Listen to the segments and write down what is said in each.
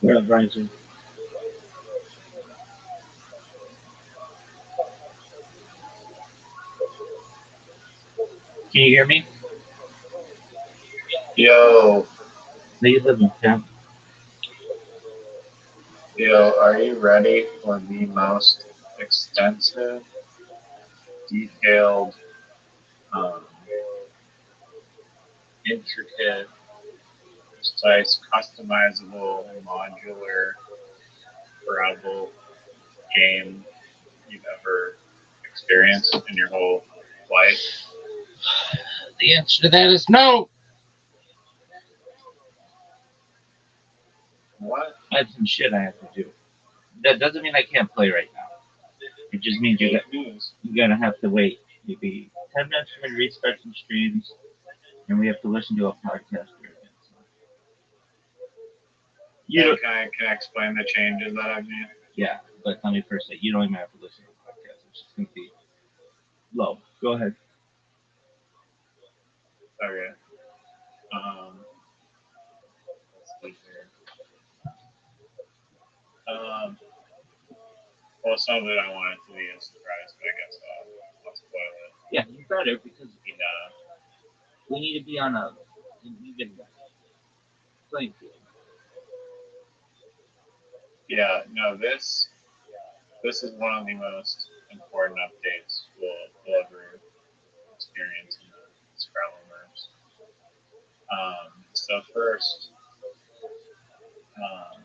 Where up, Bryson? Can you hear me? Yo, Where you living, champ? yo, are you ready for the most extensive, detailed, um, intricate, precise, customizable, modular, travel game you've ever experienced in your whole life? The answer to that is no. What? I have some shit I have to do. That doesn't mean I can't play right now. It just means Fake news. you're gonna have to wait maybe 10 minutes for me to restart some streams, and we have to listen to a podcast again. So you Okay, don't. can I explain the changes that I've made? Yeah, but let me first say you don't even have to listen to the podcast. It's just gonna be low. Go ahead. Okay. Let's see here. Um, well, some of it I want it to be a surprise, but I guess I'll spoil it. Yeah, you better because Yeah. we need to be on an even playing field. Yeah, no, this is one of the most important updates we'll ever experience in the Scrabbleverse. So first, um,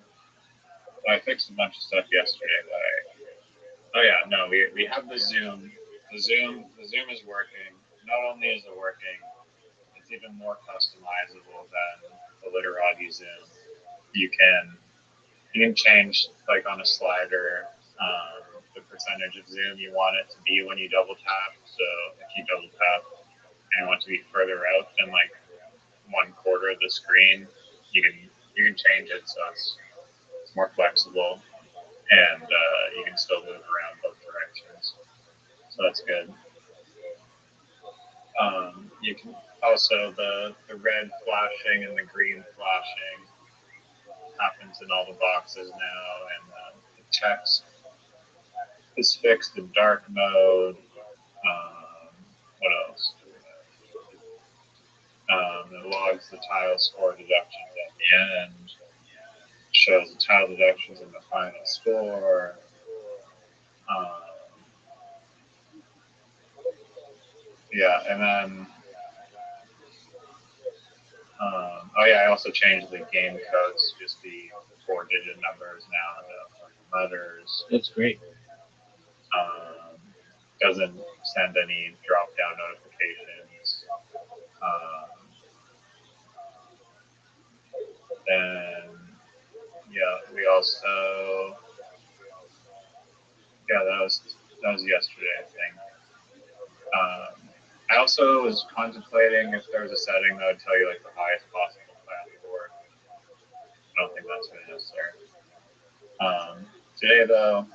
I fixed a bunch of stuff yesterday that oh yeah, no, we have the Zoom. The Zoom is working. Not only is it working, it's even more customizable than the Literati Zoom. You can you can change like on a slider the percentage of zoom you want it to be when you double tap. So if you double tap and you want to be further out than like 1/4 of the screen, you can change it so it's more flexible and you can still move around both directions. So that's good. You can also the red flashing and the green flashing happens in all the boxes now, and the text is fixed in dark mode. What else? It logs the tile score deductions at the end, shows the tile deductions in the final score. Um, yeah, and then oh yeah, I also changed the game codes to just be 4-digit numbers now instead of fucking letters. That's great. Um, doesn't send any drop down notifications. Um, then yeah, we also yeah that was yesterday I think. I also was contemplating if there was a setting that would tell you like the highest possible path forward. I don't think that's really necessary. Today though,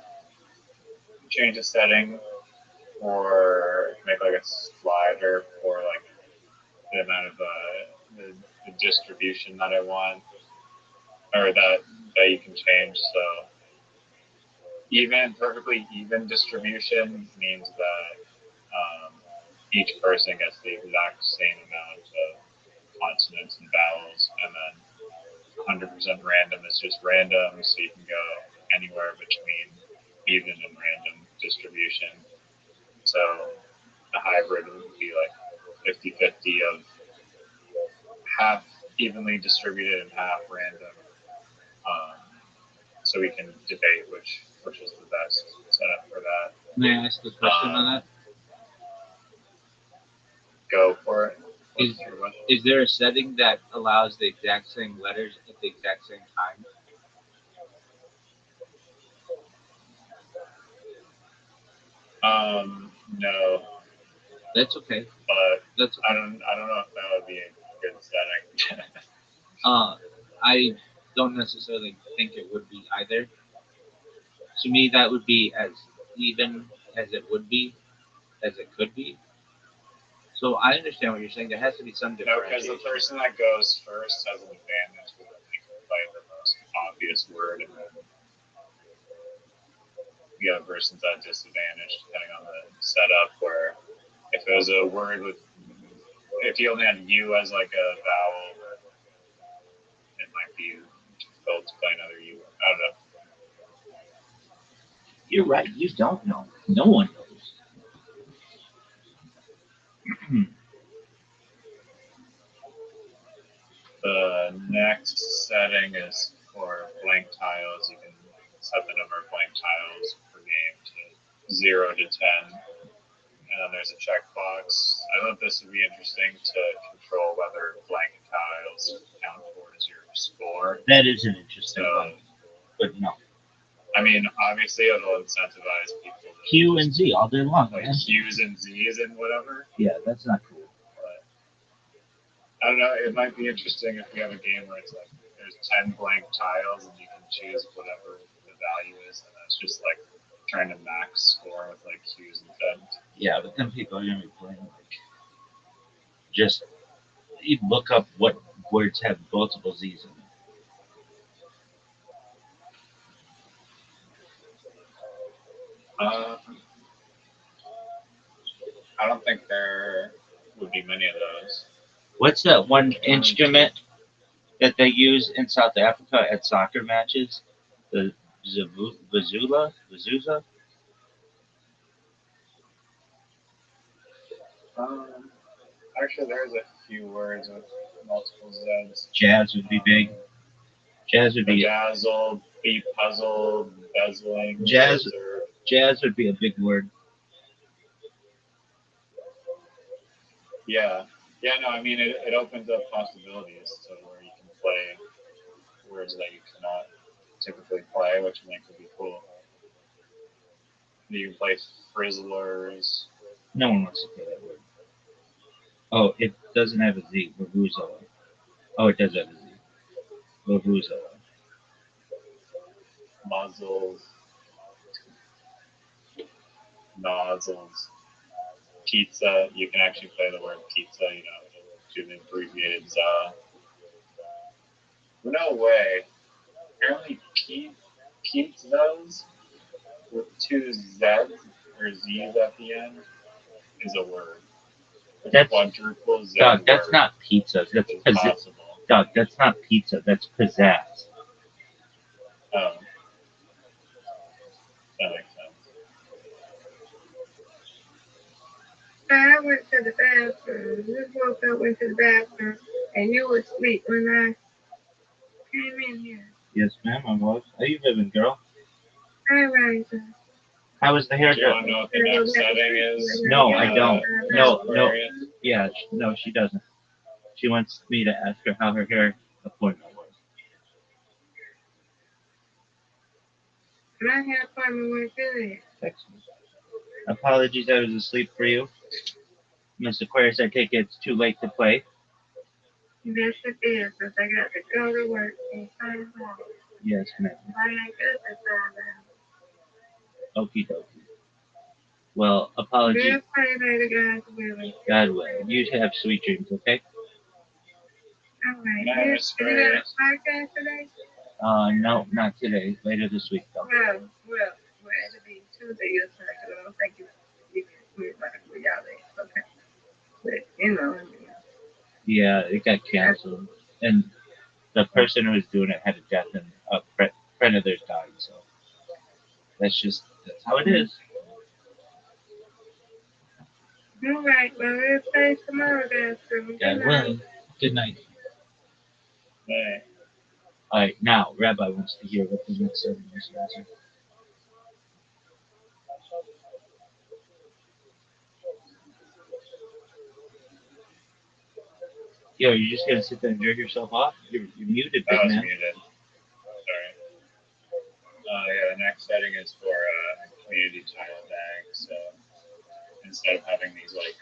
change a setting for make like a slider for like the amount of the distribution that I want or that you can change. So even perfectly even distribution means that um, each person gets the exact same amount of consonants and vowels, and then 100% random is just random, so you can go anywhere between even and random distribution. So the hybrid would be like 50-50 of half evenly distributed and half random. Um, so we can debate which is the best setup for that. May I ask a question on Um, that? go for it. Is What's your question? is there a setting that allows the exact same letters at the exact same time? No, That's okay. but That's I okay. don't know if that would be a good setting. Uh, I don't necessarily think it would be either. To me, that would be as even as it would be, as it could be. So I understand what you're saying. There has to be some No, because the differentiation. person that goes first has an advantage with the word, and then the other person's at disadvantage depending on the setup. Where if it was a word with, if you only had U as like a vowel, then it might be difficult to play another U. I don't know. You're right. You don't know. No one knows. The next setting is for blank tiles. You can set the number of blank tiles per game to 0 to 10. And then there's a checkbox. I thought this would be interesting to control whether blank tiles count towards your score. That is an interesting one. But no. I mean, obviously it'll incentivize people to Q and Z all day long. like Q's and Z's and whatever. Yeah, that's not cool. But I don't know. It might be interesting if we have a game where it's like there's 10 blank tiles and you can choose whatever the value is, and that's just like trying to max score with like Q's and Z's. Yeah, but then people are gonna be playing like just you look up what words have multiple Z's in them. I don't think there would be many of those. What's that one instrument that they use in South Africa at soccer matches? The vizula? Vizuza? Actually, there's a few words with multiple Z's. Jazz would be big. Jazz would be Bedazzled, be puzzled, bezzling. Jazz. Observed. Jazz would be a big word. Yeah. Yeah, no, I mean, it opens up possibilities to where you can play words that you cannot typically play, which I think would be cool. You can play frizzlers. No one wants to play that word. Oh, it doesn't have a Z. Vuvuzela. Oh, it does have a Z. Vuvuzela. Muzzles. Nozzles. Pizza. You can actually play the word pizza, you know, to the abbreviated ZA. No way. Apparently, pizzas with two Z's or Z's at the end is a word. That's quadruple Z. Doug. That's word. Not pizza. That's possible. Doug. That's not pizza. That's pizzazz. Oh, that makes sense. I went to the bathroom. Just woke up, went to the bathroom, and you were asleep when I came in here. Yes, ma'am, I was. How you living, girl? Hi, Riser. How was the hair? Do you want to know what the next setting is? No, I don't. No. Yeah, no, she doesn't. She wants me to ask her how her hair appointment was. My hair appointment went good. Text me. Apologies, I was asleep for you. Miss Aquarius, I take it it's too late to play. Yes, it is, because I got to go to work in 5 hours. Yes, ma'am. I ain't good for 5 hours. Okie dokie. Well, apologies. We'll play later, God's willing. God willing. You have sweet dreams, okay? All right. You got a podcast today? No, not today. Later this week, though. Well, it'll be Tuesday your time, because I don't think you can like where y'all at. Okay. But, you know, Yeah, it got canceled. And the person who was doing it had a death, and a friend of theirs died, so that's how it is. all right. Well, we'll play tomorrow, guys. God willing. Good night. Hey. All right, now Rabbi wants to hear what the next setting is. Yo, you're just gonna sit there and jerk yourself off? You're muted, I big was man. muted. Sorry. Yeah, the next setting is for community tile bag. So instead of having these like.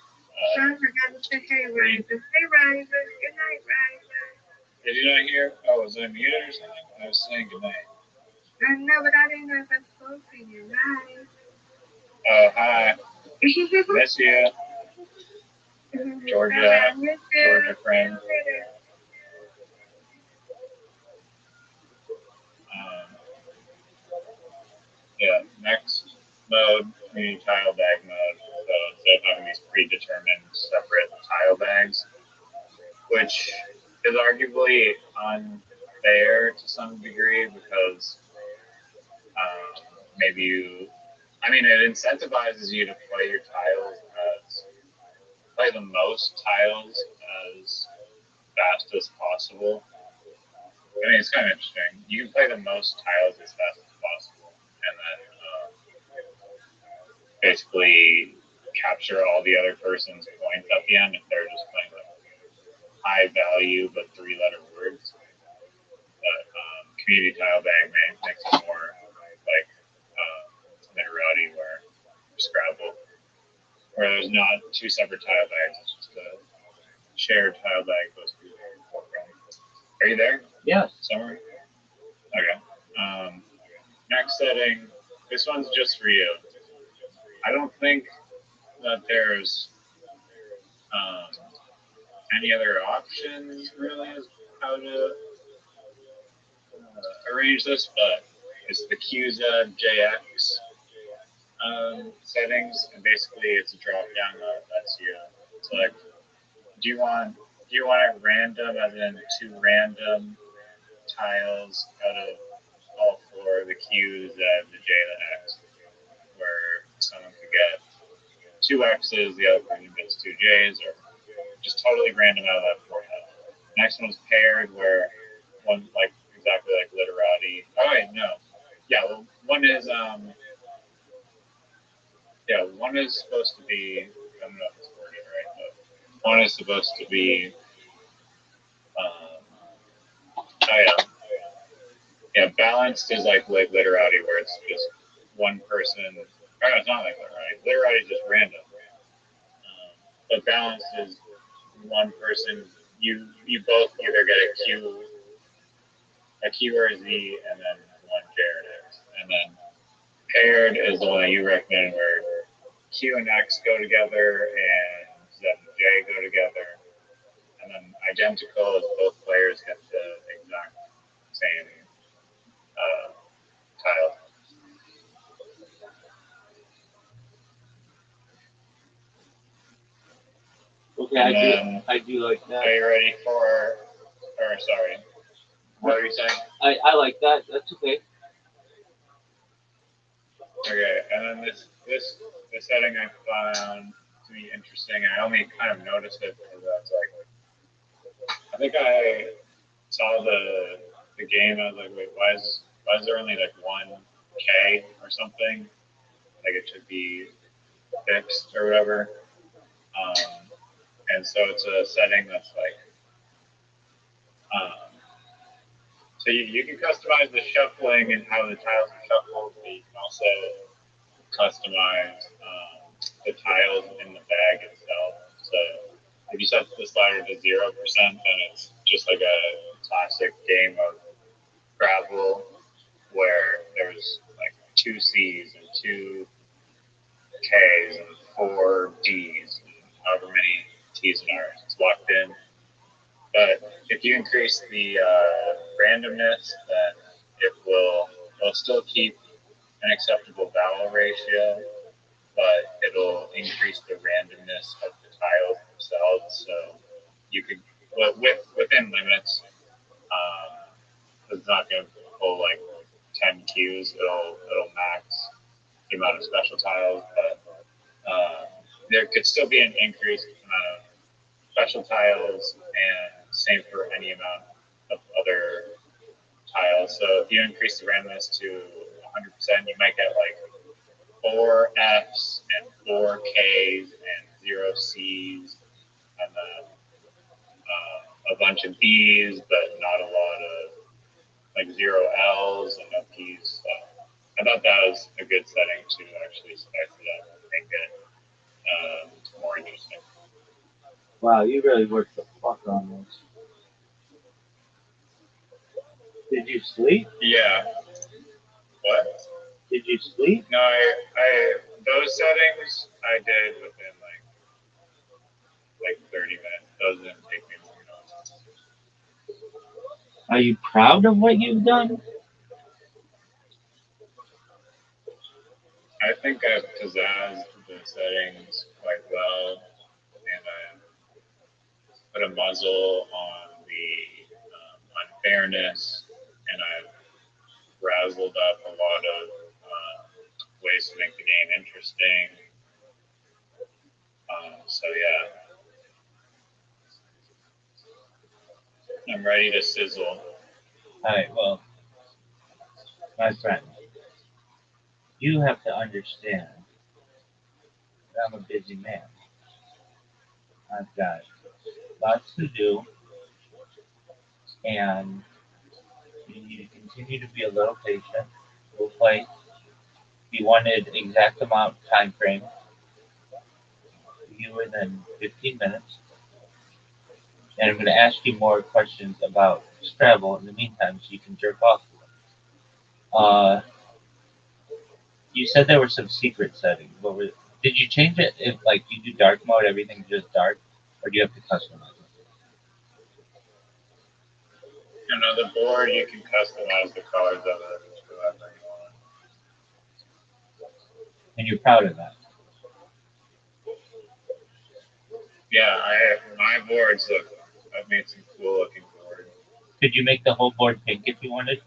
I forgot to say hey, Riser. Hey, Riser. Good night, Riser. Did you not hear? Oh, was I muted or something? I was saying good night. I know, but I didn't know if I spoke to you. Hi. Oh, hi. Miss you. Georgia. Georgia friend. community tile bag mode. So instead of having these predetermined separate tile bags, which is arguably unfair to some degree because maybe I mean, it incentivizes you to play your tiles play the most tiles as fast as possible. I mean, it's kind of interesting. You can play the most tiles as fast as possible, and then basically capture all the other person's points at the end if they're just playing like high value but 3-letter words. But community tile bag makes it more like literati or Scrabble, where there's not two separate tile bags. It's just a shared tile bag goes through the foreground. Are you there? Yes. Summary? Okay. Next setting. This one's just for you. I don't think that there's any other options really as how to arrange this, but it's the QZ JX settings, and basically it's a drop down that lets you select. Do you want it random, as in 2 random tiles out of all 4, the Q, the J, the X, where someone could get 2 X's, the other person gets 2 J's, or just totally random out of that 4 head. Next one's paired, where one like exactly like literati. Oh wait, no. Yeah, well, one is one is supposed to be, I don't know if it's worded right, but one is supposed to be balanced is like literati, where it's just one person. Oh, no, it's not like literati. Literati is just random. But balanced is one person. You both either get a Q or a Z, and then one J or an X. And then paired is the one that you recommend, where Q and X go together and Z and J go together. And then identical is both players get the exact same tile. Okay, I do like that. Are you ready for? Or sorry, what were you saying? I like that. That's okay. Okay, and then this setting I found to be interesting. I only kind of noticed it because I was like, I think I saw the game. I was like, wait, why is there only like 1K or something? Like it should be fixed or whatever. And so it's a setting that's like, so you can customize the shuffling and how the tiles are shuffled, but you can also customize the tiles in the bag itself. So if you set the slider to 0%, then it's just like a classic game of Scrabble where there's like 2 C's and 2 K's and 4 D's and however many T's and R's. It's locked in. But if you increase the randomness, then it'll still keep an acceptable vowel ratio, but it'll increase the randomness of the tiles themselves. So you could, within limits, it's not going to pull like 10 Qs. It'll max the amount of special tiles, but there could still be an increased amount of special tiles, and same for any amount of other tiles. So if you increase the randomness to 100%, you might get like 4 Fs and 4 Ks and 0 Cs, and then a bunch of Bs, but not a lot of like 0 Ls and no Ps. So I thought that was a good setting to actually spice it up and make it more interesting. Wow, you really worked the fuck on this. Did you sleep? Yeah. What? Did you sleep? No, I those settings I did within like 30 minutes. Those didn't take me long enough. Are you proud of what you've done? I think I've pizzazzed the settings quite well, and I've put a muzzle on the unfairness, and I've razzled up a lot of ways to make the game interesting. So yeah, I'm ready to sizzle. All right, well, my friend, you have to understand that I'm a busy man. I've got lots to do, and you need to continue to be a little patient. We'll play. He wanted exact amount time frame, fewer than 15 minutes, and I'm going to ask you more questions about Scrabble in the meantime, so you can jerk off. You said there were some secret settings. What were? Did you change it? If like you do dark mode, everything's just dark, or do you have to customize it? And on the board, you can customize the colors of it however you want. And you're proud of that. Yeah, my boards look. I've made some cool looking boards. Could you make the whole board pink if you wanted?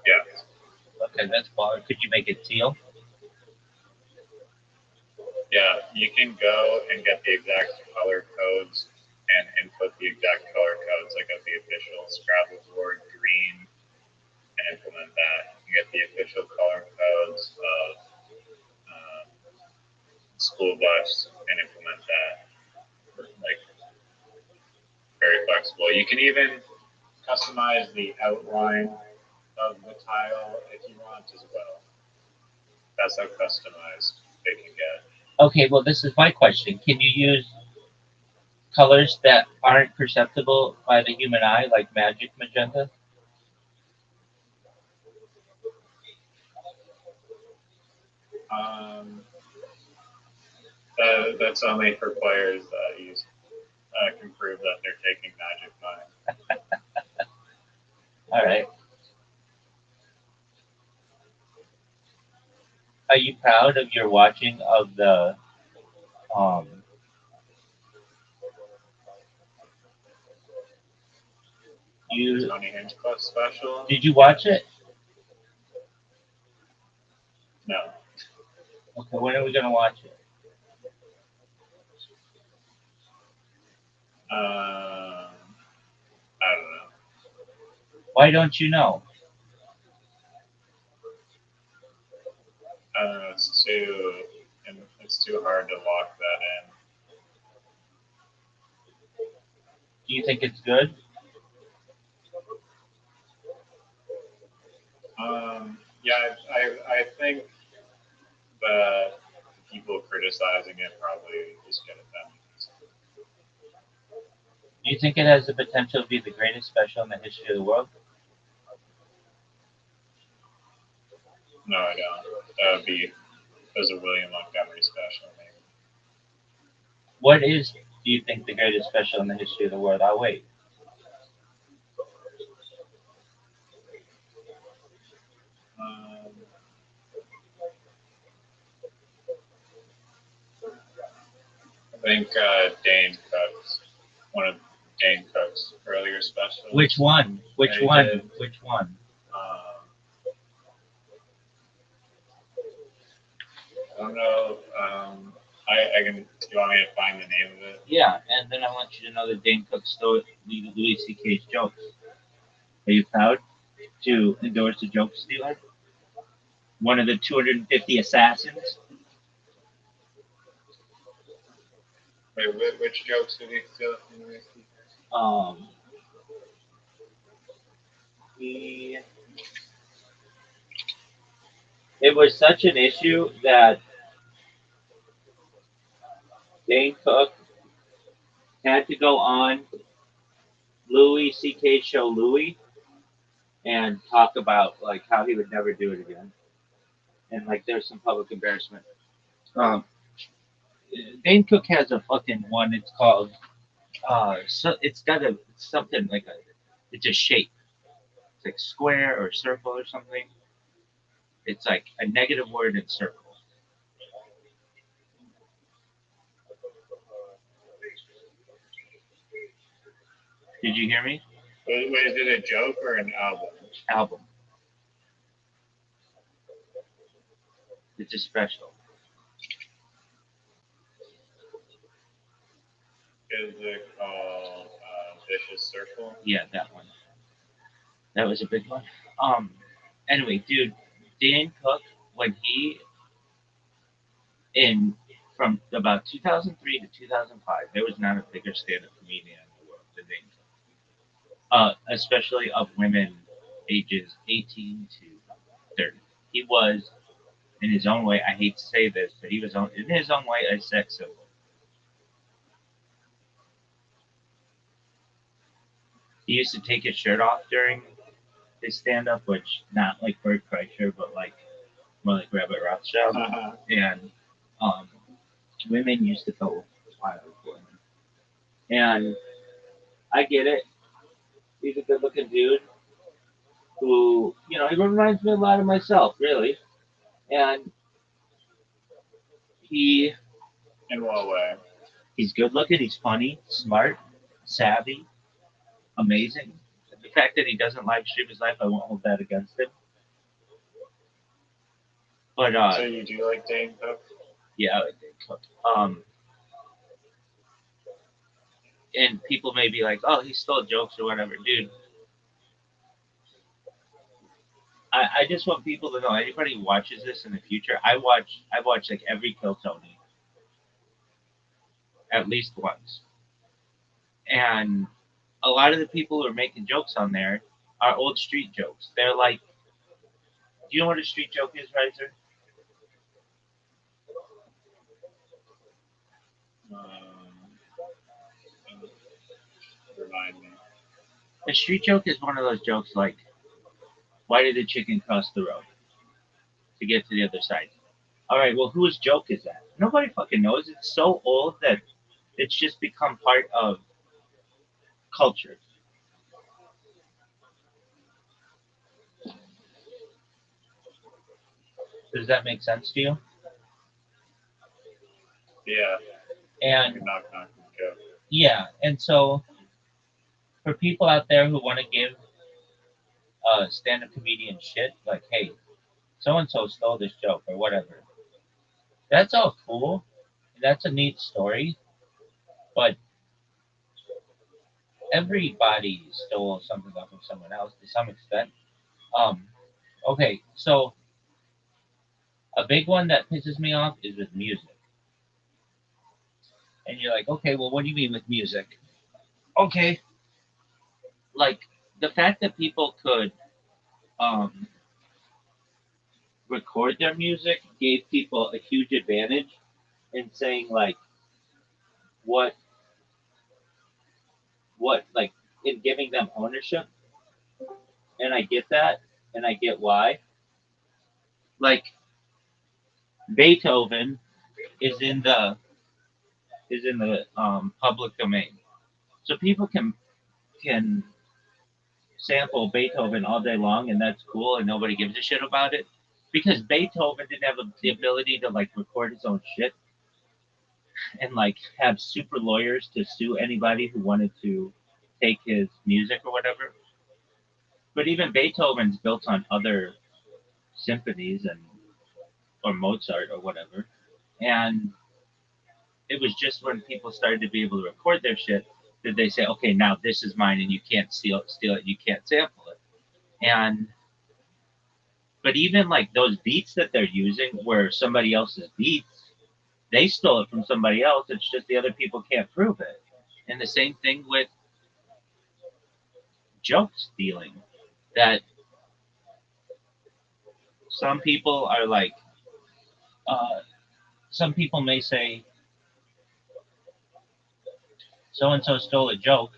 Yeah, Okay, that's fine. Could you make it teal? yeah. You can go and get the exact color codes and input the exact color codes, like of the official Scrabble board, green, and implement that. You get the official color codes of um, school bus and implement that. Like very flexible. You can even customize the outline of the tile if you want as well. That's how customized they can get. Okay, well, this is my question. Can you use colors that aren't perceptible by the human eye, like magic magenta? Um, that's only for players that use can prove that they're taking magic mind. All right. Are you proud of your watching of the um? The You Tony Hinchcliffe special. did you watch Yes. it? No. Okay, when are we gonna watch it? I don't know. Why don't you know? I don't know. It's too hard to lock that in. Do you think it's good? Yeah, I think that the people criticizing it probably just get offended. Do you think it has the potential to be the greatest special in the history of the world? No, I don't. That would be as a William Montgomery special, maybe. What is, do you think, the greatest special in the history of the world? I'll wait. Um, I think Dane Cook's one of Dane Cook's earlier Which specials. one? Which They one? did. Which one? Um, I don't know. I can. Do you want me to find the name of it? Yeah, and then I want you to know that Dane Cook stole Louis C.K.'s jokes. Are you proud to endorse a joke stealer? One of the 250 assassins? Wait, which jokes did he steal from the whiskey? Um, he, it was such an issue that Dane Cook had to go on Louis C.K. show Louis and talk about like how he would never do it again, and like there's some public embarrassment. Um, Dane Cook has a fucking one. It's called so it's got a something like a it's a shape. It's like square or circle or something. It's like a negative word in circle. Did you hear me? Wait, is it a joke or an album? Album. It's a special. Is it called Vicious Circle? Yeah, that one. That was a big one. Anyway, dude, Dan Cook, when he in from about 2003 to 2005, there was not a bigger stand-up comedian in the world than Dan Cook. Especially of women ages 18 to 30. He was, in his own way, I hate to say this, but he was in his own way a sex symbol. He used to take his shirt off during his stand-up, which not like Bert Kreischer, but like more like Rabbi Rothschild, and um, women used to go wild for him. And I get it. He's a good-looking dude who, he reminds me a lot of myself, really. And he In what way? he's good-looking. He's funny, smart, savvy, amazing. The fact that he doesn't live stream his life, I won't hold that against him. But So you do like Dane Cook? yeah, and people may be like, "Oh, he stole jokes or whatever," dude. I just want people to know. Anybody who watches this in the future, I've watched like every Kill Tony at least once, and a lot of the people who are making jokes on there are old street jokes. They're like, do you know what a street joke is, Riser? Remind me. A street joke is one of those jokes like, why did the chicken cross the road to get to the other side? All right, well, whose joke is that? Nobody fucking knows. It's so old that it's just become part of culture. Does that make sense to you? Yeah. And knock joke. Yeah, and so for people out there who want to give stand-up comedian shit, like, hey, so and so stole this joke or whatever, that's all cool. That's a neat story, but everybody stole something off of someone else to some extent. Um, okay, so a big one that pisses me off is with music. And you're like, okay, well, what do you mean with music? Okay, like the fact that people could um, record their music gave people a huge advantage in saying like what like in giving them ownership, and I get that, and I get why. Like Beethoven is in the public domain, so people can sample Beethoven all day long, and that's cool, and nobody gives a shit about it because Beethoven didn't have the ability to like record his own shit and like have super lawyers to sue anybody who wanted to take his music or whatever. But even Beethoven's built on other symphonies and or Mozart or whatever. And it was just when people started to be able to record their shit that they say, okay, now this is mine and you can't steal it, you can't sample it. And but even like those beats that they're using were somebody else's beats, they stole it from somebody else. It's just the other people can't prove it. And the same thing with joke stealing. That some people are like, uh, some people may say, so and so stole a joke,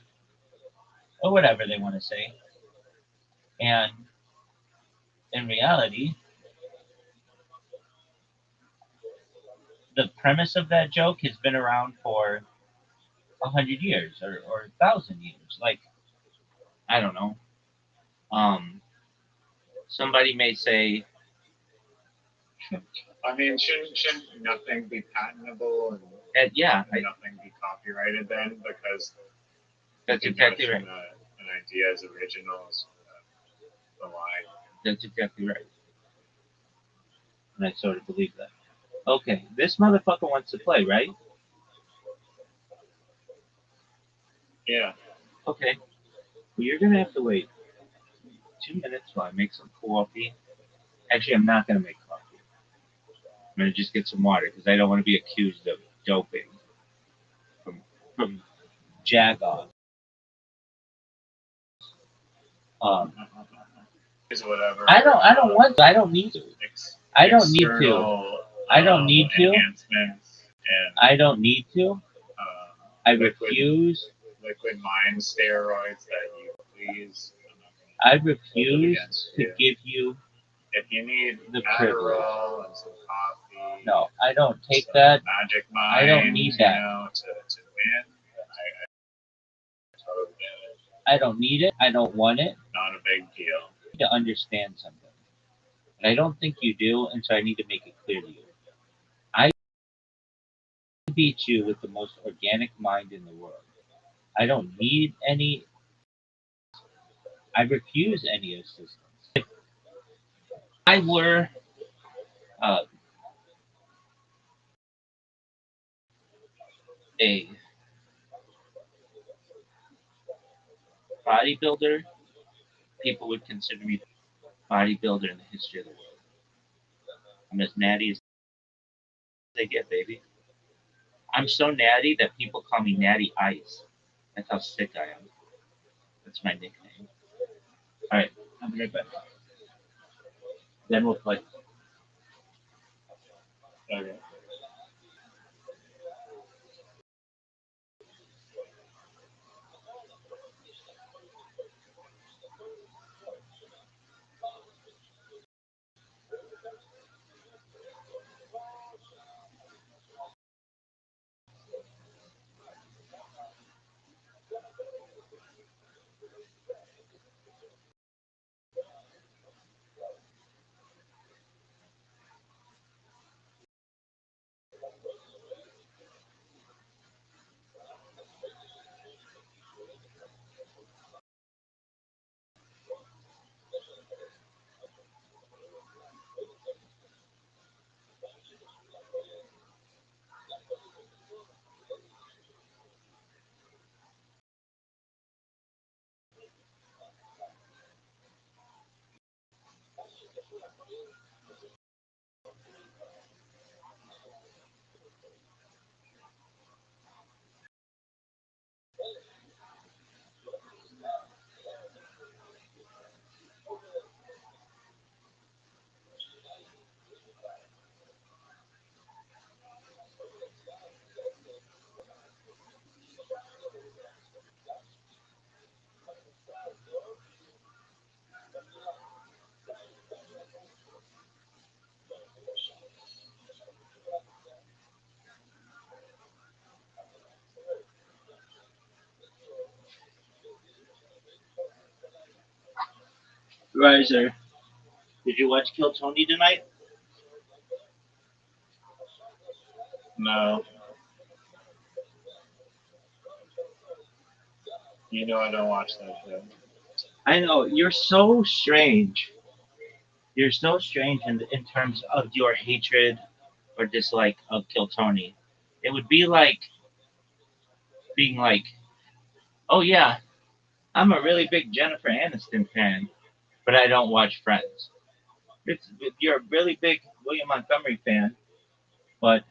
or whatever they want to say. And in reality, the premise of that joke has been around for 100 years or 1,000 years. Like, I don't know. Um, somebody may say, I mean, shouldn't nothing be patentable And yeah, nothing be copyrighted then? Because that's exactly right. An idea as original as the lie. That's exactly right. And I sort of believe that. Okay, this motherfucker wants to play, right? Yeah. Okay. Well, you're gonna have to wait 2 minutes while I make some coffee. Actually, I'm not gonna make coffee. I'm gonna just get some water because I don't want to be accused of doping from Jagoff. Whatever. I don't want to. I don't need to. I don't need to. I don't need to. Enhancements and I don't need to. I refuse. Liquid mind steroids that you please. I refuse to give you. If you need the privilege and some coffee. No, I don't take that. Magic mind. I don't need that. You know, to win. I totally get it. I don't need it. I don't want it. Not a big deal. You need to understand something. And I don't think you do, and so I need to make it clear to you. I beat you with the most organic mind in the world. I don't need any. I refuse any assistance. If I were a bodybuilder, people would consider me the bodybuilder in the history of the world. I'm as natty as they get, baby. I'm so natty that people call me Natty Ice. That's how sick I am. That's my nickname. All right, I'll be right back. Then we'll play. Okay. Riser, did you watch Kill Tony tonight? No. You know I don't watch that show. I know, you're so strange. You're so strange in terms of your hatred or dislike of Kill Tony. It would be like being like, oh yeah, I'm a really big Jennifer Aniston fan, but I don't watch Friends. You're a really big William Montgomery fan, but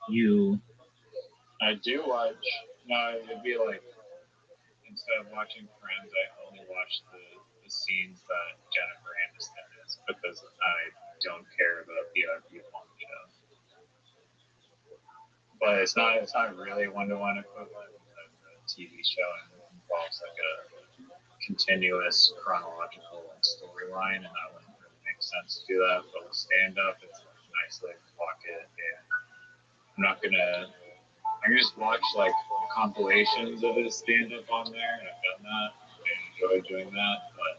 you. I do watch. No, it'd be like instead of watching Friends, I only watch the scenes that Jennifer Aniston is because I don't care about the other people on the show. But it's not really one-to-one equivalent. The TV show involves like a continuous chronological storyline, and that wouldn't really make sense to do that. But with stand-up, it's a nice like pocket, and I'm not gonna. I can just watch like compilations of his stand-up on there, and I've done that. I enjoy doing that, but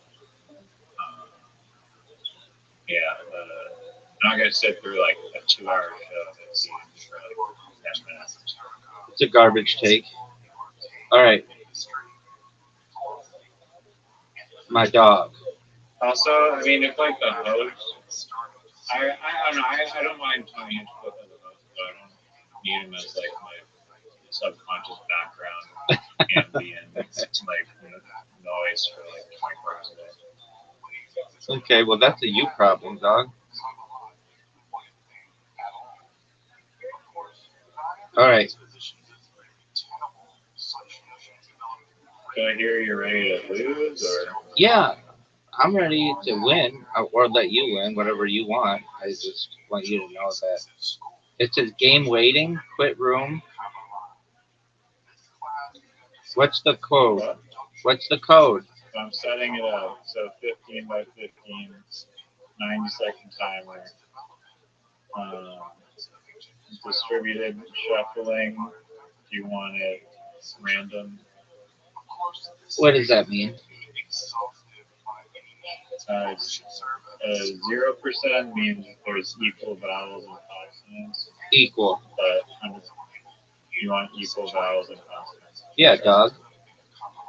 yeah, I'm not gonna sit through like a 2-hour show that's seen for like 10 minutes. It's a garbage take. All right, my dog. Also, I mean, if like the host, I don't know, I don't mind Tony Hinchcliffe as a host, but I don't need him as like my subconscious background ambient like noise for like 24 hours a day. Okay, well that's a you problem, dog. All right. Do I hear you're ready to lose or? Yeah, I'm ready to win or let you win, whatever you want. I just want you to know that it says game waiting, quit room. What's the code? What? What's the code? So I'm setting it up. So 15 by 15, 90-second timer. Um, distributed shuffling. If you want it random. What does that mean? 0% means there's equal vowels and consonants, Equal. but you want equal vowels and consonants. Yeah, dog.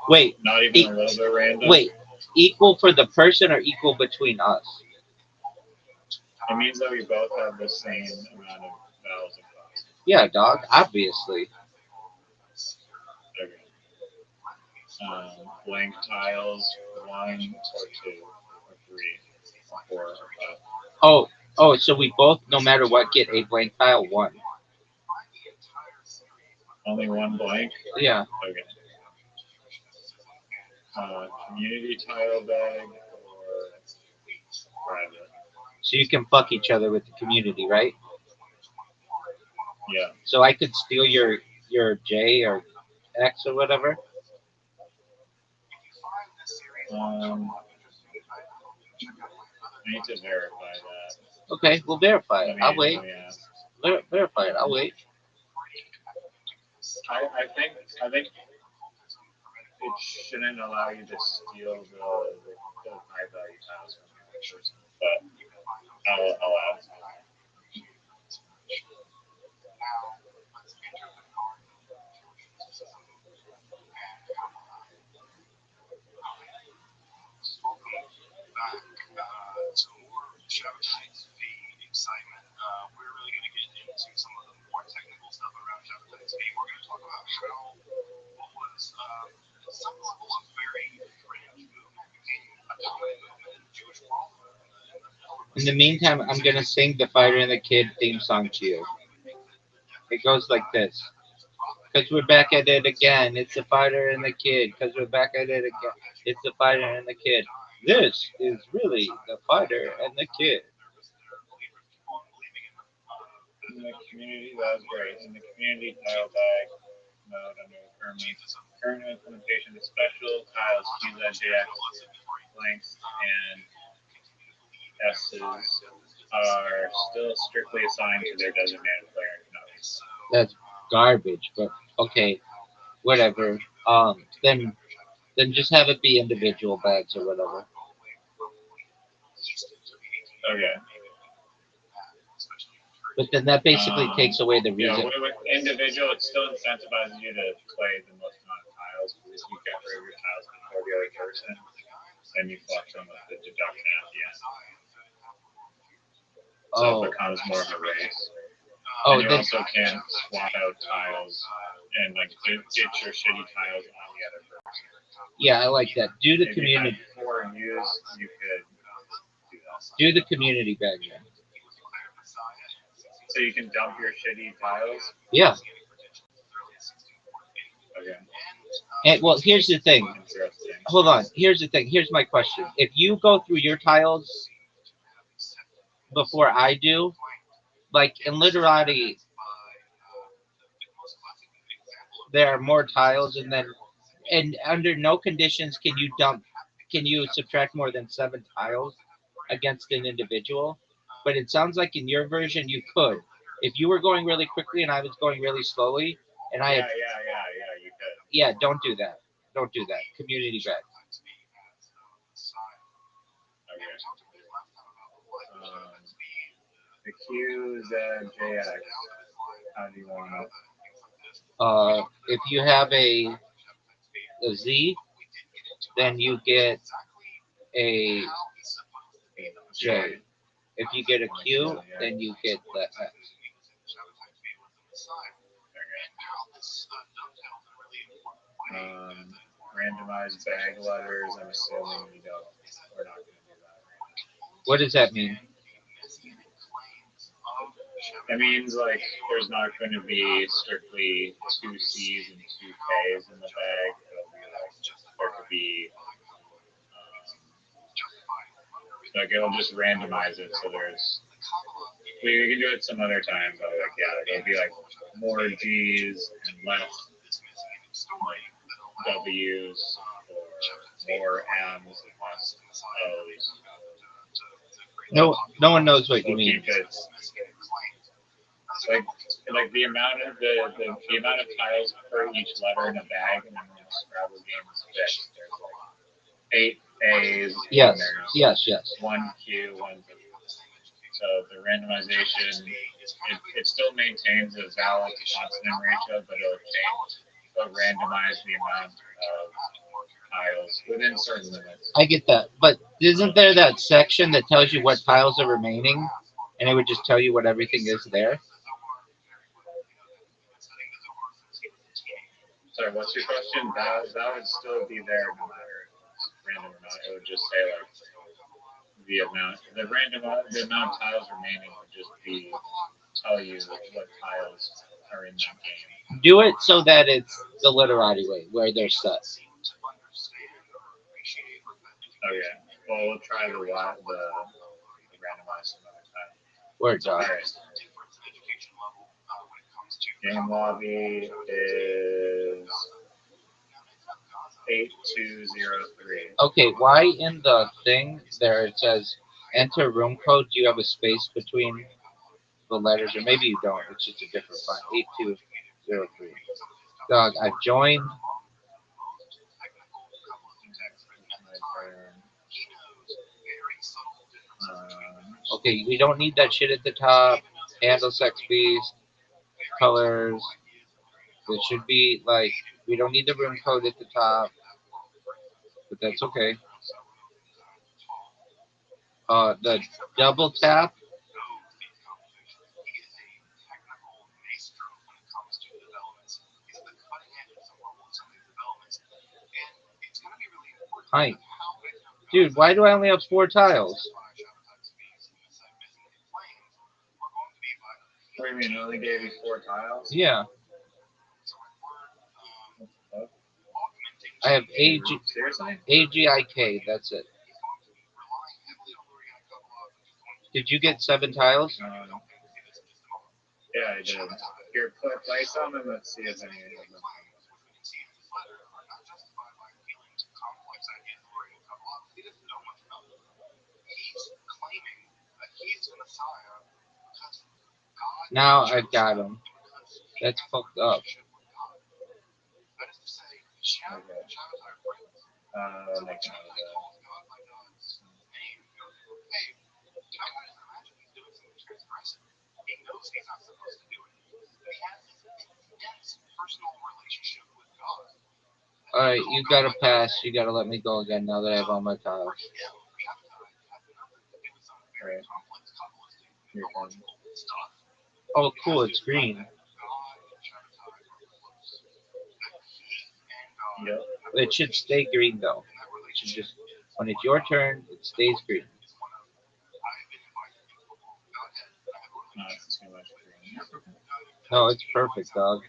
Wait. Not even a little bit random. Wait. Equal for the person or equal between us? It means that we both have the same amount of vowels and consonants. Yeah, dog. Obviously. Okay. Blank tiles, 1 or 2 or 3 or 4 or 5. Oh, so we both, no matter what, get a blank tile one. Only one blank? Yeah. Okay. Community tile bag or private? So you can fuck each other with the community, right? Yeah. So I could steal your J or X or whatever. I need to verify that. Okay, we'll verify it. I'll wait. Yeah. Verify it. I'll wait. I think it shouldn't allow you to steal the high value tiles from the other person, but I'll ask. In the meantime, I'm gonna sing the Fighter and the Kid theme song to you. It goes like this. Cause we're back at it again. It's the Fighter and the Kid. Cause we're back at it again. It's the Fighter and the Kid. This is really the Fighter and the Kid. In the community, that was great. In the community tile bag mode under current implementation, the special tiles QZJX blanks and S's are still strictly assigned to their designated player nodes. That's garbage. But okay, whatever. Then just have it be individual bags or whatever. Okay. But then that basically takes away the Yeah, reason. with individual, it still incentivizes you to play the most amount of tiles because if you get rid of your tiles before the other person, then you flush them with the deduction at the end. So it becomes more of a race. And you also can't swap out tiles and like ditch your shitty tiles on the other person. Yeah, I like that. Do the If community. you had 4 use, you could do that. Do the community bag then. So you can dump your shitty tiles. Yeah. Okay. And well, here's the thing. Interesting. Hold on. Here's the thing. Here's my question. If you go through your tiles before I do, like in literati, there are more tiles, and under no conditions can you subtract more than 7 tiles against an individual. But it sounds like in your version you could. If you were going really quickly and I was going really slowly, and I had You could. yeah, don't do that. Don't do that. Community bag. Okay. The Q, Z, JX. How do you want it? If you have a Z, then you get a J. If you get a Q, then you get the X. Randomized bag letters. I'm assuming you don't. We're not going to do that. What does that mean? It means like there's not going to be strictly two C's and two K's in the bag. It'll be like there could be like it'll just randomize it so there's we can do it some other time, but like yeah, it'll be like more G's and less like W's or more M's and less O's. No one knows what you We'll mean. keep it like the amount of the amount of tiles per each letter in a bag, and then when the Scrabble game is fixed, there's like 8 A's. Yes, and yes. one Q, one V. So the randomization, it still maintains a valid constant ratio, but it'll randomize the amount of tiles within certain limits. I get that. But isn't there that section that tells you what tiles are remaining? And it would just tell you what everything is there? Sorry, what's your question? That would still be there no matter if it's random or not. It would just say like the amount of tiles remaining would just be tell you what tiles are in that game. Do it so that it's the literati way, where they're set. Okay. Well, we'll try the randomized some other time. Word, dog. All right. Game lobby is 8203. Okay, why in the thing there it says enter room code? Do you have a space between the letters, or maybe you don't? It's just a different font. 8203. Dog, I've joined. Okay, we don't need that shit at the top. Handle sex beast, colors. It should be like we don't need the room code at the top, but that's okay. The double tap. Hi, dude. Why do I only have 4 tiles? What do you mean? It only gave you 4 tiles? Yeah. I have Seriously? AGIK. That's it. Did you get 7 tiles? Yeah, I did. Here, play some and let's see if any of them. Now I've got him. That's fucked up. Okay. Make note of that. Alright, you gotta pass. You gotta let me go again now that I have all my tiles. Right. You're fine. Oh, cool. It's green. Yep. It should stay green though. It should just when it's your turn, it stays green. Not too much green. No, it's perfect, dog.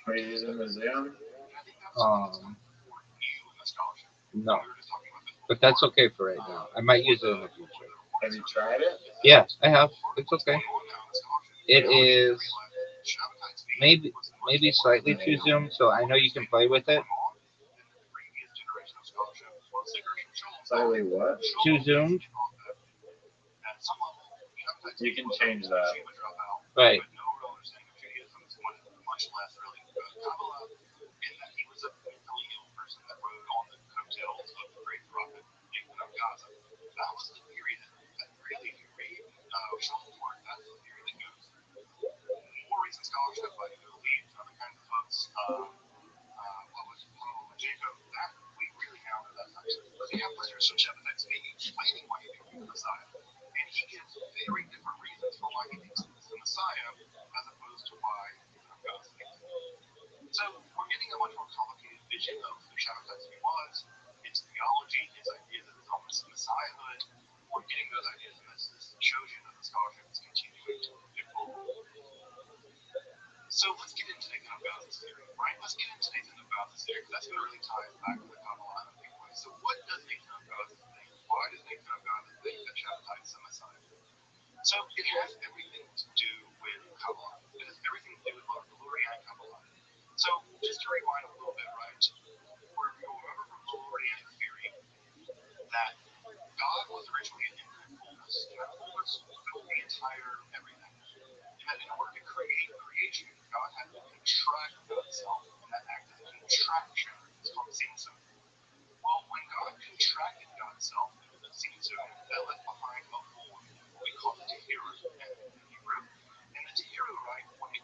Are you using the Zoom? Um, no, but that's okay for right now. I might use it in the future. Have you tried it? Yeah, I have. It's okay. It is maybe slightly too zoomed, so I know you can play with it. Slightly what? Too zoomed, You can change that. right?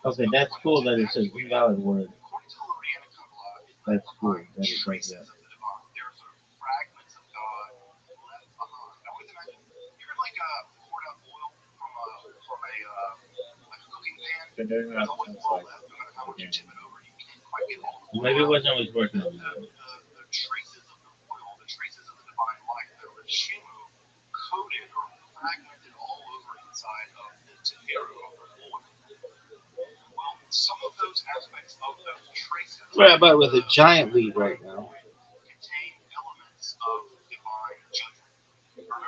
Okay, that's cool that it says invalid word. That's cool that it does that. Been doing that since like the beginning. Maybe it wasn't always working on that. Rabbi with a giant lead right now.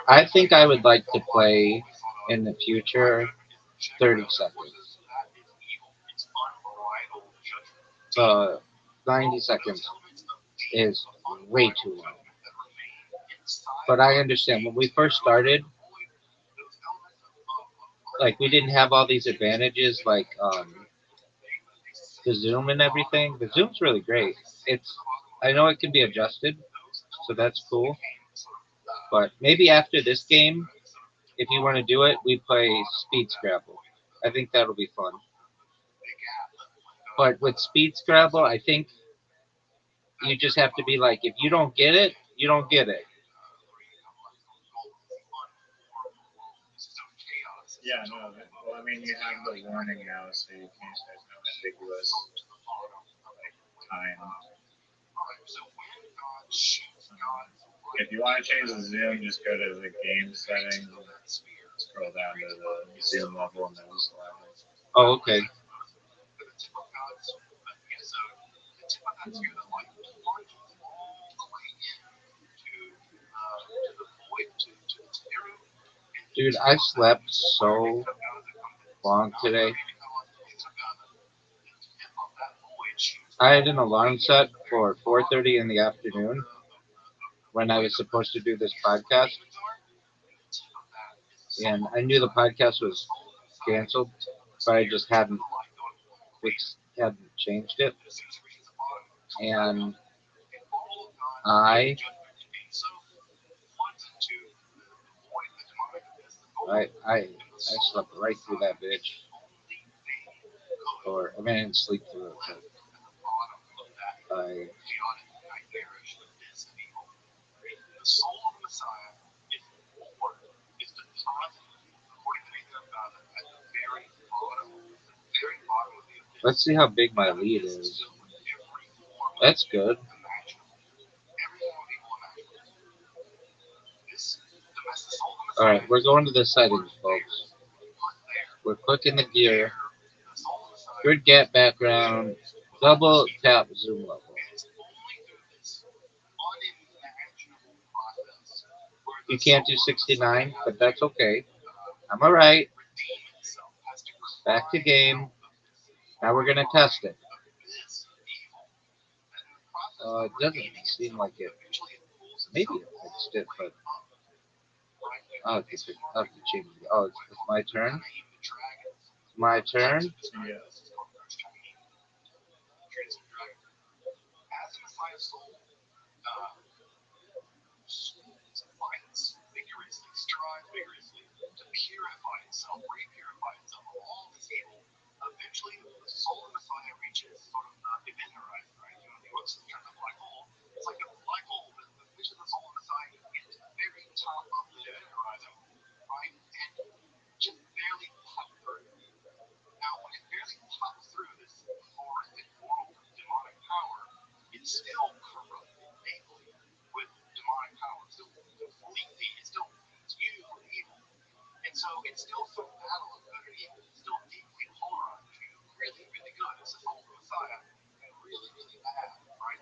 I think I would like to play in the future 30 seconds. 90 seconds is way too long. But I understand when we first started, like we didn't have all these advantages like the zoom and everything. The zoom's really great. It's I know it can be adjusted, so that's cool. But maybe after this game, if you want to do it, we play Speed Scrabble. I think that'll be fun. But with Speed Scrabble, I think you just have to be like, if you don't get it, you don't get it. Yeah, no. Well, I mean, you have the warning now, so you can't. There's no ambiguous like time. If you want to change the zoom, just go to the game settings and scroll down to the zoom level and then select it. Oh, okay. Dude, I slept so long today. I had an alarm set for 4:30 in the afternoon when I was supposed to do this podcast, and I knew the podcast was canceled, but I just hadn't changed it, and I I slept right through that bitch, or I mean, I didn't sleep through it, but I let's see how big my lead is. That's good. All right, we're going to the settings, folks. We're clicking the gear. Good gap background. Double tap zoom level. You can't do 69, but that's okay. I'm alright. Back to game. Now we're gonna test it. It doesn't seem like it. Maybe it fixed it, but I'll have to change it. Oh, it's my turn. My turn. Yeah.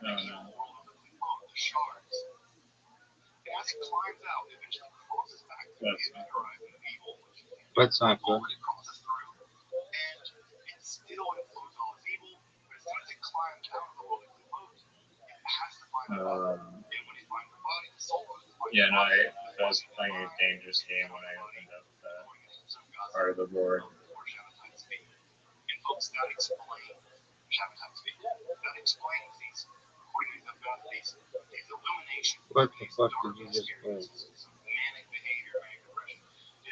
Oh no. That's not good. That's not good. Um, yeah, no, I was playing a dangerous game when I opened up part of the board. What the fuck did you just play?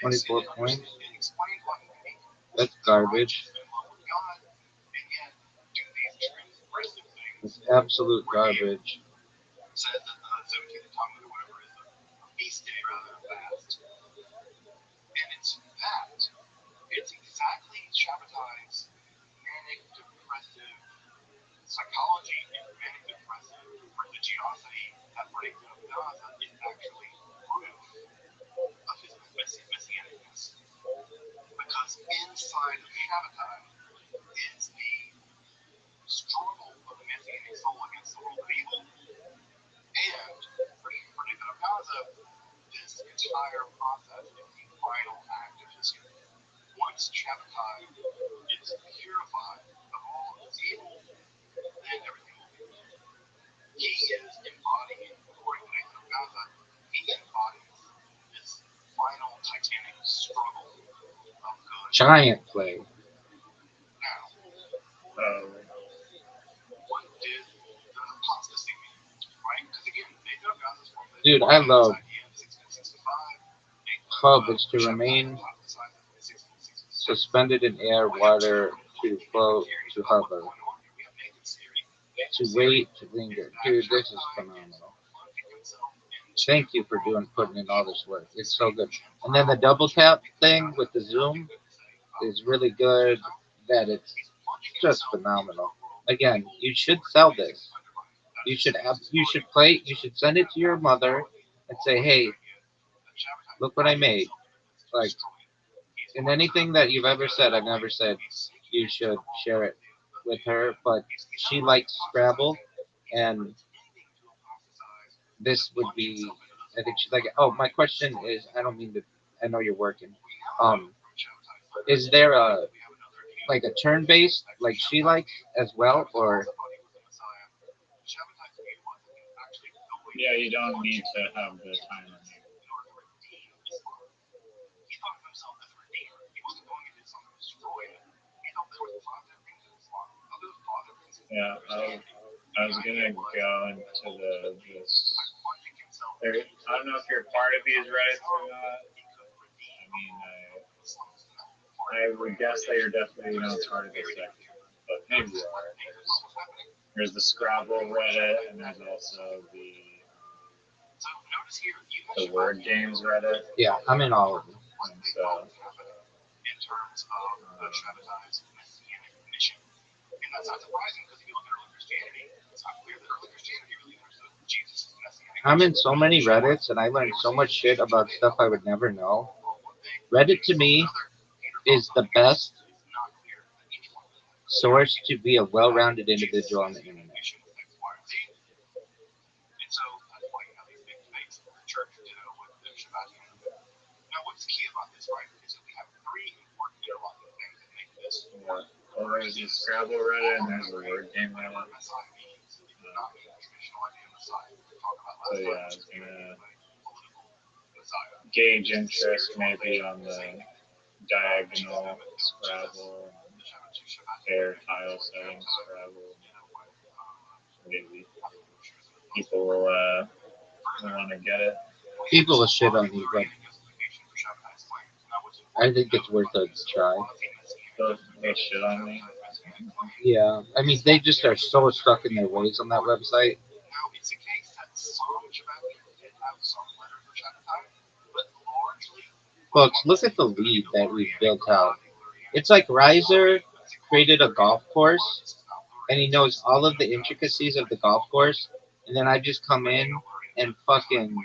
24 points? That's garbage. It's absolute garbage. Giant play. Oh, Dude, I love hub is to remain suspended in air, water, to float, to hover, to wait, to linger. Dude, this is phenomenal. Thank you for putting in all this work. It's so good. And then the double tap thing with the zoom is really good. That it's just phenomenal. Again, you should sell this. You should play. You should send it to your mother and say, "Hey, look what I made." Like in anything that you've ever said, I've never said you should share it with her, but she likes Scrabble, and this would be. I think she'd like it. Oh, my question is, I don't mean to. I know you're working. Um, is there a like a turn based like she likes as well, or yeah, you don't need to have the timer. Yeah, I was gonna go into this. I don't know if you're part of these Reddits or not. I mean, I would guess that you're definitely not part of the second one, but maybe you are. There's the Scrabble Reddit, and there's also the word games Reddit. yeah, I'm in all of them. And so, I'm in so many Reddits, and I learned so much shit about stuff I would never know. Reddit to me is the best source to be a well-rounded individual on the internet. Yeah. Well, there's the Scrabble Reddit and there's the word game Reddit. So yeah, it's gonna gauge interest maybe on the diagonal Scrabble, fair tile setting Scrabble. Maybe people will want to get it. People will shit on you, but I think it's worth a try. They'll shit on me. Yeah, I mean, they just are so stuck in their ways on that website. Folks, look at the lead that we've built out. It's like Riser created a golf course, and he knows all of the intricacies of the golf course, and then I just come in and fucking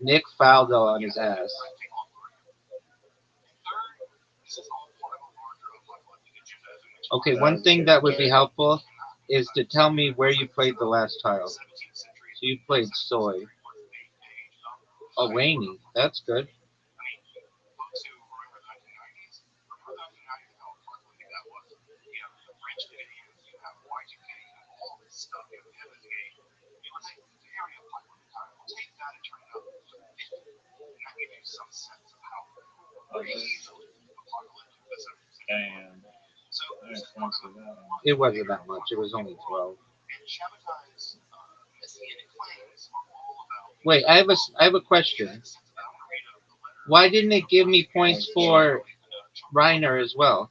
Nick Faldo on his ass. Okay, one thing that would be helpful is to tell me where you played the last tile. So you played soy. Oh, rainy. That's good. Damn. How expensive that one. It wasn't that much. It was only 12. Wait, I have a question. Why didn't it give me points for Reiner as well?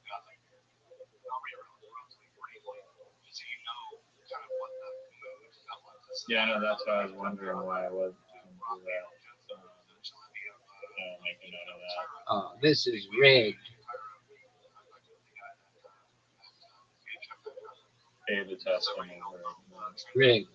Yeah, no, that's why I was wondering why I wasn't do that. Make a note of that. Oh, this is rigged. Pay the test one over. Rigged.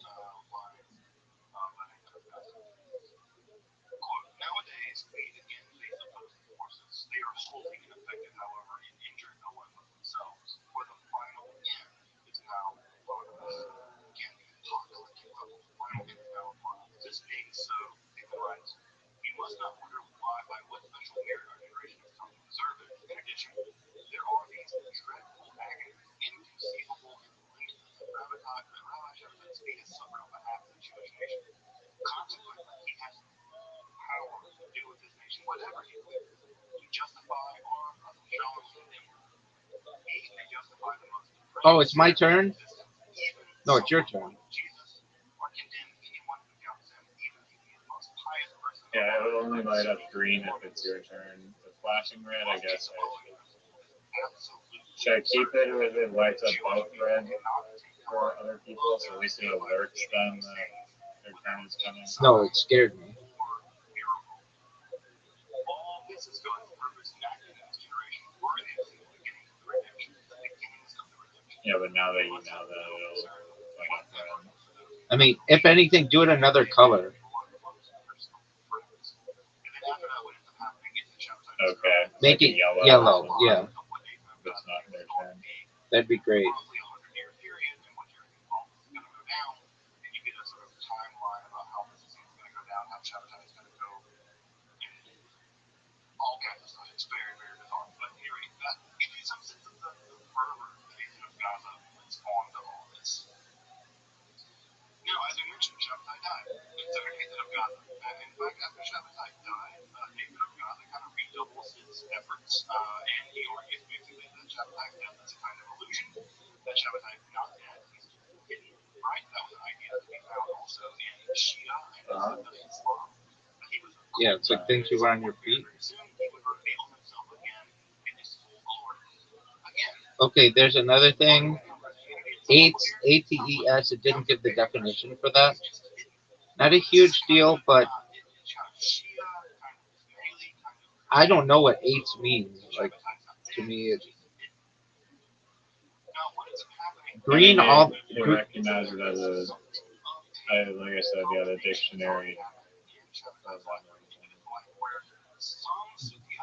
Oh, it's my turn? No, it's your turn. Yeah, it will only light up green if it's your turn. The flashing red, I guess. Should I keep it if it lights up both red for other people, so at least it alerts them that their turn is coming? No, it scared me. Yeah, but now that you know that, it'll light up red. I mean, if anything, do it another color. Okay. Make like it yellow. yellow. Yeah, That's not their turn. that'd be great. Yeah, it's like things you were on your feet. Okay, there's another thing. ATES, it didn't give the definition for that. Not a huge deal, but I don't know what eights means. Like, to me, it's green all. You recognize it as like I said, yeah, the dictionary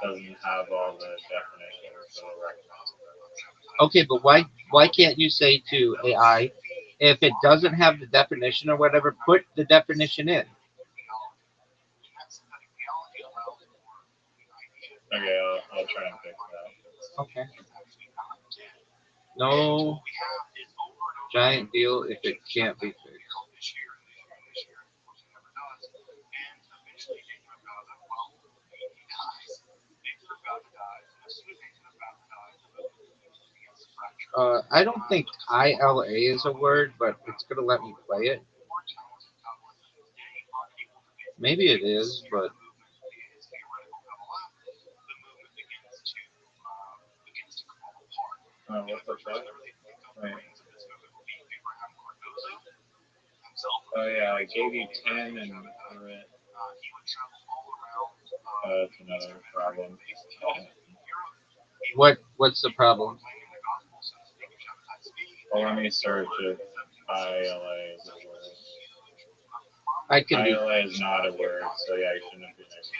doesn't have all the definitions, so recognize it. Okay, but why can't you say to AI, if it doesn't have the definition or whatever, put the definition in? Okay, I'll try and fix that. Okay. No giant deal if it can't be fixed. I don't think ILA is a word, but it's gonna let me play it. Maybe it is, but What the fuck? Wait. Oh yeah, I gave you 10 and that's another problem. what's the problem? Well, let me search if ILA is a word. I can be ILA is not a word, so yeah, you shouldn't be making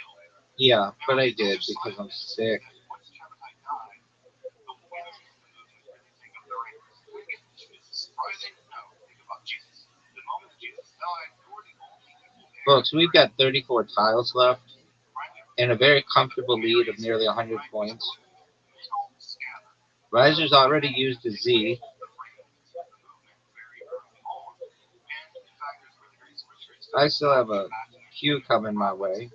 yeah, but I did because I'm sick. Folks, we've got 34 tiles left and a very comfortable lead of nearly 100 points. Riser's already used a Z. I still have a Q coming my way.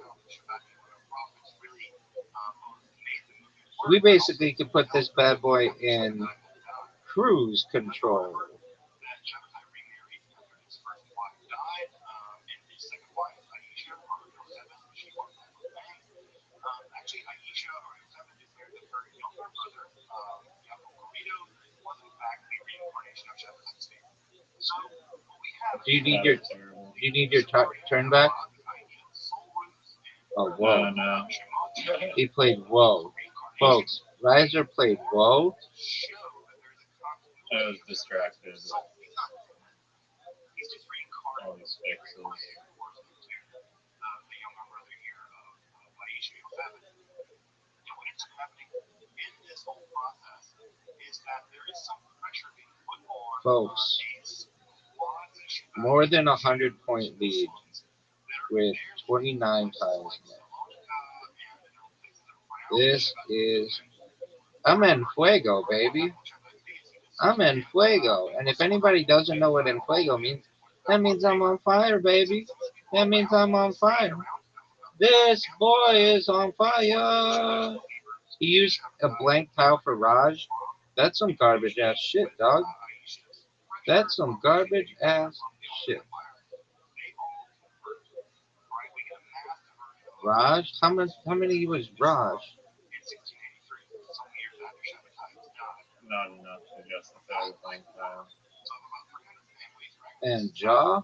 We basically can put this bad boy in cruise control. Do you need your turn back? Oh, whoa. No. He played whoa. Folks, Riser played whoa. I was distracted with all these fixes. Folks, more than 100-point lead with 29 tiles left. This is I'm en fuego, baby. I'm en fuego. And if anybody doesn't know what en fuego means, that means I'm on fire, baby. That means I'm on fire. This boy is on fire. He used a blank tile for Raj. That's some garbage ass shit, dog. That's some garbage ass shit. Raj? How many was Raj? Not enough to justify the blank tile. And Jaw?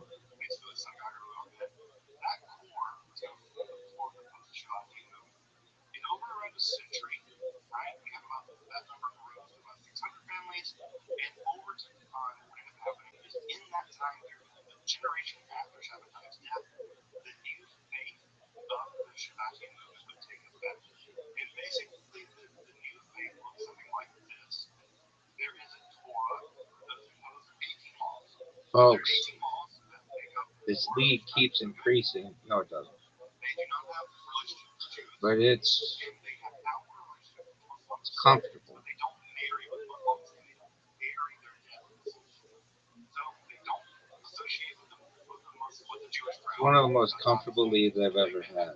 Folks, this lead keeps increasing. No, it doesn't. But it's comfortable. It's one of the most comfortable leads I've ever had.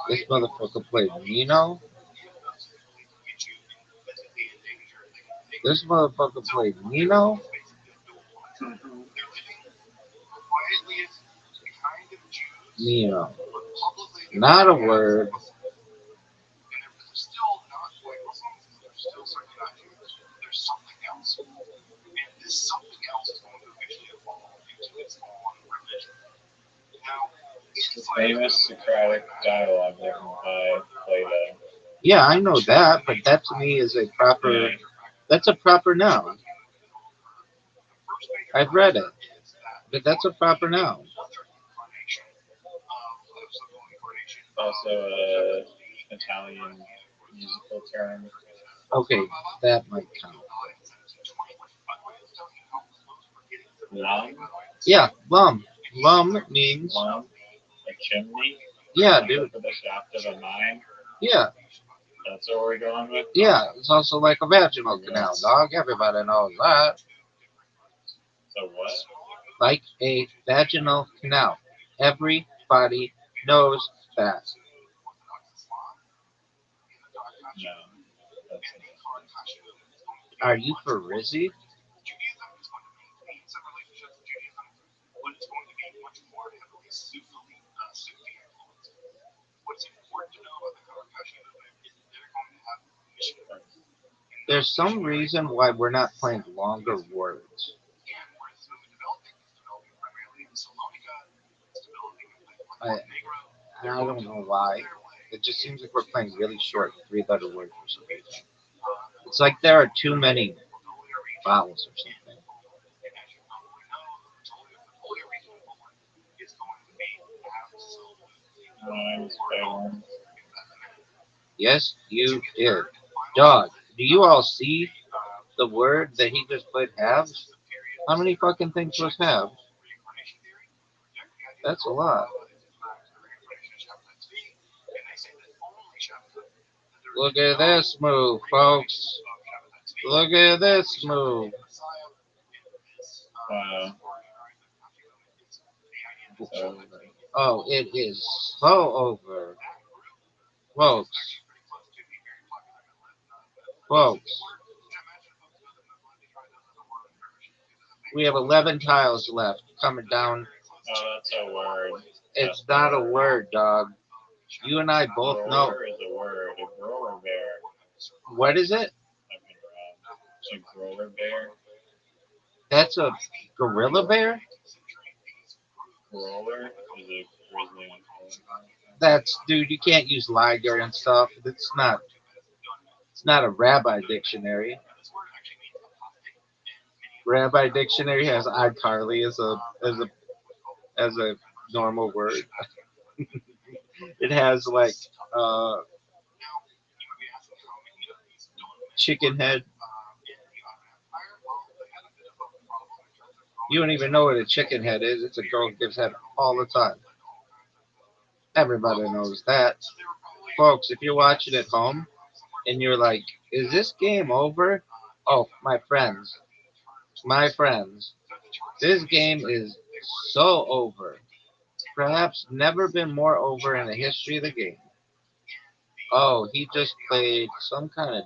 This motherfucker played Nino. This motherfucker played Nino. Mhm. Nino. Not a word. The famous Socratic dialogue written by Plato. Yeah, I know that, but that to me is a proper. Yeah. That's a proper noun. I've read it, but that's a proper noun. Also a Italian musical term. Okay, that might count. Lum. Yeah, lum. Lum means Lum. A chimney. yeah, Like dude. for the shaft of a mine. Yeah, That's what we're going with. yeah. It's also like a vaginal Yeah. canal, dog. Everybody knows that. So what? Like a vaginal canal. Everybody knows that. No. That's Are you for Rizzy? There's some reason why we're not playing longer words. I I don't know why. It just seems like we're playing really short three-letter words for some reason. It's like there are too many vowels or something. nice. Fail. Yes, you did. Dog, do you all see the word that he just put halves? How many fucking things was halves? That's a lot. Look at this move, folks. Look at this move. Wow. So Oh, it is so over. Folks, folks, we have 11 tiles left coming down. oh, that's a word. It's not a word, dog. You and I both know. Grower is a word. A grower bear. What is it? I've been wrong. It's a grower bear. That's a gorilla bear? Grower is a grizzly on That's, dude, you can't use liger and stuff. It's not a rabbi dictionary. Rabbi dictionary has iCarly as a normal word. It has like uh chicken head. You don't even know what a chicken head is. It's a girl who gives head all the time. Everybody knows that. Folks, if you're watching at home and you're like, is this game over? Oh, my friends, this game is so over. Perhaps never been more over in the history of the game. Oh, he just played some kind of.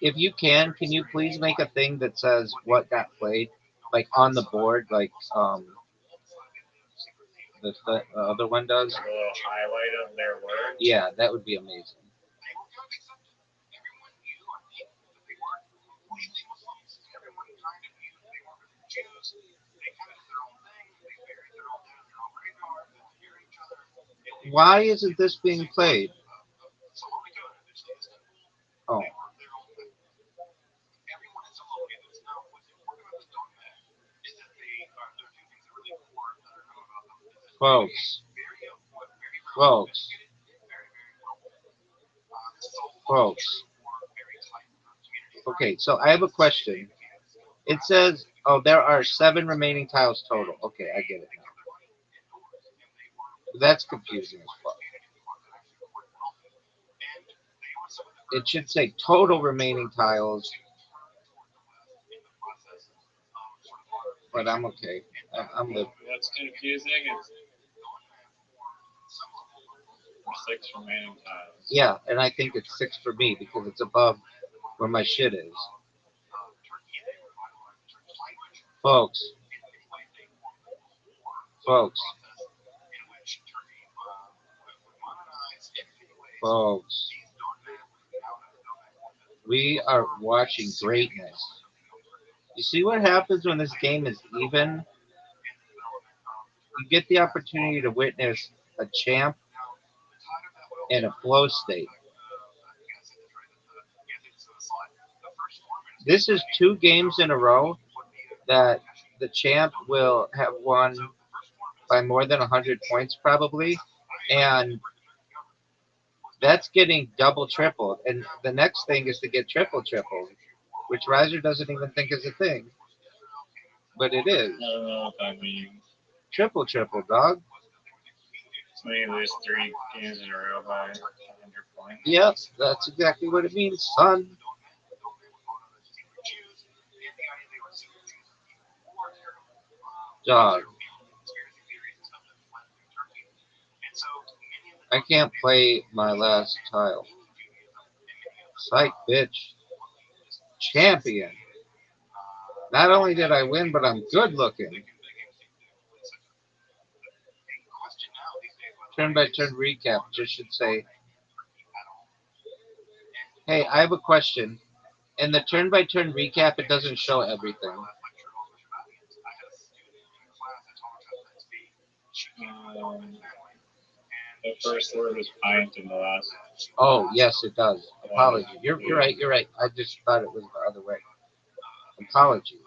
If you can you please make a thing that says what got played, like on the board, like the other one does? Like a little highlight of their word. Yeah, that would be amazing. Why isn't this being played? Oh, folks, folks, folks. Okay, so I have a question. It says, oh, there are 7 remaining tiles total. Okay, I get it now. That's confusing as fuck. It should say total remaining tiles, but I'm okay. I'm living. What's confusing is the 6 remaining tiles. Yeah, and I think it's 6 for me because it's above where my shit is. Folks, folks, folks. We are watching greatness. You see what happens when this game is even? You get the opportunity to witness a champ in a flow state. This is 2 games in a row that the champ will have won by more than 100 points probably, and that's getting double tripled. And the next thing is to get tripled, which Riser doesn't even think is a thing, but it is. I don't know what that means. Triple, dog. So you lose 3 games in a row by 100 points. Yep, that's exactly what it means, son. Dog. I can't play my last tile. Psych, bitch. Champion. Not only did I win, but I'm good looking. Turn by turn recap just should say, hey, I have a question. In the turn by turn recap, it doesn't show everything. The first word was pint and the last. Oh, yes, it does. Apologies. You're right. You're right. I just thought it was the other way. Apologies.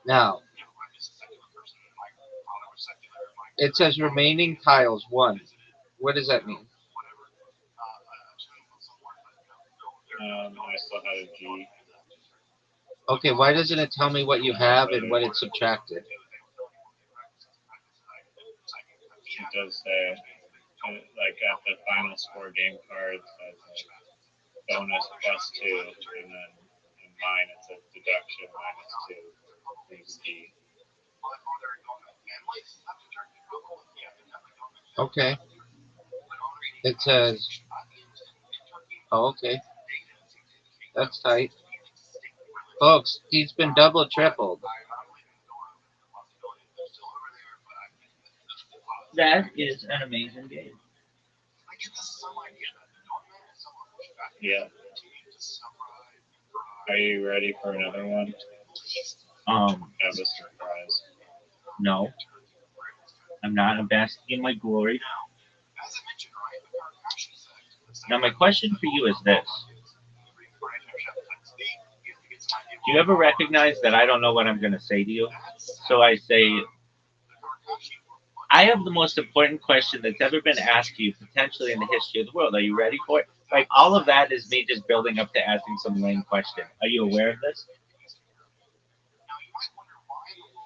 Now, it says remaining tiles 1. What does that mean? I still had a G. Okay, why doesn't it tell me what you have and what it subtracted? It does say, like at the final score game card, it says bonus +2, and then in mine it's a deduction -2. Is D. Okay. It says, oh, okay. That's tight. Folks, he's been double tripled. That is an amazing game. Yeah. Are you ready for another one? I have a surprise. No, I'm not. I'm basking in my glory. Now, my question for you is this: do you ever recognize that I don't know what I'm going to say to you? So I say, I have the most important question that's ever been asked to you, potentially in the history of the world. Are you ready for it? Like, all of that is me just building up to asking some lame question. Are you aware of this?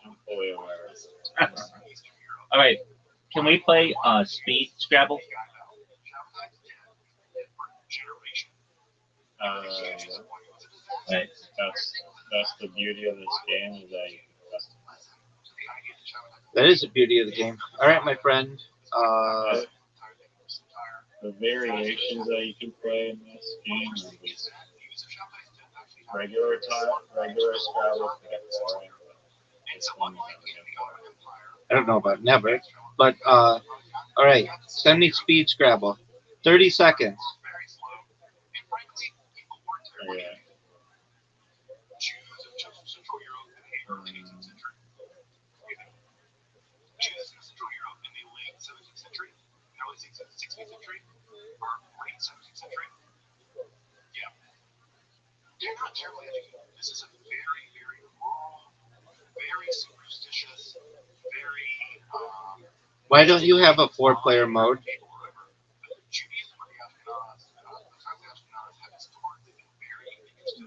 I'm fully aware. All right. Can we play speed Scrabble? Right. That's the beauty of this game is that you can customize. That is the beauty of the game. All right, my friend. The variations that you can play in this game is regular Scrabble can get boring. It's one that we get boring. I don't know about never, but all right. Send me speed Scrabble. 30 seconds. Okay. Why don't you have a 4-player mode?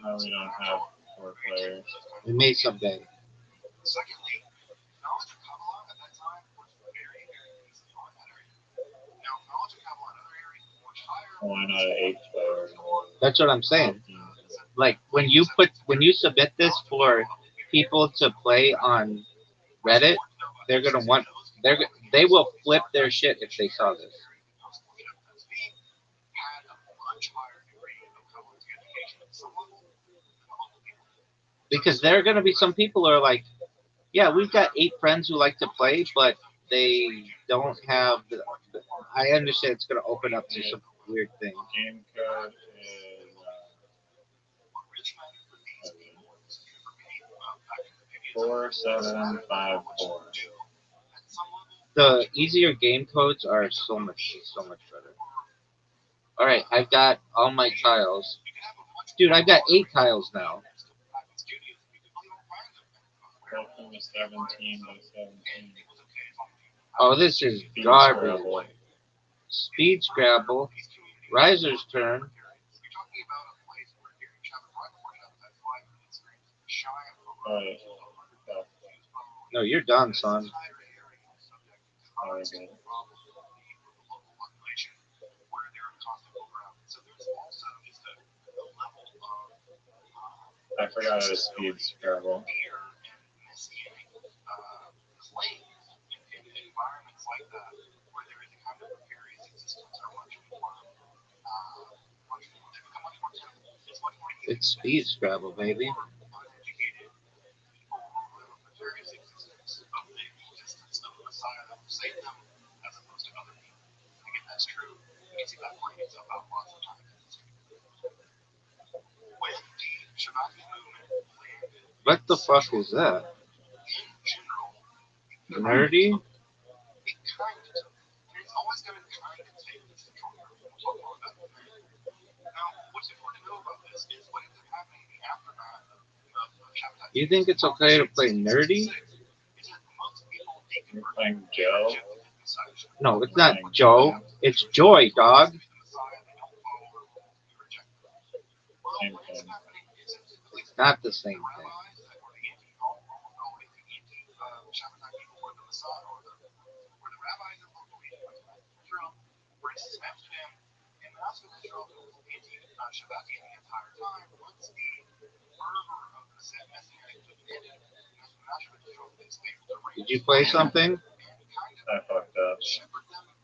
No, we don't have 4 players. We may someday. Why not an 8 player? That's what I'm saying. Like when you submit this for people to play on Reddit, they will flip their shit if they saw this. because there are going to be some people who are like, yeah, we've got 8 friends who like to play, but they don't have. I understand it's going to open up to some weird things. Game code is 4754. The easier game codes are so much better. All right, I've got all my tiles. Dude, I've got 8 tiles now. Welcome to 17 by 17. Oh, this is Speed garbage. Scrabble. Speed Scrabble. Riser's turn. Alright. No, you're done, son. Very good. I forgot how to speed Scrabble. It's Speed Scrabble, baby. What the fuck was that? Nerdy? You think it's okay to play nerdy? You're playing Joe? No, it's not Joe. It's Joy, dog. Same thing. It's not the same thing. Did you play something? I fucked up.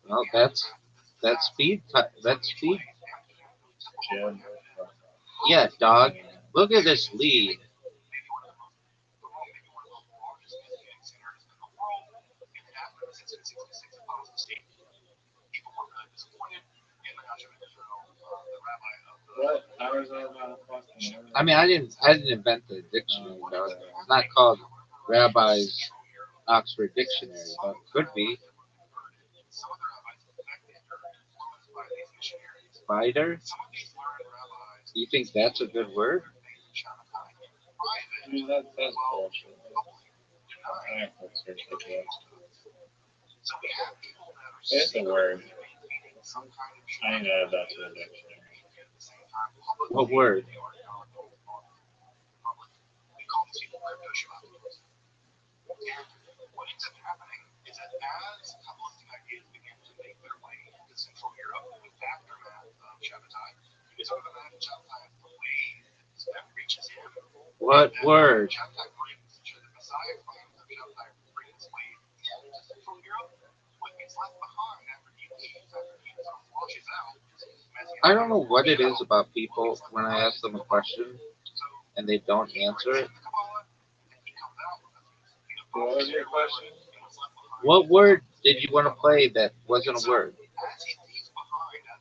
Well, that's speed. That's speed. Jim. Yeah, dog. Look at this lead. What? How is that about fucking? I mean, I didn't invent the dictionary, dog. It's not called Rabbi's Oxford Dictionary, but it could be. Spider? You think that's a good word? I mean, that's bullshit. I have to search for that. It's a word. I need to add that to the dictionary. What word? What word? I don't know what it is about people when I ask them a question and they don't answer it. What was your question? What word did you want to play that wasn't a word?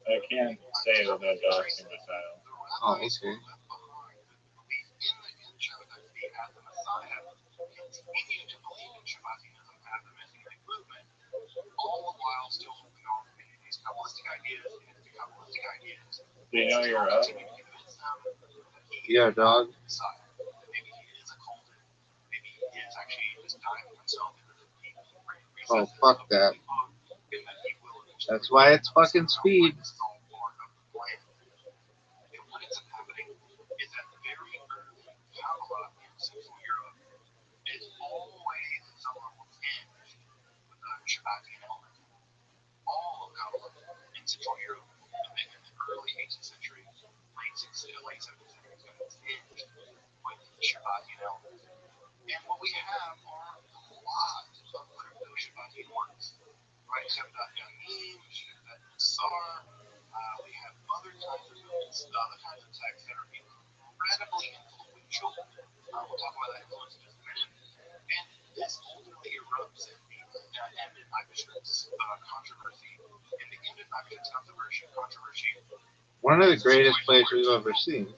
I can't say it without doxing the title. Oh, okay. Do you know you're up? Yeah, dog. Oh, fuck that. That's why it's fucking speed. One of the greatest plays we've ever seen.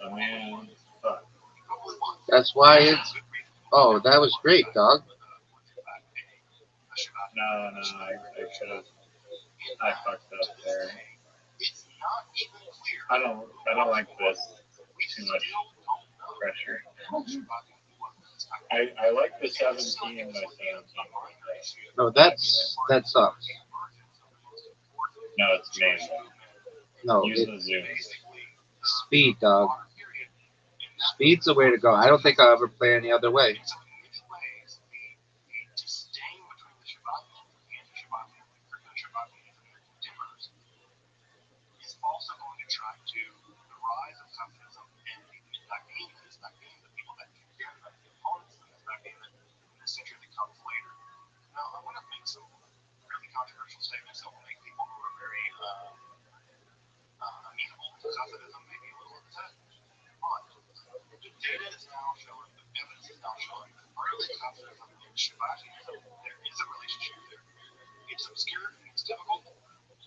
A man. Fuck. That's why it's. Oh, that was great, dog. No, I should have. I fucked up there. I don't like this. Too much pressure. I like the 17 by 17. No, that sucks. No, it's manual. No, Use the zoom. speed, dog. Speed's the way to go. I don't think I'll ever play any other way.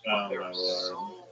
Oh my lord.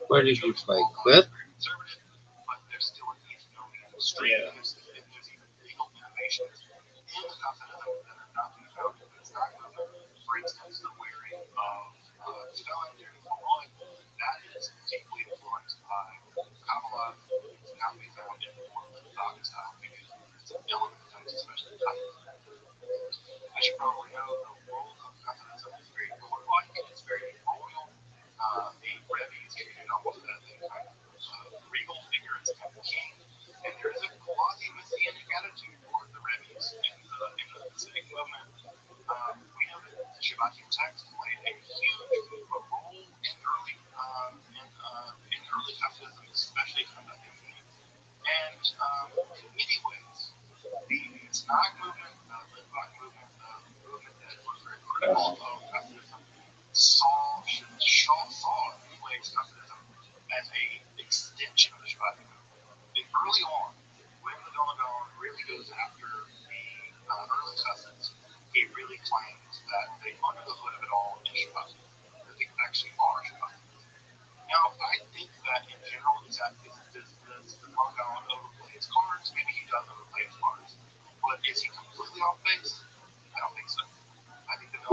Where did you play? Cliff? Yeah.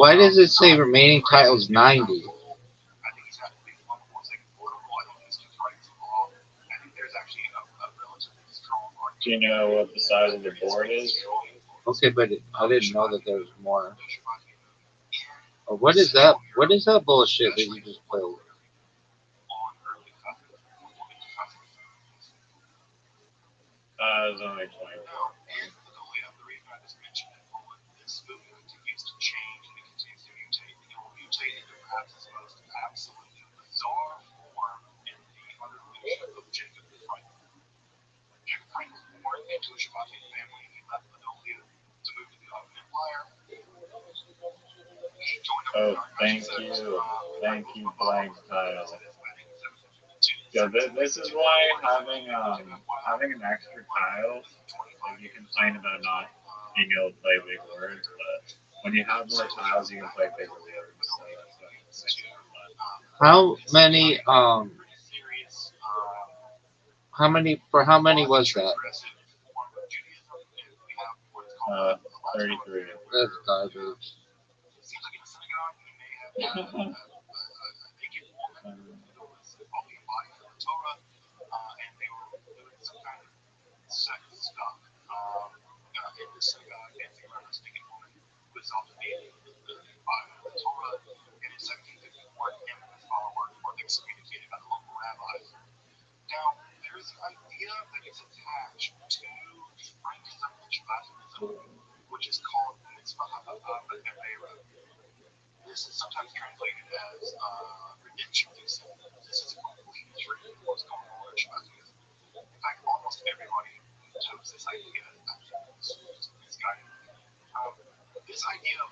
Why does it say remaining tiles 90? Do you know what the size of the board is? Okay, but I didn't know that there was more. Oh, what is that? What is that bullshit that you just played? It's only 20. Oh, thank you, blank tile. Yeah, this is why having an extra tile, like you complain about not being able to play big words, but when you have more tiles, you can play bigger words. So that's what makes it fun. How many for how many was that? 33. That's garbage.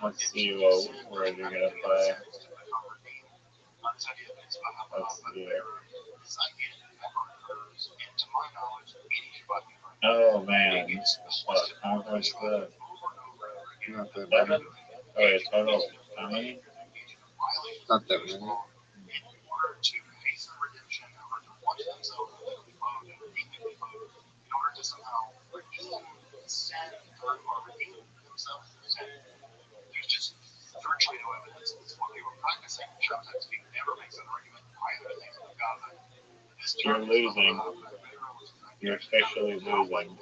Let's see what word you're gonna play. Let's see. Oh man, what conference good? Not that 7? many. Oh wait, total how many? Not that many. You're losing. You're officially losing.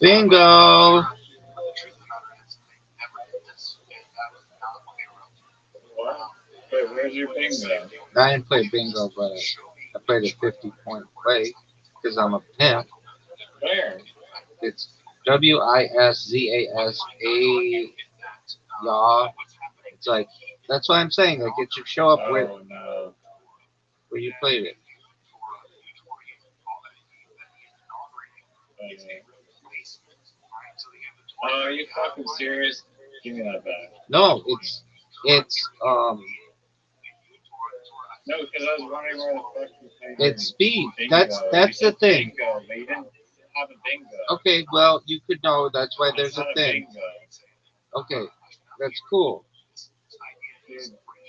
Bingo! What? Wait, where's your bingo? I didn't play bingo, but I played a 50-point play because I'm a pimp. Where? It's WISZASA. Y'all. It's like, that's what I'm saying. Like, it should show up where, Oh no. where you played it. Oh, are you fucking serious? Give me that back. No, it's No, because I was wondering where the fuck you played it's speed. bingo. That's You the said thing. Bingo, but you didn't have a bingo. Okay, well, you could know. That's why It's there's a not thing. bingo. Okay, that's cool. Dude,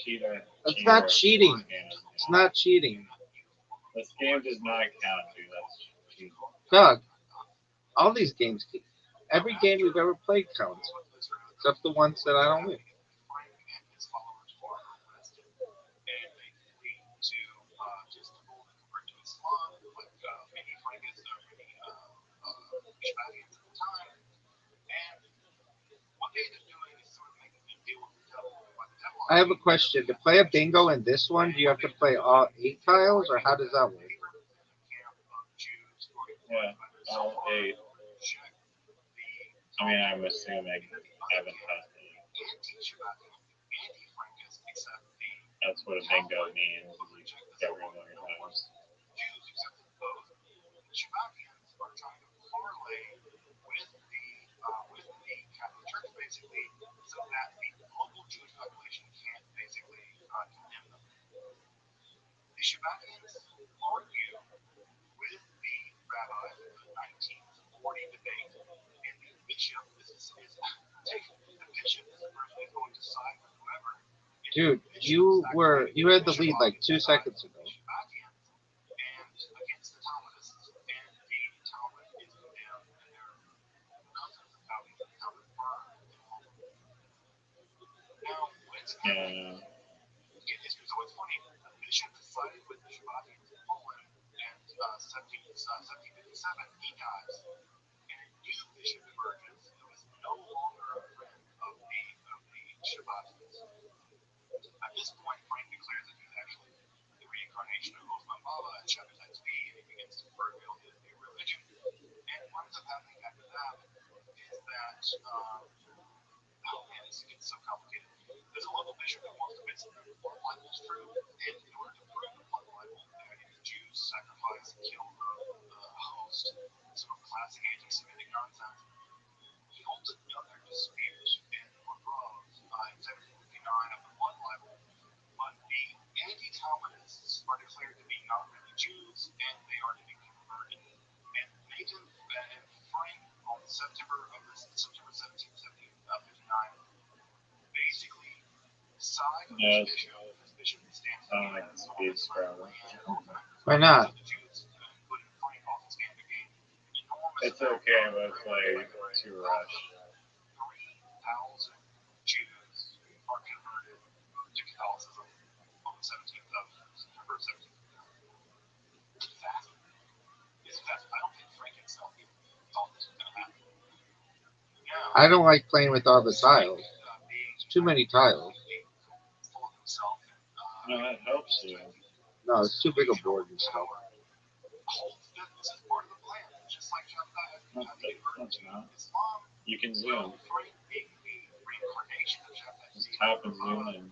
cheater. That's Cheater. not cheating. Yeah. It's not cheating. This game does not count, dude. That's cheating. Doug, all these games, every game we've ever played counts, except the ones that I don't win. I have a question. To play a bingo in this one, do you have to play all 8 tiles, or how does that work? Yeah, all 8. I mean, I'm assuming Evan has the. That's what a bingo means. You get rid of all your tiles. Dude, you had the lead like 2 seconds ago. Yeah. Yeah. I don't like the speed scrabble. Why not? It's okay, but it's like too rushed. I don't like playing with all the tiles. Too many tiles. No, that helps you. No, it's too big a board and stuff. No, that's not. You can zoom. Just tap and zoom in.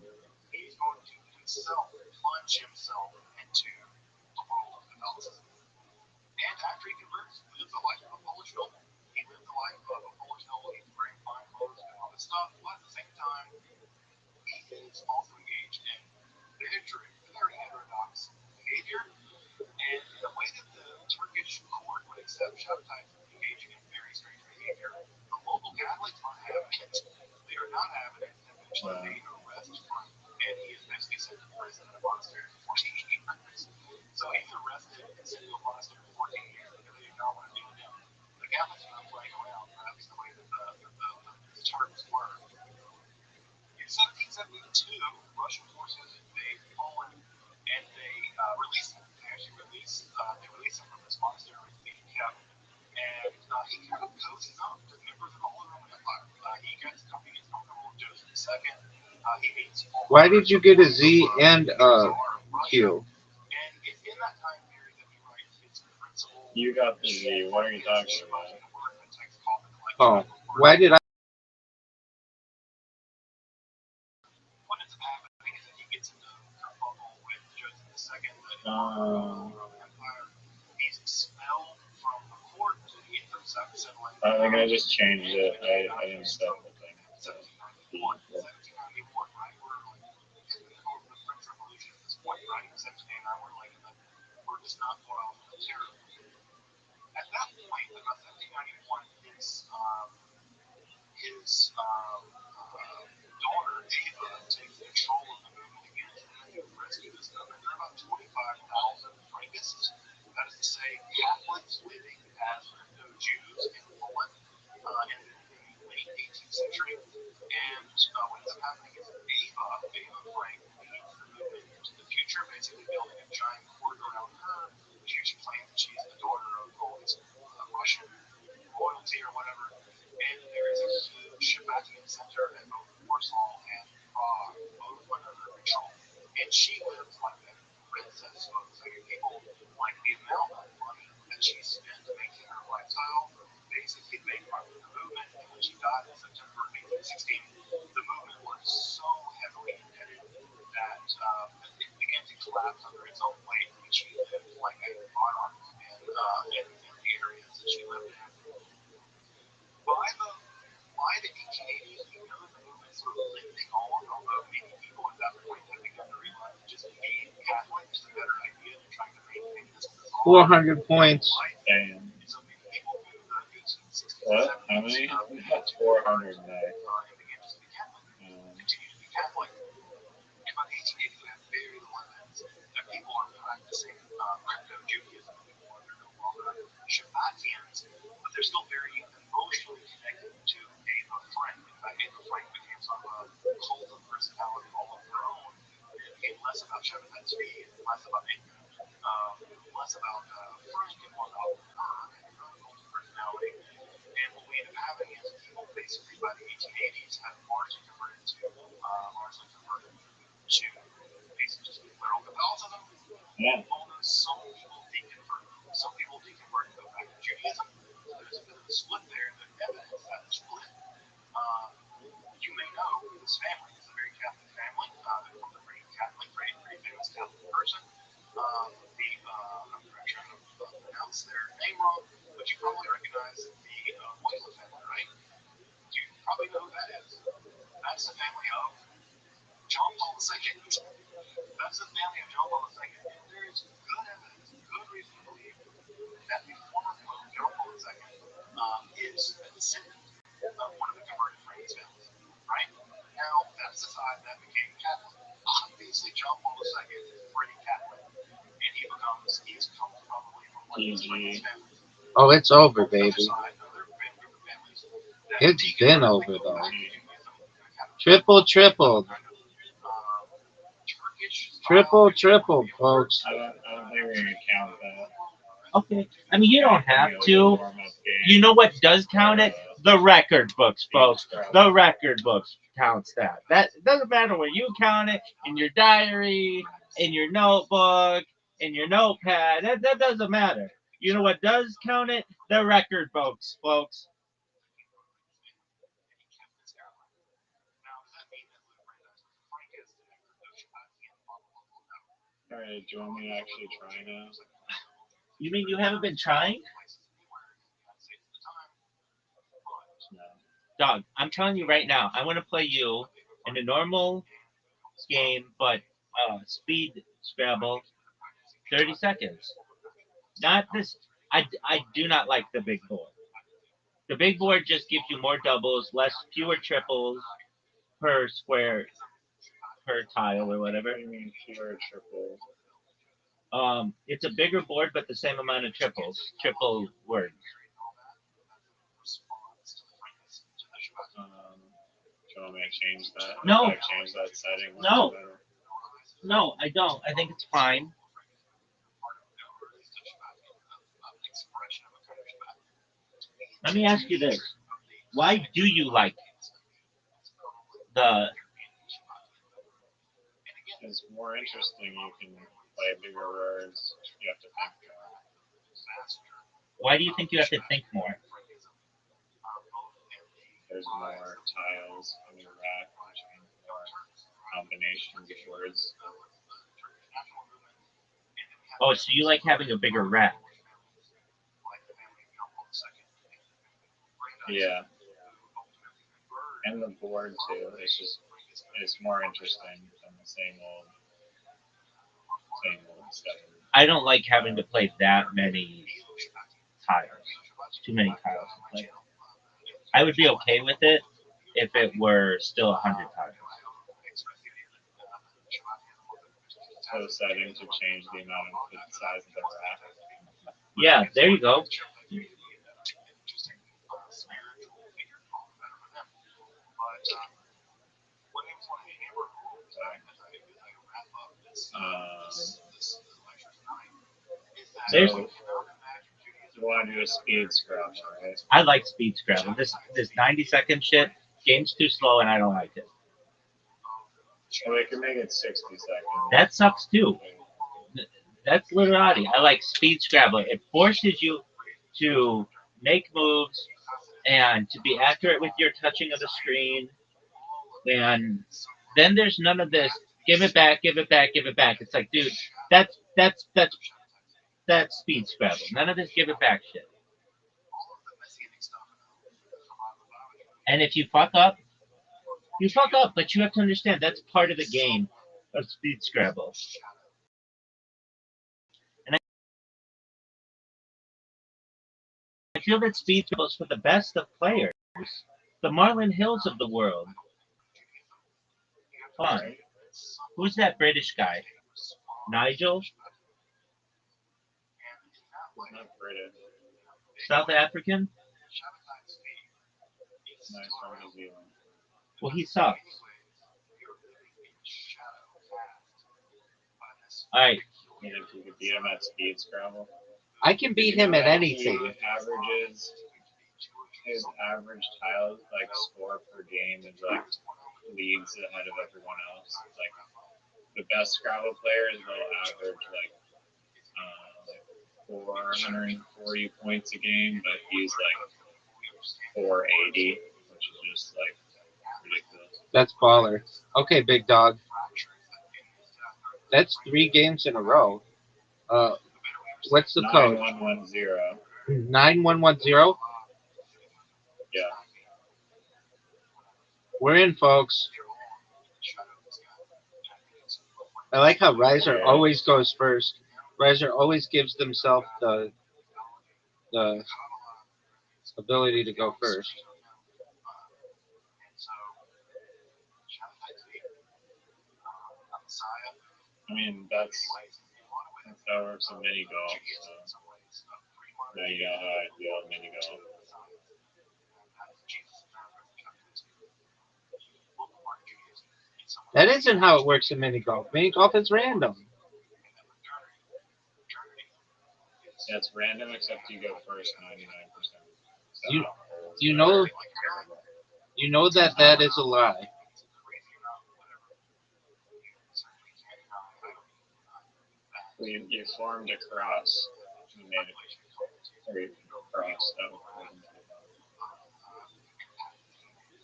Why did you get a Z and a Q? You got the Z. What are you talking about? Oh, why did I? I think I just changed it. I didn't set the thing. $400 points. Damn. What? How many? That's 400 nice. Yeah. GG. Oh, it's over, baby. It's been over, though. Triple. Triple, folks. I don't think we're gonna count that. Okay. I mean, you don't have to. Warm up game. You know what does count it? The record books, folks. The record books counts that. That it doesn't matter where you count it, in your diary, in your notebook, in your notepad. That doesn't matter. You know what does count it? The record books, folks. Alright, do you want me to actually try now? You mean you haven't been trying? No. Dog, I'm telling you right now, I want to play you in a normal game, but speed Scrabble, 30 seconds. Not this. I do not like the big board. The big board just gives you more doubles, fewer triples per square, per tile or whatever. What do you mean fewer triple? It's a bigger board, but the same amount of triple words. Do you want me to change that? No. If I change that setting. No. No, I don't. I think it's fine. Let me ask you this. Why do you like the... It's more interesting. You can play bigger words. You have to think more. Why do you think you have to think more? There's more tiles on your rack, which means more combinations of words. Oh, so you like having a bigger rack? Yeah. And the board too. It's more interesting than the same old stuff. I don't like having to play that many tiles. Too many tiles to play. I would be okay with it if it were still 100 tiles. So setting to change the amount of the size of the rack. Yeah, there you go. There's, So you want to do a speed Scrabble, right? I like speed Scrabble. This 90-second shit, game's too slow and I don't like it. Well, we can make it 60 seconds. That sucks too. That's literati. I like speed Scrabble. It forces you to make moves and to be accurate with your touching of the screen. And then there's none of this. Give it back, give it back, give it back. It's like, dude, that's speed Scrabble. None of this give it back shit. And if you fuck up, you fuck up. But you have to understand that's part of the game of speed Scrabble. And I feel that speed Scrabble is for the best of players, the Marlon Hills of the world. Hold on, who's that British guy? Nigel? Not British. South African? Nice from New Zealand. Well, he sucks. All right. I mean, if you could beat him at speed Scrabble. I can beat him at anything. His average tile score per game is leagues ahead of everyone else. Like the best Scrabble players will average 440 points a game, but he's 480, which is just ridiculous. That's baller. Okay, big dog. That's 3 games in a row. What's the code? 9110. 9110. Yeah. We're in, folks. I like how Riser always goes first. Riser always gives themselves the ability to go first. I mean, that's how it works in mini golf. So now you know how I feel at mini golf. That isn't how it works in mini golf. Mini golf is random. Yeah, it's random except you go first 99%. So You know that is a lie. You formed a cross. You made a cross.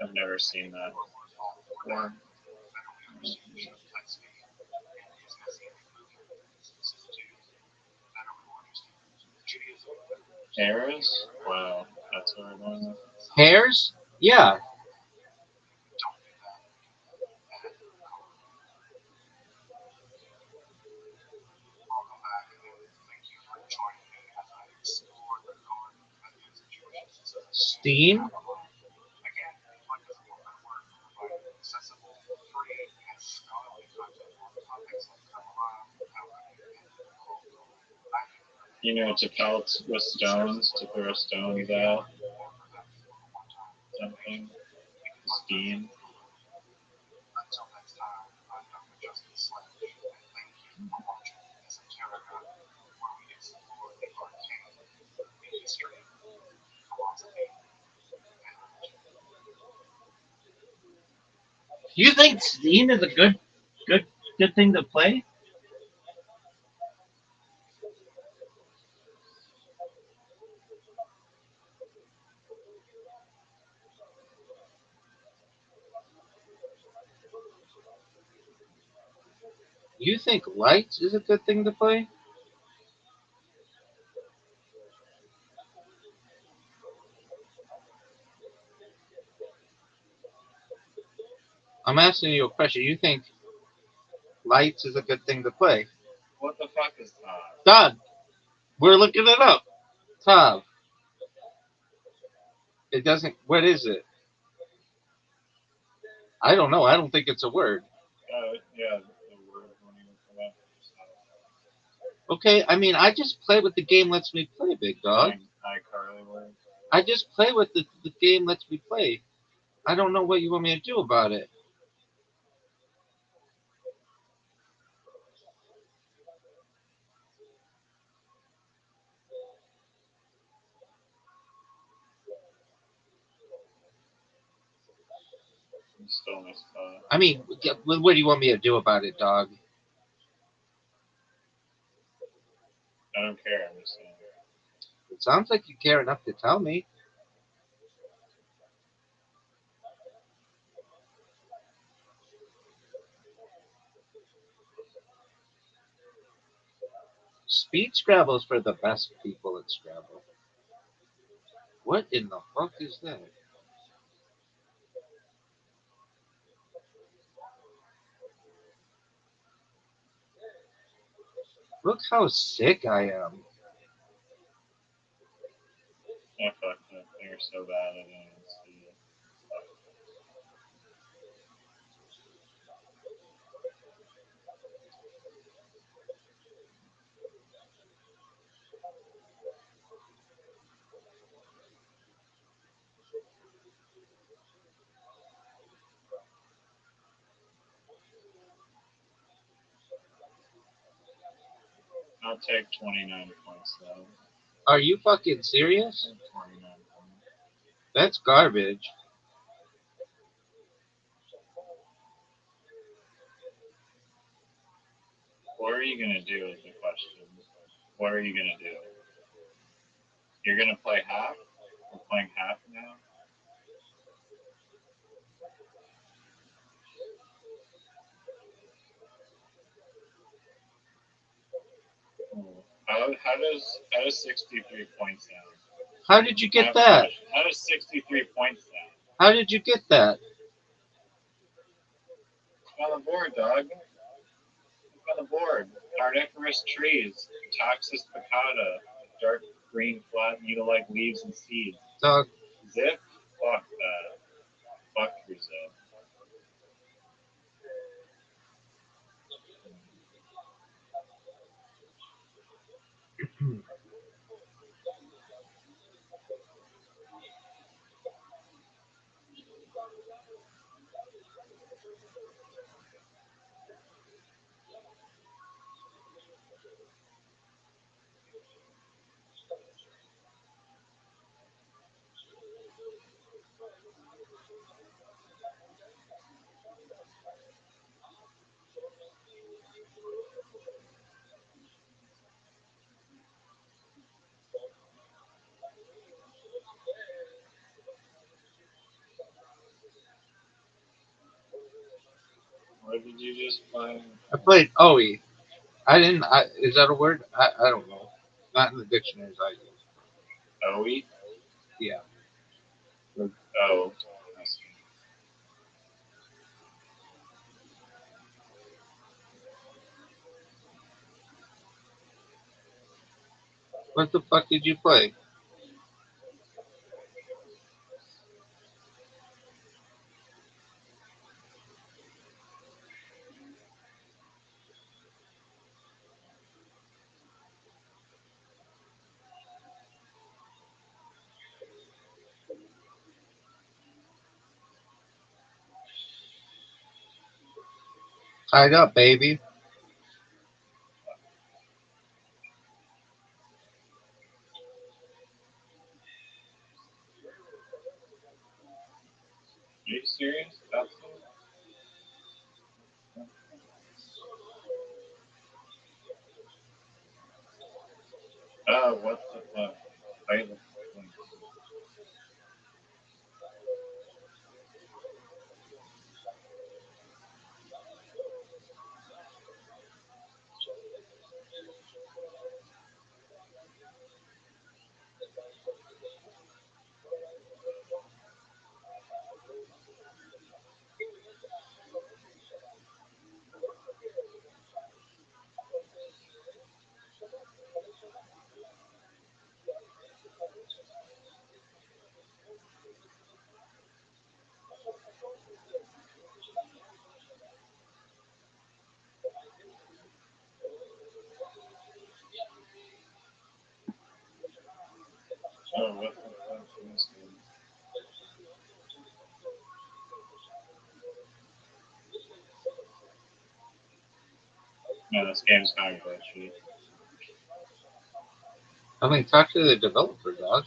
I've never seen that before. Harris? Wow, that's what we're going with. Hairs? Yeah. Steam? To pelt with stones, to throw stones out. Something. Steam. You think Steam is a good thing to play? You think lights is a good thing to play? I'm asking you a question. You think lights is a good thing to play? What the fuck is that? Done. We're looking it up. Tav. It doesn't. What is it? I don't know. I don't think it's a word. Yeah, the word won't even come up. Okay, I mean, I just play with the game lets me play, big dog. iCarly word. I just play with the game lets me play. I don't know what you want me to do about it. You stole my spot. I mean, what do you want me to do about it, dog? I don't care. I'm just saying. It sounds like you care enough to tell me. Speed Scrabble's for the best people at Scrabble. What in the fuck is that? Look how sick I am. I fucked up. They're so bad. I didn't even see it. I'll take 29 points though. Are you fucking serious? 29 points. That's garbage. What are you gonna do is the question. What are you gonna do? You're gonna play half? We're playing half now? Oh. How does 63 points sound? How did you I get have a that? question. How does 63 points sound? How did you get that? On the board, dog. Look on the board. Carnivorous trees. Taxus piccata. Dark green, flat, needle-like leaves and seeds. Dog, Zip? Fuck that. Fuck your zip. What did you just play? I played OE. I didn't. Is that a word? I don't know. Not in the dictionaries I use. Owie? Yeah. Oh. I see. What the fuck did you play? Tied up, baby. Are you serious? That's Oh, what the fuck? Play the Oh, what the fuck is this? No, this game's kind of glitchy. I mean, talk to the developer, dog.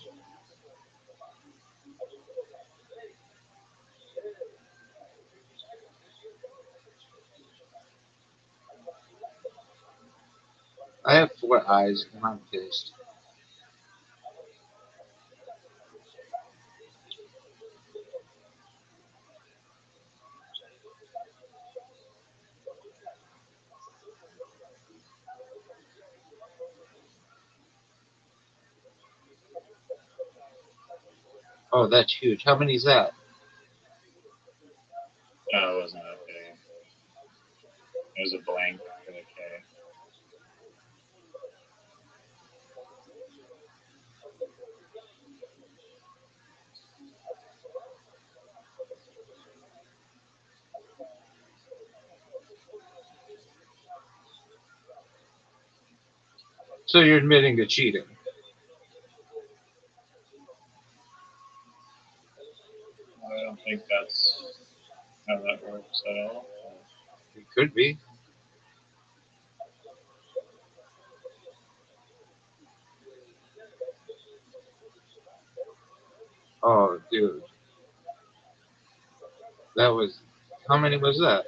I have 4 eyes and I'm pissed. Oh, that's huge. How many is that? No, it wasn't that big. It was a blank for the K. So you're admitting to cheating. I don't think that's how that works at all. It could be. Oh, dude. That was. How many was that?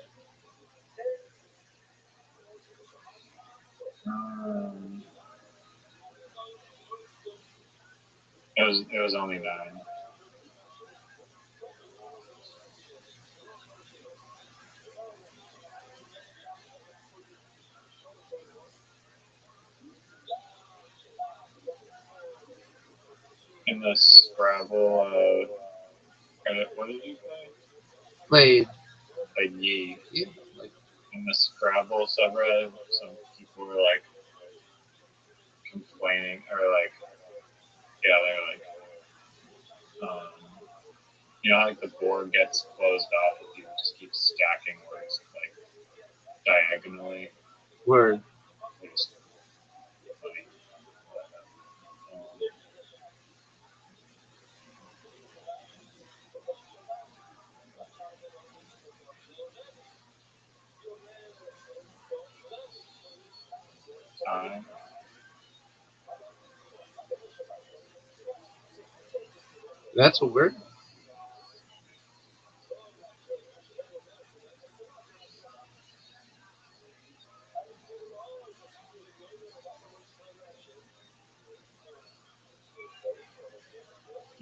Um, it was only 9. In the Scrabble, what did you play? Played. Like Yi. Yeah, like, In the Scrabble subreddit, some people were like complaining, or like, yeah, they're like, like the board gets closed off if you just keep stacking words like diagonally. word. It's funny. Um, time. That's a word.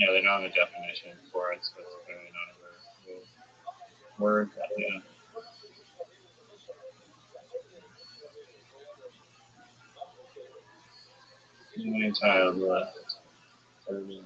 Yeah, they don't have a definition for it, so it's clearly not a word. But yeah. How many tiles left? 31.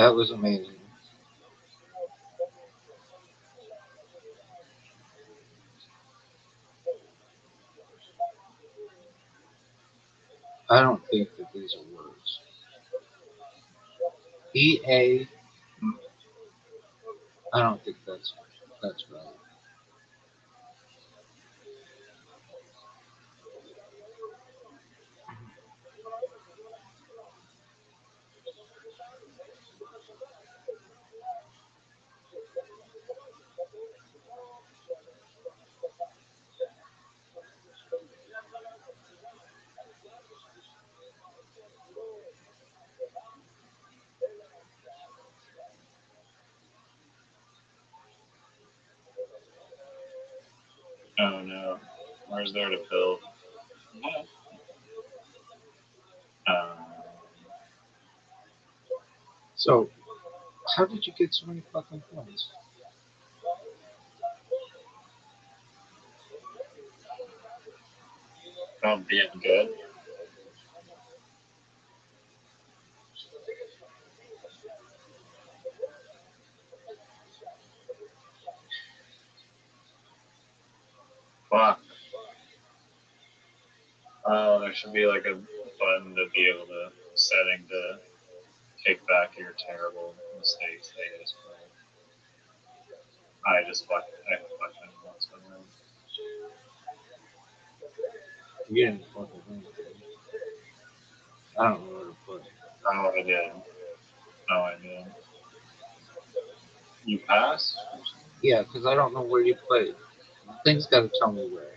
That was amazing. I don't think that these are words. EA. I don't think that's right. Oh no. Where's there to build? Um, So, how did you get so many fucking points? being good. Fuck. Oh, there should be like a button to be able to setting to take back your terrible mistakes that you just made. I fucking lost my mind. You didn't fucking win. I don't know where to put it. Oh, I did. Oh, I did. You passed? Yeah, because I don't know where you played. Things got to tell me where.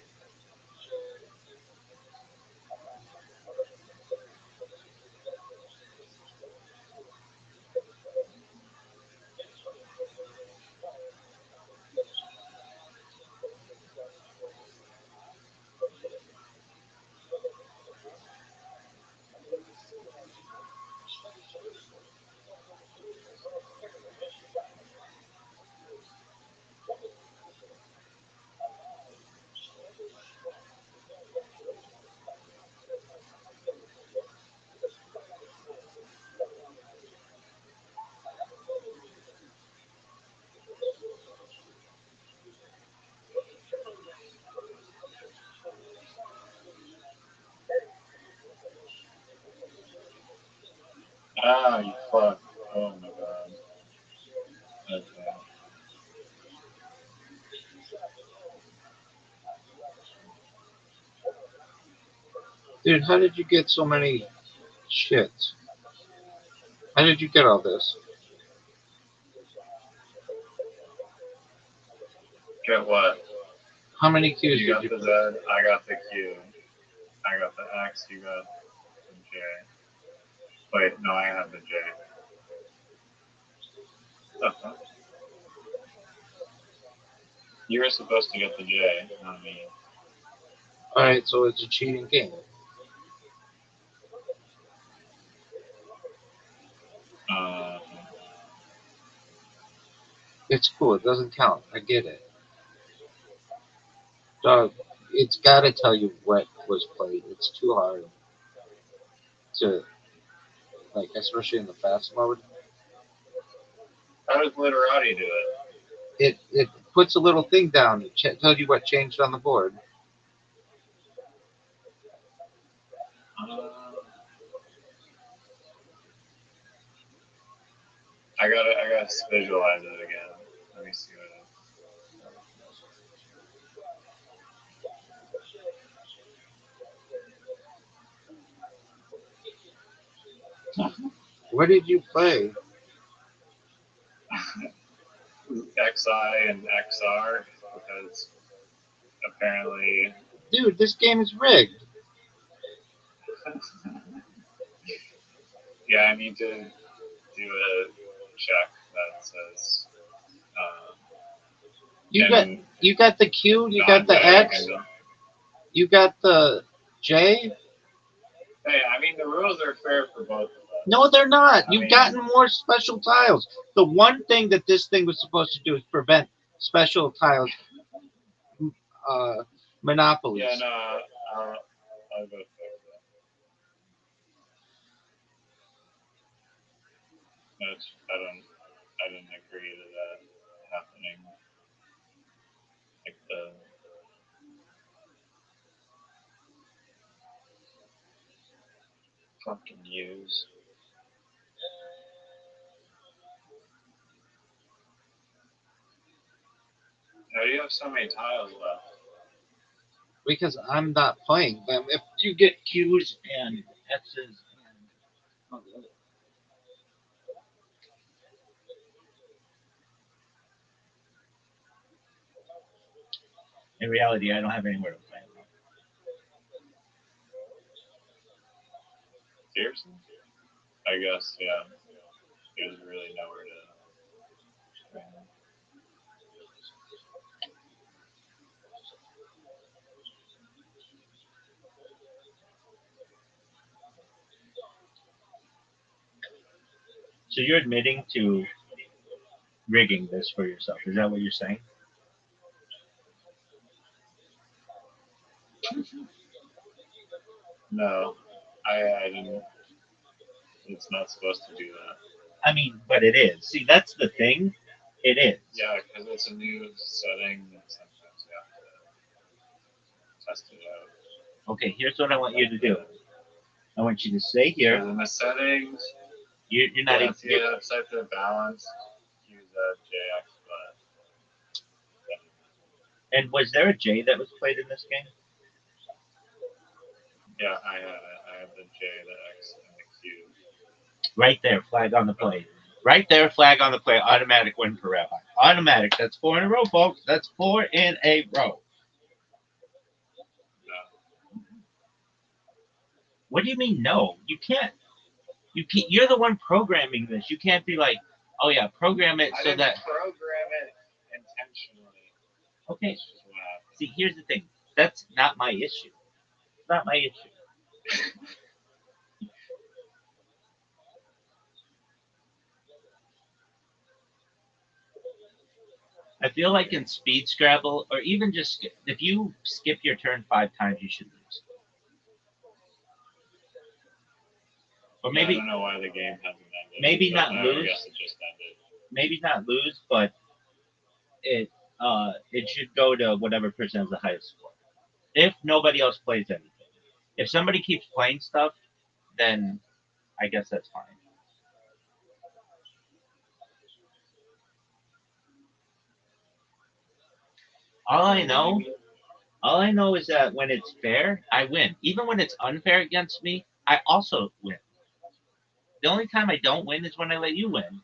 Ah, you fuck. Oh my god. Okay. Dude, how did you get so many shits? How did you get all this? Get what? How many Qs You did got you the put? Z, I got the Q. I got the X, you got the J. Wait, no, I have the J. What the fuck? You were supposed to get the J, not me. Alright, so it's a cheating game. Uh, It's cool. It doesn't count. I get it. Dog, it's got to tell you what was played. It's too hard to, like, especially in the fast mode. how does Literati do it? It puts a little thing down. It tells you what changed on the board. I gotta visualize it again. Let me see what it is. What did you play? XI and XR because apparently, Dude, this game is rigged. yeah, I need to do a check that says You got in you got the Q, you got the X, you got the J. Hey, I mean the rules are fair for both of us. No, they're not. I You've mean, gotten more special tiles. The one thing that this thing was supposed to do is prevent special tiles monopolies. Yeah, no, I'll go fix it. I didn't agree to that happening. Like the fucking use. How do you have so many tiles left? Because I'm not playing them. If you get Q's and X's and in reality, I don't have anywhere to play them. Seriously? I guess, yeah. There's really nowhere to. So you're admitting to rigging this for yourself. Is that what you're saying? No, I didn't. It's not supposed to do that. I mean, but it is. See, that's the thing. It is. Yeah, because it's a new setting, and sometimes you have to test it out. Okay, here's what I want you to do. I want you to stay here. Because in the settings, You're not even. you have set the balance, use JX, but And was there a J that was played in this game? yeah, I have it. I have the J, the X, and the Q. Right there, flag on the play. Right there, flag on the play. Automatic win for Rabbi. Automatic. That's 4 in a row, folks. That's 4 in a row. No. What do you mean no? You can't. You can't. You're the one programming this. You can't be like, oh yeah, program it I so didn't that. program it intentionally. Okay. That's just what happened. See, here's the thing. That's not my issue. It's not my issue. I feel like in Speed Scrabble, or even just if you skip your turn 5 times, you should lose. Or maybe I don't know why the game hasn't ended. maybe but not I lose. guess it just ended. Maybe not lose, but it should go to whatever person has the highest score. If nobody else plays anything. If somebody keeps playing stuff, then I guess that's fine. All I know, all I know is that when it's fair, I win. Even when it's unfair against me, I also win. The only time I don't win is when I let you win.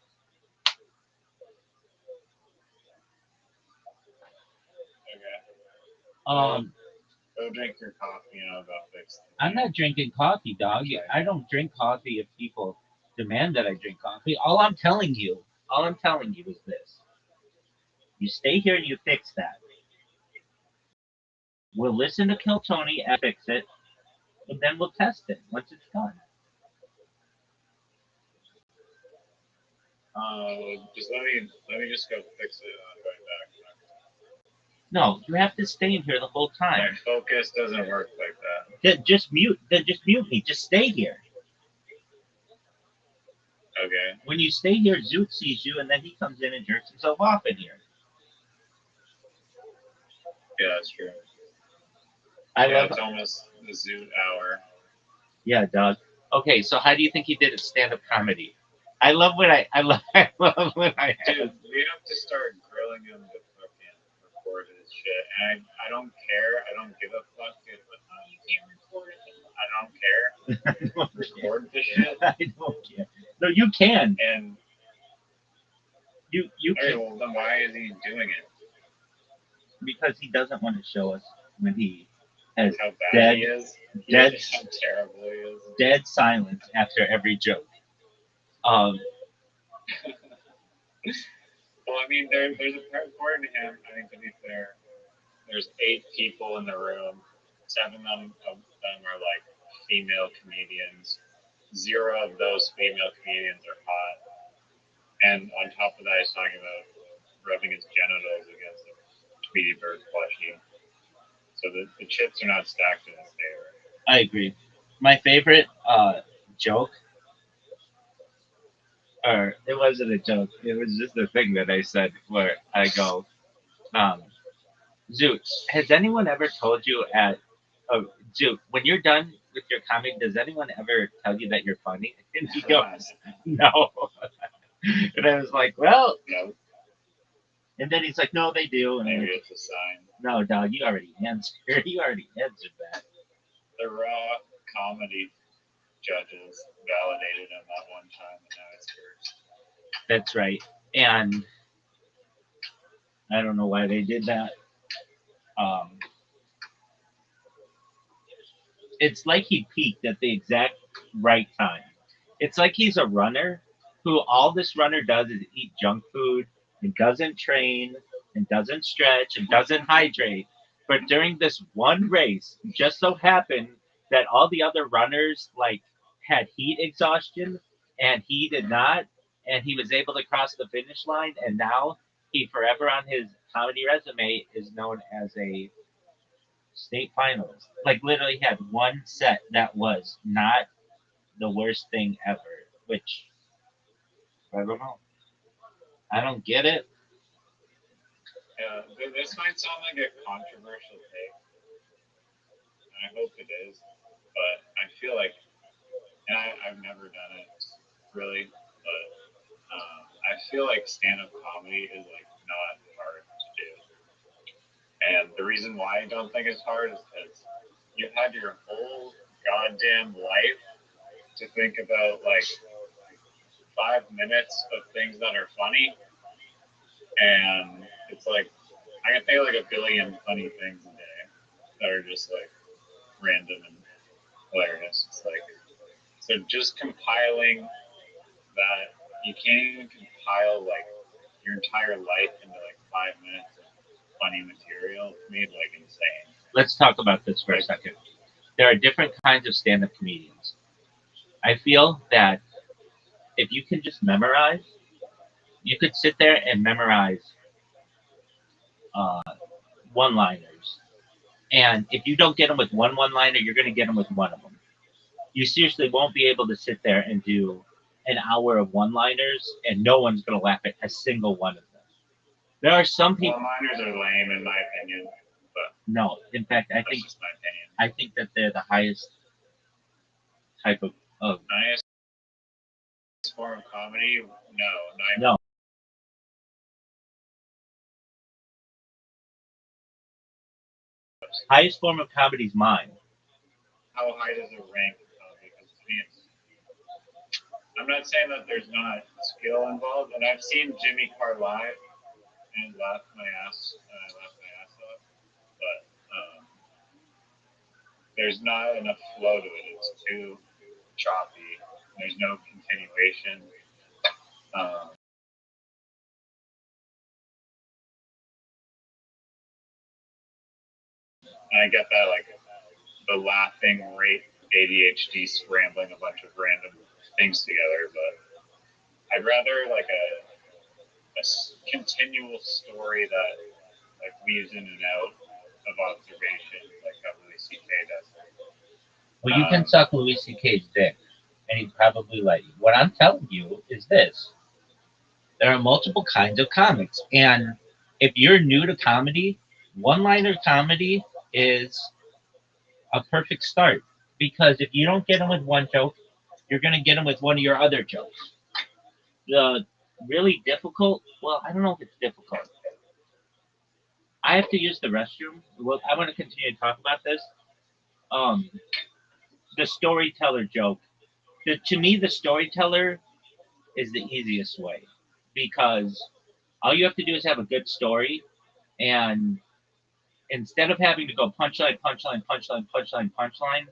Okay. Um, Go drink your coffee and I'll go fix it. I'm not drinking coffee, dog. I don't drink coffee if people demand that I drink coffee. All I'm telling you is this. You stay here and you fix that. We'll listen to Kill Tony and fix it, and then we'll test it once it's done. Just let me just go fix it and I'm going back. No, you have to stay in here the whole My time. focus doesn't work like that. Just mute. Just mute me. Just stay here. Okay. When you stay here, Zoot sees you, and then he comes in and jerks himself off in here. Yeah, that's true. I Yeah, love. it's almost the Zoot hour. Yeah, dog. Okay, so how do you think he did at stand-up comedy? I love when I love when I Dude, we have to start grilling him to fucking record his shit. And I don't care. I don't give a fuck if you can't record it. I don't care. Record the shit. I don't care. No, you can. And You okay, can well then why is he doing it? because he doesn't want to show us when he has How bad dead he is? dead How terrible he is. dead silence after every joke. Well, I mean, there's a according to him. I think to be fair, there's 8 people in the room. 7 of them are like female comedians. 0 of those female comedians are hot. And on top of that, he's talking about rubbing his genitals against a Tweety Bird plushie. So the chips are not stacked in his favor. I agree. My favorite joke, or it wasn't a joke. It was just a thing that I said where I go, Zoot, has anyone ever told you Zoot, when you're done with your comedy, does anyone ever tell you that you're funny? And he goes, no. And I was like, well, No, and then he's like, no, they do. And I'm maybe like, it's a sign. no, dog, you already answered. You already answered that. The raw comedy judges validated him that one time, and now it's cursed. That's right. And I don't know why they did that. Um, it's like he peaked at the exact right time. It's like he's a runner who all this runner does is eat junk food and doesn't train and doesn't stretch and doesn't hydrate. But during this one race, it just so happened that all the other runners like had heat exhaustion and he did not, and he was able to cross the finish line, and now he forever on his comedy resume is known as a state finalist. Like literally had one set that was not the worst thing ever, which I don't know. I don't get it. Yeah, this might sound like a controversial take, and I hope it is, but I feel like, and I've never done it really, but I feel like stand-up comedy is like not hard to do, and the reason why I don't think it's hard is because you've had your whole goddamn life to think about like 5 minutes of things that are funny, and it's like I can think of like a billion funny things a day that are just like random and hilarious. It's like so just compiling that you can't even compile like your entire life into like 5 minutes of funny material. To me, it's like insane. Let's talk about this for a second. There are different kinds of stand-up comedians. I feel that if you can just memorize, you could sit there and memorize uh, one-liners. And if you don't get them with one-liner, you're going to get them with one of them. You seriously won't be able to sit there and do an hour of one-liners, and no one's going to laugh at a single one of them. There are some people. One-liners are lame in my opinion, but no. In fact, that's just my opinion. I think that they're the highest type of Nice form of comedy? No, no. Highest form of comedy is mine. How high does it rank in comedy? Because to me, I'm not saying that there's not skill involved, and I've seen Jimmy Carr live and laughed my ass, and I laughed my ass off, but there's not enough flow to it. It's too choppy. There's no continuation. Um, and I get that, like, the laughing rate, ADHD scrambling a bunch of random things together, but I'd rather like a continual story that like weaves in and out of observation, like how Louis C.K. does. Well, you can suck Louis C.K.'s dick, and he'd probably let you. What I'm telling you is this: there are multiple kinds of comics, and if you're new to comedy, one-liner comedy is a perfect start because if you don't get them with one joke, you're gonna get them with one of your other jokes. The really difficult, well, I don't know if it's difficult. I have to use the restroom. Well, I want to continue to talk about this. Um, the storyteller joke. To me, the storyteller is the easiest way because all you have to do is have a good story, and instead of having to go punchline, punchline, punchline, punchline, punchline,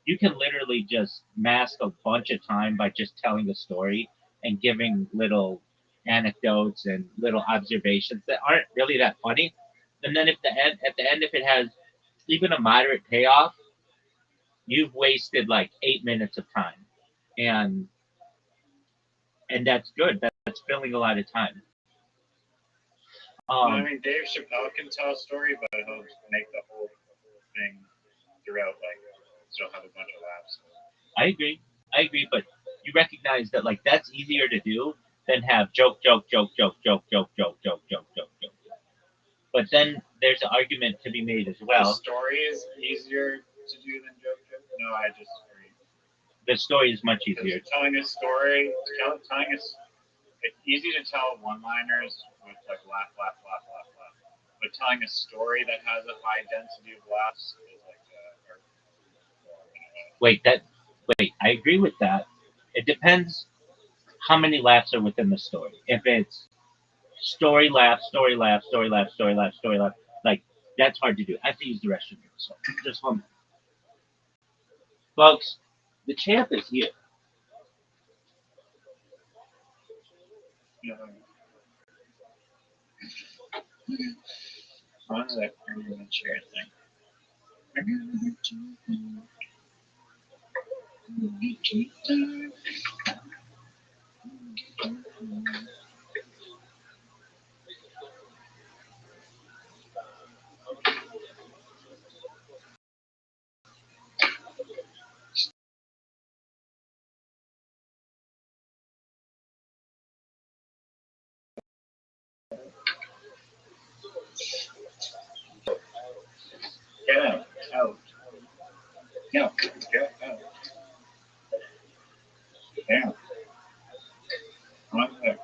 you can literally just mask a bunch of time by just telling a story and giving little anecdotes and little observations that aren't really that funny. And then at the end, if it has even a moderate payoff, you've wasted like 8 minutes of time, and that's good. That's filling a lot of time. I mean, Dave Chappelle can tell a story, but he'll make the whole thing throughout, like, still have a bunch of laughs. I agree, but you recognize that like that's easier to do than have joke, joke, joke, joke, joke, joke, joke, joke, joke, joke, joke. But then there's an argument to be made as well. The story is easier to do than joke, joke. No, I disagree. The story is much easier. Telling a story, it's easy to tell one-liners with like laugh, laugh, laugh, laugh, laugh. But telling a story that has a high density of laughs is like art. Wait, I agree with that. It depends how many laughs are within the story. If it's story laugh, story laugh, story laugh, story laugh, story laugh, like that's hard to do. I have to use the restroom. So just one minute. Folks, the champ is here. On that permanent chair thing. Get out. Out. No, get out. Down. On there.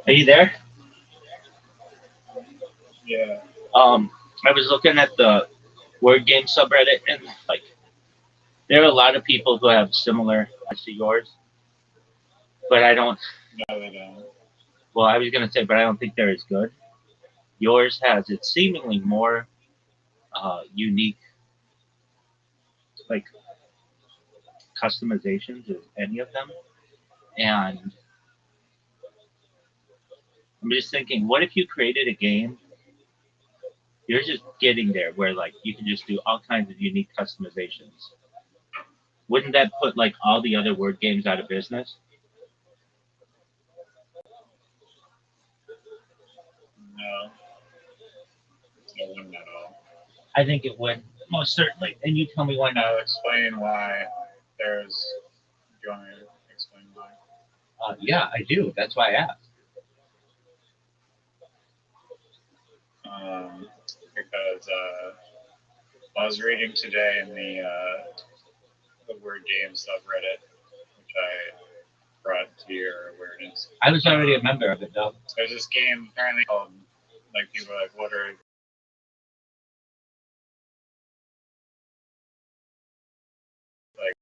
Are you there? Yeah. I was looking at the word game subreddit, and like there are a lot of people who have similar to yours, but I don't. No, they don't. Well, I was gonna say, but I don't think they're as good. Yours has it's seemingly more unique, like customizations as any of them, and I'm just thinking, what if you created a game? You're just getting there where like you can just do all kinds of unique customizations. Wouldn't that put like all the other word games out of business? No, it wouldn't at all. I think it would most certainly. And you tell me why not. I'll explain why. There's. Do you want me to explain why? Yeah, I do. That's why I asked. Because I was reading today in the word game subreddit, which I brought to your awareness. I was already a member of it, though. There's this game apparently called, like, people are like, what are like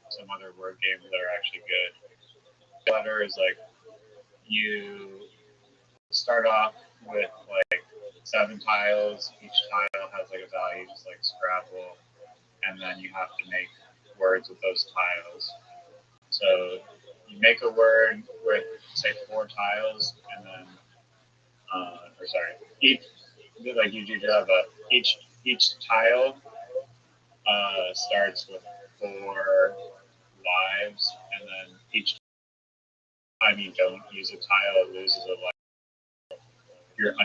some other word games that are actually good. Letter is like you start off with like 7 tiles. Each tile has like a value, just like Scrabble, and then you have to make words with those tiles. So you make a word with say 4 tiles, and then or sorry, each like you do have each tile starts with 4 lives, and then each time you don't use a tile, it loses a life.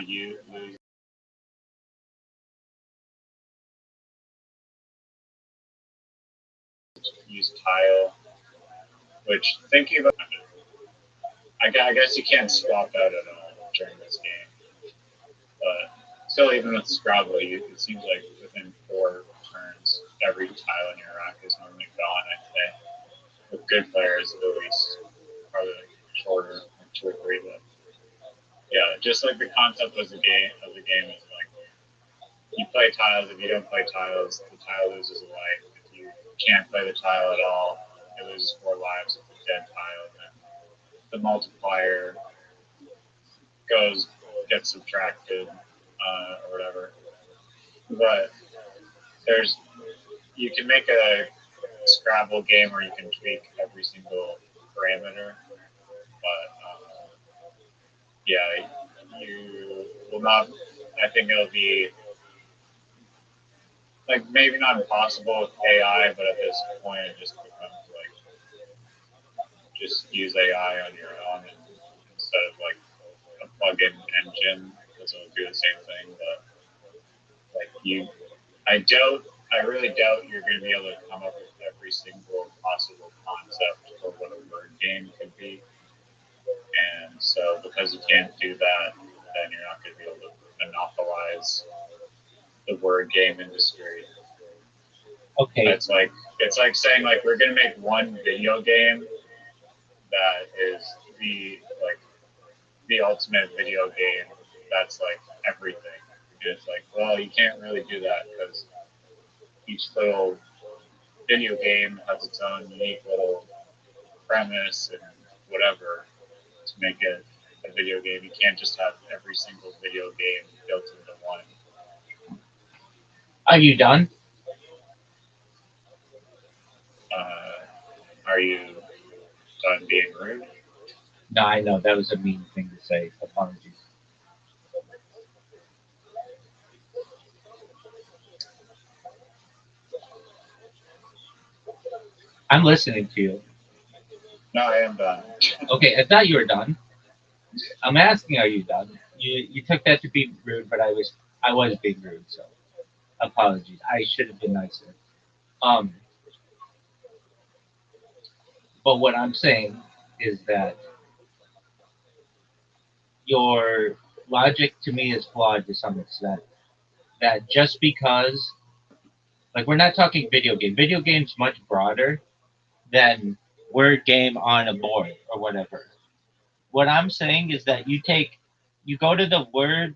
You lose. Use tile, which thinking about it, I guess you can't swap out at all during this game. But still, even with Scrabble, it seems like within 4 turns, every tile in your rack is normally gone, I'd say. With good players, at least, probably shorter, like 2 or 3, but yeah, just like the concept of the game is like you play tiles. If you don't play tiles, the tile loses a life. If you can't play the tile at all, it loses 4 lives. If it's a dead tile, then the multiplier gets subtracted or whatever. But you can make a Scrabble game where you can tweak every single parameter, but yeah, you will not. I think it'll be like maybe not impossible with AI, but at this point it just becomes like just use AI on your own instead of like a plug-in engine because it'll do the same thing. But like I really doubt you're going to be able to come up with every single possible concept for what a word game could be. And so because you can't do that, then you're not going to be able to monopolize the word game industry. Okay. It's like saying like we're gonna make one video game that is the ultimate video game that's like everything. It's like, well, you can't really do that because each little video game has its own unique little premise and whatever to make it a video game. You can't just have every single video game built into one. Are you done? Are you done being rude? No, I know that was a mean thing to say. Apologies. I'm listening to you. No, I am done. Okay, I thought you were done. I'm asking, are you done? You took that to be rude, but I was being rude, so apologies. I should have been nicer. Um, but what I'm saying is that your logic to me is flawed to some extent. That just because, like, we're not talking video game. Video game's much broader than word game on a board or whatever. What I'm saying is that you go to the word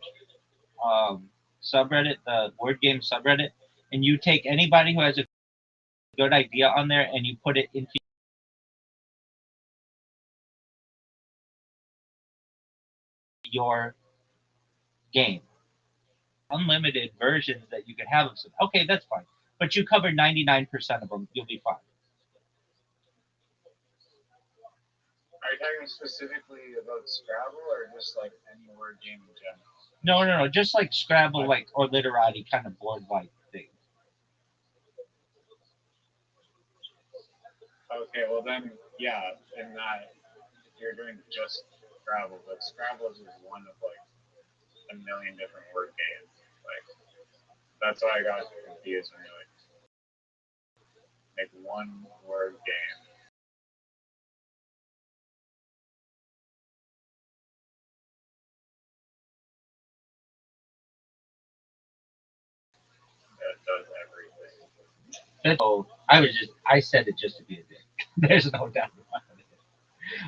subreddit, the word game subreddit, and you take anybody who has a good idea on there and you put it into your game. Unlimited versions that you can have of some. Okay, that's fine. But you cover 99% of them, you'll be fine. Are you talking specifically about Scrabble or just like any word game in general? No. Just like Scrabble, like or literati kind of board like thing. Okay, well then, yeah, in that you're doing just Scrabble, but Scrabble is just one of like a million different word games. Like that's why I got confused when you're like make one word game. That does everything. So I said it just to be a dick. There's no doubt about it.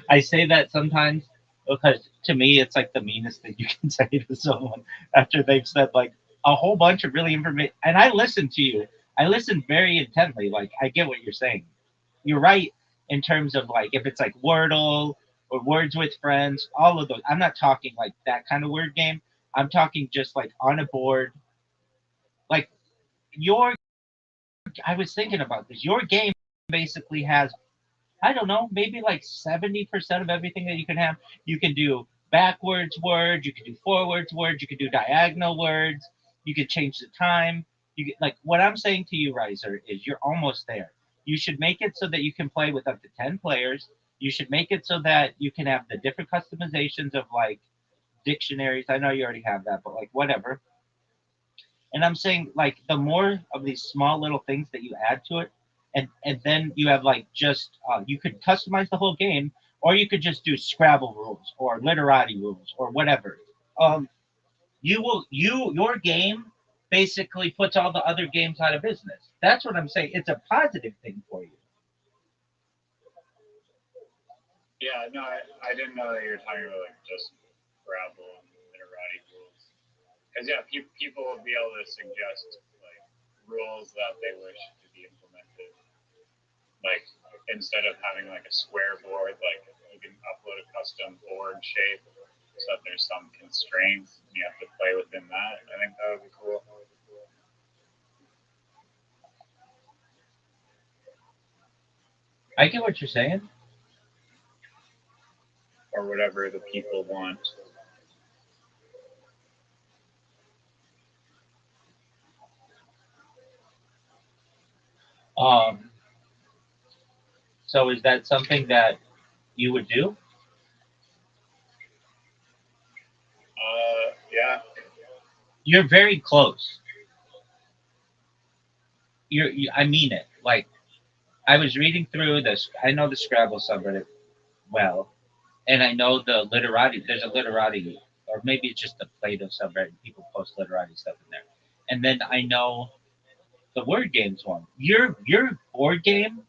I say that sometimes because to me it's like the meanest thing you can say to someone after they've said like a whole bunch of really information. And I listen to you. I listen very intently. Like I get what you're saying. You're right in terms of like if it's like Wordle or Words with Friends, all of those. I'm not talking like that kind of word game. I'm talking just like on a board. Like your, I was thinking about this. Your game basically has I don't know, maybe like 70% of everything that you can have. You can do backwards words, you can do forwards words, you can do diagonal words, you can change the time. You get, like what I'm saying to you, Riser, is you're almost there. You should make it so that you can play with up to 10 players. You should make it so that you can have the different customizations of like dictionaries. I know you already have that, but like whatever. And I'm saying like the more of these small little things that you add to it, and then you have like just you could customize the whole game, or you could just do Scrabble rules or literati rules or whatever. Your game basically puts all the other games out of business. That's what I'm saying. It's a positive thing for you. Yeah, no, I didn't know that you were talking about like just Scrabble Because yeah, people will be able to suggest like rules that they wish to be implemented. Like instead of having like a square board, like you can upload a custom board shape so that there's some constraints and you have to play within that. I think that would be cool. I get what you're saying. Or whatever the people want. Um, so is that something that you would do? Yeah. You're very close. I mean it. Like I was reading through this. I know the Scrabble subreddit well, and I know the literati. There's a literati, or maybe it's just the Play-Doh subreddit. People post literati stuff in there, and then I know the word games one. Your board game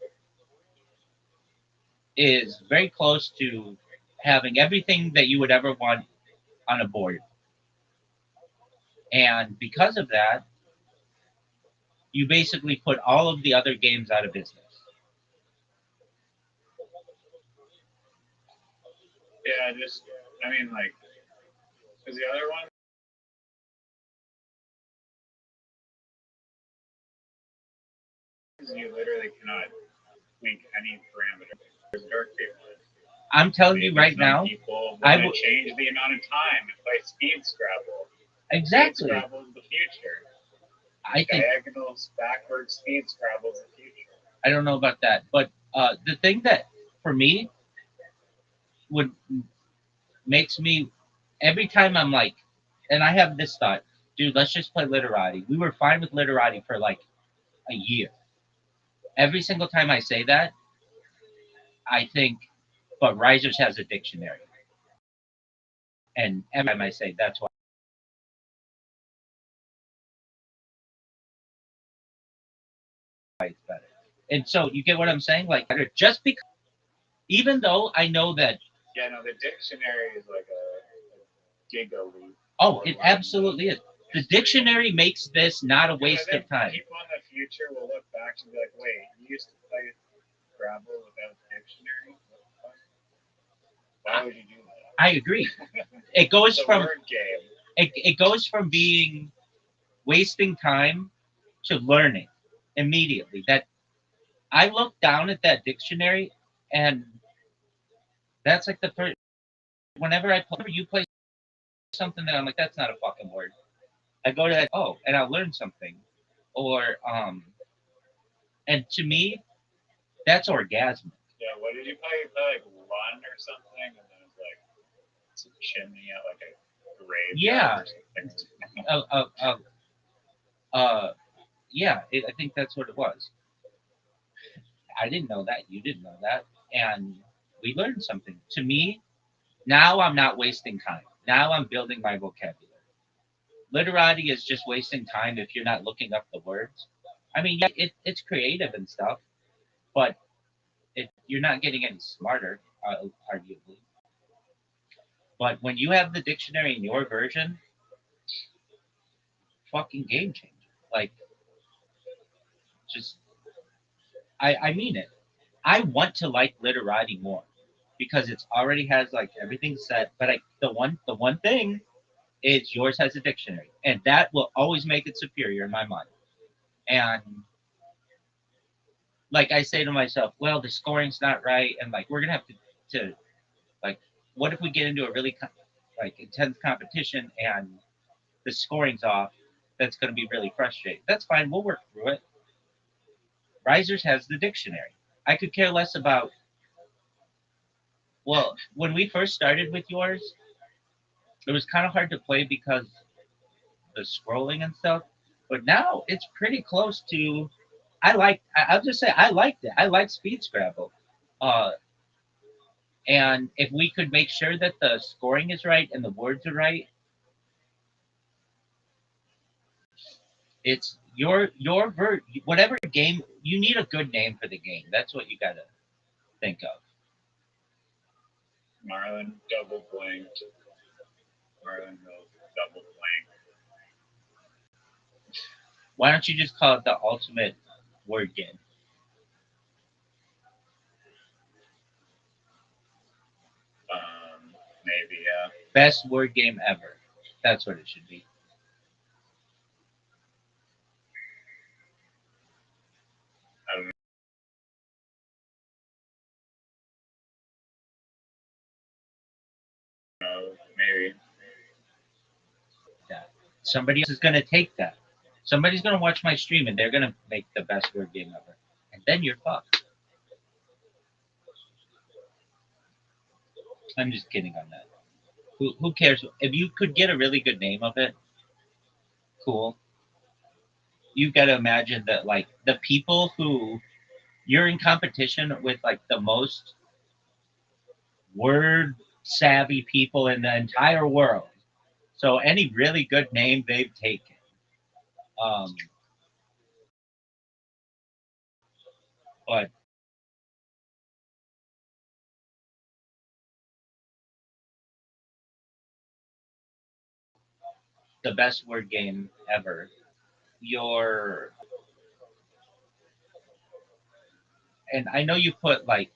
is very close to having everything that you would ever want on a board, and because of that, you basically put all of the other games out of business. Yeah, I mean, like, because the other one, you literally cannot tweak any parameter. There's dark game. I'm telling you right now, people I want to change the amount of time and play speed Scrabble. Exactly. Speed Scrabble is the future. I think Diagonals, backwards, speed Scrabble is the future. I don't know about that, but the thing that for me would makes me every time I'm like, and I have this thought, dude, let's just play literati. We were fine with literati for like a year. Every single time I say that, I think, but Risers has a dictionary, and every time I say that's why it's better. And so you get what I'm saying? Like just because, even though I know that. Yeah, no, the dictionary is like a giga leap. Oh, it absolutely is. The dictionary makes this not a waste of time. People in the future will look back and be like, wait, you used to play Scrabble without the dictionary? Why would you do that? I agree. It goes from word game. It goes from being wasting time to learning immediately. That I look down at that dictionary, and that's like the first. Whenever you play something that I'm like, that's not a fucking word. I go to that, and I'll learn something, or and to me, that's orgasmic. Yeah, what did you play? You play like Run or something, and then it's like it's a chimney at like a grave. Yeah. Or something. Yeah, I think that's what it was. I didn't know that. You didn't know that, and we learned something. To me, now I'm not wasting time. Now I'm building my vocabulary. Literati is just wasting time if you're not looking up the words. I mean, yeah, it's creative and stuff, but you're not getting any smarter, arguably. But when you have the dictionary in your version, fucking game changer. Like, just I mean it. I want to like literati more because it's already has like everything set. But the one thing is yours has a dictionary, and that will always make it superior in my mind. And like I say to myself, well, the scoring's not right, and like we're gonna have to like, what if we get into a really like intense competition and the scoring's off? That's gonna be really frustrating. That's fine. We'll work through it. Risers has the dictionary. I could care less about. Well, when we first started with yours, it was kind of hard to play because the scrolling and stuff. But now it's pretty close to. I'll just say I liked it. I like Speed Scrabble. Uh, and if we could make sure that the scoring is right and the words are right, it's whatever game you need a good name for the game. That's what you gotta think of. Marlon double blanked. Marlon double blanked. Why don't you just call it the ultimate word game? Maybe, yeah. Best word game ever. That's what it should be. I don't know. Maybe. Yeah. Somebody else is gonna take that. Somebody's gonna watch my stream and they're gonna make the best word game ever. And then you're fucked. I'm just kidding on that. Who cares? If you could get a really good name of it, cool. You got to imagine that, like, the people who you're in competition with, like, the most word savvy people in the entire world. So any really good name they've taken. Um, but the best word game ever. Your and I know you put, like,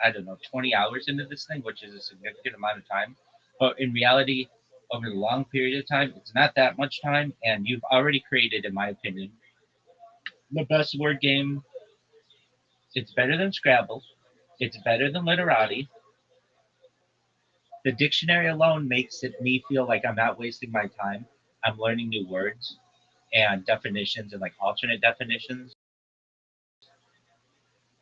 I don't know, 20 hours into this thing, which is a significant amount of time. But in reality, over a long period of time, it's not that much time, and you've already created, in my opinion, the best word game. It's better than Scrabble. It's better than Literati. The dictionary alone makes it me feel like I'm not wasting my time. I'm learning new words and definitions and, like, alternate definitions.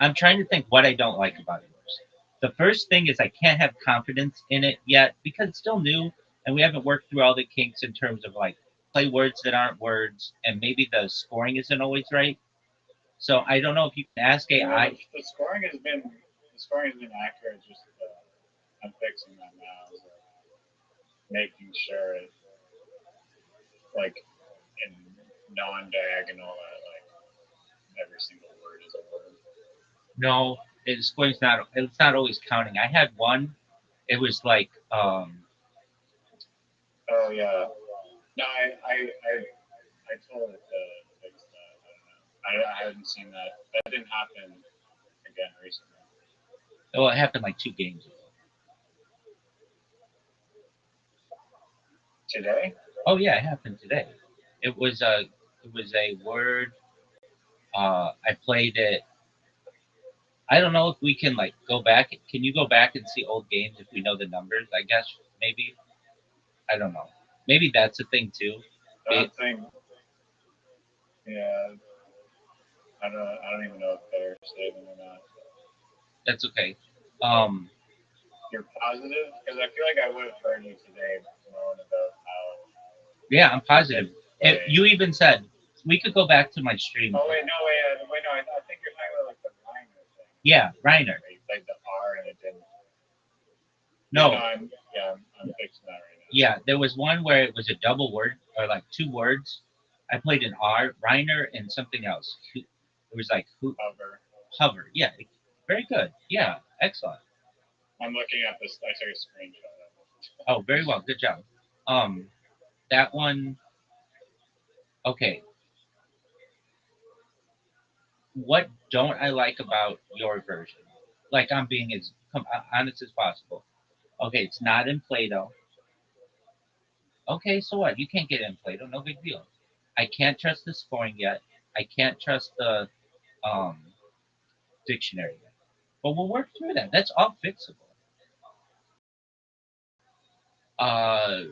I'm trying to think what I don't like about yours. The first thing is I can't have confidence in it yet because it's still new and we haven't worked through all the kinks in terms of, like, play words that aren't words and maybe the scoring isn't always right. So I don't know if you can ask AI. The scoring has been accurate. Just I'm fixing that now. So making sure it, like, in non-diagonal that, like, every single word is a word. No, scoring's not. It's not always counting. I had one. It was like Oh yeah. No, I told it to fix that. I don't know. I haven't seen that. That didn't happen again recently. well, it happened like 2 games ago. Today? Oh yeah, it happened today. It was a word. I played it. I don't know if we can, like, go back. Can you go back and see old games if we know the numbers? I guess maybe. I don't know. Maybe that's a thing too. I don't think. Yeah. I don't even know if they're saving or not. That's okay. You're positive? Because I feel like I would have heard you today knowing about how. Yeah, I'm positive. You even said we could go back to my stream. Oh wait, no, I think you're talking about, like, the Reiner thing. Yeah, Reiner. You played the R and it didn't. No. I'm fixing that right now. Yeah, there was one where it was a double word or like 2 words. I played an R, Reiner, and something else. It was like hover. Yeah, very good. Yeah, excellent. I'm looking at this. I took a screenshot of it. Oh, very well. Good job. That one. Okay. What don't I like about your version? Like, I'm being as honest as possible. Okay, it's not in Play-Doh. Okay, so what? You can't get it in Play-Doh. No big deal. I can't trust the scoring yet. I can't trust the um, dictionary yet. But we'll work through that. That's all fixable. Uh,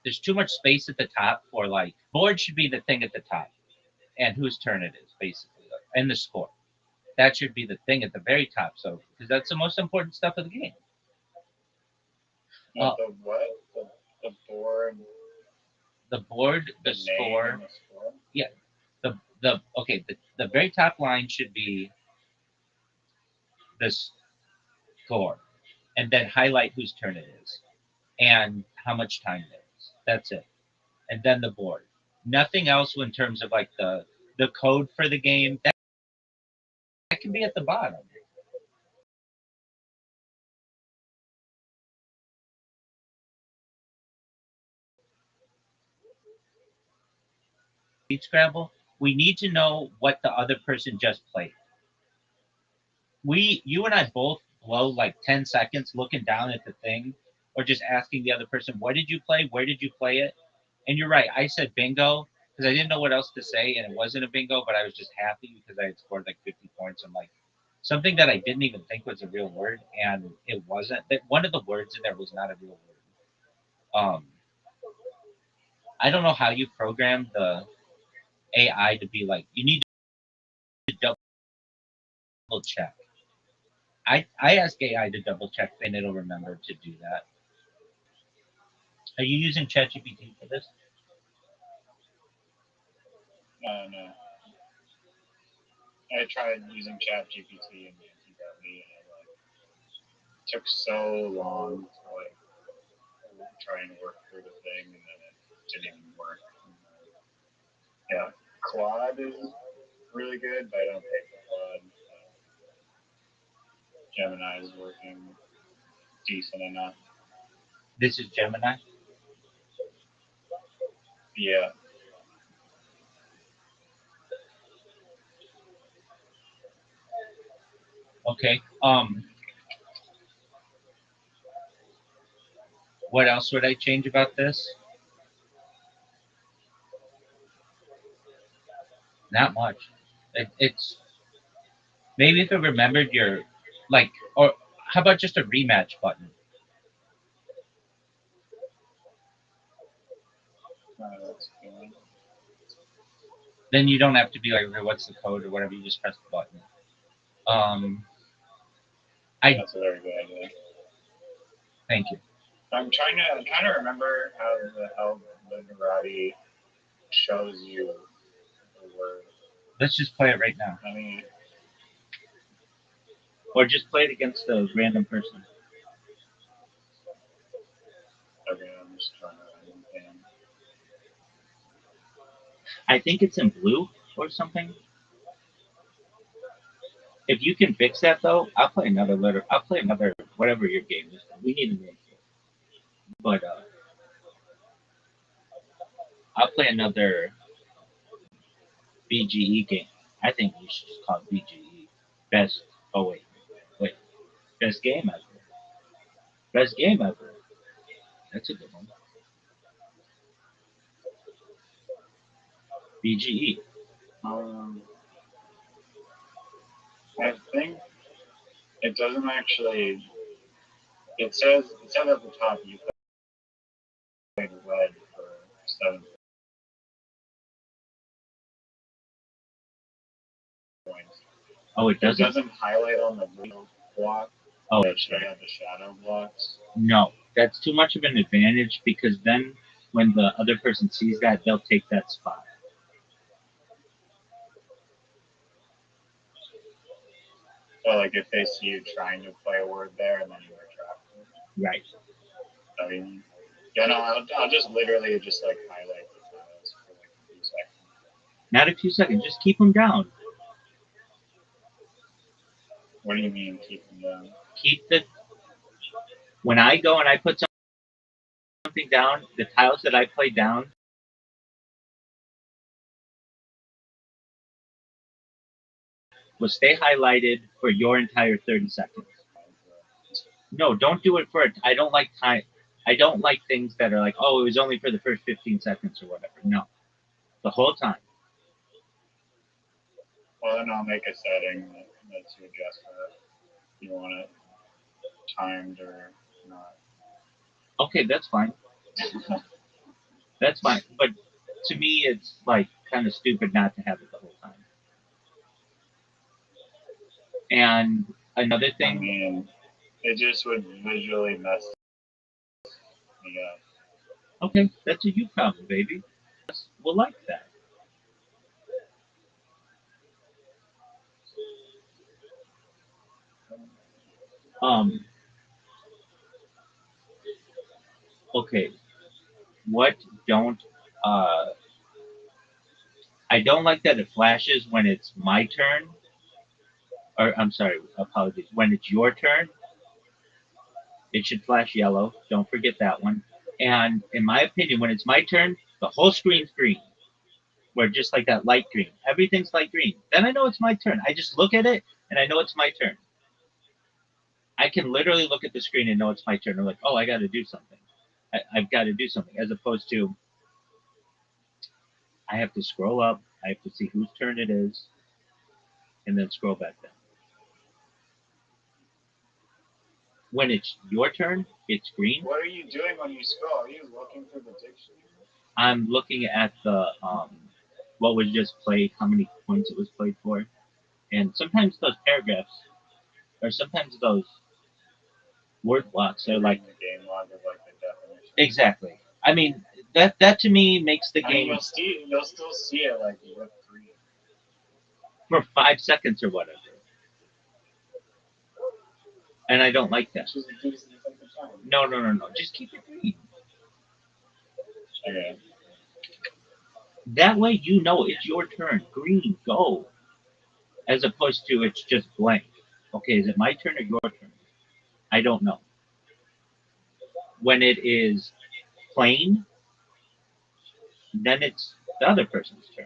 there's too much space at the top for, like, board should be the thing at the top, and whose turn it is basically, and the score. That should be the thing at the very top. So because that's the most important stuff of the game. The what? The board. The board, the score. Yeah. The okay. The very top line should be the score, and then highlight whose turn it is, and how much time there is. That's it. And then the board. Nothing else in terms of, like, the code for the game. That can be at the bottom. Scrabble, we need to know what the other person just played. You and I both blow like 10 seconds looking down at the thing or just asking the other person, what did you play? Where did you play it? And you're right. I said bingo because I didn't know what else to say, and it wasn't a bingo, but I was just happy because I had scored like 50 points. I'm like, something that I didn't even think was a real word, and it wasn't. That one of the words in there was not a real word. I don't know how you program the AI to be like, you need to double check. I ask AI to double check, and it'll remember to do that. Are you using ChatGPT for this? No. I tried using ChatGPT and Rabbi, and it took so long to like try and work through the thing, and then it didn't even work. Yeah, Claude is really good, but I don't pay for Claude. Gemini is working decent enough. This is Gemini. Yeah. Okay. What else would I change about this? Not much. It's maybe if it remembered your like, or how about just a rematch button? That's good. Then you don't have to be like, okay, what's the code or whatever. You just press the button. That's a very good idea. Thank you. I'm trying to remember how the hell Rabbi shows you the word. Let's just play it right now. I mean, or just play it against a random person. okay, I'm just trying to understand. I think it's in blue or something. If you can fix that though, I'll play another letter. I'll play another whatever your game is. We need a name for it. But I'll play another BGE game. I think we should just call it BGE. Best. Oh wait. Best game ever. Best game ever. That's a good one. BGE. I think it doesn't actually. It says at the top you played red for 7 points. Oh, it doesn't. It doesn't highlight on the blue block. Oh, that should have the shadow blocks. No, that's too much of an advantage because then when the other person sees that, they'll take that spot. So, like, if they see you trying to play a word there and then you retract it. Right. I mean, yeah, no, I'll just literally just like highlight the tiles for like a few seconds. Not a few seconds, just keep them down. What do you mean keep them down? When I go and I put something down, the tiles that I play down will stay highlighted for your entire 30 seconds. No, don't do it for it. I don't like time. I don't like things that are like, oh, it was only for the first 15 seconds or whatever. No, the whole time. Well, then I'll make a setting that lets you adjust that. If you want it timed or not. Okay, that's fine. That's fine. But to me, it's like kind of stupid not to have it the whole time. And another thing. I mean, it just would visually mess me up. Okay, that's a you problem, baby. We'll like that. Okay. What don't I don't like that it flashes when it's my turn. Or I'm sorry, apologies. When it's your turn, it should flash yellow. Don't forget that one. And in my opinion, when it's my turn, the whole screen's green. where just like that light green. Everything's light green. Then I know it's my turn. I just look at it and I know it's my turn. I can literally look at the screen and know it's my turn. I'm like, oh, I got to do something. I've got to do something. As opposed to, I have to scroll up. I have to see whose turn it is, and then scroll back down. When it's your turn, it's green. What are you doing when you scroll? Are you looking through the dictionary? I'm looking at the what was just played, how many points it was played for, and sometimes those paragraphs, or sometimes those word blocks are like the game log of like the definition. Exactly. I mean, that to me makes the game you'll still see it like with green for 5 seconds or whatever, and I don't like that. No. Just keep it green. Okay. That way you know it's your turn. Green, go. As opposed to it's just blank. Okay, is it my turn or your turn? I don't know. When it is plain, then it's the other person's turn.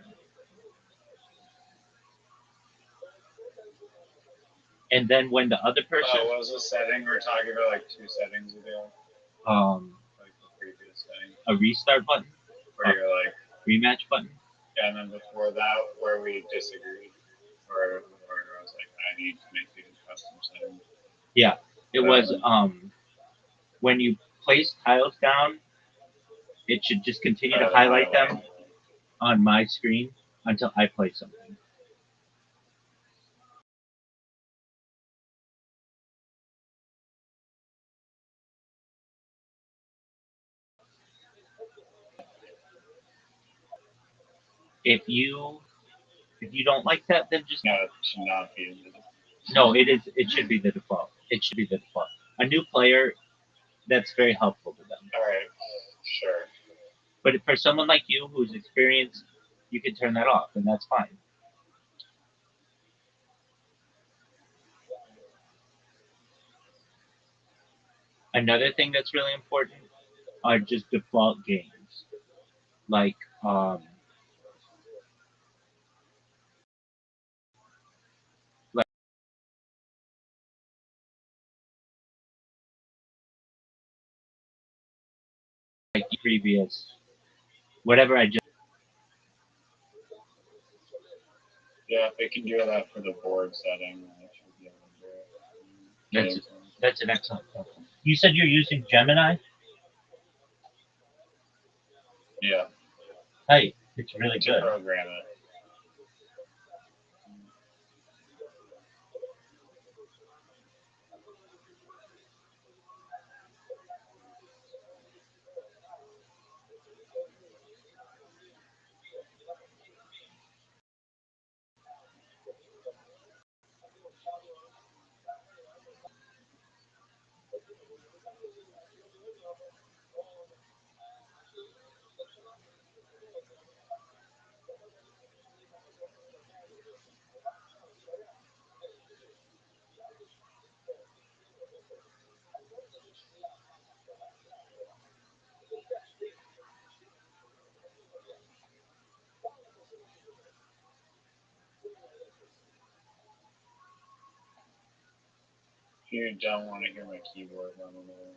And then when the other person, what was the setting we're talking about? Like 2 settings ago. Like the previous setting. A restart button, where you're like rematch button. Yeah, and then before that, where we disagreed, or I was like, I need to make these custom settings. Yeah, it was when you place tiles down, it should just continue to highlight them on my screen until I play something. If you don't like that, then just no, it should not be. No, it is. It should be the default. It should be the default. A new player, that's very helpful to them. All right, sure. But for someone like you who's experienced, you can turn that off, and that's fine. Another thing that's really important are just default games, like like previous, whatever I just. Yeah, if they can do that for the board setting, then it should be able to do it. That's an excellent point. You said you're using Gemini? Yeah. Hey, it's really good. Program it. You don't want to hear my keyboard running around.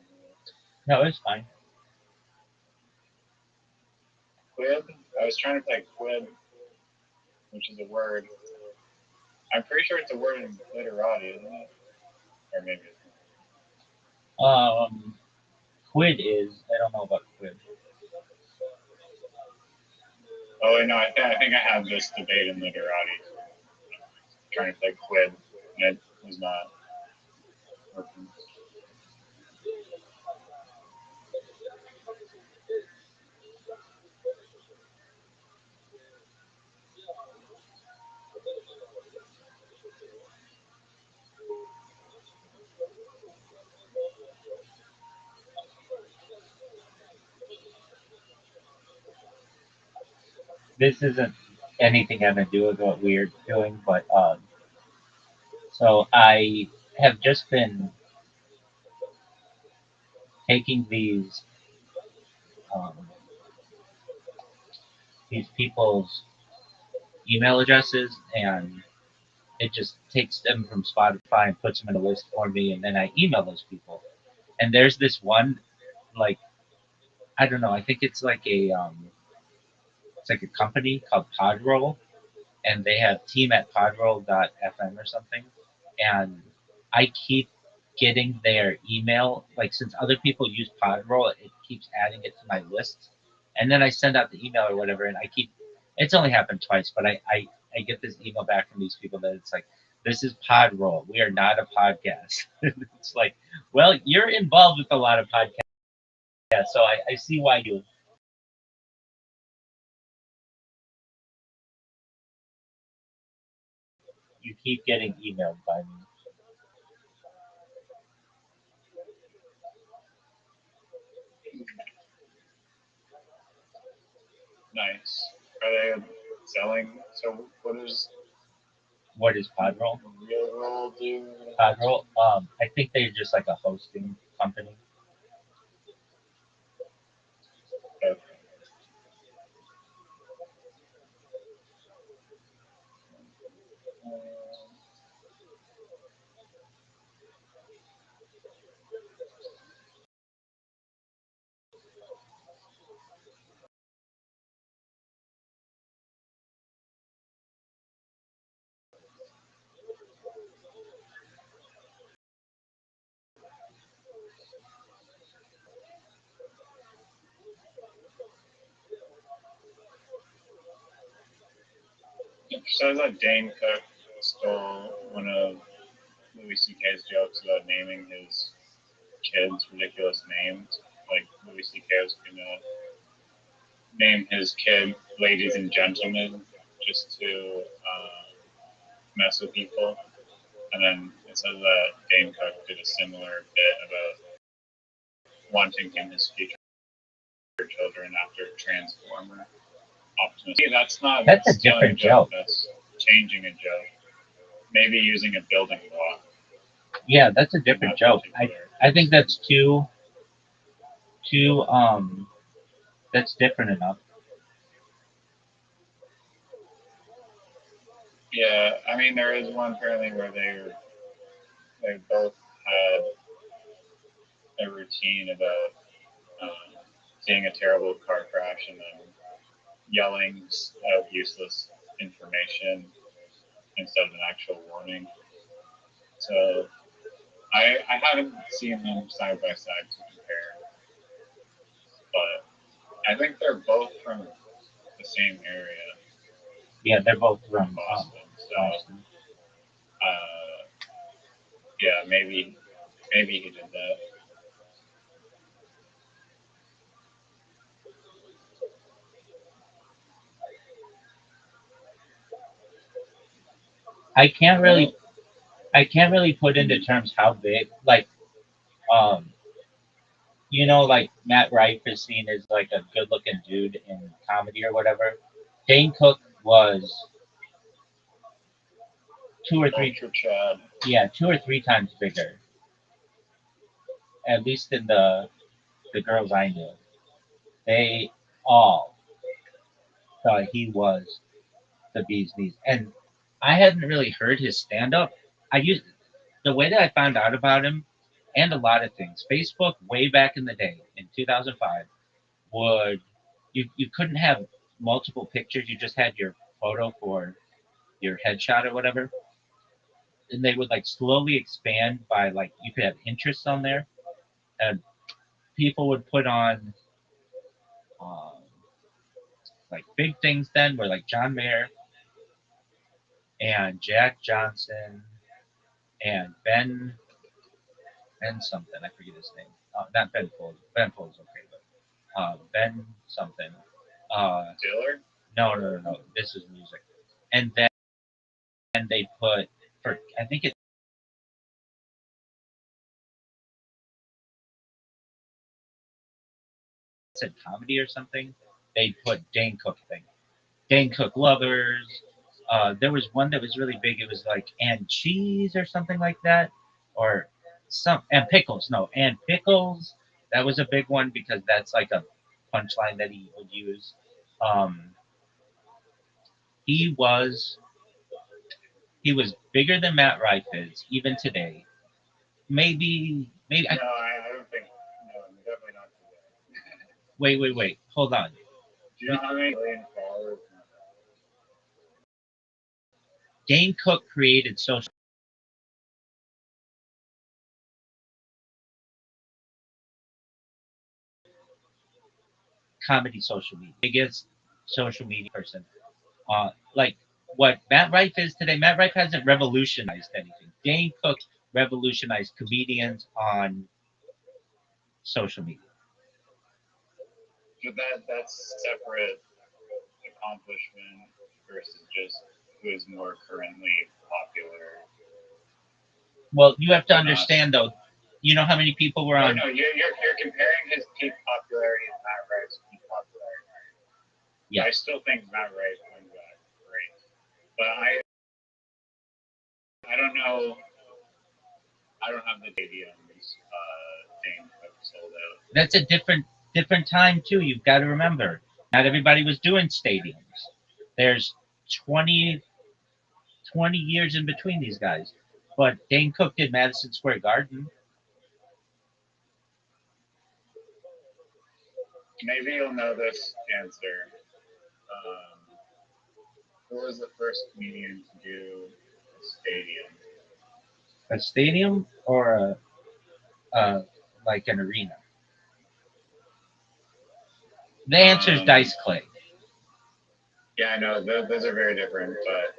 No, it's fine. Quib? I was trying to type quib, which is a word. I'm pretty sure it's a word in literati, isn't it? Or maybe it's not. Quid is. I don't know about quid. Oh, no, I think I have this debate in literati. I'm trying to type quib, and it was not working. This isn't anything having to do with what we're doing, but so I have just been taking these people's email addresses, and it just takes them from Spotify and puts them in a list for me, and then I email those people. And there's this one, like, I don't know, I think it's like a company called Podroll, and they have team at podroll.fm or something. And I keep getting their email, like, since other people use Podroll, it keeps adding it to my list. And then I send out the email or whatever, and it's only happened twice, but I get this email back from these people that it's like, this is Podroll. We are not a podcast. It's like, well, you're involved with a lot of podcasts, so I see why you keep getting emailed by me. Nice. Are they selling? So What is Podroll? Real Roll do? Podroll, I think they're just like a hosting company. Okay. So that Dane Cook stole one of Louis C.K.'s jokes about naming his kids ridiculous names. Like Louis C.K. was gonna name his kid "Ladies and Gentlemen" just to mess with people, and then it says that Dane Cook did a similar bit about wanting him his future children after Transformer Optimus. See, that's not That's a stealing different joke. That's changing a joke. Maybe using a building block. Yeah, that's a different joke. I think that's too that's different enough. Yeah, I mean there is one apparently where they both had a routine about seeing a terrible car crash and then yelling out useless information instead of an actual warning. So I haven't seen them side by side to compare, but I think they're both from the same area. Yeah, they're both from Boston. So Boston. yeah, maybe he did that. I can't really put into terms how big, like, um like Matt Rife is seen as like a good looking dude in comedy or whatever. Dane Cook was two or three Ultra Chad. yeah, 2 or 3 times bigger. At least in the girls I knew. They all thought he was the bee's knees. And I hadn't really heard his stand up. I used the way that I found out about him and a lot of things. Facebook way back in the day in 2005 would you couldn't have multiple pictures. You just had your photo for your headshot or whatever. And they would like slowly expand by like you could have interests on there, and people would put on um, like big things then were like John Mayer and Jack Johnson and Ben something. I forget his name. Not Ben Folds. Ben Folds okay, but Ben something. Diller? No. This is music. And then they put for I think it said comedy or something. They put Dane Cook thing. Dane Cook lovers. There was one that was really big. It was like and cheese or something like that, or some and pickles. No, and pickles. That was a big one because that's like a punchline that he would use. Um, he was bigger than Matt Rife is even today. Maybe No, I don't think. No, definitely not today. wait. Hold on. Do you know how many million followers? Dane Cook created social comedy social media. Biggest social media person. Like what Matt Rife is today. Matt Rife hasn't revolutionized anything. Dane Cook revolutionized comedians on social media. But that's separate accomplishment versus just who is more currently popular. Well, you have to Or not. understand though. You know how many people were on? No, you're comparing his peak popularity to Matt Rife's peak popularity. Yeah. I still think Matt Rife wins that great, but I don't know. I don't have the stadiums Dane Cook sold out. That's a different time too. You've got to remember, not everybody was doing stadiums. There's 20 years in between these guys. But Dane Cook did Madison Square Garden. Maybe you'll know this answer. Who was the first comedian to do a stadium? A stadium or like an arena? The answer is Dice Clay. Yeah, I know. Those are very different, but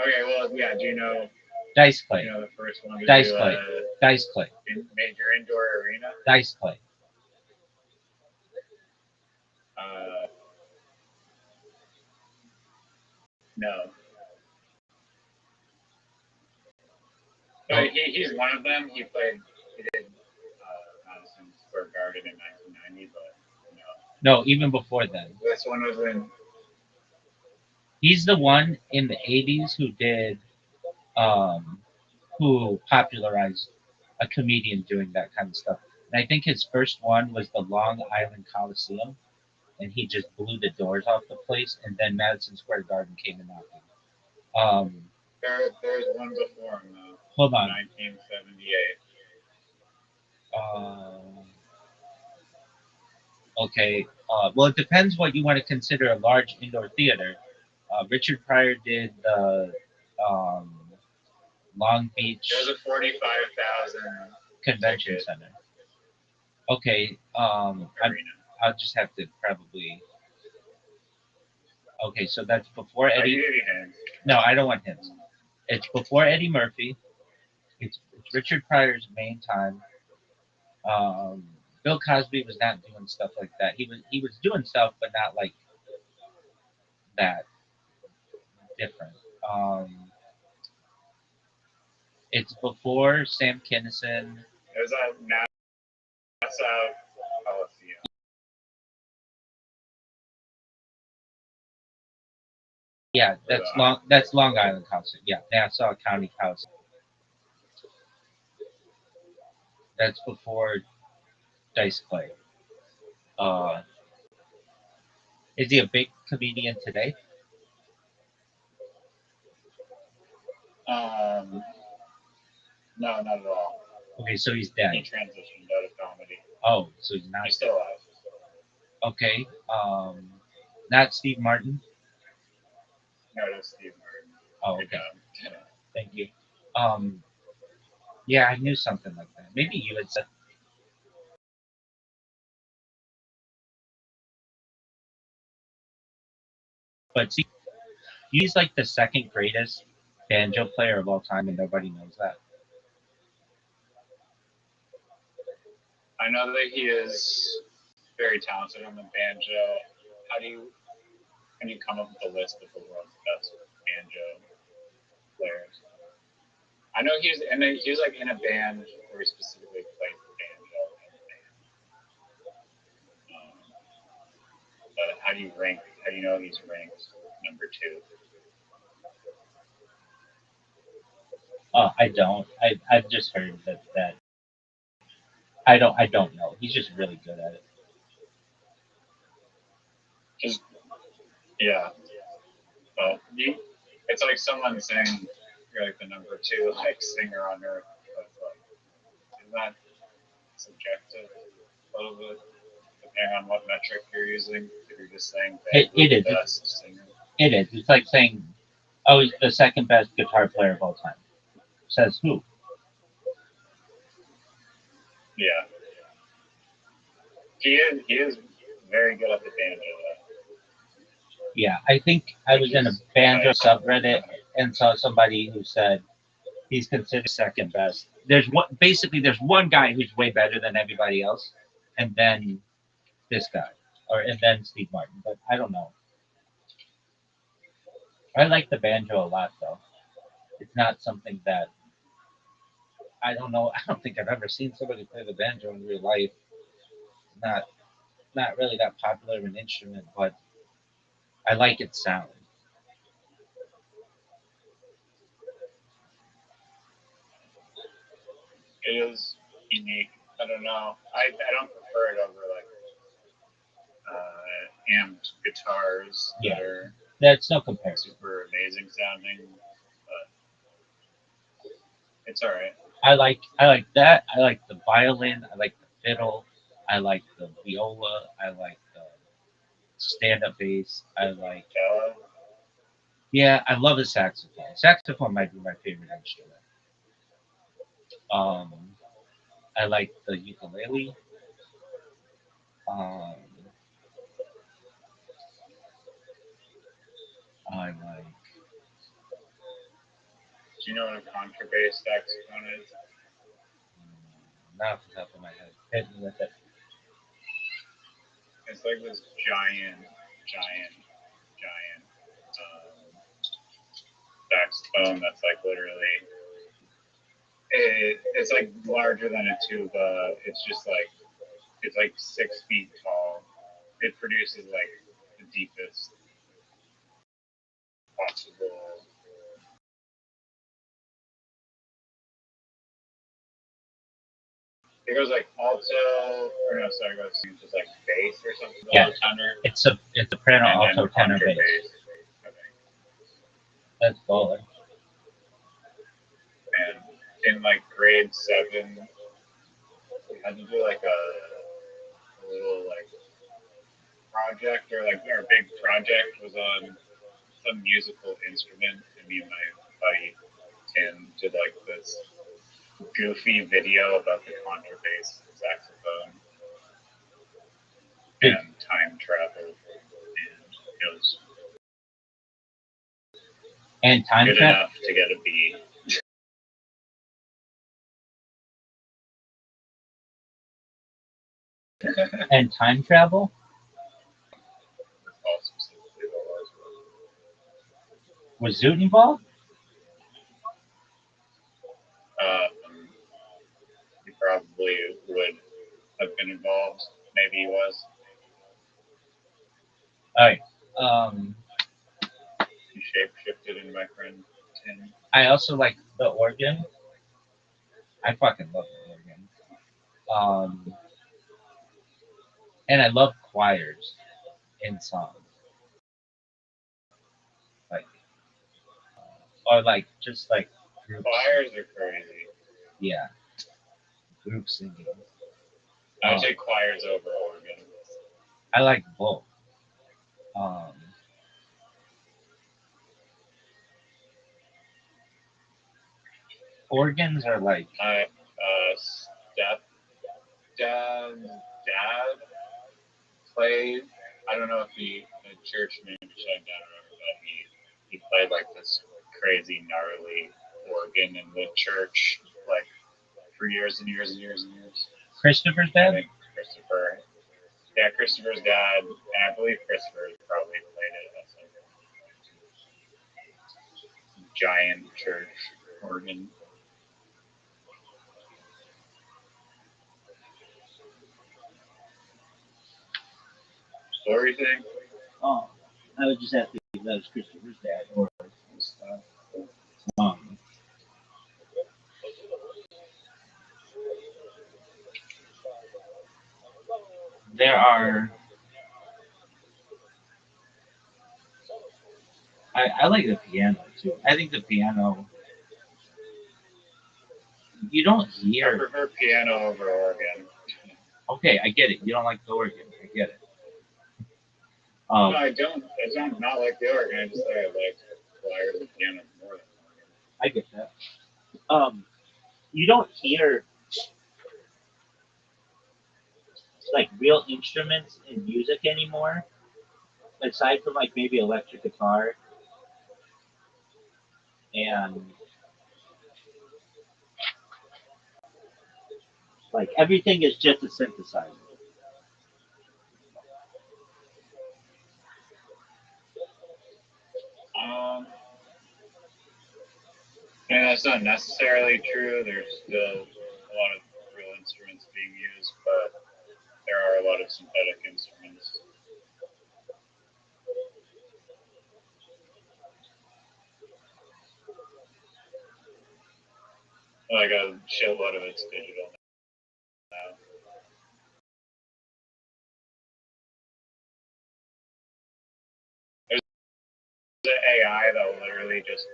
okay. Well, yeah. Do you know? Dice Clay. You know the first one to Dice do Clay. Dice Clay. Major indoor arena. Dice Clay. No. But he's one of them. He did Madison Square Garden in 1990, but no. No, even before then. This one was in. He's the one in the 80s who did, who popularized a comedian doing that kind of stuff. And I think his first one was the Long Island Coliseum, and he just blew the doors off the place. And then Madison Square Garden came and knocked him. There's one before him though. Hold on. 1978. Okay. Well, it depends what you want to consider a large indoor theater. Richard Pryor did the Long Beach. There's a 45,000 Convention Center. Okay. I'll just have to probably. Okay, so that's before Eddie. No, I don't want hints. It's before Eddie Murphy. It's Richard Pryor's main time. Bill Cosby was not doing stuff like that. He was doing stuff, but not like that different. It's before Sam Kinison. It was at NASA Coliseum. Yeah, that's Long Island Coliseum. Yeah, Nassau County Coliseum. That's before Dice Clay. Is he a big comedian today? No, not at all. Okay, so he's dead. He transitioned out of comedy. Oh, so he's not. He's still alive. Okay. Not Steve Martin. No, that's Steve Martin. Oh, okay. Thank you. Yeah, I knew something like that. Maybe you had said. But see, he's like the second greatest banjo player of all time, and nobody knows that. I know that he is very talented on the banjo. Can you come up with a list of the world's best banjo players? I know he was like in a band where he specifically played banjo in the band. But how do you know he's ranked number 2? I don't. I've just heard that. I don't know. He's just really good at it. Yeah. It's like someone saying you're like the number two like singer on earth. But like, isn't that subjective a little bit, depending on what metric you're using? If you're just saying It the is. best singer. It is. It's like saying, "Oh, he's the second best guitar player of all time." Says who? Yeah, he is very good at the banjo. Yeah, I think I was in a banjo subreddit and saw somebody who said he's considered second best. There's one guy who's way better than everybody else, and then this guy, and then Steve Martin. But I don't know. I like the banjo a lot, though. It's not something that I don't know. I don't think I've ever seen somebody play the banjo in real life. Not not really that popular of an instrument, but I like its sound. It is unique. I don't know. I don't prefer it over like amped guitars Yeah. that are That's no comparison. super amazing sounding, but it's all right. I like that. I like the violin. I like the fiddle. I like the viola. I like the stand-up bass. I like. Cello, Yeah, I love the saxophone. Saxophone might be my favorite instrument. Um, I like the ukulele. Um, I like. do you know what a contrabass saxophone is? Not off the top of my head. Hit me with it. It's like this giant saxophone that's like literally it's like larger than a tuba. It's just like it's like 6 feet tall. It produces like the deepest possible. It goes like alto, or no, sorry, it goes just like bass or something. Yeah. Tenor. It's a soprano, And alto, tenor, bass. I think. That's baller. And in like grade 7, we had to do like a little like project, or like our big project was on some musical instrument, and me and my buddy Tim did like this goofy video about the contrabass saxophone and time travel, and it was And time good travel. enough to get a B. And time travel. Also specifically Was Zoot involved? he probably would have been involved. Maybe he was. All right. He shape shifted into my friend Tim. I also like the organ. I fucking love the organ. And I love choirs in songs. Like, or like just like group. Choirs are crazy. Yeah. Group singing. I take choirs over organ. I like both. Organs are like. My stepdad played. I don't know if the church maybe shut down or whatever, but he played like this crazy gnarly organ in the church, like for years and years and years and years. Christopher's I dad? think Christopher. Yeah, Christopher's dad, and I believe Christopher probably played it at some giant church organ. Story thing? Oh, I was just asking if that was Christopher's dad or stuff. There are I like the piano too. I think the piano you don't I hear. prefer piano over organ. Okay, I get it. You don't like the organ. I get it. No, I don't. I don't not like the organ. I just say I like choir the piano more than organ. I get that. You don't hear like real instruments in music anymore, aside from like maybe electric guitar and like everything is just a synthesizer. Um, and that's not necessarily true. There's still a lot of real instruments being used, but there are a lot of synthetic instruments. Like a shitload of it's digital now. There's an AI that will literally just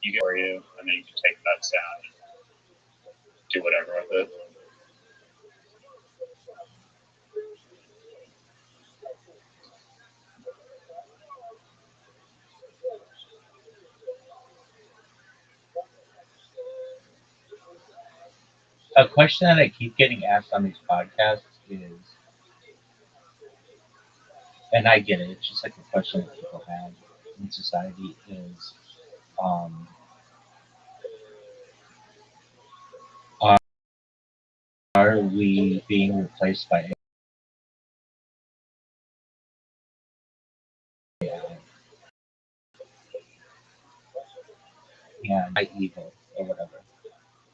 you get for you, and then you can take that sound and do whatever with it. A question that I keep getting asked on these podcasts is, and I get it, it's just like a question that people have in society is, um, are we being replaced by and by evil or whatever?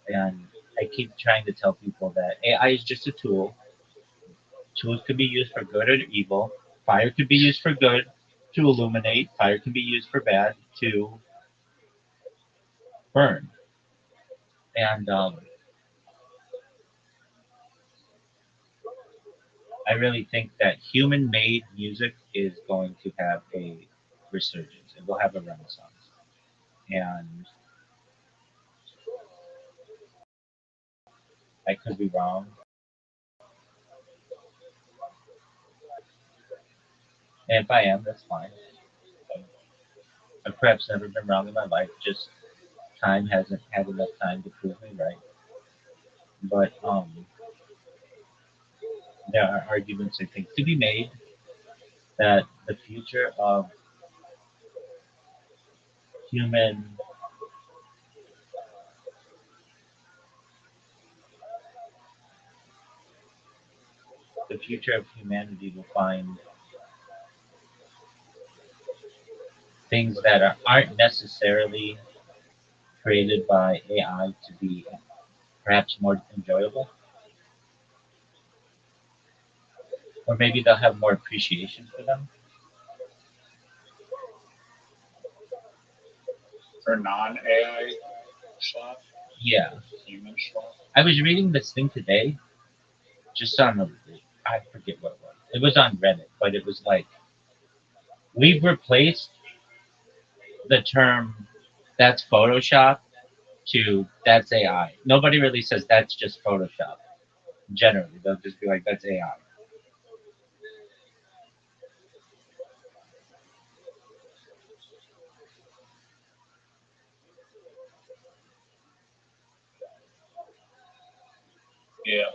And I keep trying to tell people that AI is just a tool. Tools could be used for good or evil. Fire could be used for good to illuminate. Fire can be used for bad to burn. And I really think that human-made music is going to have a resurgence. It will have a renaissance. And I could be wrong. And if I am, that's fine. I've perhaps never been wrong in my life. Just time hasn't had enough time to prove me right. But there are arguments I think to be made that the future of human the future of humanity will find things that aren't necessarily created by AI to be perhaps more enjoyable, or maybe they'll have more appreciation for them. For non-AI schlock, Yeah, human schlock. I was reading this thing today, just on I forget what it was. It was on Reddit, but it was like we've replaced the term "that's Photoshop" to "that's AI." Nobody really says that's just Photoshop. Generally, they'll just be like that's AI. Yeah.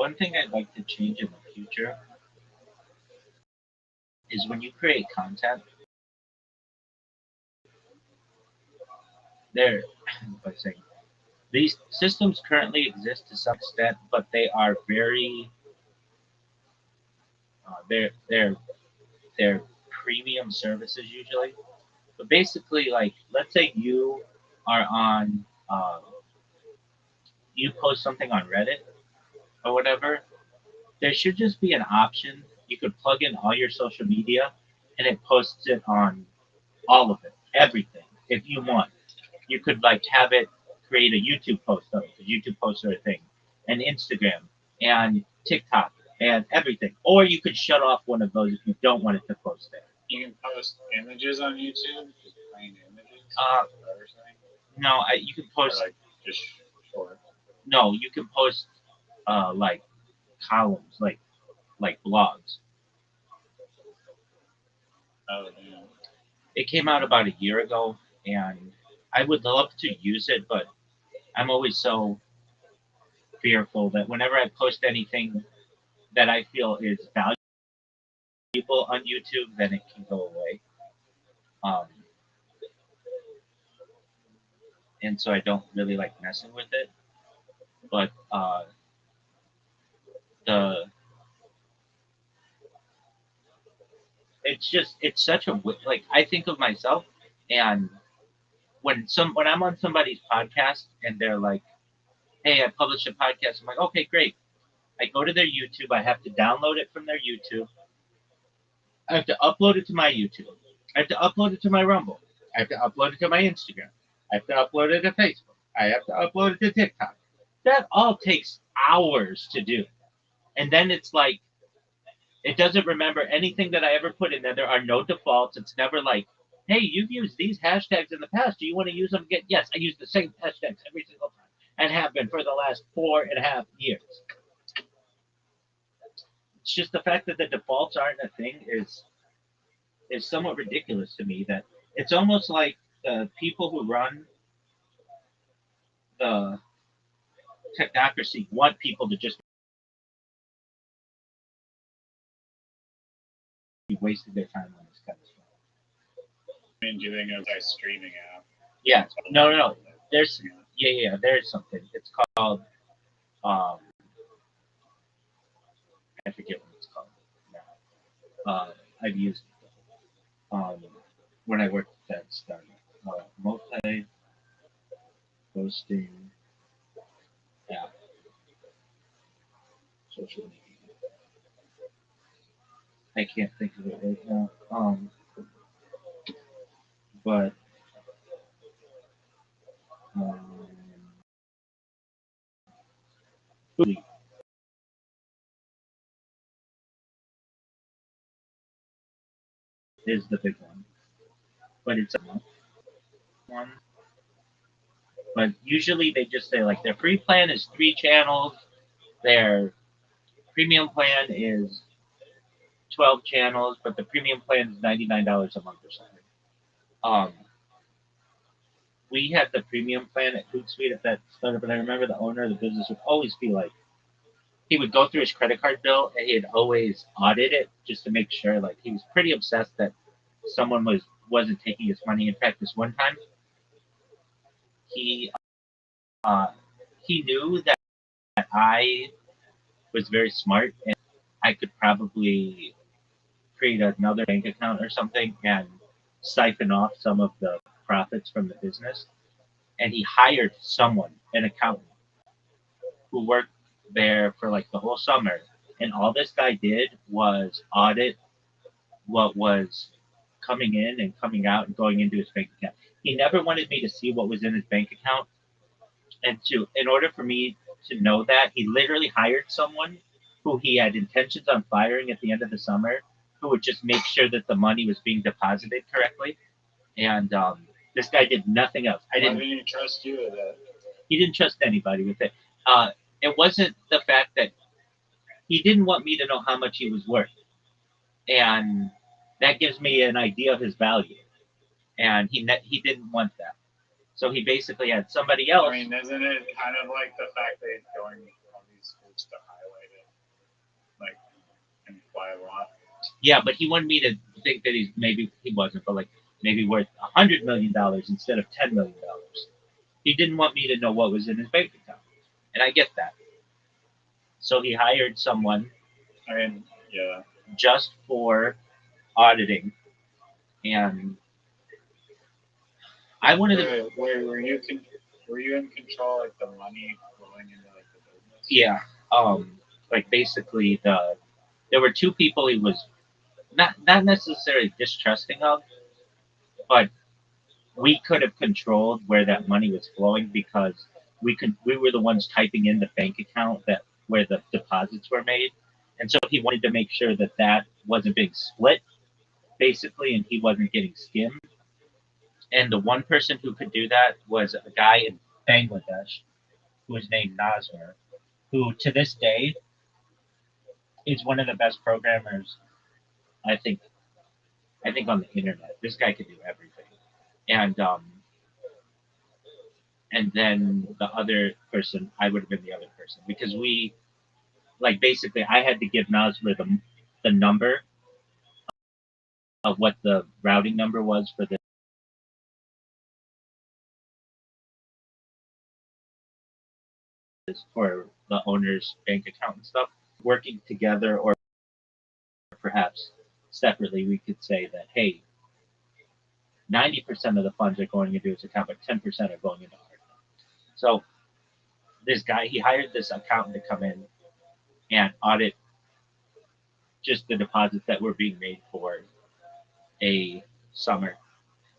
One thing I'd like to change in the future is when you create content, there, by saying these systems currently exist to some extent, but they are very they're premium services usually. But basically, like let's say you are on you post something on Reddit or whatever, there should just be an option you could plug in all your social media and it posts it on all of it, everything. If you want, you could like have it create a YouTube post of it, because YouTube posts are a thing, and Instagram and TikTok and everything. Or you could shut off one of those if you don't want it to post there. You can post images on YouTube, just plain images. No, you can post or like just short. No, you can post like columns, like blogs. Oh, yeah. It came out about a year ago, and I would love to use it, but I'm always so fearful that whenever I post anything that I feel is valuable on YouTube, then it can go away. Um, and so I don't really like messing with it. But the it's such a like I think of myself, and when I'm on somebody's podcast and they're like, "Hey, I published a podcast," I'm like, "Okay, great." I go to their YouTube. I have to download it from their YouTube. I have to upload it to my YouTube. I have to upload it to my Rumble. I have to upload it to my Instagram. I have to upload it to Facebook. I have to upload it to TikTok. That all takes hours to do. And then it's like, it doesn't remember anything that I ever put in there. There are no defaults. It's never like, hey, you've used these hashtags in the past. Do you want to use them again? Yes, I use the same hashtags every single time and have been for the last 4.5 years. It's just the fact that the defaults aren't a thing is somewhat ridiculous to me. That it's almost like the people who run the technocracy want people to just be wasting their time on this kind of stuff. I mean, do you think it's a streaming app? Yeah, no. There's there's something. It's called I forget what it's called now. I've used when I worked at Startup. Multi posting app, social media. I can't think of it right now. But um, is the big one, but it's a one. But usually they just say like their free plan is 3 channels, their premium plan is 12 channels, but the premium plan is $99 a month or something. Um, we had the premium plan at Hootsuite at that startup, and I remember the owner of the business would always be like, he would go through his credit card bill and he'd always audit it just to make sure. Like he was pretty obsessed that someone wasn't taking his money. In fact, this one time he uh, he knew that I was very smart and I could probably create another bank account or something and siphon off some of the profits from the business. And he hired someone, an accountant, who worked there for like the whole summer. And all this guy did was audit what was coming in and coming out and going into his bank account. He never wanted me to see what was in his bank account. And in order for me to know that, he literally hired someone who he had intentions on firing at the end of the summer, who would just make sure that the money was being deposited correctly. And this guy did nothing else. Why didn't he trust you with it? He didn't trust anybody with it. It wasn't the fact that he didn't want me to know how much he was worth. And that gives me an idea of his value. And he didn't want that. So he basically had somebody else. I mean, isn't it kind of like the fact that he's going on these just to highlight it, like, and fly a lot. Yeah, but he wanted me to think that maybe he wasn't, but like maybe worth $100 million instead of $10 million. He didn't want me to know what was in his bank account, and I get that. So he hired someone I mean, yeah. just for auditing, and I wanted to. Were you in control, like the money flowing into like the business? Yeah, like basically there were two people he was not necessarily distrusting of, but we could have controlled where that money was flowing because we were the ones typing in the bank account that where the deposits were made, and so he wanted to make sure that that wasn't being split basically, and he wasn't getting skimmed. And the one person who could do that was a guy in Bangladesh who was named Nazmir, who to this day is one of the best programmers I think on the internet. This guy could do everything. And and then the other person, I would have been the other person because we like basically I had to give Nazmir the number of what the routing number was for the owner's bank account and stuff. Working together or perhaps separately, we could say that hey, 90% of the funds are going into his account, but 10% are going into our account. So this guy, he hired this accountant to come in and audit just the deposits that were being made for a summer.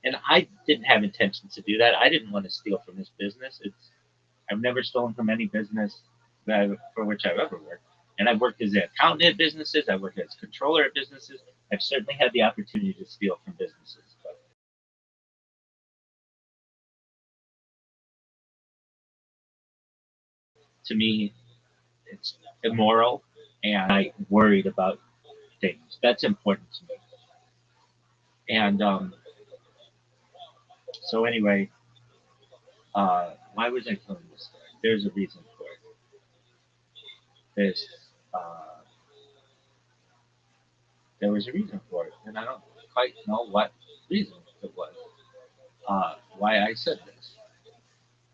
And I didn't have intentions to do that. I didn't want to steal from this business. I've never stolen from any business for which I've ever worked. And I've worked as an accountant at businesses. I've worked as controller at businesses. I've certainly had the opportunity to steal from businesses. But to me, it's immoral, and I'm worried about things. That's important to me. And so anyway, why was I telling this story? There's a reason for it. There's there was a reason for it, and I don't quite know what reason it was. Why I said this.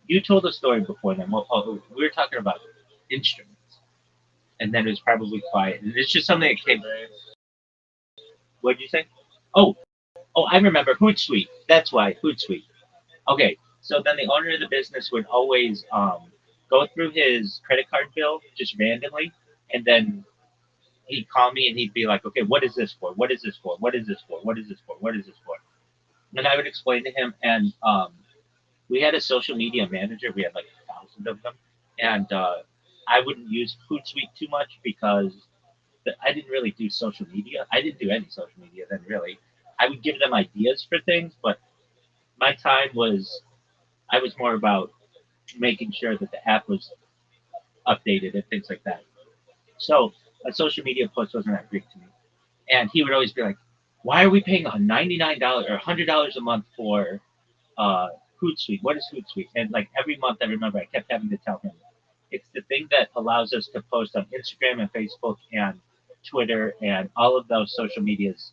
You told a story before then. Well, we were talking about instruments, and then it was probably quiet. And it's just something that came. What did you say? Oh, I remember Hootsuite. That's why Hootsuite. Okay, so then the owner of the business would always go through his credit card bill just randomly, and then he'd call me and he'd be like, "Okay, what is this for? What is this for? What is this for? What is this for? What is this for?" And I would explain to him, and we had a social media manager. We had like 1,000 of them, and I wouldn't use Hootsuite too much because I didn't really do social media. I didn't do any social media then, really. I would give them ideas for things, but my time was I was more about making sure that the app was updated and things like that. So a social media post wasn't that big to me. And he would always be like, "Why are we paying $99 or $100 a month for uh, Hootsuite? What is Hootsuite?" And like every month, I remember I kept having to tell him, "It's the thing that allows us to post on Instagram and Facebook and Twitter and all of those social medias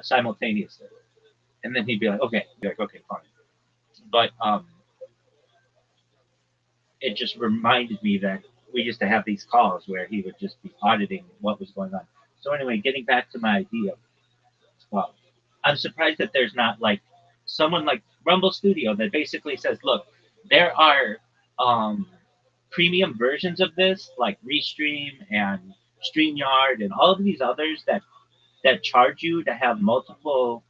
simultaneously." And then he'd be like, "Okay," "Okay, fine." But it just reminded me that we used to have these calls where he would just be auditing what was going on. So anyway, getting back to my idea, well, I'm surprised that there's not like someone like Rumble Studio that basically says, look, there are premium versions of this like Restream and StreamYard and all of these others that charge you to have multiple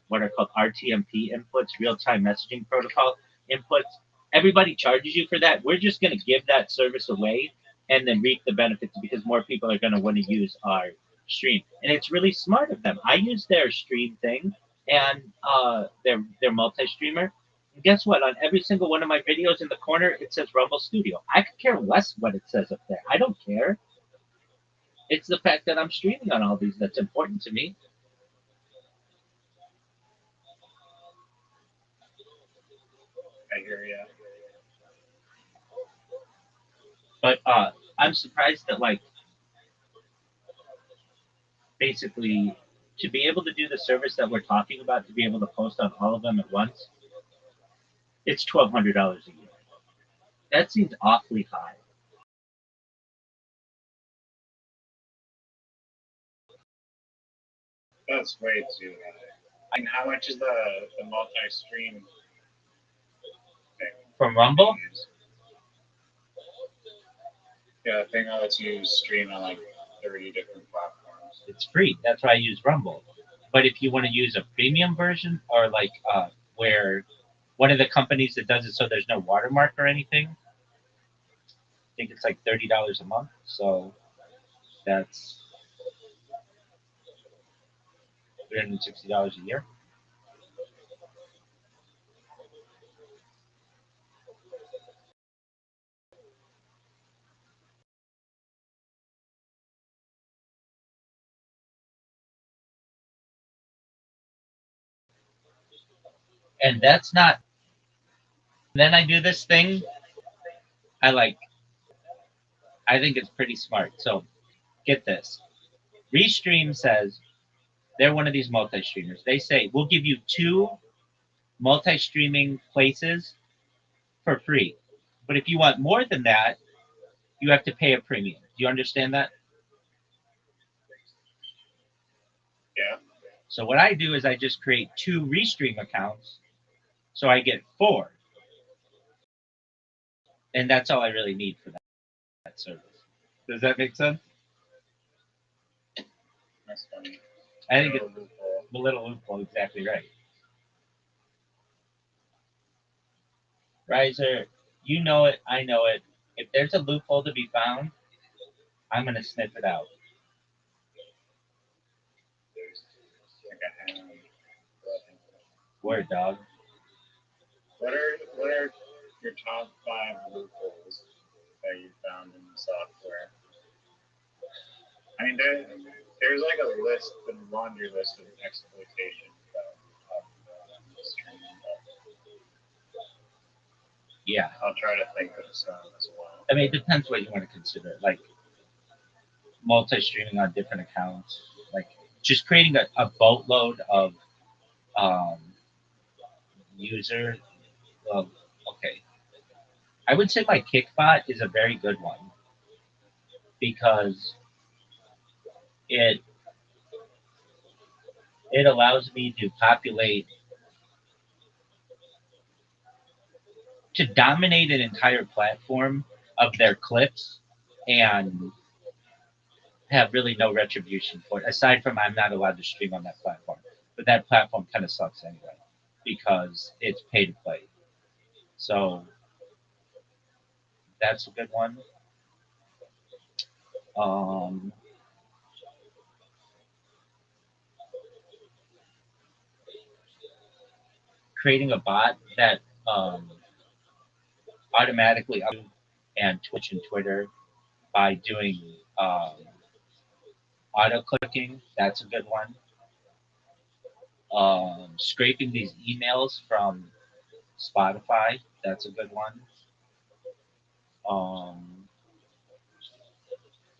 what are called RTMP inputs, real-time messaging protocol inputs. Everybody charges you for that. We're just going to give that service away and then reap the benefits because more people are going to want to use our stream. And it's really smart of them. I use their stream thing and their multi-streamer. And guess what? On every single one of my videos in the corner, it says Rumble Studio. I could care less what it says up there. I don't care. It's the fact that I'm streaming on all these that's important to me. I hear you. But I'm surprised that like basically to be able to do the service that we're talking about, to be able to post on all of them at once, it's $1,200 a year. That seems awfully high. That's way too high. I mean, how much is the multi-stream thing? From Rumble? Yeah, the thing that lets you stream on like 30 different platforms. It's free. That's why I use Rumble. But if you want to use a premium version or like where one of the companies that does it so there's no watermark or anything, I think it's like $30 a month. So that's $360 a year. And that's not. Then I do this thing. I think it's pretty smart. So get this. Restream says they're one of these multi-streamers. They say we'll give you 2 multi-streaming places for free. But if you want more than that, you have to pay a premium. Do you understand that? Yeah. So what I do is I just create 2 Restream accounts, so I get 4, and that's all I really need for that service. Does that make sense? That's funny. I think it's a little loophole. Exactly right. Riser, you know it. I know it. If there's a loophole to be found, I'm gonna sniff it out. Like a ham. Word, dog. What are your top 5 loopholes that you found in the software? I mean, there's like a list, a laundry list of exploitation of streaming. Yeah. I'll try to think of some as well. I mean, it depends what you want to consider. Like multi-streaming on different accounts. Like just creating a boatload of um, user. Well, okay. I would say my Kickbot is a very good one because it it allows me to populate to dominate an entire platform of their clips and have really no retribution for it. Aside from I'm not allowed to stream on that platform, but that platform kind of sucks anyway because it's pay to play. So that's a good one. Um, Creating a bot that automatically and Twitch and Twitter by doing auto clicking. That's a good one. Scraping these emails from Spotify. That's a good one.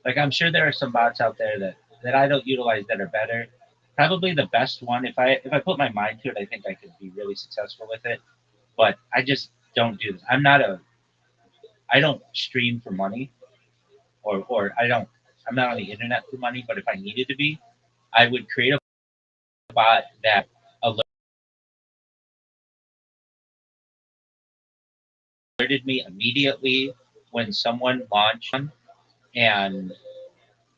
Like I'm sure there are some bots out there that I don't utilize that are better. Probably the best one, if I put my mind to it, I think I could be really successful with it. But I just don't do this. I don't stream for money, or I'm not on the internet for money. But if I needed to be, I would create a bot that alerted me immediately when someone launched one, and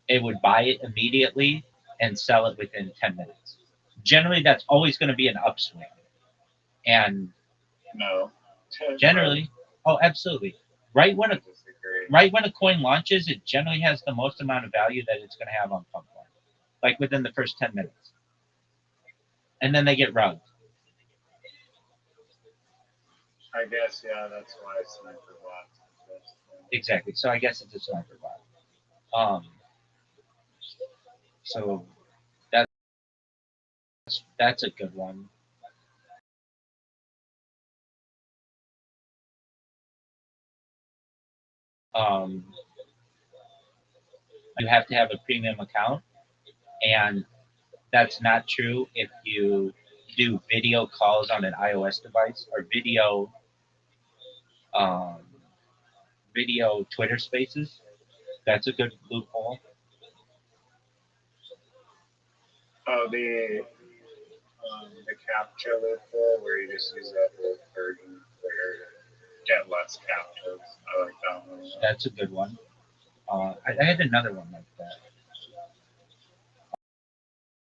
it would buy it immediately and sell it within 10 minutes. Generally, that's always going to be an upswing. And No. generally, oh, absolutely. Right when a coin launches, it generally has the most amount of value that it's going to have on pump one, like within the first 10 minutes. And then they get rugged. I guess, yeah, that's why sniper bots exist. Exactly. So I guess it's a sniper bot. So that's a good one. Um, You have to have a premium account, and that's not true if you do video calls on an iOS device or um, video Twitter Spaces. That's a good loophole. Oh, the captcha loophole where you just use that old version of Twitter to get less captchas. I like that one. That's a good one. I had another one like that.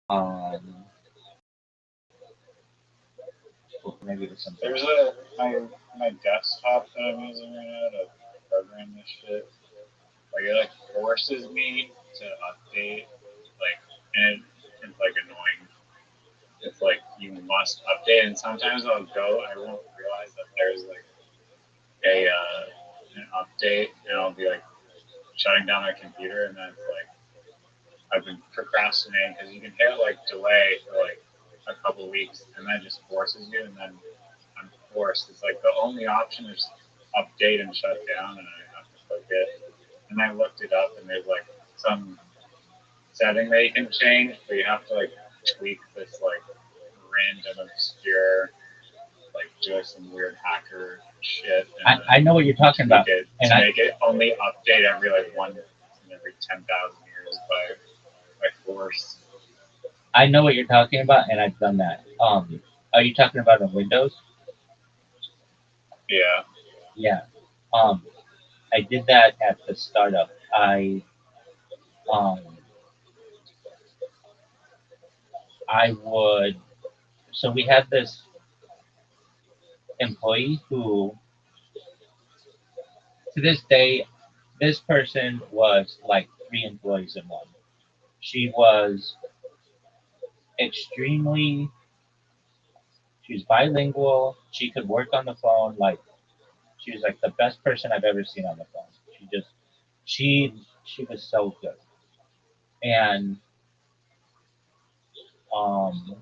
Um, well, maybe it was something. There's my desktop that I'm using right now to program this shit. Like it like forces me to update, like, and it's like annoying. It's like you must update, and sometimes I won't realize that there's like an update, and I'll be like shutting down my computer, and then it's like I've been procrastinating because you can hit like delay for like a couple weeks, and that just forces you, and then I'm forced. It's like the only option is update and shut down, and I have to click it. And I looked it up, and there's like some setting that you can change, but you have to like tweak this like random obscure, like do some weird hacker shit. I know what you're talking about. To make it only update every like every 10,000 years by force. I know what you're talking about, and I've done that. Are you talking about on Windows? Yeah. Yeah. I did that at the startup. Um, I would. So we had this employee who, to this day, this person was like three employees in one. She was extremely. She was bilingual. She could work on the phone. Like she was like the best person I've ever seen on the phone. She she was so good. And um,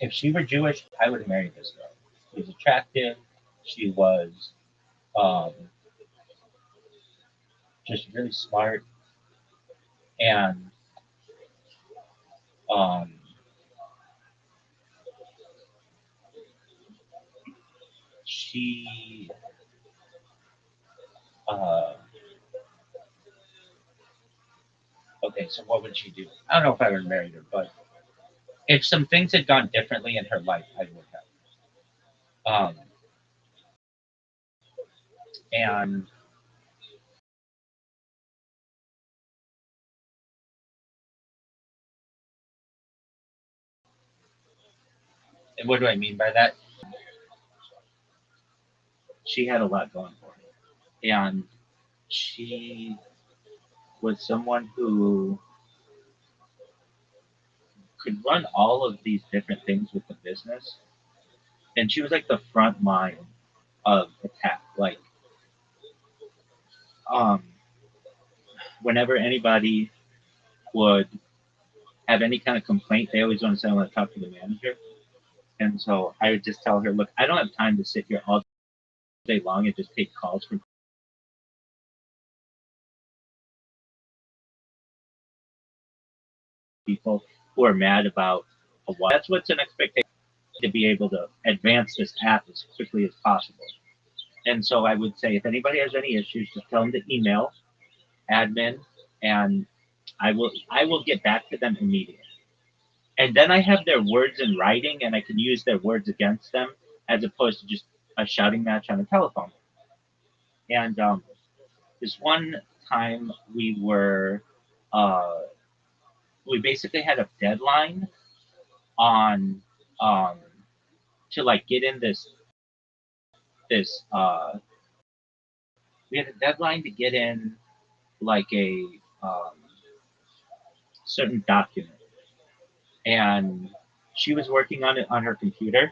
if she were Jewish, I would have married this girl. She was attractive. She was um, just really smart, and um, she. Uh, okay, so what would she do? I don't know if I would have married her, but if some things had gone differently in her life, I would have. And what do I mean by that? She had a lot going for her, and she was someone who could run all of these different things with the business, and she was like the front line of attack. Like, um, whenever anybody would have any kind of complaint, they always want to say, "I want to talk to the manager." And so I would just tell her, "Look, I don't have time to sit here all day long and just take calls from people who are mad about a while. That's what's an expectation to be able to advance this app as quickly as possible." And so I would say, if anybody has any issues, just tell them to email admin, and I will get back to them immediately. And then I have their words in writing, and I can use their words against them as opposed to just a shouting match on the telephone. And this one time uh, we basically had a deadline on um, to like get in this we had a deadline to get in like a um, certain document, and she was working on it on her computer,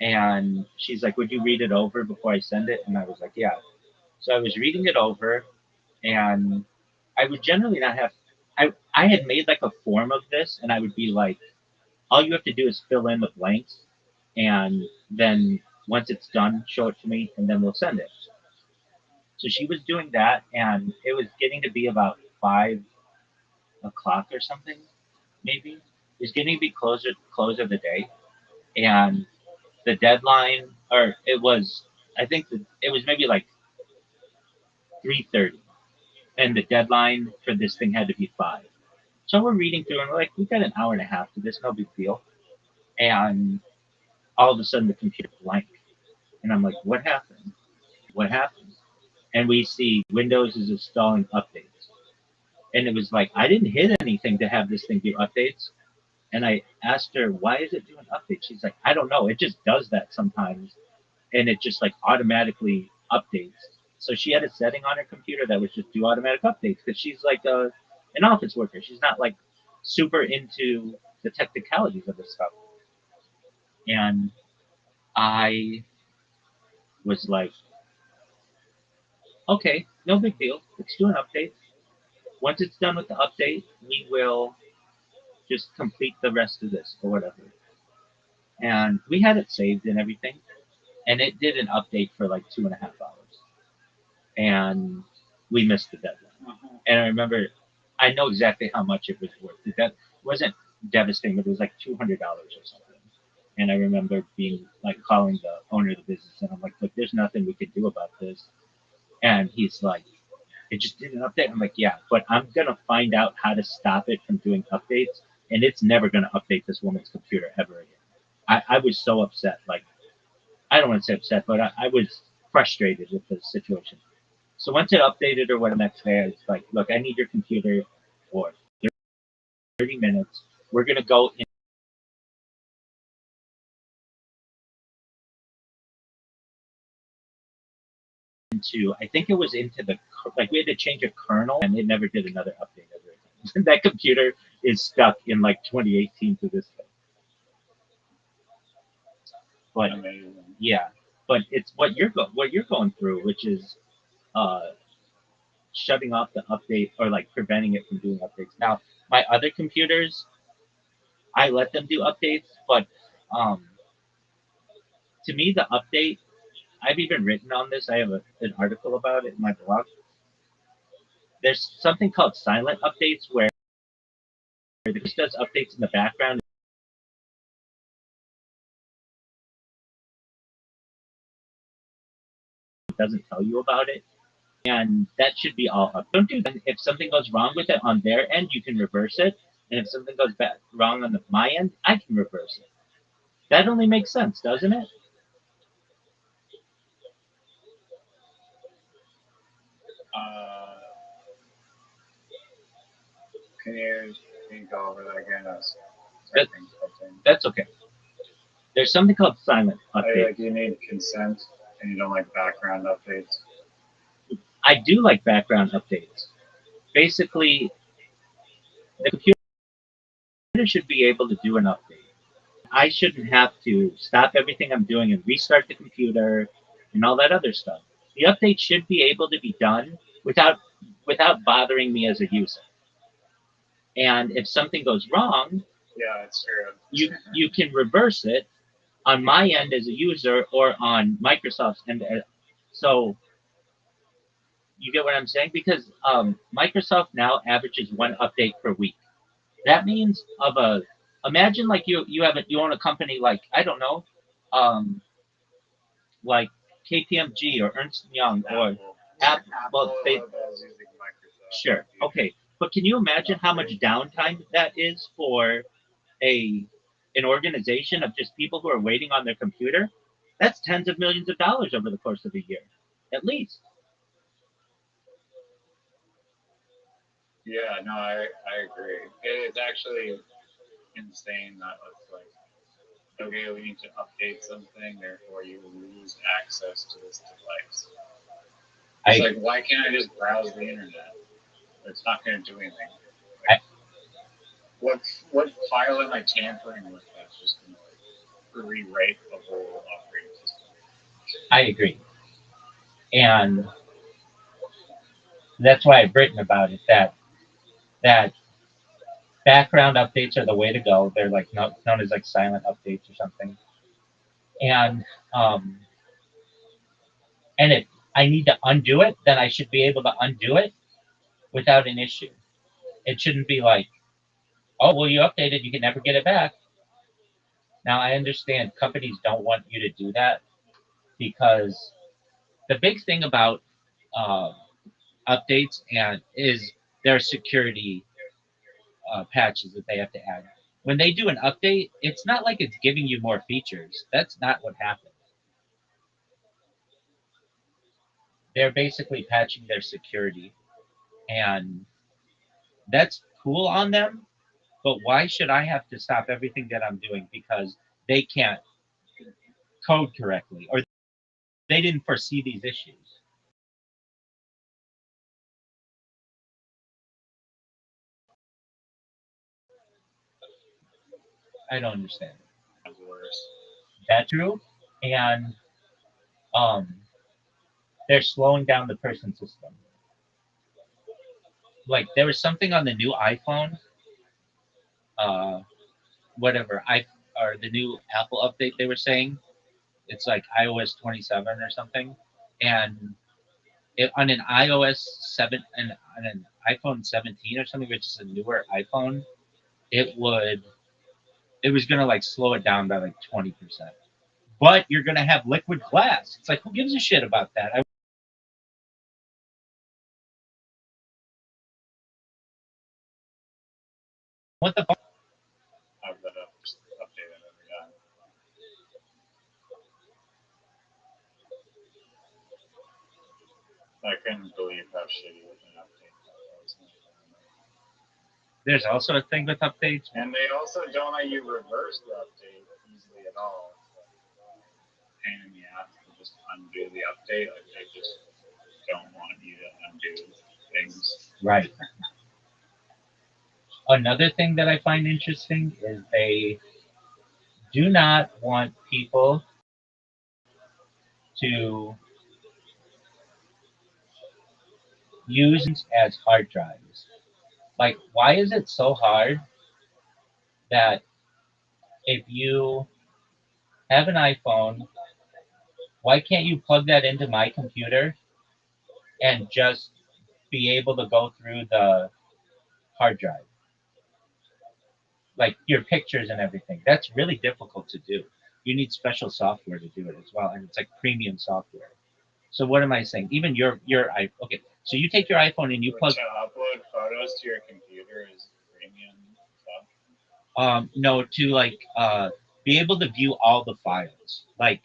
and she's like, "Would you read it over before I send it?" And I was like, "Yeah." So I was reading it over, and I would generally not have. I had made like a form of this, and I would be like, all you have to do is fill in the blanks, and then once it's done, show it to me, and then we'll send it. So she was doing that, and it was getting to be about 5 o'clock or something, maybe. It was getting to be close of the day, and the deadline, or it was, I think it was maybe like 3:30, and the deadline for this thing had to be 5. So we're reading through, and we're like, we got an hour and a half to this, no big deal. And all of a sudden, the computer blank, and I'm like, what happened? What happened? And we see Windows is installing updates. And it was like, I didn't hit anything to have this thing do updates. And I asked her, why is it doing updates? She's like, I don't know. It just does that sometimes. And it just like automatically updates. So she had a setting on her computer that was just do automatic updates because she's like an office worker. She's not like super into the technicalities of this stuff. And I was like, okay, no big deal. Let's do an update. Once it's done with the update, we will just complete the rest of this or whatever. And we had it saved and everything. And it did an update for like 2.5 hours. And we missed the deadline. And I remember, I know exactly how much it was worth. That wasn't devastating, but it was like $200 or something. And I remember being like calling the owner of the business, and I'm like, look, there's nothing we could do about this. And he's like, it just did an update. I'm like, yeah, but I'm gonna find out how to stop it from doing updates, and it's never gonna update this woman's computer ever again. I was so upset. Like, I don't want to say upset, but I was frustrated with the situation. So once it updated or whatever the next day, I was like, look, I need your computer for 30 minutes. We're gonna go into, I think it was into the, like we had to change a kernel, and it never did another update ever again. That computer is stuck in like 2018 to this day. But Amazing. yeah, but it's what you're going through, which is uh, shutting off the update or like preventing it from doing updates. Now, my other computers, I let them do updates, but um, to me, the update, I've even written on this. I have an article about it in my blog. There's something called silent updates where it does updates in the background. It doesn't tell you about it. And that should be all up. Don't do that. If something goes wrong with it on their end, you can reverse it. And if something goes wrong on my end, I can reverse it. That only makes sense, doesn't it? Uh, can you go over that again? That, that's okay. There's something called silent update. Like you need consent, and you don't like background updates. I do like background updates. Basically, the computer should be able to do an update. I shouldn't have to stop everything I'm doing and restart the computer and all that other stuff. The update should be able to be done without bothering me as a user. And if something goes wrong, yeah, it's true. You can reverse it on my end as a user or on Microsoft's end. So you get what I'm saying? Because Microsoft now averages one update per week. That means imagine like you own a company like, I don't know, like KPMG or Ernst & Young or Apple. Well, sure, okay, but can you imagine how much downtime that is for an organization of just people who are waiting on their computer? That's tens of millions of dollars over the course of a year, at least. Yeah, no, I agree. It's actually insane that it's like, okay, we need to update something, therefore you lose access to this device. It's like, why can't I just browse the internet? It's not going to do anything. Like, what file am I tampering with that's just going to like, rewrite the whole operating system? I agree. And that's why I've written about it, that background updates are the way to go. They're like known as like silent updates or something. And and I need to undo it, then I should be able to undo it without an issue. It shouldn't be like, oh, well, you updated, you can never get it back. Now, I understand companies don't want you to do that because the big thing about uh, updates and is their security patches that they have to add. When they do an update, it's not like it's giving you more features. That's not what happens. They're basically patching their security, and that's cool on them. But why should I have to stop everything that I'm doing because they can't code correctly or they didn't foresee these issues? I don't understand. Worse. That's true, and um, they're slowing down the person system. Like there was something on the new iPhone, uh, whatever I or the new Apple update they were saying it's like iOS 27 or something, and on an iOS 7 and on an iPhone 17 or something, which is a newer iPhone, it was gonna like slow it down by like 20%. But you're gonna have liquid glass. It's like who gives a shit about that? I what the fuck? Have that updated every time. I couldn't believe how shitty of an update that was. There's also a thing with updates. And they also don't let you reverse the update easily at all. Pain in the ass to just undo the update. Like they just don't want you to undo things. Right. Another thing that I find interesting is they do not want people to use as hard drives. Like, why is it so hard that if you have an iPhone, why can't you plug that into my computer and just be able to go through the hard drive? Like your pictures and everything. That's really difficult to do. You need special software to do it as well, and it's like premium software. So what am I saying? Even your I okay. So you take your iPhone and you plug. To upload photos to your computer is premium stuff. No, to like be able to view all the files. Like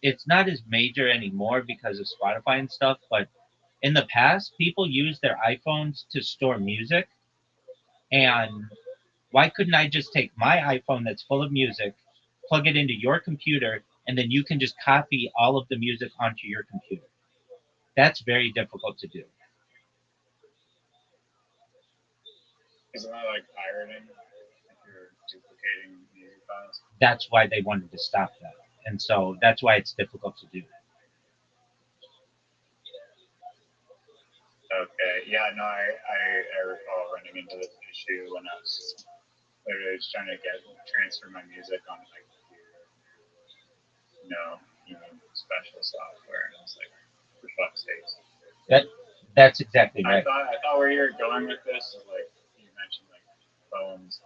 it's not as major anymore because of Spotify and stuff, but in the past, people used their iPhones to store music. And why couldn't I just take my iPhone that's full of music, plug it into your computer, and then you can just copy all of the music onto your computer? That's very difficult to do. Isn't that like pirating if you're duplicating music files? That's why they wanted to stop that. And so that's why it's difficult to do. Okay, yeah, no, I recall running into this issue when I was literally just trying to transfer my music onto my computer. No, you need special software, and I was like, for fuck's sake. That's exactly right. I thought where you were going with this is like you mentioned like phones,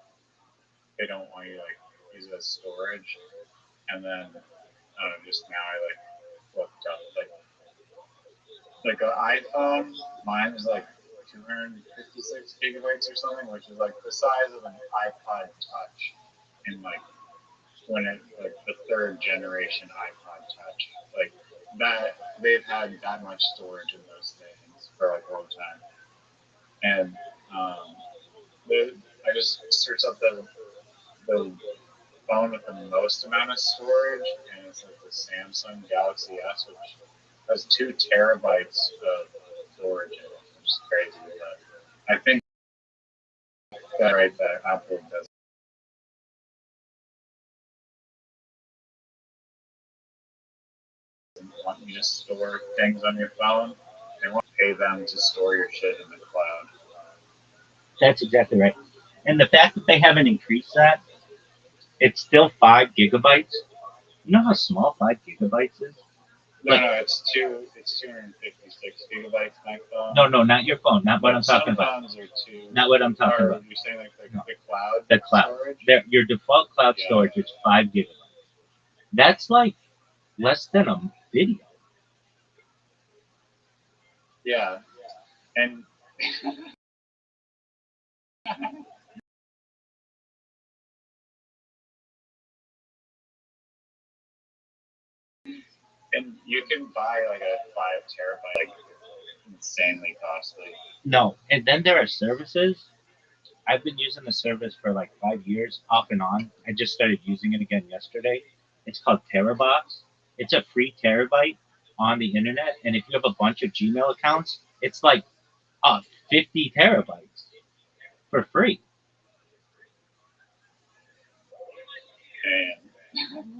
they don't want you to like use it as storage, and then just now I like looked up like an iPhone, mine is like 256 gigabytes or something, which is like the size of an iPod Touch in like when it like the third generation iPod Touch. Like that they've had that much storage in those things for like a long time. And I just searched up the phone with the most amount of storage, and it's like the Samsung Galaxy S, which has 2 terabytes of storage in it, which is crazy. But I think that right there, Apple doesn't want you to store things on your phone. They want to pay them to store your shit in the cloud. That's exactly right. And the fact that they haven't increased that, it's still 5 gigabytes. You know how small 5 gigabytes is? No, no, it's 256 gigabytes my phone. No, not your phone. Not what I'm talking about. Some phones are two. Not what I'm talking or about. You're saying like No. the cloud. The cloud. Storage? Your default cloud storage is 5 gigabytes. That's like less than a video. Yeah, and and you can buy like a 5 terabyte, like insanely costly. No, and then there are services. I've been using the service for like 5 years, off and on. I just started using it again yesterday. It's called Terabox. It's a free terabyte on the internet, and if you have a bunch of Gmail accounts, it's like 50 terabytes for free.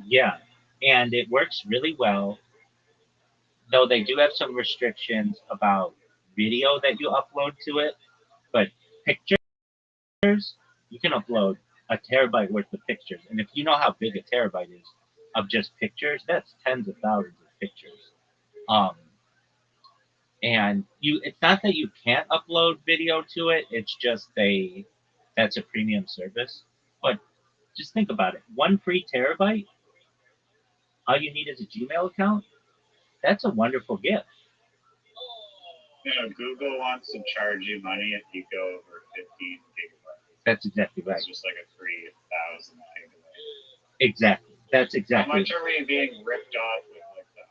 Yeah, and it works really well. Though they do have some restrictions about video that you upload to it, but pictures, you can upload a terabyte worth of pictures. And if you know how big a terabyte is of just pictures, that's tens of thousands of pictures. Um, and it's not that you can't upload video to it, it's just that's a premium service. But just think about it. One free terabyte, all you need is a Gmail account. That's a wonderful gift. Google wants to charge you money if you go over 15 gigabytes. That's exactly right. It's just like a free 1,000 gigabytes. Exactly. That's exactly. How much are we being ripped off with like the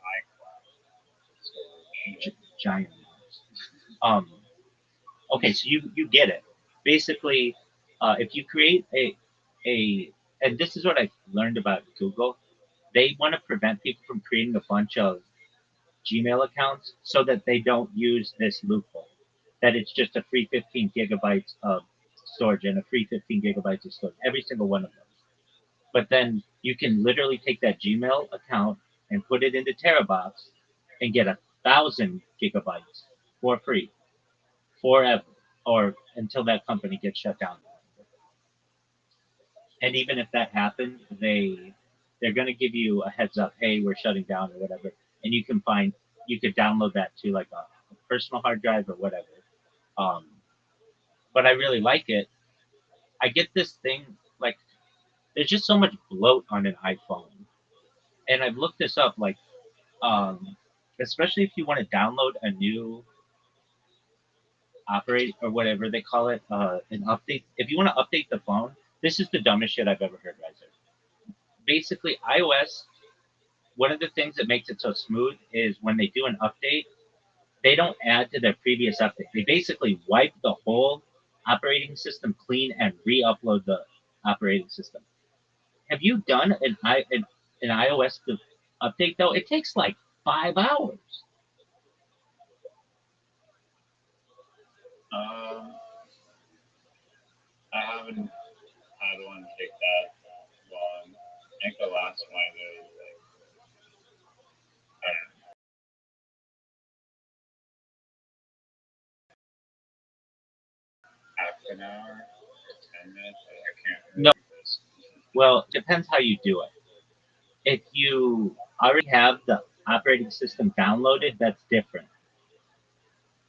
iCloud? Giant amounts. Okay, so you get it. Basically, if you create and this is what I learned about Google, they want to prevent people from creating a bunch of Gmail accounts so that they don't use this loophole. That it's just a free 15 gigabytes of storage and a free 15 gigabytes of storage, every single one of those. But then you can literally take that Gmail account and put it into Terabox and get 1,000 gigabytes for free forever, or until that company gets shut down. And even if that happens, they're going to give you a heads up. Hey, we're shutting down or whatever, and you could download that to like a personal hard drive or whatever. But I really like it. I get this thing like there's just so much bloat on an iPhone, and I've looked this up. Like, especially if you want to download a new operate or whatever they call it, an update. If you want to update the phone, this is the dumbest shit I've ever heard, Riser. Basically, iOS, one of the things that makes it so smooth is when they do an update, they don't add to their previous update. They basically wipe the whole operating system clean and re-upload the operating system. Have you done an iOS update though? It takes like 5 hours. I haven't had one take that long. I think the last one was like, I don't know. Half an hour, 10 minutes. I can't remember. No. Well, it depends how you do it. If you already have the operating system downloaded, that's different.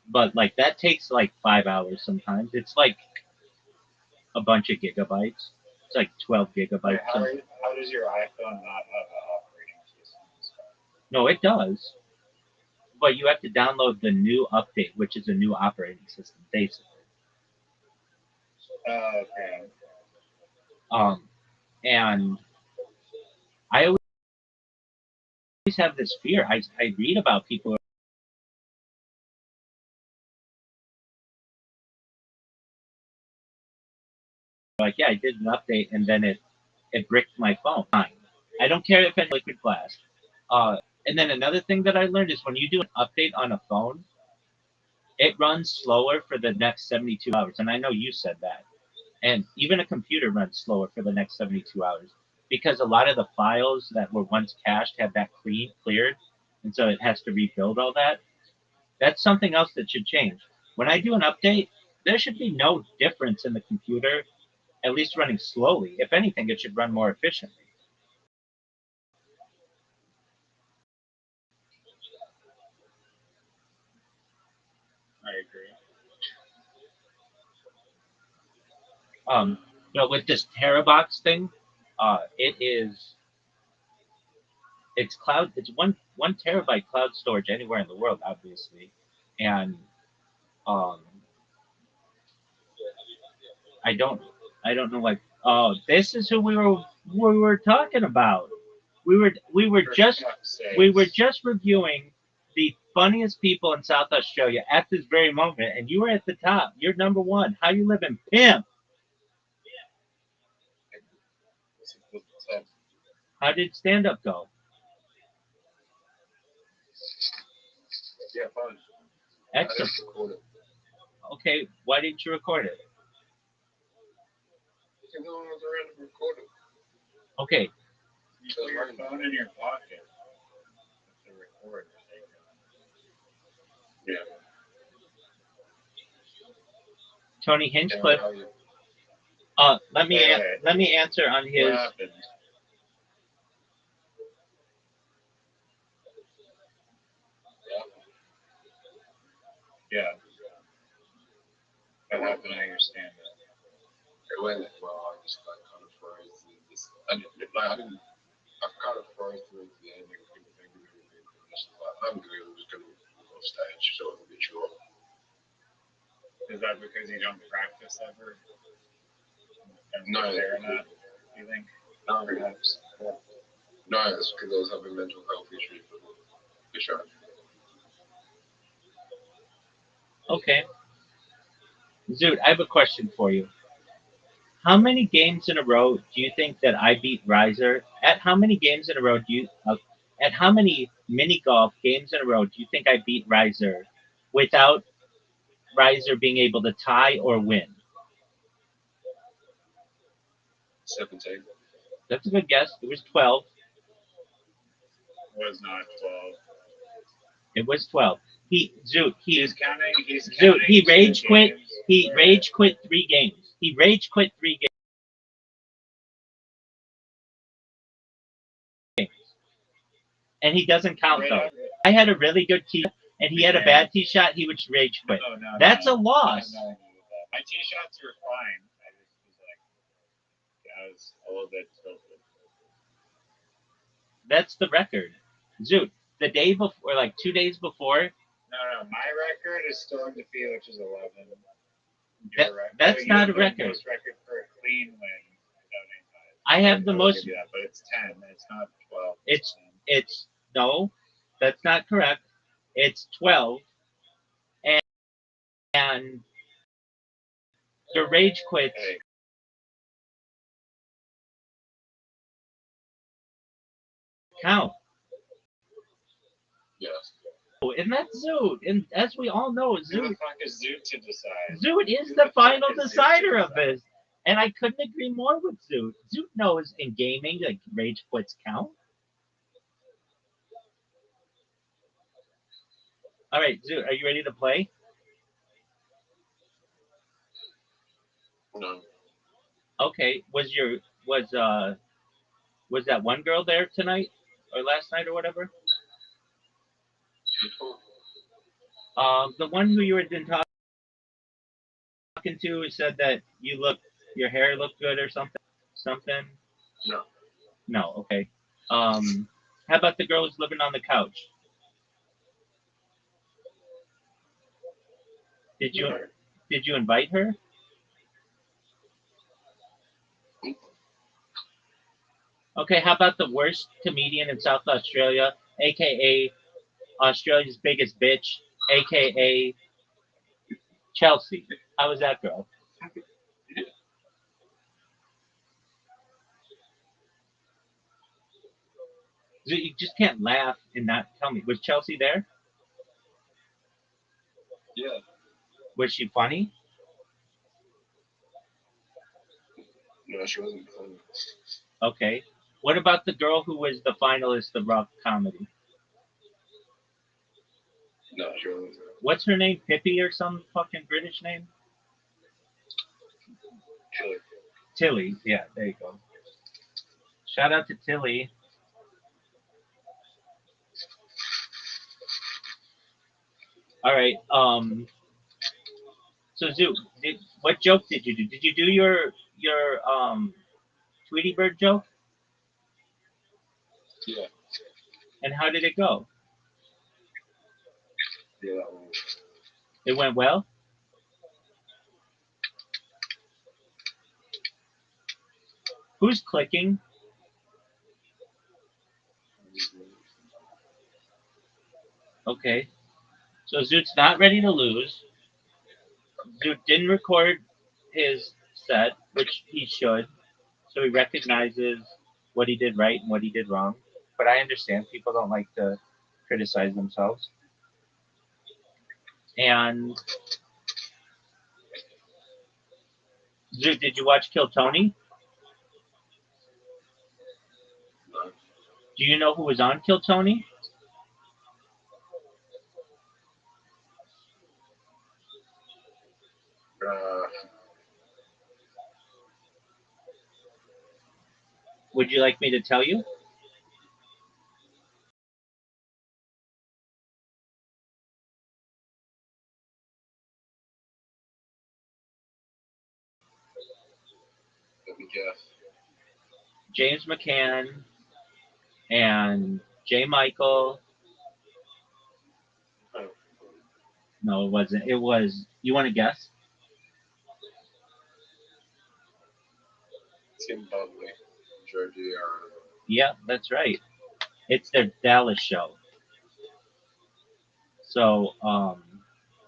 But like that takes like 5 hours sometimes. It's like a bunch of gigabytes. It's like 12 gigabytes. How does your iPhone not have an operating system? No, it does. But you have to download the new update, which is a new operating system, basically. Okay. And I always have this fear. I read about people who are like, yeah, I did an update and then it bricked my phone. I don't care if it's liquid blast. And then another thing that I learned is when you do an update on a phone, it runs slower for the next 72 hours. And I know you said that. And even a computer runs slower for the next 72 hours because a lot of the files that were once cached have that cleared. And so it has to rebuild all that. That's something else that should change. When I do an update, there should be no difference in the computer, at least running slowly. If anything, it should run more efficiently. Um, but with this Terabox thing, it's cloud. It's one terabyte cloud storage anywhere in the world, obviously, and um, I don't I don't know like oh this is who we were talking about. We were just reviewing the funniest people in South Australia at this very moment, and you were at the top. You're number one. How you living, pimp? How did stand up go? Yeah, fine. Excellent. Okay, why didn't you record it? No one was around to record it. Okay, You put your phone in your pocket to record. Yeah. Tony Hinchcliffe. Let me answer on his. What happened? Yeah. What happened? I understand that. It went well. I just like kind of froze. I kind of froze towards the end. I couldn't think of anything. I'm good. I'm just gonna go off stage, so it'll be short. Is that because you don't practice ever? No. Or not? You think? No, Perhaps. no, it's because I was having mental health issues for sure. Okay. Zoot, I have a question for you. How many games in a row do you think that I beat Riser? At how many games in a row at how many mini golf games in a row do you think I beat Riser without Riser being able to tie or win? 17. That's a good guess. It was 12. Was not 12. It was 12. He's counting. He rage quit. games He where- rage quit 3 games. He rage quit 3 games. And he doesn't count those. I had a really good tee and he had a bad tee shot, he would rage quit. No, That's no, a loss. no. My tee shots were fine. I just was like, I was a little bit tilted. That's the record. Zoot, the day before, like 2 days before. No. My record is still undefeated, which is 11. That's not a record. Most record for a clean win. I have the most. Give you that, but it's 10. It's not 12. It's no, that's not correct. It's 12, and the rage quits. Hey. Count. Yes. And that's Zoot. And as we all know, Who the Zoot fuck is Zoot to decide? Zoot is Who the fuck final is Zoot to decider of decide? this. And I couldn't agree more with Zoot. Zoot knows in gaming like rage quits count. All right, Zoot, are you ready to play? No. Okay. Was that one girl there tonight or last night or whatever? The one who you were talking to said that your hair looked good or something. Something. No. No. Okay. How about the girl who's living on the couch? Did you invite her? Okay, how about the worst comedian in South Australia, aka Australia's biggest bitch, aka Chelsea? How was that girl? You just can't laugh and not tell me. Was Chelsea there? Yeah. Was she funny? No, she wasn't funny. Okay. What about the girl who was the finalist of Rock Comedy? No, she wasn't. What's her name? Pippi or some fucking British name? Tilly. Tilly. Yeah, there you go. Shout out to Tilly. All right. So Zoo, what joke did you do? Did you do your Tweety Bird joke? Yeah, And how did it go? yeah, that one. It went well. Who's clicking? Okay. So Zoot's not ready to lose. Zoot didn't record his set, which he should, so he recognizes what he did right and what he did wrong. But I understand people don't like to criticize themselves. And Zoot, did you watch Kill Tony? No. Do you know who was on Kill Tony? Uh, Would you like me to tell you? let me guess. James McCann and J. Michael. Oh, No, it wasn't. It was. You want to guess? Tim Bubbly, Georgie, or Yeah, that's right. It's their Dallas show. So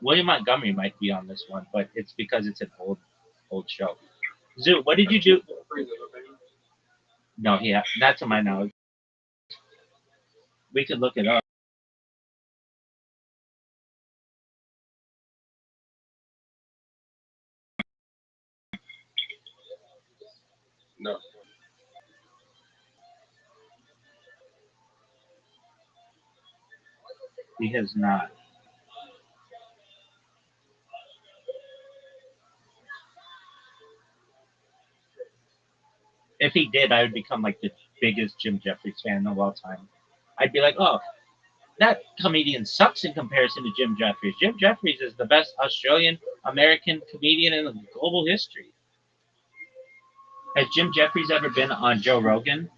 William Montgomery might be on this one, but it's because it's an old show. Zoo, what did you do? No, yeah, not to my knowledge. We could look it up. no. He has not. If he did, I would become like the biggest Jim Jeffries fan of all time. I'd be like, oh, that comedian sucks in comparison to Jim Jeffries. Jim Jeffries is the best Australian American comedian in global history. Has Jim Jeffries ever been on Joe Rogan?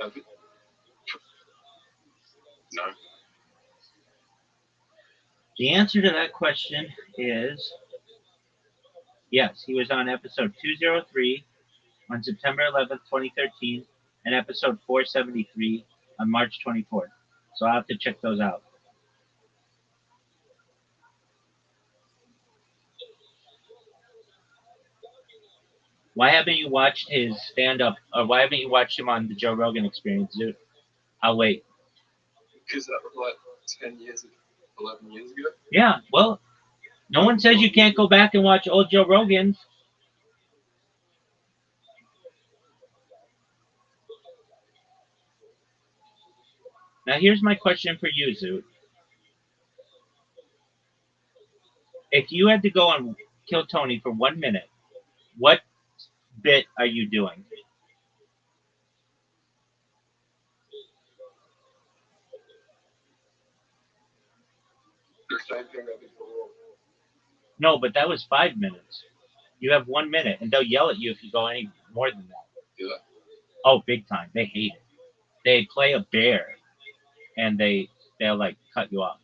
Have you? No. The answer to that question is yes. He was on episode 203 on September 11th, 2013, and episode 473 on March 24th. So I'll have to check those out. Why haven't you watched his stand up, or why haven't you watched him on the Joe Rogan Experience, dude? I'll wait. Because that was like 10 years ago, 11 years ago. Yeah, well, no one says you can't go back and watch old Joe Rogan's. Now, here's my question for you, Zoot. If you had to go on Kill Tony for 1 minute, what bit are you doing? The same thing I did before. No, but that was 5 minutes. You have 1 minute, and they'll yell at you if you go any more than that. Yeah. Oh, big time. They hate it. They play a bear, and they'll like cut you off.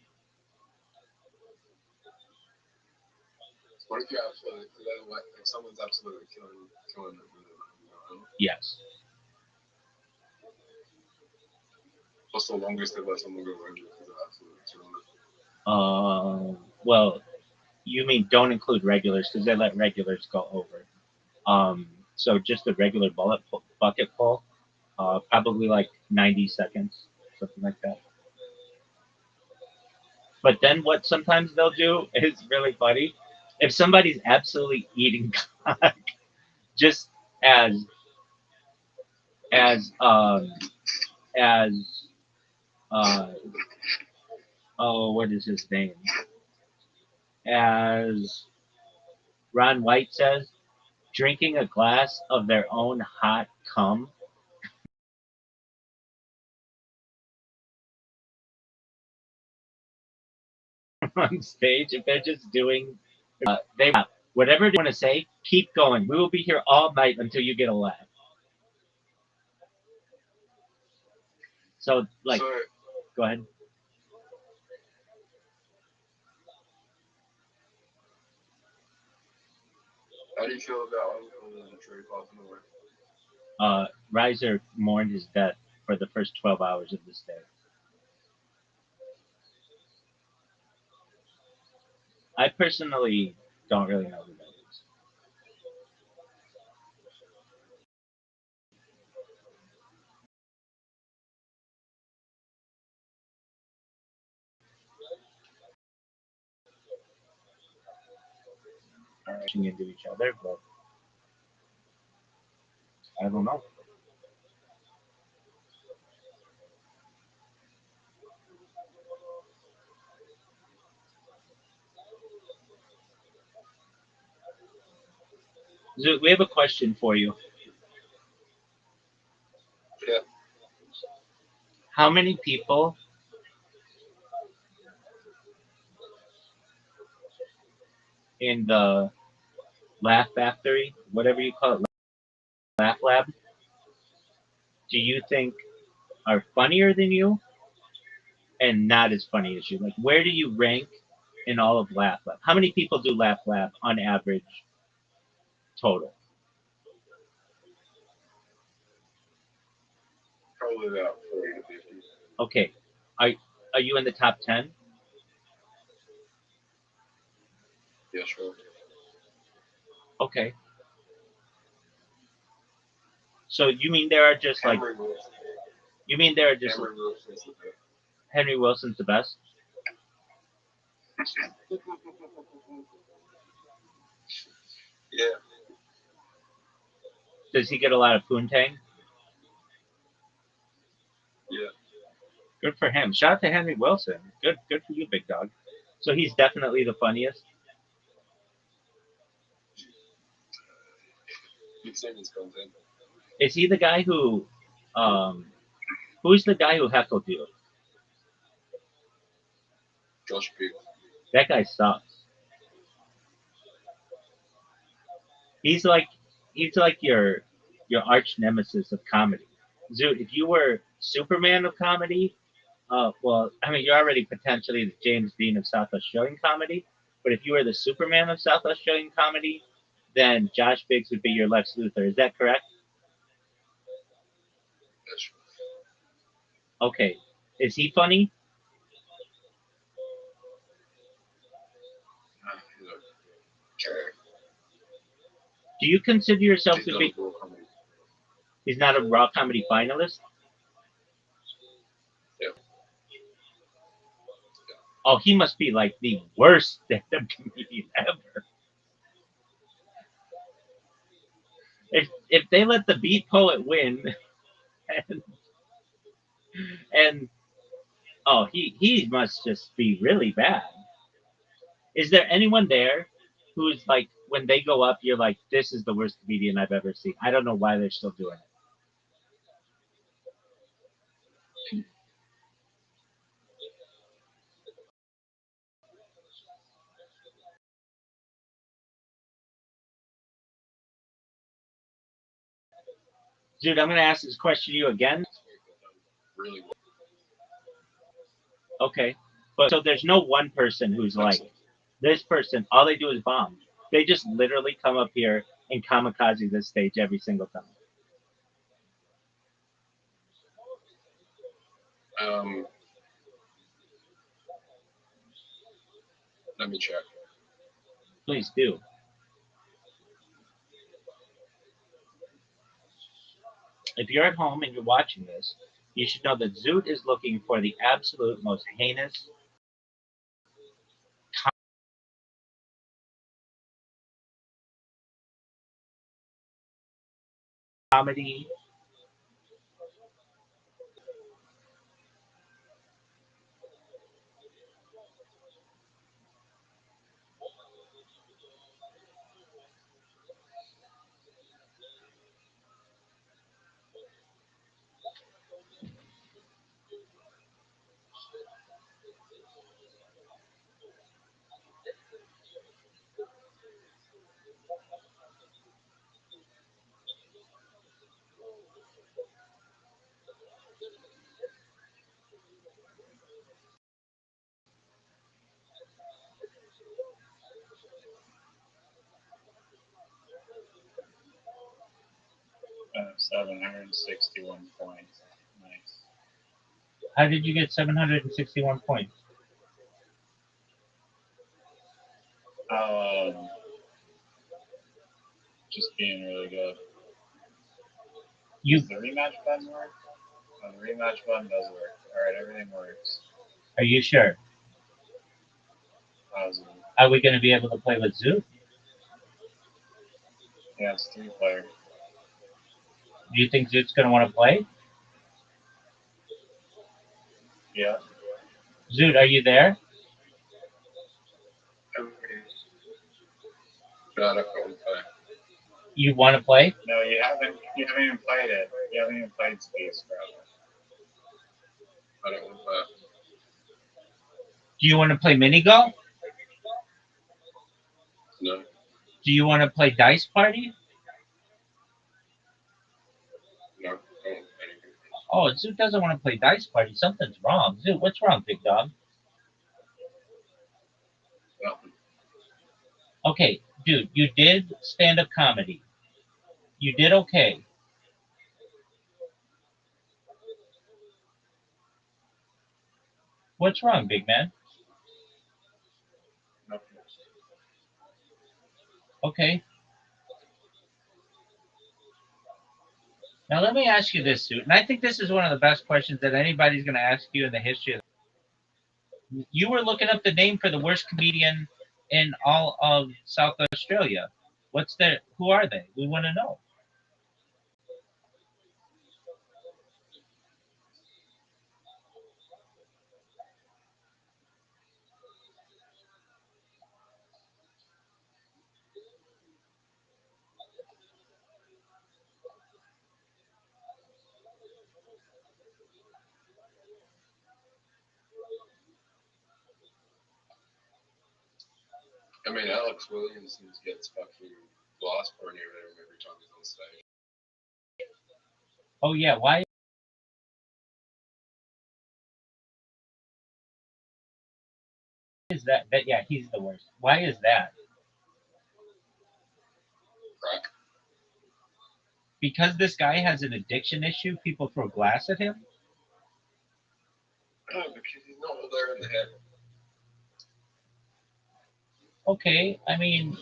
What if you absolutely, like someone's absolutely killing them with it? Yes. What's the longest they've let someone go over because of absolutely killing it? Well, you mean don't include regulars because they let regulars go over. So just a regular bucket pull, probably like 90 seconds, something like that. But then what sometimes they'll do is really funny. If somebody's absolutely eating cock, just as as as oh, what is his name? As Ron White says, drinking a glass of their own hot come on stage, if they're just doing, they whatever they want to say, keep going. We will be here all night until you get a laugh. So, like, So, go ahead. how do you feel about Uncle Trey passing away? Reiser mourned his death for the first 12 hours of this day. I personally don't really know who that is. Crashing into each other, but I don't know. Zoot, we have a question for you. Yeah. How many people in the Laugh Factory, whatever you call it, Laugh Lab, do you think are funnier than you and not as funny as you? Like, where do you rank in all of Laugh Lab? How many people do Laugh Lab on average total? Probably about 40 to 50. Okay. Are you in the top 10? Yeah, sure. Okay. So you mean there are just like Henry Wilson. you mean there are just Henry Wilson's the best. Henry Wilson's the best? Yeah. Does he get a lot of poontang? Yeah. Good for him. Shout out to Henry Wilson. Good for you, big dog. So he's definitely the funniest. You've seen his content. Is he the guy who's the guy who heckled you? Josh Biggs. That guy sucks. He's like your arch nemesis of comedy. Zoot, if you were Superman of comedy, well, I mean, you're already potentially the James Dean of South Australian comedy, but if you were the Superman of South Australian comedy, then Josh Biggs would be your Lex Luthor. Is that correct? That's Okay. Is he funny? he's a character. Do you consider yourself He's to not be? a raw comedy. He's not a raw comedy finalist. Yeah. Oh, he must be like the worst stand-up comedian ever. If they let the beat poet win, and, and oh, he must just be really bad. Is there anyone there who's like when they go up, you're like, this is the worst comedian I've ever seen. I don't know why they're still doing it. Dude, I'm gonna ask this question to you again. Really well. Okay. But so there's no one person who's like Excellent. this person, all they do is bomb. They just literally come up here and kamikaze this stage every single time. Let me check. Please do. If you're at home and you're watching this, you should know that Zoot is looking for the absolute most heinous comedy. 761 points. Nice. How did you get 761 points? Just being really good. You Does the rematch button work? Oh, the rematch button does work. Alright, everything works. are you sure? Positive. Are we going to be able to play with Zoot? Yeah, it's 3-player. Do you think Zoot's going to want to play? Yeah. Zoot, are you there? Not a phone play. You want to play? No, you haven't even played it. You haven't even played Space Traveler. I don't want that. Do you want to play mini golf? No. Do you want to play Dice Party? No. Don't anything. Oh, Zoot doesn't want to play Dice Party. Something's wrong. Zoot, what's wrong, big dog? Nothing. Okay, dude, you did stand-up comedy. You did okay. What's wrong, big man? Nothing. Okay. Now let me ask you this, Zoot, and I think this is one of the best questions that anybody's going to ask you in the history of. You were looking up the name for the worst comedian in all of South Australia. What's their? Who are they? We want to know. I mean, Alex Williamson gets fucking glass poured near him every time he's on stage. Oh yeah, why is that? That yeah, he's the worst. Why is that? Crack. Because this guy has an addiction issue, people throw glass at him. Oh, because he's not all there in the head. Okay, I mean,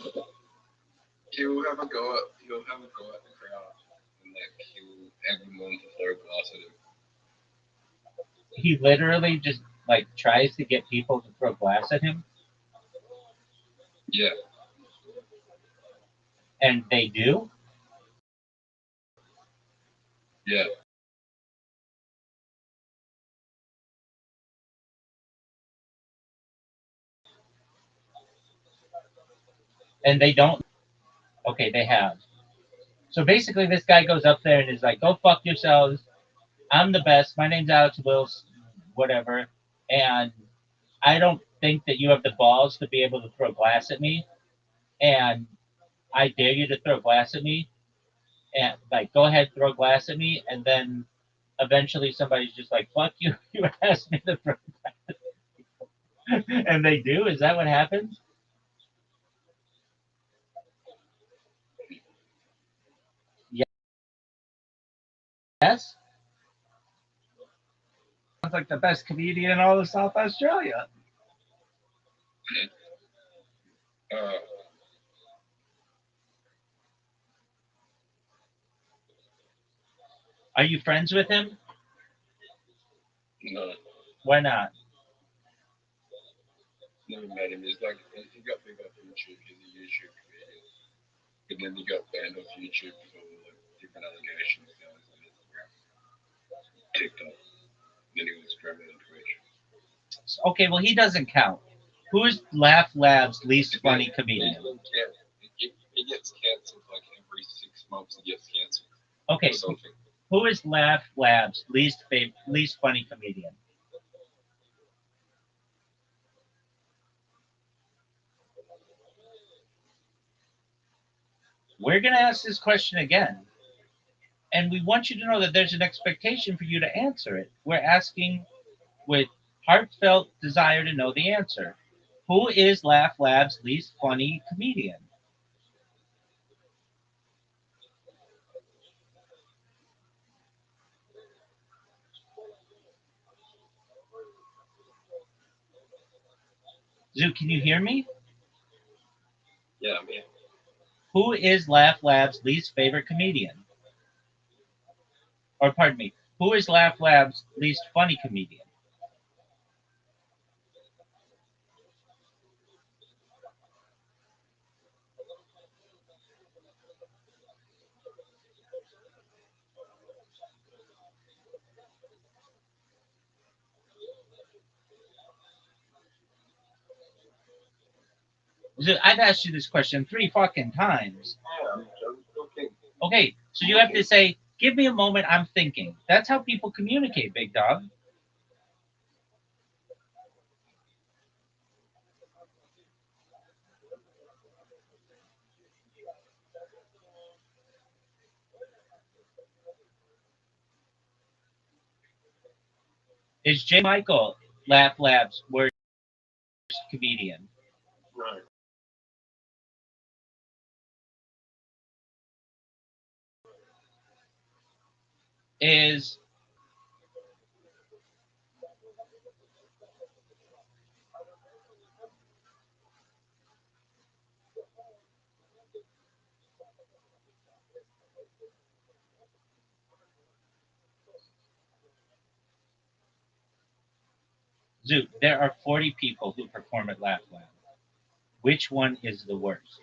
He'll have a go at the crowd, and like he'll everyone to throw glass at him. he literally just like tries to get people to throw glass at him, Yeah. and they do. Yeah. And they don't. Okay, they have. So basically, this guy goes up there and is like, "Go fuck yourselves. I'm the best. My name's Alex Wills, whatever, and I don't think that you have the balls to be able to throw glass at me, and I dare you to throw glass at me, and like, go ahead, throw glass at me, and then eventually somebody's just like, fuck you, you asked me to throw glass, and they do. Is that what happens? Yes. Sounds like the best comedian in all of South Australia. Uh, Are you friends with him? no. Why not? Never met him. He's like he got big off YouTube. He's a YouTube comedian, but then he got banned off YouTube for like different allegations. That was on Instagram, TikTok. Then he was streaming on Twitch. Okay, well, he doesn't count. Who's Laugh Lab's least funny He comedian? doesn't count. He gets cancelled like every 6 months. He gets cancelled Okay, or something. who is Laugh Lab's least funny comedian? We're going to ask this question again. And we want you to know that there's an expectation for you to answer it. We're asking with heartfelt desire to know the answer. Who is Laugh Lab's least funny comedian? Zoo, can you hear me? Yeah, I'm here. Who is Laugh Lab's least favorite comedian? Or pardon me, who is Laugh Lab's least funny comedian? Zoo, I've asked you this question 3 fucking times. Yeah, I'm looking. Okay, so you have to say, give me a moment, I'm thinking. That's how people communicate, big dog. Is J. Michael Laugh Lab's worst comedian? Right. Is Zoo, there are 40 people who perform at Laugh Lab. Which one is the worst?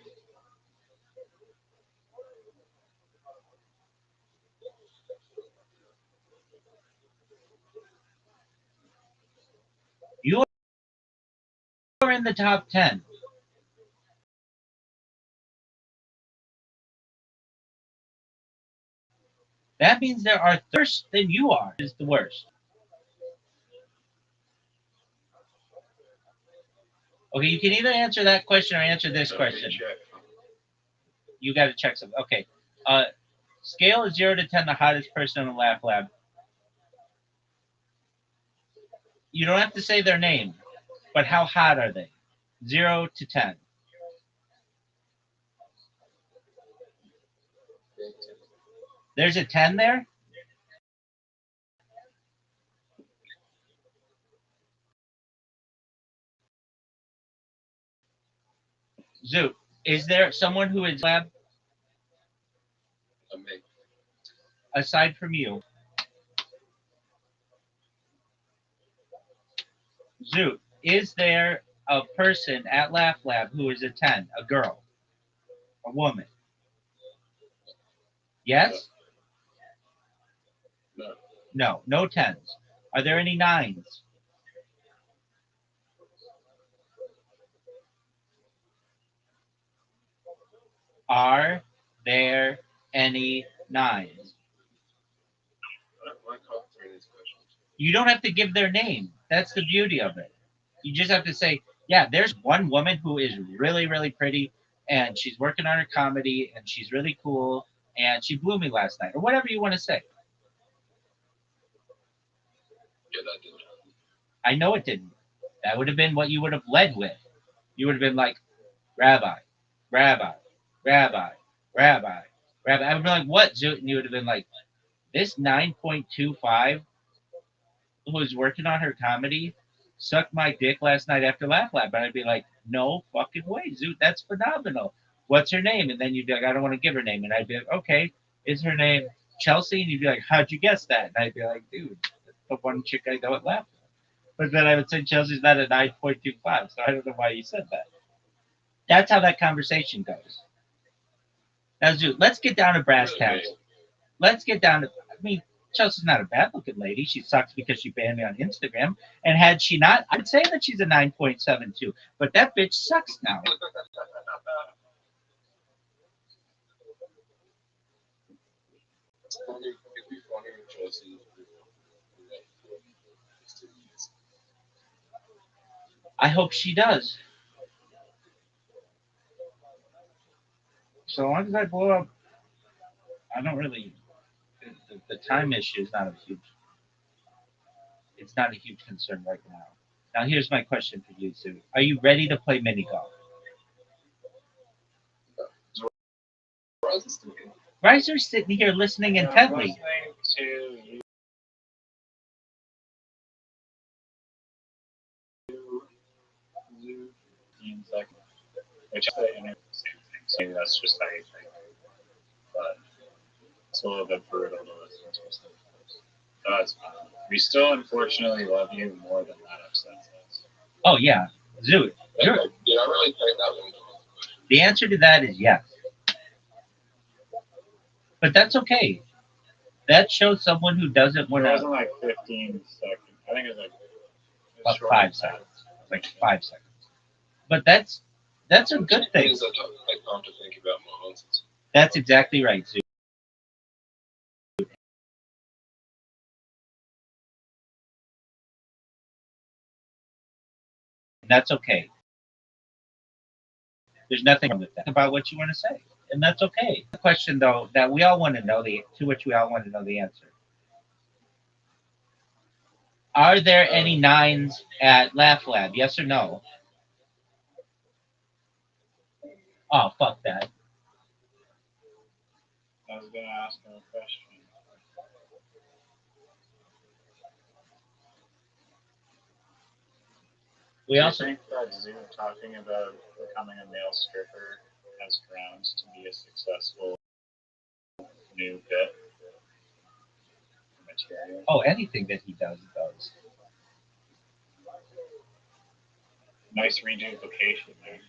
You are in the top 10. That means there are worse than you are. Is the worst. Okay, you can either answer that question or answer this question. You got to check something. Okay. Scale of 0 to 10, the hottest person in the Laugh Lab. You don't have to say their name, but how hot are they? 0 to 10. There's a 10 there? Zoo, is there someone who is lab aside from you? Zoo, is there a person at Laugh Lab who is a 10, a girl, a woman? Yes? No. No, no 10s. Are there any 9s? Are there any 9s? Why can't answer these questions? You don't have to give their name. That's the beauty of it. You just have to say, yeah, there's one woman who is really, really pretty, and she's working on her comedy, and she's really cool, and she blew me last night, or whatever you want to say. Yeah, that didn't happen. I know it didn't. That would have been what you would have led with. You would have been like, Rabbi, Rabbi, Rabbi, Rabbi, Rabbi. I would be like, what, Zoot? And you would have been like, this 9.25 who was working on her comedy sucked my dick last night after Laugh Lab. And I'd be like, no fucking way, Zoot. That's phenomenal. What's her name? And then you'd be like, I don't want to give her name. And I'd be like, okay, is her name Chelsea? And you'd be like, how'd you guess that? And I'd be like, dude, that's the one chick I know at Laugh Lab. But then I would say Chelsea's not a 9.25, so I don't know why you said that. That's how that conversation goes. Now, Zoot, let's get down to brass tacks. Let's get down to, I mean, Chelsea's not a bad looking lady. She sucks because she banned me on Instagram. And had she not, I'd say that she's a 9.72. But that bitch sucks now. It'd be funny if Chelsea. I hope she does. So long as I blow up, I don't really. The time issue is not a huge. It's not a huge concern right now. Now here's my question for you, Sue. Are you ready to play mini golf? Riser's sitting here listening intently. Listening to you. second, which is the internet, same thing. So maybe that's just how you think. But it's a little bit brutal to listen to sometimes. So that's fine. We still unfortunately love you more than that upsets us. Oh yeah, Zoot. Did I really think that one? The answer to that is yes. But that's okay. That shows someone who doesn't want It to. wasn't like 15 seconds. I think it was like About shorter 5 than that. seconds. Like 5 seconds. But that's a good It thing. is a time to think about my answers. That's exactly right, Zoot. That's okay. There's nothing wrong with that about what you want to say, and that's okay. The question though that we all want to know to which we all want to know the answer. Are there any 9s at Laugh Lab? Yes or no? Oh, fuck that. I was going to ask him a question. We Do you also think that Zoom talking about becoming a male stripper has grounds to be a successful new bit material? Oh, anything that he does. Nice reduplication there.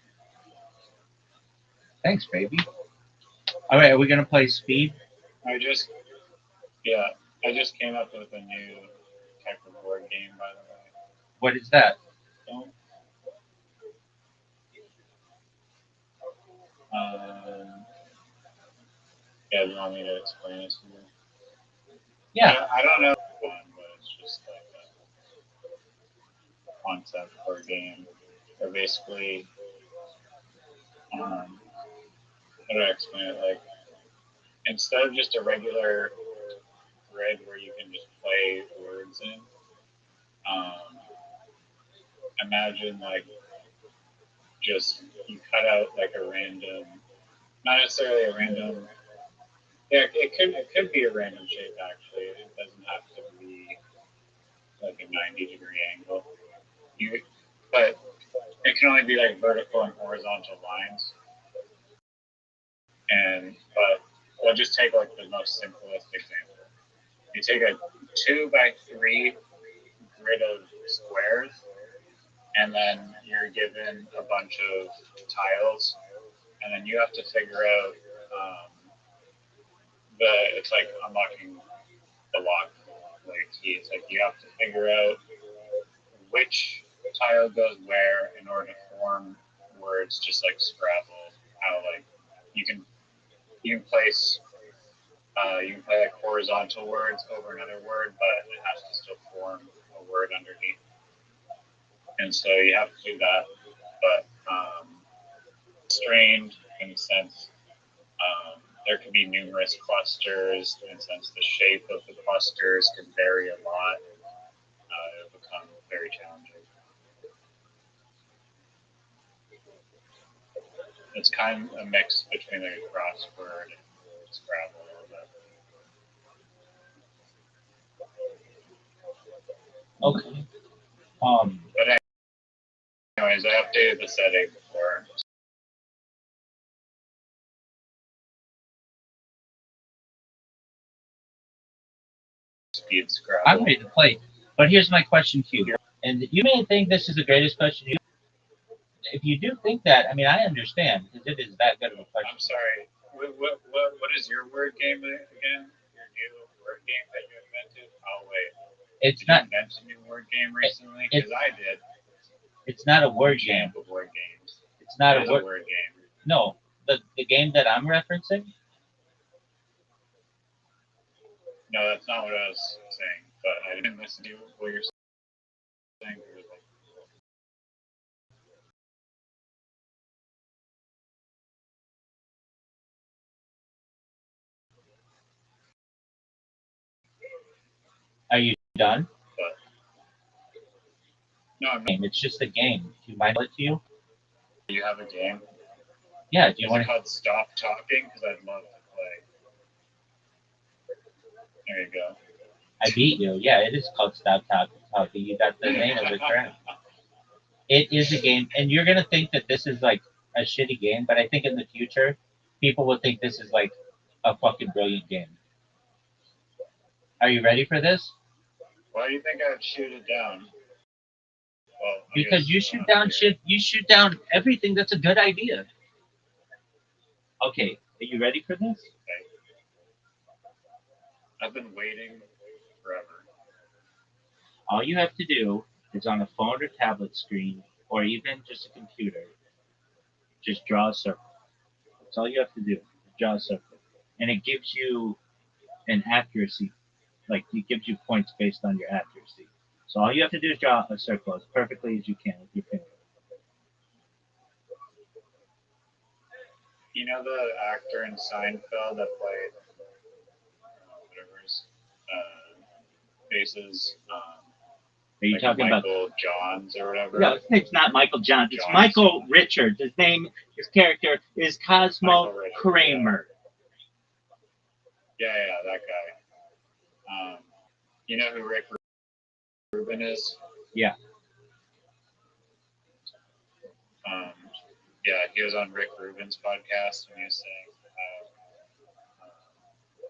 Thanks, baby. All right, are we gonna play Speed? I just came up with a new type of board game, by the way. What is that? Don't. Yeah, you want me to explain it to you? Yeah. I don't know one, but it's just like a concept for a game. Or basically, how do I explain it? Like, instead of just a regular grid where you can just play words in, imagine like just you cut out like a random, not necessarily a random. Yeah, it could be a random shape actually. It doesn't have to be like a 90-degree angle. But it can only be like vertical and horizontal lines. But we'll just take like the most simplest example. You take a 2x3 grid of squares, and then you're given a bunch of tiles, and then you have to figure out it's like unlocking the lock, like key. It's like you have to figure out which tile goes where in order to form words, just like Scrabble. How like you can place you can play like horizontal words over another word, but it has to still form a word underneath. And so you have to do that, but strained in a sense. There can be numerous clusters, in a sense the shape of the clusters can vary a lot. It'll become very challenging. It's kind of a mix between a crossword and Scrabble a little bit. Okay. But anyways, I updated the setting for speed Scrabble. I'm ready to play. But here's my question to you. And you may think this is the greatest question you. If you do think that, I mean, I understand because it is that good of a question. I'm sorry. What is your word game again? Your new word game that you invented? Oh wait. It's did not. You invent a new word game recently? Because I did. It's not a word game. Champ of word games. It's not a word game. No, the game that I'm referencing. No, that's not what I was saying. But I didn't listen to what you're saying. Are you done? But no, I'm not. It's just a game. Do you mind it to you? Do you have a game? Yeah. Do you Is want it called Stop Talking? Because I'd love to play. There you go. I beat you. Yeah, it is called Stop Talking. You got the name of it correct. it is a game, and you're gonna think that this is like a shitty game, but I think in the future, people will think this is like a fucking brilliant game. Are you ready for this? Why do you think I'd shoot it down? Well, Because you shoot down shit. You shoot down everything that's a good idea. Okay, are you ready for this? Okay. I've been waiting forever. All you have to do is on a phone or tablet screen, or even just a computer, just draw a circle. That's all you have to do. Draw a circle, and it gives you an accuracy. Like it gives you points based on your accuracy. So all you have to do is draw a circle as perfectly as you can with your finger. You know the actor in Seinfeld that played whatever's faces. Are you Like talking about? Michael Johns or whatever? No, it's not Michael Johns. It's Johns. Michael Richards. His character is Cosmo Kramer. Yeah, that guy. You know who Rick Rubin is? Yeah. Yeah, he was on Rick Rubin's podcast, and he was saying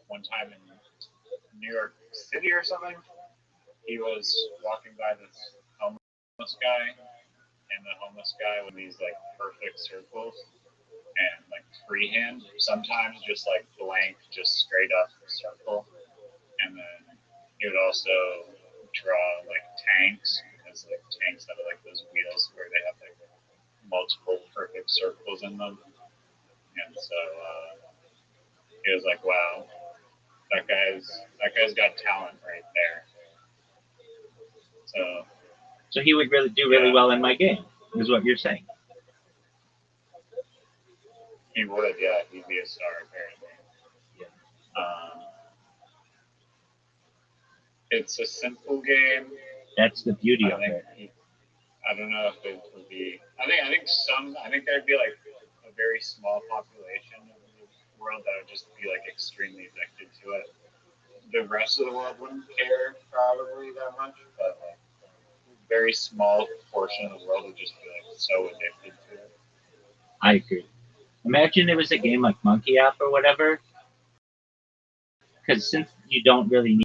one time in New York City or something, he was walking by this homeless guy, and the homeless guy with these like perfect circles and like freehand, sometimes just like blank, just straight up circle, and then he would also draw like tanks, because like tanks have like those wheels where they have like multiple perfect circles in them, and so he was like, "Wow, that guy's got talent right there." So he would really do really well in my game, is what you're saying. He would, yeah, he'd be a star apparently. Yeah. It's a simple game. That's the beauty of it. I don't know if it would be. I think there'd be like a very small population of the world that would just be like extremely addicted to it. The rest of the world wouldn't care probably that much, but like a very small portion of the world would just be like so addicted to it. I agree. Imagine it was a game like Monkey App or whatever, because since you don't really need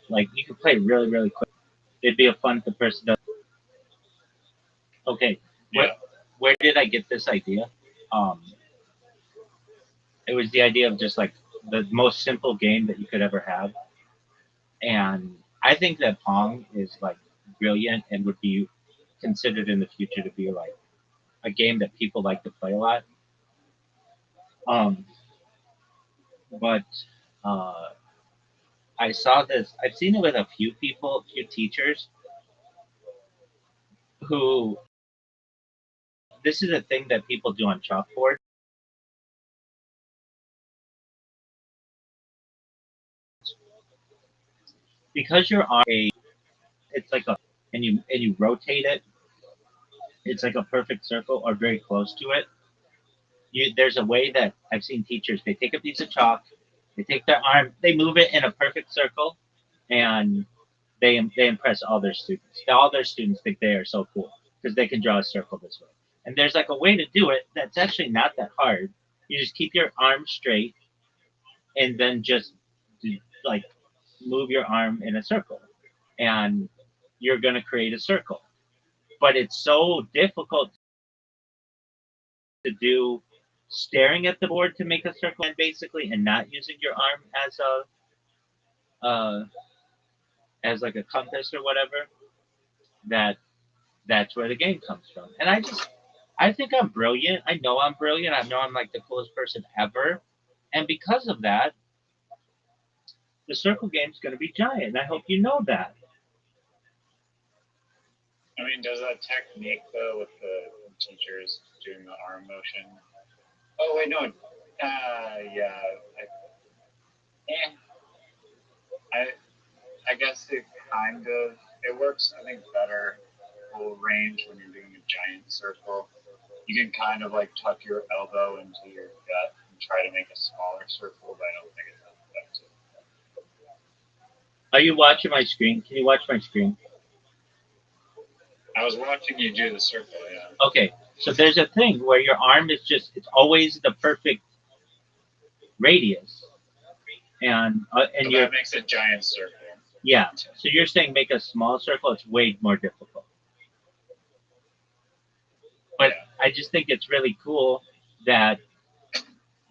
like you could play really really quick. It'd be a fun to person. Okay, Yeah. Where did I get this idea? It was the idea of just like the most simple game that you could ever have, and I think that Pong is like brilliant and would be considered in the future to be like a game that people like to play a lot. Um, but I saw this. I've seen it with a few people, a few teachers who. This is a thing that people do on chalkboard. Because you're on it's like a, and you rotate it. It's like a perfect circle or very close to it. There's a way that I've seen teachers. They take a piece of chalk, they take their arm, they move it in a perfect circle, and they impress all their students. All their students think they are so cool because they can draw a circle this way. And there's like a way to do it that's actually not that hard. You just keep your arm straight, and then just like move your arm in a circle, and you're gonna create a circle. But it's so difficult to do staring at the board to make a circle and basically and not using your arm as like a compass or whatever, that that's where the game comes from. And I think I'm brilliant. I know I'm brilliant. I know I'm like the coolest person ever. And because of that, the circle game's gonna be giant. And I hope you know that. I mean, does that technique though with the teachers doing the arm motion? Oh wait, no. Yeah. I guess it works. I think better full range when you're doing a giant circle. You can kind of like tuck your elbow into your gut and try to make a smaller circle, but I don't think it's that effective. Are you watching my screen? Can you watch my screen? I was watching you do the circle. Yeah. Okay, so there's a thing where your arm is it's always the perfect radius, and So you're that makes a giant circle. yeah. So you're saying make a small circle? It's way more difficult. But Yeah. I just think it's really cool that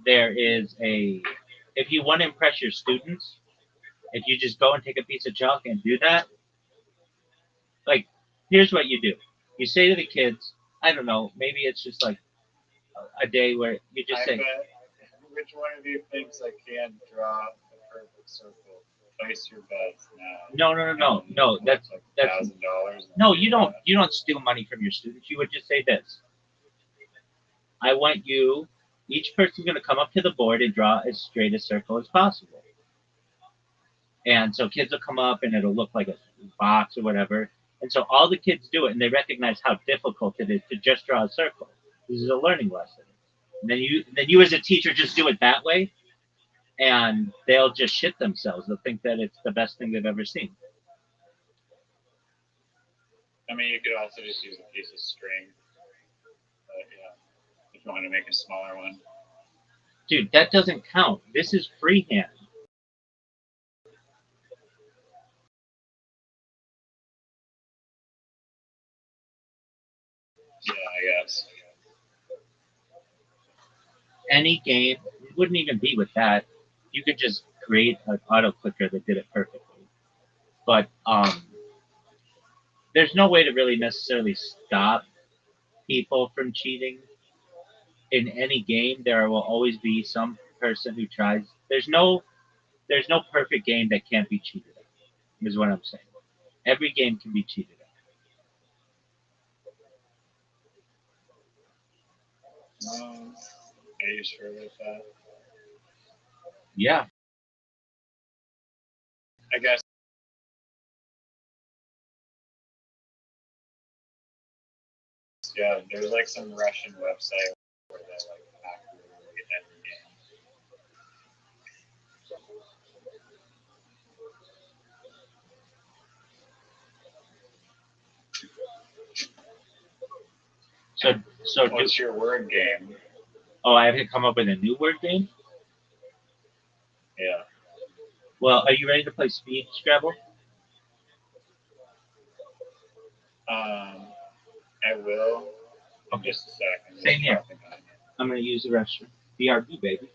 there is a. If you want to impress your students, if you just go and take a piece of chalk and do that, like, here's what you do. You say to the kids, I don't know, maybe it's just like a day where you just I say, bet. Which one of you thinks I can draw the perfect circle? Place your bets now. no. That's $1,000. no. You don't steal money from your students. You would just say this. I want you. Each person's going to come up to the board and draw as straight a circle as possible. And so kids will come up and it'll look like a box or whatever. And so all the kids do it and they recognize how difficult it is to just draw a circle. This is a learning lesson. And then you as a teacher just do it that way and they'll just shit themselves. They'll think that it's the best thing they've ever seen. I mean, you could also just use a piece of string. But yeah, if you want to make a smaller one. Dude, that doesn't count. This is freehand. Yeah, I guess. Any game, it wouldn't even be with that. You could just create an auto clicker that did it perfectly. But there's no way to really necessarily stop people from cheating. In any game, there will always be some person who tries. There's no perfect game that can't be cheated at, is what I'm saying. Every game can be cheated at. Are you sure about that? Yeah. I guess. Yeah, there's like some Russian website where they like accurately every game. So What's your word game? oh, I have to come up with a new word game? Yeah. Well, are you ready to play Speed Scrabble? I will. In Okay. just a second. Same here. I'm going to use the restroom. BRB, baby.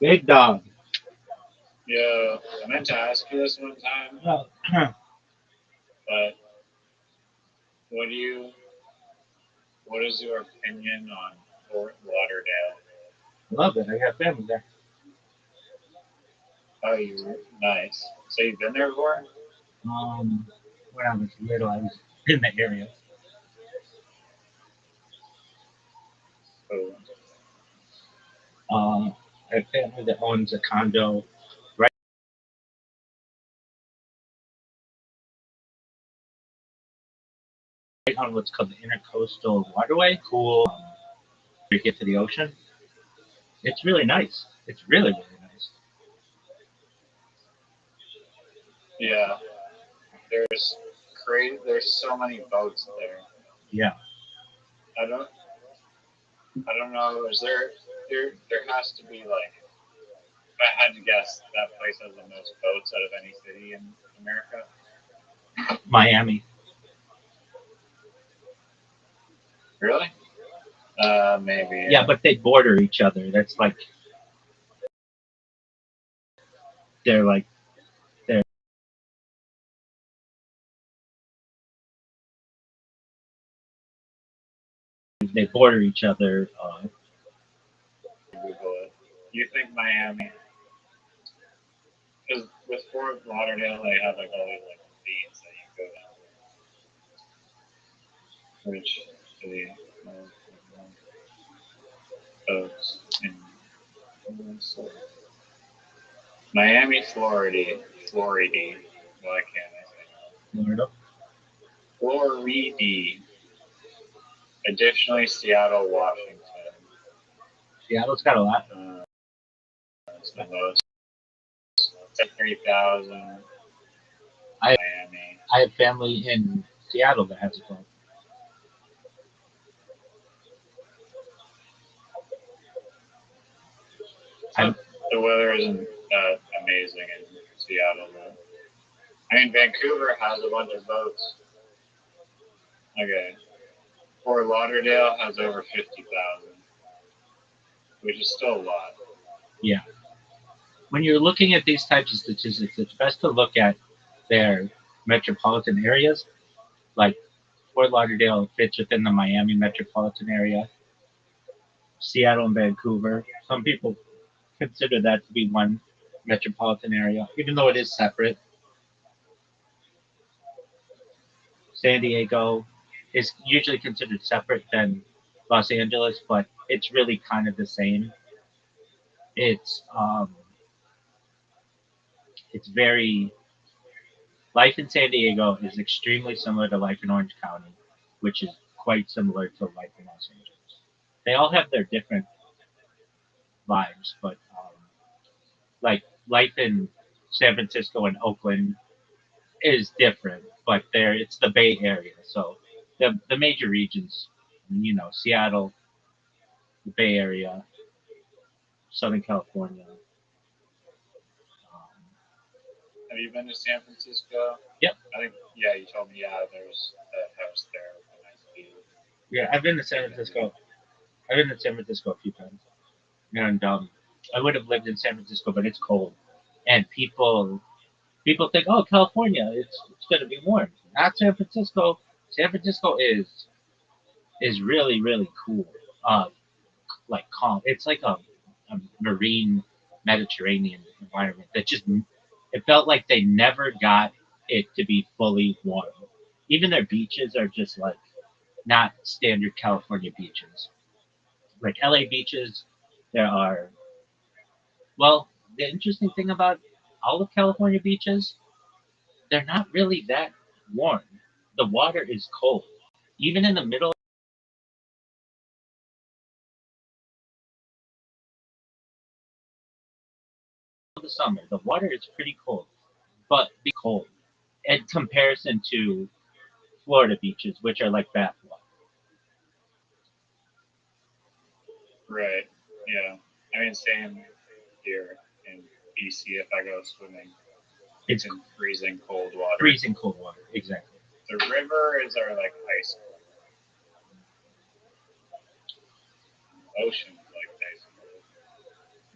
Big dog. Yeah, I meant to ask you this one time, Oh, but what do you? What is your opinion on Fort Lauderdale? love it. I got family there. Oh, you nice. So you've been there before? When I was little, I was in the area. Oh, I have family that owns a condo right on what's called the Intercoastal Waterway. Cool. You get to the ocean. It's really nice. It's really, really nice. yeah. There's crazy. There's so many boats there. Yeah. I don't. I don't know. Is there? There has to be like. If I had to guess, that place has the most boats out of any city in America. Miami. Really? Maybe. Yeah, but they border each other. That's like they're like they border each other. Google it. You think Miami? Because with Fort Lauderdale, they have like all these like feeds that you go down. Which city has the most boats in Miami, Florida. Florida. Why can't I say Florida. Florida. Additionally, Seattle, Washington. Seattle's got a lot. That's the most. It's like 3,000. I Miami. I have family in Seattle that has a boat. I'm The weather isn't that amazing in Seattle, though. I mean, Vancouver has a bunch of boats. Okay. Fort Lauderdale has over 50,000, which is still a lot. yeah. When you're looking at these types of statistics, it's best to look at their metropolitan areas. Like Fort Lauderdale fits within the Miami metropolitan area. Seattle and Vancouver. Some people consider that to be one metropolitan area, even though it is separate. San Diego is usually considered separate than Los Angeles, but it's really kind of the same. It's it's very life in San Diego is extremely similar to life in Orange County, which is quite similar to life in Los Angeles. They all have their different vibes, but like life in San Francisco and Oakland is different, but there it's the Bay Area, so the major regions, Seattle, the Bay Area, Southern California. Um, Have you been to San Francisco? Yep. I think, yeah, you told me, yeah, there's that house there with a nice view. yeah, I've been to San Francisco. I've been to San Francisco a few times, and I would have lived in San Francisco, but it's cold, and people think, oh, California, it's going to be warm. Not San Francisco. San Francisco is really really cool. Uh, like calm. It's like a marine Mediterranean environment that just it felt like they never got it to be fully warm. Even their beaches are just like not standard California beaches. Like LA beaches, there are well, the interesting thing about all of California beaches, they're not really that warm. The water is cold. Even in the middle of the summer, the water is pretty cold, but be cold in comparison to Florida beaches, which are like bath water. Right. Yeah. I mean, same here in BC. If I go swimming, It's it's in freezing cold water. freezing cold water, exactly. The rivers are like ice cold. Oceans like ice cold.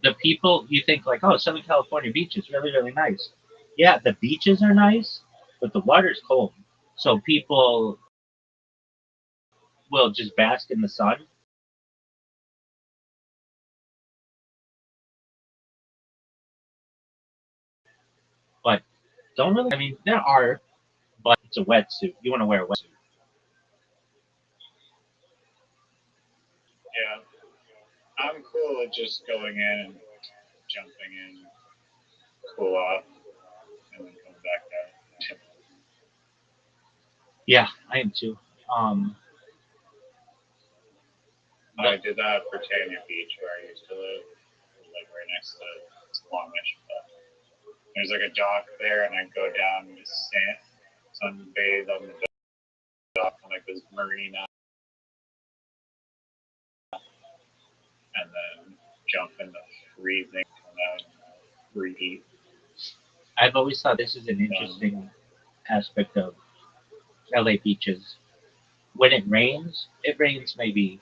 the people, you think like, oh, Southern California beach is really, really nice. Yeah, the beaches are nice, but the water's cold. So people will just bask in the sun. But don't really, I mean, there are, but it's a wetsuit. You want to wear a wetsuit. Yeah, I'm cool with just going in and jumping in, cool off, and then coming back out. Yeah, I am too. I did that for Tanya Beach where I used to live, like right next to Longish. But there's like a dock there, and I go down and just sunbathe on the dock on like this marina, and then jump in the freezing, come out and reheat. I've always thought this is an interesting aspect of LA beaches. When it rains maybe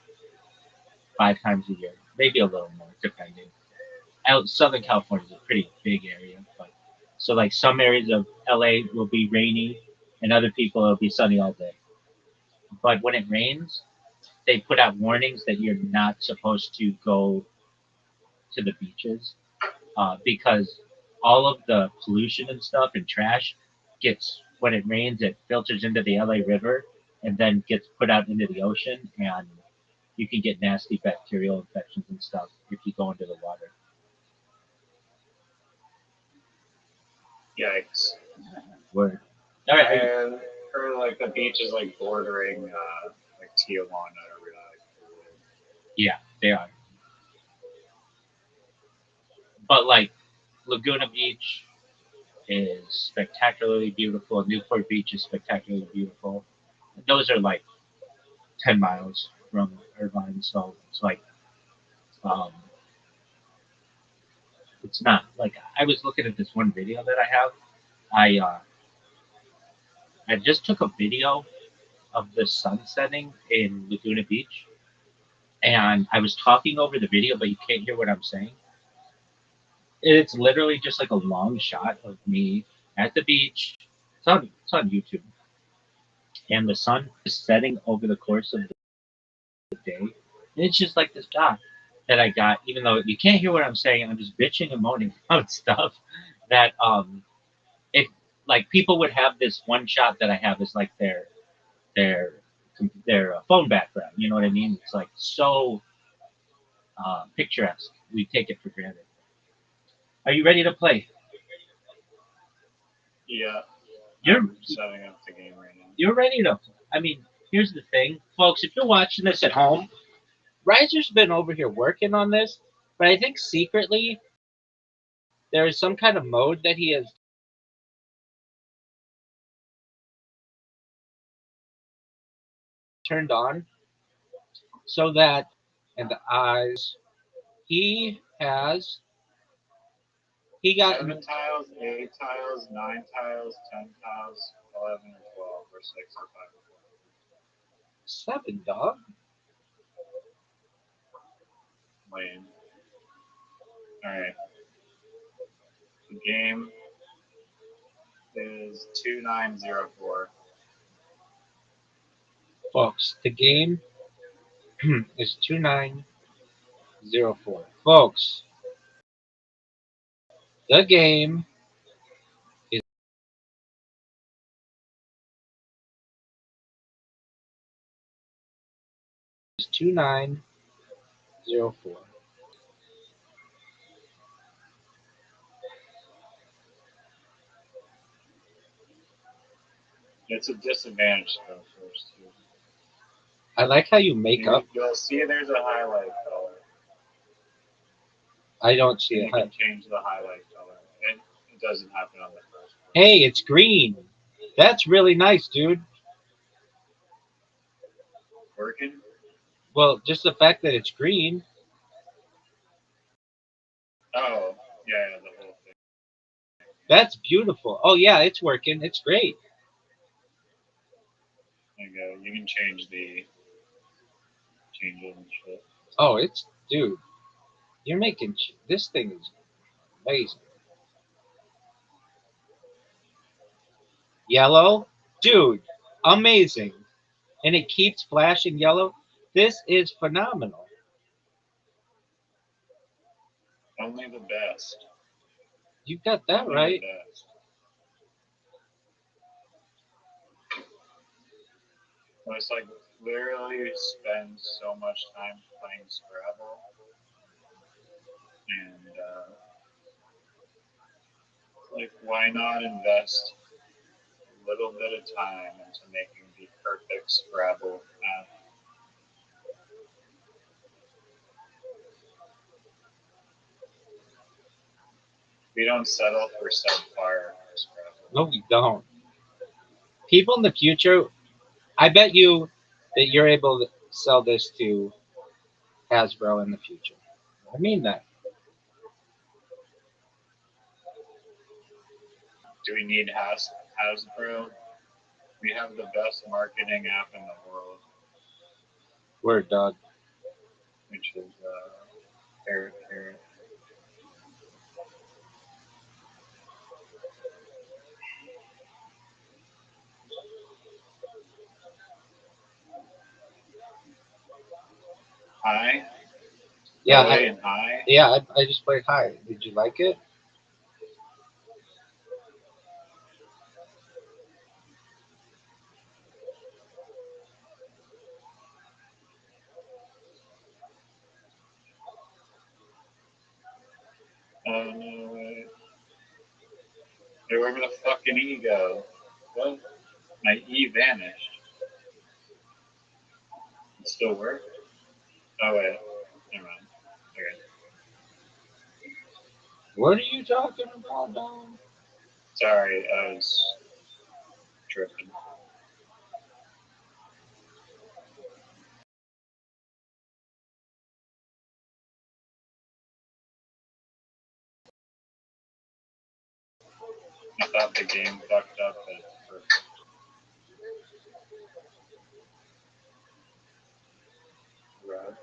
5 times a year, maybe a little more, depending. Out Southern California is a pretty big area, but so like some areas of LA will be rainy, and other people it'll be sunny all day. But when it rains, they put out warnings that you're not supposed to go to the beaches because all of the pollution and stuff and trash gets when it rains, it filters into the LA River and then gets put out into the ocean, and you can get nasty bacterial infections and stuff if you go into the water. Yikes. Word. All right. And or like the beach is like bordering like Tijuana or Yeah, they are. But like Laguna Beach is spectacularly beautiful. Newport Beach is spectacularly beautiful. Those are like 10 miles from Irvine, so it's like um, it's not like I was looking at this one video that I have. I just took a video of the sun setting in Laguna Beach, and I was talking over the video, but you can't hear what I'm saying. It's literally just like a long shot of me at the beach. It's on YouTube, and the sun is setting over the course of the day. And it's just like this shot that I got, even though you can't hear what I'm saying. I'm just bitching and moaning about stuff that if like people would have this one shot that I have is like their their phone background. You know what I mean? It's like so picturesque. We take it for granted. Are you ready to play? Yeah. You're I'm setting up the game right now. you're ready to. I mean, here's the thing, folks. If you're watching this at home, Riser's been over here working on this, but I think secretly there is some kind of mode that he has turned on so that and the eyes he got 7 tiles, 8 tiles, 9 tiles, 10 tiles, 11 or 12 or 6 or 5 or 4. 7, dog. Lame. Alright. The game is 2904. Folks, the game is 2904. Folks, the game is 2904. It's a disadvantage to go first. Too. I like how you make up. You'll see there's a highlight color. I don't see You it. can change the highlight color. It doesn't happen on the first one. Hey, it's green. That's really nice, dude. Working? Well, just the fact that it's green. Oh, yeah, the whole thing. That's beautiful. Oh yeah, it's working. It's great. There you go. You can change it and shit. Oh, it's dude. You're making this thing is amazing. Yellow, dude, amazing, and it keeps flashing yellow. This is phenomenal. Only the best. You got that Only right. the best. It's like literally spend so much time playing Scrabble, and like why not invest a little bit of time into making the perfect Scrabble app? We don't settle for subpar Scrabble. No, we don't. People in the future, I bet you that you're able to sell this to Hasbro in the future. I mean that. Do we need Hasbro? We have the best marketing app in the world, Word, dog. which is Parrot Parrot. Hi, Yeah, Billy and Hi. yeah. I just played High. Did you like it? Oh no, wait. Hey, where the fucking E go? What? My E vanished. It still work? Oh wait, never mind. Okay. What are you talking about, dog? Sorry, I was tripping. I thought the game fucked up, but it's perfect. Rod.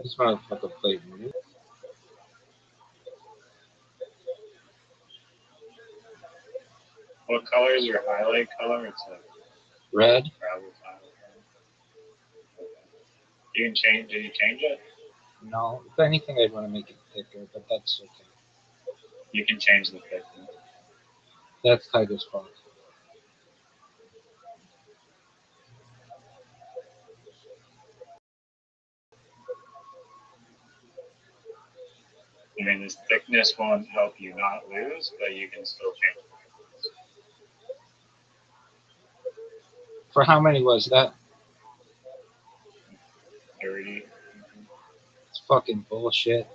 This motherfucker played me. What color is your highlight color? It's like Red. travel tile. You can change. Did you change it? No. If anything, I'd want to make it thicker, but that's okay. You can change the thickness. That's tight as fuck. I mean, this thickness won't help you not lose, but you can still change the thickness. For how many was that? 30. It's fucking bullshit.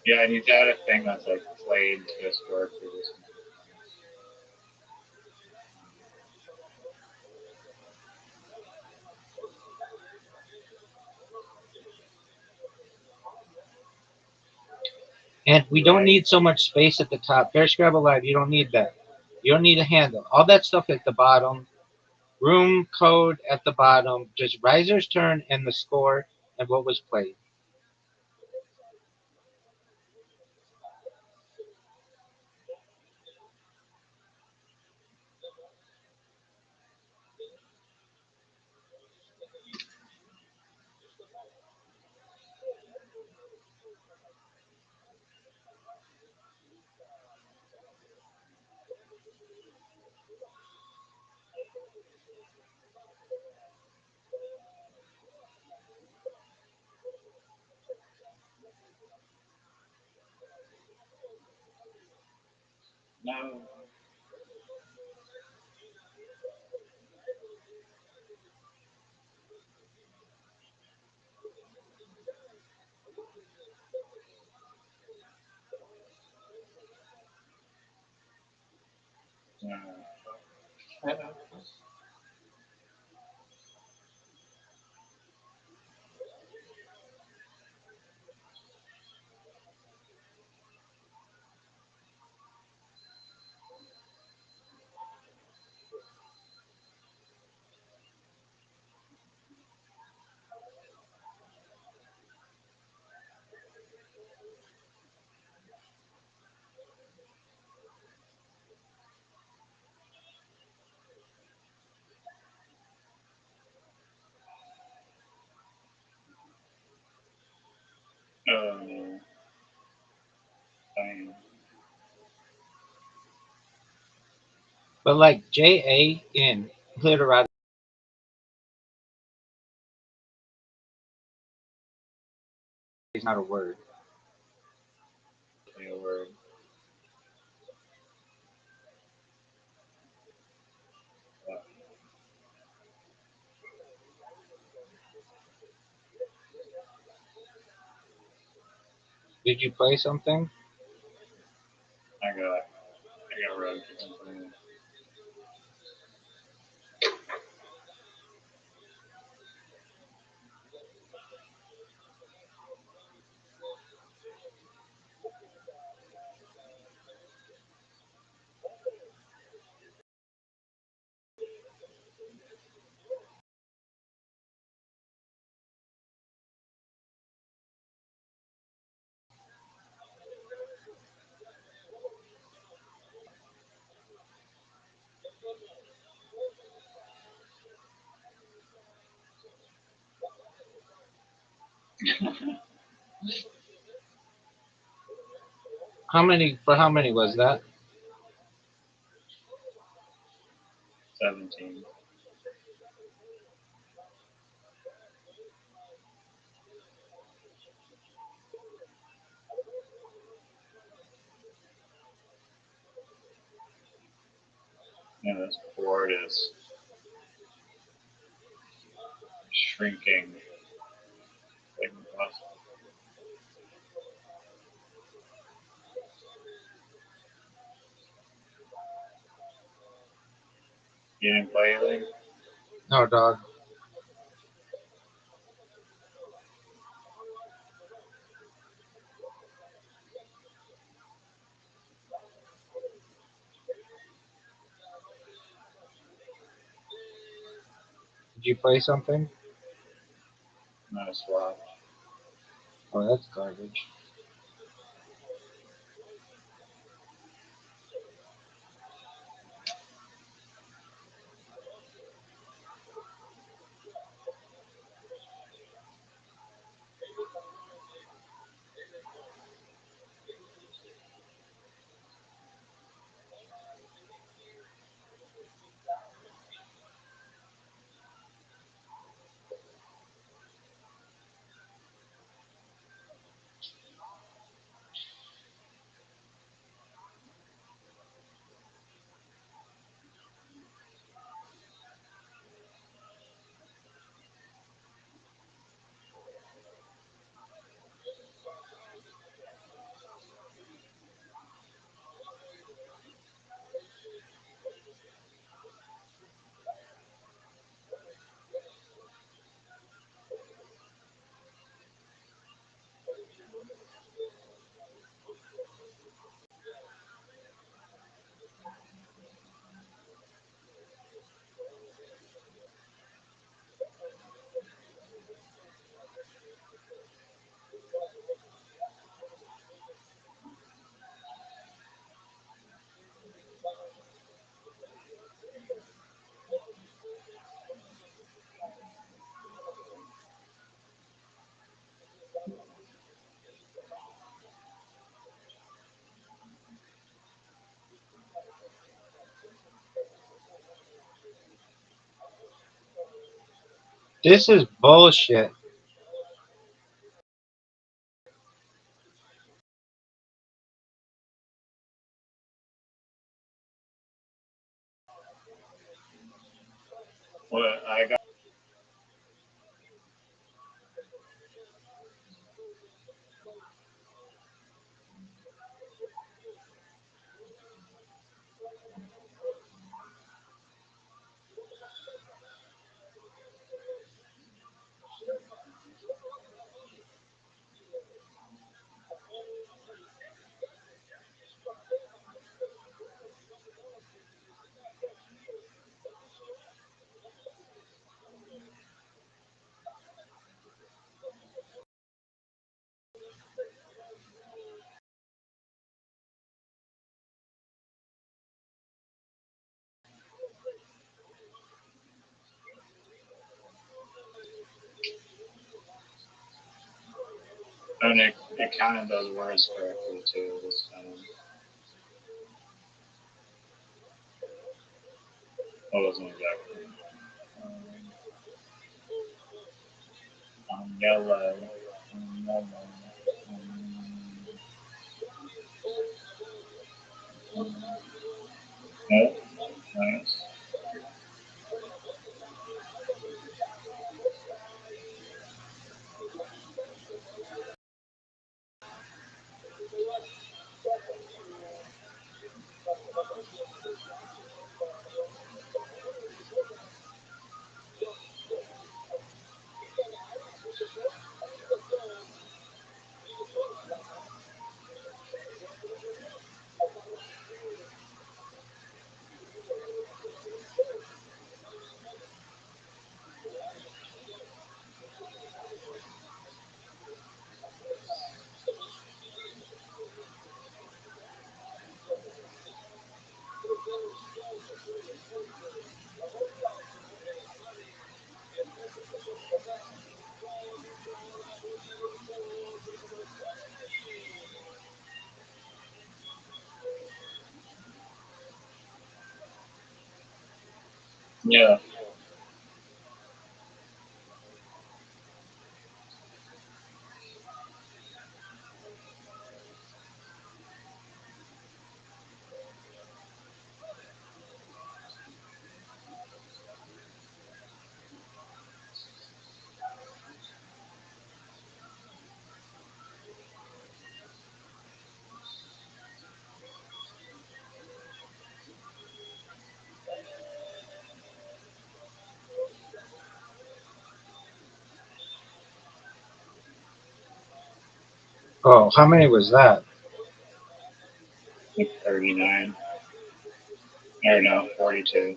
Yeah, and you got a thing that's like played this work for this. And we don't Right. need so much space at the top. Bear Scrabble Live, you don't need that. You don't need a handle. All that stuff at the bottom. Room code at the bottom. Just riser's turn and the score and what was played. No. Oh no. Fine. But like JA in literati is not a word. Say a word. Uh, Did you play something? I got red. How many was that? 17. Yeah, this board is shrinking. Like, you didn't play anything? No, dog. Did you play something? Not a swap. Oh, that's garbage. This is bullshit. Well, I got. I mean, it counted those words correctly too this time. Well, it wasn't exactly. Yellow. Yellow. Oh, nice. Yeah. Oh, how many was that? Like 39. Or no, 42.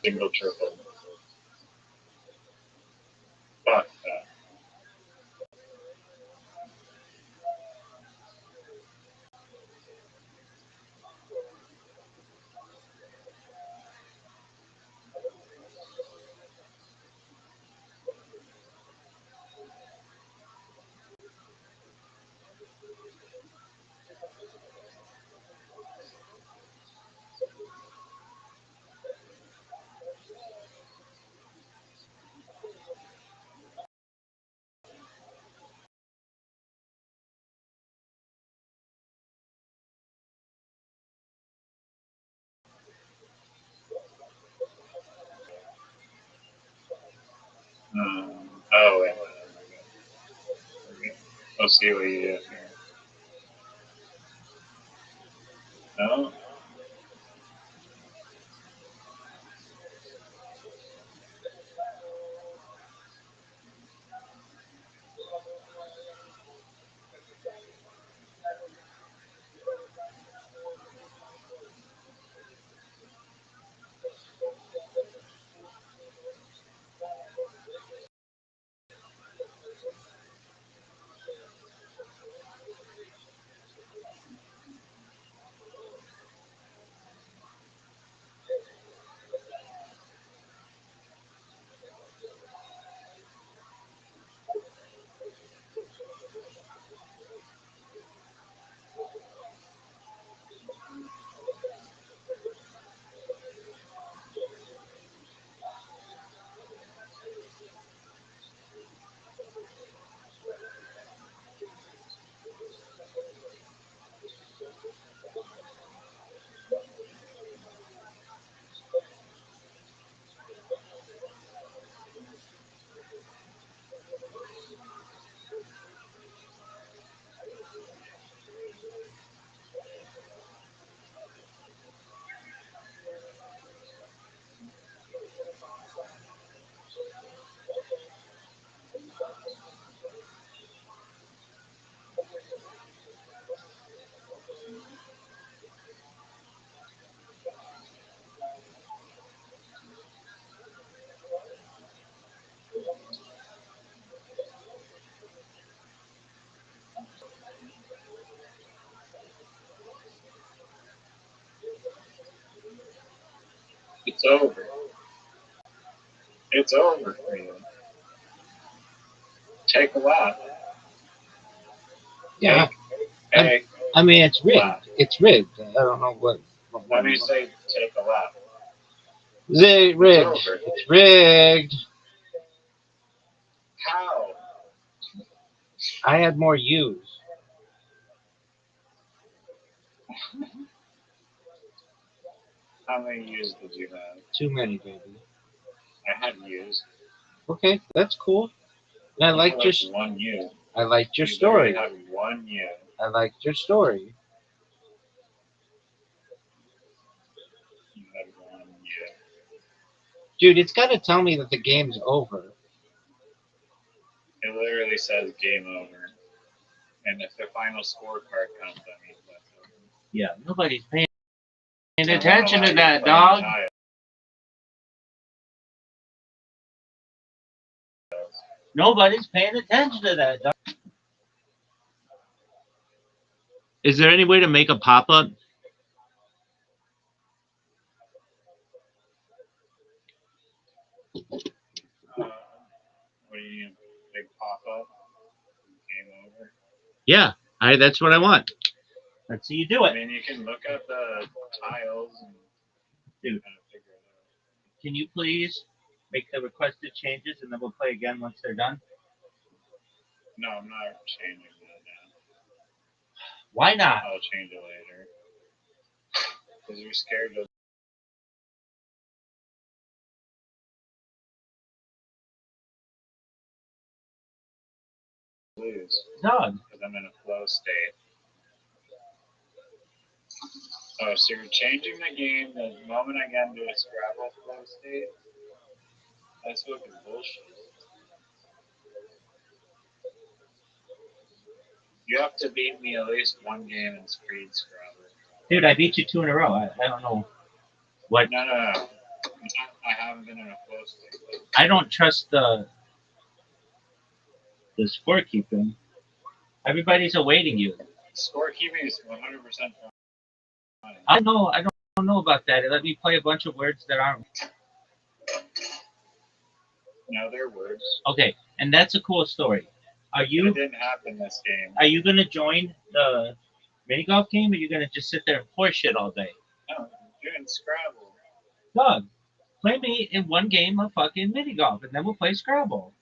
Single triple. Fuck that. Oh, wait. Let's see what you do here. No? It's over. It's over for you. Take a lap. Yeah. Hey, I mean, it's rigged. Wow. It's rigged. I don't know what. let me say take a lap. Rigged. over. It's rigged. How? I had more U's. How many U's did you have? Too many, baby. I had U's. Okay, that's cool. And I liked your. One U. I liked your You story. had one U. I liked your story. You had one U. Dude, it's got to tell me that the game's over. It literally says game over. And if the final scorecard comes, that means that's over. Yeah, nobody's paying attention to that, dog. Nobody's paying attention to that, dog. Is there any way to make a pop-up? What do you mean? Big pop-up? Game over? Yeah, that's what I want. Let's see you do I it. mean, you can look at the tiles and Dude, kind of figure it out. can you please make the requested changes and then we'll play again once they're done? No, I'm not changing that now. Why not? I'll change it later. Because you're scared to lose. Dog. Because I'm in a flow state. Oh, so you're changing the game the moment I get into a Scrabble flow state? That's fucking bullshit. You have to beat me at least one game in Speed Scrabble. Dude, I beat you 2 in a row. I don't know what. No. I haven't been in a flow state. I don't trust the scorekeeping. Everybody's awaiting you. Scorekeeping is 100% fine. I don't know about that. Let me play a bunch of words that aren't. No, they're words. Okay, and that's a cool story. It didn't happen this game. Are you gonna join the mini golf game, or are you gonna just sit there and pour shit all day? No, I'm doing Scrabble. Doug, play me in one game of fucking mini golf, and then we'll play Scrabble.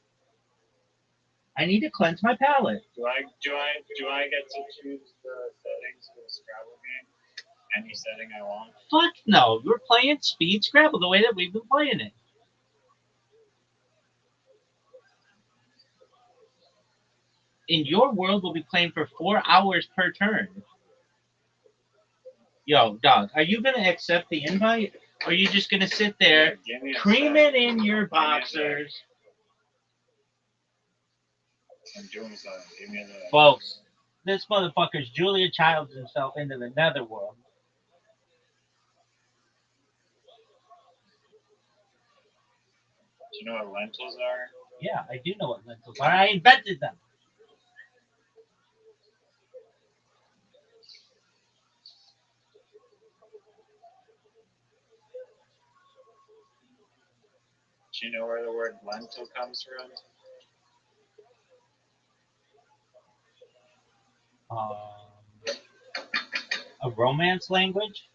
I need to cleanse my palate. Do I get to choose the settings for the Scrabble game? Any setting I want? Fuck no. We're playing speed Scrabble the way that we've been playing it. In your world, we'll be playing for 4 hours per turn. Yo, dog, are you gonna accept the invite? Or are you just gonna sit there, cream it in your boxers? I'm doing something. Give me the. Folks, this motherfucker's Julia Childs himself into the netherworld. Do you know what lentils are? Yeah, I do know what lentils are. I invented them. Do you know where the word lentil comes from? A romance language?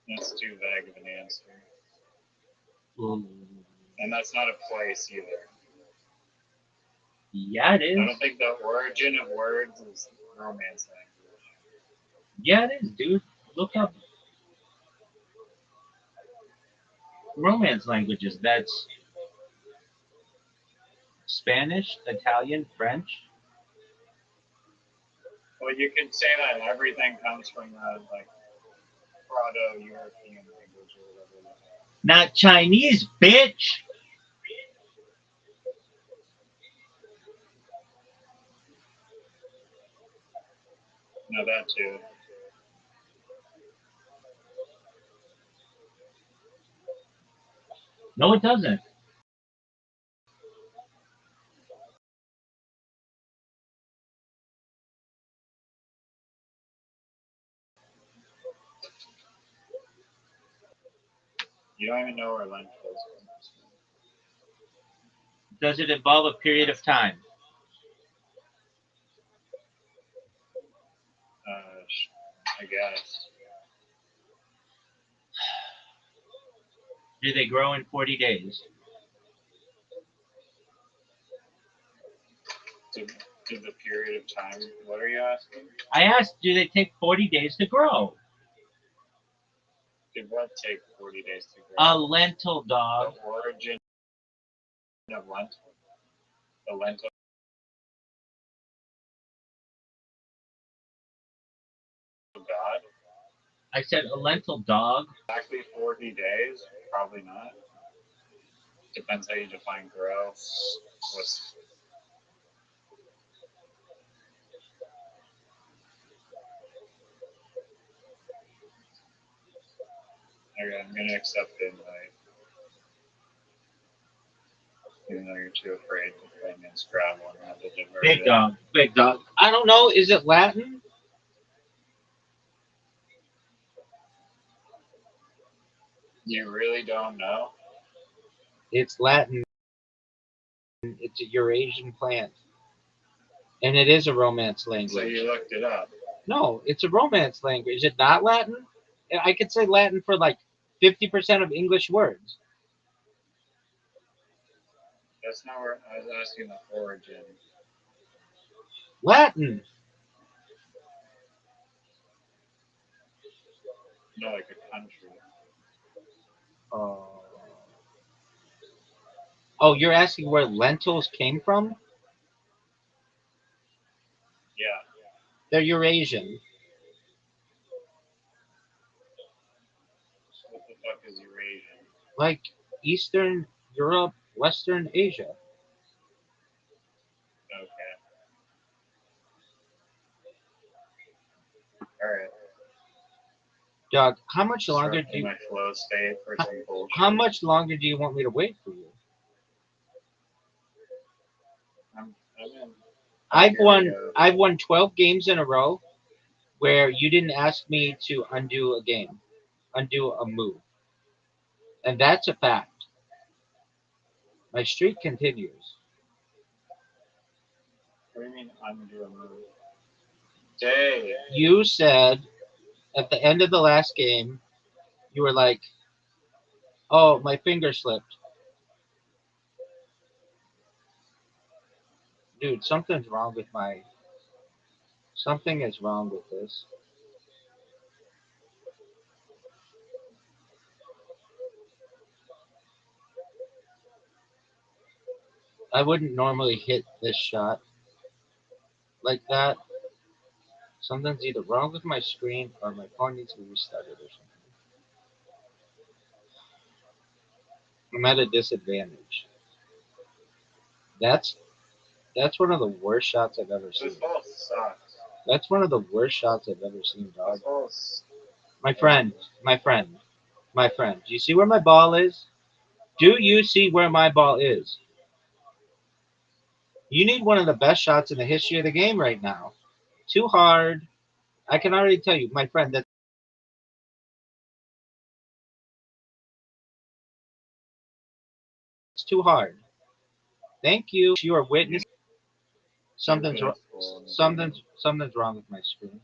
That's too vague of an answer. Ooh. And that's not a place either. Yeah, it is. I don't think the origin of words is romance language. Yeah, it is, dude. Look up romance languages. That's Spanish, Italian, French. Well, you could say that everything comes from the Proto-European language or whatever. Not Chinese, bitch. No, that too. No, it doesn't. You don't even know where lentils come from. Does it involve a period of time? I guess. Do they grow in 40 days? Did the period of time? What are you asking? I asked, do they take 40 days to grow? Did what take 40 days to grow? A lentil, dog. The origin of lentil. The lentil. God. I said a lentil, dog. Exactly 40 days? Probably not. Depends how you define grow. What's okay, I'm gonna accept the invite. Even though you're too afraid to play against Scrabble and have to divert Big it. dog. Big dog. I don't know. Is it Latin? You really don't know? It's Latin. It's a Eurasian plant. And it is a Romance language. So you looked it up. No, it's a Romance language. Is it not Latin? I could say Latin for like 50% of English words. That's not where I was asking the origin. Latin. No, like a country. Oh, you're asking where lentils came from? Yeah. They're Eurasian. What the fuck is Eurasian? Like Eastern Europe, Western Asia. Okay. Alright. Doug, how much longer do you my flow state for some bullshit. how much longer do you want me to wait for you? I'm in. I've won 12 games in a row where you didn't ask me to undo a move. And that's a fact. My streak continues. What do you mean undo a move? Day. You said at the end of the last game, you were like, "Oh, my finger slipped." Dude, something is wrong with this. I wouldn't normally hit this shot like that. Something's either wrong with my screen or my phone needs to be restarted or something. I'm at a disadvantage. That's one of the worst shots I've ever seen. This ball sucks. That's one of the worst shots I've ever seen, dog. This ball sucks. My friend. Do you see where my ball is? Do you see where my ball is? You need one of the best shots in the history of the game right now. Too hard. I can already tell you, my friend, that's too hard. Thank you. You are witness. Something's wrong with my screen.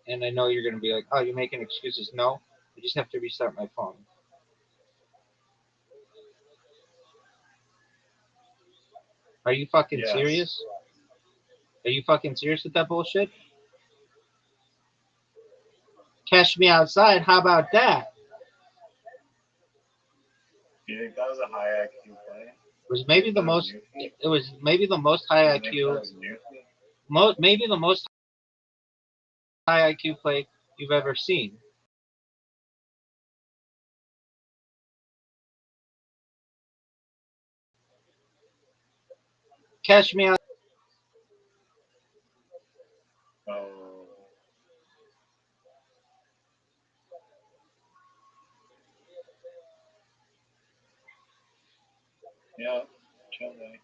And I know you're gonna be like, "Oh, you're making excuses." No, I just have to restart my phone. Are you fucking serious? Are you fucking serious with that bullshit? Catch me outside. How about that? Do you think that was a high IQ play? It was maybe the most. It was maybe the most high IQ. Maybe the most high IQ play you've ever seen. Catch me out. Oh. Yeah, chill, buddy.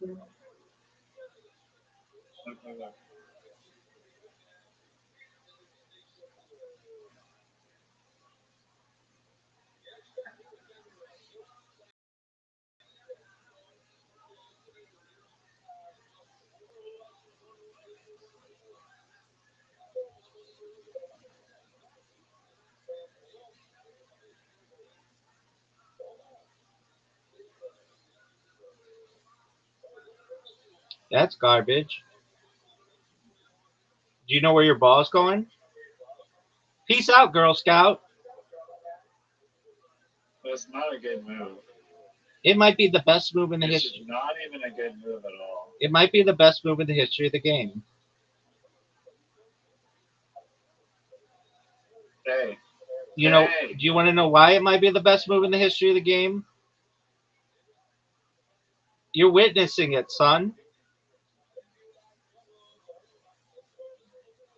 Look. That's garbage. Do you know where your ball's going? Peace out, Girl Scout. That's not a good move. It might be the best move in the This history. is not even a good move at all. It might be the best move in the history of the game. Hey, You know, Hey. do you want to know why it might be the best move in the history of the game? You're witnessing it, son.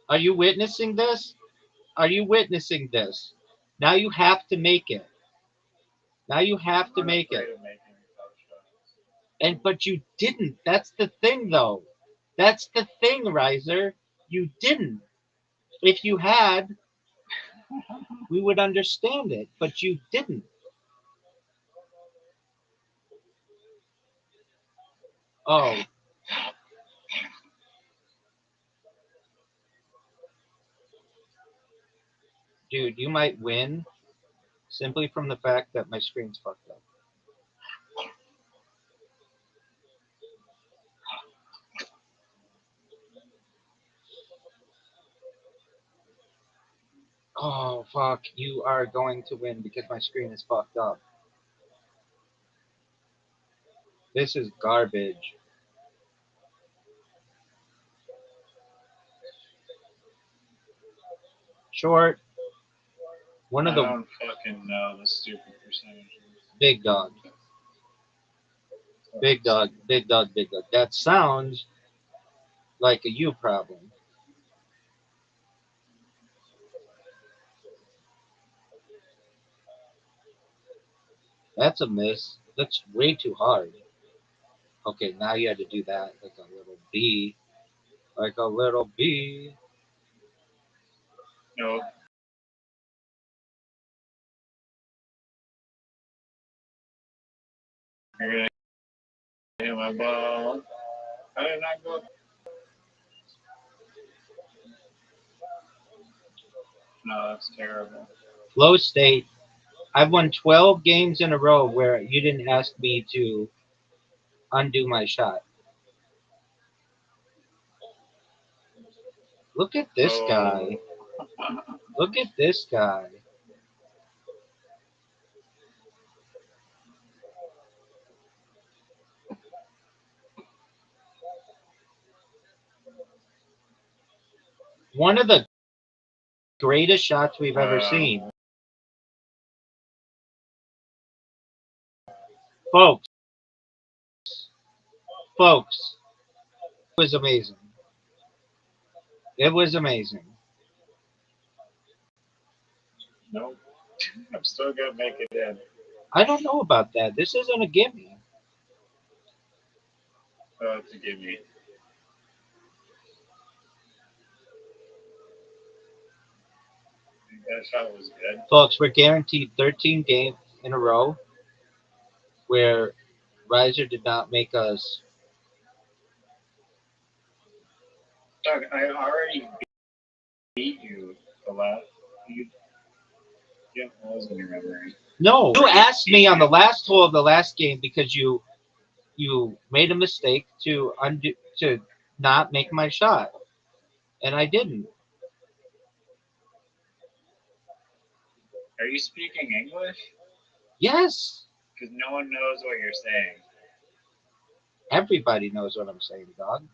Are you witnessing this? Are you witnessing this? Now you have to make it. Now you have to I'm make afraid it. of making tough shots. But you didn't. That's the thing though. That's the thing, Riser. You didn't. If you had, we would understand it, but you didn't. Oh, dude, you might win simply from the fact that my screen's fucked up. Oh, fuck. You are going to win because my screen is fucked up. This is garbage. Short. One I of the don't fucking know the stupid percentages. big dog. Big dog. Big dog. Big dog. That sounds like a you problem. That's a miss. That's way too hard. Okay, now you had to do that like a little bee. Like a little bee. No. You're gonna hit my ball. How did I go? No, that's terrible. Flow State. I've won 12 games in a row where you didn't ask me to undo my shot. Look at this guy. Look at this guy. One of the greatest shots we've ever seen. Folks, it was amazing. It was amazing. Nope. I'm still gonna make it in. I don't know about that. This isn't a gimme. It's a gimme. That shot was good. Folks, we're guaranteed 13 games in a row where Riser did not make us. Doug, I already beat you the last. Yeah, wasn't your memory. No, you asked me on the last hole of the last game because you made a mistake to undo to not make my shot, and I didn't. Are you speaking English? Yes, Because no one knows what you're saying. everybody knows what I'm saying, dog.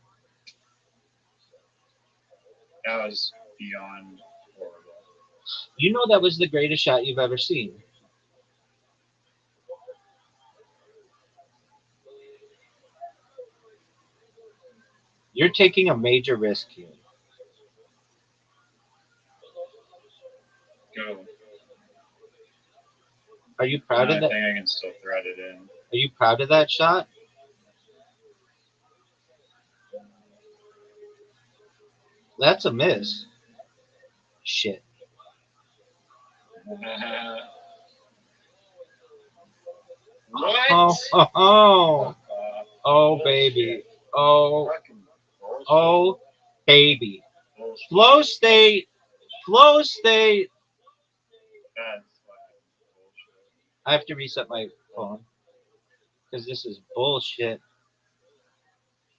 That was beyond horrible. You know that was the greatest shot you've ever seen. You're taking a major risk here. Go. Are you proud of I that? think I can still thread it in. Are you proud of that shot? That's a miss. Shit. What? Oh, baby. Oh, baby. Flow State. Flow State. That's fucking bullshit. I have to reset my phone because this is bullshit.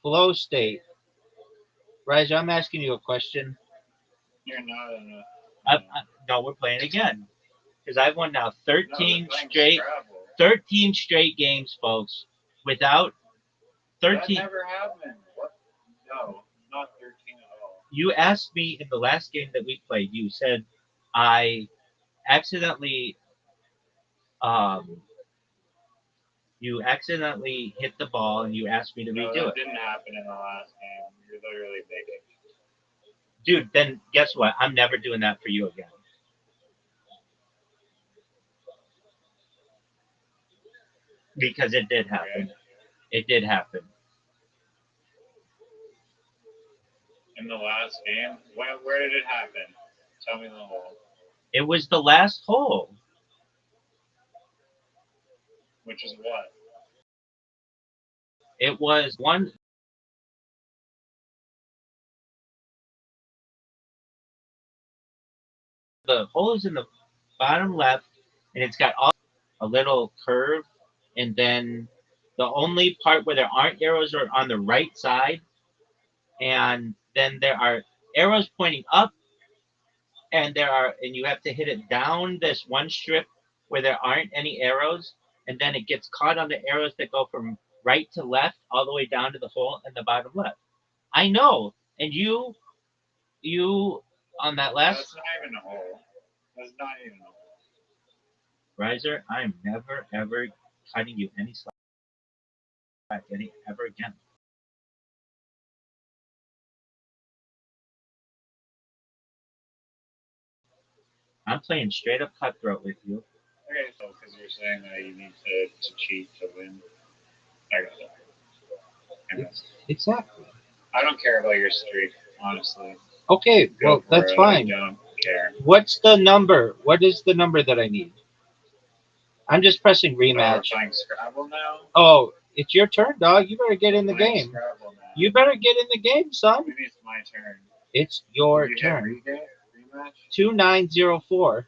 flow state. Riser, I'm asking you a question. You're not in a. No, we're playing again because I've won now No, 13 they're playing straight, Scrabble. 13 straight games, folks. Without That 13, never happened. What? No, not 13 at all. you asked me in the last game that we played. You said I accidentally, um, you accidentally hit the ball, and you asked me to No, redo that it. didn't happen in the last game. You're literally making. Dude, then guess what? I'm never doing that for you again. Because it did happen. Okay. It did happen. In the last game? Where did it happen? Tell me the whole. It was the last hole. Which is what? It was one. The hole is in the bottom left, and it's got a little curve, and then the only part where there aren't arrows are on the right side, and then there are arrows pointing up, and you have to hit it down this one strip where there aren't any arrows, and then it gets caught on the arrows that go from right to left all the way down to the hole in the bottom left. I know, and you on that last That's not even a hole. That's not even a hole. riser, I'm never ever cutting you any slack ever again. I'm playing straight up cutthroat with you. Okay, so because you're saying that you need to cheat to win. I got it. Exactly. I don't care about your streak, honestly. Okay, well, that's fine. I don't care. What's the number? What is the number that I need? I'm just pressing So we're rematch. playing Scrabble now? Oh, it's your turn, dog. You better get in the game. Scrabble now. You better get in the game, son. Maybe it's my turn. It's your You hit turn. rematch? 2904.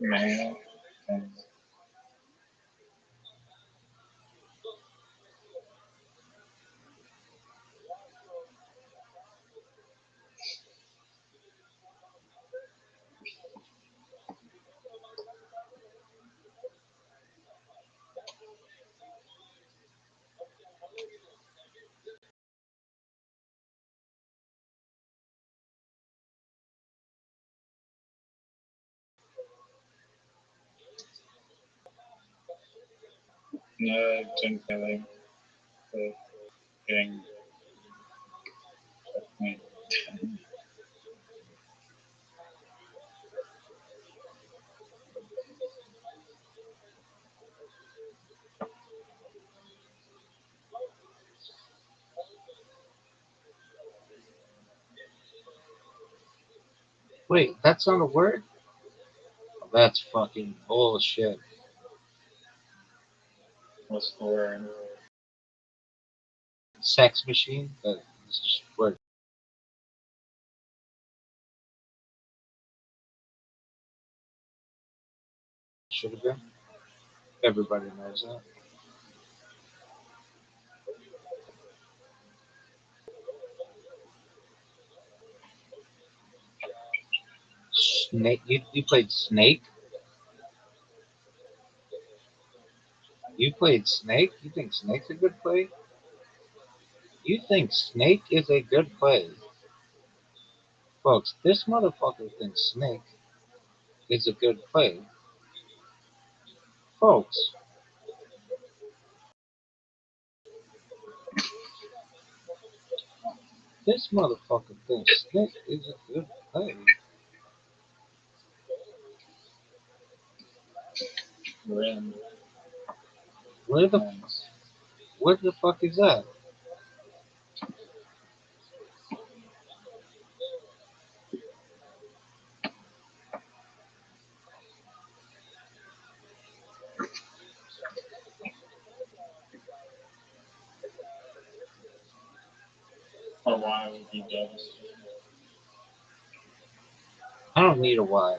Okay. Man. No, I didn't feel like getting checkmate. Wait, that's not a word? That's fucking bullshit. What's the word? Sex machine? That's just a word. Should have been. Everybody knows that. Snake? You played Snake? You played Snake? You think Snake's a good play? You think Snake is a good play? Folks, this motherfucker thinks Snake is a good play. Folks, this motherfucker thinks Snake is a good play. Rim. Where the fuck is that? Or why would you dubs? I don't need a Y.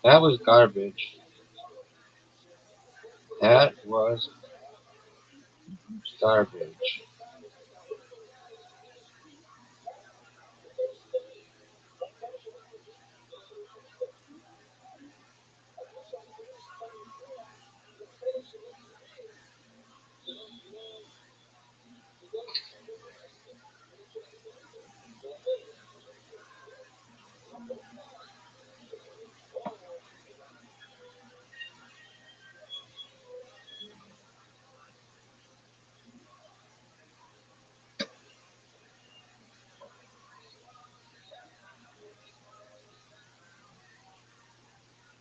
That was garbage. That was garbage.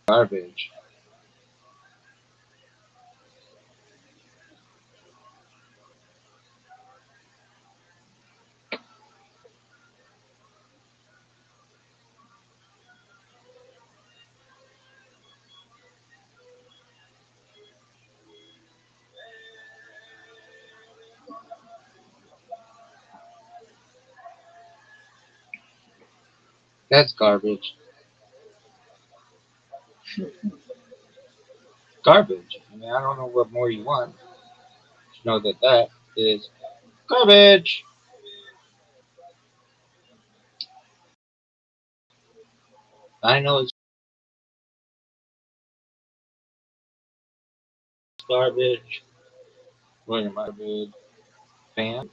Garbage. That's garbage. Garbage. I mean, I don't know what more you want. Just know that that is garbage. I know it's garbage. What am I, a big fan?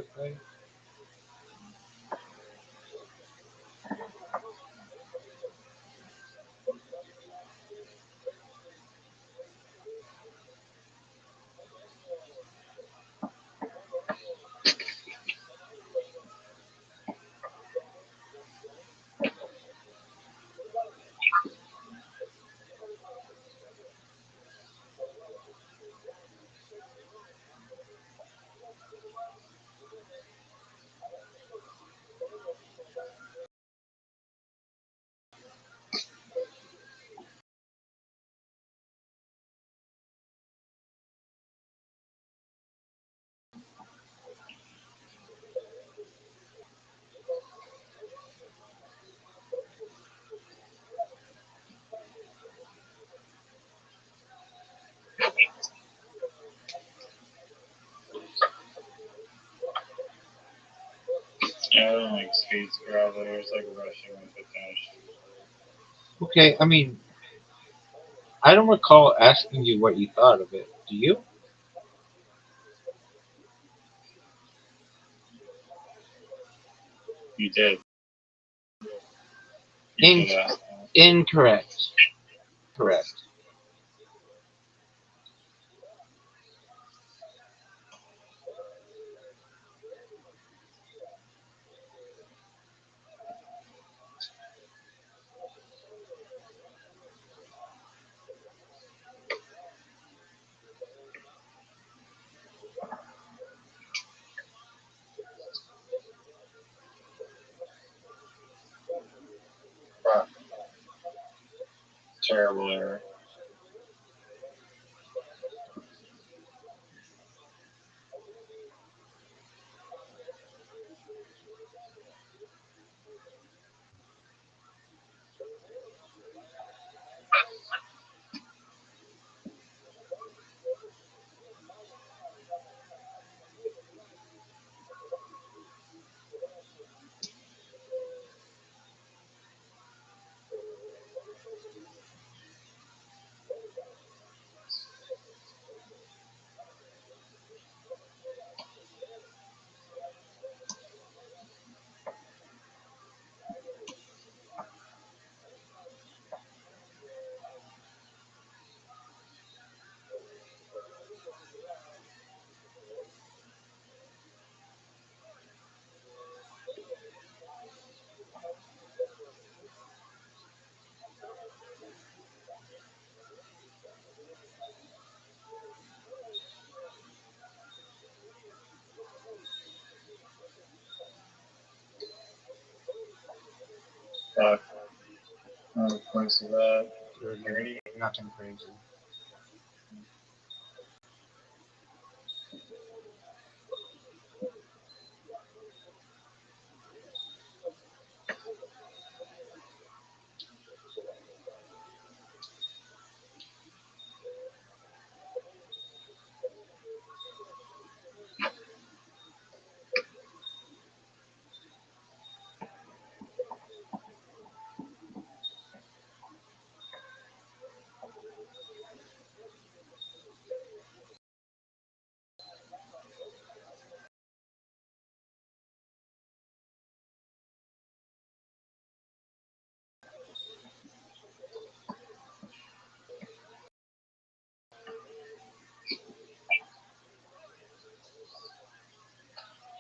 Yeah, I don't like speed scrolls. It's like rushing with attention. Okay, I mean, I don't recall asking you what you thought of it. Do you? You did. In- did ask. Incorrect. Correct. Terrible error. Fuck. How many points is that? 30? Nothing crazy.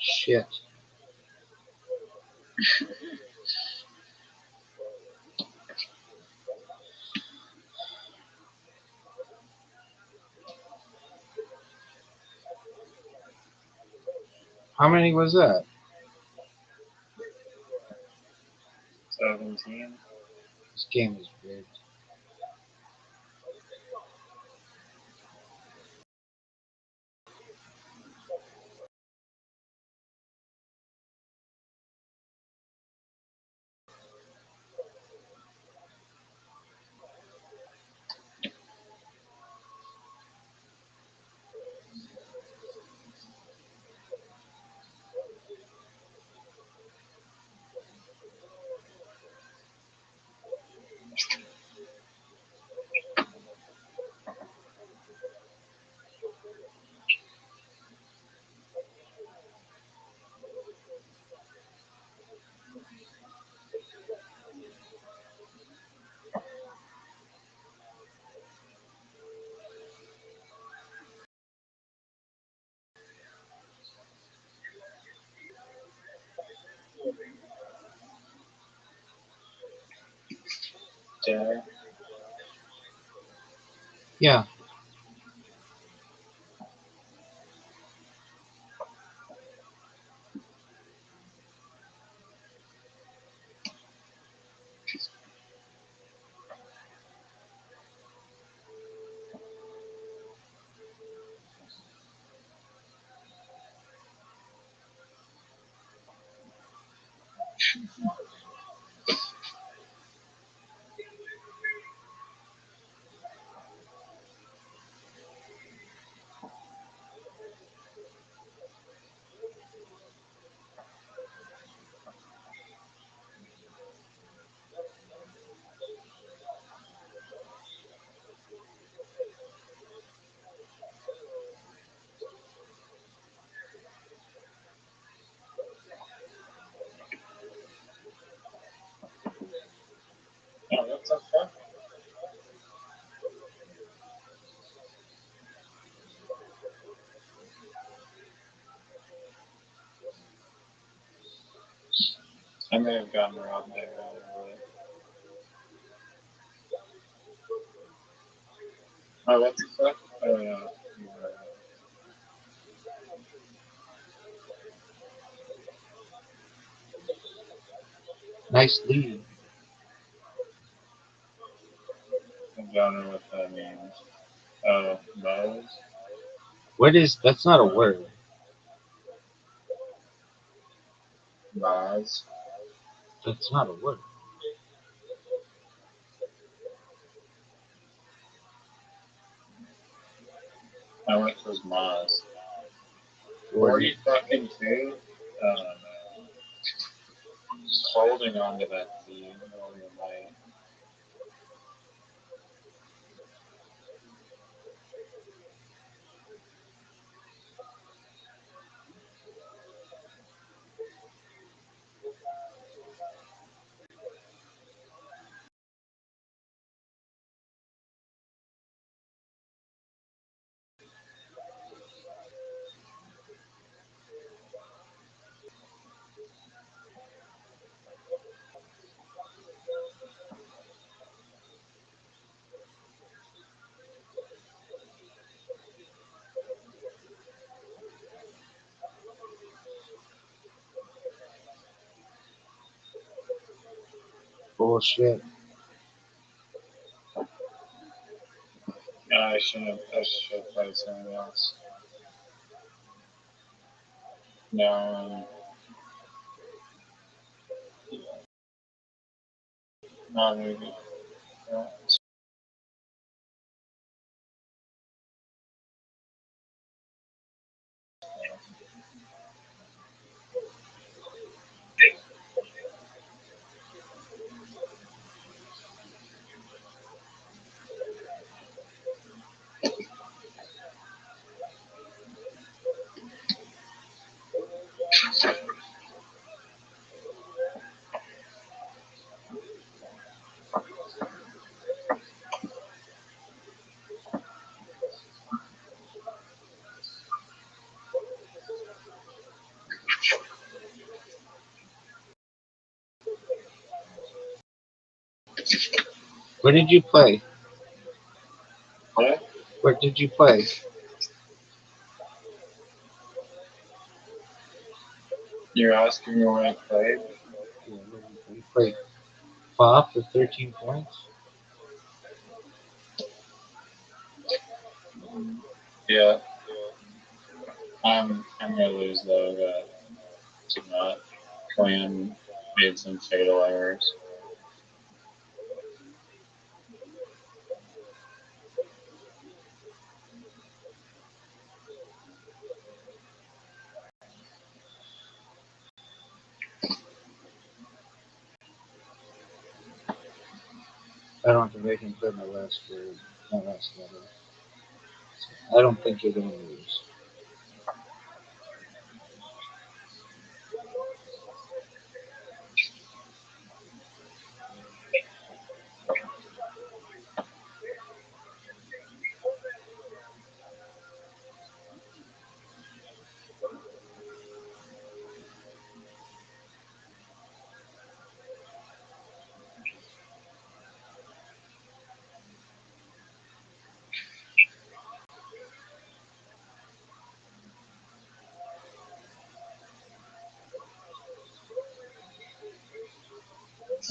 Shit. How many was that? 17. This game is rigged. Dinner. Yeah. may have gotten robbed there. Oh, what the fuck? Oh, yeah. Nice lead. I don't know what that means. Oh, Mo's? What is? That's not a word. Maz? That's not a word. How much was Maz? 40 fucking two? Just holding on to that lead all your might. Bullshit. I should have played something else. No, not maybe. Where did you play? What? Where did you play? You're asking me where I played? You played FA for 13 points. Yeah. I'm gonna lose though, to not. Clan made some fatal errors. I don't think I can play my last word. My last letter. I don't think you're gonna lose.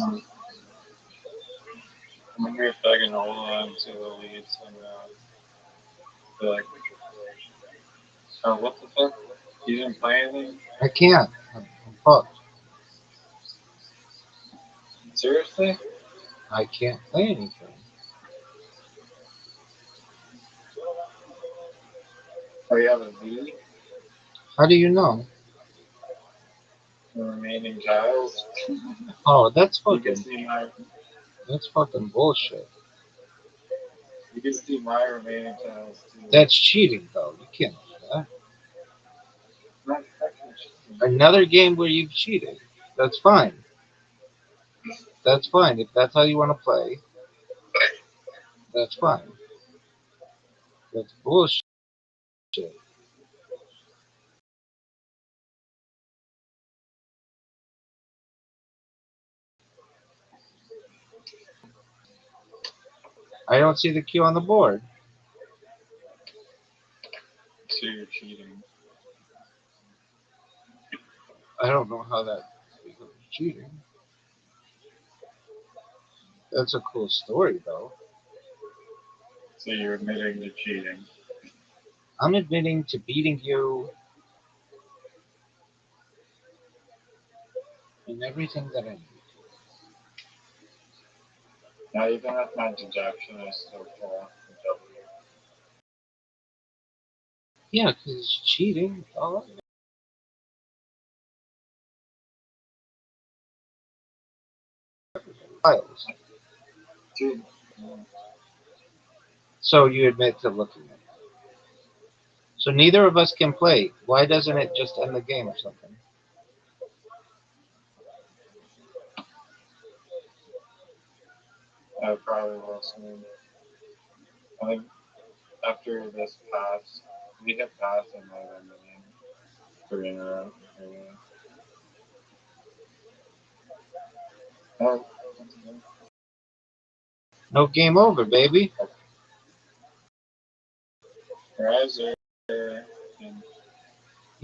I wonder if I can hold on to the lead somehow. Like, oh, what the fuck? You didn't play anything? I can't. I'm fucked. Seriously? I can't play anything. Oh, you have a V? How do you know? The remaining tiles? Oh, that's You can fucking. see my. That's fucking bullshit. You can see my remaining tiles too. That's cheating, though. You can't do that. Not fucking cheating. Another game where you've cheated. That's fine. That's fine. If that's how you want to play, that's fine. That's bullshit. I don't see the cue on the board. So you're cheating. I don't know how that becomes cheating. That's a cool story, though. So you're admitting to cheating. I'm admitting to beating you in everything that I do. Now even if my deduction is still full W. Yeah, because it's cheating. Oh, files. Dude, So you admit to looking at it. So neither of us can play. Why doesn't it just end the game or something? I probably will soon. I think after this pass, we hit pass and I win the game. 3 in a row. Oh, No game over, baby. Riser and Yeah,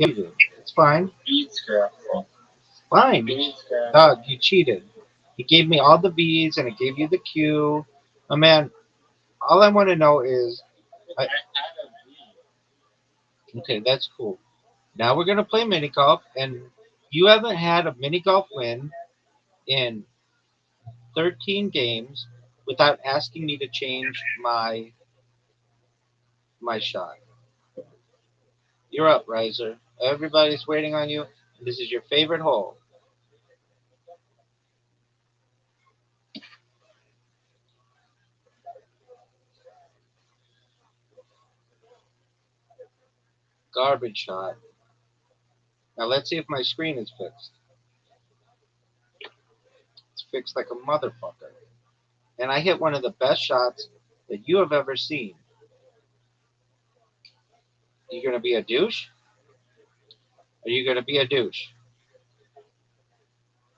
you did. It's fine. beat scrapping. Fine. Beat scrapping. Dog, you cheated. He gave me all the V's and it gave you the Q. Oh, man, all I want to know is, I had a okay, that's cool. Now we're going to play mini golf, and you haven't had a mini golf win in 13 games without asking me to change my shot. You're up, Riser. Everybody's waiting on you. This is your favorite hole. Garbage shot. Now let's see if my screen is fixed. It's fixed like a motherfucker. And I hit one of the best shots that you have ever seen. You gonna be a douche? Are you gonna be a douche?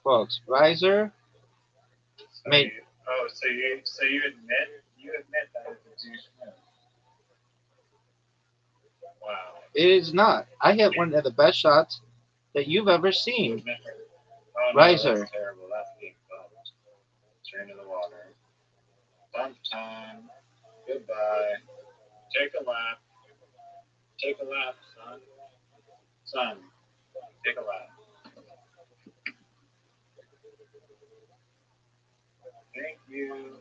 Folks, Riser So made you admit that it's a douche move. Wow. it is not. I hit one of the best shots that you've ever You seen. admit it. Oh no, Riser. that's terrible. That's being bumped. Turn to the water. Dump time. Goodbye. Take a lap. Take a lap, son. Son, take a lap. Thank you.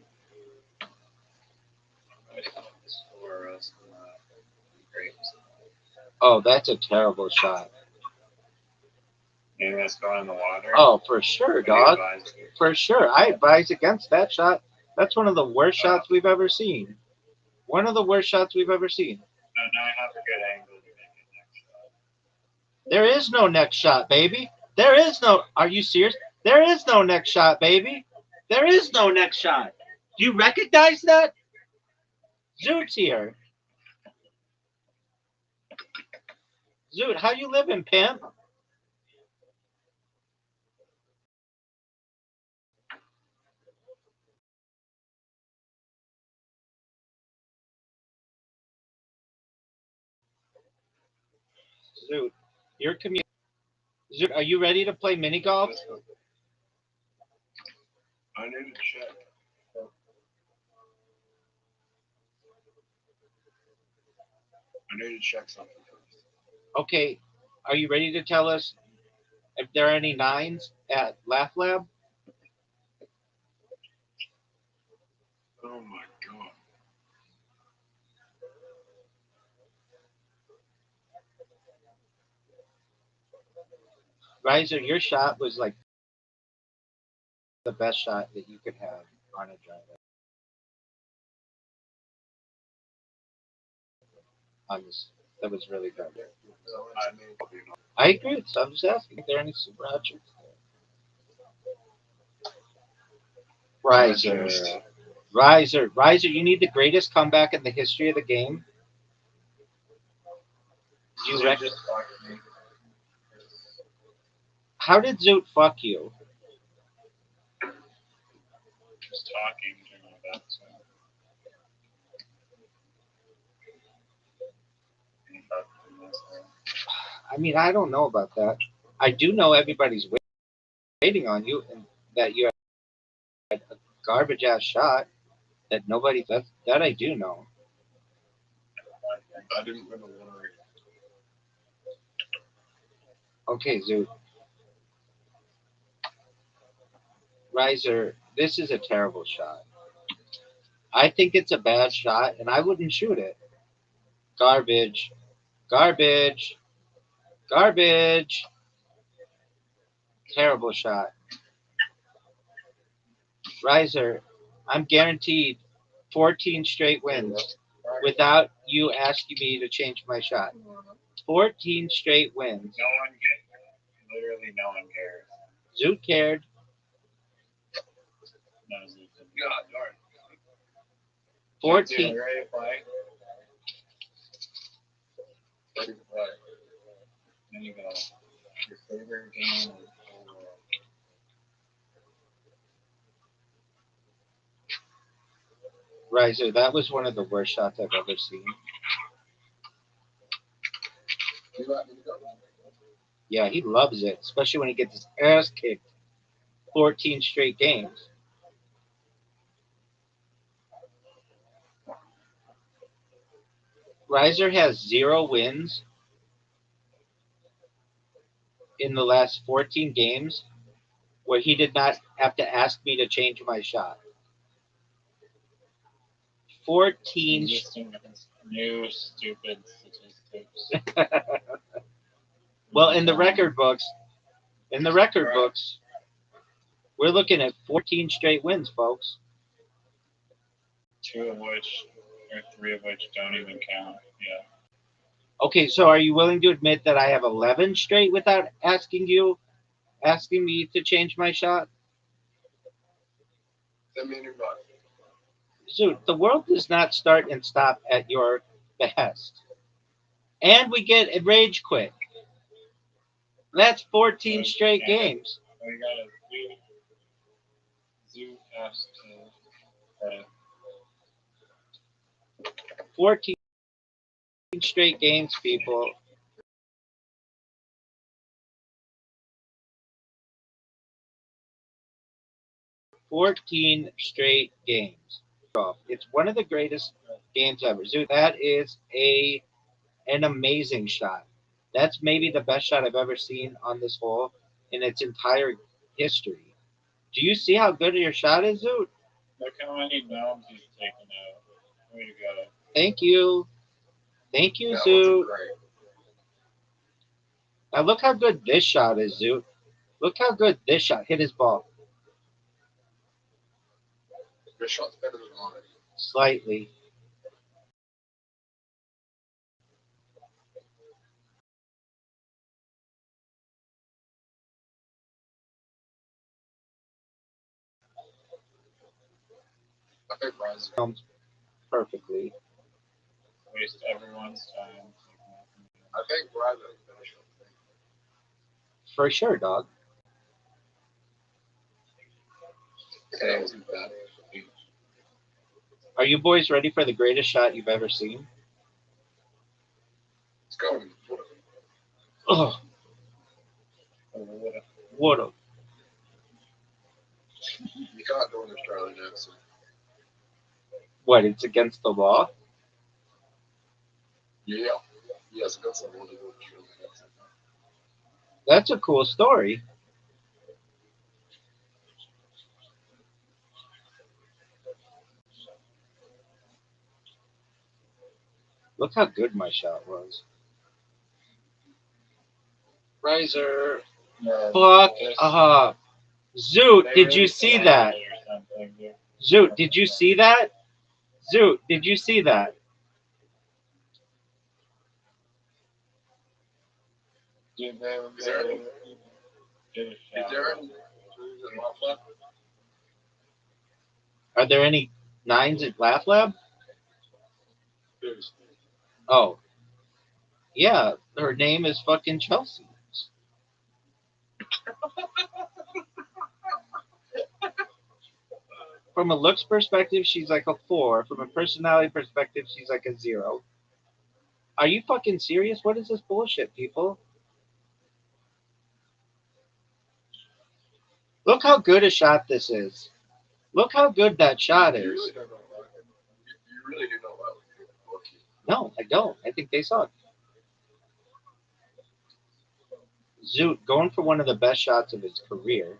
I just want the score us great. Oh, that's a terrible shot. Maybe that's going in the water. Oh, for sure, What do you dog. advise? For sure. I advise against that shot. That's one of the worst shots we've ever seen. One of the worst shots we've ever seen. No, now I have a good angle to make it next shot. There is no next shot, baby. There is no. Are you serious? There is no next shot, baby. There is no next shot. Do you recognize that? Zoot's here. Zoot, how you living, pimp? Zoot, your community. Zoot, are you ready to play mini golf? I need to check. I need to check something first. Okay. Are you ready to tell us if there are any nines at Laugh Lab? Oh my god. Riser, your shot was like the best shot that you could have on a driver. That was really good. I agree. So I'm just asking if there are any super hot chicks there. Riser, you need the greatest comeback in the history of the game. Do you reckon? How did Zoot fuck you? Just talking to him about something. I mean, I don't know about that. I do know everybody's waiting on you, and that you had a garbage ass shot that nobody. That I do know. I didn't win a lottery. Okay, Zoot. Riser, this is a terrible shot. I think it's a bad shot, and I wouldn't shoot it. Garbage. Garbage. Garbage. Terrible shot. Riser, I'm guaranteed 14 straight wins without you asking me to change my shot. 14 straight wins. No one cares. Literally, no one cares. Zoot cared. No, Zoot didn't. God darn. 14. You ready to play? Ready to play. Then you go. Your favorite game of the whole world. Riser, that was one of the worst shots I've ever seen. You let me go. Yeah, he loves it, especially when he gets his ass kicked 14 straight games. Riser has 0 wins in the last 14 games where he did not have to ask me to change my shot. 14. New stupid statistics. Well, in the record books, we're looking at 14 straight wins, folks. 2 of which, or 3 of which don't even count. Yeah. Okay, so are you willing to admit that I have 11 straight without asking me to change my shot? Send me an invite. Zoot, the world does not start and stop at your behest. And we get a rage quit. That's 14 straight games. We got a Zoot has to 14 straight games, people. "14 straight games. It's one of the greatest games ever. Zoot, that is an amazing shot. That's maybe the best shot I've ever seen on this hole in its entire history. Do you see how good your shot is, Zoot? look how many gnomes he's taken out. Way to go. Thank you. Thank you, That Zoot. wasn't great. Now look how good this shot is, Zoot. Look how good this shot hit his ball. Your shot's better than mine. Slightly. I think Riser. Perfectly. Waste everyone's time. I think Riser finished. For sure, dog. That wasn't bad. Are you boys ready for the greatest shot you've ever seen? Let's go. Oh, what a. You can't do an Australian accent. What, it's against the law? Yeah. Yes, that's a really good Australian accent. That's a cool story. Look how good my shot was. Riser. Fuck up. Zoot, did you see that? Zoot, did you see that? Zoot, did you see that? Is there any? Are there any 9s at Laugh Lab? Oh. Yeah, her name is fucking Chelsea. From a looks perspective, she's like a 4. From a personality perspective, she's like a 0. Are you fucking serious? What is this bullshit, people? Look how good a shot this is. Look how good that shot You is. really don't know about him. You really do know about him. Okay. No, I don't. I think they suck. Zoot going for one of the best shots of his career.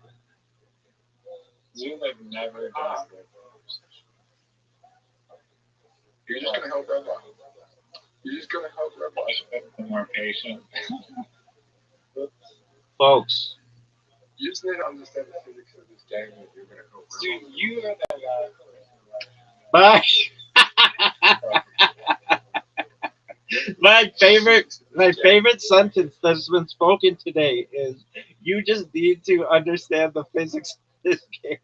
Zoom like never does that. You're just gonna help Rabbi. You're just gonna help Rabbi. I should be more patient. Folks, You just need to understand the physics of this game if you're gonna help Rabbi. Dude, you are that guy. Bush. My favorite sentence that's been spoken today is you just need to understand the physics of this game.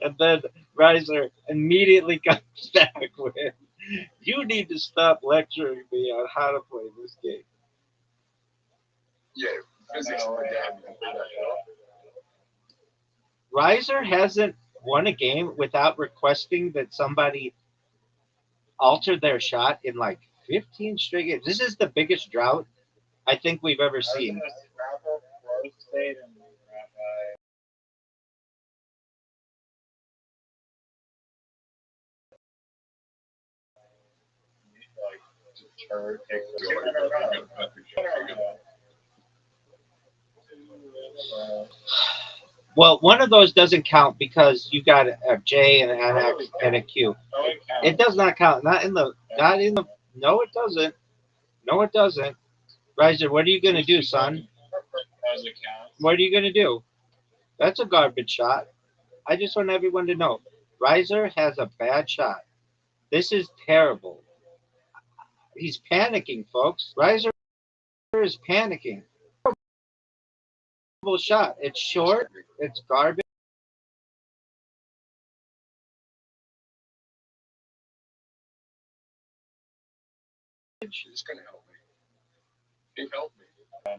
And then Riser immediately comes back with you need to stop lecturing me on how to play this game. Yeah, physics of the game. Riser hasn't won a game without requesting that somebody alter their shot in like 15 straight games. This is the biggest drought I think we've ever seen. Well, one of those doesn't count because you got a J and an X and a Q. It does not count. Not in the. No, it doesn't. No, it doesn't. Riser, what are you gonna do, son? What are you gonna do? That's a garbage shot. I just want everyone to know. Riser has a bad shot. This is terrible. He's panicking, folks. Riser is panicking. Terrible shot. It's short. It's garbage. You're just gonna help me. He helped me. I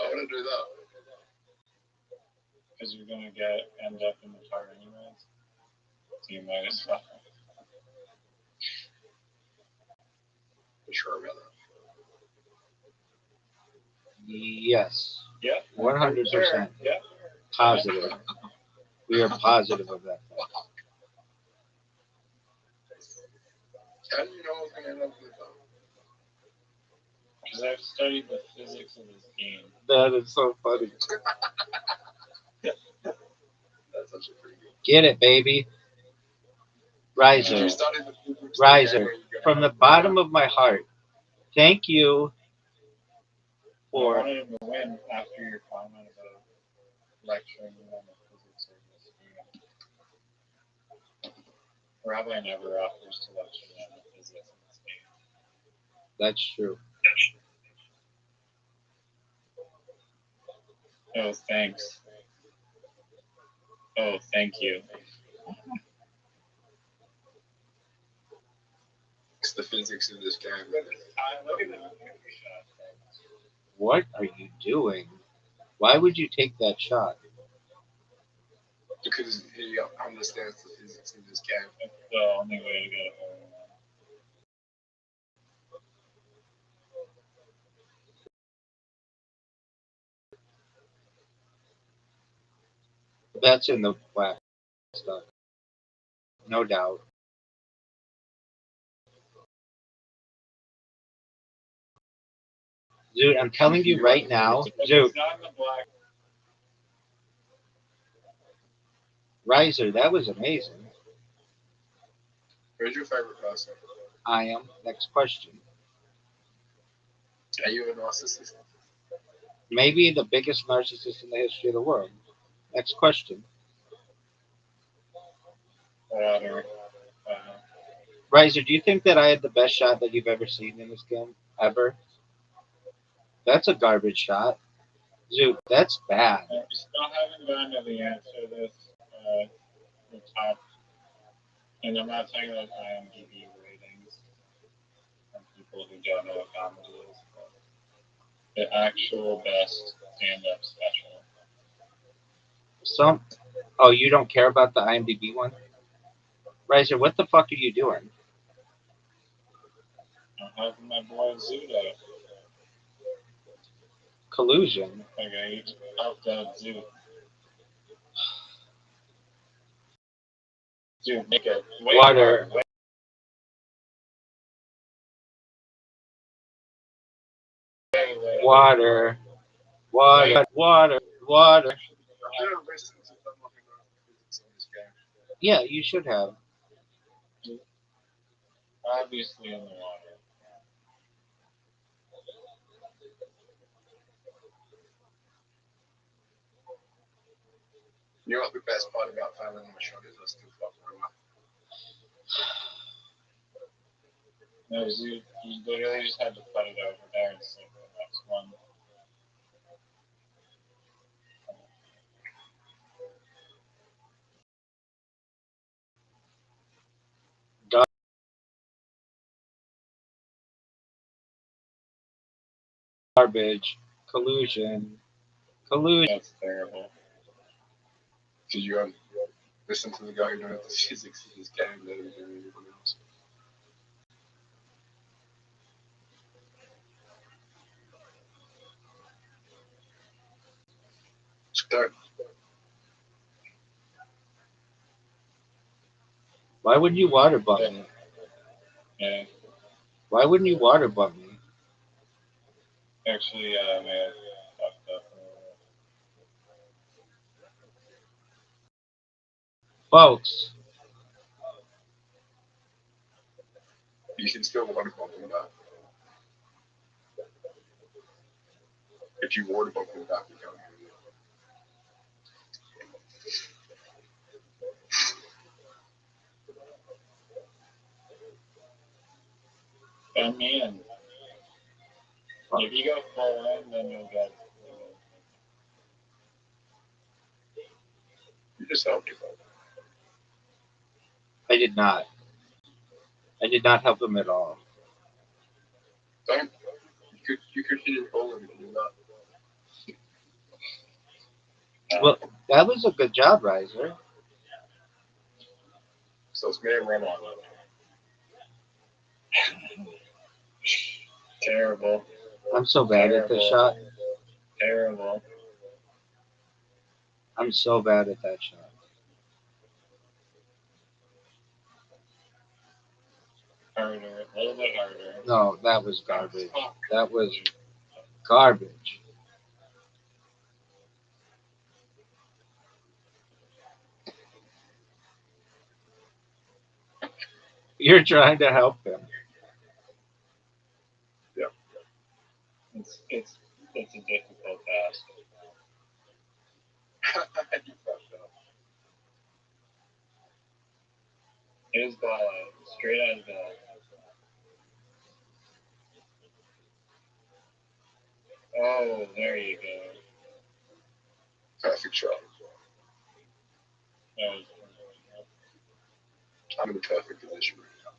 want to do that. Because you're gonna end up in the car anyways. So you might as well. You sure about that? Yes. Yeah. 100%. Yeah. Positive. We are positive of that. How do you know it's gonna end up with that? Because I've studied the physics of this game. That is so funny. That's actually pretty good. Get it, baby. Riser. You studied the physics of the Riser. game, you're From gonna the bottom of my heart, thank you I for. wanted him to win after your comment about lecturing on the physics of this game. Rabbi never offers to lecture on the physics of this game. That's true. Oh, thanks. Oh, thank you. It's the physics of this game. Look at this shot. What are you doing? Why would you take that shot? Because he understands the physics of this game. It's the only way to get a home run. That's in the black stuff. No doubt. Dude, I'm telling you right now, dude, It's not in the black. Riser, that was amazing. Who's your favorite person? I am. Next question. Are you a narcissist? Maybe the biggest narcissist in the history of the world. Next question. Water. Riser, do you think that I had the best shot that you've ever seen in this game? Ever? That's a garbage shot. Dude, that's bad. I still haven't gotten to the answer to this. The top, and I'm not talking about IMDb ratings from people who don't know what comedy is, but the actual best stand-up special. Oh, you don't care about the IMDb one? Riser, what the fuck are you doing? I'm helping my boy Zudo. Collusion. Okay, he helped out Zoo. Dude, make it way Water. Way Water. Water. Water. Water. I don't listen to them looking at physics in this game. Yeah, you should have. Obviously in the water. You know what the best part about failing on the shot is? I still fuck around. No, you literally just had to put it over there and sink the next one. Garbage. Collusion. Collusion. That's terrible. Did you listen to the guy who knows the physics of this game better than anyone else? Don't. Why wouldn't you water bump me? Yeah. Why wouldn't you water bump me? Actually, man, fucked up. Folks, You can still water bump him back. If you water bump him back, you can't. Bend me in. If you go full in, then you'll get. You just helped him. I did not. I did not help him at all. Don't. You could hit him all and do that. Well, that was a good job, Riser. So it's man run on. Terrible. I'm so bad at this shot. Terrible. I'm so bad at that shot. Harder. A little bit harder. No, that was garbage. That was garbage. You're trying to help him. It's a difficult task. You fucked up. His ball out. Straight out of ball. Oh, there you go. Perfect shot. That was I'm in the perfect position right now.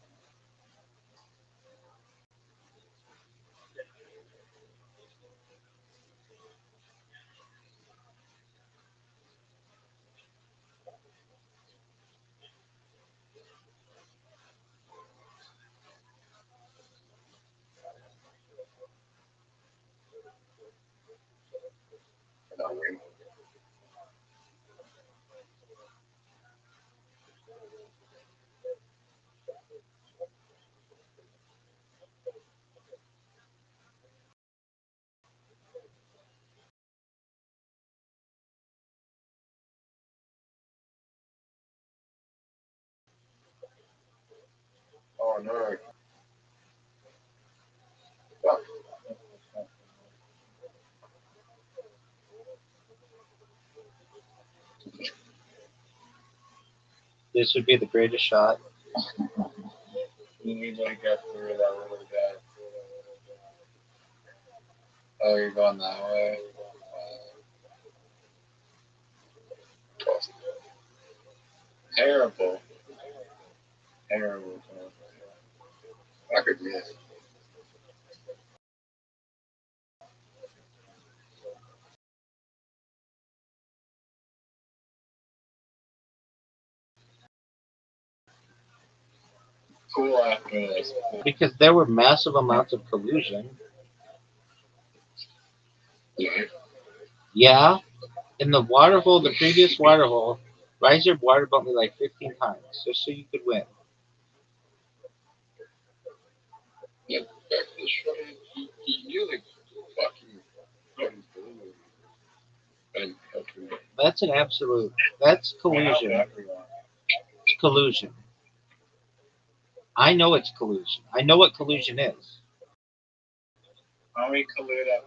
And I win. Oh no. Fuck. This would be the greatest shot. you need to get through that really bad. Oh, you're going that way. Toss. Terrible. Terrible. I could miss. cool after this. Because there were massive amounts of collusion. Yeah. Yeah, in the water hole, the previous water hole, Riser water bumped me like 15 times just so you could win. Yeah, back to the show, he nearly fucking got his ball and helped him. That's an absolute. That's collusion. Collusion. I know it's collusion. I know what collusion is. Why don't we collude at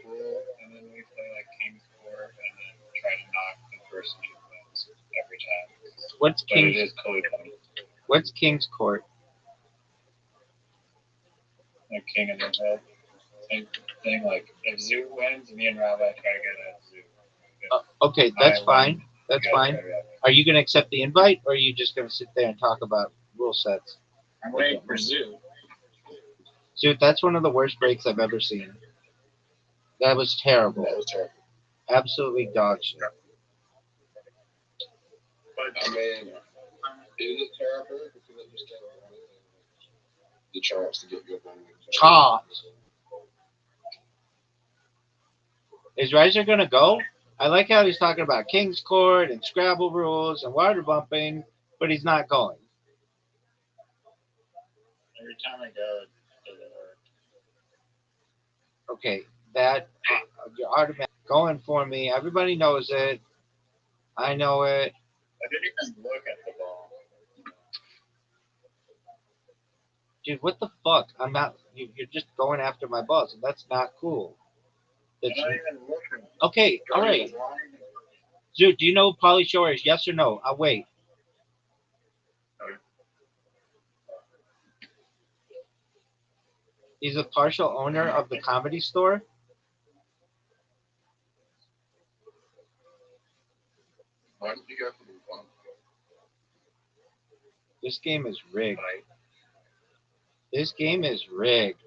pool and then we play like King's Court and then try to knock the person who wins every time. What's But it King's? is collusion. What's King's Court? Like King of the Hill. Same thing. Like if Zoo wins, me and Rabbi try to get a Zoo. Okay, that's fine. That's fine. Are you going to accept the invite, or are you just going to sit there and talk about rule sets? I'm waiting for Zoo. Dude, that's one of the worst breaks I've ever seen. That was terrible. That was terrible. Absolutely dog shit. But I mean, is it terrible? Because I just don't want the chance to get good money. Chops. Is Riser going to go? I like how he's talking about King's Court and Scrabble rules and water bumping, but he's not going. every time I go, it doesn't work. Okay, that you're automatic going for me. Everybody knows it. I know it. I didn't even look at the ball. Dude, what the fuck? I'm not. You're just going after my balls, and that's not cool. That's, I'm not even looking. okay, all right. Dude, do you know who Pauly Shore is? Yes or no? I'll wait. He's a partial owner of the Comedy Store. Why did you go for the one? This game is rigged. This game is rigged.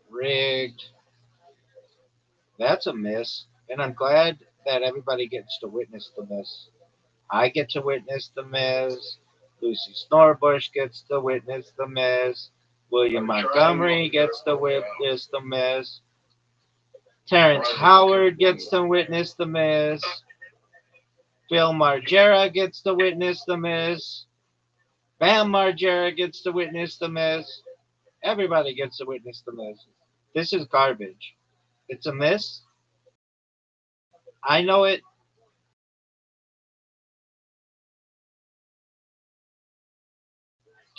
Rigged. That's a miss. And I'm glad that everybody gets to witness the miss. I get to witness the miss. Lucy Snorbush gets to witness the miss. William Montgomery gets to witness the miss. Terrence Howard gets to witness the miss. Phil Margera gets to witness the miss. Bam Margera gets to witness the miss. Everybody gets to witness the miss. This is garbage. It's a miss. I know it.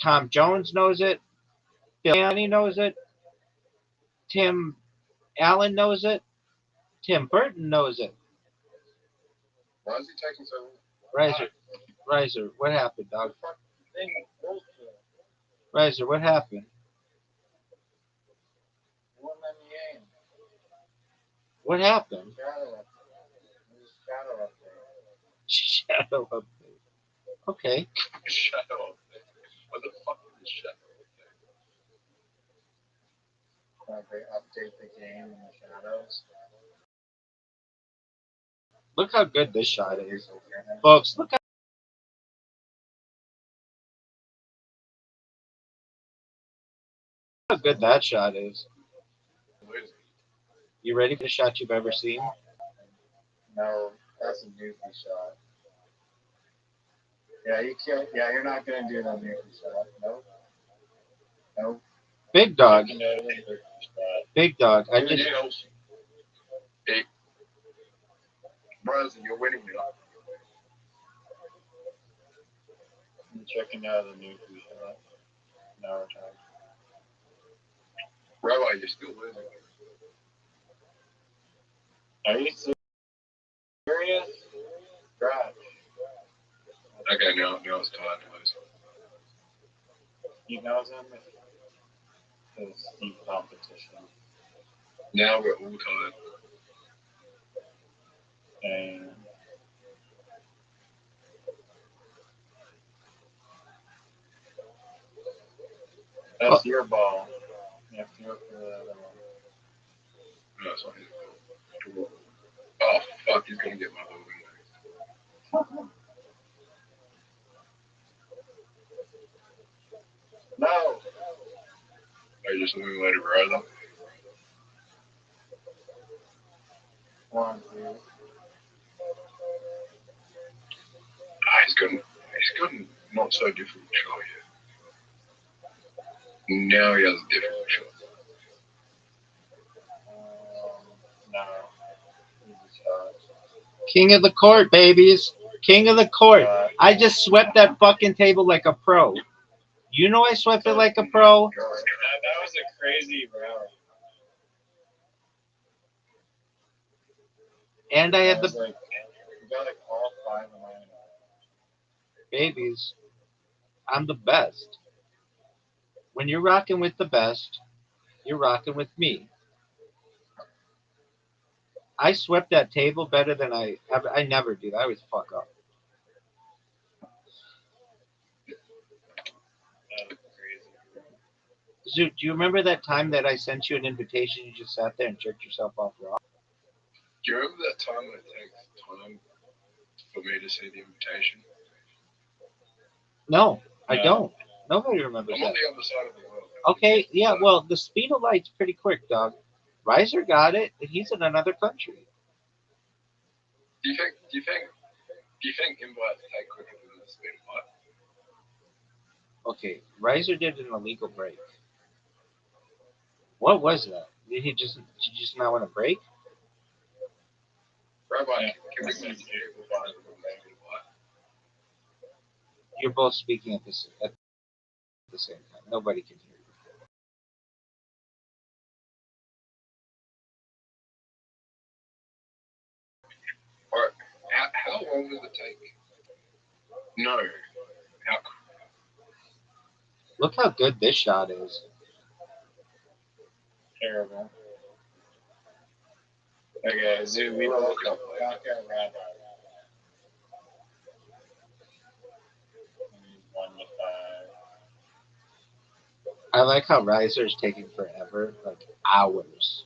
Tom Jones knows it. Bill Annie knows it. Tim Allen knows it. Tim Burton knows it. Why is he taking so long? Riser, what happened, dog? Riser, what happened? What happened? Shadow update. Okay. Shadow. What the fuck is shadow? Update the game in the shadows. Look how good this shot is. Folks, look how good that shot is. You ready for the shot you've ever seen? No, that's a goofy shot. Yeah, you can't. Yeah, you're not gonna do that goofy shot. Nope. Nope. Big dog. You know, goofy shot. Big dog. I just Hey, Bronson, you're winning now. I'm checking out the new shot. No, we're trying. Rabbi, you're still losing. Are you serious? Scratch. Okay, now it's time to lose. He knows him. It's deep competition. Now we're all tied. And that's your ball. You have to go for the other one. No, it's not his fault. Oh, fuck, he's gonna get my ball. I just let me let it ride up. One, two. He's got a not so difficult shot yet. Now he has a difficult shot. No. Easy shot. King of the court, babies. King of the court. I just swept that fucking table like a pro. You know I swept it like a pro. That was a crazy round. And I had We the got like all 5 of mine. babies. I'm the best. When you're rocking with the best, you're rocking with me. I swept that table better than I never do. I always fuck up. That was crazy. Zoot, do you remember that time that I sent you an invitation? You just sat there and jerked yourself off raw. Do you remember that time when it takes time for me to see the invitation? No, I don't. Nobody remembers I'm on that. the other side of the world. Okay, yeah, well, the speed of light's pretty quick, dog. Riser got it, and he's in another country. Do you think invites take quicker than the speed of light? Okay, Riser did an illegal break. What was that? Did you just not want to break? Rabbi, can we move people by the speed of light? You're both speaking at the same time. Nobody can hear you. Alright, how long does it take? No. How Look how good this shot is. Terrible. Okay, Zoo, we look up Rabbi. 1 to 5. I like how Riser's taking forever, like hours.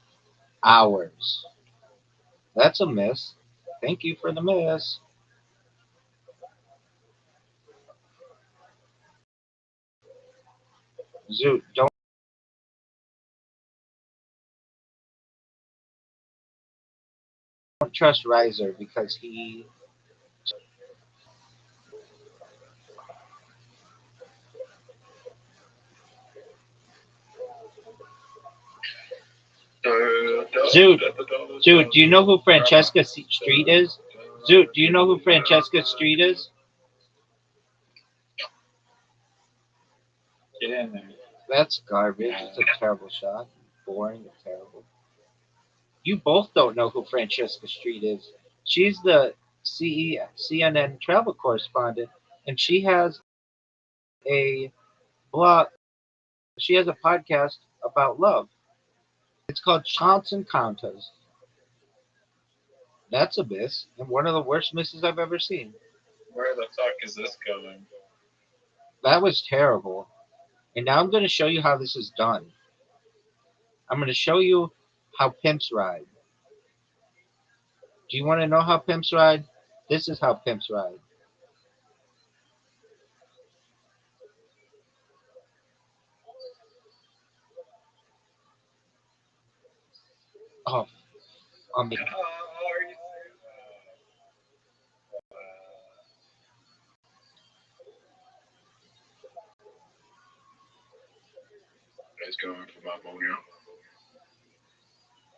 Hours. That's a miss. Thank you for the miss. Zoot, don't trust Riser because he. Zoot, do you know who Francesca Street is? Zoot, do you know who Francesca Street is? Get in there. That's garbage. It's a terrible shot. Boring and terrible. You both don't know who Francesca Street is. She's the CNN travel correspondent, and she has a blog. She has a podcast about love. It's called Chance Encounters. That's a miss, and one of the worst misses I've ever seen. Where the fuck is this going? That was terrible. And now I'm going to show you how this is done. I'm going to show you how pimps ride. Do you want to know how pimps ride? This is how pimps ride. Oh, on the He's going for my ball now.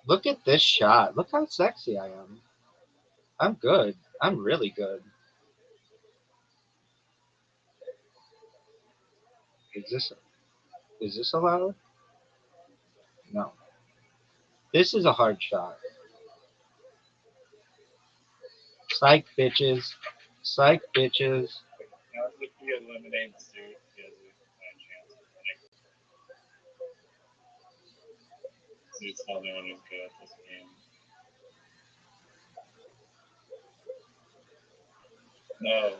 Look at this shot. Look how sexy I am. I'm good. I'm really good. Is this allowed? No. This is a hard shot. Psych bitches. Psych bitches. Now if we eliminate Zoo, he has a chance of winning. Zoo's the only one who's good at this game. No.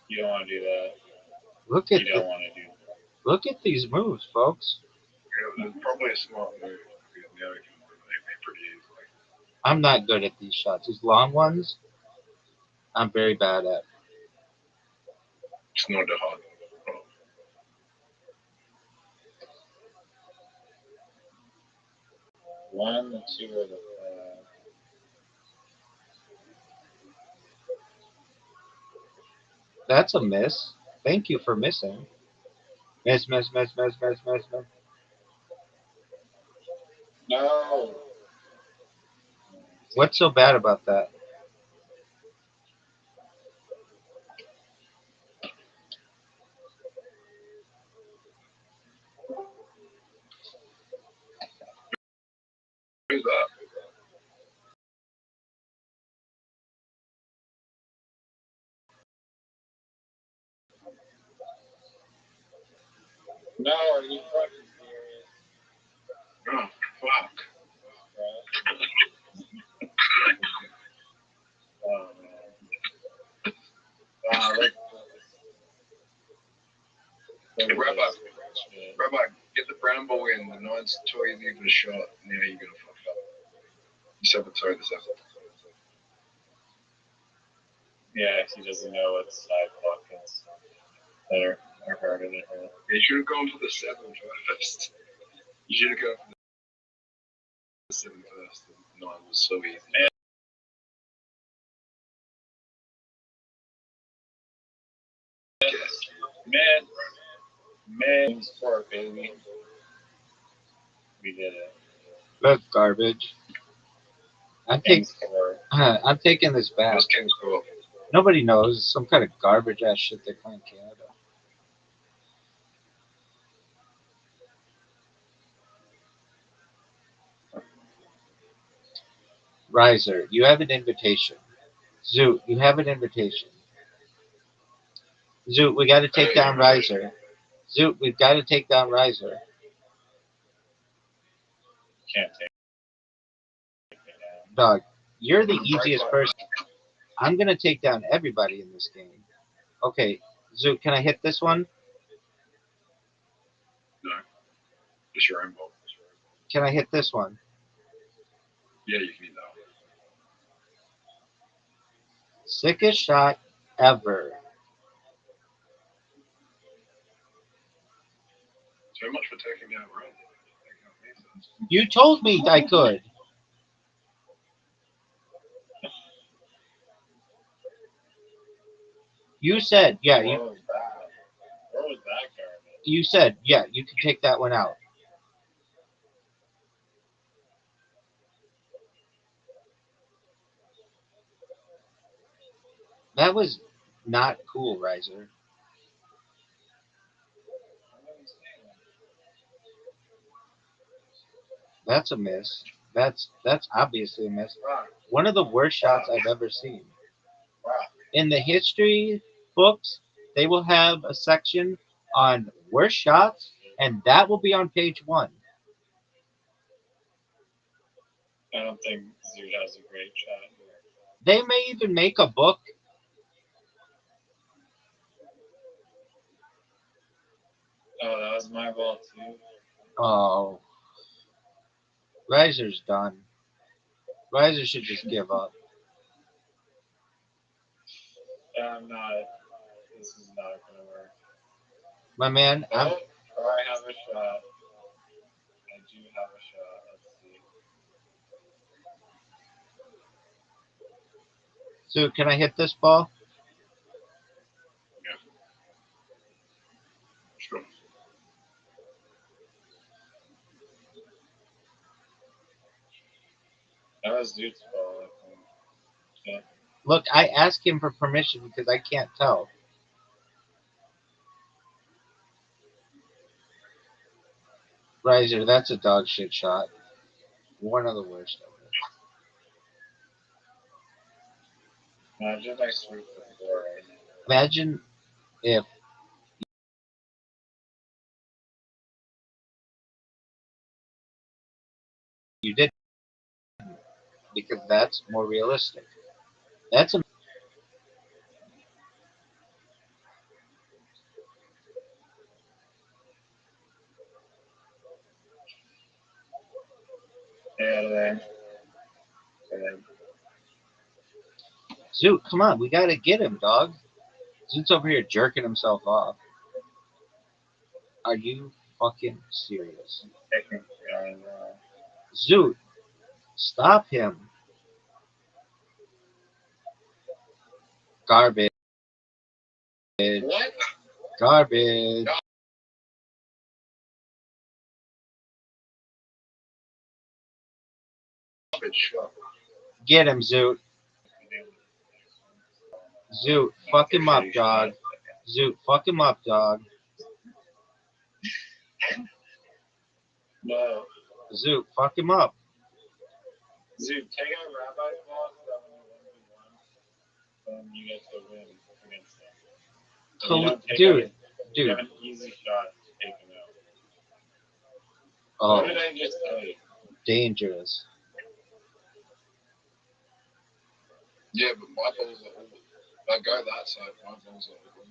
You don't want to do that. Look You at don't want to do that. look at these moves, folks. Yeah, that's probably a smart move because now he can eliminate me pretty easily. I'm not good at these shots. These long ones, I'm very bad at. It's not that hard. 1, the 2, or the 5? That's a miss. Thank you for missing. Miss, miss, miss, miss, miss, miss, miss. No. What's so bad about that? Who's that? No, are you fucking serious? Oh, fuck. Oh, man. Like, Rabbi, get the brown ball in. The nine's too easy for the shot. Now you're going to fuck it up. You sabotage this effort. Yeah, he doesn't know what side pockets that are harder than her. You should have gone for the 7 first. You should have gone for the 7 first. The 9 was so easy. Man, sport, baby. We did it. That's garbage. I'm taking this back. That's King's Court. Nobody knows. Some kind of garbage ass shit they play in Canada. Riser, you have an invitation. Zoot, you have an invitation. Zoot, we got to take down Riser. Zoot, we've got to take down Riser. Can't take it Dog, you're the easiest person. I'm going to take down everybody in this game. Okay, Zoot, can I hit this one? No. Just your own ball. Can I hit this one? Yeah, you can hit that one. Sickest shot ever. So much for taking down Red. You told me I could. You said, yeah, Where was that? Where was that garbage? you said, yeah, you can take that one out. That was not cool, Riser. That's a miss. That's obviously a miss. One of the worst shots I've ever seen. In the history books, they will have a section on worst shots, and that will be on page 1. I don't think Zoot has a great shot here. They may even make a book. Oh, that was my ball too. Oh, Riser's done. Riser should just give up. I'm not. This is not gonna work. My man, I have a shot. I do have a shot. Let's see. so can I hit this ball? Yeah. Sure. That was Zoot's ball, I think. Yeah. Look, I asked him for permission because I can't tell. Riser, that's a dog shit shot. One of the worst ever. Imagine I sweep the floor right now. Imagine if you did, because that's more realistic. That's a Yeah, there. Zoot. Come on, we gotta get him, dog. Zoot's over here jerking himself off. Are you fucking serious? Taking Zoot, Stop him. Garbage. What? Garbage. Shut up. Get him, Zoot. Zoot, fuck him up, dog. Zoot, fuck him up, dog. No. Zoot, fuck him up. Dude, take out Rabbi's ball so that when you get to win against them. If you don't take Dude, it, you dude. have an easy shot to take him out. Oh, What did I just tell you? dangerous. Yeah, but my balls are all. I go that side, my balls are all.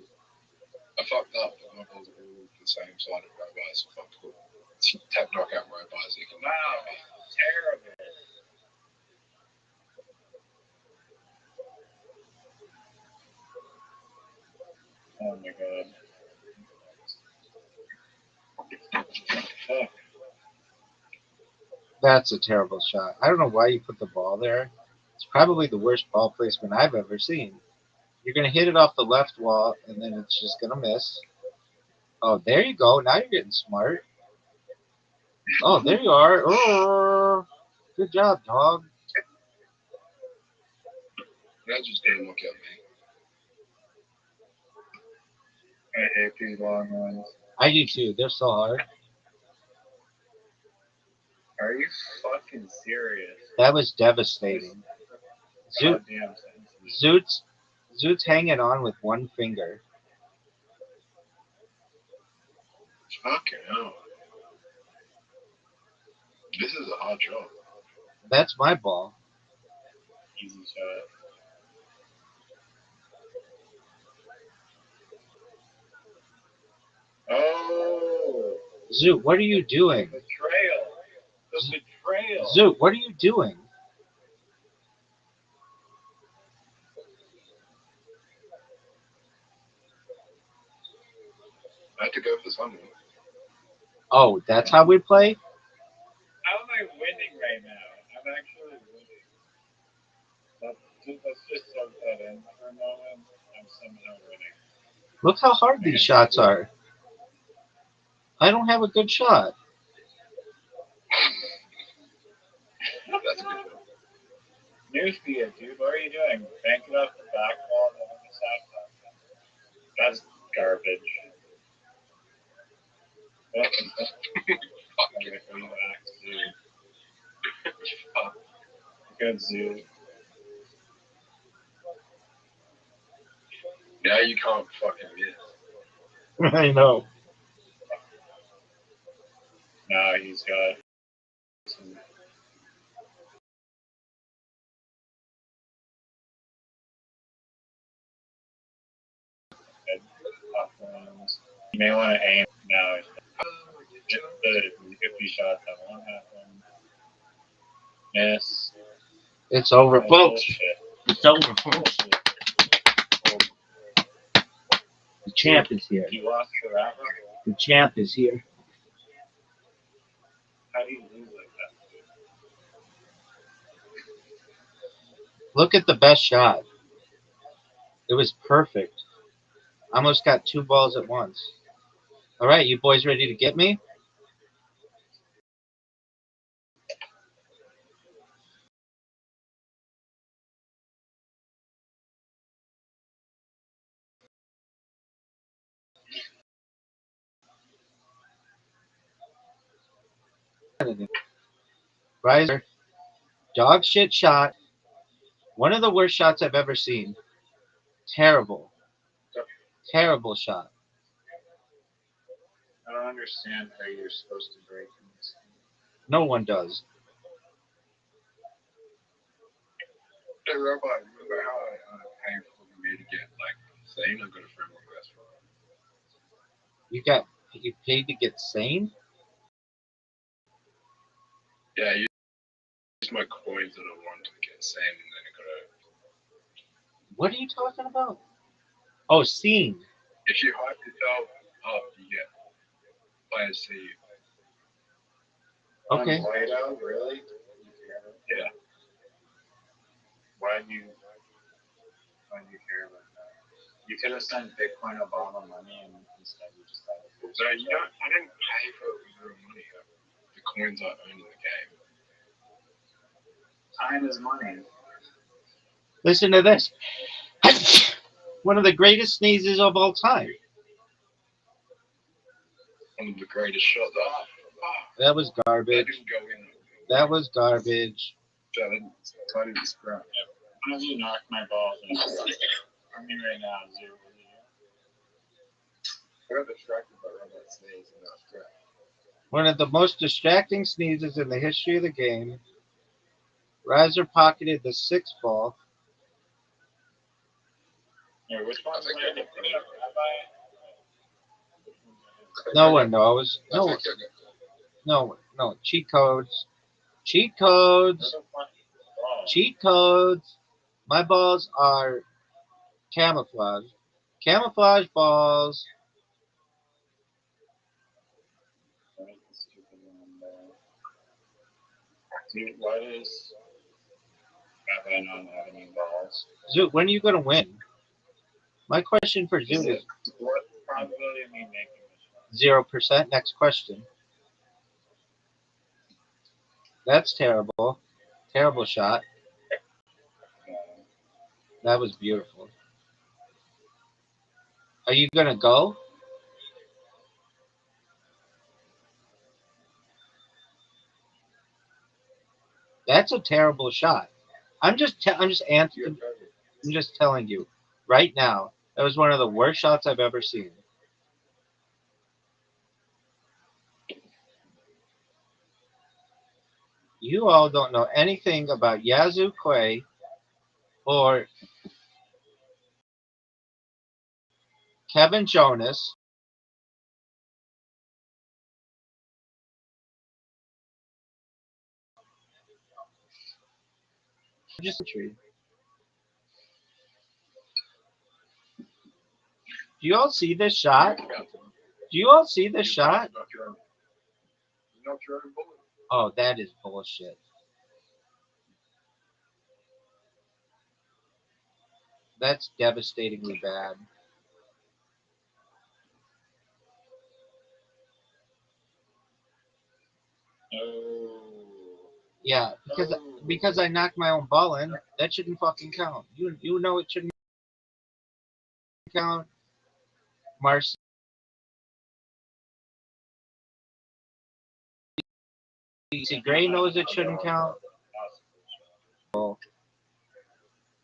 I fucked up, but my balls are all the same side of Rabbi's. So fucked up. Tap knockout Rabbi's. Wow, terrible. Oh my god. Fuck. That's a terrible shot. I don't know why you put the ball there. It's probably the worst ball placement I've ever seen. You're going to hit it off the left wall, and then it's just going to miss. Oh, there you go. Now you're getting smart. Oh, there you are. Oh, good job, dog. That just didn't look at me. I hate these long ones. I do too. They're so hard. Are you fucking serious? That was devastating. Zoot, Goddamn sensitive. Zoot's hanging on with one finger. Fucking hell. This is a hard shot. That's my ball. Easy shot. Oh, Zoot, what are you doing? betrayal. The betrayal. Zoot, what are you doing? I had to go for something. Oh, that's how we play? How am I winning right now? I'm actually winning. Let's just soak that in for a moment. I'm somehow winning. Look how hard these shots are. I don't have a good shot. That's a good one. News for you, dude. What are you doing? Bank it off the back wall and then on the side wall. That's garbage. What the fuck? I'm gonna go back to good zoo. Now you can't fucking miss. I know. Now he's got some good top ones. You may want to aim now. If the 50 shots that won't happen. Miss. It's over, Oh, folks. bullshit. It's over, folks. Bullshit. The champ is here. You lost the rapper? The champ is here. How do you lose like that? Look at the best shot. It was perfect. I almost got two balls at once. All right, you boys ready to get me? Riser, dog shit shot. One of the worst shots I've ever seen. Terrible. Terrible shot. I don't understand how you're supposed to break in this thing. No one does. Hey, Rabbi, remember how I paid for me to get, like, sane? I got a friend request for it. You paid to get sane? Yeah, I used my coins that I wanted to get sane, and then I got a. What are you talking about? Oh, scene. If you hype yourself up, you get players see you. Okay. On Play-Doh, really? Yeah. why'd you care about that? You could have sent Bitcoin Obama money and instead you just had it. So I didn't pay for real money. The coins are owned in the game. Time is money. Listen to this. One of the greatest sneezes of all time. One of the greatest shots. That was That garbage. didn't go in. That was garbage. So I didn't scrap. One of you knocked my balls in. I mean, right now, zero. I got distracted by Robert sneeze and not scrap. One of the most distracting sneezes in the history of the game. Riser pocketed the sixth ball. Yeah, which one's I think playing I it? got that. Rabbi? No one knows. I No, think I got that. no. Cheat codes. Cheat codes. Cheat codes. My balls are camouflage. Camouflage balls. Dude, why does Rabbi not have any balls? Zoot, when are you going to win? My question for Zoot is What probability of me making this shot? 0%. Next question. That's terrible. Terrible shot. That was beautiful. Are you going to go? That's a terrible shot. I'm just answering. I'm just telling you right now. That was one of the worst shots I've ever seen. You all don't know anything about Yazoo Quay or Kevin Jonas. Just do you all see this shot? Do you all see this shot? Not your own bullet. Oh, that is bullshit. That's devastatingly bad. Yeah, because I knocked my own ball in. That shouldn't fucking count. You know it shouldn't count. Marcy Gray knows it shouldn't count.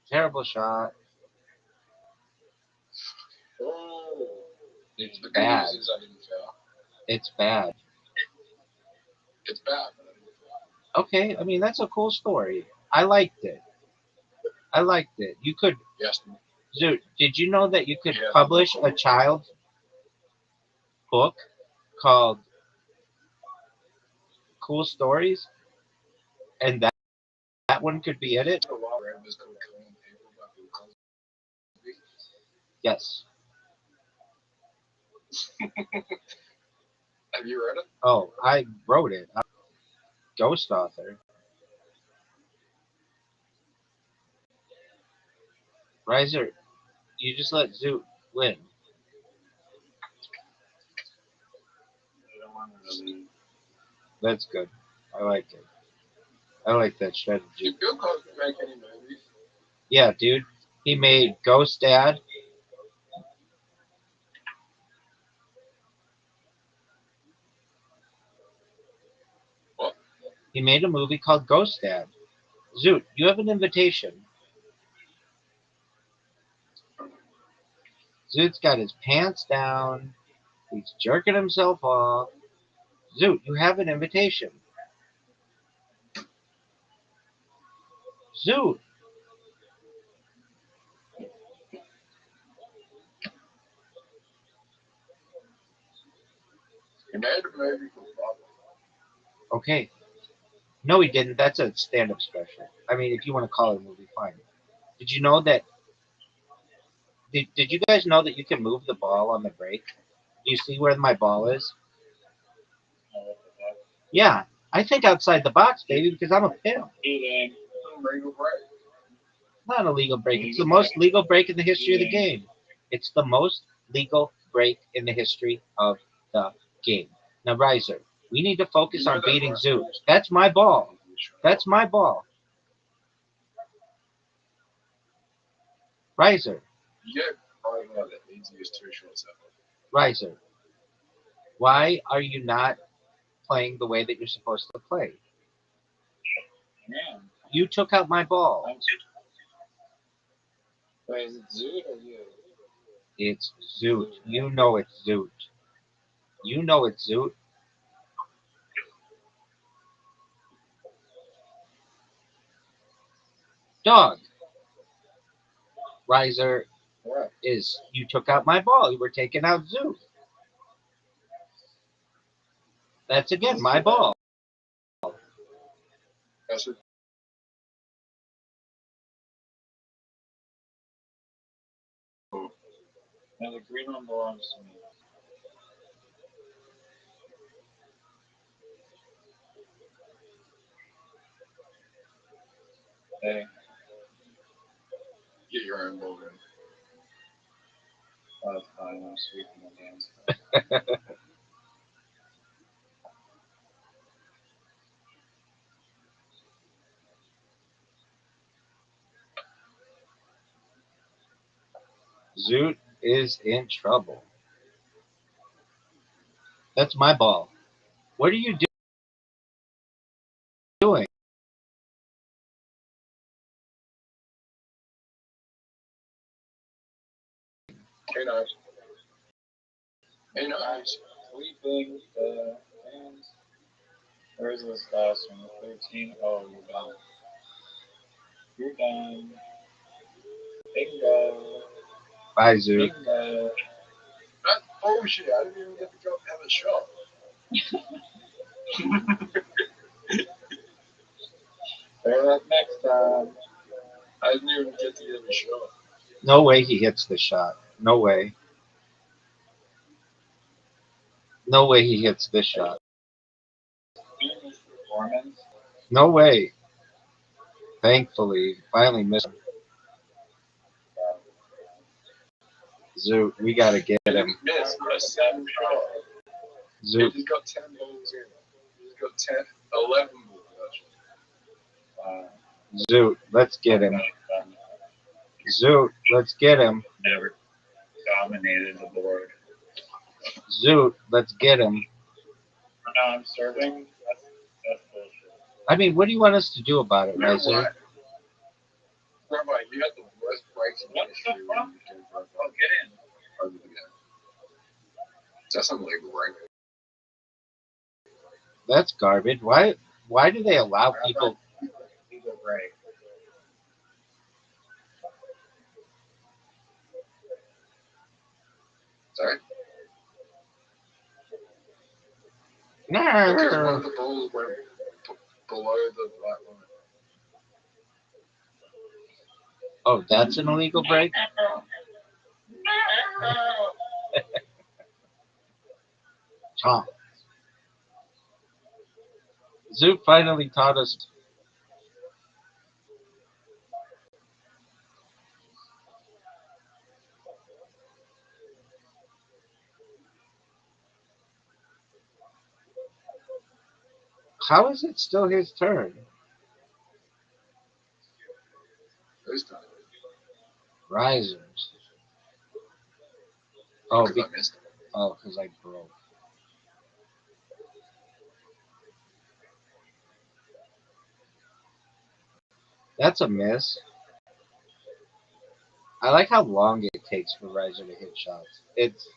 Terrible shot. It's bad. I didn't fail. It's bad. It's bad, but I didn't fail. Okay, I mean that's a cool story. I liked it. You could, Yes. Zoot, did you know that you could Yeah, publish cool. a child's book called Cool Stories, and that one could be in it? Yes. Have you read it? Oh, I wrote it. I'm a ghost author. Riser, you just let Zoot win. That's good. I like it. I like that strategy. Did Bill Cosby make any movies? Yeah, dude. He made Ghost Dad. What? He made a movie called Ghost Dad. Zoot, you have an invitation. Zoot's got his pants down. He's jerking himself off. Zoot, you have an invitation. Zoot. He made a movie for Broadway. Okay. No, he didn't. That's a stand-up special. I mean, if you want to call it a movie, fine. Did you know that? Did you guys know that you can move the ball on the break? Do you see where my ball is? Yeah. I think outside the box, baby, because I'm a pimp. Eating. Regal break. Not a legal break. It's the most legal break in the history of the game. It's the most legal break in the history of the game. Now, Riser, we need to focus on beating Zoot. That's my ball. That's my ball. Riser. Yeah, probably one of the easiest two shots ever. Riser. Why are you not playing the way that you're supposed to play? Man. You took out my ball. Wait, is it Zoot or you? It's Zoot. You know it's Zoot. You know it's Zoot. Dog. Riser What? is you took out my ball. You were taking out Zoot. That's again my ball. That's it. Now the green one belongs to me. Hey, Get your own ball in. that's fine. I'm sweeping the dance. Zoot is in trouble. That's my ball. What are you doing? Hey, nice. Hey, nice. Sweeping the dance. Where's this last one? 13. Oh, you're done. You're done. Bingo. Bye, Zoot. Bingo. That's bullshit. I didn't even get to go have a shot. Better luck next time. I didn't even get to get a shot. No way he hits the shot. No way. No way he hits this shot. Performance. No way. Thankfully, finally missed him. Zoot, we gotta get him. Missed a 7 shot. Zoot, He's got 10 balls in. He's got 10, 11 balls actually. Zoot, let's get him. Zoot, let's get him. Never dominated the board. Zoot, let's get him. No, I'm serving. That's bullshit. I mean, what do you want us to do about it, You know Riser? what? Rabbi, you had the worst breaks in What the history fuck? when you came from Oh, get in. over the game. That's unbelievable, right? That's garbage. Why do they allow people? Legal break. Sorry? Because one of the balls went below the black line. Oh, that's an illegal break? Tom. Zoot finally taught us. How is it still his turn? Who's done it? Risers. Oh, Because I missed it. because I broke. That's a miss. I like how long it takes for Riser to hit shots. It's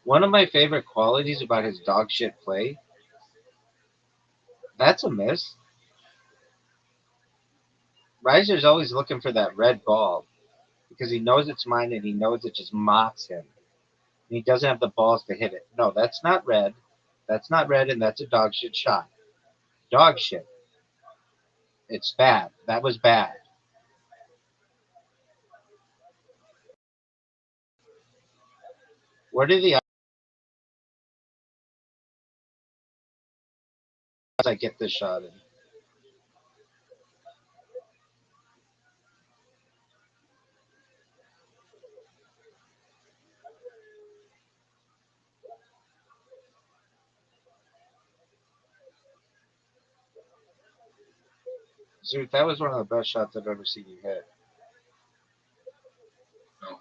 one of my favorite qualities about his dog shit play. That's a miss. Riser's always looking for that red ball because he knows it's mine and he knows it just mocks him. And he doesn't have the balls to hit it. No, that's not red. That's not red, and that's a dog shit shot. Dog shit. It's bad. That was bad. Where did the I get this shot in? Zoot, that was one of the best shots I've ever seen you hit. No.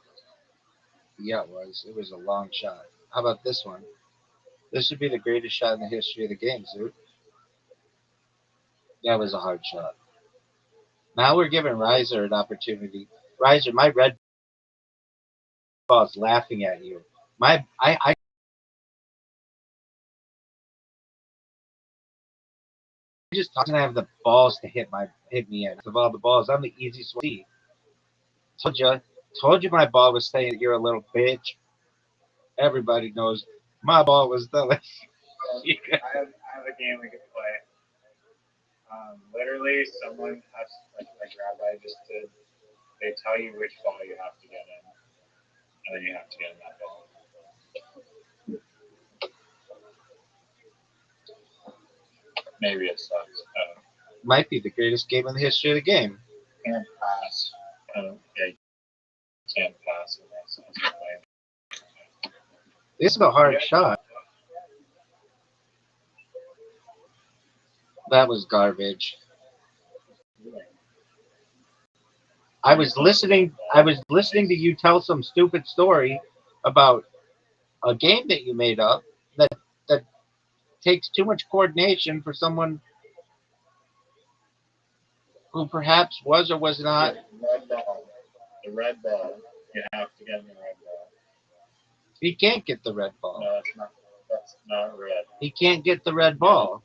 Yeah, it was. It was a long shot. How about this one? This would be the greatest shot in the history of the game, Zoot. That was a hard shot. Now we're giving Riser an opportunity. Riser, my red ball is laughing at you. I just doesn't have the balls to hit me in. Of all the balls, I'm the easiest one to see. Told you my ball was saying you're a little bitch. Everybody knows my ball was the I have a game we could play. Literally, someone has, like Rabbi just did, they tell you which ball you have to get in, and then you have to get in that ball. Maybe it sucks. Might be the greatest game in the history of the game. Can't pass. Yeah, you can't pass in that sense. This is a hard shot. That was garbage. I was listening to you tell some stupid story about a game that you made up that takes too much coordination for someone who perhaps was or was not. Red ball. The red ball. You have to get in the red ball. He can't get the red ball. No, that's not red. He can't get the red ball.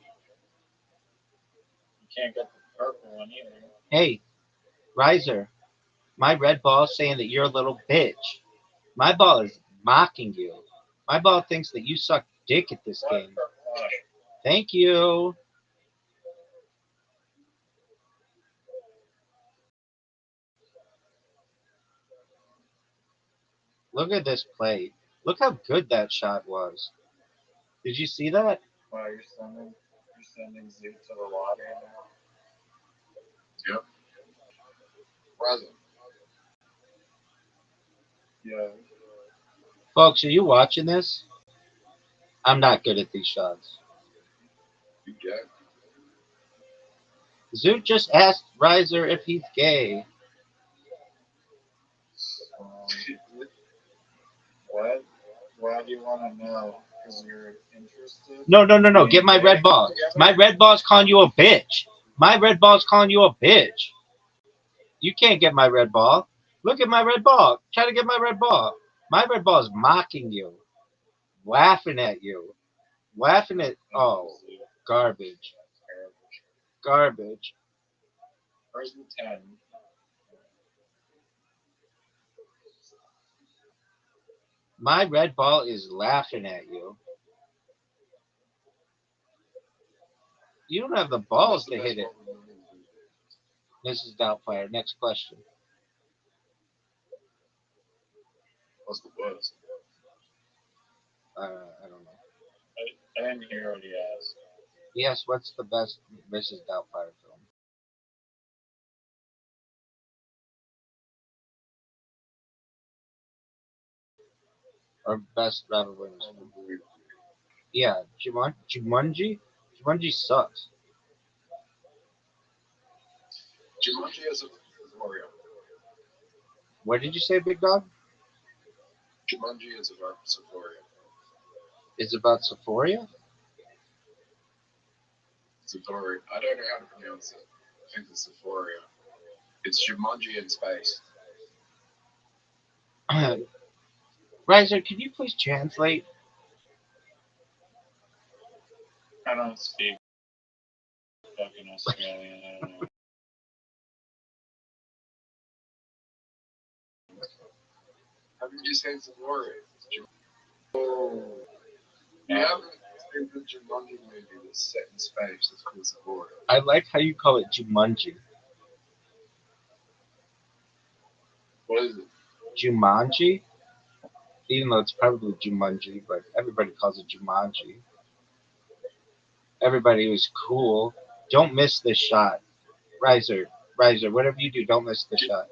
You can't get the purple one either. Hey, Riser, my red ball is saying that you're a little bitch. My ball is mocking you. My ball thinks that you suck dick at this game. Thank you. Look at this play. Look how good that shot was. Did you see that? Wow, you're sending Zoot to the water now. Yep. Present. Yeah. Folks, are you watching this? I'm not good at these shots. You get. Zoot just asked Riser if he's gay. What? Why do you want to know? Because you're interested? No. Get my red ball. My red ball's calling you a bitch. My red ball's calling you a bitch. You can't get my red ball. Look at my red ball. Try to get my red ball. My red ball is mocking you. Laughing at you. Laughing at... Oh, garbage. Garbage. Where's the 10? My red ball is laughing at you. You don't have the balls to hit it. Mrs. Doubtfire, next question. What's the buzz? I don't know. I didn't hear what he asked. Yes, what's the best Mrs. Doubtfire film? Or best Robert Williams film? Yeah, Jumanji? Jumanji sucks. Jumanji is a Mario. What did you say, Big Dog? Jumanji is about Sephoria. It's about Sephoria? Sephoria. I don't know how to pronounce it. I think it's Sephoria. It's Jumanji in space. Riser, can you please translate? I don't speak fucking Australian. I don't know. How did you say Sephoria? Oh. You haven't seen the Jumanji movie that's set in space that's called Sephoria. I like how you call it Jumanji. What is it? Jumanji? Even though it's probably Jumanji, but everybody calls it Jumanji. Everybody was cool. Don't miss this shot. Riser, whatever you do, don't miss the shot.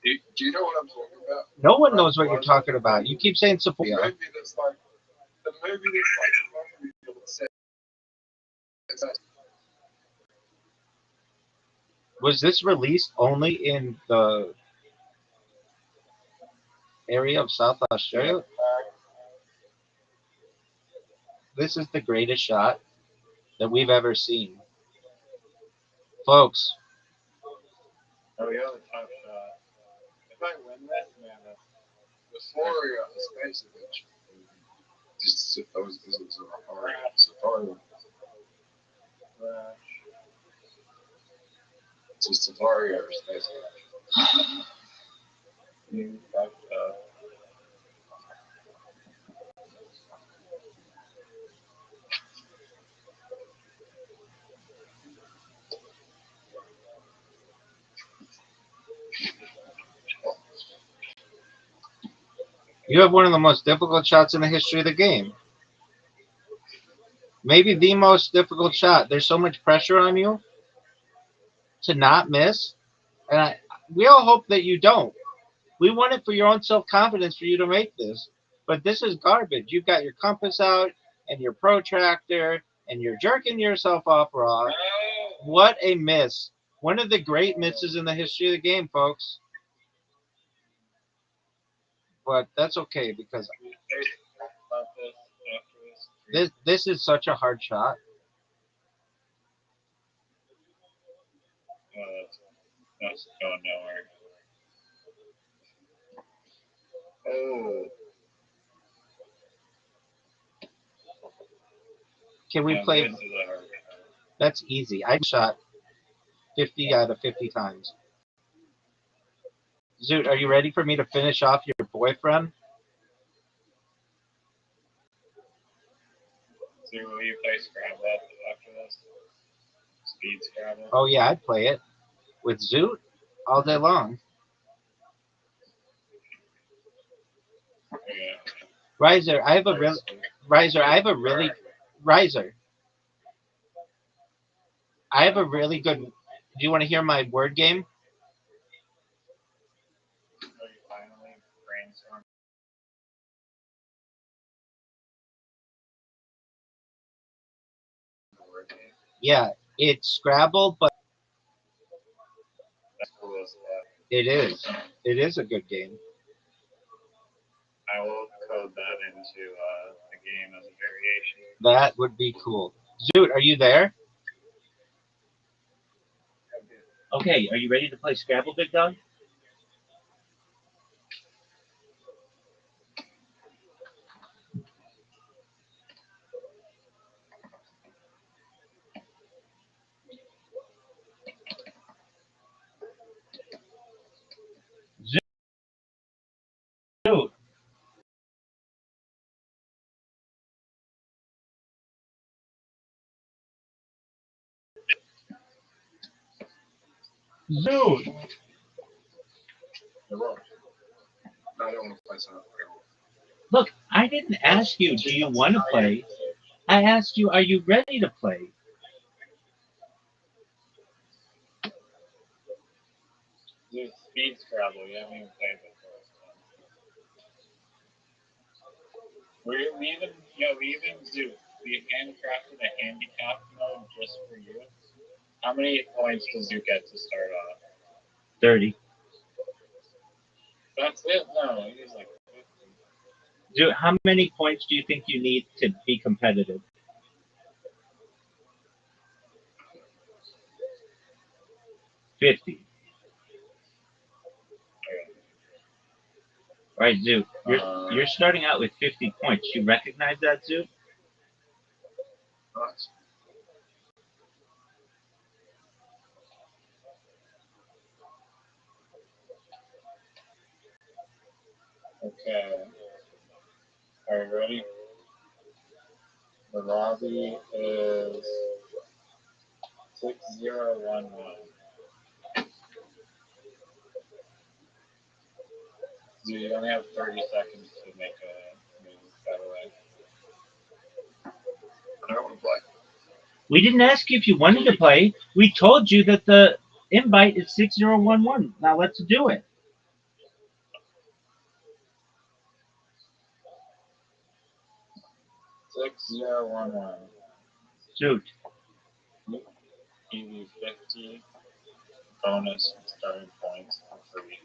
Do you know what I'm talking about? No one knows what you're talking about. You keep saying Sephoria. The movie that's like Jumanji that's set. Was this released only in the area of South Australia? This is the greatest shot that we've ever seen. Folks, Oh, you have a tough shot. If I win this, man, that's Before the space adventure, just those visits of a hard safari. trash. It's a safari or space adventure. You fucked up. you have one of the most difficult shots in the history of the game. Maybe the most difficult shot. There's so much pressure on you to not miss. And we all hope that you don't. We want it for your own self-confidence for you to make this. But this is garbage. You've got your compass out and your protractor and you're jerking yourself off raw. What a miss. One of the great misses in the history of the game, folks. But that's okay because this is such a hard shot. That's going nowhere. Oh. Can we play? This is a hard shot. That's easy. I shot 50 out of 50 times. Zoot, are you ready for me to finish off your boyfriend? So will you play Scrabble after this? Speed Scrabble? Oh yeah, I'd play it with Zoot all day long. Yeah. Riser, I have a really Riser. I have a really Riser. I have a really good. Do you want to hear my word game? So you finally brainstorm. Yeah, it's Scrabble, but That's cool as fuck. it is. It is a good game. I will code that into the game as a variation. That would be cool. Zoot, are you there? Okay, are you ready to play Scrabble, big dog? Zoot. Zoot. You're wrong. No, I don't want to play something. Look, I didn't ask you, do you want to play? I asked you, are you ready to play? Dude, Speed Scrabble, you haven't even played before. We handcrafted a handicap mode just for you. How many points does you get to start off? 30. That's it? No, he's like 50. Zoot, how many points do you think you need to be competitive? 50. All right, Zoot, you're starting out with 50 points. You recognize that, Zoot? Nice. Okay. Are you ready? The lobby is 6011. So you only have 30 seconds to make a move, by the way. I don't want to play. We didn't ask you if you wanted to play. We told you that the invite is 6011. Now let's do it. Six zero one one. Zoot. EV 50. bonus starting points for free.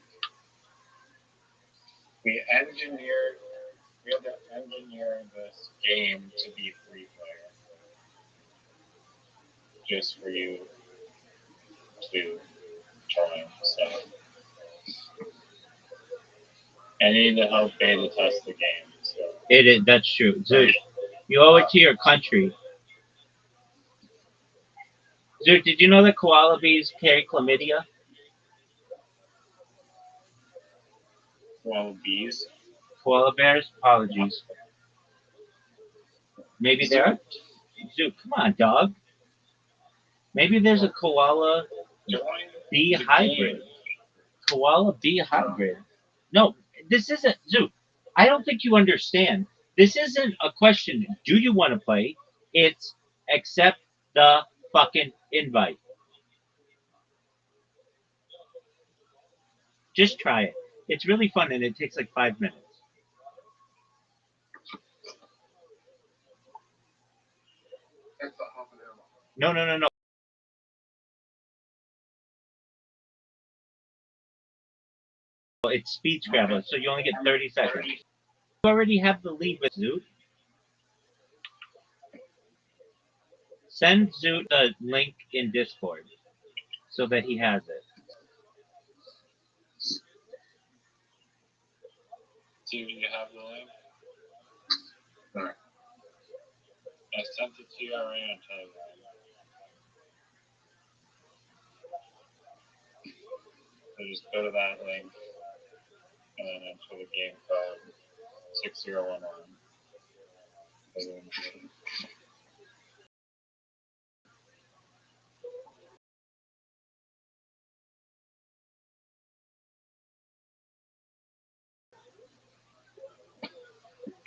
We had to engineer this game to be free player. Just for you to join. So I need to help beta test the game. So It is. That's true. Zoot, you owe it to your country. Zoot, did you know that koala bees carry chlamydia? well, bees. Koala bears? Apologies. Maybe there are. Zoot, come on, dog. Maybe there's a koala Join bee the hybrid. game. Koala bee hybrid. No, this isn't Zoot. I don't think you understand. This isn't a question. Do you want to play? It's accept the fucking invite. Just try it. It's really fun and it takes like 5 minutes. That's a half an hour. No, no, no, no. It's speed scrabble, so you only get 30 seconds. You already have the lead with Zoot. Send Zoot the link in Discord so that he has it. Do you have the link? No. I sent it to you already on Telegram. So just go to that link and then enter the game code 6011.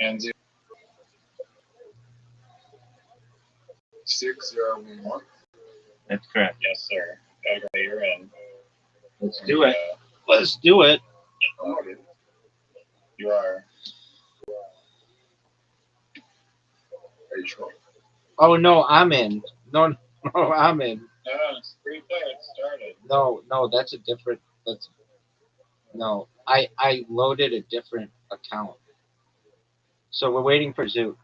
And 6011. That's correct. yes, sir. Okay, you're in. Let's do it. Uh, Let's do it. I'm not in. you are. Are you sure? Oh no, I'm in. No, no, I'm in. No, it's free player. It started. No, that's a different. That's no. I loaded a different account. So we're waiting for Zoot.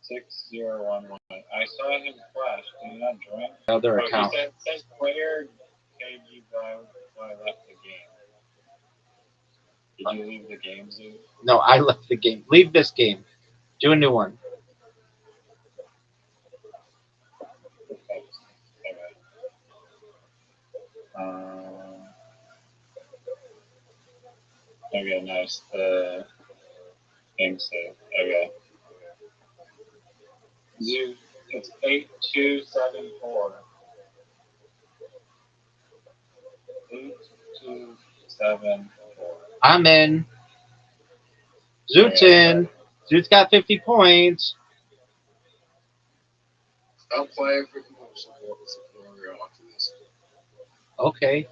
6011. I saw him flash. Did you not join? Other Oh, account. it says player KG by left the game. Did you leave the game, Zoo? No, I left the game. Leave this game. Do a new one. Okay. Okay, nice. The thing saved. Okay. Zoo, it's 8274. 8274. I'm in. Zoot's in. Zoot's got 50 points. I'm playing for support after this. Okay.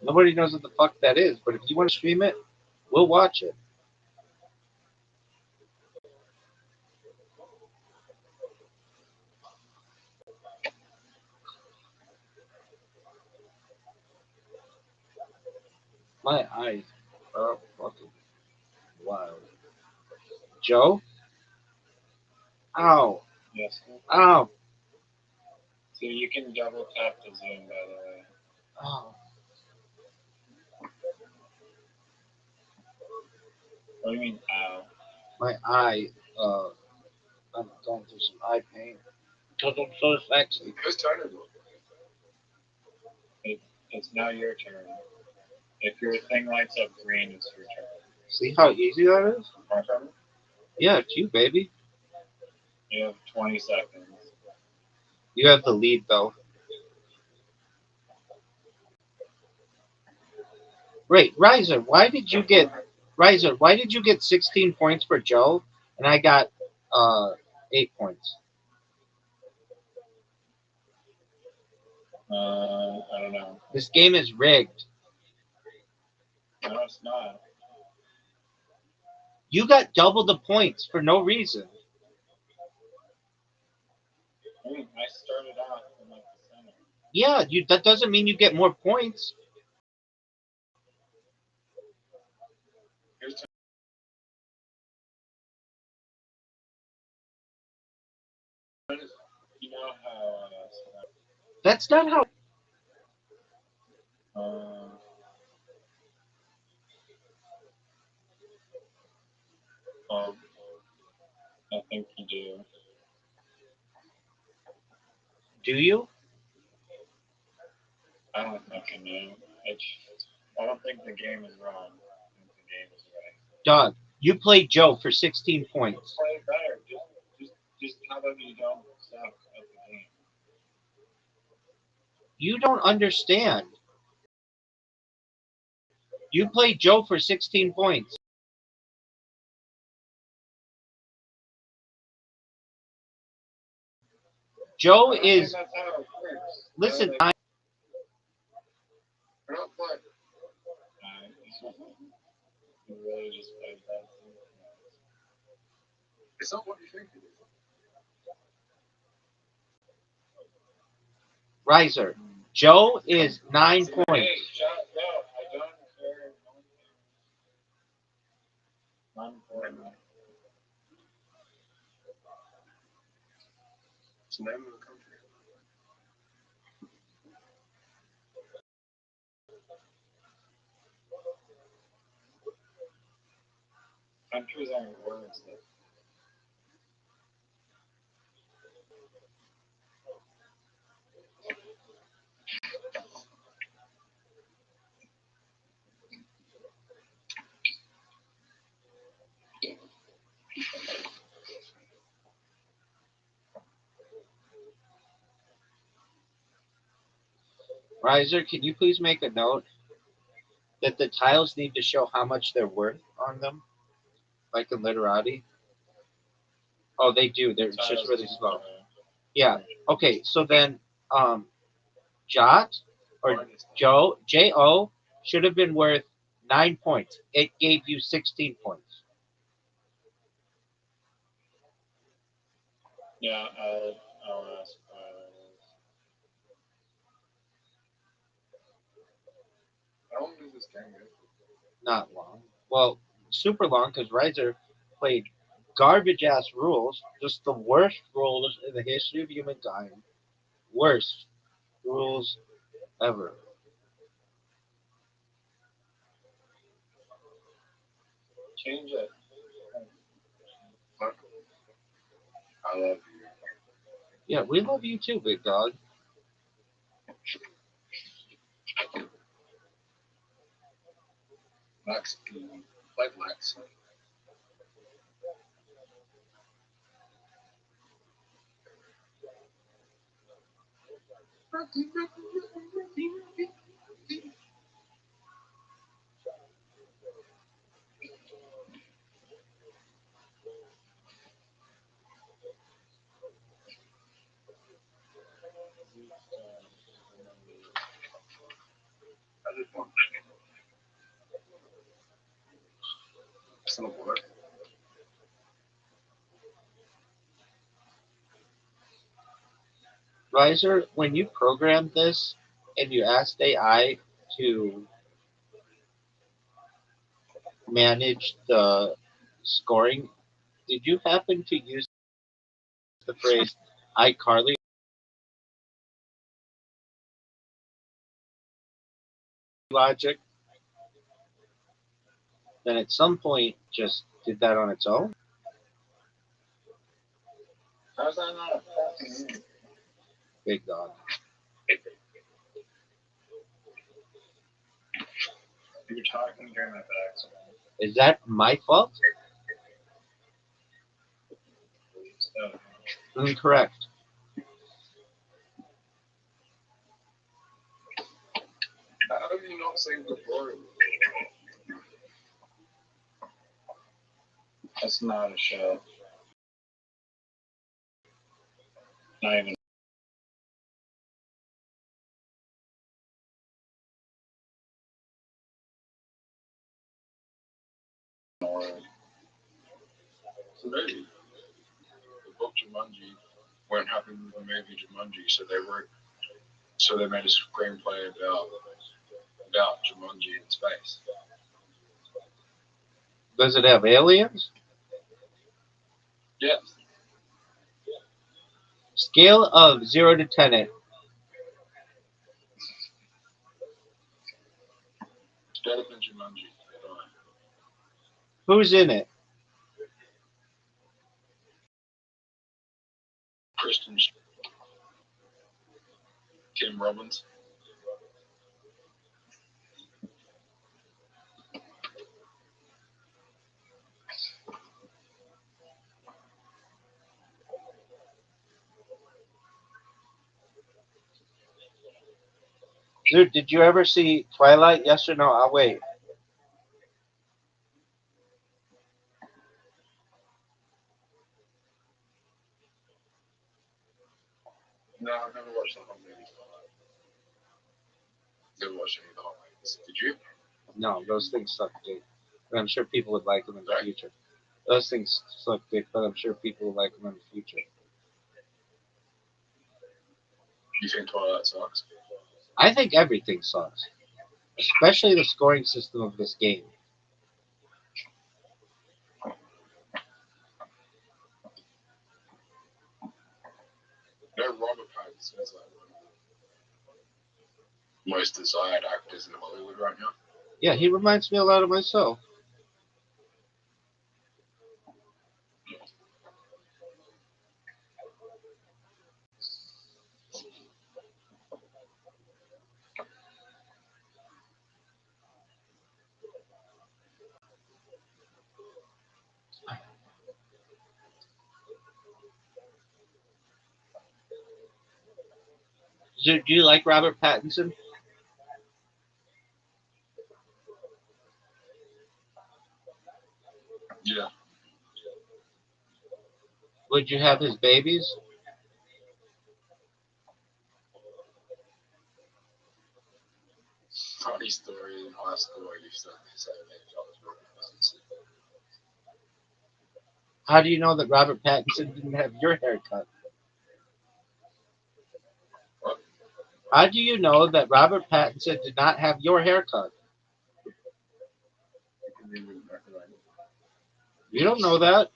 Nobody knows what the fuck that is, but if you want to stream it, we'll watch it. My eyes are fucking wild. Joe? Ow. Yes, sir. Ow. So you can double tap the Zoom, by the way. Ow. What do you mean, ow? My eye, I'm going through some eye pain. Because I'm so sexy. Whose turn is it? It's now your turn. If your thing lights up green, it's your turn. See how easy that is? My turn? Yeah, it's you, baby. You have 20 seconds. You have the lead, though. Wait, Riser, why did you get 16 points for Joe and I got 8 points? I don't know. This game is rigged. No, it's not. You got double the points for no reason. I mean, I started out in like the center. Yeah, that doesn't mean you get more points. Here's to, you know how That's not how. um, I think you do. Do you? I don't fucking know. I don't think the game is wrong. I think the game is right. Dog, you played Joe for 16 points. Play better. Just how about you don't suck at the game? You don't understand. You played Joe for 16 points. Joe is. That's how it works. Listen, We're not playing. You really just played that. It's not what you think it is. Riser. Joe is 9 Hey, points. shut up. I don't care. It's the name of the country. Countries aren't words. Riser, can you please make a note that the tiles need to show how much they're worth on them? Like in literati? Oh, they do. They're just really slow. Yeah. Okay, so then Jot or Joe, J-O, should have been worth 9 points. It gave you 16 points. Yeah, I'll ask. How long does this game go? Not long. Well, super long because Riser played garbage ass rules, just the worst rules in the history of humankind. Worst rules ever. Change it. Fuck. I love you. Yeah, we love you too, big dog. Max. Like Max. I just want. Son of what? Riser, when you programmed this and you asked AI to manage the scoring, did you happen to use the phrase iCarly logic? Then at some point just did that on its own? How's that not affecting you? Big dog. You're talking during my back. Is that my fault? So, Incorrect. How do you not save the board? that's not a show. Not even. A word. So maybe the book Jumanji weren't happy with the movie Jumanji, so they wrote So they made a screenplay about Jumanji in space. Does it have aliens? Yeah. Scale of 0 to 10 it. It's better than Jumanji. Who's in it? Kristen, Tim Robbins. Dude, did you ever see Twilight? Yes or no? I'll wait. No, I've never watched the whole movie. Never watched any of the whole movies. Did you? No, those things suck dick. But I'm sure people would like them in the Right. future. Those things suck dick, but I'm sure people would like them in the future. You think Twilight sucks? I think everything sucks, especially the scoring system of this game. No, Robert Pattinson is like one of the most desired actors in Hollywood right now. Yeah, he reminds me a lot of myself. Do you like Robert Pattinson? Yeah. Would you have his babies? Funny story in high school, I used to say that I was Robert Pattinson. How do you know that Robert Pattinson didn't have your haircut? What? How do you know that Robert Pattinson did not have your haircut? Because he wouldn't recognize it. You don't know that.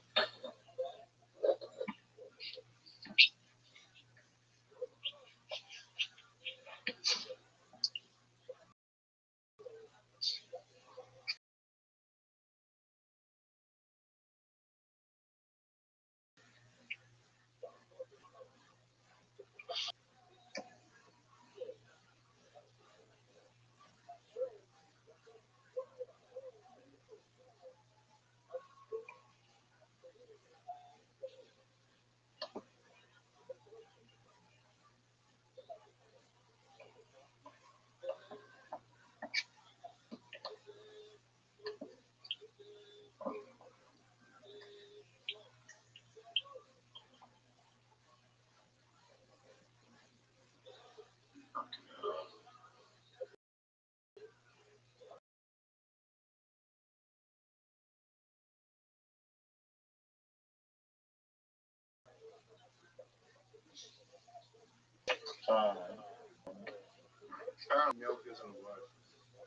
Milk isn't a word.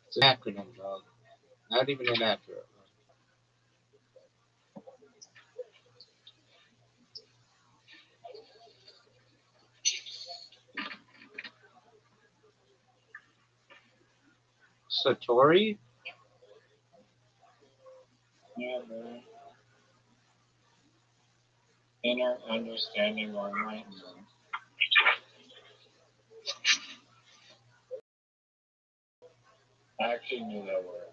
It's an acronym, dog. Not even inaccurate. Satori? Yeah, man. Inner understanding or enlightenment. I actually knew that word.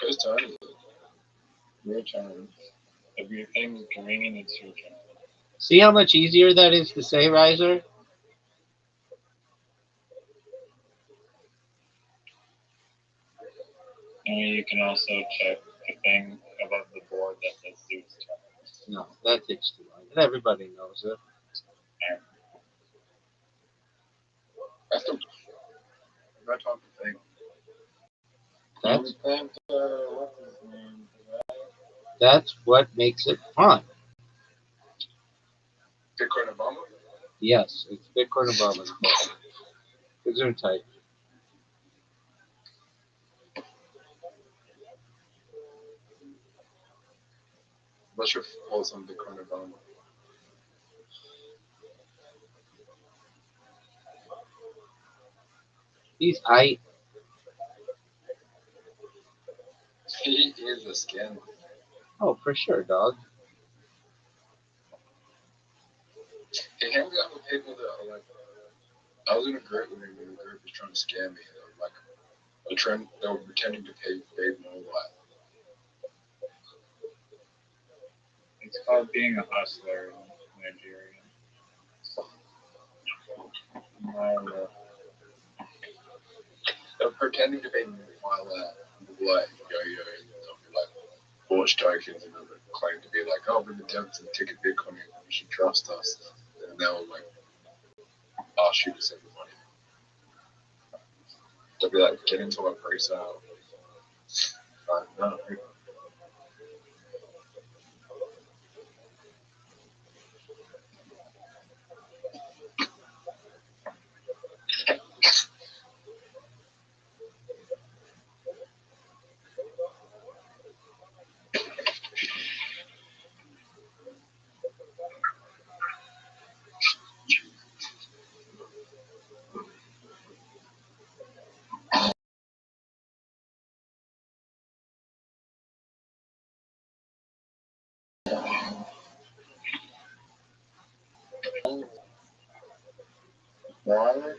Whose turn is it? Your turn. Everything's green, it's your turn. See how much easier that is to say, Riser? And you can also check the thing above the board that says Zeus turn. No, that takes too long. And everybody knows it. That's the no time to think. That's Think, what's his And That's what makes it fun. Bitcoin Obama? Yes, it's Bitcoin Obama. Gesundheit. What's your thoughts on Bitcoin Obama? He's I. He is a scam. Oh, for sure, dog. He hangs out with people that are like, I was in a group with him, and the group was trying to scam me. They were like, they were pretending to pay more like. it's called being a hustler in Nigeria. They were pretending to pay more like, they'll be like, Porsche tokens, and they would claim to be like, oh, we're the devs and ticket Bitcoin, you should trust us. And they will like ask you to send the money. They'll be like, get into a pre-sale. No. Why?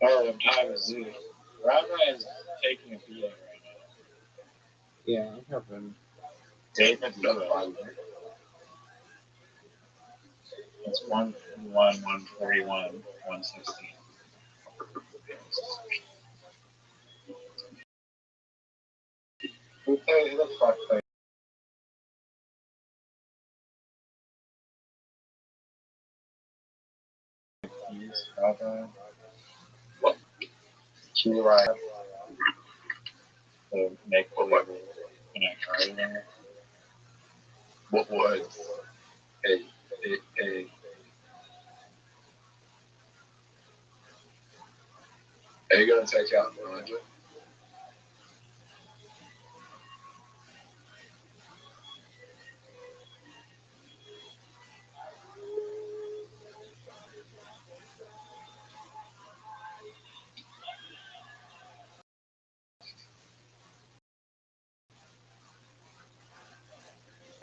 Oh, I'm tired of Zoo. Rabbi is taking a beating right now. Yeah, I have been. David Lewis. It's 141, 141, 116. Who the fuck played these? Rabbi? What? Q Ride. The make believe in a garden. What words? Hey. Are you gonna take out Nigel?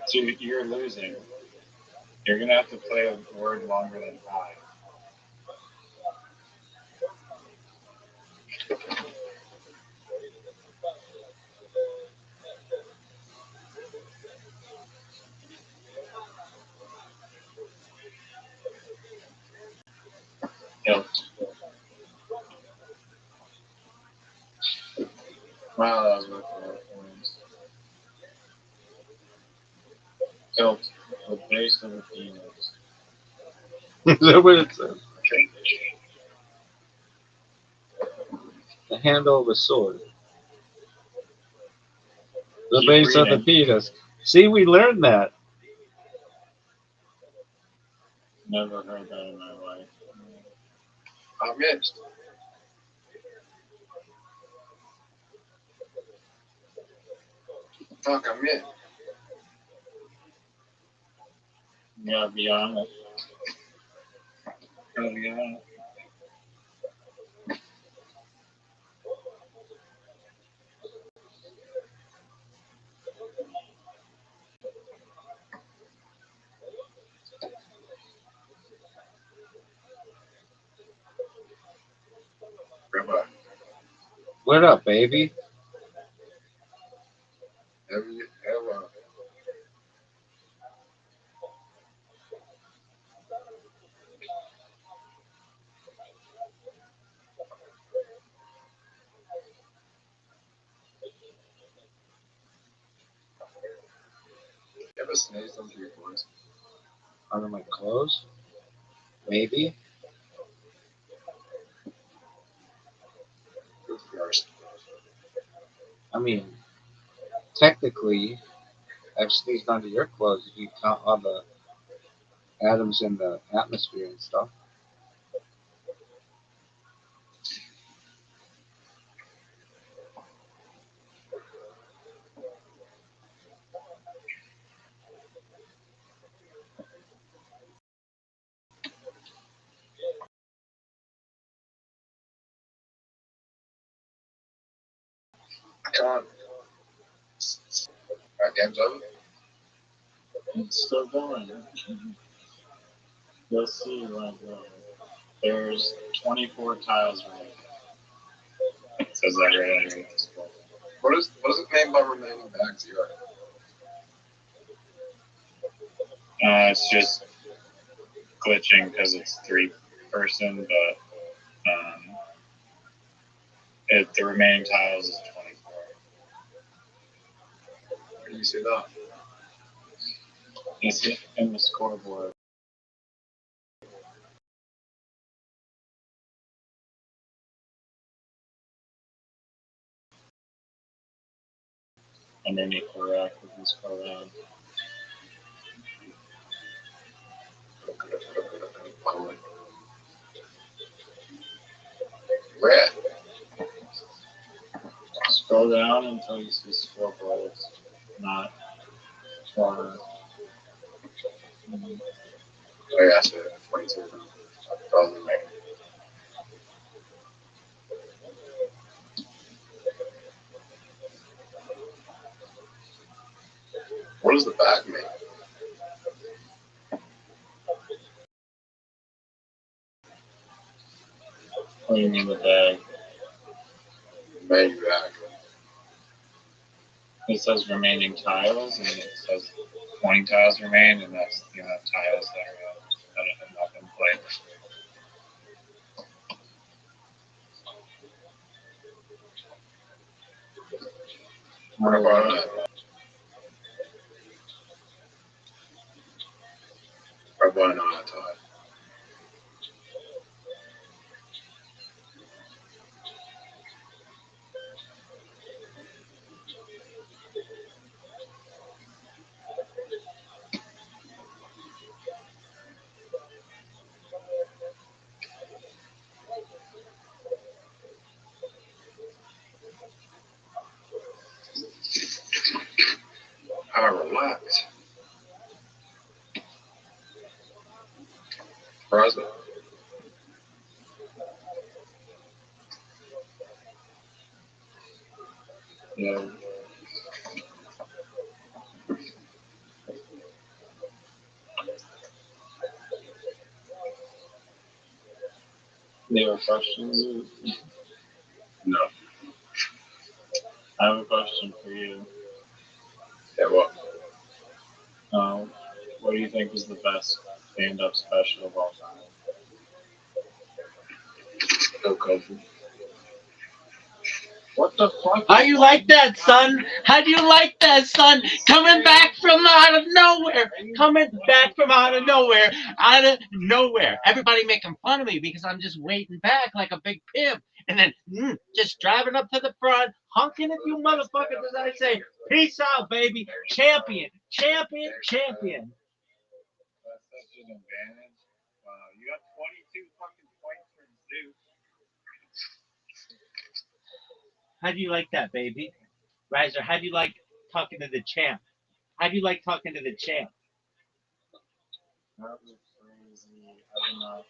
So you're losing. You're gonna have to play a word longer than 5. Hilt. Wow, that was worth a lot of points. Hilt. The base of the penis. Is that what it says? The handle of a sword. The Keep base of the reading. penis. See, we learned that. Never heard that in my life. I missed. Fuck, I missed. You gotta be honest. Gotta be honest. Rabbi, What up, baby? have you ever ever sneezed under your clothes? Under my clothes? Maybe. First. I mean, technically, I've sneezed under your clothes if you count all the atoms in the atmosphere and stuff. I can't. Right, game's over. It's still going. You'll see, like, there's 24 tiles right. It says that right underneath the score. What is it mean by remaining back 0? It's just glitching because it's 3-person, but the remaining tiles is 24. Where do you see that? It's in the scoreboard. Underneath the rack if you scroll down. Where? Scroll down until you see scoreboard. It's not far. Oh yeah, so 22. Doesn't make. What does the back mean? What do you mean the bag? Main back. It says remaining tiles, and it says 20 tiles remain, and that's the amount of tiles that have not been played. What about that? Or why not tie? I relax. Present. Yeah. You have a question? No. I have a question for you. Yeah, what? What do you think is the best stand-up special of all time? No country. What the fuck? How you like that, son? How do you like that, son? Coming back from out of nowhere. Coming back from out of nowhere. Out of nowhere. Everybody making fun of me because I'm just waiting back like a big pimp. And then just driving up to the front, honking at you motherfuckers as I say, peace out, baby. Champion. Champion. Champion. That's such an advantage. Wow, you got 22 fucking points for Zeus. How do you like that, baby? Riser, how do you like talking to the champ? How do you like talking to the champ? That was crazy. I don't know.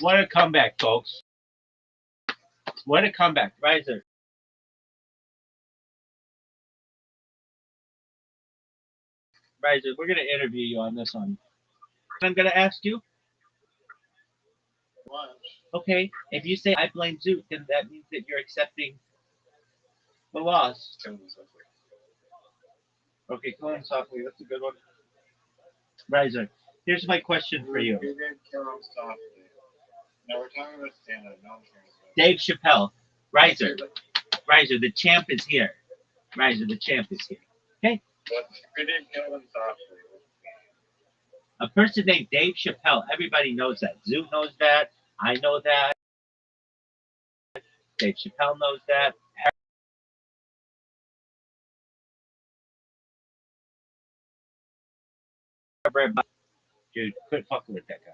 What a comeback, folks. What a comeback. Riser. Riser, we're going to interview you on this one. I'm going to ask you. Okay, if you say I blame Zoot, then that means that you're accepting the loss. Okay, go on softly. That's a good one. Riser, here's my question for you. You didn't kill him softly. No, we're talking about stand-up. No, Dave Chappelle. Riser, the champ is here. Rise of the Champ is here. Okay? What could you kill them softly? A person named Dave Chappelle. Everybody knows that. Zoo knows that. I know that. Dave Chappelle knows that. Everybody. Dude, quit fucking with that guy.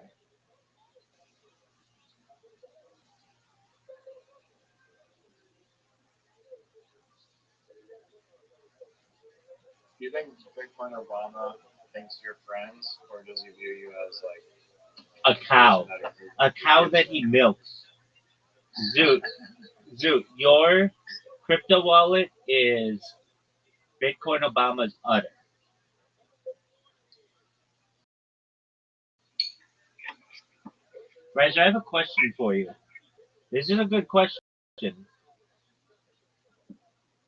Do you think Bitcoin Obama thinks you're friends, or does he view you as like A cow. A cow that he milks. Zoot. Zoot, your crypto wallet is Bitcoin Obama's udder. Rez, I have a question for you. This is a good question.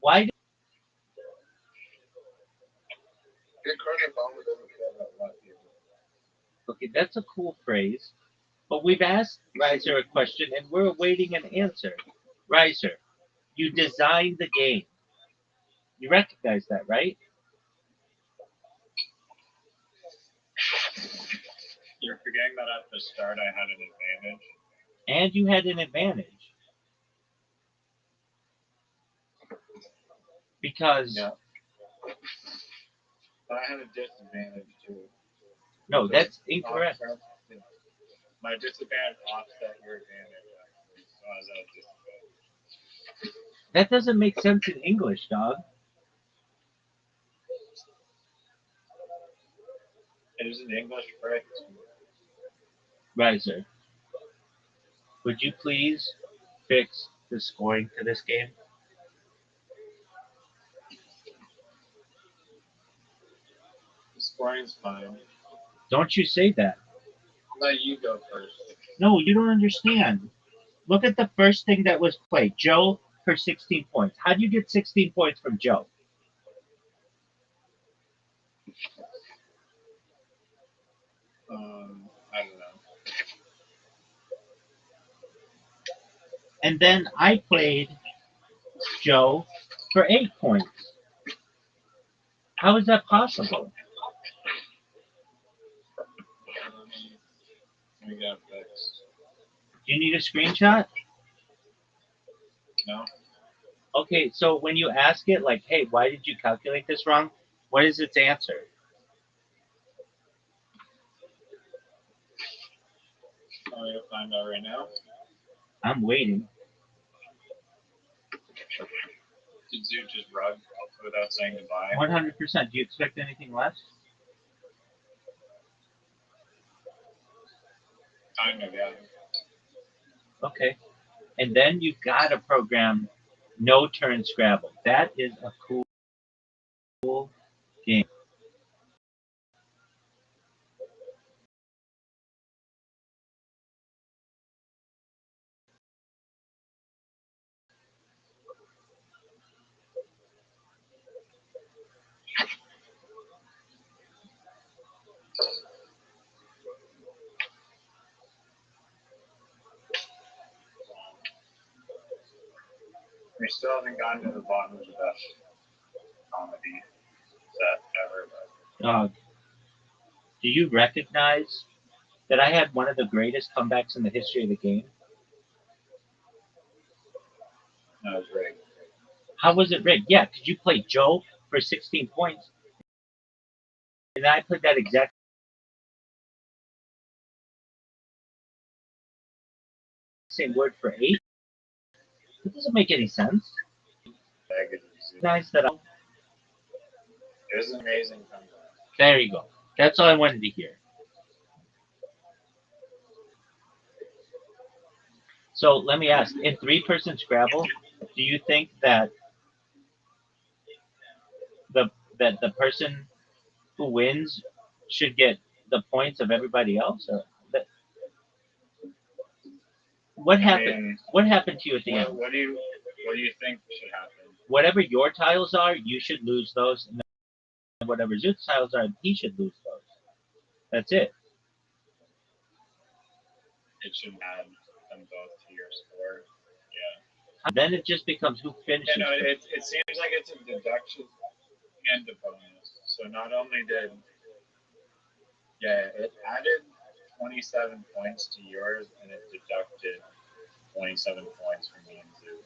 Why Bitcoin Obama doesn't care about white people. okay, that's a cool phrase. But we've asked Riser a question and we're awaiting an answer. Riser, you designed the game. You recognize that, right? You're forgetting that at the start I had an advantage. And you had an advantage. Because Yeah. But I had a disadvantage too. no, that's incorrect. My disadvantage offset your advantage, actually. So I was at a disadvantage. That doesn't make sense in English, dog. It is an English phrase. Riser, would you please fix the scoring to this game? The scoring's fine. Don't you say that. Let you go first. No, you don't understand. Look at the first thing that was played. Joe for 16 points. How do you get 16 points from Joe? I don't know. And then I played Joe for 8 points. How is that possible? We got fixed. Do you need a screenshot? No? Okay, so when you ask it, like, hey, why did you calculate this wrong? What is its answer? Oh, you'll find out right now. I'm waiting. Did Zoo just rug without saying goodbye? 100%. Do you expect anything less? Kind of, yeah. Okay. And then you've got to program no turn Scrabble. That is a cool game. We still haven't gotten to the bottom of the best comedy set ever, but Do you recognize that I had one of the greatest comebacks in the history of the game? no, it's rigged. How was it rigged? Yeah, because you played Joe for 16 points, and I played that exact same word for 8. It doesn't make any sense. Nice that It was an amazing comeback. there you go. That's all I wanted to hear. So let me ask: in 3-person Scrabble, do you think that the person who wins should get the points of everybody else? Or what happened? What happened to you at the end? What do you think should happen? Whatever your tiles are, you should lose those, and then whatever Zoot's tiles are, he should lose those. That's it. It should add them both to your score. Yeah. Then it just becomes who finishes. You know, it seems like it's a deduction and a bonus. So not only did it added 27 points to yours, and it deducted 27 points from me and Zoo,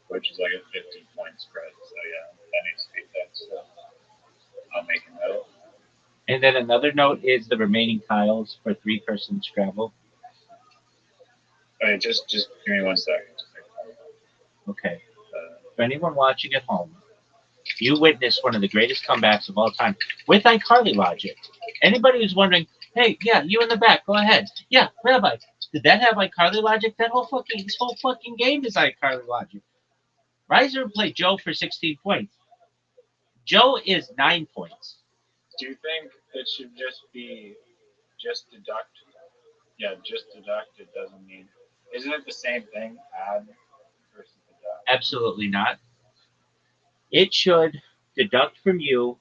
which is like a 50-point spread. So yeah, that needs to be fixed. So I'll make a note. And then another note is the remaining tiles for 3-person Scrabble. Okay, just give me 1 second. Okay. For anyone watching at home, you witnessed one of the greatest comebacks of all time with iCarly logic. Anybody who's wondering, hey, yeah, you in the back, go ahead. Yeah, Rabbi, did that have iCarly logic? This whole fucking game is iCarly logic. Riser played Joe for 16 points. Joe is 9 points. Do you think it should just be just deduct? Yeah, just deduct. It doesn't mean. Isn't it the same thing? Add versus deduct. Absolutely not. It should deduct from you.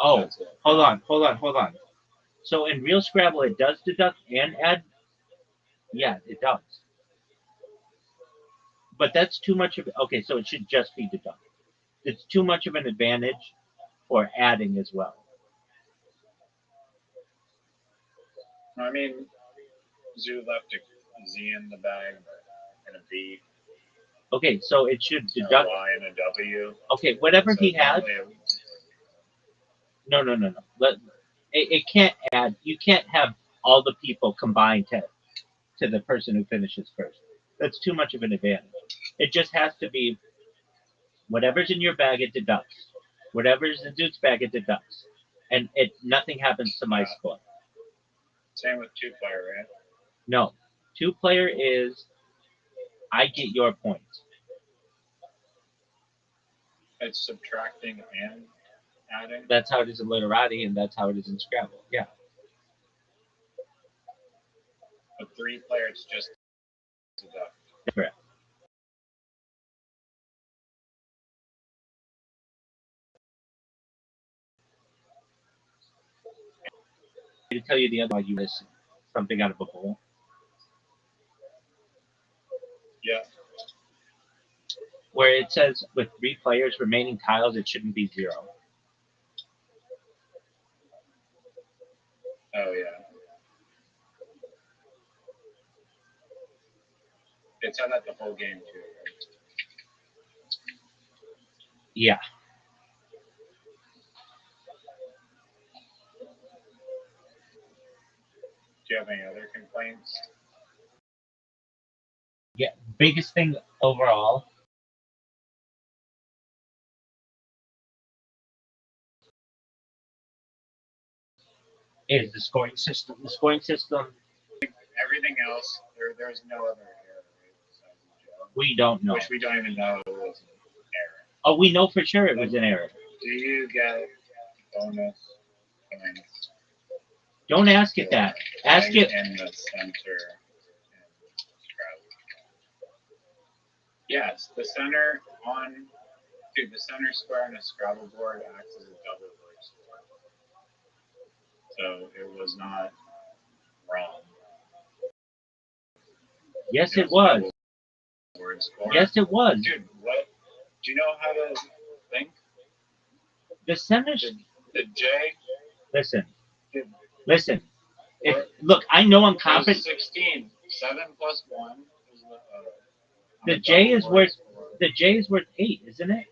Oh, hold on. So in real Scrabble, it does deduct and add. Yeah, it does. But that's too much of. Okay, so it should just be deduct. It's too much of an advantage for adding as well. I mean, Zoo left a Z in the bag and a B. Okay, so it should A deduct. Y and a W. Okay, whatever So he had. No. It can't add. You can't have all the people combined to the person who finishes first. That's too much of an advantage. It just has to be whatever's in your bag, it deducts. Whatever's in Dude's bag, it deducts. And nothing happens to my score. Same with 2-player, right? No. 2-player is I get your points. It's subtracting and adding. That's how it is in Literati, and that's how it is in Scrabble. Yeah. But 3-player, it's just deduct. Correct. To tell you the other one, you miss something out of a bowl. Yeah. Where it says with 3 players remaining tiles, it shouldn't be 0. Oh yeah. It said that the whole game too, right? Yeah. Do you have any other complaints? Yeah. Biggest thing overall is the scoring system. The scoring system. Everything else, there's no other error, right? We don't know. Which we don't even know it was an error. Oh, we know for sure it was an error. Do you get bonus points? Don't ask it that. Ask it. In the center. Yes, the center the center square on a Scrabble board acts as a double word square. So it was not wrong. Yes, it was. Word score. Yes, it was. Dude, what? Do you know how to think? The center. The J. Listen. Look, I know I'm confident. 16. 7 plus 1 is the J is worth. The J is worth 8, isn't it?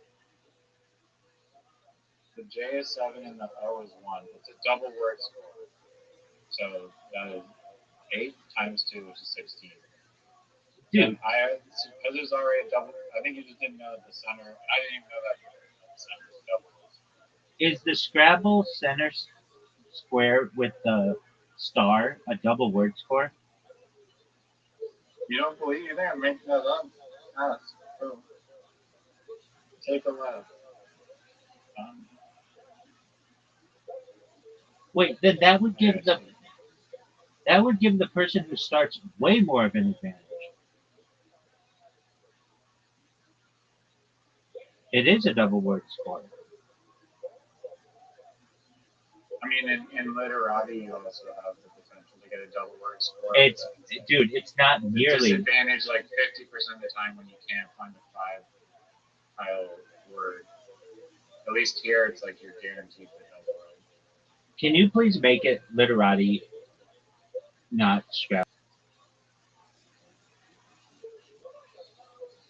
The J is 7 and the O is 1. It's a double word score. So that is 8 times 2, which is 16. Dude, because there's already a double. I think you just didn't know the center. I didn't even know that the center is double. Is the Scrabble center square with the star a double word score? You don't believe? You think I'm making that up? Ask. Boom. Take a left. Wait, then that would give the person who starts way more of an advantage. It is a double word score. I mean, in literati, you also have the potential to get a double word score. It's dude, it's not the nearly. disadvantage like 50% of the time when you can't find a 5-tile word. At least here, it's like you're guaranteed the double word. Can you please make it literati, not Scrabble?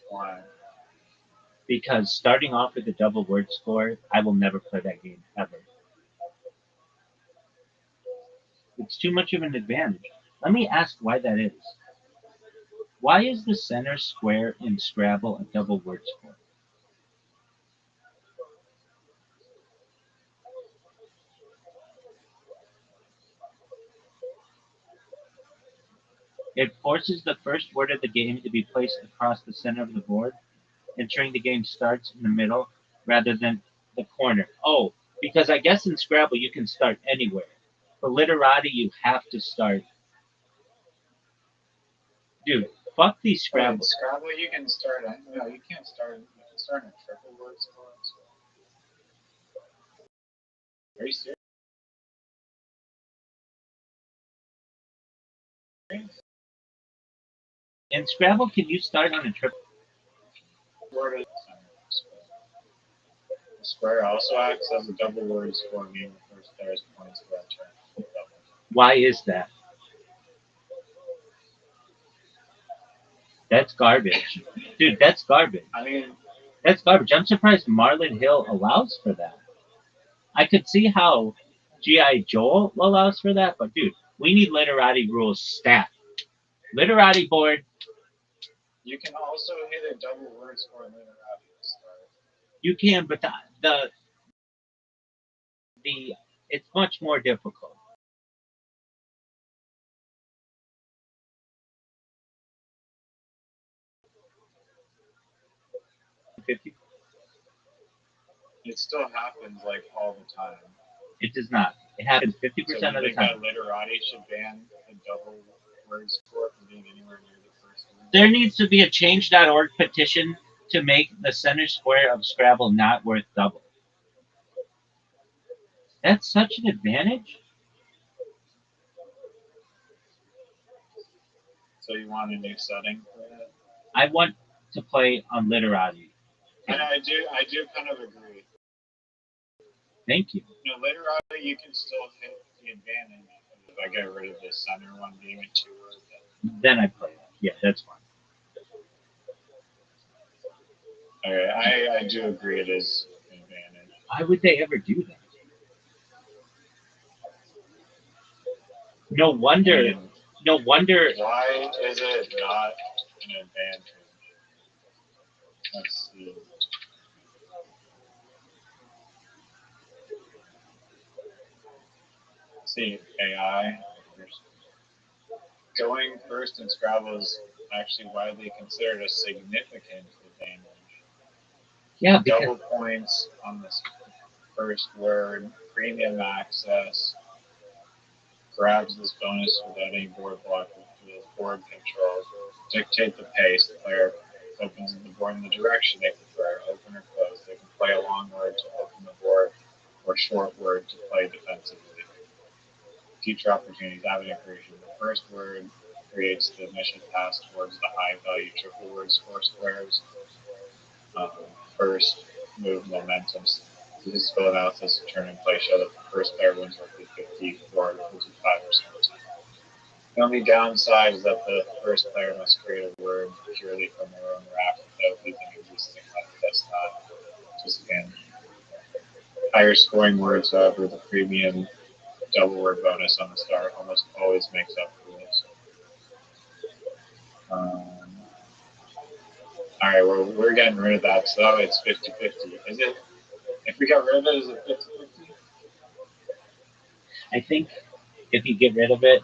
Why? Because starting off with a double word score, I will never play that game ever. It's too much of an advantage. Let me ask why that is. Why is the center square in Scrabble a double word score? It forces the first word of the game to be placed across the center of the board, ensuring the game starts in the middle rather than the corner. Oh, because I guess in Scrabble you can start anywhere. For literati, you have to start. Dude, fuck these Scrabble. Scrabble, you can start. No, you can't start. You can start in a triple word score. Are you serious? In Scrabble, can you start on a triple? Word is the square also acts as a double word score, meaning the first player's points for that turn. Why is that? That's garbage. Dude, that's garbage. I mean, That's garbage. I'm surprised Marlon Hill allows for that. I could see how G.I. Joe allows for that, but dude, we need literati rules stat. Literati board, you can also hit a double word score in literati to start. you can, but the it's much more difficult. It still happens like all the time. It does not. It happens 50% So of the think time. that literati should ban the double word score from being anywhere near the first word? There needs to be a change.org petition to make the center square of Scrabble not worth double. That's such an advantage. So you want a new setting for that? I want to play on literati. And I do kind of agree. Thank you. No, literati you can still hit the advantage. If I get rid of the center one being a 2 word, Then I play that. Yeah, that's fine. okay, I do agree it is an advantage. Why would they ever do that? No wonder. No wonder. Why is it not an advantage? Let's see. See, AI. Going first in Scrabble is actually widely considered a significant advantage. Yeah, Double points on this first word, premium access, grabs this bonus without any board block with board control, dictate the pace, the player opens the board in the direction they prefer, open or close. They can play a long word to open the board or short word to play defensively. Future opportunities, avenue creation. The first word creates the initial pass towards the high value triple word score squares. First move momentum. This is skill analysis, turn and play show that the first player wins roughly 54 to 55% of the time. The only downside is that the first player must create a word purely from their own raft without using existing left desktop. Disadvantage. Higher scoring words, however, the premium double word bonus on the start almost always makes up for this. Alright, we're getting rid of that, so it's 50-50. Is it? If we got rid of it, is it 50-50? I think if you get rid of it,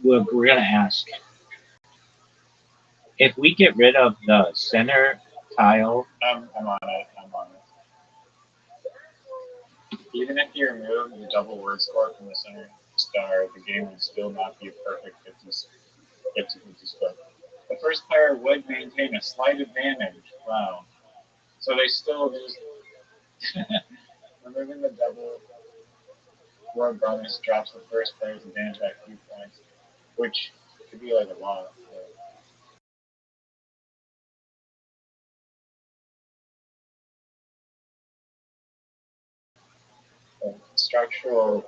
we're going to ask. If we get rid of the center tile. I'm on it. Even if you remove the double word score from the center star, the game would still not be a perfect 50-50 split. The first player would maintain a slight advantage. Wow. So they still just removing the double. Word bonus drops the first player's advantage by a few points, which could be like a lot. Structural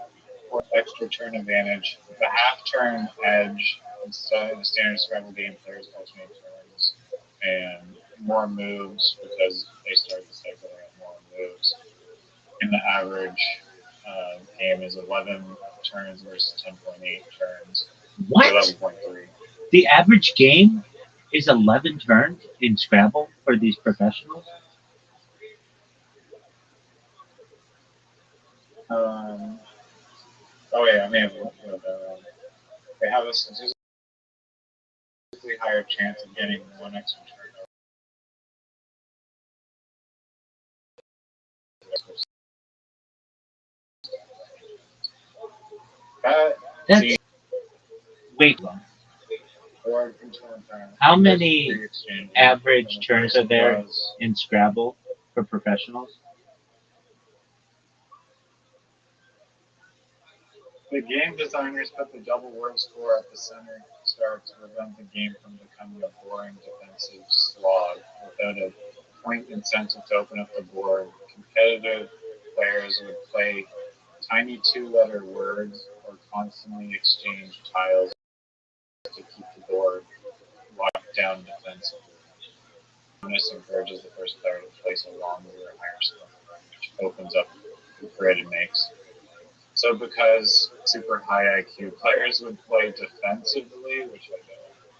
extra turn advantage. The half turn edge instead of the standard Scrabble game, players alternate turns and more moves because they start the cycle at more moves. And the average game is 11 turns versus 10.8 turns. What? 11.3. The average game is 11 turns in Scrabble for these professionals? Oh yeah, I may have looked at that. They have a statistically higher chance of getting one extra turn. That's wait. How many average turns are there in Scrabble for professionals? The game designers put the double word score at the center start to prevent the game from becoming a boring defensive slog. Without a point incentive to open up the board, competitive players would play tiny two-letter words or constantly exchange tiles to keep the board locked down defensively. This encourages the first player to place a longer or higher score, which opens up the grid it makes. So because super high IQ players would play defensively, which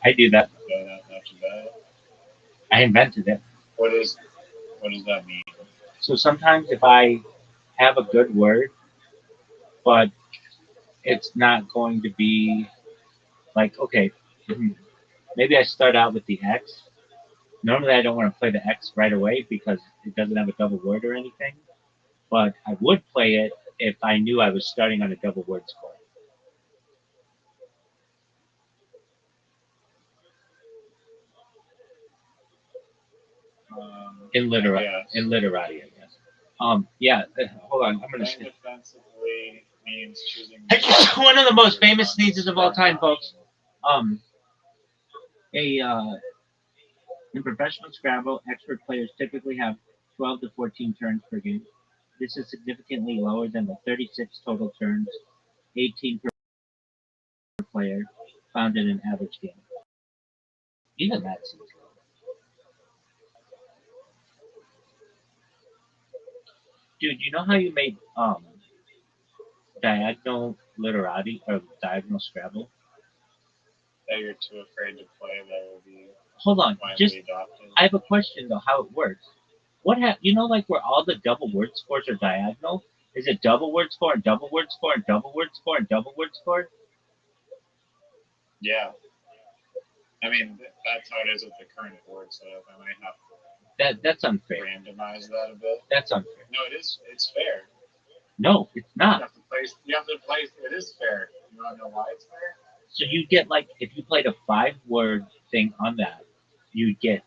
I do that. Not too bad. I invented it. What does that mean? So sometimes if I have a good word, but it's not going to be like, okay, maybe I start out with the X. Normally I don't want to play the X right away because it doesn't have a double word or anything. But I would play it if I knew I was starting on a double word score. In literati, I guess. Hold on. I'm gonna. Defensively means choosing. One of the most famous sneezes of all time, folks. In professional Scrabble, expert players typically have 12 to 14 turns per game. This is significantly lower than the 36 total turns, 18 per player, found in an average game. Even that seems low. Dude, you know how you made diagonal literati or diagonal Scrabble? That you're too afraid to play that will be. Hold on, I have a question though. How it works? Like where all the double word scores are diagonal? Is it double word score and double word score and double word score and double word score? Yeah. I mean, that's how it is with the current board setup. I might have to that's unfair. Randomize that a bit. That's unfair. No, it is. It's fair. No, it's not. You have to place. It is fair. You want to know why it's fair? So you get like if you played a 5-word thing on that, you'd get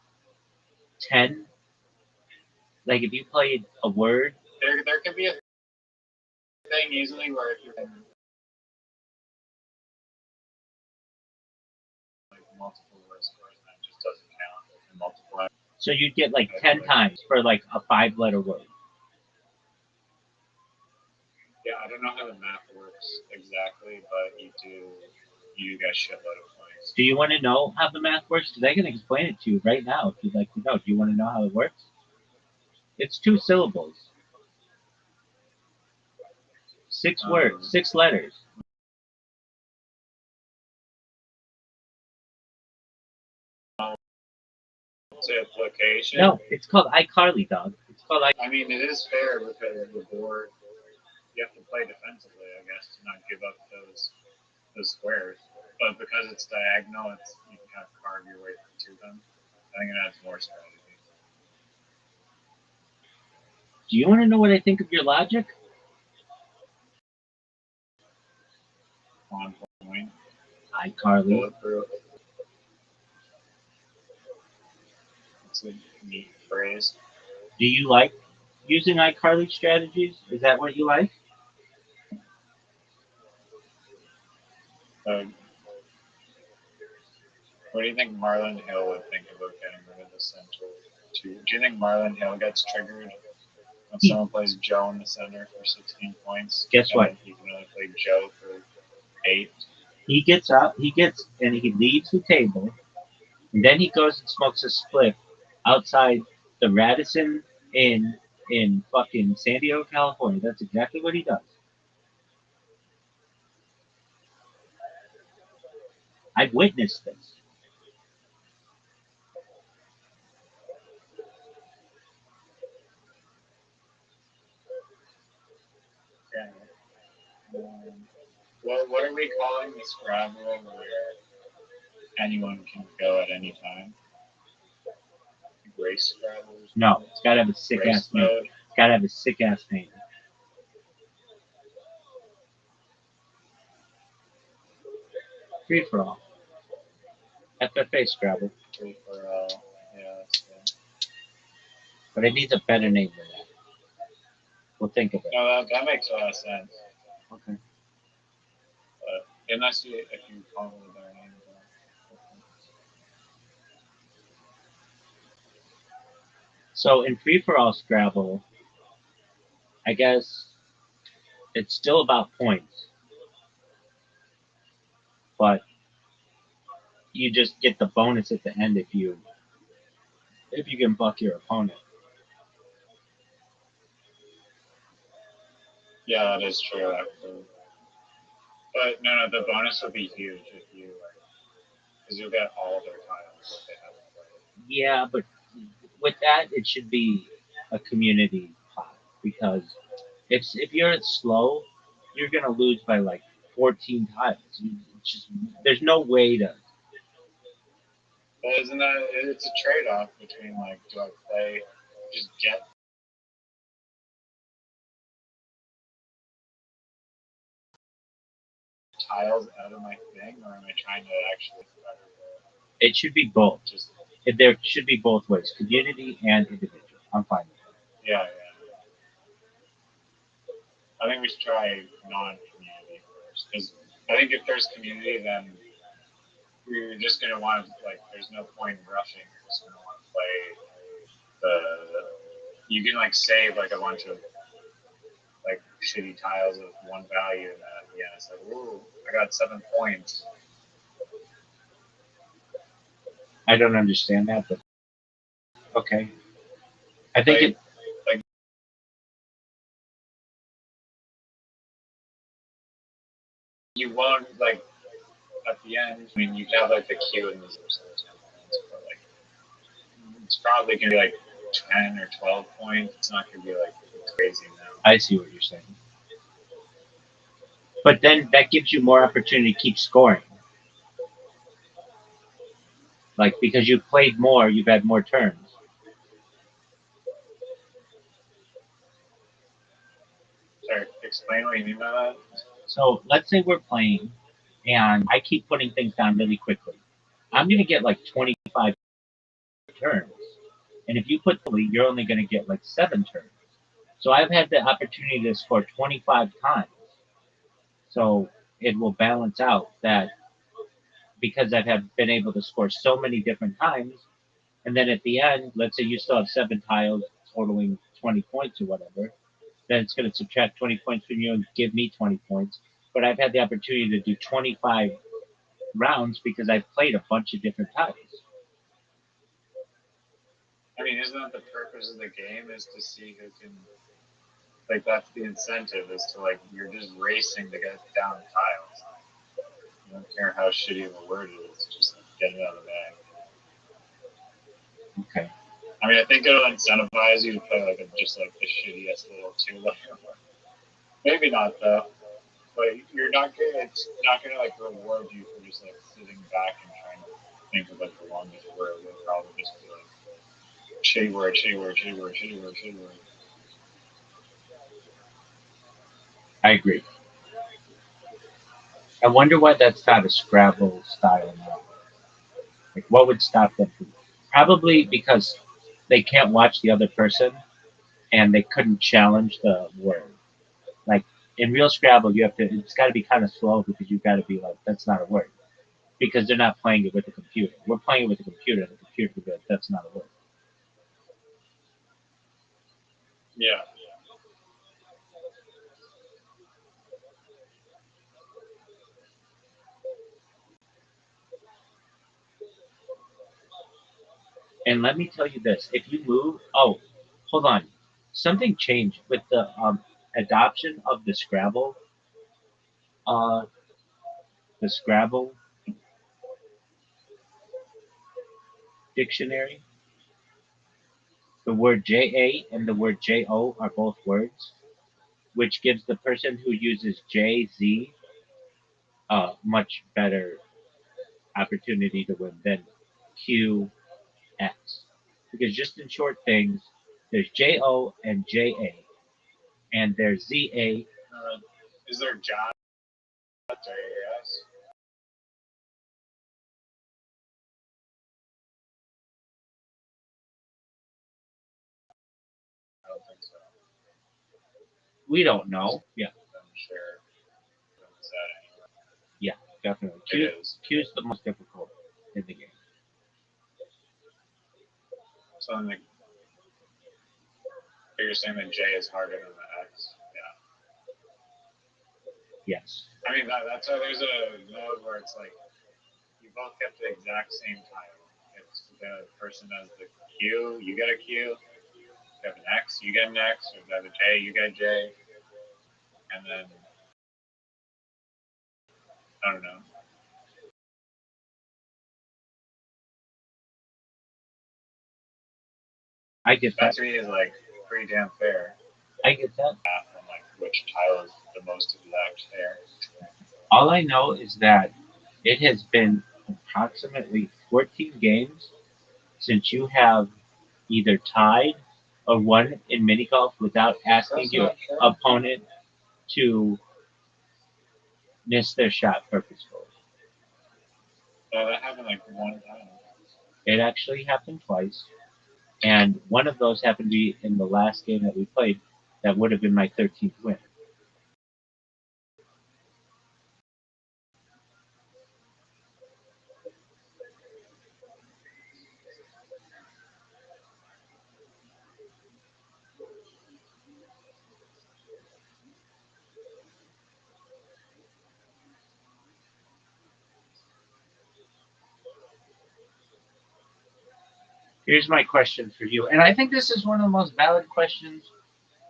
10. Like if you played a word, there could be a thing easily where if you're like multiple word scores, then it just doesn't count. And multiply. So you'd get like 10 times for like a 5-letter word. Yeah, I don't know how the math works exactly, but you get a shitload of points. Do you want to know how the math works? Because I can explain it to you right now if you'd like to know. Do you want to know how it works? It's 2 syllables. 6 words, 6 letters. Multiplication? No, it's called iCarly, dog. It's called iCarly. I mean, it is fair because the board, you have to play defensively, I guess, to not give up those squares. But because it's diagonal, you can kind of carve your way to them. I think it adds more strategy. Do you want to know what I think of your logic? On point. iCarly. Bulletproof. It's a neat phrase. Do you like using iCarly strategies? Is that what you like? So, what do you think Marlon Hill would think about getting rid of the center two? Do you think Marlon Hill gets triggered when someone plays Joe in the center for 16 points? Guess what? He can only play Joe for 8. He gets up, and he leaves the table, and then he goes and smokes a spliff outside the Radisson in fucking San Diego, California. That's exactly what he does. I've witnessed this. Yeah. What are we calling the Scrabble where anyone can go at any time? Race Scrabble? No, it's gotta have a sick ass name. Mode? It's gotta have a sick ass name. Free for all. FFA Scrabble. Free for all. Yeah, that's good. But it needs a better name than that. We'll think of it. No, that makes a lot of sense. Okay. But unless if you call it with their name. So in free for all Scrabble, I guess it's still about points, but you just get the bonus at the end if you can buck your opponent. Yeah, that is true, actually. But no, the bonus would be huge if you, because you'll get all their tiles that they haven't played. Yeah, but with that, it should be a community pot because if you're slow, you're gonna lose by like 14 tiles. There's no way to. Well, isn't that it's a trade-off between like, do I play just get tiles out of my thing, or am I trying to actually better It should be both. just There should be both ways, community and individual. I'm fine with that. yeah. I think we should try non-community first, because I think if there's community, then we're just gonna want to like. There's no point in rushing. You're just gonna want to play the. You can like save like a bunch of like shitty tiles of one value, and then at the end it's like, ooh, I got 7 points. I don't understand that, but okay. I think like you won't like at the end. I mean, you can have like the queue and the 10 points, but like it's probably gonna be like 10 or 12 points. It's not gonna be like crazy now. I see what you're saying. But then that gives you more opportunity to keep scoring. Like, because you've played more, you've had more turns. Sorry, explain what you mean by that. So let's say we're playing and I keep putting things down really quickly. I'm going to get like 25 turns. And if you put three, you're only going to get like 7 turns. So I've had the opportunity to score 25 times. So it will balance out that because been able to score so many different times. And then at the end, let's say you still have 7 tiles totaling 20 points or whatever. Then it's going to subtract 20 points from you and give me 20 points. But I've had the opportunity to do 25 rounds because I've played a bunch of different tiles. I mean, isn't that the purpose of the game? Is to see who can. Like that's the incentive. Is to like you're just racing to get down tiles. You don't care how shitty of a word it is. Just like, get it out of the bag. Okay. I mean, I think it'll incentivize you to play like just like the shittiest little 2-layer one. Maybe not though. But you're not gonna. It's not gonna like reward you for just like sitting back and trying to think of like the longest word. It'll probably just be like shitty word, shitty word, shitty word, shitty word, shitty word. I agree. I wonder why that's not a Scrabble style now. Like, what would stop them from? Probably because they can't watch the other person and they couldn't challenge the word. Like, In real Scrabble, you have to. It's got to be kind of slow because you've got to be like, that's not a word, because they're not playing it with the computer. We're playing it with the computer, and the computer will be like, that's not a word. Yeah. And let me tell you this: if you move, hold on, something changed with the adoption of uh, the Scrabble dictionary. The word JA and the word JO are both words, which gives the person who uses JZ a much better opportunity to win than QX. Because just in short things, there's JO and JA, and there's ZA. Is there John? JAS? I don't think so. We don't know. Yeah, I'm sure. Is that anyway? yeah, definitely. It is. Q is the most difficult in the game. So I'm like, you're saying that J is harder than the X? Yeah. Yes. I mean, that's why there's a mode where it's like you both get the exact same title. It's the person has the Q, you get a Q. If you have an X, you get an X. If you have a J, you get a J. And then, I don't know. I get That that. to me is like pretty damn fair. I get that. From like which tile is the most exact fair. All I know is that it has been approximately 14 games since you have either tied or won in mini golf without asking your opponent to miss their shot purposefully. That happened like one time. It actually happened twice, and one of those happened to be in the last game that we played. That would have been my 13th win. Here's my question for you, and I think this is one of the most valid questions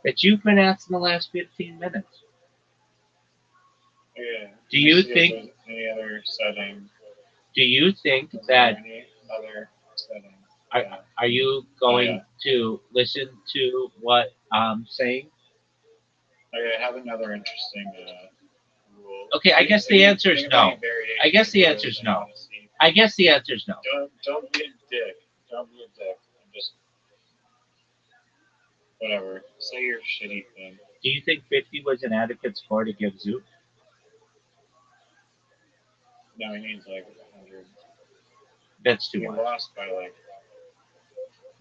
that you've been asked in the last 15 minutes. Yeah. Do you think any other setting? Do you think Is that there any other setting? are you going to listen to what I'm saying? Okay, I have another interesting rule. Okay, I guess the answer is no. I guess the answer is no. I guess the answer is no. Don't be a dick. Don't be a dick. I'm just whatever. Say your shitty thing. Do you think 50 was an adequate score to give Zoop? No, he needs like 100. That's too He much. lost by like.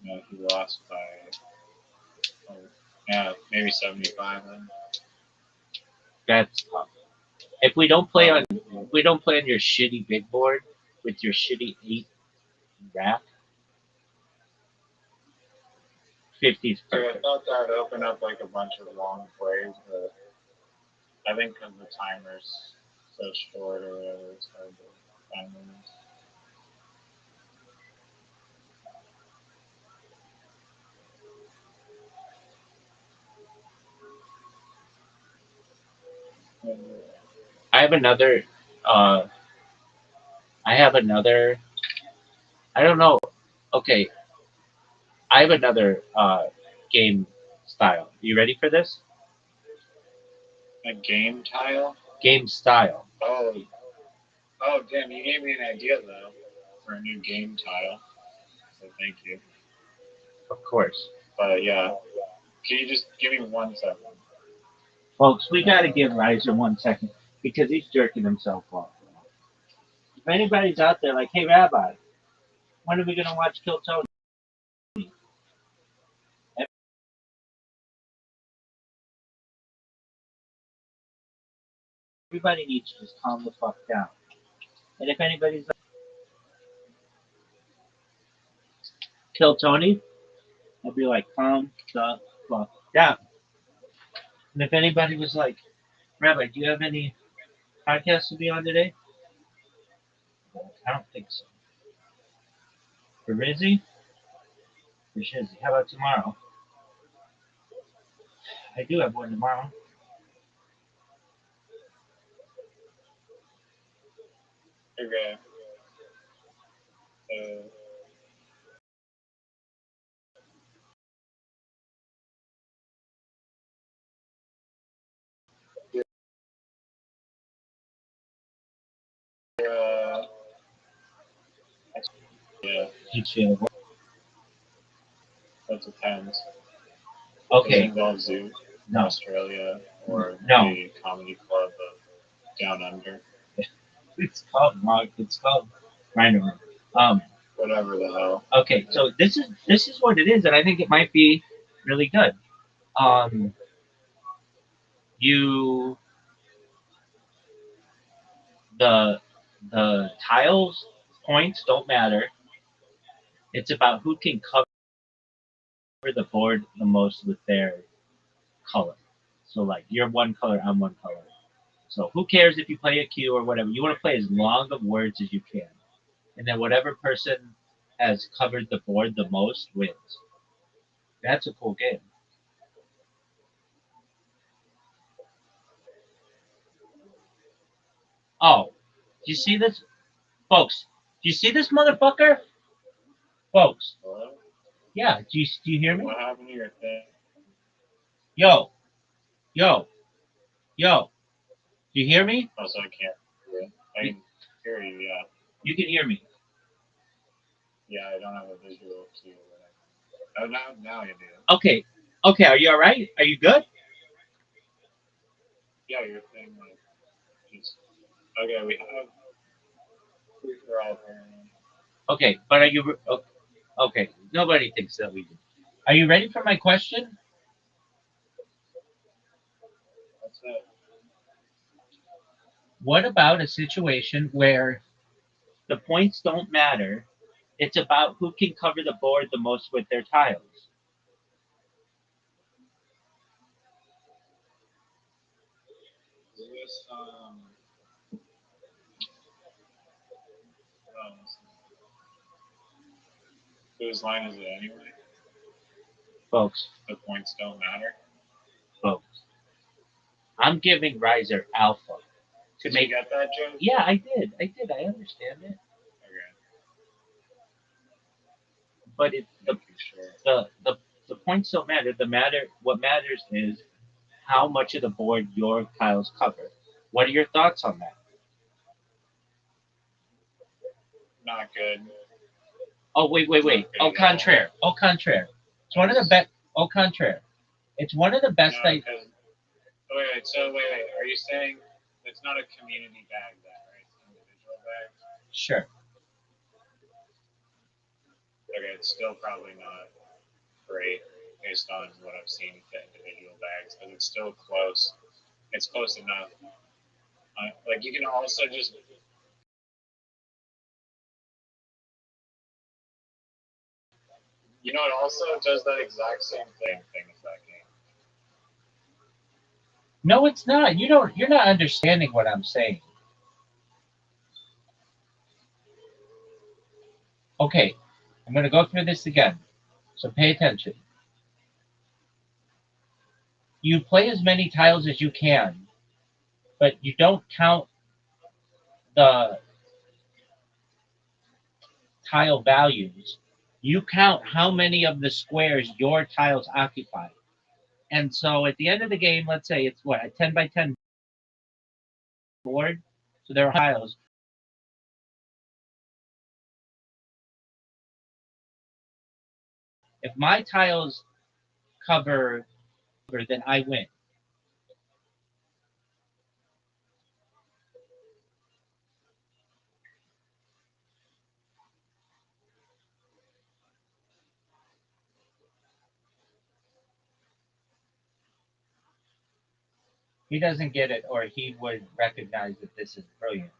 No, he lost by. Yeah, maybe 75 then. That's tough. If we don't play on your shitty big board with your shitty 8 wrap, 50's perfect. I thought that would open up like a bunch of long plays, but I think because the timer's so short or whatever, it's hard to find limits. I have another. I have another. I don't know. Okay, I have another game style. You ready for this? A game tile? Game style. Oh, damn! You gave me an idea though for a new game tile. So thank you. Of course. But yeah, can you just give me 1 second? Folks, we got to give Riser 1 second because he's jerking himself off. If anybody's out there like, hey, Rabbi, when are we going to watch Kill Tony? everybody needs to just calm the fuck down. And if anybody's like, kill Tony, I'll be like, calm the fuck down. And if anybody was like, Rabbi, do you have any podcasts to be on today? I don't think so. For Rizzy? For Shizzy. How about tomorrow? I do have one tomorrow. Okay. Yeah, that depends. Does it Okay. involve zoo in No. Australia or No. the comedy club of Down Under? It's called Rhino. Whatever the hell. Okay, so this is what it is, and I think it might be really good. You the tiles points don't matter. It's about who can cover the board the most with their color. So like you're one color, I'm one color. So who cares if you play a Q or whatever? You want to play as long of words as you can, and then whatever person has covered the board the most wins. That's a cool game. Oh, do you see this, folks? Do you see this motherfucker, folks? Hello? Yeah. Do you hear me? What happened to your thing? Yo, yo, yo. Do you hear me? Also, I can't hear it. I can hear you, yeah. You can hear me. Yeah, I don't have a visual cue. Oh, now you do. Okay. Okay. Are you all right? Are you good? Yeah, your thing, like, just. Okay, we have. We're all apparently. Okay. But are you? Okay. Nobody thinks that we do. Are you ready for my question? That's it. What about a situation where the points don't matter? It's about who can cover the board the most with their tiles. Is this, whose line is it anyway? Folks, The points don't matter. folks. I'm giving Riser alpha to Did make. you get that joke? Yeah, I did. I understand it. Okay. But the, Sure. the points don't matter. What matters is how much of the board your tiles cover. What are your thoughts on that? Not good. Oh wait. Au contraire. Au contraire. It's one of the best. Au contraire. It's one of the best. No, because wait. Are you saying it's not a community bag then, right? It's an individual bag. Sure. Okay, it's still probably not great based on what I've seen with the individual bags, but it's still close. It's close enough. Like you can also just. You know, it also does that exact same thing as that game. No, it's not. You're not understanding what I'm saying. Okay, I'm gonna go through this again. So pay attention. You play as many tiles as you can, but you don't count the tile values. You count how many of the squares your tiles occupy. And so at the end of the game, let's say it's what, a 10 by 10 board? So there are tiles. If my tiles cover, then I win. He doesn't get it, or he would recognize that this is brilliant.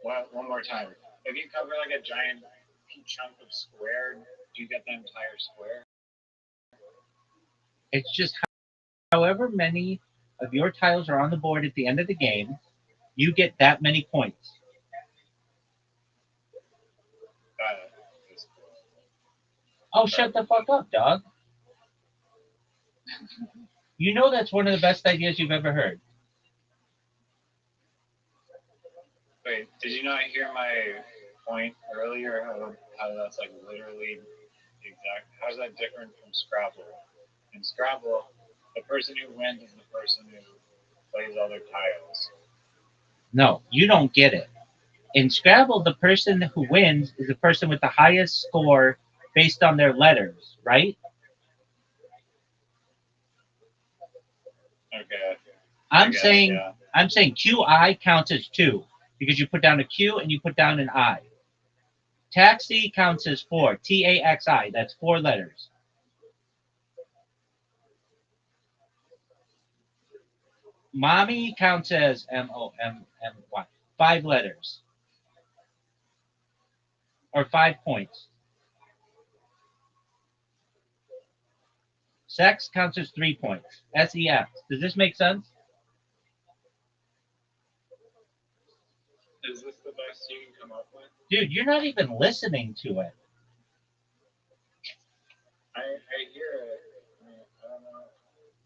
One more time. If you cover like a giant chunk of square, do you get the entire square? It's just however many of your tiles are on the board at the end of the game, you get that many points. Got it. Oh, shut the fuck up, dog. You know that's one of the best ideas you've ever heard. Wait, did you not hear my point earlier? How that's like literally the exact. How's that different from Scrabble? In Scrabble, the person who wins is the person who plays all their tiles. No, you don't get it. In Scrabble, the person who wins is the person with the highest score based on their letters, right? Okay. I'm saying QI counts as 2 because you put down a Q and you put down an I. Taxi counts as 4. TAXI. That's 4 letters. Mommy counts as MOMMY. 5 letters. Or 5 points. Sex counts as 3 points. SEX. Does this make sense? Is this the best you can come up with? Dude, you're not even listening to it. I hear it. I don't know.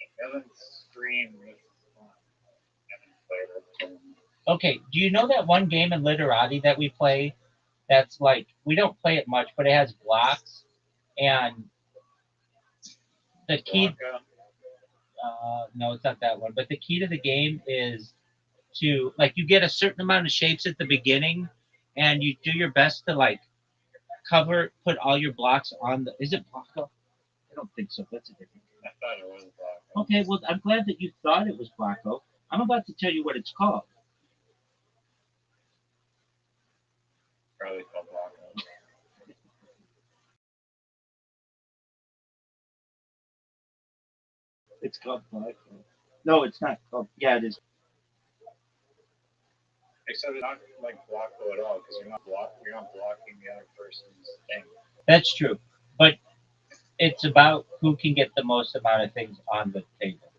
It doesn't scream this fun. I haven't played it. Okay, do you know that one game in Literati that we play that's like, we don't play it much, but it has blocks, and the key, no, it's not that one, but the key to the game is to, like, you get a certain amount of shapes at the beginning, and you do your best to, like, put all your blocks on the, is it Blocko? I don't think so, that's a different game. I thought it was Blocko. Okay, well, I'm glad that you thought it was Blocko. I'm about to tell you what it's called. Probably called Blocko. It's called Blocko. No, it's not called, yeah, it is. Except it's not like Blocko at all, because you're not blocking the other person's thing. That's true, but it's about who can get the most amount of things on the table.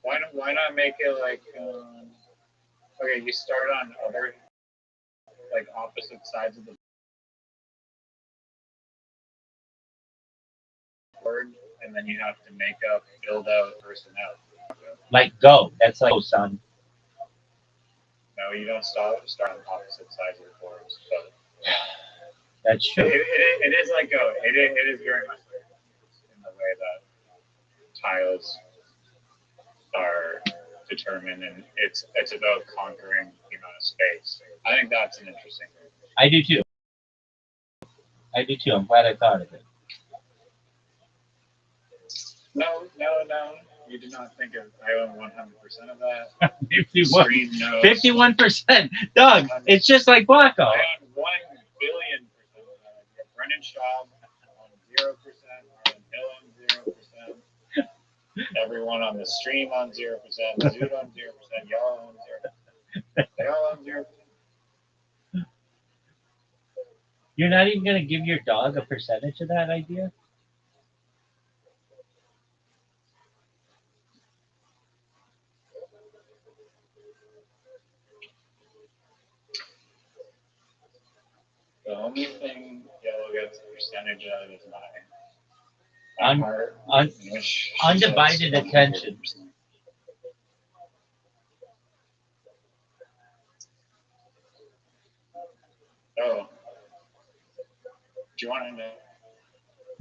Why not make it like okay, you start on other like opposite sides of the board, and then you have to build out person out. Like Go, that's like Go, son. No, you don't start on opposite sides of the boards, but that's true. It is like Go. It is very much like in the way that tiles are determined, and it's about conquering the amount of space. I think that's an interesting thing. I do too. I'm glad I thought of it. No. You did not think of. I own 100% of that. 51%. Doug, it's just like Blocko. I own 1 billion% of that. Brendan Schaub on 0%. Marlon Hill on 0%. Everyone on the stream on 0%. Dude on 0%. Y'all on 0%. They all on 0%. You're not even going to give your dog a percentage of that idea? The only thing Yellow gets a percentage of is my undivided attention. Oh. Do you want to know?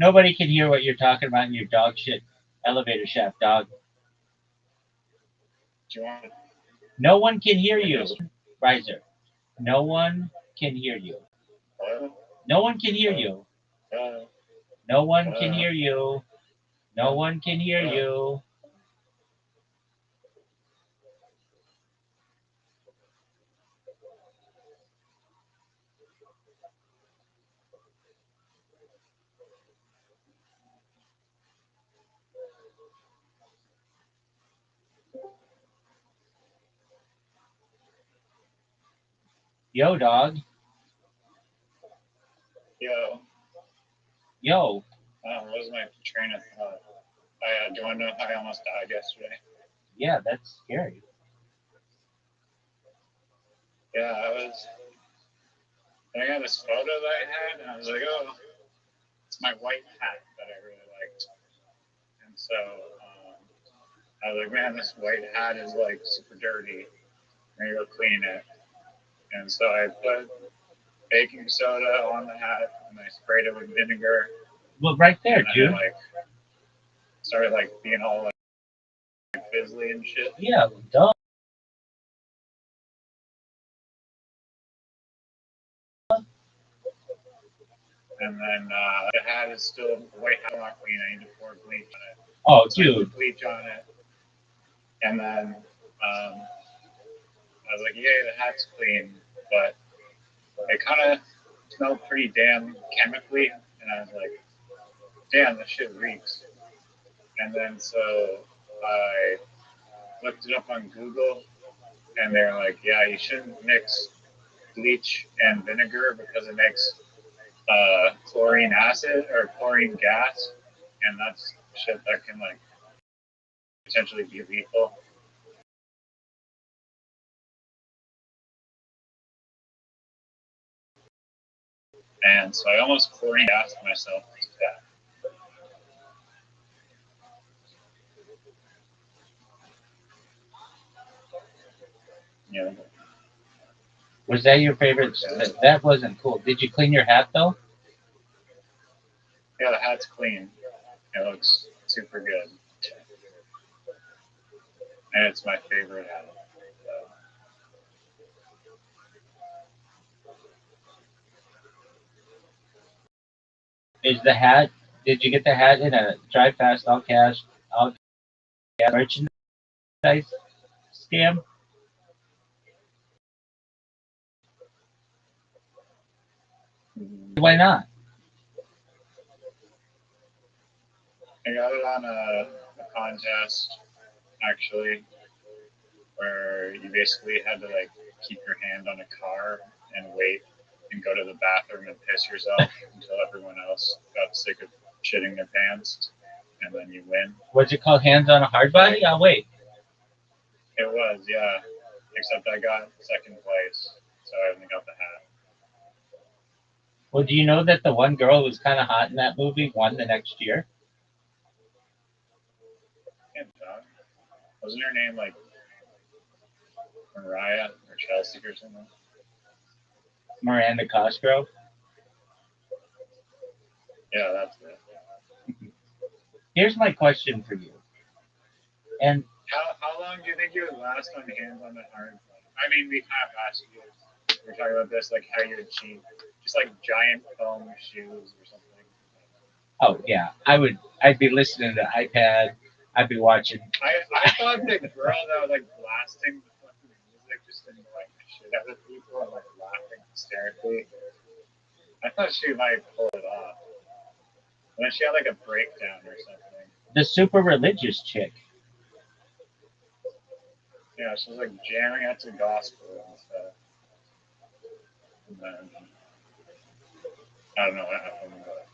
Nobody can hear what you're talking about in your dog shit elevator shaft, dog. Do you want to... No one can hear you, Riser. No one can hear you. No one can hear you. No one can hear you. No one can hear you. Yo, dog. Yo, Yo. what was my train of thought? Do you want to know how I almost died yesterday? Yeah, that's scary. Yeah, I got this photo that I had, and I was like, oh, it's my white hat that I really liked. And so I was like, man, this white hat is like super dirty. I'm gonna go clean it. And so I put baking soda on the hat, and I sprayed it with vinegar. Well, right there, and dude. I like started like being all like fizzly and shit. Yeah, duh. And then the hat is still white hat not clean. I need to pour bleach on it. Oh, So I dude. put bleach on it, and then I was like, yay, the hat's clean, but it kind of smelled pretty damn chemically, and I was like, damn, this shit reeks. And then so I looked it up on Google, and they're like, yeah, you shouldn't mix bleach and vinegar because it makes chlorine acid or chlorine gas, and that's shit that can like potentially be lethal. And so I almost chlorine gassed myself to death. Yeah. Was that your favorite? That wasn't cool. Did you clean your hat though? Yeah, the hat's clean. It looks super good. And it's my favorite hat. Is the hat? Did you get the hat in a drive fast all cash merchandise scam? Why not? I got it on a contest, actually, where you basically had to like keep your hand on a car and wait and go to the bathroom and piss yourself until everyone else got sick of shitting their pants, and then you win. Was it called Hands on a Hard Body? I'll wait. It was, yeah. Except I got second place, so I only got the hat. Well, do you know that the one girl who was kind of hot in that movie won the next year? Can't talk. Wasn't her name like Mariah or Chelsea or something? Miranda Cosgrove. Yeah, that's it. Here's my question for you. And How long do you think you would last on Hands on the Hard? I mean, we have asked you. We're talking about this, like how you would cheat, just like giant foam shoes or something. oh yeah, I'd be listening to iPad. I'd be watching. I thought the girl that was like blasting the fucking music just annoying the shit out of people and like laughing hysterically. I thought she might pull it off. And then she had like a breakdown or something. The super religious chick. Yeah, she was like jamming out to gospel and stuff. And then I don't know what happened, but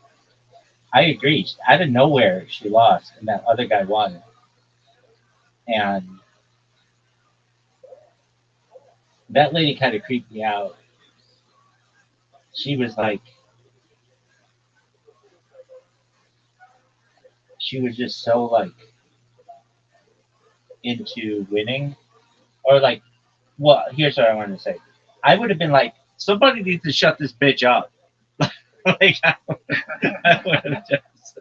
I agree. Out of nowhere, she lost, and that other guy won. And that lady kind of creeped me out. She was like, she was just so like into winning, or like, well, here's what I wanted to say. I would have been like, somebody needs to shut this bitch up. Like, I would have just.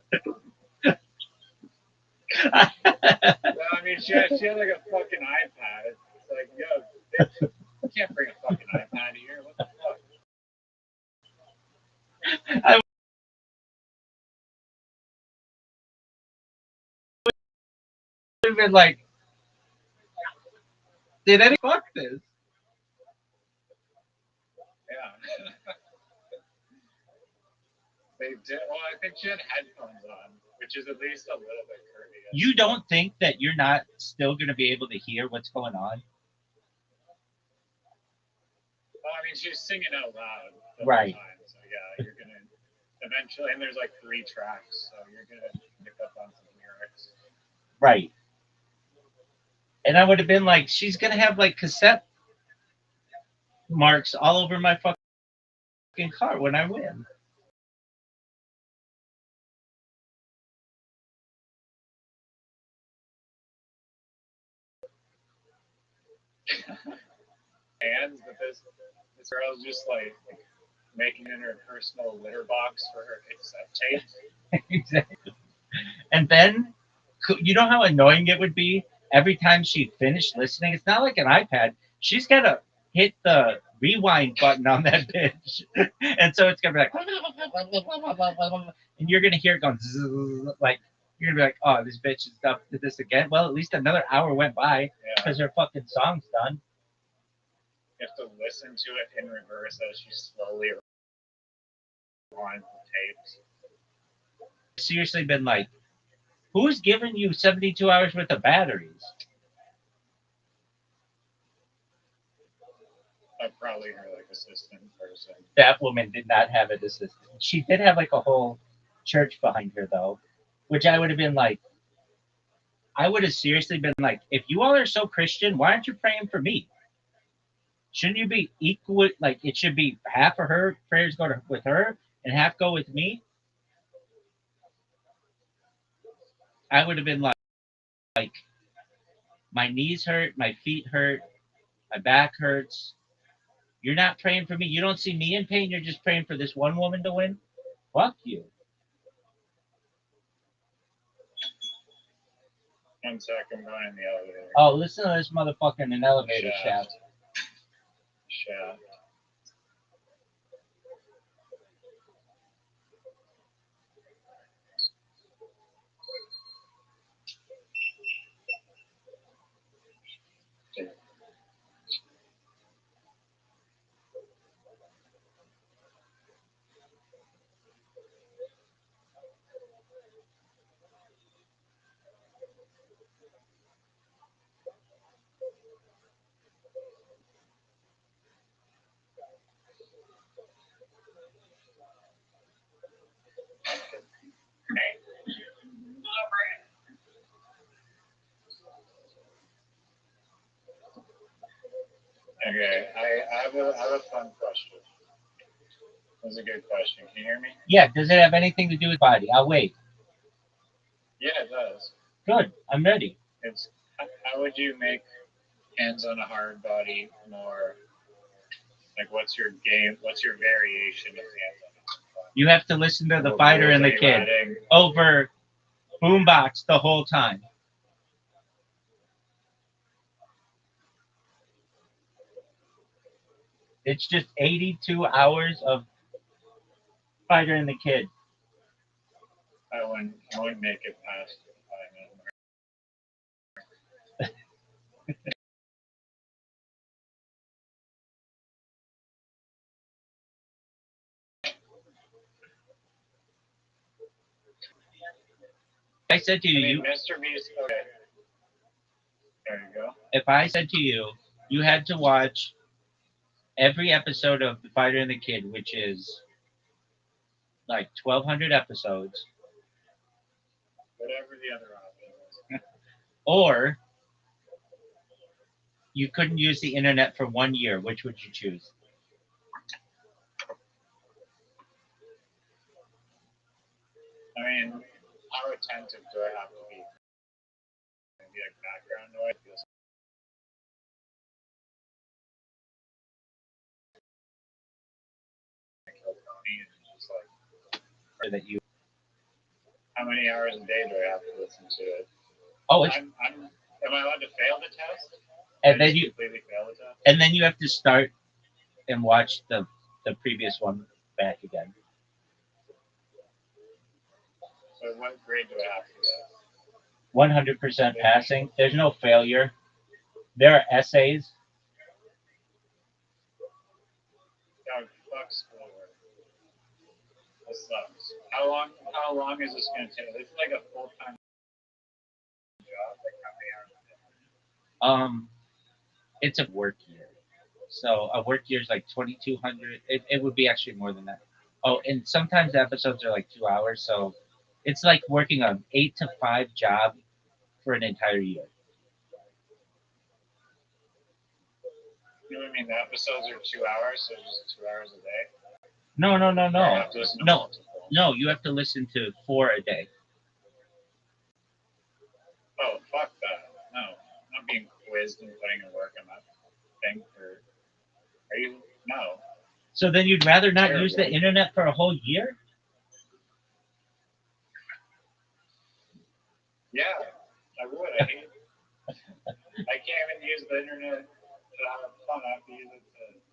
well, I mean, she had like a fucking iPad. It's like, yo, bitch, you can't bring a fucking iPad here. What the fuck? I would have been like, did any fuck this? Yeah. They did. Well, I think she had headphones on, which is at least a little bit courteous. You don't think that you're not still going to be able to hear what's going on? Well, I mean, she's singing out loud the Right. whole time, so yeah, you're gonna eventually. And there's like 3 tracks, so you're gonna pick up on some lyrics. Right. And I would have been like, she's going to have like cassette marks all over my fucking car when I win. And but this girl's just like making it her personal litter box for her cassette tape. Exactly. And then, you know how annoying it would be every time she finished listening? It's not like an iPad. She's got to hit the rewind button on that bitch. And so it's going to be like, and you're going to hear it going, zzz, like, you're going to be like, oh, this bitch is up to this again. Well, at least another hour went by because her fucking song's done. You have to listen to it in reverse as she slowly rewinds the tapes. Seriously been like, who's giving you 72 hours worth of batteries? Probably her like assistant person. That woman did not have an assistant. She did have like a whole church behind her though, which I would have been like, I would have seriously been like, if you all are so Christian, why aren't you praying for me? Shouldn't you be equal? Like it should be half of her prayers go with her and half go with me. I would have been like, my knees hurt, my feet hurt, my back hurts. You're not praying for me. You don't see me in pain. You're just praying for this one woman to win. Fuck you. 1 second, I'm going in the elevator. Oh, listen to this motherfucker in an elevator shaft. Shaft. Okay, I have a fun question. That's a good question. Can you hear me? Yeah, does it have anything to do with body? I'll wait. Yeah, it does. Good, I'm ready. It's how would you make hands on a hard body more like what's your game? What's your variation of hands on a hard body? You have to listen to the fighter and the kid over boombox the whole time. It's just 82 hours of fighter and the kid. I wouldn't make it past 5 minutes. I said to you, Mr. Beast. Okay. There you go. If I said to you, you had to watch every episode of The Fighter and the Kid, which is like 1,200 episodes, Whatever the other option is. or you couldn't use the internet for 1 year, which would you choose? I mean, how attentive do I have to be? Maybe like background noise. That you. How many hours a day do I have to listen to it? Oh, it's, am I allowed to fail the test? and then you completely fail the test? and then you have to start and watch the previous one back again. So what grade do I have to get? 100% passing. There's no failure. There are essays. God, fuck schoolwork. This sucks. How long is this gonna take? It's like a full-time job. Like how many hours? It's a work year. So a work year is like 2,200. It would be actually more than that. Oh, and sometimes the episodes are like 2 hours. So it's like working an 8 to 5 job for an entire year. You know what I mean? The episodes are 2 hours, so just 2 hours a day. No. Or you have to listen to No. multiple. No, you have to listen to 4 a day. Oh, fuck that. No. I'm not being quizzed and putting in work on that thing for. Are you? No. So then you'd rather not Terrible. use the internet for a whole year? Yeah, I would. I hate. I can't even use the internet to have fun. I have to use it to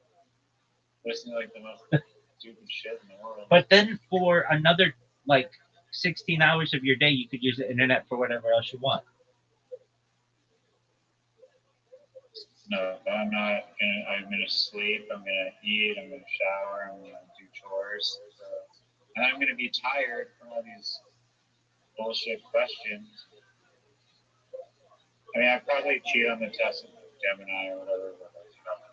listen to like the most stupid shit in the world. But then for another like 16 hours of your day, you could use the internet for whatever else you want. No, I'm not. I'm gonna sleep. I'm gonna eat. I'm gonna shower. I'm gonna do chores. And I'm gonna be tired from all these bullshit questions. I mean, I probably cheat on the test with Gemini or whatever, but I don't know.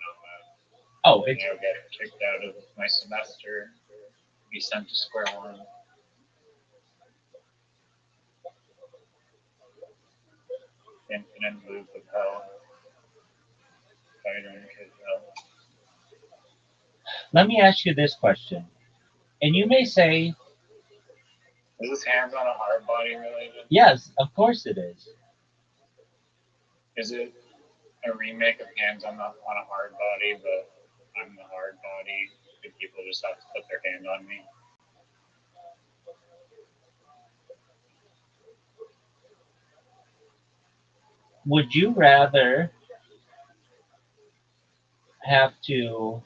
Oh, it's I'll get kicked out of my semester, be sent to square one. Infinite loop of hell. Fighter and kid hell. let me ask you this question. And you may say, Is this hands on a hard body related? yes, of course it is. Is it a remake of Hands on a Hard Body, but I'm the hard body, and people just have to put their hand on me? Would you rather have to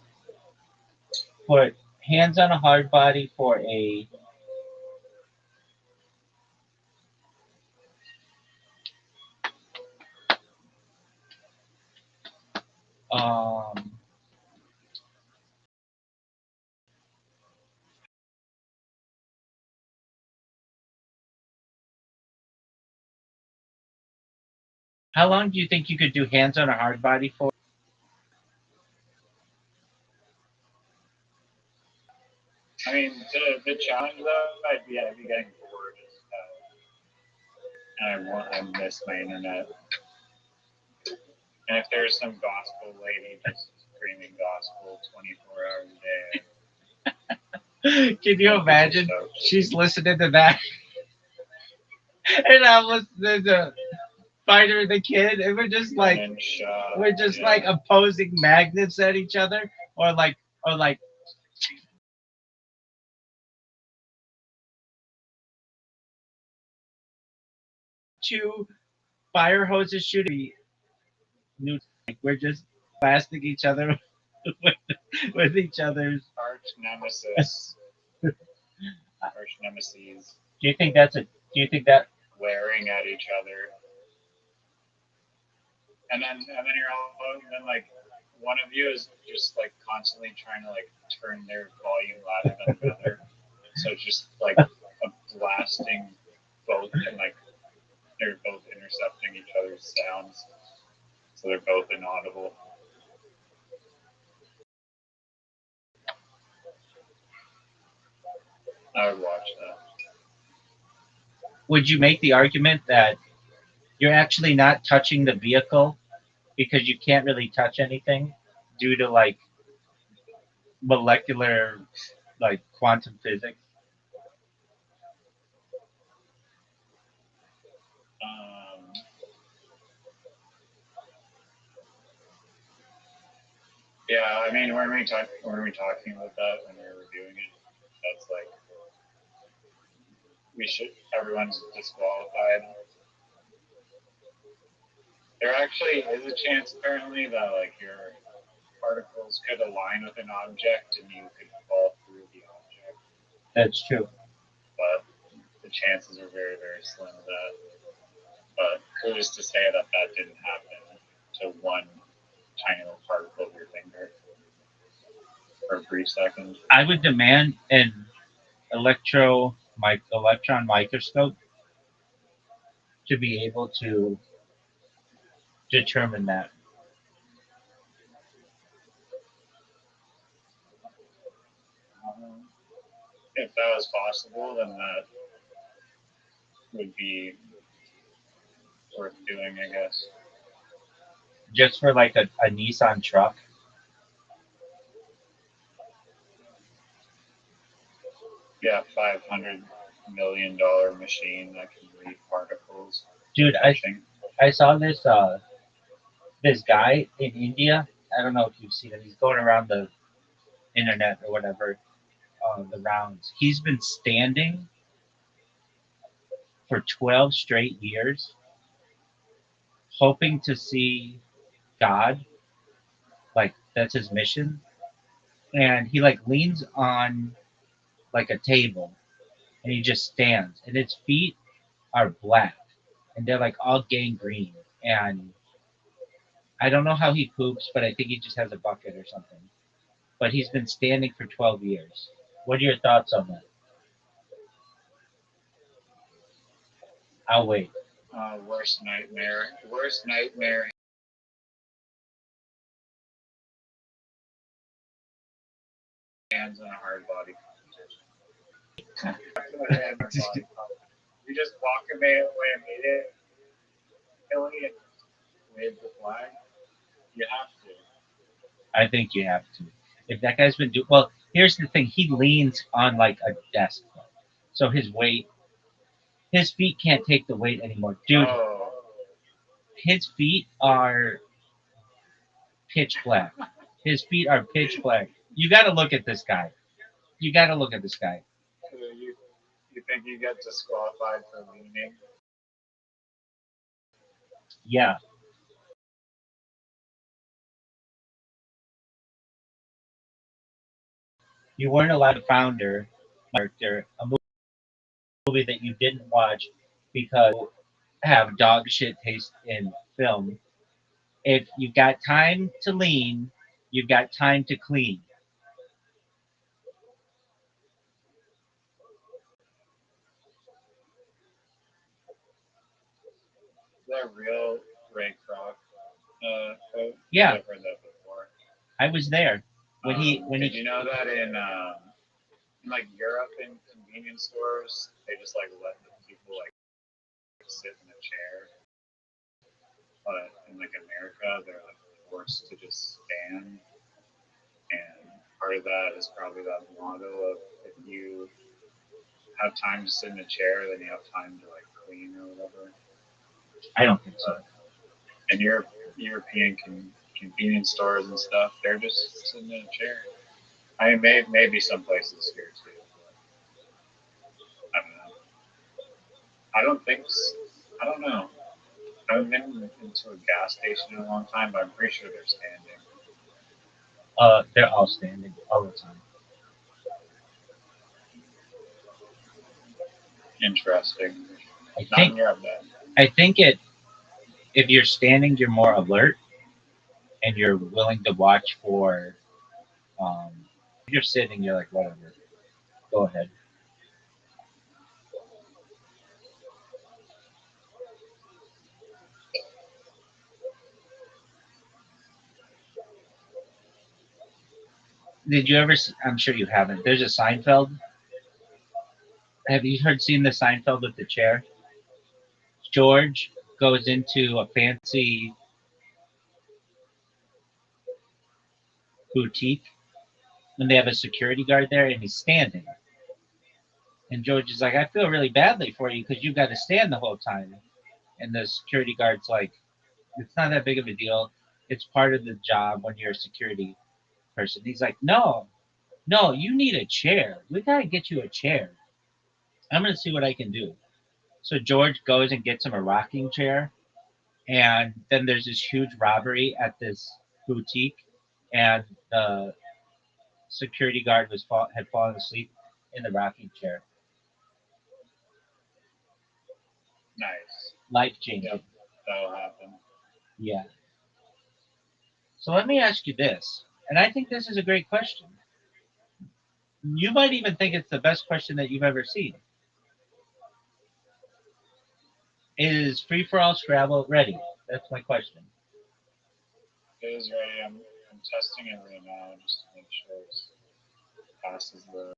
put hands on a hard body for a um how long do you think you could do hands on a hard body for? I mean, the challenge though, I'd be getting bored as hell, and I miss my internet. And if there's some gospel lady just screaming gospel 24 hours a day, Can you imagine? She's listening to that. And I'm listening to Fighter and the Kid, and we're just like like opposing magnets at each other, or like two fire hoses shooting. Like we're just blasting each other with each other's. arch nemesis. Arch nemesis. Do you think that's a? Do you think that? Glaring at each other, and then you're all then like one of you is just like constantly trying to like turn their volume louder than the other, so it's just like a blasting both, and like they're both intercepting each other's sounds, so they're both inaudible. I would watch that. Would you make the argument that you're actually not touching the vehicle because you can't really touch anything due to like molecular, like quantum physics? Yeah, I mean, when we talking about that when we were reviewing it? That's like everyone's disqualified. There actually is a chance apparently that like your particles could align with an object and you could fall through the object. That's true. But the chances are very, very slim of that. But who's to say that didn't happen to one tiny little particle of your finger for a brief second? I would demand an electromagnetic electron microscope to be able to determine that. If that was possible, then that would be worth doing, I guess. Just for like a Nissan truck. Yeah, $500 million machine that can read particles. Dude, I saw this guy in India. I don't know if you've seen him. He's going around the internet or whatever, the rounds. He's been standing for 12 straight years, hoping to see God. Like that's his mission. And he like leans on like a table, and he just stands, and his feet are black, and they're like all gangrene. And I don't know how he poops, but I think he just has a bucket or something. But he's been standing for 12 years. What are your thoughts on that? I'll wait. Worst nightmare. Worst nightmare. Hands on a hard body. You just walk away immediately and wave the flag. You have to. I think you have to. If that guy's been doing well, here's the thing: he leans on like a desk, so his feet can't take the weight anymore, dude. Oh. His feet are pitch black. His feet are pitch black. You got to look at this guy. You got to look at this guy. You think you get disqualified for leaning? Yeah. You weren't allowed to founder character a movie that you didn't watch because you have dog shit taste in film. If you've got time to lean, you've got time to clean. Is that real Ray Kroc? Yeah. I've heard that before. I was there when did you know that in like Europe in convenience stores they just like let the people like sit in a chair, but in like America they're like forced to just stand, and part of that is probably that motto of if you have time to sit in a chair then you have time to like clean or whatever. I don't think so. In European convenience stores and stuff, they're just sitting in a chair. I mean, maybe some places here too. But I don't know. I don't think. I don't know. I haven't been into a gas station in a long time, but I'm pretty sure they're standing. They're all standing all the time. Interesting. I think if you're standing, you're more alert, and you're willing to watch for. If you're sitting, you're like whatever. Go ahead. Did you ever? I'm sure you haven't. There's a Seinfeld. Have you seen the Seinfeld with the chair? George goes into a fancy boutique, and they have a security guard there, and he's standing. And George is like, I feel really badly for you because you've got to stand the whole time. And the security guard's like, it's not that big of a deal. It's part of the job when you're a security person. He's like, no, you need a chair. We got to get you a chair. I'm going to see what I can do. So George goes and gets him a rocking chair. And then there's this huge robbery at this boutique. And the security guard had fallen asleep in the rocking chair. Nice. Life changing. Yep, that'll happen. Yeah. So let me ask you this, and I think this is a great question. You might even think it's the best question that you've ever seen. Is Free for All Scrabble ready? That's my question. It is ready. I'm testing it right now just to make sure it passes the.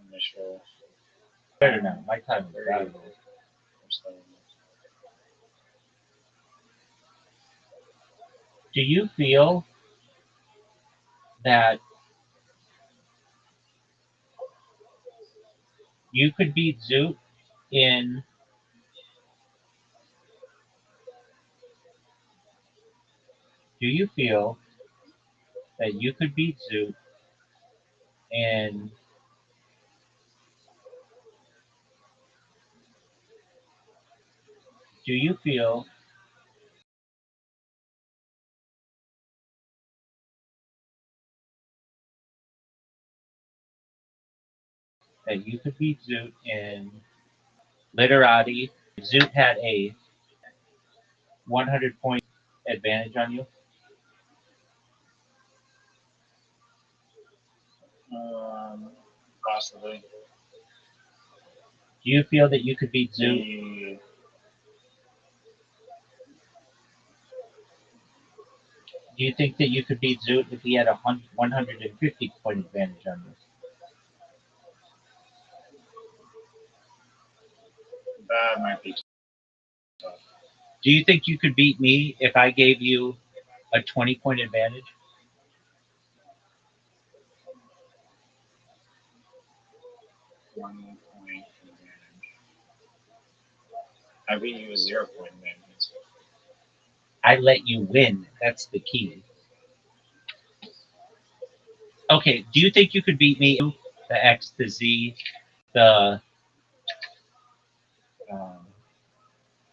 Initial. Better now. My time is valuable. Do you feel that you could beat Zoot in do you feel that you could beat Zoot in do you feel that you could beat Zoot in literati? If Zoot had a 100-point advantage on you? Possibly. Do you feel that you could beat Zoot? Do you think that you could beat Zoot if he had a 150-point advantage on you? That might be tough. Do you think you could beat me if I gave you a 20-point advantage? .1 advantage. I beat you a 0-point advantage. I let you win. That's the key. Okay, do you think you could beat me? The X, the Z, the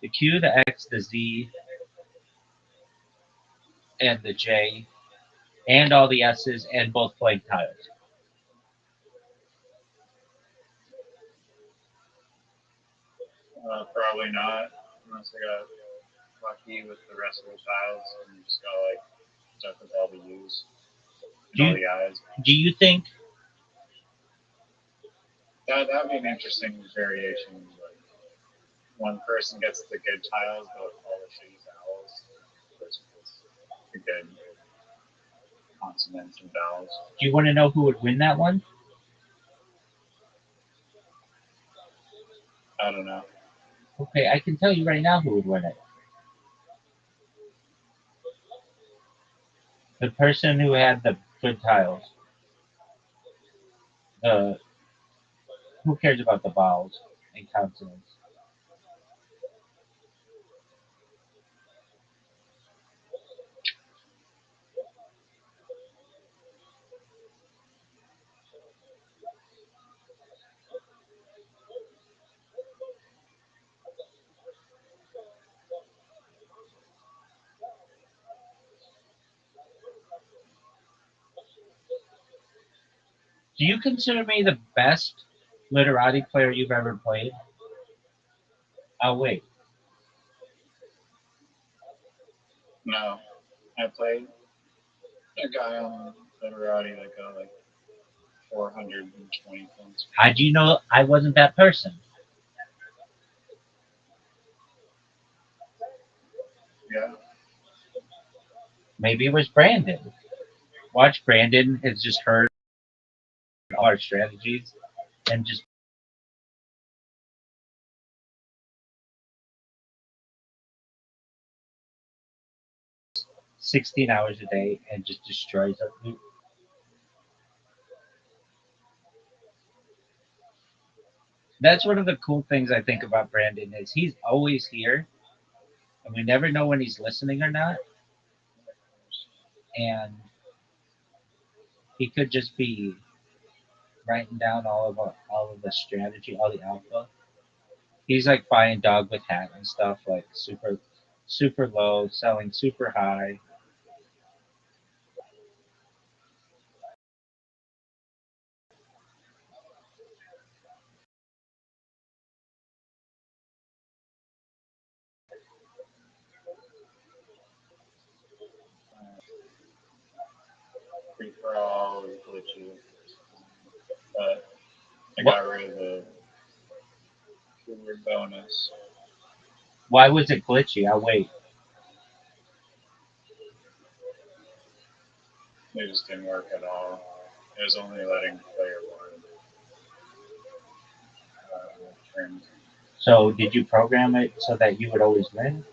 the Q, the X, the Z, and the J, and all the S's, and both blank tiles. Probably not, unless I got lucky with the rest of the tiles and just got like stuck with all the U's and all the I's. Do you think that would be an interesting variation? Like one person gets the good tiles, but all the shitty vowels. The person gets the good consonants and vowels. Do you want to know who would win that one? I don't know. Okay, I can tell you right now who would win it. The person who had the good tiles. Who cares about the vowels and consonants? Do you consider me the best literati player you've ever played? Oh, wait. No. I played a guy on literati that got like 420 points. How do you know I wasn't that person? Yeah. Maybe it was Brandon. Watch, Brandon has just heard all our strategies and just 16 hours a day and just destroys us. That's one of the cool things I think about Brandon is he's always here, and we never know when he's listening or not. And he could just be writing down all of the strategy, all the alpha. He's like buying dog with hat and stuff, like super low, selling super high. Free for all is glitchy. I got rid of the keyword bonus. Why was it glitchy? I'll wait. It just didn't work at all. It was only letting player one turn. So did you program it so that you would always win?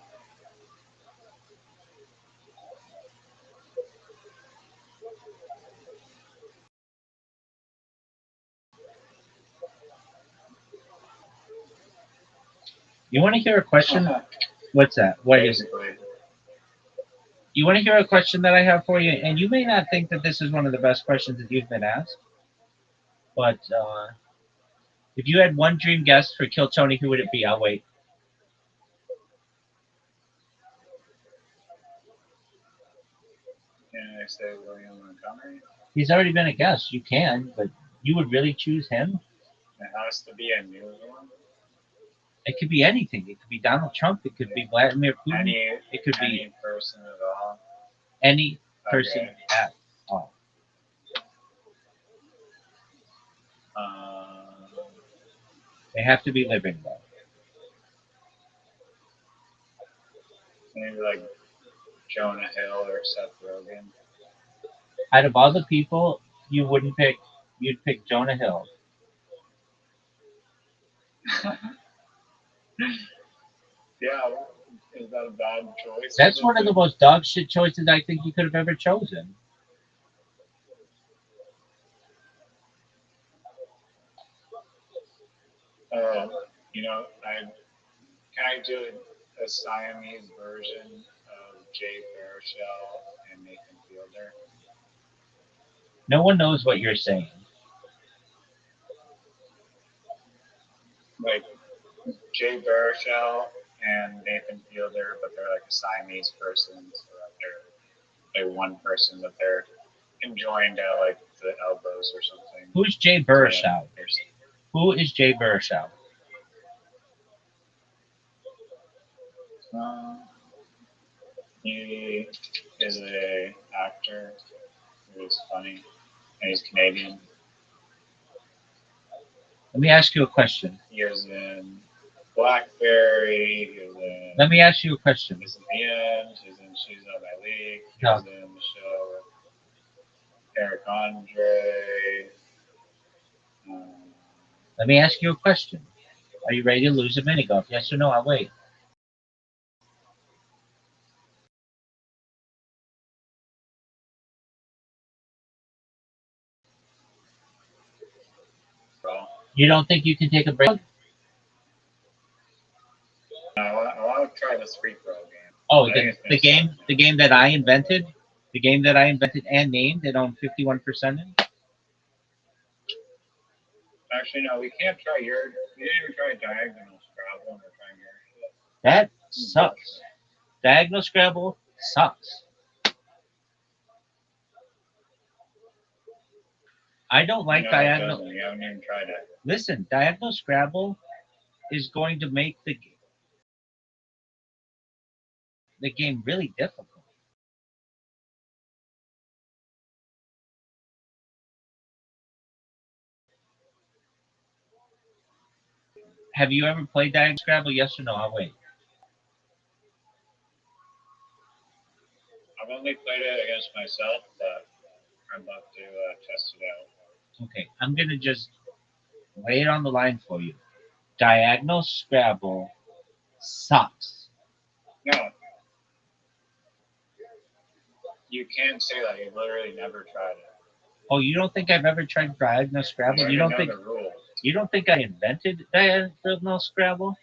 You want to hear a question? What's that? What is it? Basically, You want to hear a question that I have for you? And you may not think that this is one of the best questions that you've been asked, but if you had one dream guest for Kill Tony, who would it be? I'll wait. can I say William Montgomery? He's already been a guest. You can, but you would really choose him? It has to be a new one. It could be anything. It could be Donald Trump. It could be Vladimir Putin. It could be Any person at all. any person Okay. at all. They have to be living, though. Maybe like Jonah Hill or Seth Rogen. Out of all the people, you'd pick Jonah Hill. Yeah, is that a bad choice? That's one of the most dog shit choices I think you could have ever chosen. You know, can I do a Siamese version of Jay Baruchel and Nathan Fielder? No one knows what you're saying. Like Jay Baruchel and Nathan Fielder, but they're like a Siamese person, so that they're like one person, but they're conjoined at like the elbows or something. Who's Jay Baruchel? Who is Jay Baruchel? He is a actor who's funny, and he's Canadian. Let me ask you a question. He was in Blackberry. He was in. Let me ask you a question. He's in The End. He's in She's Not My League. He No. was in the show with Eric Andre. Let me ask you a question. Are you ready to lose a mini golf? Yes or no? I'll wait. You don't think you can take a break? I want to try this free throw game. Oh, the game that I invented, and named and own 51% in. Actually, no, we can't try your. We didn't even try Diagonal Scrabble or trying your shit. That sucks. Diagonal Scrabble sucks. I don't like Diagonal. We haven't even tried it. Listen, Diagonal Scrabble is going to make the game really difficult. Have you ever played Diagonal Scrabble? Yes or no? I'll wait. I've only played it against myself, but I'd love to test it out. Okay, I'm going to just lay it on the line for you. Diagonal Scrabble sucks. No. You can't say that. You've literally never tried it. Oh, you don't think I've ever tried Diagonal Scrabble? You don't think the rules. You don't think I invented Diagonal Scrabble?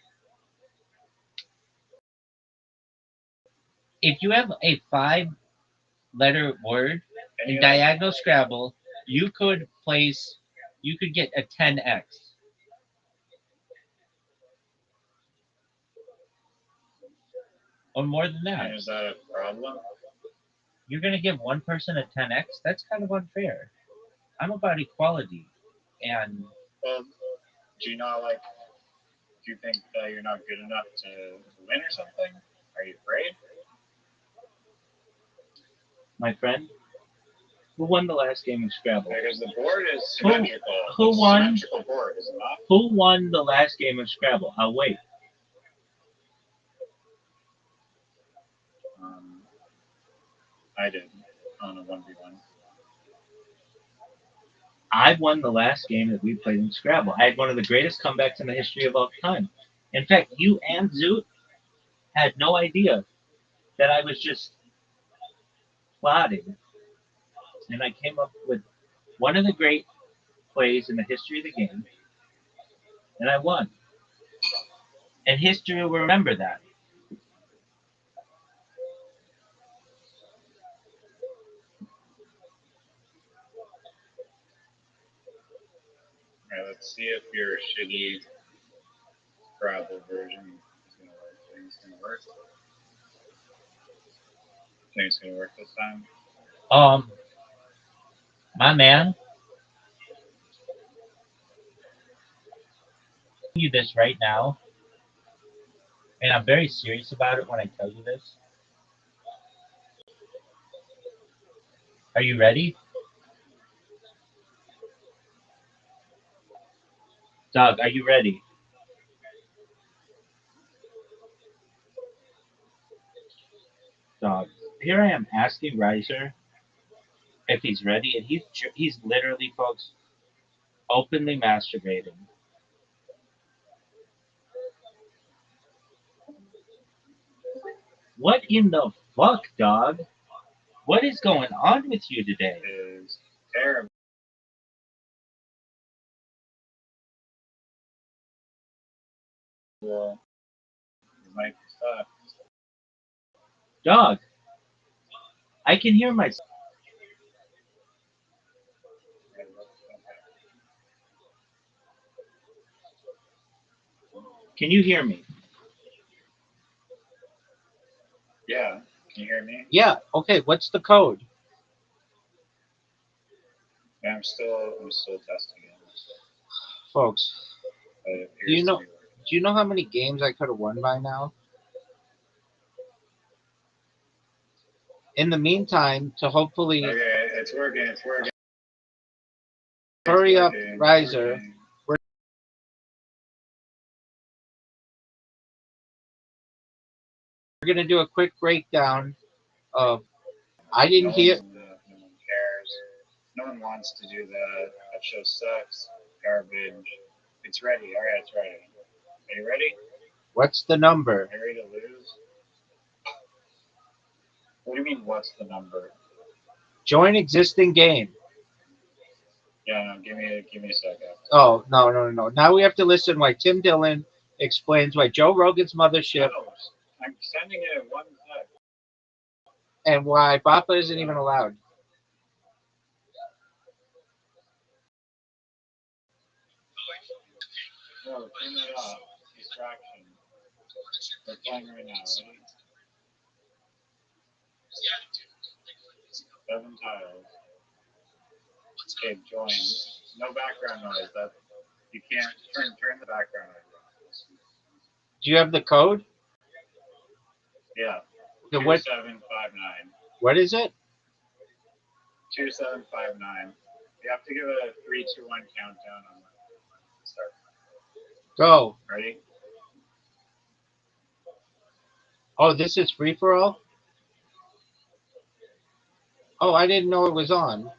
If you have a 5-letter word in Diagonal Scrabble, you could get a 10x. Or more than that. And is that a problem? You're going to give one person a 10x? That's kind of unfair. I'm about equality. And well, do you not like? Do you think that you're not good enough to win or something? Are you afraid? My friend, Who won the last game of Scrabble? Because the board is symmetrical. Who It's a won? Symmetrical board, is it not? Who won the last game of Scrabble? I'll wait. I did on a 1v1. I won the last game that we played in Scrabble. I had one of the greatest comebacks in the history of all time. In fact, you and Zoot had no idea that I was just plotting. And I came up with one of the great plays in the history of the game, and I won. And history will remember that. Alright, let's see if your shitty Scrabble version is going to work. Think it's going to work? Think it's going to work this time? My man, you this right now, and I'm very serious about it when I tell you this. Are you ready? Doug, are you ready? Dog, here I am asking Riser if he's ready, and he's literally, folks, openly masturbating. What in the fuck, dog? What is going on with you today? Is terrible. Well, you might stop. Dog, I can hear myself. Can you hear me? Yeah, can you hear me? Yeah. Okay. What's the code? Yeah, I'm still testing it. Folks, But it do you appears know to be working. do you know how many games I could have won by now? In the meantime, to hopefully Okay, it's working. It's working. hurry It's up, working, Riser. working. We're gonna do a quick breakdown of. I didn't hear. No one cares. No one wants to do that. That show sucks. Garbage. It's ready. All right, it's ready. Are you ready? What's the number? Are you ready to lose? What do you mean? What's the number? Join existing game. Yeah, no, give me a second. Oh, no. Now we have to listen why Tim Dillon explains why Joe Rogan's mothership No, I'm sending it in 1 sec. and why Bappa isn't even allowed. No, turn it off. Distraction. We're playing right now. Ready? 7 tiles. Okay, join. No background noise. That you can't turn the background noise off. Do you have the code? Yeah. Okay, what 2759. what is it? 2759. You have to give it a 3, 2, 1 countdown on the start. Go. Ready? Oh, this is free for all? Oh, I didn't know it was on.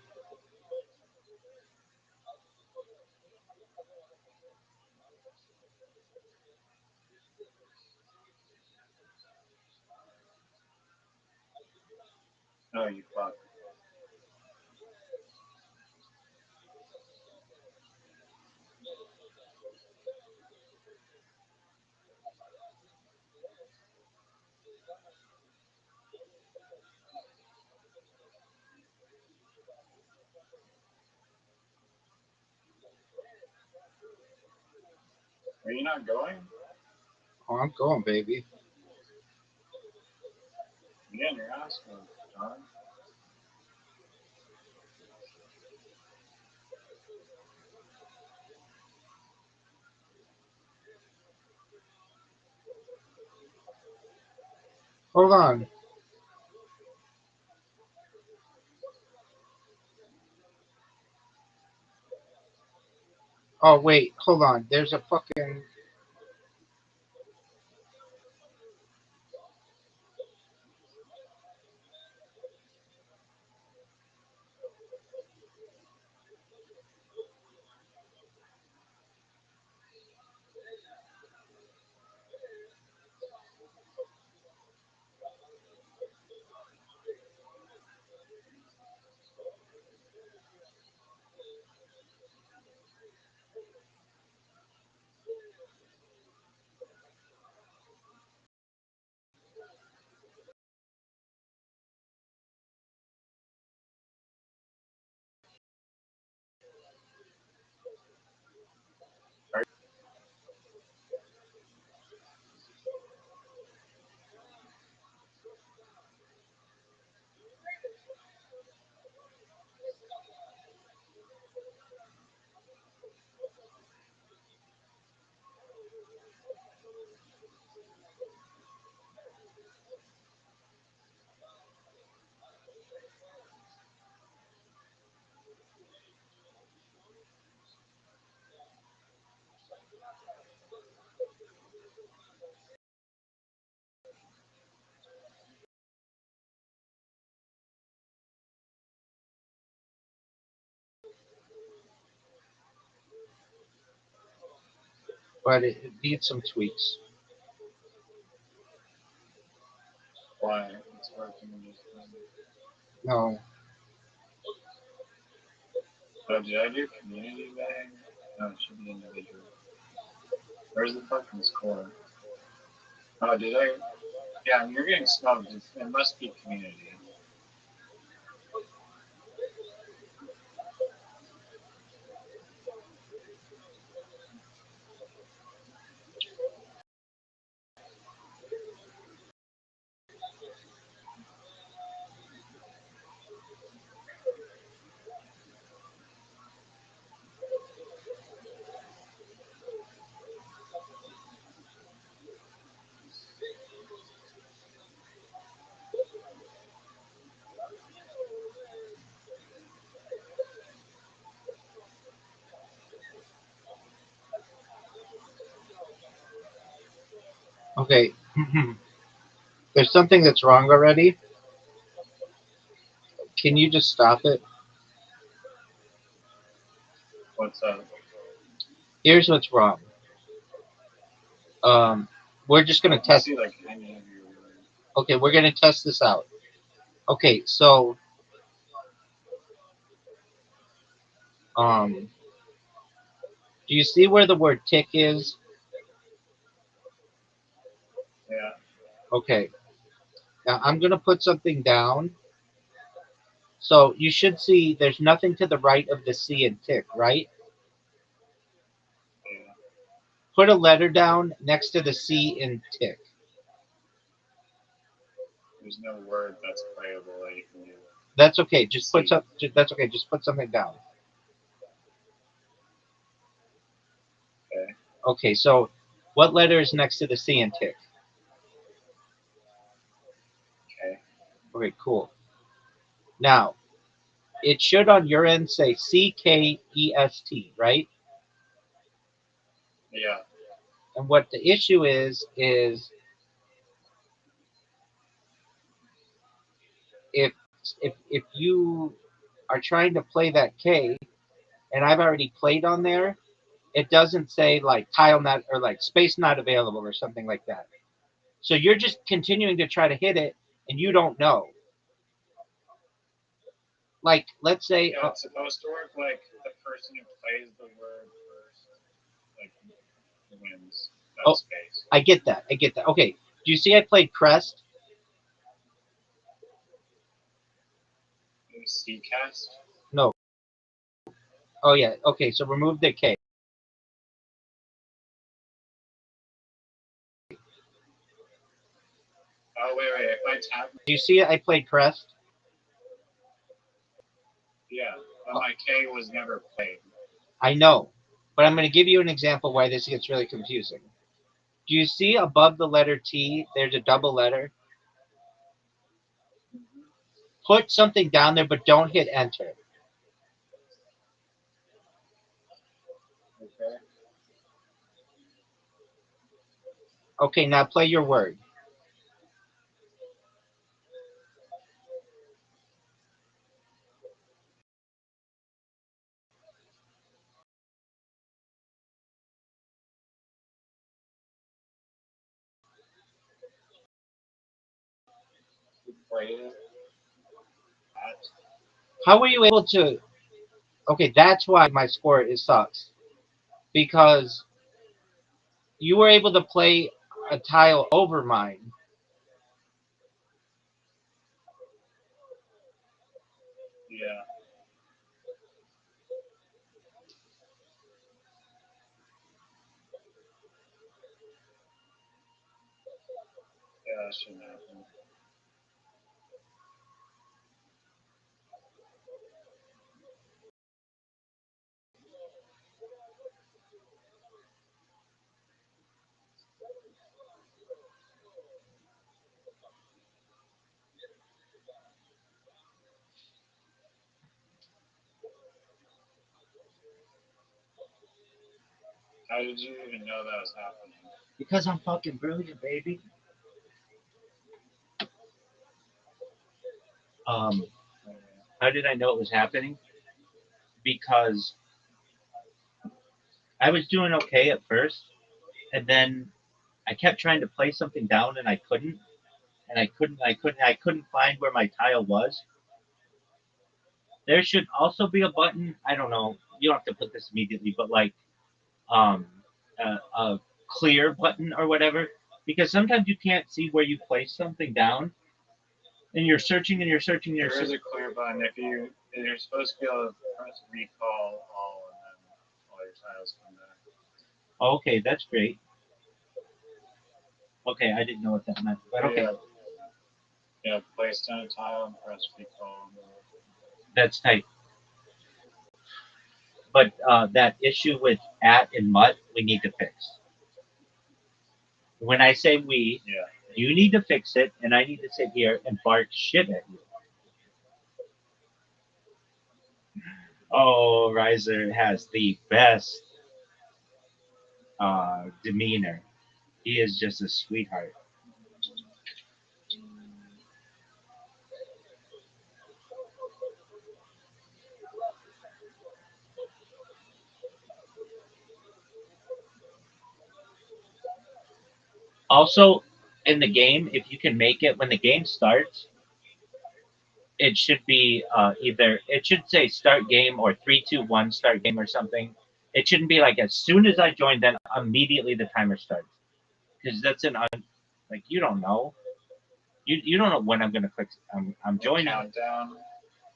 Oh, you fuck. Are you not going? Oh, I'm going, baby. Again, you're asking, John. Hold on. Oh wait, hold on. There's a fucking. But it needs some tweaks. Why? It's working just fine. No. Oh, did I do community bag? No, it should be individual. Where's the fucking score? Oh, did I? Yeah, you're getting smoked. It must be community. Okay. There's something that's wrong already. Can you just stop it? What's up? Here's what's wrong. Um, we're just I gonna can test. see like any of your words. Okay, we're gonna test this out. Okay, so um, do you see where the word tick is? Yeah. Okay. Now I'm gonna put something down. So you should see there's nothing to the right of the C in tick, right? Yeah. Put a letter down next to the C in tick. There's no word that's playable that you can do. That's okay. Just put C. some. That's okay. Just put something down. Okay. Okay. So, what letter is next to the C in tick? Okay. Okay. Cool. Now, it should on your end say CKEST, right? Yeah. And what the issue is if if you are trying to play that K, and I've already played on there, it doesn't say like tile not or like space not available or something like that. So you're just continuing to try to hit it, and you don't know. Like, let's say, Yeah, it's supposed to work like the person who plays the word first, like wins that oh, space. I get that. I get that. Okay. Do you see I played crest? C cast. No. Oh yeah. Okay. So remove the K. Oh wait. If I tap, Do you see I played crest? yeah, but my K was never played. I know, but I'm going to give you an example why this gets really confusing. Do you see above the letter T, there's a double letter? Put something down there, but don't hit enter. Okay, now play your word. We played it. How were you able to? Okay, that's why my score is sucks because you were able to play a tile over mine. Yeah. Yeah, that shouldn't happen. How did you even know that was happening? Because I'm fucking brilliant, baby. Um, how did I know it was happening? Because I was doing okay at first, and then I kept trying to play something down, and I couldn't, I couldn't find where my tile was. There should also be a button. I don't know. You don't have to put this immediately, but like um, a clear button or whatever, because sometimes you can't see where you place something down, and you're searching and you're searching and you're There is searching. a clear button. You're supposed to be able to press recall all, and then all your tiles come back. Okay, that's great. Okay, I didn't know what that meant, but okay, Yeah, place down a tile and press recall. that's tight. But that issue with at and mutt, we need to fix. When I say we, Yeah. you need to fix it, and I need to sit here and bark shit at you. Oh, Riser has the best demeanor. He is just a sweetheart. Also, in the game, if you can make it when the game starts, it should be either it should say start game or 3, 2, 1 start game or something. It shouldn't be like as soon as I join, then immediately the timer starts because that's like you don't know. You don't know when I'm gonna click. I'm joining. Countdown.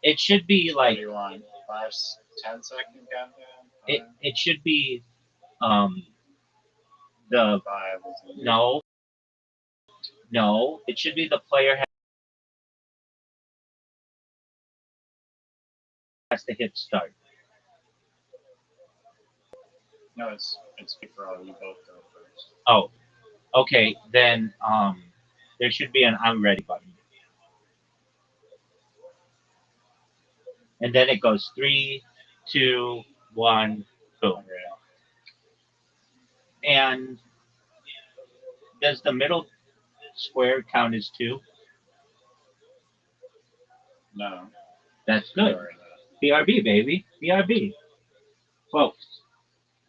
It should be What like do you want? 5, 10 second countdown? it should be um the 5. no no it should be the player has to hit start. No, it's free for all. You both go first. Oh, okay. Then there should be an I'm ready button, and then it goes 3, 2, 1, boom. Okay. And does the middle square count as 2? No. That's good. Sorry, BRB baby, BRB, folks,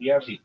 BRB.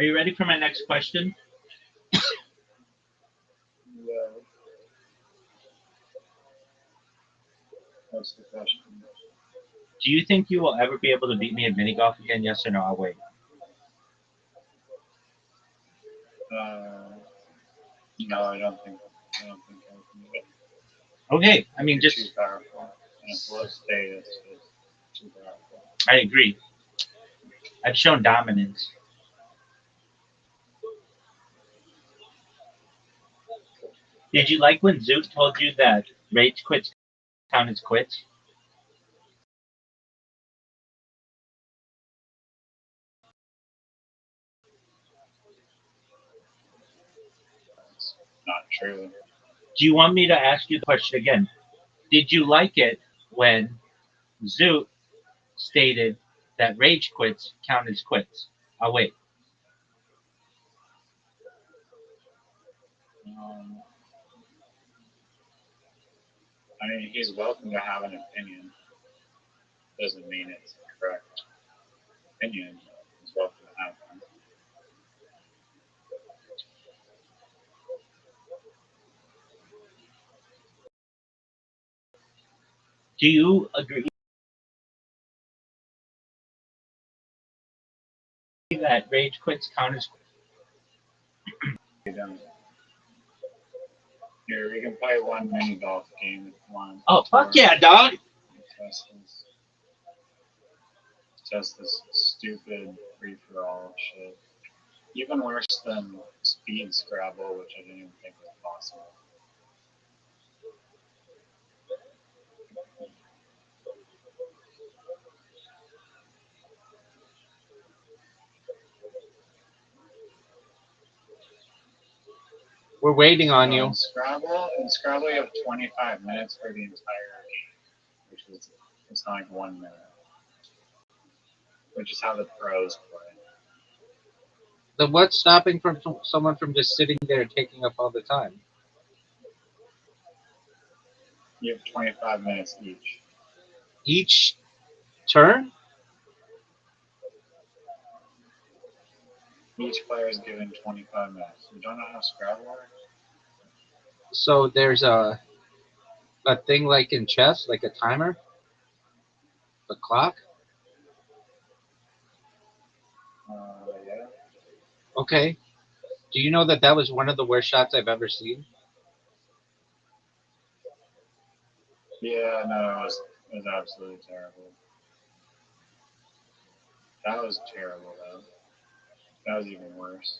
Are you ready for my next question? Yeah. What's the question? Do you think you will ever be able to beat me at mini golf again? Yes or no? I'll wait. No, I don't think I can do it. Okay, I mean, You're just too powerful. And if Florida State is too powerful. I agree. I've shown dominance. Did you like when Zoot told you that rage quits count as quits? That's not true. Do you want me to ask you the question again? Did you like it when Zoot stated that rage quits count as quits? I'll wait. I mean, he's welcome to have an opinion. Doesn't mean it's the correct opinion. He's welcome to have one. Do you agree that rage quits count as quits? You don't. Here, we can play one mini golf game if you want. Oh, fuck yeah, dog! Test this stupid free for all shit. Even worse than speed Scrabble, which I didn't even think was possible. We're waiting on you. In Scrabble, you have 25 minutes for the entire game, which is it's not like 1 minute, which is how the pros play. Then what's stopping from someone from just sitting there taking up all the time? You have 25 minutes each. Each turn? Each player is given 25 minutes. You don't know how Scrabble works? So there's a thing like in chess, like a timer? A clock? Yeah. Okay. Do you know that was one of the worst shots I've ever seen? Yeah, no, it was absolutely terrible. That was terrible, though. That was even worse.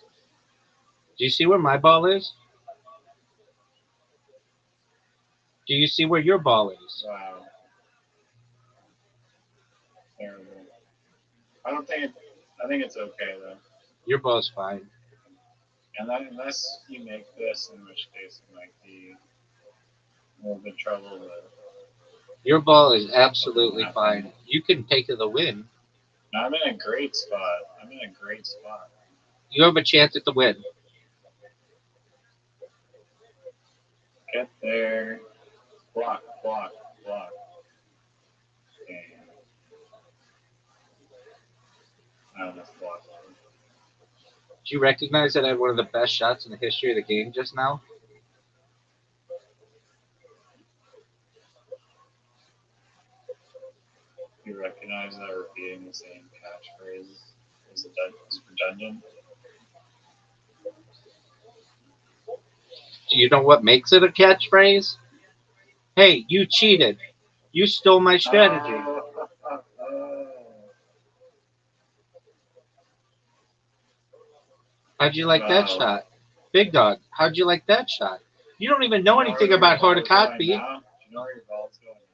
Do you see where my ball is? Do you see where your ball is? Wow. Terrible. I think it's okay, though. Your ball's fine. And then, unless you make this, in which case it might be a little bit trouble with. Your ball is absolutely fine. You can take the win. No, I'm in a great spot. You have a chance at the win. Get there. Block. Damn. I almost blocked it. Do you recognize that I had one of the best shots in the history of the game just now? You recognize that repeating the same catchphrase is redundant? Do you know what makes it a catchphrase? Hey, you cheated. You stole my strategy. How'd you like that shot? Big dog, how'd you like that shot? You don't even know anything about Hodakotbi.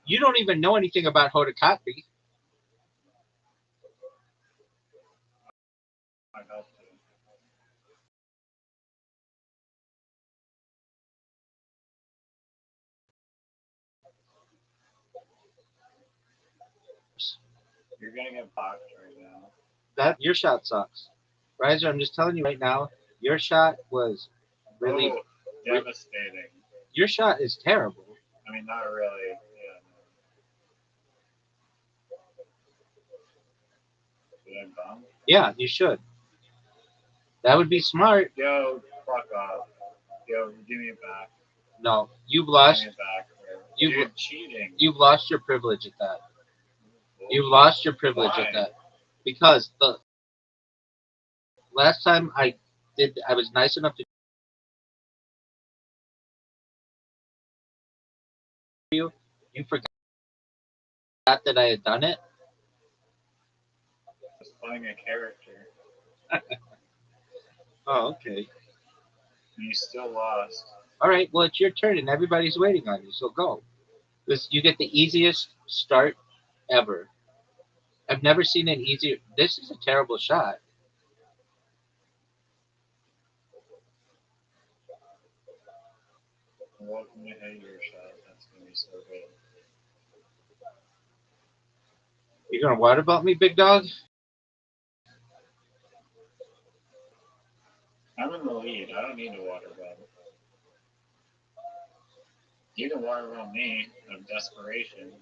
You don't even know anything about Hodakotbi. You're gonna get blocked right now. Your shot sucks. Riser, I'm just telling you right now, your shot was really devastating. Your shot is terrible. I mean, not really. Yeah. Should I bomb? Yeah, you should. That would be smart. Yo, fuck off. Yo, give me it back. No, you've Give lost. me it back. You've Dude, cheating. you've lost your privilege at that. You've lost your privilege Why? at that because the last time I was nice enough to you. You forgot that I had done it. I was playing a character. Oh, okay. And you still lost. All right. Well, it's your turn, and everybody's waiting on you. So go. You get the easiest start ever. I've never seen an easier. This is a terrible shot. Welcome to hit your shot. That's gonna be so good. You gonna water belt me, big dog? I'm in the lead. I don't need to water belt. You can water belt me of desperation.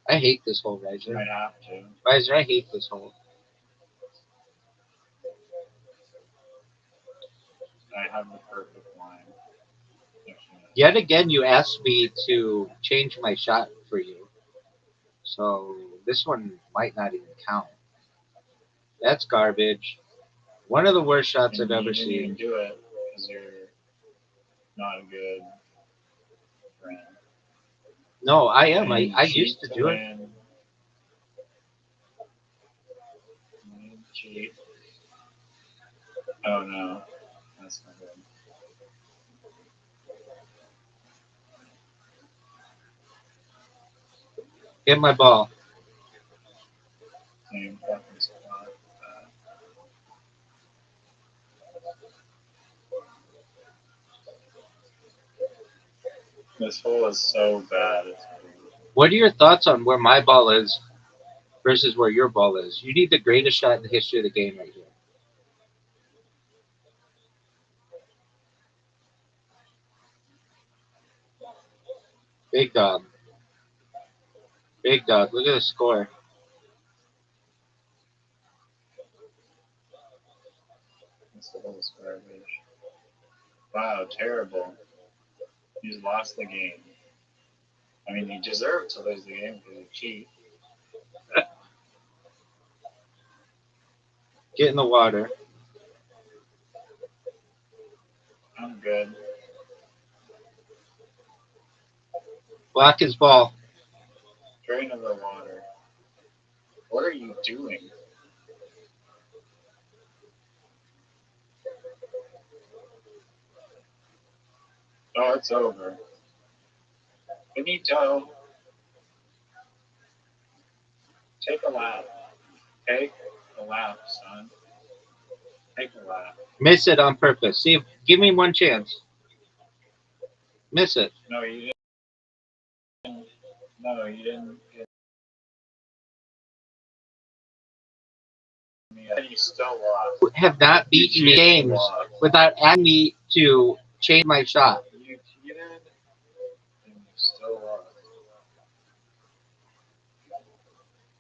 I hate this hole, You Riser. might have to. Riser, I hate this hole. I have the perfect line. Yet again, you asked me to change my shot for you. So this one might not even count. That's garbage. One of the worst shots I've ever You didn't even seen. do it because you're not a good friend. No, I am. And I cheat used to do it. win. You cheat. Oh no, that's not good. Hit my ball. Same fucking spot. This hole is so bad. What are your thoughts on where my ball is versus where your ball is? You need the greatest shot in the history of the game right here. Big dog. Big dog. Look at the score. This hole is garbage. Wow, terrible. He's lost the game. I mean, he deserved to lose the game because he cheat. Get in the water. I'm good. Block his ball. Drain of the water. What are you doing? Oh, it's over. Benito, take a lap. Take a lap, son. Take a lap. Miss it on purpose. See, give me one chance. Miss it. No, you didn't. No, you didn't. And you still lost. Have not beaten me games without asking me to change my shot. You cheated, and you still lost.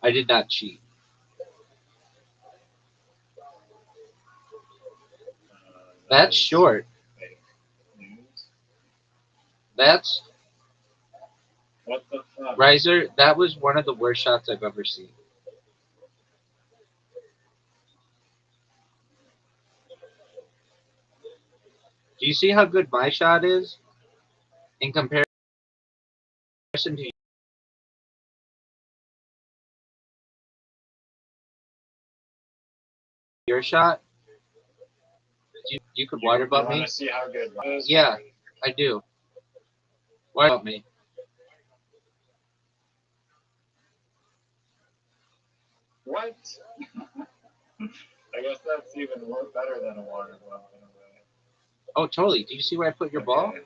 I did not cheat. That's short. Fake news. That's What the fuck? Riser. That was one of the worst shots I've ever seen. Do you see how good my shot is in comparison to your shot? You could water You belt want me? to see how good mine is? Yeah, I do. Water belt me. What? I guess that's even more better than a water belt in a way. Oh, totally. Do you see where I put your ball? Okay.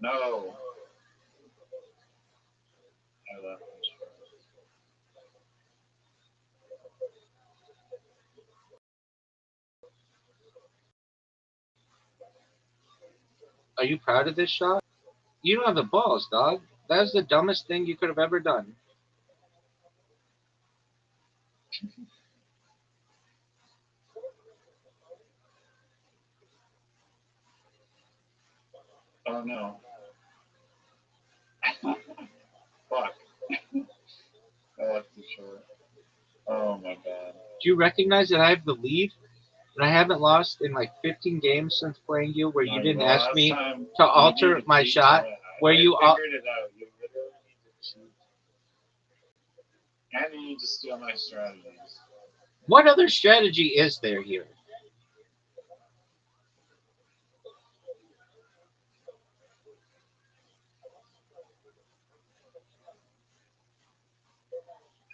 No. I left this short. Are you proud of this shot? You don't have the balls, dog. That was the dumbest thing you could have ever done. Oh no. Fuck. I left it short. Oh my god. Do you recognize that I have the lead? And I haven't lost in like 15 games since playing you, where No, you didn't the ask last me time to you alter need to my cheat shot. to win. Where I you figured it out. You literally need to cheat. And you need to steal my strategies. What other strategy is there here?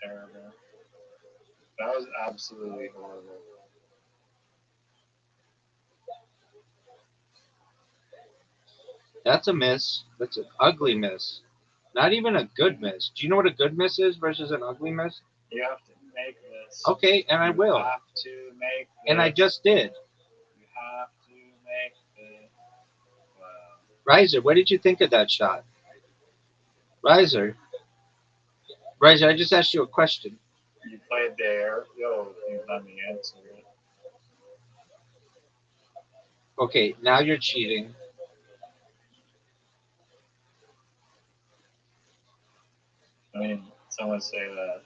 Terrible. That was absolutely horrible. That's a miss. That's an ugly miss. Not even a good miss. Do you know what a good miss is versus an ugly miss? You have to make this. Okay, and I You will. have to make this. And I just did. You have to make this. Wow. Riser, what did you think of that shot? Riser, I just asked you a question. You played there. Yo, you let me answer it. Okay, now you're cheating. I mean, someone say that.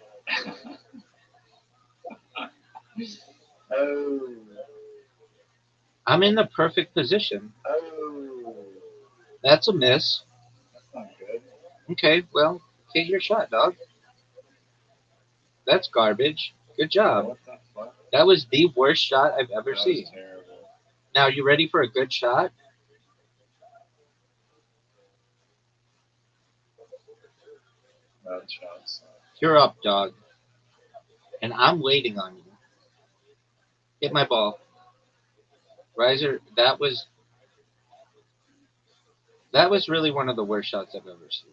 Oh. I'm in the perfect position. Oh. That's a miss. That's not good. Okay, well, take your shot, dog. That's garbage. Good job. What the fuck? That was the worst shot I've ever That was seen. terrible. Now, you ready for a good shot? That shot sucked. You're up, dog. And I'm waiting on you. Hit my ball. Riser, that was really one of the worst shots I've ever seen.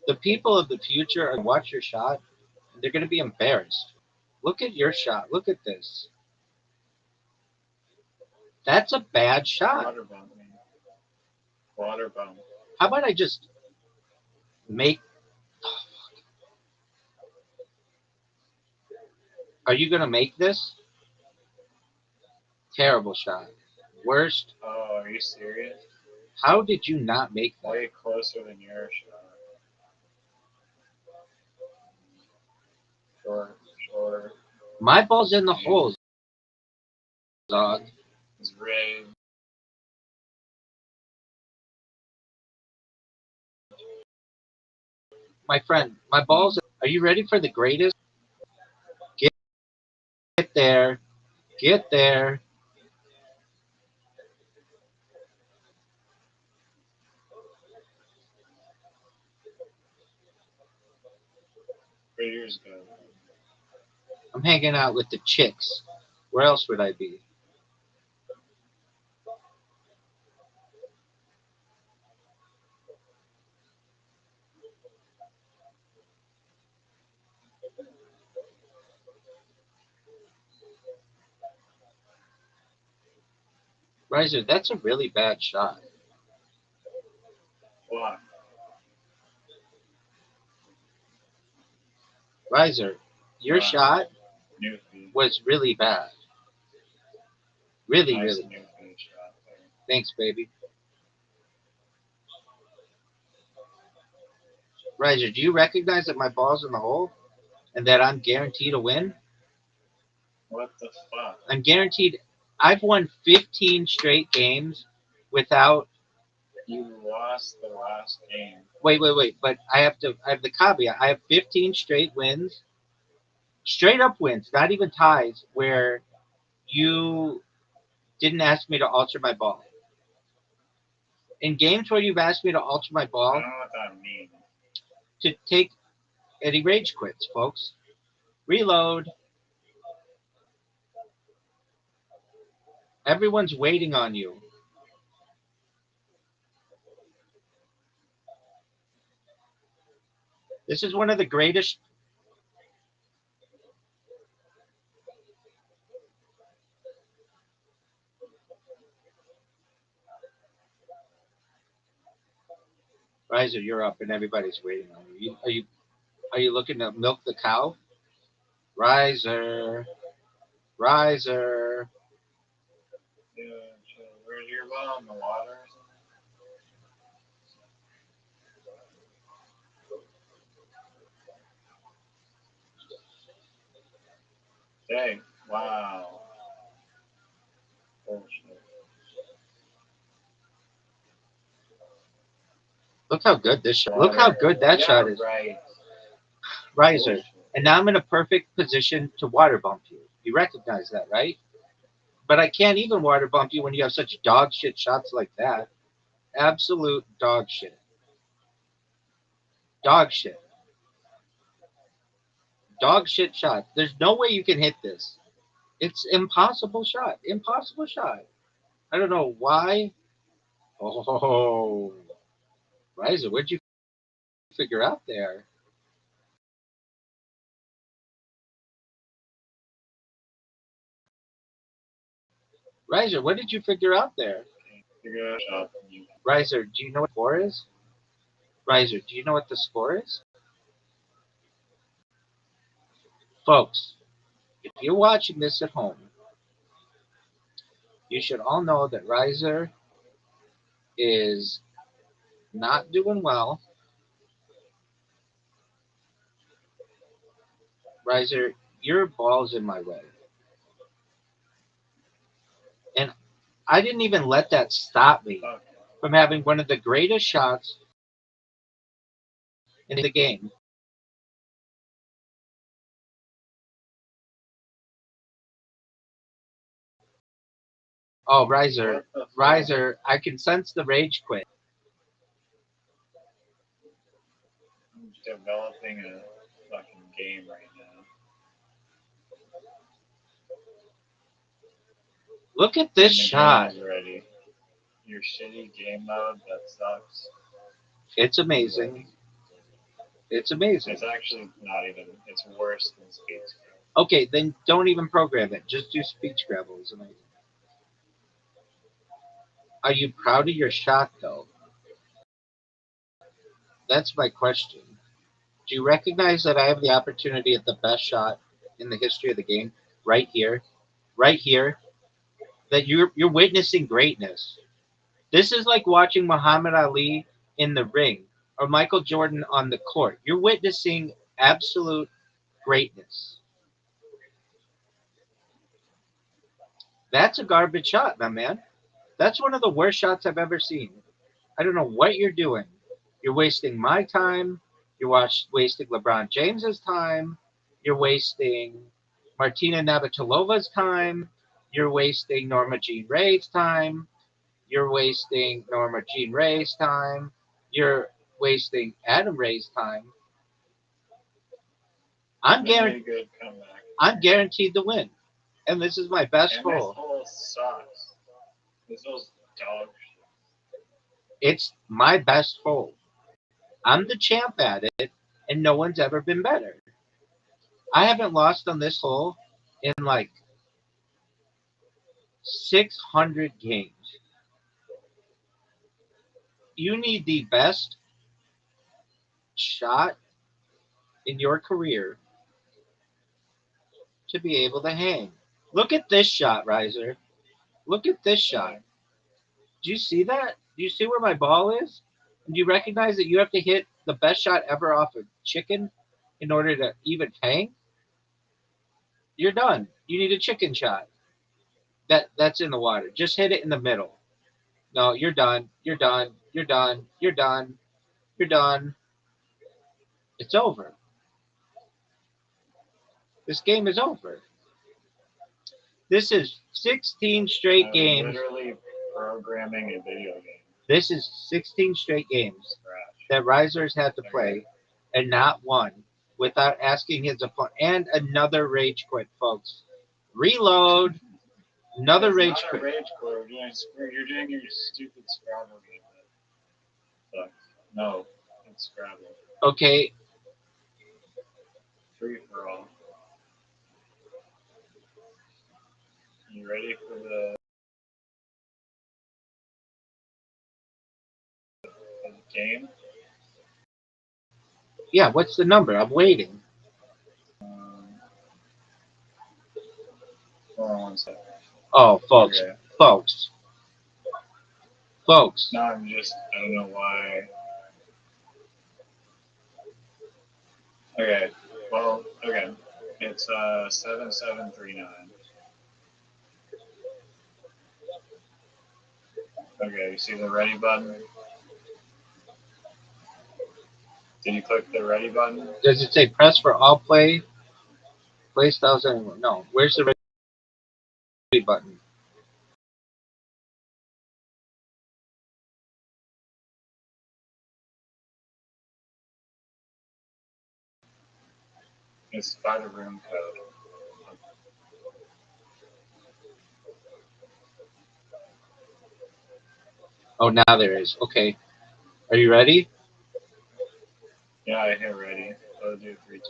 The people of the future are going to watch your shot, and they're going to be embarrassed. Look at your shot. Look at this. That's a bad shot. Water bump me. Water bump. How about I just make... Are you going to make this? Terrible shot. Worst. Oh, are you serious? How did you not make that? Way closer than your shot. Short. My ball's in the hole, dog. It's rigged. My friend, my ball's... Are you ready for the greatest? Get there. Get there. 3 years ago. I'm hanging out with the chicks. Where else would I be? Riser, that's a really bad shot. Why? Riser, your Wow. shot New feed. was really bad. Really, Nice really. new feed shot there. Thanks, baby. Riser, do you recognize that my ball's in the hole and that I'm guaranteed to win? What the fuck? I'm guaranteed. I've won 15 straight games without... You lost the last game. Wait. But I have the caveat. I have 15 straight wins. Straight up wins, not even ties, where you didn't ask me to alter my ball. In games where you've asked me to alter my I ball, don't know what that means. to take Eddie Rage quits, folks. Reload. Everyone's waiting on you. This is one of the greatest... Riser, you're up, and everybody's waiting on you. Are you looking to milk the cow? Riser, Riser. Yeah, so where's your well in the water or something? Dang, wow. Bullshit. Look how good this shot. Look how good that shot is. Right. Riser. Bullshit. And now I'm in a perfect position to water bump you. You recognize that, right? But I can't even water bump you when you have such dog shit shots like that. Absolute dog shit. Dog shit. Dog shit shot. There's no way you can hit this. It's impossible shot. Impossible shot. I don't know why. Oh, Riser, what'd you figure out there? Riser, what did you figure out there? Figure out a shot from you. Riser, do you know what the score is? Riser, do you know what the score is? Folks, if you're watching this at home, you should all know that Riser is not doing well. Riser, your ball's in my way. And I didn't even let that stop me from having one of the greatest shots in the game. Oh, Riser, I can sense the rage quit. I'm developing a fucking game right now. Look at this And the shot. game is ready. Your shitty game mode that sucks. It's amazing. It's amazing. It's actually not even. It's worse than Speed Scrabble. Okay, then don't even program it. Just do speech Scrabble. It's amazing. Are you proud of your shot, though? That's my question. Do you recognize that I have the opportunity at the best shot in the history of the game right here? Right here. That you're witnessing greatness. This is like watching Muhammad Ali in the ring or Michael Jordan on the court. You're witnessing absolute greatness. That's a garbage shot, my man. That's one of the worst shots I've ever seen. I don't know what you're doing. You're wasting my time. You're wasting LeBron James's time. You're wasting Martina Navratilovan's time. You're wasting Norma Jean Ray's time. You're wasting Norma Jean Ray's time. You're wasting Adam Ray's time. I'm guaranteed to win. And this is my best hole. This hole sucks. This hole's dog shit. It's my best hole. I'm the champ at it, and no one's ever been better. I haven't lost on this hole in like 600 games. You need the best shot in your career to be able to hang. Look at this shot, Riser. Look at this shot. Do you see that? Do you see where my ball is? And do you recognize that you have to hit the best shot ever off a chicken in order to even hang? You're done. You need a chicken shot. That's in the water. Just hit it in the middle. No, you're done. You're done. You're done. You're done. You're done. It's over. This game is over. This is 16 straight games. Literally programming a video game. This is 16 straight games that Risers had to play and not one without asking his opponent. And another rage quit, folks. Reload. Another rage quit. Rage quit. You're doing your stupid Scrabble game. That sucks. No, it's Scrabble. Okay. Free for all. You ready for the game? Yeah, what's the number? I'm waiting. Hold on one second. Oh, folks, Okay. folks, folks. No, I'm just, I don't know why. Okay. Well, okay. It's 7739. Okay, you see the ready button? Did you click the ready button? Does it say press for all play styles anymore? No. Where's the ready button? It's by the room code. Oh, now there is. Okay. Are you ready? Yeah, I hit ready. Go do 3, 2.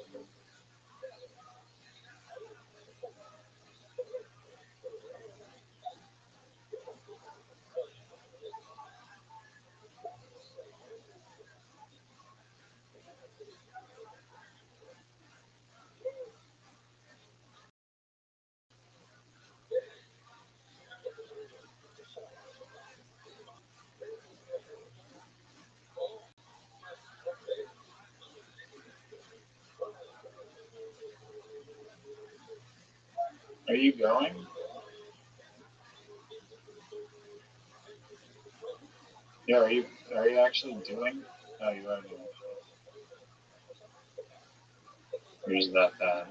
Are you going? Yeah, are you actually doing? No, you are doing. Or is that bad?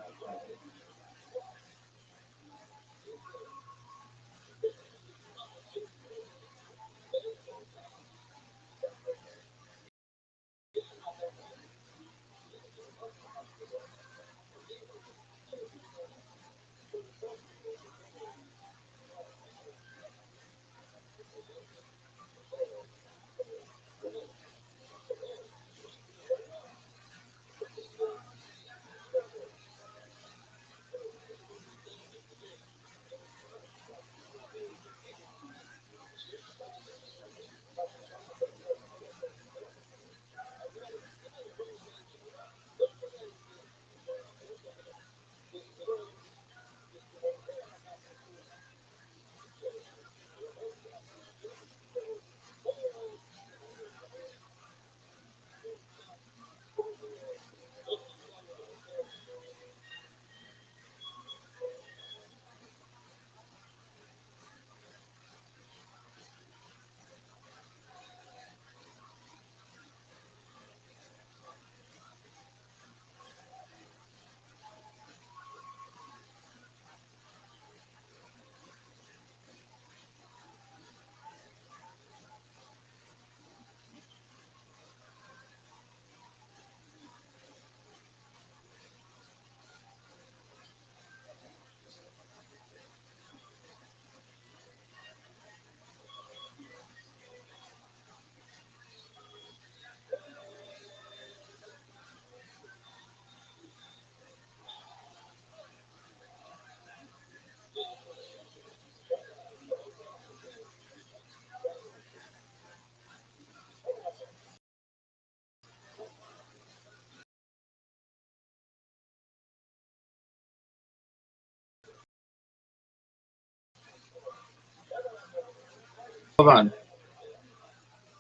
Hold on.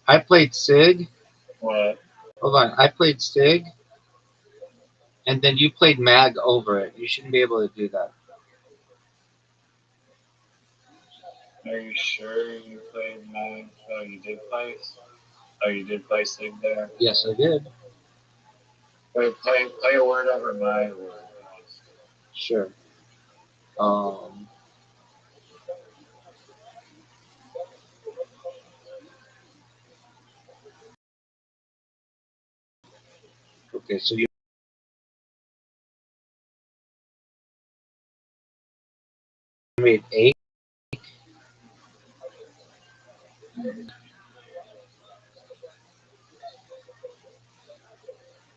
I played Sig. What? Hold on. I played Sig, and then you played Mag over it. You shouldn't be able to do that. Are you sure you played Mag? Oh, you did play? Oh, you did play Sig there? Yes, I did. Wait, play a word over my word. Sure. Um. Okay, so you made 8.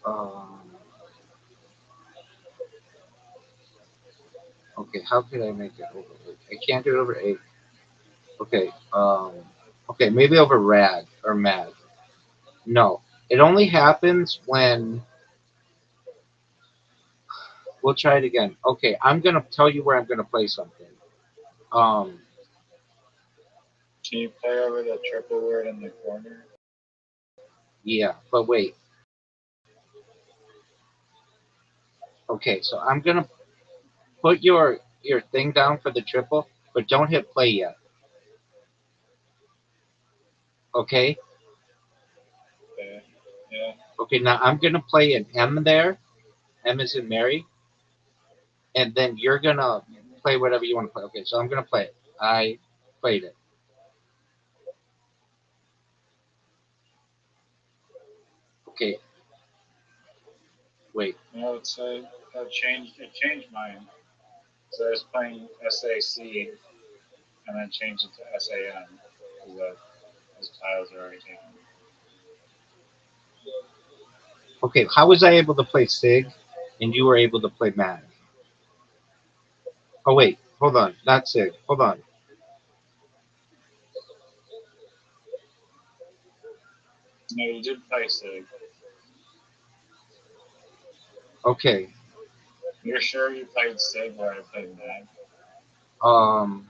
Um. Okay, how could I make it over 8? I can't do it over 8. Okay. Okay, maybe over Rad or Mag. No, it only happens when We'll try it again. Okay, I'm gonna tell you where I'm gonna play something. Um, Can you play over the triple word in the corner? yeah, but wait. Okay, so I'm gonna put your thing down for the triple, but don't hit play yet. Okay. Okay. Yeah. Okay. Now I'm gonna play an M there. M is in Mary, and then you're gonna play whatever you want to play. Okay. So I'm gonna play it. I played it. Okay. Wait. No, it changed mine. So I was playing SAC and then changed it to SAM because those tiles are already taken. Okay. How was I able to play Sig, and you were able to play Mag? Oh wait. Hold on. Not Sig. Hold on. No, you did play Sig. Okay. You're sure you played Sig where I played Mag? Um.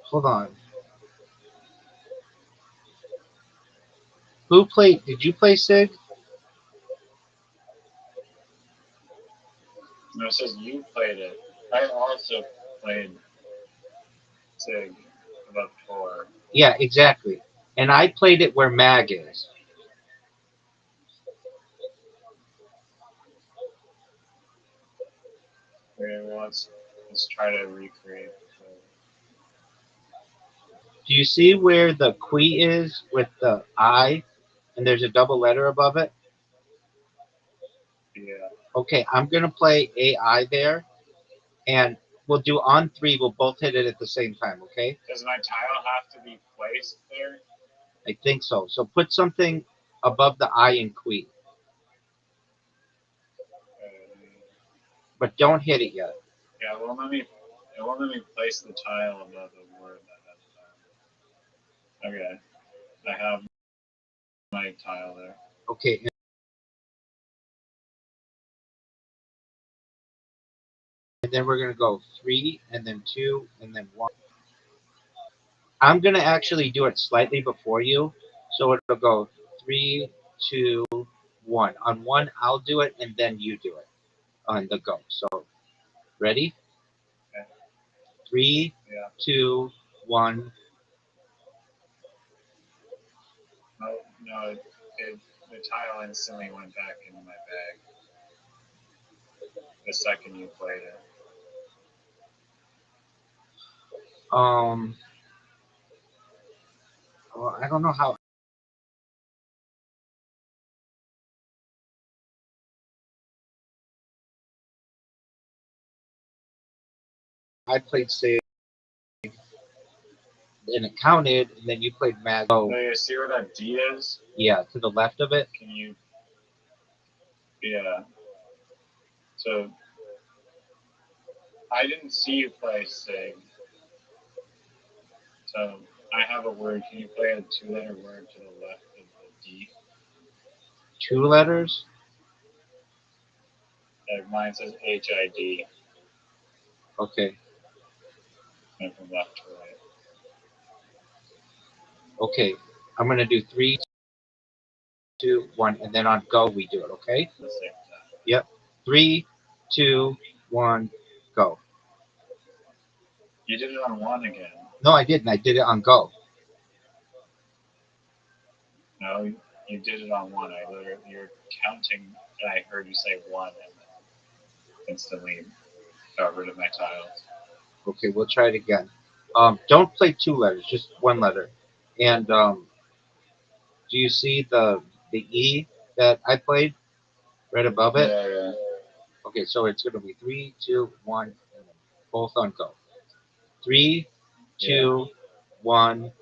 Hold on. Who played? Did you play Sig? No, it says you played it. I also played Sig about before. Yeah, exactly. And I played it where Mag is. Okay, well, let's try to recreate. Do you see where the Qui is with the I, and there's a double letter above it? Yeah. Okay, I'm gonna play AI there, and we'll do on three. We'll both hit it at the same time. Okay? Does my tile have to be placed there? I think so. So put something above the I in Qui, but don't hit it yet. Yeah, it won't let me place the tile above the word that has Okay, I have my tile there. Okay. And then we're gonna go three, and then two, and then one. I'm gonna actually do it slightly before you, so it'll go three, two, one. On one, I'll do it, and then you do it on the go. So ready? Okay. Three, Yeah. two, one. No, the tile instantly went back into my bag the second you played it. Well, I don't know how. I played Save, and it counted, and then you played Mag. So you see where that D is? Yeah, to the left of it. Can you? Yeah. So I didn't see you play Sig. So I have a word. Can you play a two-letter word to the left of the D? Two letters. Like mine says HID, Okay. and from left to right. Okay. I'm gonna do three, two, one, and then on go we do it. Okay. At the same time. Yep. Three, two, one, go. You did it on one again. No, I didn't. I did it on go. No, you did it on one. You're counting, and I heard you say one, and then instantly got rid of my tiles. Okay, we'll try it again. Don't play two letters, just one letter. And do you see the E that I played right above it? Yeah. Okay, so it's gonna be three, two, one, and then both on go. Three, two, one,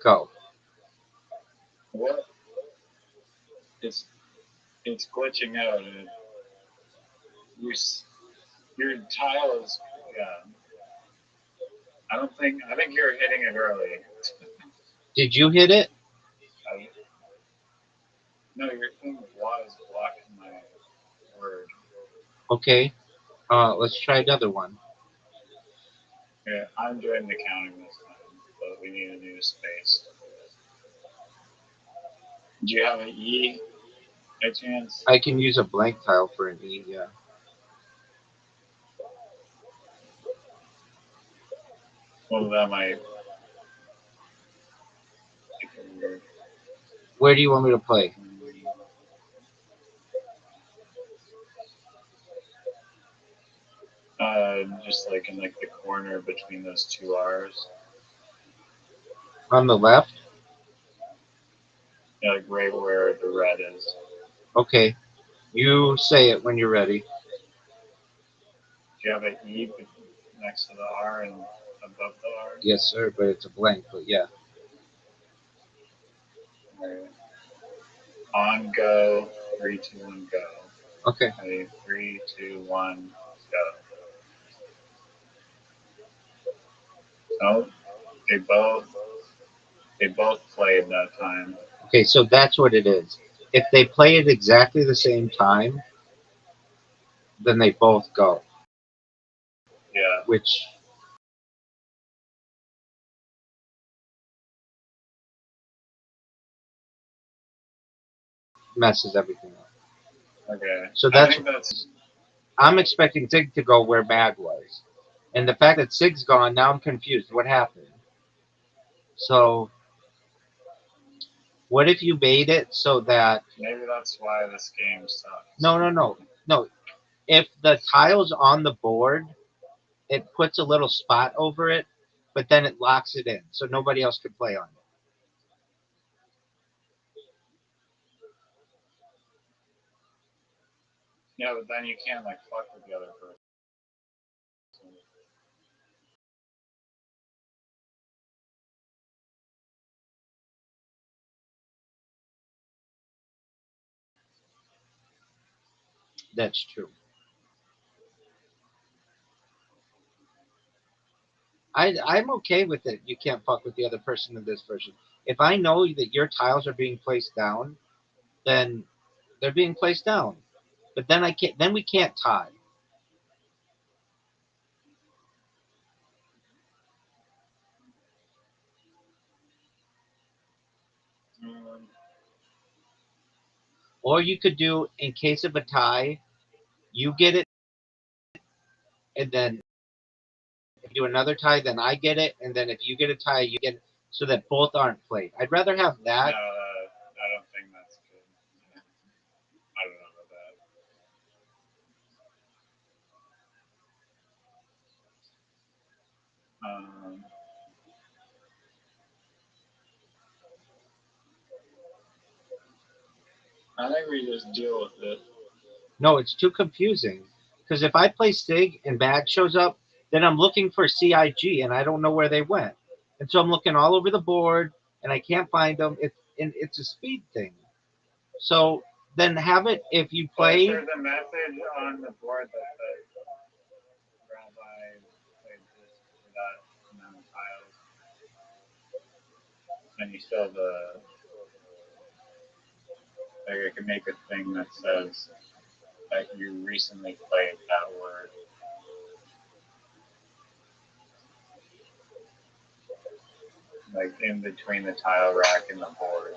go. What? It's glitching out, and your your tile is. Yeah. I think you're hitting it early. Did you hit it? I, no, your thing was blocking my word. Okay. Let's try another one. Yeah, I'm doing the counting this time, but we need a new space. Do you have an E by chance? I can use a blank tile for an E, yeah. Well, that might make it weird. Where do you want me to play? Just like in like the corner between those two R's. On the left? Yeah, like right where the red is. Okay. You say it when you're ready. Do you have an E next to the R and above the R? Yes, sir, but it's a blank, but yeah. Right. On go, 3, 2, 1, go. Okay. Ready? 3, 2, 1, go. Oh, they both played that time. Okay, so that's what it is. If they play at exactly the same time, then they both go. Yeah. Which messes everything up. Okay. So I think that's I'm expecting Sig to go where Mag was. And the fact that Sig's gone, now I'm confused. What happened? So what if you made it so that maybe that's why this game sucks. no. If the tile's on the board, it puts a little spot over it, but then it locks it in, so nobody else can play on it. Yeah, but then you can't like fuck with the other person. That's true. I'm okay with it. You can't fuck with the other person in this version. If I know that your tiles are being placed down, then they're being placed down. But then I can't. Then we can't tie. Or you could do, in case of a tie, you get it, and then if you do another tie, then I get it, and then if you get a tie, you get it, so that both aren't played. I'd rather have that. No, I don't think that's good. I don't know about that. I think we just deal with it. No, it's too confusing. Because if I play Sig and Bag shows up, then I'm looking for CIG and I don't know where they went. And so I'm looking all over the board and I can't find them. It's a speed thing. So then have it if you play. There's a message on the board that says Rabbi played this for that amount of tiles. And you still have like I can make a thing that says that you recently played that word. Like in between the tile rack and the board.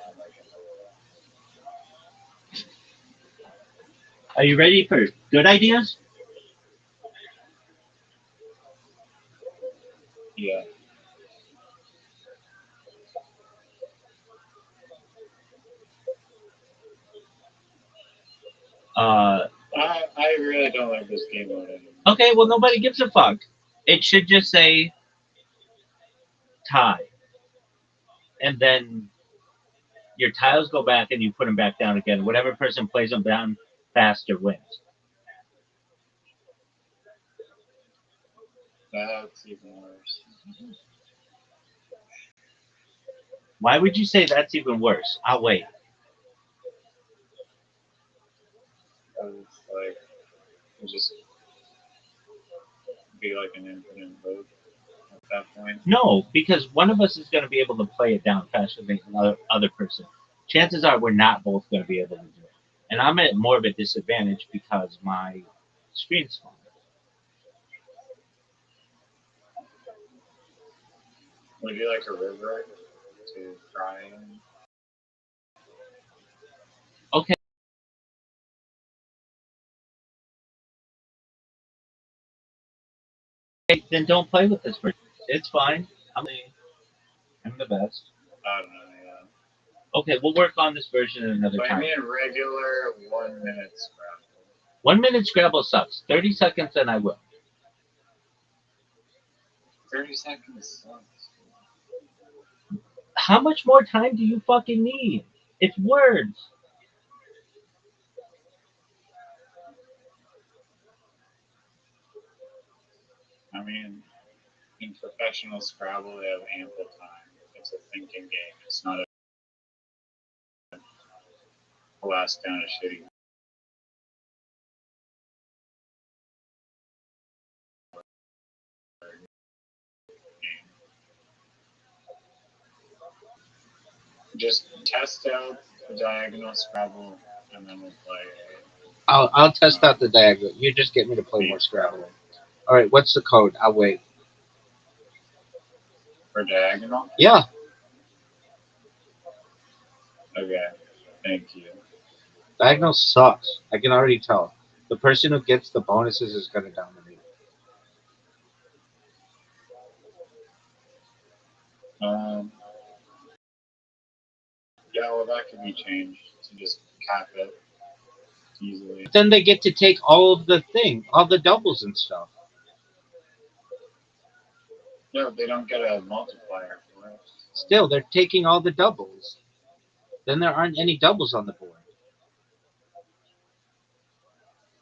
Are you ready for good ideas? Yeah. I really don't like this game mode anymore. Okay, well, nobody gives a fuck. It should just say tie. And then your tiles go back and you put them back down again. Whatever person plays them down faster wins. That's even worse. Why would you say that's even worse? I'll wait. Because it's like, it just be like an infinite loop. that point? No, because one of us is going to be able to play it down faster than the other person. Chances are we're not both going to be able to do it. And I'm at more of a disadvantage because my screen's small. Would you like a river to cry in? Okay. Then don't play with this version. It's fine. I'm the best. I don't know, yeah. Okay, we'll work on this version another Play time. me in regular 1 minute Scrabble. 1 minute Scrabble sucks. 30 seconds and I will. 30 seconds sucks. How much more time do you fucking need? It's words. I mean, in professional Scrabble, they have ample time. It's a thinking game. It's not a last down a shitty game. Just test out the diagonal Scrabble, and then we'll play. I'll test out the diagonal. You just get me to play more Scrabble. All right, what's the code? I'll wait. For diagonal? Yeah. Okay, thank you. Diagonal sucks. I can already tell. The person who gets the bonuses is going to dominate. Yeah, well, that could be changed to just cap it easily. But then they get to take all of the all the doubles and stuff. No, they don't get a multiplier for it. Still, they're taking all the doubles. Then there aren't any doubles on the board.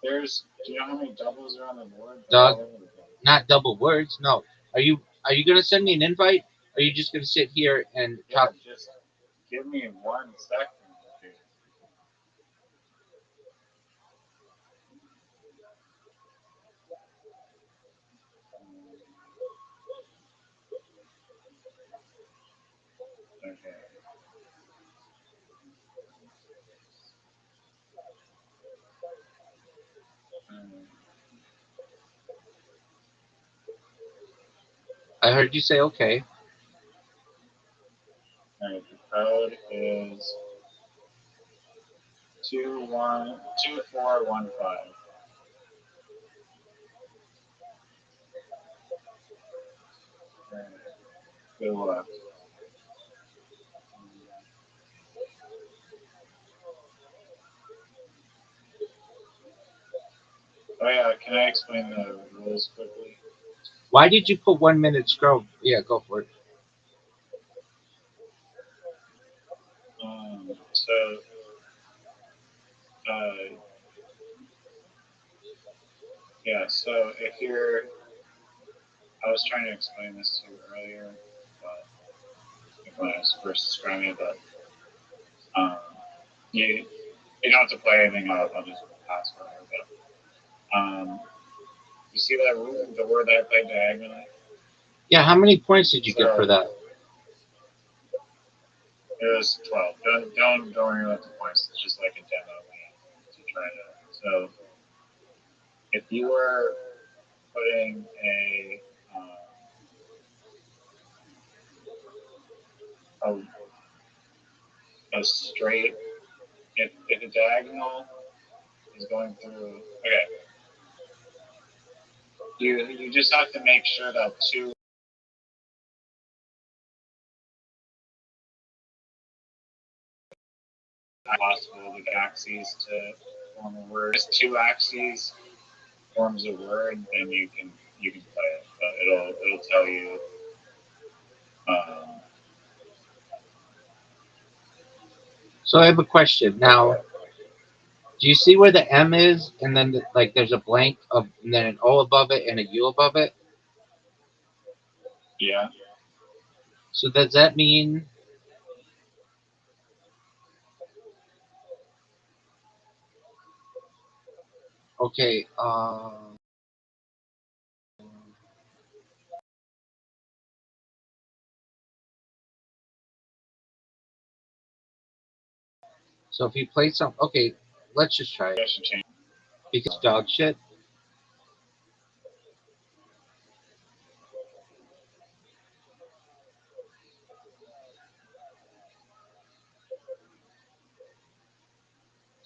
Do you know how many doubles are on the board? Doug, not double words. No. Are you gonna send me an invite? Or are you just gonna sit here and talk? Yeah, just give me 1 second. Okay. I heard you say okay. Alright, the code is 2415. Good luck. Oh yeah, can I explain the rules quickly? Why did you put 1 minute scroll? Yeah, go for it. So, yeah, so if you're, I was trying to explain this to you earlier, but when I was first describing it, but you don't have to play anything. I'll just pass over. But you see that rule, the word that I played diagonally? Yeah, how many points did you get for that? It was 12. Don't worry about the points. It's just like a demo game to try to. So if you were putting a straight, if a diagonal is going through, okay, you just have to make sure that two possible with axes to form a word. If 2 axes forms a word, then you can play it, but it'll tell you. So I have a question now. Do you see where the M is, and then like there's a blank of, and then an O above it and a U above it? Yeah. So does that mean? Okay. So if you play some, okay, let's just try it. I should change. Because dog shit.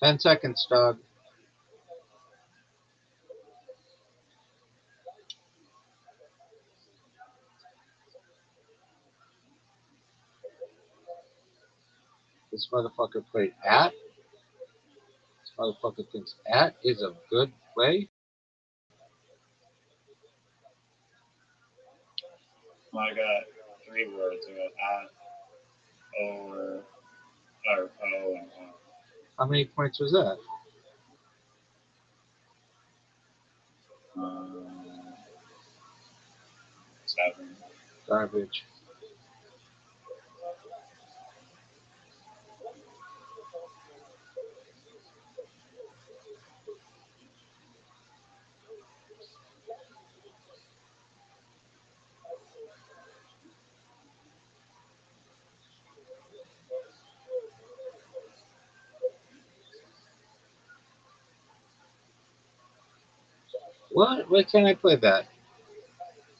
Ten seconds, dog. This motherfucker played at. This motherfucker thinks at is a good play. Well, I got 3 words. I got at, or O, and O. How many points was that? 7. Garbage. What? Why can't I play that?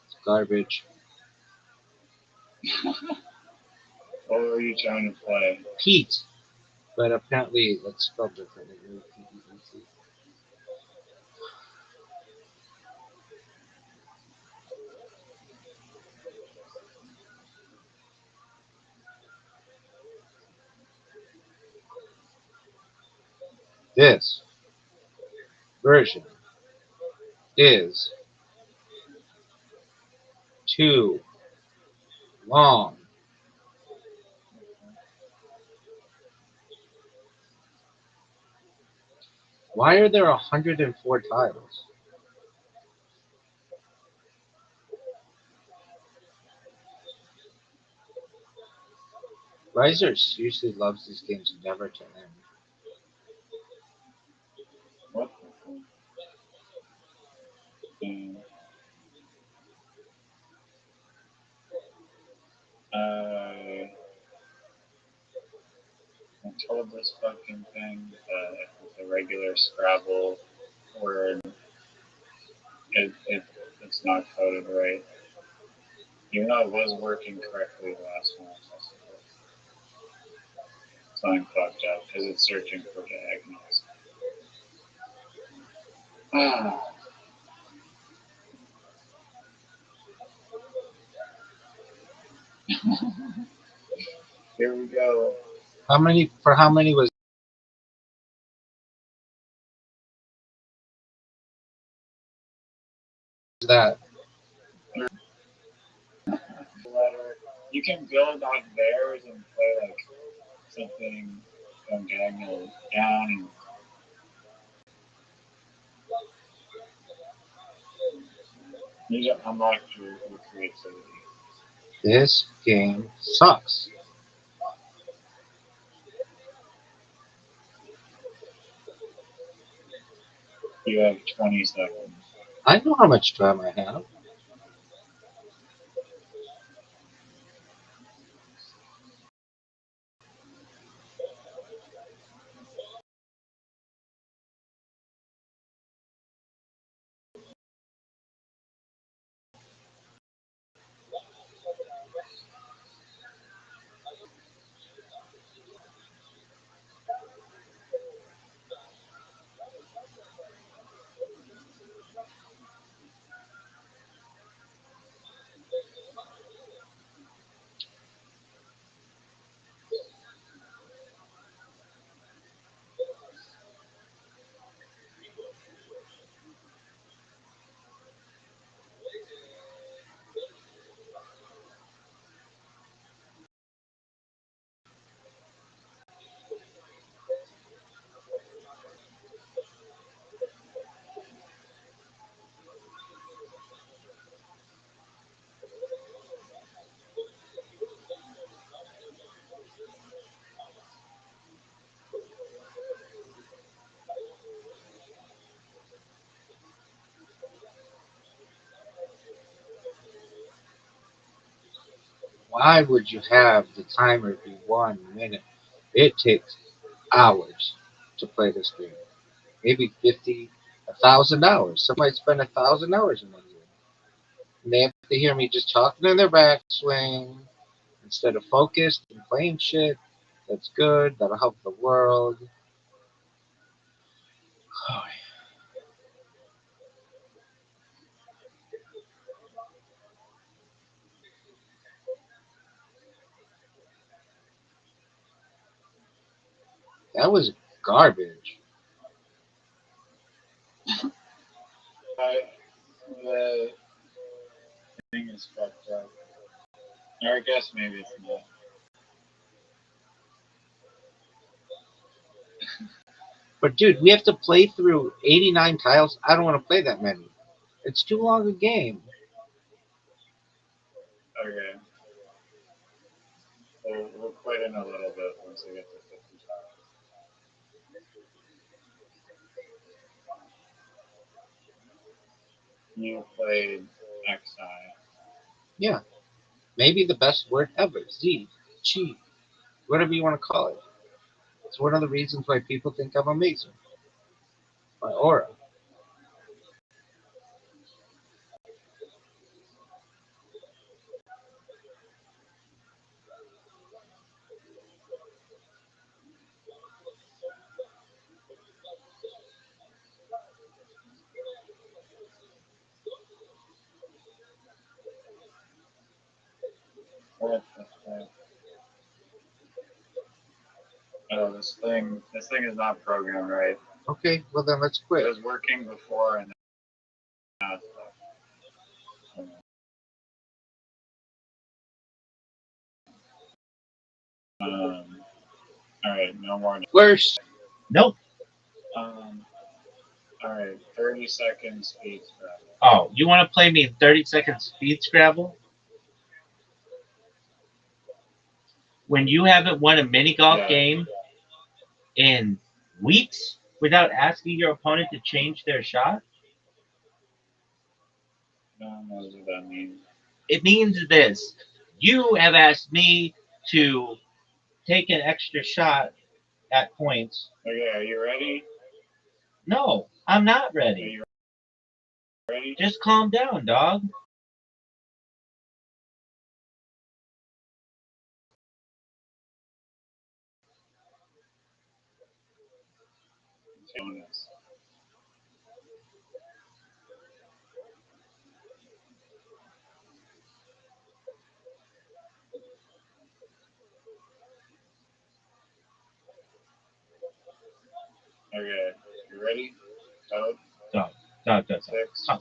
It's garbage. What were you trying to play? Pete. But apparently it's spelled differently. P-E-E-T. This version is too long. Why are there 104 tiles? Riser seriously loves these games never to end. What the fuck? I told this fucking thing that if it's a regular Scrabble word, it's not coded right. Even though it was working correctly the last one I tested it. Something fucked up because it's searching for diagonals. Here we go. How many was that? You can build on bears and play like something from diagonal down and you just unlock your creativity. This game sucks. You have 20 seconds. I know how much time I have. Why would you have the timer be 1 minute? It takes hours to play this game. Maybe 50, 1,000 hours. Somebody spent 1,000 hours in one game. And they have to hear me just talking in their backswing instead of focused and playing shit. That's good. That'll help the world. Oh, that was garbage. The thing is fucked up. Or I guess maybe it's not. But dude, we have to play through 89 tiles. I don't want to play that many. It's too long a game. Okay. We'll quit in a little bit once we get to 55. You played XI. Yeah. Maybe the best word ever. Z. Chi. Whatever you want to call it. It's one of the reasons why people think I'm amazing. My aura. What the fuck? Oh, this thing is not programmed right. Okay, well then let's It quit. was working before and now it's not. All right, no more. Worse. Nope. All right, 30 seconds speed scrabble. Oh, you want to play me in 30-second speed Scrabble? When you haven't won a mini golf game in weeks without asking your opponent to change their shot? No one knows what that means. It means this. You have asked me to take an extra shot at points. Okay, are you ready? No, I'm not Are ready. you ready? Just calm down, dog. Bonus. Okay, you ready? Code Dog. 6,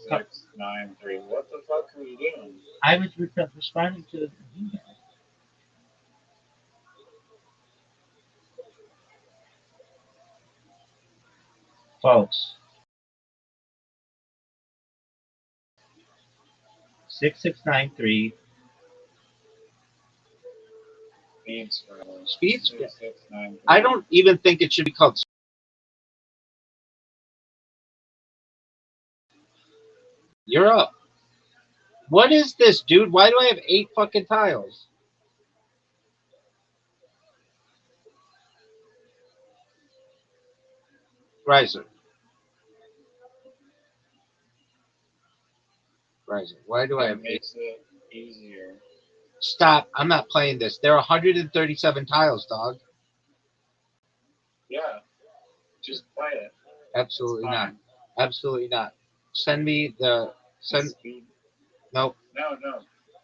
6, 9, 3. What the fuck are you doing? I was responding to the email. Folks, 6693. Speed scrabble. Speed 6, 6, 9, 3. I don't even think it should be called. You're up. What is this, dude? Why do I have 8 fucking tiles? Riser. Why do I have 8? Makes it easier. Stop. I'm not playing this. There are 137 tiles, dog. Yeah, just play it. Absolutely not. Absolutely not. Send me the Speed. Nope. No,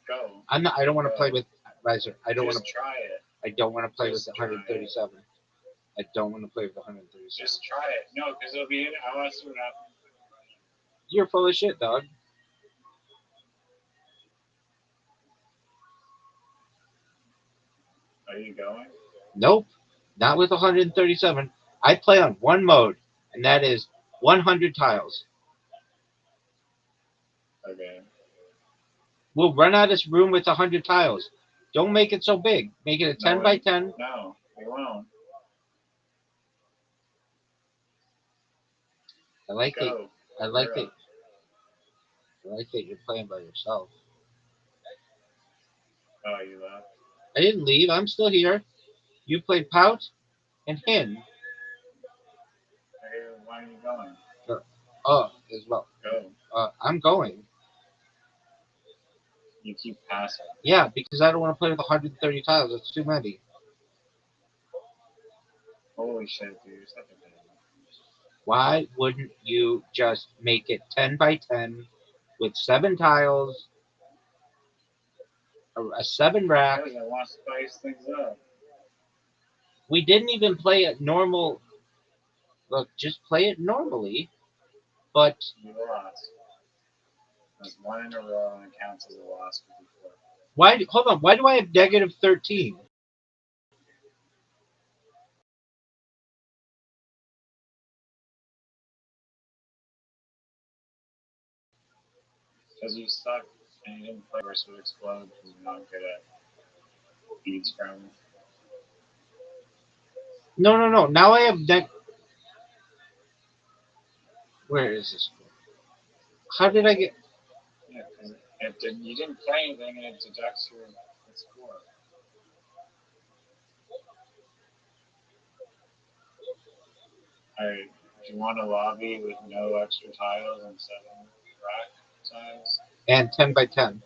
go. I'm not. I don't want to play with Riser. I don't want Just to. try it. I don't want to play with Just the 137. I don't want to play with the 137. Just try it. No, because it'll be. I want to see what happens. You're full of shit, dog. Are you going? Nope. Not with 137. I play on one mode, and that is 100 tiles. Okay. We'll run out of this room with 100 tiles. Don't make it so big. Make it a 10 by 10. No, we won't. I like Go. it. I like it. I like that you're playing by yourself. Oh, you left. I didn't leave. I'm still here. You played Pout and Hin. Why are you going? As well. Go. I'm going. You keep passing. Yeah, because I don't want to play with 130 tiles. It's too many. Holy shit, dude, you're such a bitch. Why wouldn't you just make it 10 by 10 with 7 tiles, a 7 rack? Because I want to spice things up. We didn't even play it normal. Look, just play it normally. But You lost. That's one in a row and it counts as a loss before. why? Hold on. Why do I have negative 13? Because you suck and you didn't play versus would explode because you're not good at beads from. No. Now I have Where is this? How did I get? Yeah, because you didn't play anything and it deducts your score. Alright, do you want a lobby with no extra tiles and 7 rack tiles? And 10 by 10.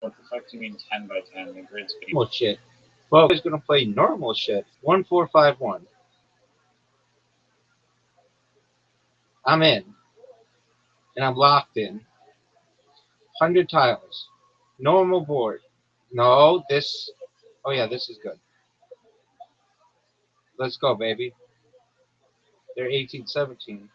What the fuck do you mean 10 by 10? The grid's big. Normal shit. Well, I was gonna play normal shit. 1451. I'm in, and I'm locked in. 100 tiles. Normal board. No, this. Oh yeah, this is good. Let's go, baby. They're 1817.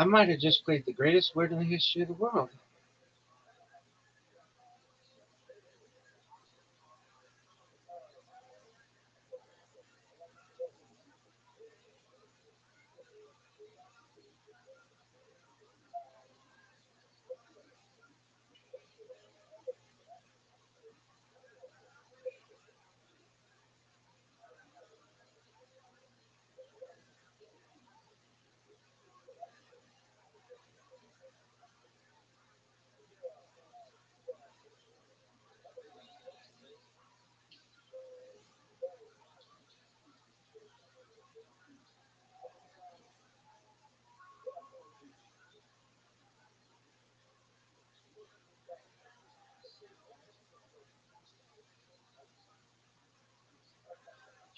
I might have just played the greatest word in the history of the world.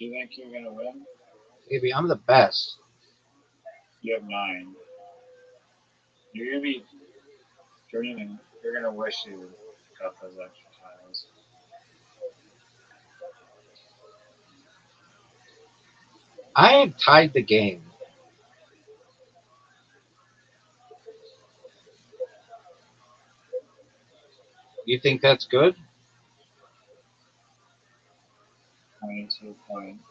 Do you think you're gonna win? Baby, I'm the best. You have 9. You're gonna be dreaming. You're gonna wish you got those extra tiles. I have tied the game. You think that's good? 22 points.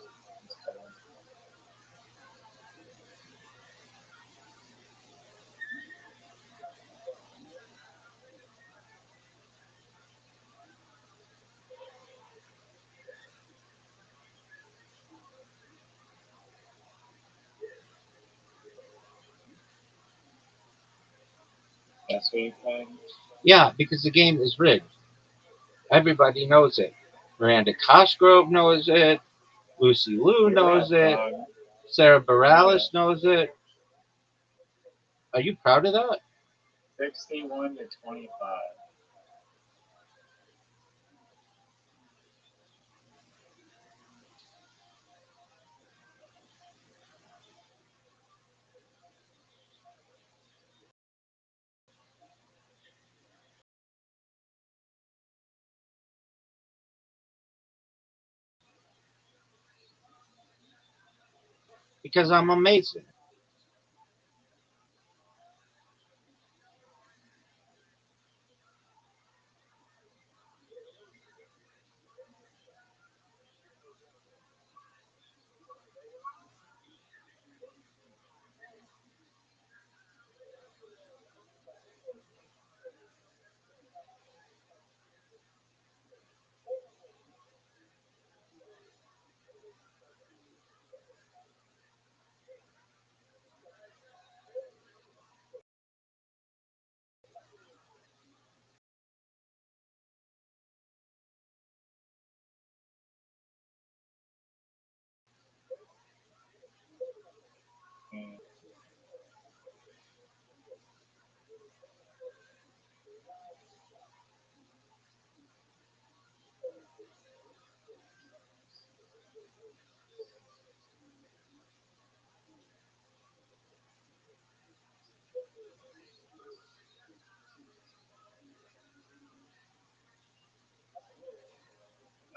That's what you played? Yeah, because the game is rigged. Everybody knows it. Miranda Cosgrove knows it. Lucy Liu knows it. Sarah Bareilles knows it. Are you proud of that? 61 to 25. Because I'm amazing.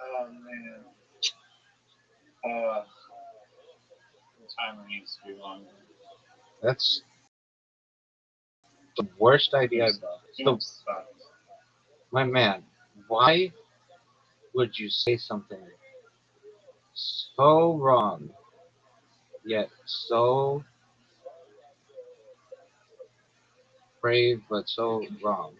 Oh man. The timer needs to be longer. That's the worst idea. So, my man, why would you say something so wrong yet so brave but so wrong?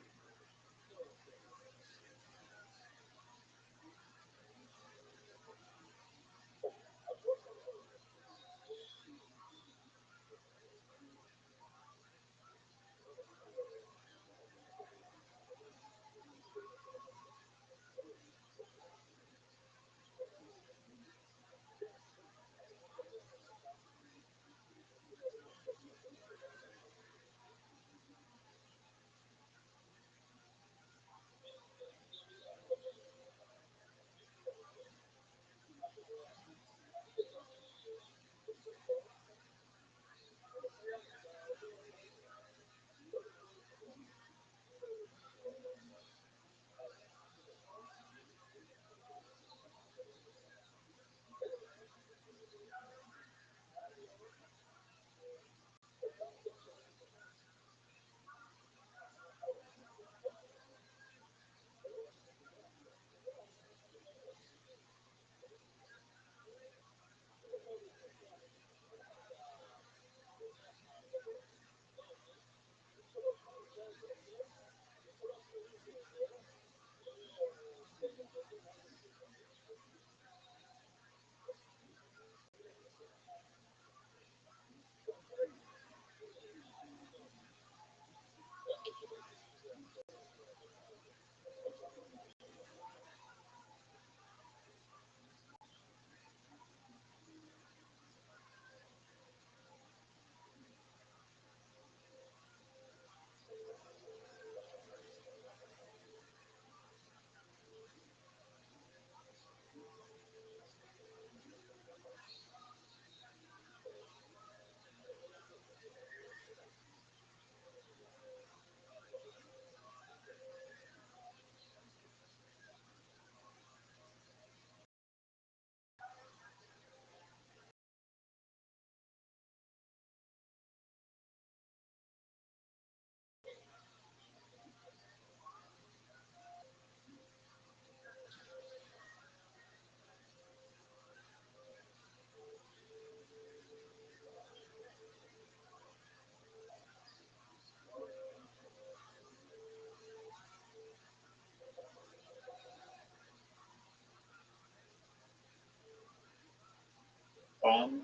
Bomb.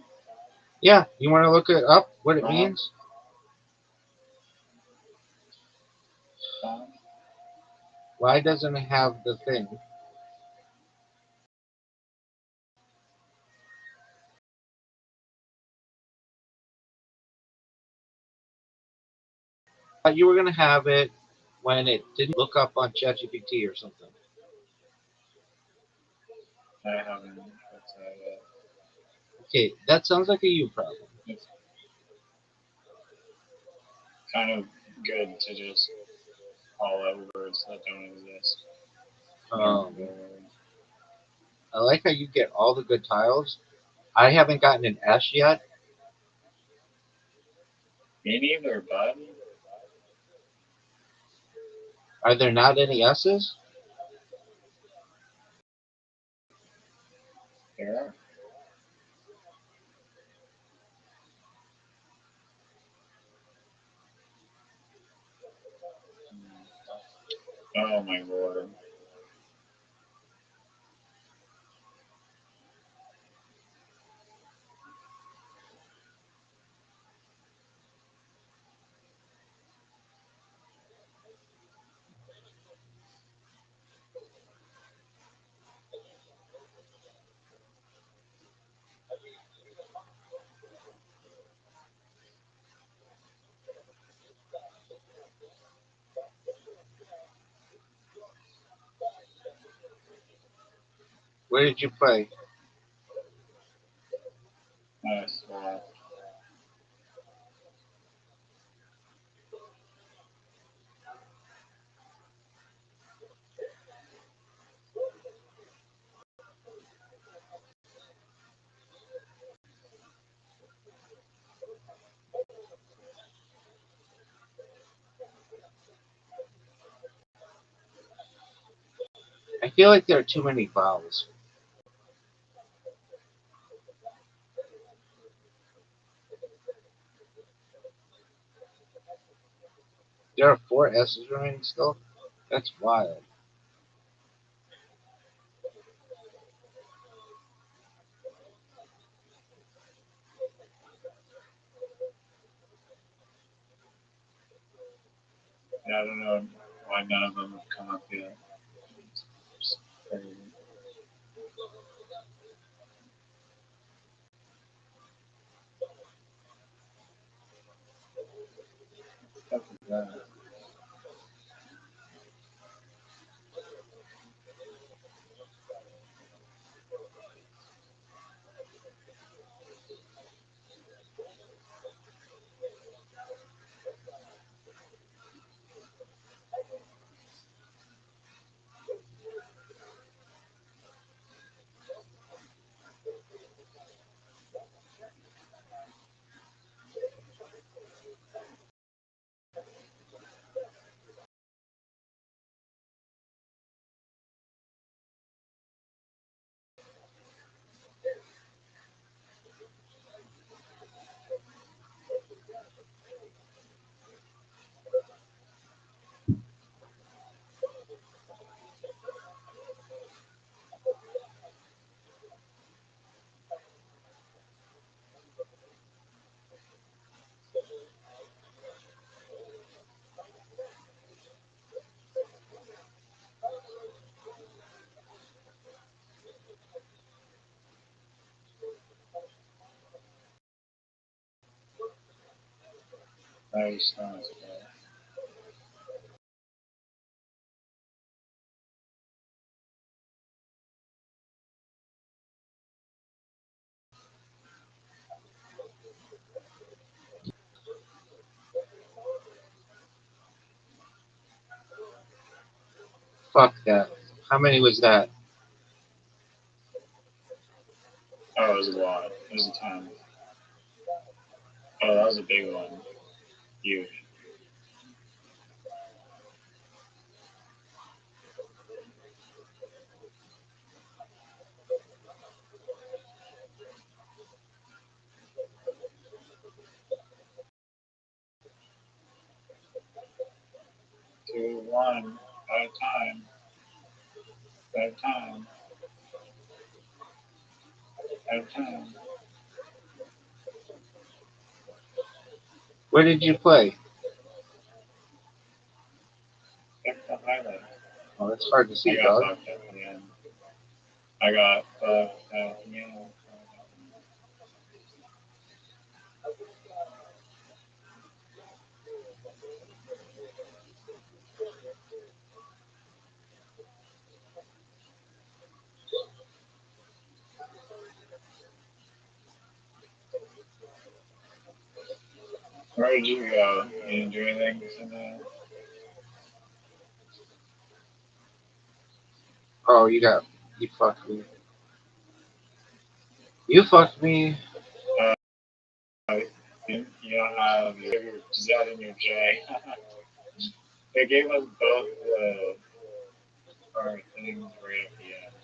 Yeah, you want to look it up, what it means? Bomb. Why doesn't it have the thing? You were going to have it when it didn't look up on ChatGPT or something. I haven't. That's Okay, that sounds like a you problem. it's kind of good to just call out words that don't exist. Um, I like how you get all the good tiles. I haven't gotten an S yet. Me neither, bud. Are there not any S's? There. Oh my lord. Where did you play? Nice. Wow. I feel like there are too many vowels. There are 4 S's remaining still? That's wild. Yeah, I don't know why none of them have come up yet. Stuff like that. Nice, nice. Fuck that. How many was that? Oh, it was a lot. It was a ton. Oh, that was a big one. Huge. Two, one, at a time. At a time. At a time. Where did you play? Check the highlight. Oh, that's hard to I see, got dog. fucked up again. I got fucked up again. Where did you go? You didn't do anything tonight? Oh, you fucked me. You fucked me. You don't have your Z and your J. They gave us both our things right at the end.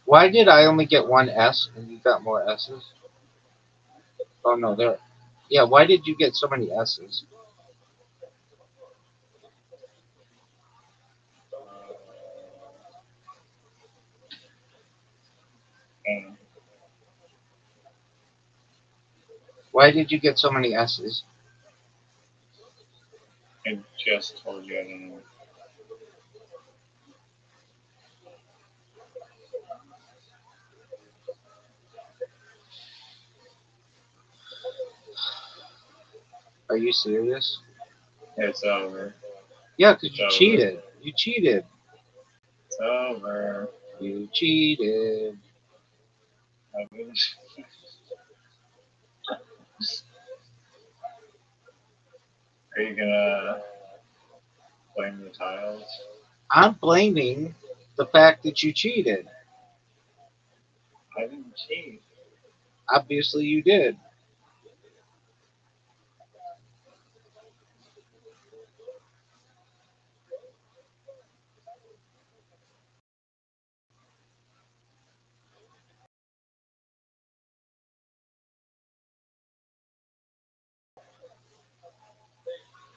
Why did I only get 1 S and you got more S's? Oh no, there. Yeah, why did you get so many S's? And Why did you get so many S's? I just told you I don't know. Are you serious? It's over. Yeah, because It's you over. cheated. You cheated. It's over. You cheated. I wouldn't- Are you gonna blame the tiles? I'm blaming the fact that you cheated. I didn't cheat. Obviously, you did.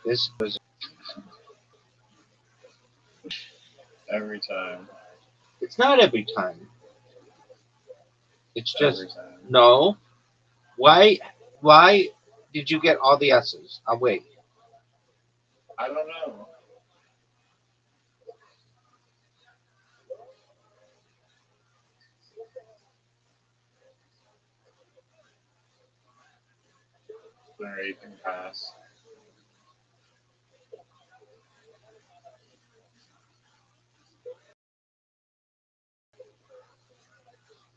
This was. Every time. It's not every time. It's just Every time. no. Why? Why did you get all the S's? I'll wait. I don't know. Alright, you can pass.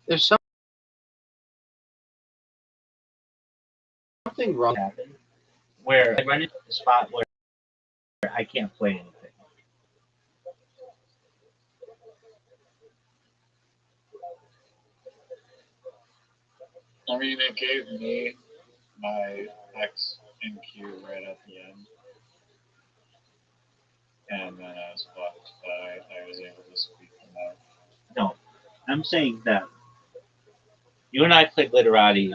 There's something wrong. Happen where I run into a spot where I can't play anything. I mean, it gave me my X and Q right at the end. And then I was blocked, but I was able to squeak them out. No, I'm saying that you and I played Literati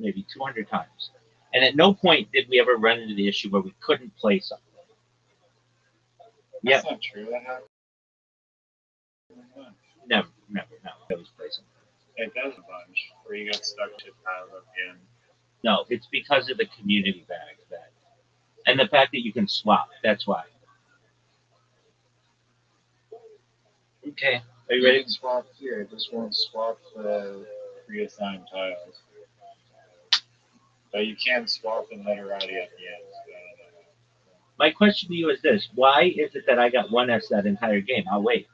maybe 200 times, and at no point did we ever run into the issue where we couldn't play something. That's not true. That happened. Never. I always play something. It does a bunch where you get stuck to tiles at the end. No, it's because of the community bag that, and the fact that you can swap. That's why. Okay, are you ready? can swap here. It just won't swap the reassigned tiles. But you can swap in Literati at the end. So I don't know. My question to you is this: why is it that I got one S that entire game? I'll wait.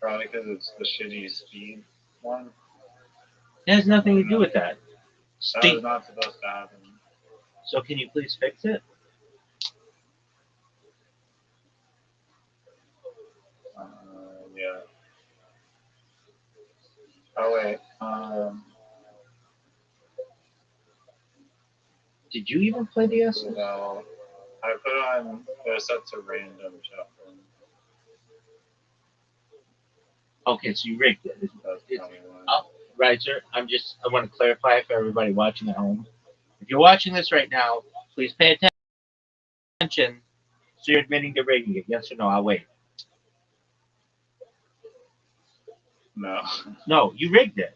Probably because it's the shitty speed one. It has nothing to do with that. That was not supposed to happen. So can you please fix it? Yeah. Oh wait. Did you even play the S? No. I put on the sets of random shuffling. Okay, so you rigged it. That's probably why. Oh, right, sir. I want to clarify for everybody watching at home. If you're watching this right now, please pay attention. So you're admitting to rigging it, yes or no? I'll wait. No. No, you rigged it.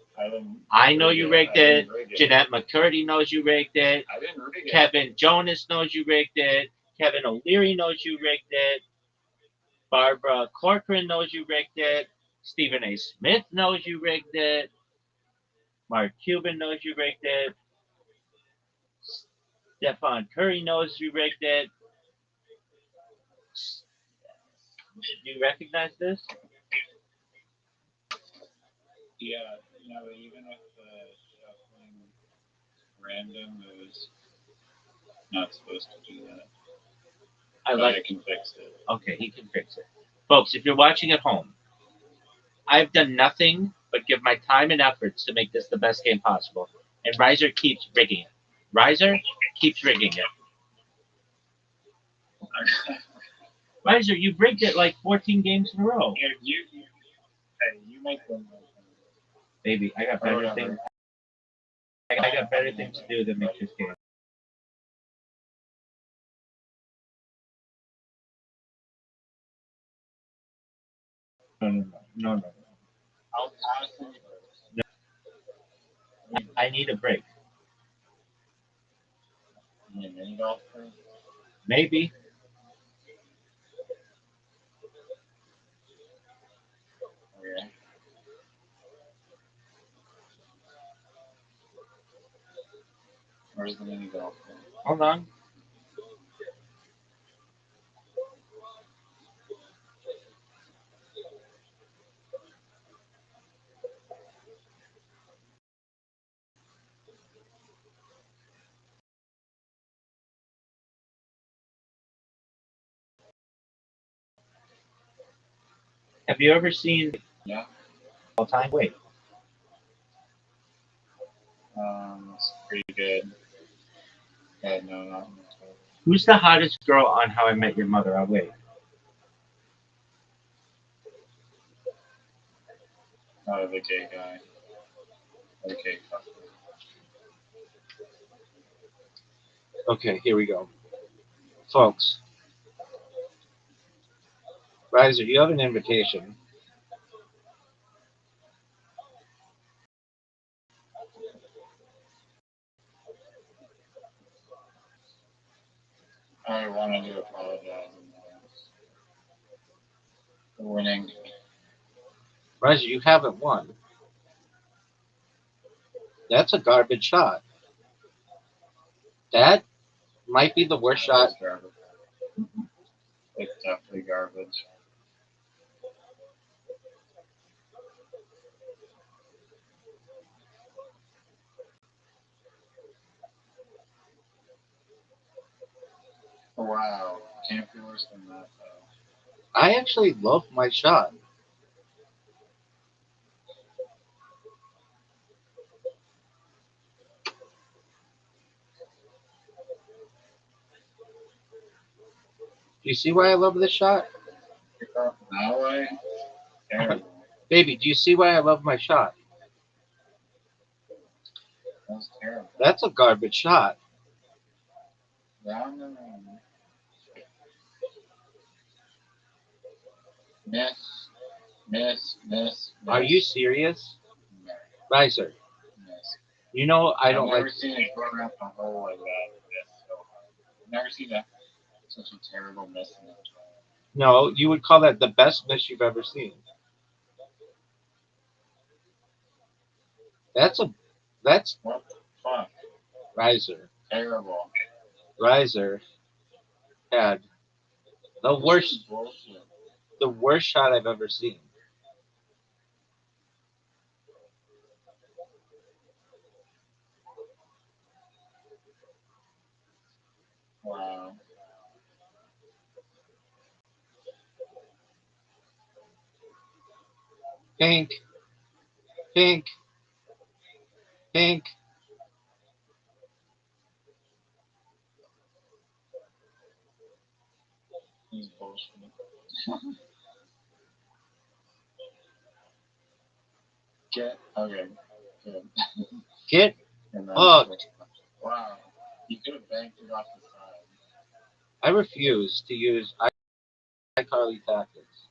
I know you rigged it. Rig it. Jeanette McCurdy knows you rigged it. I didn't rig it. Kevin Jonas knows you rigged it. Kevin O'Leary knows you rigged it. Barbara Corcoran knows you rigged it. Stephen A. Smith knows you rigged it. Mark Cuban knows you rigged it. Stefan Curry knows you rigged it. Do you recognize this? Yeah, but even with the shuffling random, it was not supposed to do that. I can fix it. Okay, he can fix it. Folks, if you're watching at home, I've done nothing but give my time and efforts to make this the best game possible. And Riser keeps rigging it. Riser keeps rigging it. Riser, you've rigged it like 14 games in a row. Hey, you make them. Baby, I got better things. I got better things to do than make this game. No. I'll pass it. I need a break. Mini golf thing? Maybe. Okay. Where's the mini golf thing? Hold on. Have you ever seen Yeah. All Time? Wait, It's pretty good. Yeah, no, not who's the hottest girl on How I Met Your Mother? Oh, wait. the gay guy. The gay couple. Okay, here we go. Folks, Riser, you have an invitation. I wanted to apologize for winning. Riser, you haven't won. That's a garbage shot. That might be the worst shot. Garbage. It's definitely garbage. Wow. Can't be worse than that, though. I actually love my shot. Do you see why I love this shot? That way? Terrible. Baby, do you see why I love my shot? That's terrible. That's a garbage shot. Round and round. Miss. Are you serious? No. Riser, Miss. you know I don't I've never like. seen it go around the hole like that. Miss so hard. I've never seen such a terrible miss in that. No, you would call that the best miss you've ever seen. That's What the fuck? Riser. Terrible. Riser had the This worst is bullshit. the worst shot I've ever seen. Wow. Pink, pink, pink. This is bullshit. Get okay. Good. Get And then hooked. wow. You could have banked it off the side. I refuse to use iCarly tactics.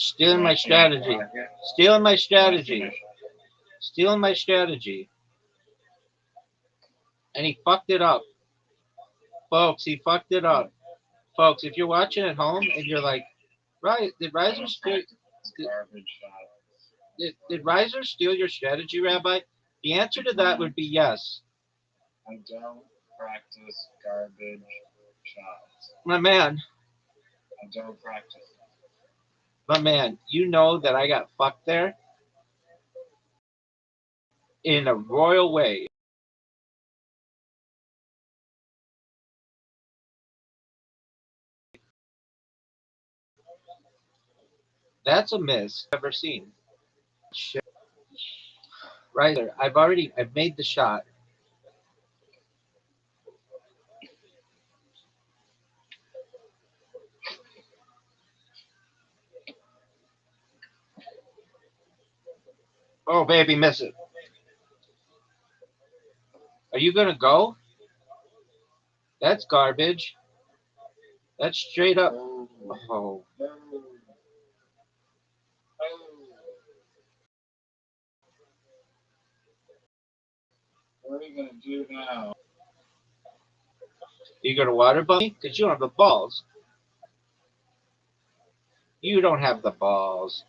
Stealing my strategy. Stealing my strategy. Stealing my strategy. And he fucked it up. Folks, he fucked it up. Folks, if you're watching at home and you're like, right, did Riser steal Garbage shot. did Riser steal your strategy, Rabbi? The answer to that would be yes. I don't practice garbage shots. My man, I don't practice. you know that I got fucked there in a royal way. That's a miss I've ever seen. Shit. Riser, I've made the shot. Oh baby, miss it. Are you gonna go? That's garbage. That's straight up. Oh. Oh. No. Oh. What are you gonna do now? You gonna water bump me? Because you don't have the balls. You don't have the balls.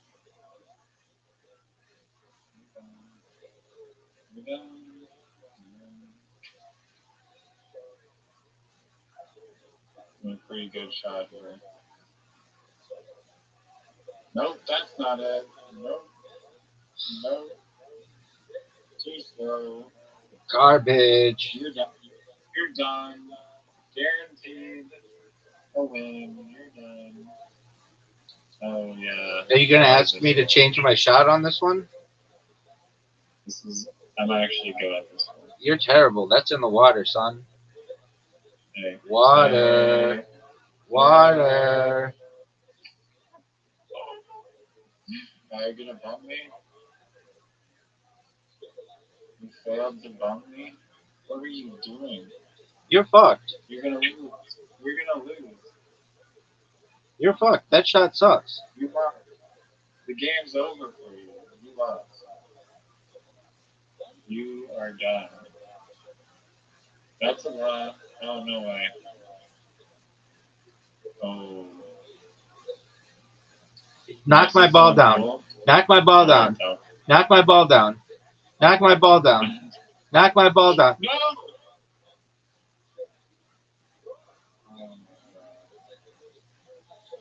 A pretty good shot here. Nope, that's not it. Nope. Too slow. Garbage. You're done. You're done. Guaranteed a win. You're done. Oh yeah. Are you gonna ask me to change my shot on this one? This is. I'm actually good at this one. You're terrible. That's in the water, son. Hey. Water. Hey. Water. Are you gonna bump me? You failed to bump me? What were you doing? You're fucked. You're gonna lose. You're gonna lose. You're fucked. That shot sucks. You lost. The game's over for you. You lost. You are done. That's a lot. Oh, no way. Oh. Knock my ball down. Knock my ball down. Knock my ball down. Knock my ball down. Knock my ball down. No! Oh,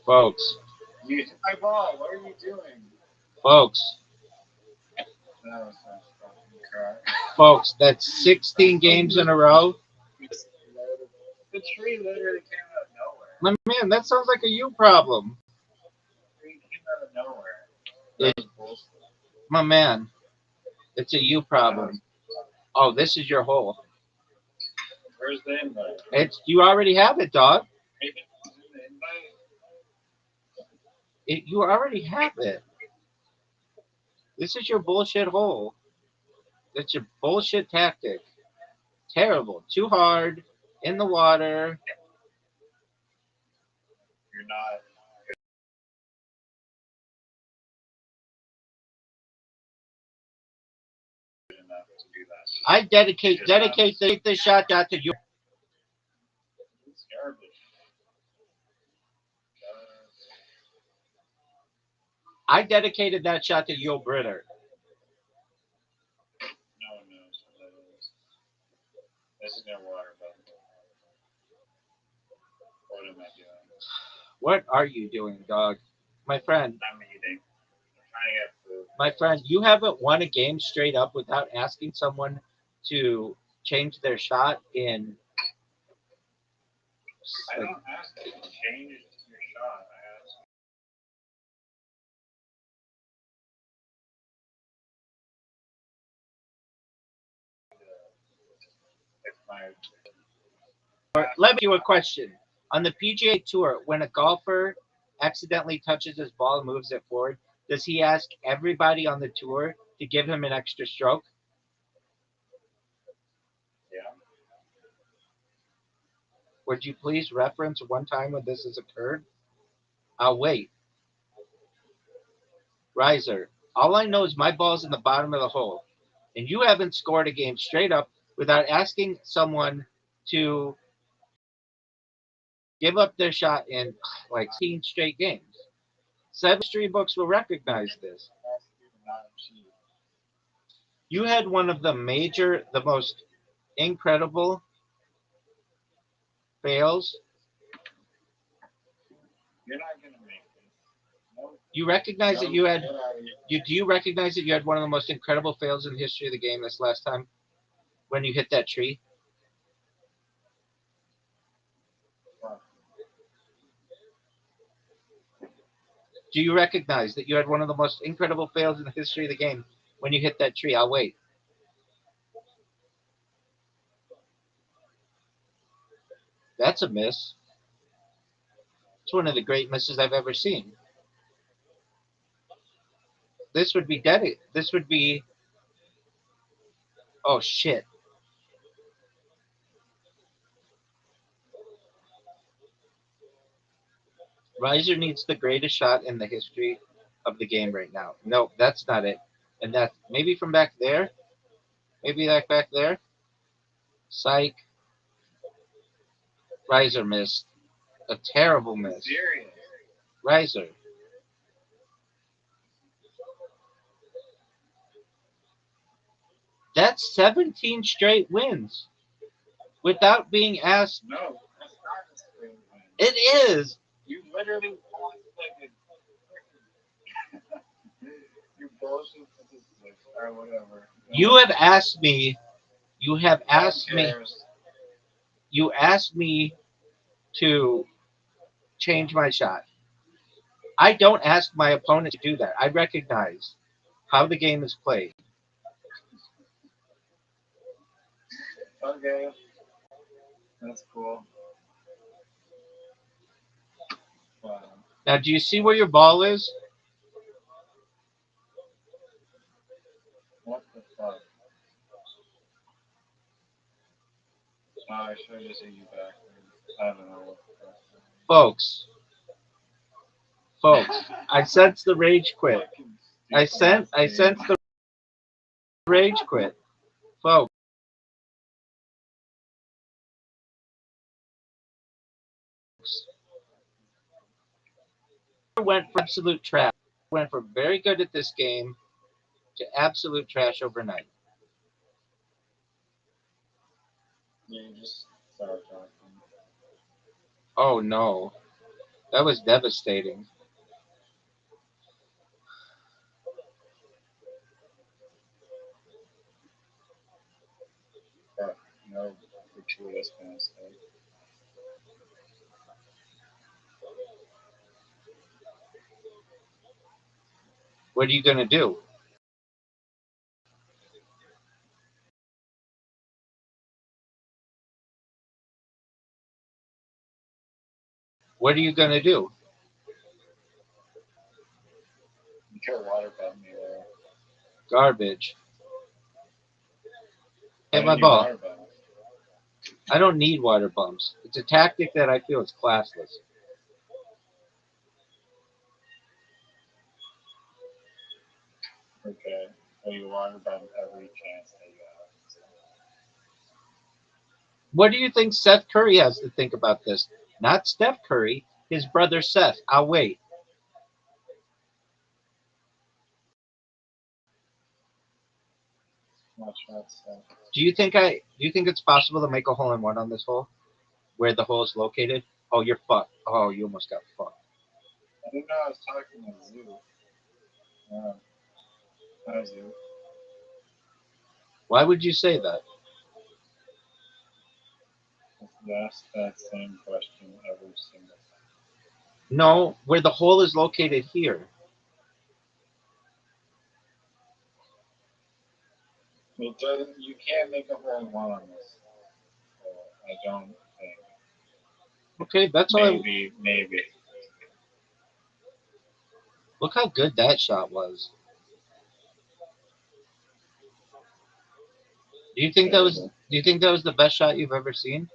Folks. you hit my ball. What are you doing? Folks. That was such fucking crap. Folks, that's 16 games in a row. The tree literally came out of nowhere. My man, that sounds like a you problem. The tree came out of nowhere. It, That was bullshit. my man, it's a you problem. Oh, this is your hole. Where's the invite? It's you already have it, dog. Maybe it's in the invite. You already have it. This is your bullshit hole. That's your bullshit tactic. Terrible. Too hard. In the water. You're not. Good enough to do that. I dedicate this shot out to you. It's garbage. I dedicated that shot to Yul Britter. No one knows what that is. This is no water, but what am I doing? What are you doing, dog? My friend, I'm eating. I'm trying to get food. my friend, you haven't won a game straight up without asking someone to change their shot in. I don't ask you to change your shot. I ask if my. Let me ask you a question. On the PGA Tour, when a golfer accidentally touches his ball and moves it forward, does he ask everybody on the tour to give him an extra stroke? Yeah. Would you please reference one time when this has occurred? I'll wait. Riser, all I know is my ball's in the bottom of the hole, and you haven't scored a game straight up without asking someone to give up their shot in like 16 straight games. 7 history books will recognize this. Ask you to not cheat. You had one of the most incredible fails. You're not gonna make this. Nope. You recognize that Nope. you had. Get out of here. Do you recognize that you had one of the most incredible fails in the history of the game this last time when you hit that tree? Do you recognize that you had one of the most incredible fails in the history of the game when you hit that tree? I'll wait. That's a miss. It's one of the great misses I've ever seen. This would be dead. This would be. Oh shit. Riser needs the greatest shot in the history of the game right now. No, that's not it. And that maybe from back there. Maybe like back there. Psych. Riser missed. A terrible miss. Serious. Riser. That's 17 straight wins without being asked. No, that's not a straight win. It is. You literally lost like a your bullshit statistics or whatever. You have asked me You have No one asked me. cares. You asked me to change my shot. I don't ask my opponent to do that. I recognize how the game is played. Okay, that's cool. Wow. Now, do you see where your ball is? What the fuck? Oh, I should have just hit you back. I don't know what the fuck. Folks, folks, I sense the rage quit. Fucking I stupid sense ass the rage quit. Folks, went for absolute trash. Went from very good at this game to absolute trash overnight. game. You just start talking. Oh no, that was devastating. Fuck, no gratuitous mistake. What are you gonna do? What are you gonna do? You could water bed me there. Garbage. Why Hit my didn't you ball. water bed? I don't need water bumps. It's a tactic that I feel is classless. Okay. Well, you water bed every chance that you have. What do you think Seth Curry has to think about this? Not Steph Curry, his brother Seth. I'll wait. Watch that stuff. Do you think it's possible to make a hole in one on this hole? Where the hole is located? Oh, you're fucked. Oh, you almost got fucked. I didn't know I was talking to Zoo. Yeah. Hi, Zoo. Why would you say that? Ask that same question every single time. No, where the hole is located here. Well, you can't make a hole in one on this. So I don't think. Okay, that's all. Maybe. Look how good that shot was. Do you think that was the best shot you've ever seen?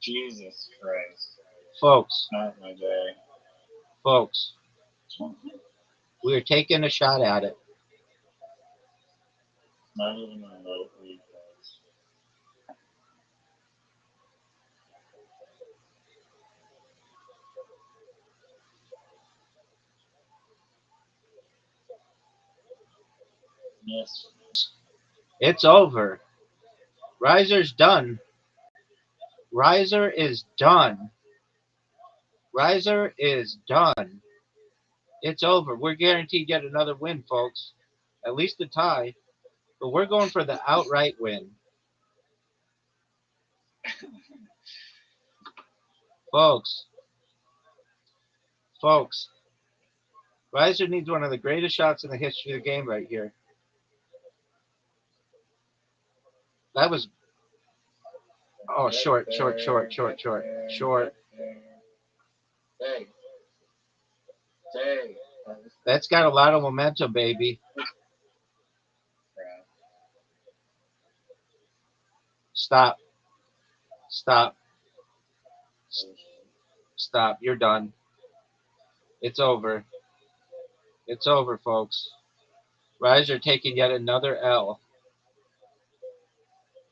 Jesus Christ. Folks, Not my day. folks, we are taking a shot at it. Not even remotely close. Yes. It's over. Riser's done. Riser is done. Riser is done. It's over. We're guaranteed yet another win, folks. At least a tie. But we're going for the outright win. Folks, folks, Riser needs one of the greatest shots in the history of the game right here. That was, oh, short. Hey. Hey. That's got a lot of momentum, baby. Stop. Stop. Stop. You're done. It's over. It's over, folks. Riser taking yet another L.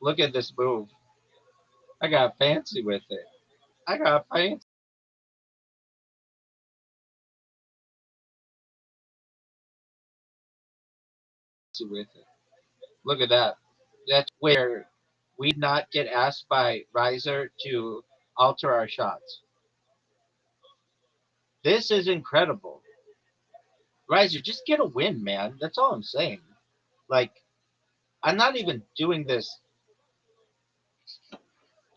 Look at this move. I got fancy with it. I got fancy with it. Look at that. That's where we not get asked by Riser to alter our shots. This is incredible. Riser, just get a win, man. That's all I'm saying. Like, I'm not even doing this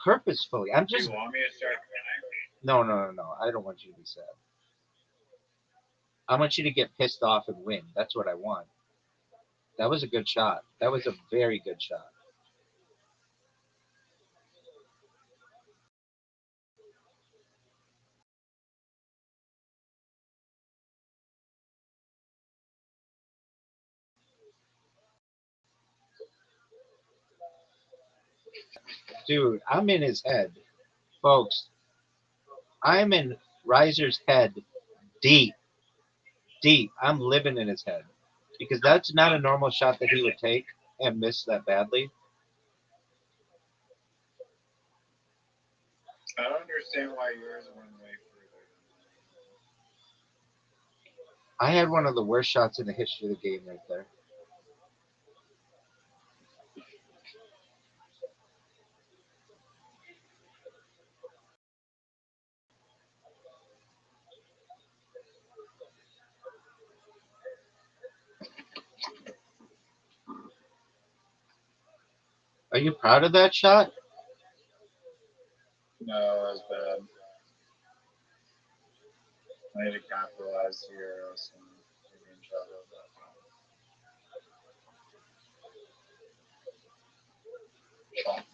purposefully. I'm Do just you want me to start crying? no. I don't want you to be sad. I want you to get pissed off and win. That's what I want. That was a good shot. That was a very good shot. Dude, I'm in his head. Folks, I'm in Riser's head deep, deep. I'm living in his head. Because that's not a normal shot that he would take and miss that badly. I don't understand why yours went way further. I had one of the worst shots in the history of the game right there. Are you proud of that shot? No, that was bad. I need to capitalize here, or else I'm gonna be in trouble with that.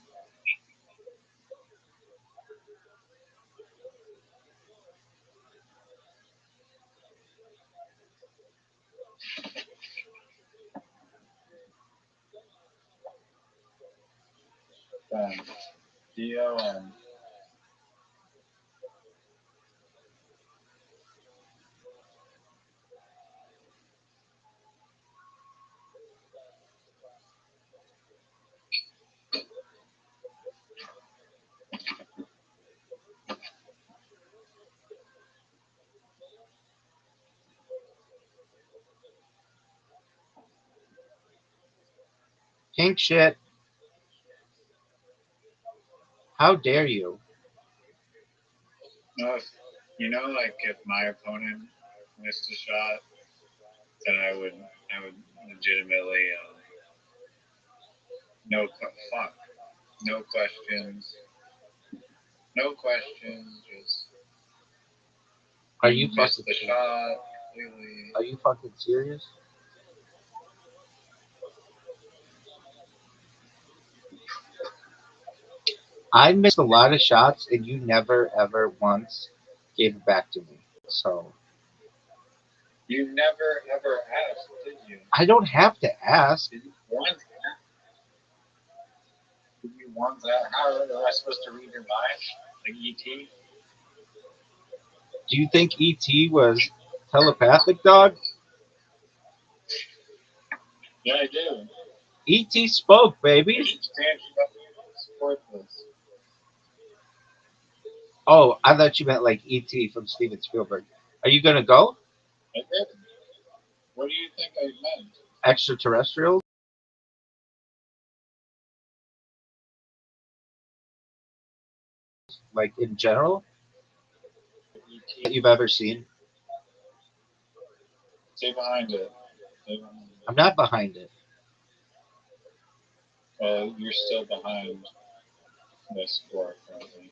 Then, DOM. Pink shit. How dare you? No, like if my opponent missed a shot, then I would legitimately, fuck, no questions, just Are you missed fucking the shot completely. Are you fucking serious? I missed a lot of shots and you never ever once gave it back to me. So You never ever asked, did you? I don't have to ask. Did you once ask? Did you once ask? How am I supposed to read your mind? Like ET? Do you think ET was telepathic, dog? Yeah, I do. ET spoke, baby. Stand support this. Oh, I thought you meant like ET from Steven Spielberg. Are you gonna go? I did. What do you think I meant? Extraterrestrials? Like in general? That ET. you've ever seen? Stay behind it. Stay behind it. I'm not behind it. Well, you're still behind the score currently.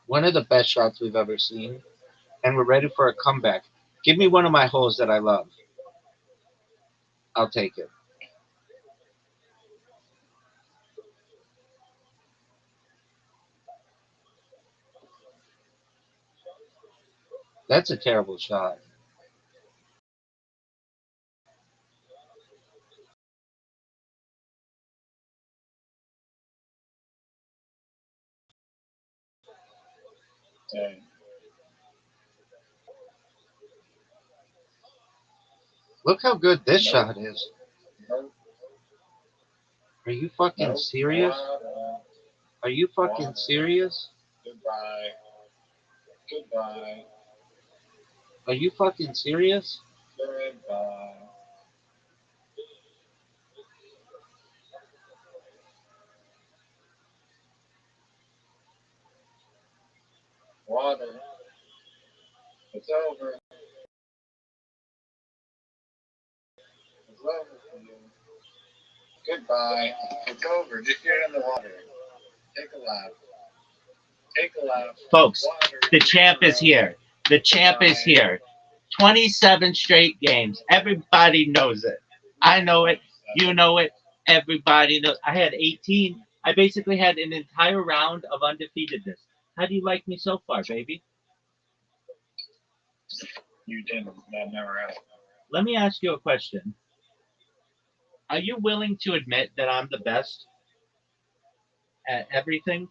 One of the best shots we've ever seen. And we're ready for a comeback. Give me one of my holes that I love. I'll take it. That's a terrible shot. Dang. Look how good this Nope. shot is. Nope. Are you fucking Nope. serious? Are you fucking serious? Goodbye. Goodbye. Are you fucking serious? Goodbye. Water. It's over. It's over for you. Goodbye. It's over. Just get in the water. Take a lap. Take a lap. Folks, Water. the champ is here. The champ is here. 27 straight games. Everybody knows it. I know it. You know it. Everybody knows. I had 18. I basically had an entire round of undefeatedness. How do you like me so far, baby? You didn't. That never happened. Let me ask you a question. Are you willing to admit that I'm the best at everything?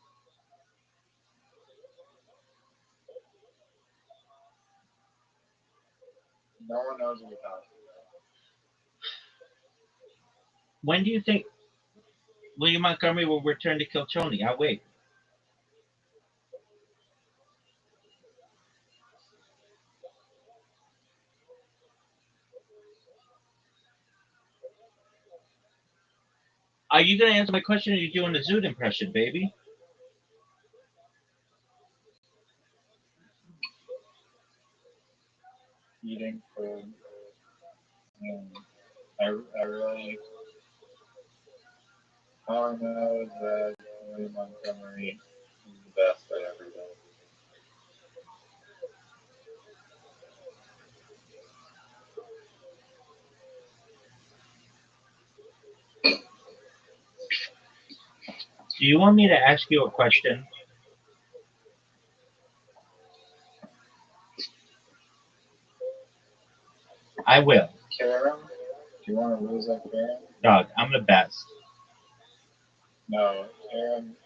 No one knows what we're talking When do you think William Montgomery will return to Kilchoney? I'll wait. Are you going to answer my question or are you doing a Zoot impression, baby? eating food. And I really, all I know is that William Montgomery is the best at everything. Do you want me to ask you a question? I will. Karen, do you want to lose like Karen? Dog, I'm the best. No, Karen,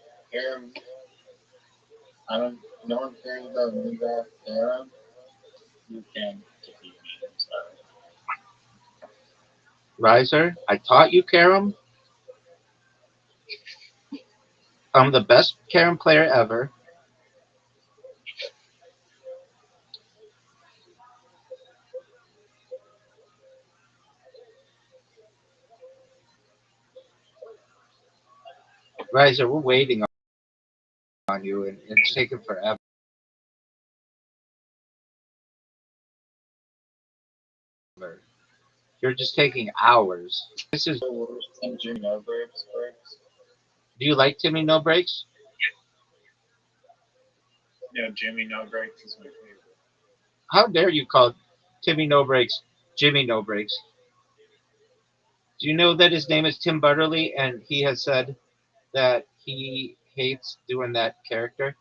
I don't, no one cares about me, guys. Karen, you can defeat me, I'm sorry. Riser, I taught you Carom. I'm the best Carom player ever. Riser, we're waiting on you, and it's taking forever. You're just taking hours. This is. And Jimmy No Breaks. Do you like Timmy No Breaks? Yeah, Jimmy No Breaks is my favorite. How dare you call Timmy No Breaks Jimmy No Breaks? Do you know that his name is Tim Butterly, and he has said that he hates doing that character?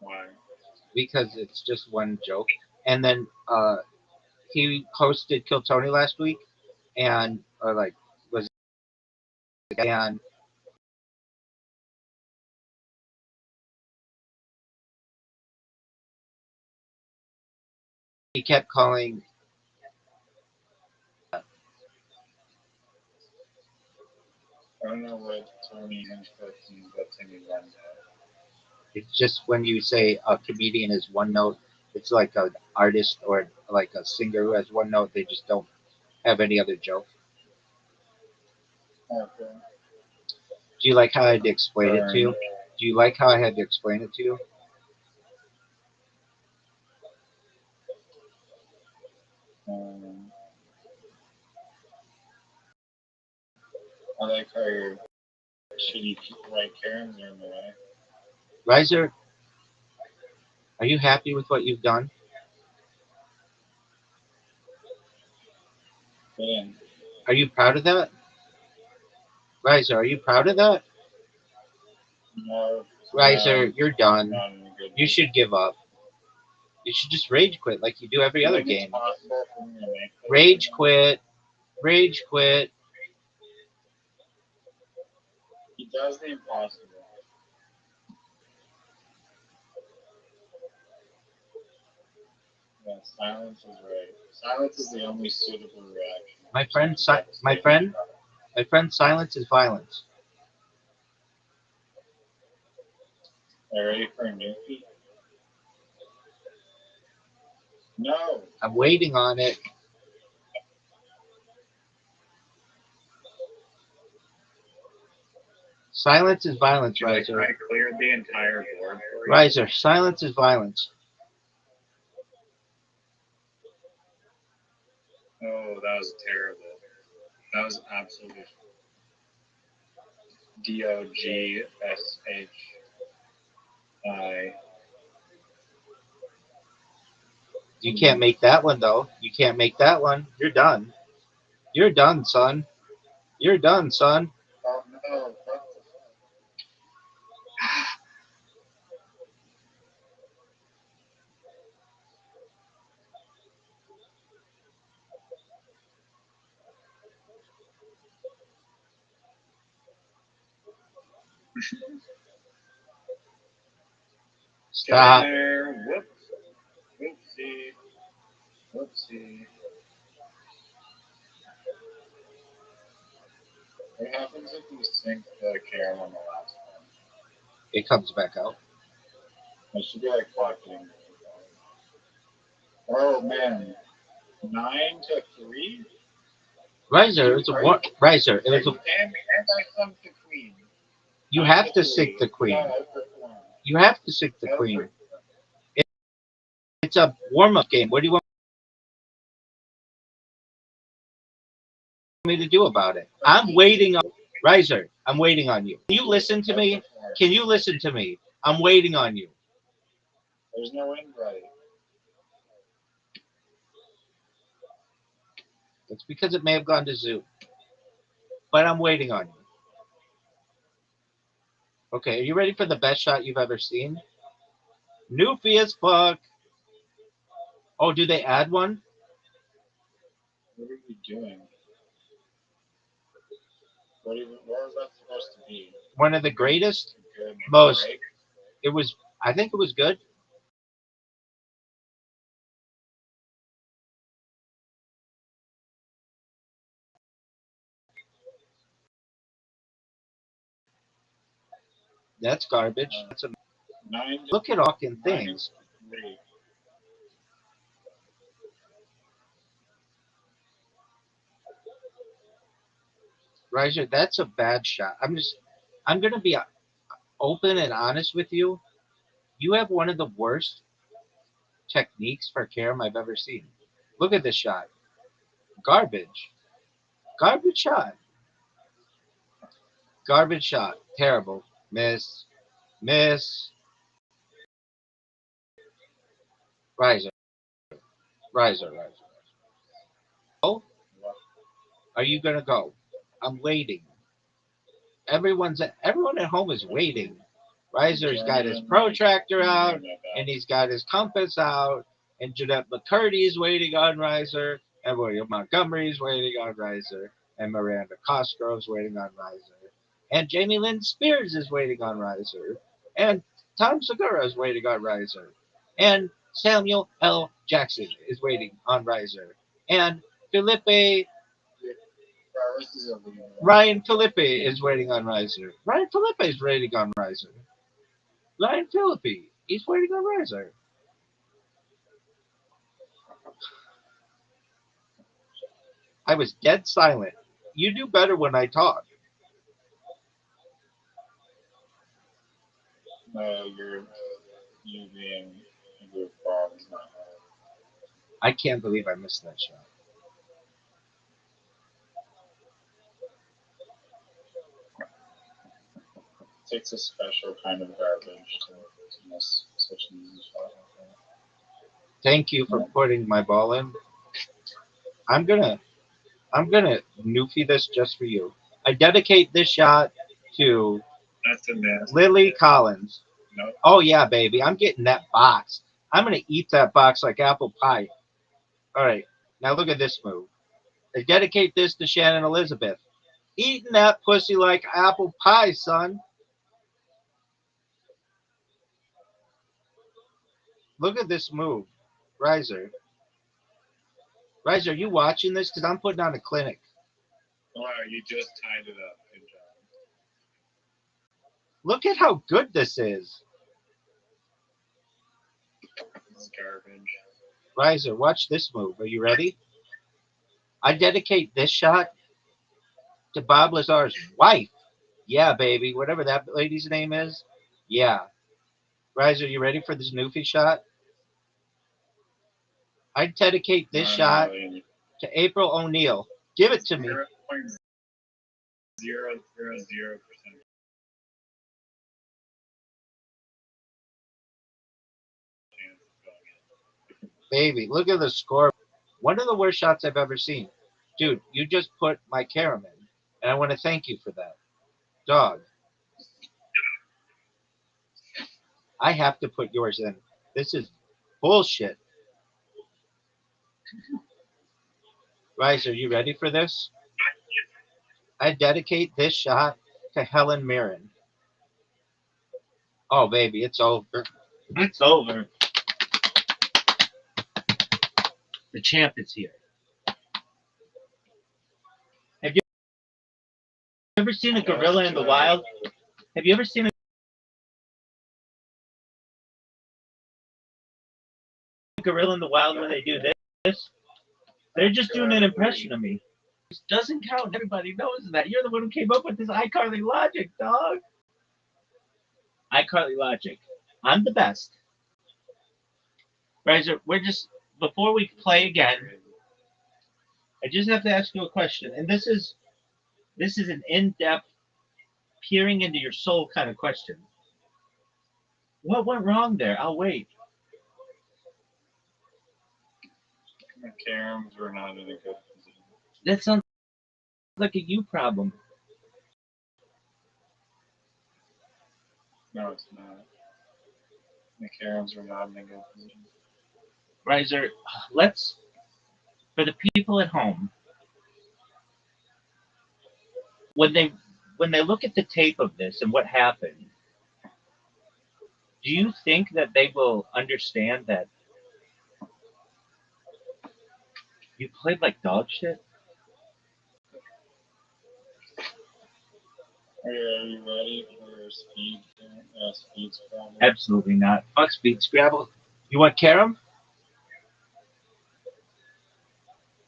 Why? Because it's just one joke. And then he hosted Kill Tony last week, and or like was and he kept calling. I don't know what Tony Hinchcliffe means about Timmy One Day. It's just when you say a comedian is one note, it's like an artist or like a singer who has one note. They just don't have any other joke. Okay. Do you like how I had to explain it to you? Do you like how I had to explain it to you? I like how your shitty white Karens are in the way. Riser, are you happy with what you've done? Yeah. Are you proud of that? Riser, are you proud of that? No. Riser, you're done. Not in a good You should give up. You should just rage quit like you do every other game. Rage quit. Rage quit. He does the impossible. Yeah, silence is right. Silence is the only suitable reaction. My friend, silence is violence. Are you ready for a new feat? No. I'm waiting on it. Silence is violence, Riser. I cleared the entire board for you. Riser, silence is violence. Oh, that was terrible. That was absolutely DOGSHI. You can't make that one though. You can't make that one. You're done. You're done, son. You're done, son. Oh no! What the Stop. there? Whoops! Whoopsie! Whoopsie! What happens if you sink the camera on the last one? It comes back out. It should be like pocketing. Oh man, 9-3. Riser, it's a Riser. It was a, And I sunk the queen. you have to sink the queen. You have to sink the queen. It's a warm-up game. What do you want me to do about it? I'm waiting on Riser. I'm waiting on you. Can you listen to me? Can you listen to me? I'm waiting on you. There's no invite. It's because it may have gone to Zoom. But I'm waiting on you. Okay, are you ready for the best shot you've ever seen? Newfie as fuck. Oh, do they add one? What are you doing? What was that supposed to be? One of the greatest, Good most. break? It was. I think it was good. That's garbage. That's a, 9 look at fucking things. 3. Riser, that's a bad shot. I'm gonna be open and honest with you. You have one of the worst techniques for carom I've ever seen. Look at this shot. Garbage. Garbage shot. Garbage shot. Terrible. Miss. Miss. Riser. Riser. Riser. Oh, are you gonna go? I'm waiting. Everyone at home is waiting. Riser's got his protractor out, and he's got his compass out, and Jeanette McCurdy is waiting on Riser, and William Montgomery's waiting on Riser, and Miranda Cosgrove's waiting on Riser, and Jamie Lynn Spears is waiting on Riser, and Tom Segura is waiting on Riser, and Samuel L. Jackson is waiting on Riser, and Felipe Ryan Felipe is waiting on Riser. Ryan Felipe is waiting on Riser. Ryan Felipe, he's waiting on Riser. I was dead silent. You do better when I talk. No, you being a goofball is not hard. I can't believe I missed that shot. It takes a special kind of garbage to miss such an easy shot like that. Thank you for putting my ball in. I'm gonna newfie this just for you. I dedicate this shot to That's a miss. Lily Collins. Nope. Oh yeah, baby, I'm getting that box. I'm gonna eat that box like apple pie. All right, now look at this move. I dedicate this to Shannon Elizabeth. Eating that pussy like apple pie, son. Look at this move. Riser. Riser, are you watching this? Because I'm putting on a clinic. Wow, you just tied it up. Good job. Look at how good this is. This is garbage. Riser, watch this move. Are you ready? I dedicate this shot to Bob Lazar's wife. Yeah, baby. Whatever that lady's name is. Yeah. Riser, you ready for this newfie shot? I dedicate this shot to April O'Neil. Give it to me. 0.000% chance of going in. Baby, look at the score. One of the worst shots I've ever seen. Dude, you just put my carom in, and I want to thank you for that. Dog. I have to put yours in. This is bullshit. Rice, are you ready for this? I dedicate this shot to Helen Mirren. Oh, baby, it's over. It's over. The champ is here. Have you ever seen a gorilla in the wild? Have you ever seen a gorilla in the wild when they do this? They're just doing an impression of me. This doesn't count. Everybody knows that. You're the one who came up with this iCarly logic, dog. iCarly logic. I'm the best. Riser, we're just, before we play again, I just have to ask you a question. And this is an in-depth, peering into your soul kind of question. What went wrong there? I'll wait. The caroms were not in a good position. That sounds like a you problem. No, it's not. The caroms were not in a good position. Riser, let's, for the people at home, when they look at the tape of this and what happened, do you think that they will understand that you played like dog shit? Are you ready for speed scramble? Absolutely not. Fuck speed Scrabble. You want carom?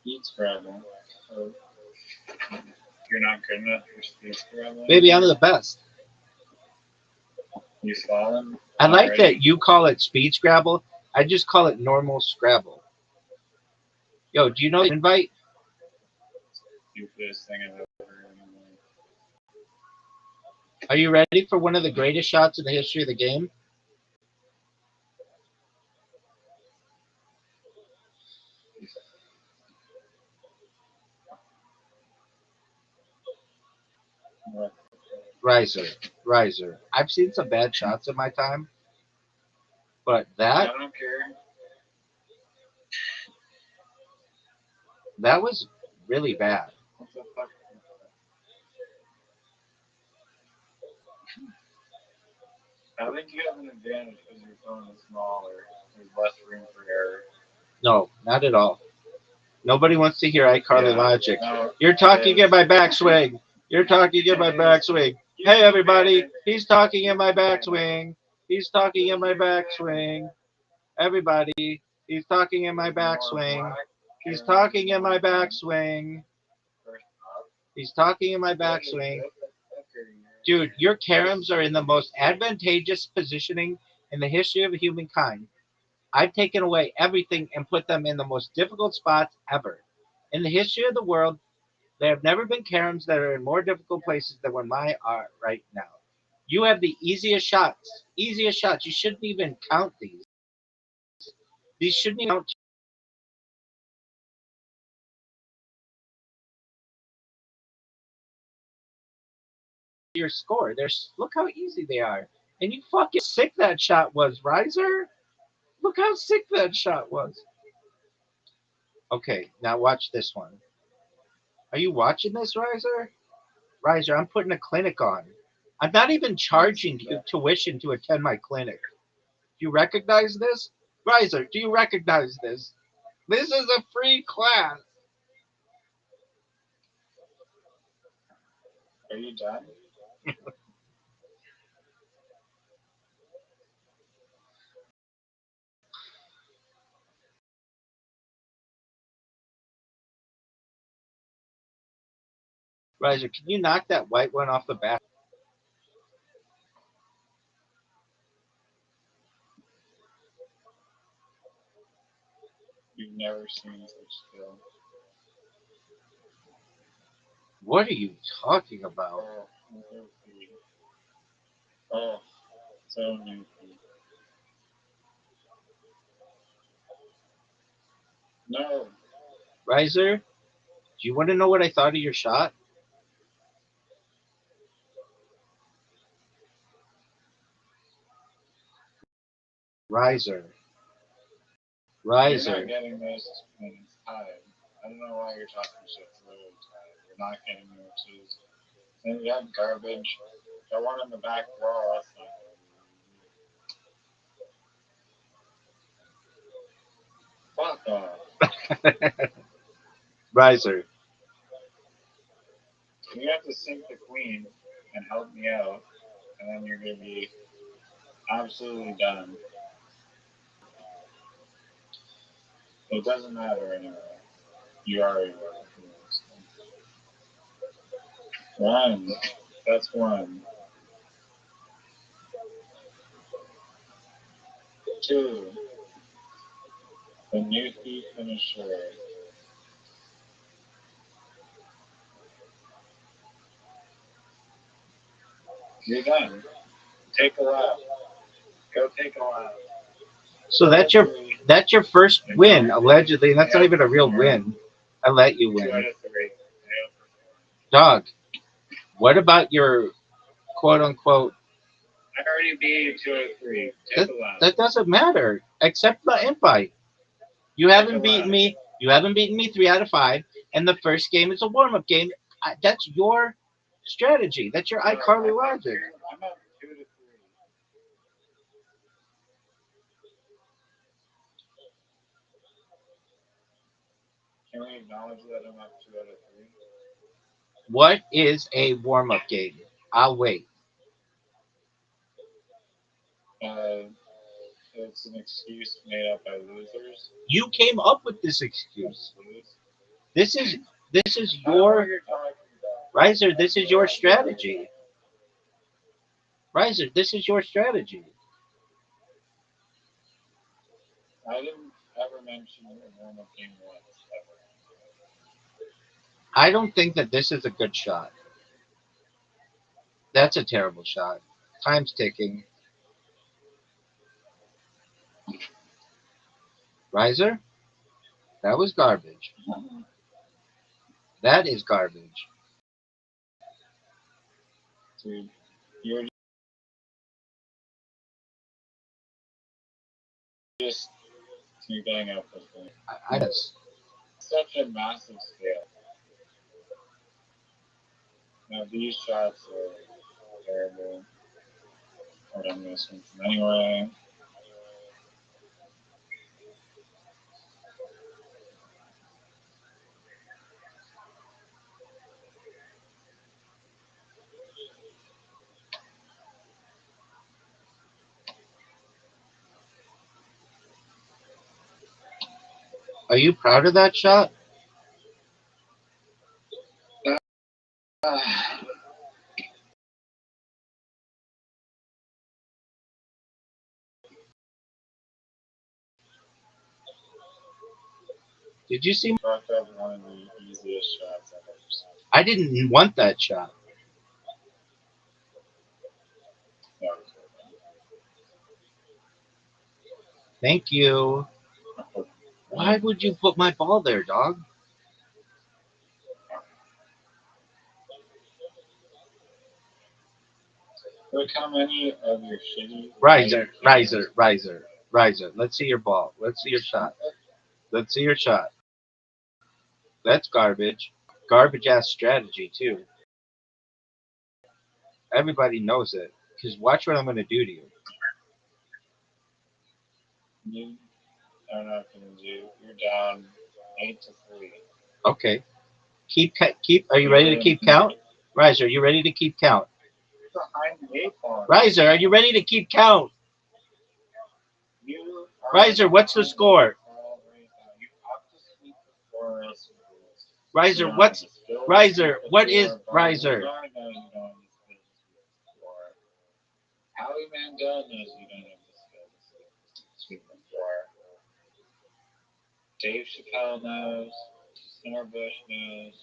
Speed scramble. So, you're not good enough for speed scramble? Baby, I'm the best. You fallen? I like already? that you call it speed Scrabble. I just call it normal Scrabble. Yo, do you know the invite? Stupidest thing I've ever heard in my life. Are you ready for one of the greatest shots in the history of the game? What? Riser. I've seen some bad shots in my time, but I don't care. that was really bad. What the fuck? I think you have an advantage because your phone is smaller. There's less room for error. No, not at all. Nobody wants to hear iCarly Yeah. logic. No, You're talking it is. in my backswing. You're talking in my backswing. Hey, everybody. He's talking in my backswing. He's talking in my backswing. Everybody. He's talking in my backswing. He's talking in my backswing. He's talking in my backswing. Dude, your caroms are in the most advantageous positioning in the history of humankind. I've taken away everything and put them in the most difficult spots ever. In the history of the world, there have never been caroms that are in more difficult places than where mine are right now. You have the easiest shots. Easiest shots. You shouldn't even count these. These shouldn't even count your score. Look how easy they are. And you fucking sick that shot was, Riser. Look how sick that shot was. Okay, now watch this one. Are you watching this, Riser? Riser, I'm putting a clinic on. I'm not even charging you tuition to attend my clinic. Do you recognize this? Riser, do you recognize this? This is a free class. Are you done? Riser, can you knock that white one off the back? You've never seen such skill. What are you talking about? Oh, goofy. Oh, so goofy. No. Riser, do you want to know what I thought of your shot? Riser. You're not Riser. getting those when it's tied. I don't know why you're talking shit. It's literally tied. You're not getting your twos. Then you have garbage. Got one in the back wall. That's not gonna be. Fuck off. Riser. You have to sink the queen and help me out, and then you're gonna be absolutely done. It doesn't matter anyway. You already won. One. That's one. Two. The new thief finisher. You're done. Take a lap. Go take a lap. So that's your first win, allegedly, and that's not even a real win. I let you 2 out win. of 3. Dog, what about your quote unquote I already beat you 2 out of 3. that, Take a lap. that doesn't matter. Except the invite. You Take a haven't beaten lap. me. You haven't beaten me 3 out of 5. And the first game is a warm up game. That's your strategy. That's your iCarly logic. I'm up 2 to 3. Can we acknowledge that I'm up 2 out of 3? What is a warm up game? I'll wait. It's an excuse made up by losers. You came up with this excuse. Lose. This is this is I don't know what your you're talking about. Riser. This is your strategy. Riser. This is your strategy. I didn't ever mention a warm-up game once, ever. I don't think that this is a good shot. That's a terrible shot. Time's ticking. Riser. That was garbage. That is garbage. Dude, you're just getting up with me. I guess. Such a massive scale. Now these shots are terrible. But I'm gonna swing them anyway. Are you proud of that shot? Did you see? Fucked up one of the easiest shots I've ever seen. I didn't want that shot. That was Thank you. Why would you put my ball there, dog? Look how many of your shitty Riser. Let's see your ball. Let's see your shot. Let's see your shot. That's garbage. Garbage ass strategy too. Everybody knows it. Because watch what I'm gonna do to you. You are not gonna do. You're down 8 to 3. Okay. Keep. Are you ready to keep count? Riser, are you ready to keep count? You're behind the 8 ball. Riser, are you ready to keep count? You Riser, what's the score? You have to sweep the floor or else you lose. Riser, You don't what's have the skill to Riser? sweep the What floor, is but Riser? you don't know you don't have the skill to sweep the floor. Howie Mandel knows you don't have the skill to sweep the floor. Dave Chappelle knows. Summer Bush knows.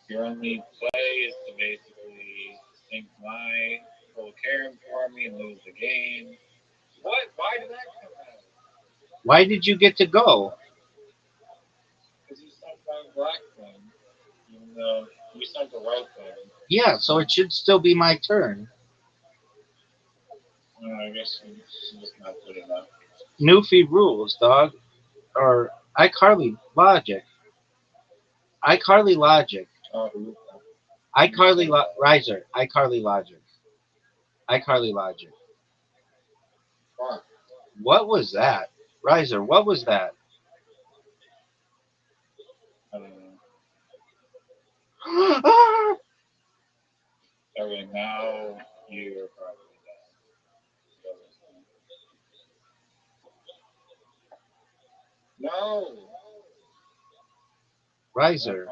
Your only play is to basically sink my full Karen for me and lose the game. What? Why did that come out? Why did you get to go? Because you sunk my black thing, even though you sunk the white thing. Yeah, so it should still be my turn. I guess you're just not good enough. Newfie rules, dog. Or iCarly logic. iCarly logic. Oh, Riser. iCarly logic. iCarly logic. fuck. What was that? Riser, what was that? I don't know. Okay, now you're probably done. No! Riser.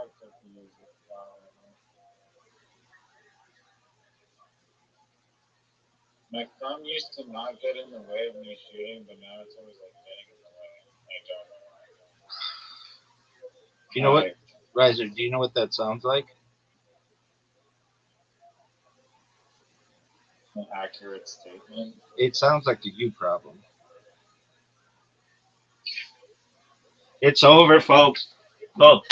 My thumb used to not get in the way of me shooting, but now it's always like getting in the way. I don't know why. Do you know what, Riser? Do you know what that sounds like? An accurate statement. It sounds like a you problem. It's over, folks. Look,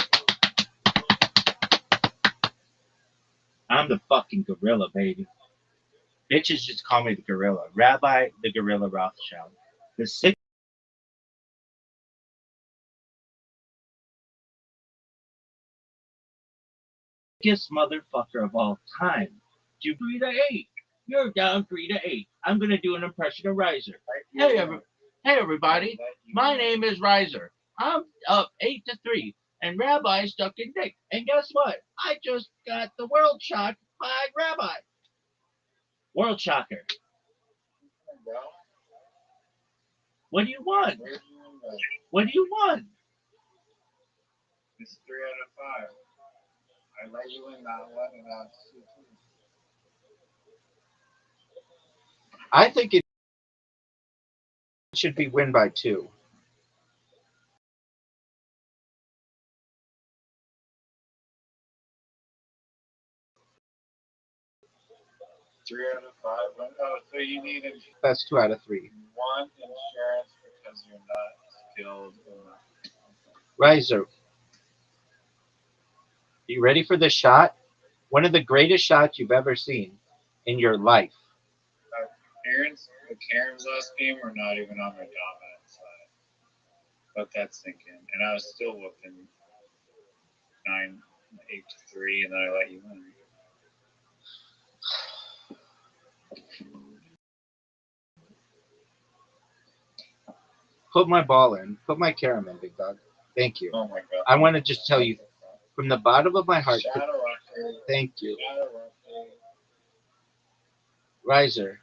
I'm the fucking gorilla, baby. Bitches just call me the gorilla. Rabbi the Gorilla Rothschild. The sickest motherfucker of all time. You 3-8. You're down 3-8. I'm gonna do an impression of Riser. Hey, everybody. My name is Riser. I'm up 8-3, and Rabbi stuck in Dick. And guess what? I just got the world shocked by Rabbi. World shocker. What do you want? What do you want? It's 3 out of 5. I let you in that one, and now it's 2-2. I think it should be win by 2. Three out of 5. Oh, so you need That's 2 out of 3. one insurance because you're not skilled enough. Riser, you ready for this shot? One of the greatest shots you've ever seen in your life. The Karen's last game were not even on their dominant side. Let that sink in. And I was still whooping 8-3, and then I let you win. Put my ball in. Put my carom in, big dog. Thank you. Oh my god. I want to just tell you from the bottom of my heart. Thank you. Riser.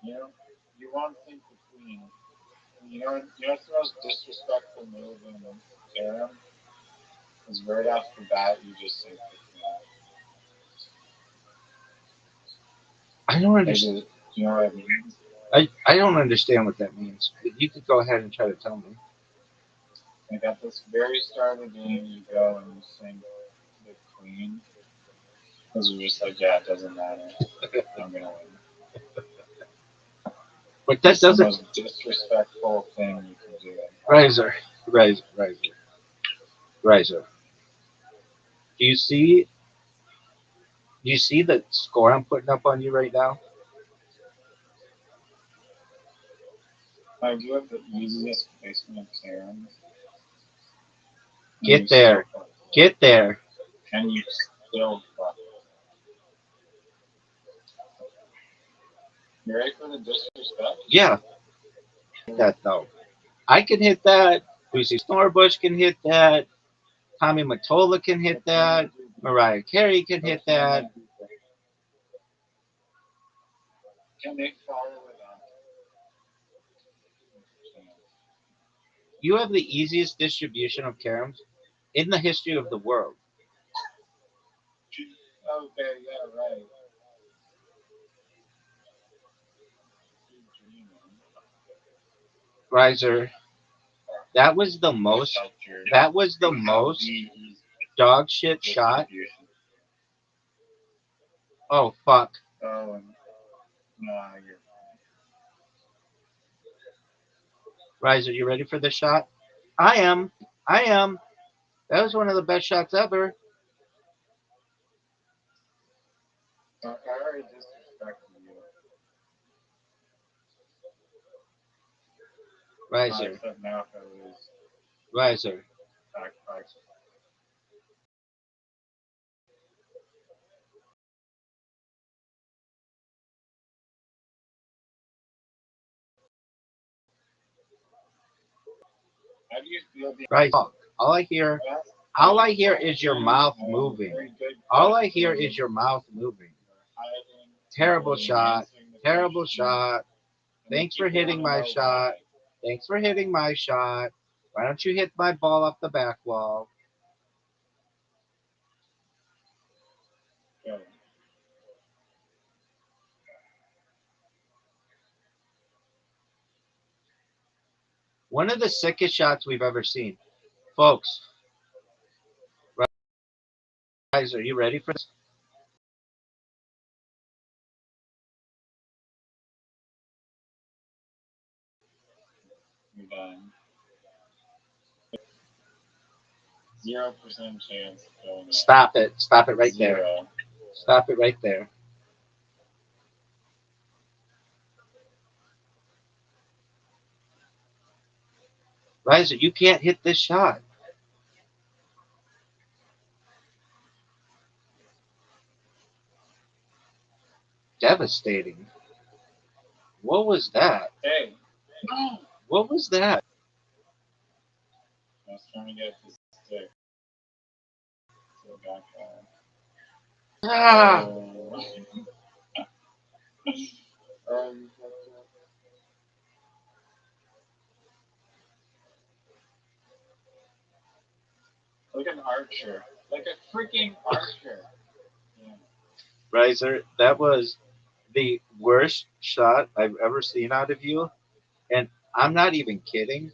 You know, you want to think between. You know the most disrespectful move in the carom is right off the bat you just think between. I don't understand. You know what I mean? I don't understand what that means. You could go ahead and try to tell me. Like at this very start of the game, you go and you sing the queen. Because you're just like, yeah, it doesn't matter. I'm going to win. But that doesn't. The most disrespectful thing you can do. Riser. Do you see the score I'm putting up on you right now? I do have the easiest placement of Karen. Get there. Get there. And you still fuck. You ready for the disrespect? Yeah. That though. I can hit that. Lucy Snorbush can hit that. Tommy Mottola can hit that. Mariah Carey can hit that. Can they follow it up? You have the easiest distribution of caroms in the history of the world. Okay, yeah, right. Riser, that was the most dog shit shot Oh, fuck. Oh, and no, you're Riser, you ready for this shot? I am. I am. That was one of the best shots ever. I already disrespected you. Riser. Except now if I lose. Riser. Back. How do you feel being Riser. All I hear is your mouth moving. All I hear is your mouth moving. Terrible shot. Terrible shot. Thanks for hitting my shot. Thanks for hitting my shot. Why don't you hit my ball off the back wall? Go. One of the sickest shots we've ever seen. Folks, guys, are you ready for this? You're done. 0% chance of going in. Stop it. Stop it right there. Zero. Stop it right there. Riser, you can't hit this shot. Devastating. What was that? Hey! No! What was that? I was trying to get this stick. So back Ah! um, like an archer. Like a freaking archer. Yeah. Riser, that was the worst shot I've ever seen out of you. And I'm not even kidding.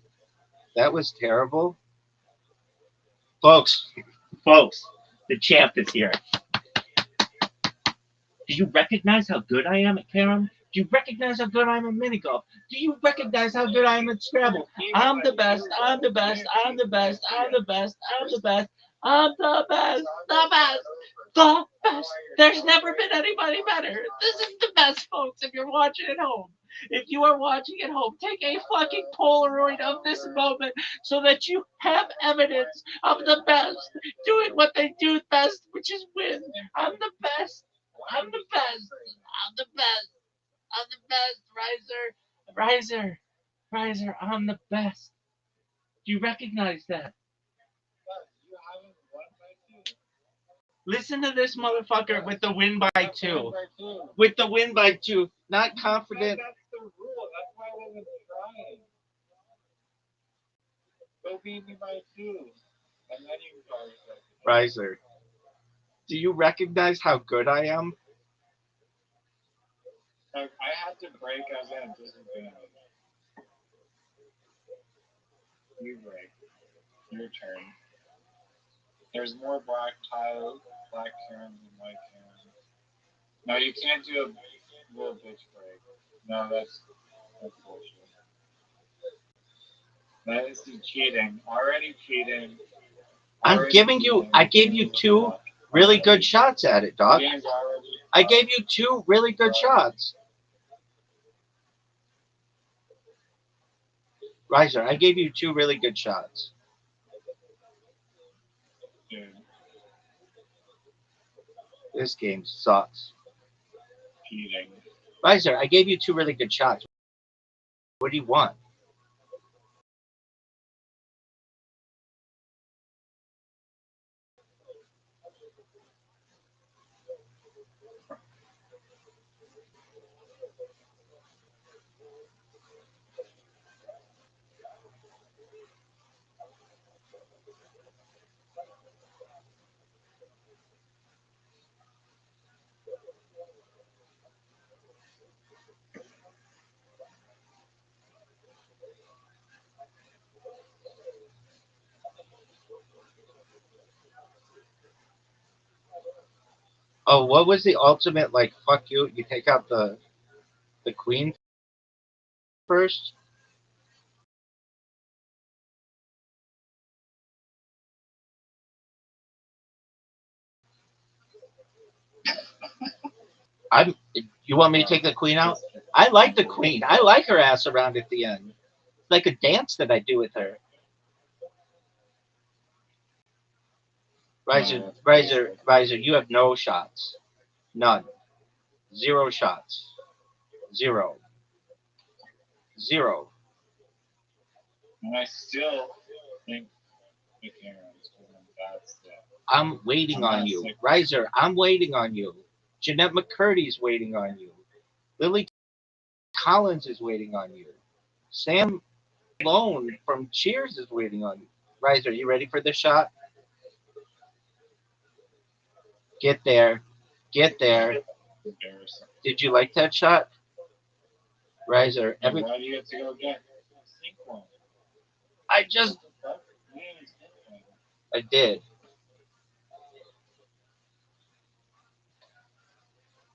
That was terrible. Folks, the champ is here. Do you recognize how good I am at carom? Do you recognize how good I am at mini golf? Do you recognize how good I am at Scrabble? I'm the best. I'm the best. I'm the best. I'm the best. I'm the best. I'm the best. The best. The best. There's never been anybody better. This is the best, folks. If you're watching at home, if you are watching at home, take a fucking Polaroid of this moment so that you have evidence of the best doing what they do best, which is win. I'm the best. I'm the best. I'm the best. I'm the best. Riser. I'm the best. Do you recognize that? You haven't won by 2. Listen to this motherfucker with the win by 2. By 2. With the win by 2. Not confident. That's the rule. That's why I wasn't trying. Go beat me by 2. And then you can call yourself. Riser, do you recognize how good I am? I had to break as an disadvantage. You break. Your turn. There's more black tiles, black caroms than white caroms. No, you can't do a little bitch break. No, that's bullshit. That is cheating. Already cheating. I gave you 2 really good shots at it, dog. I gave you 2 really good shots. Riser, I gave you 2 really good shots. Dude, This game sucks. cheating. Riser, I gave you 2 really good shots. What do you want? Oh, what was the ultimate like? Fuck you! You take out the queen first. I'm. You want me to take the queen out? I like the queen. I like her ass around at the end. It's like a dance that I do with her. Riser, you have no shots. None. Zero shots. Zero. Zero. And I still think the Karens that's the. I'm waiting on you. Riser, I'm waiting on you. Jeanette McCurdy's waiting on you. Lily Collins is waiting on you. Sam Lone from Cheers is waiting on you. Riser, you ready for the shot? Get there. Get there. Embarrassing. Did you like that shot? Riser, And why do you have to go get sink one? I just I did.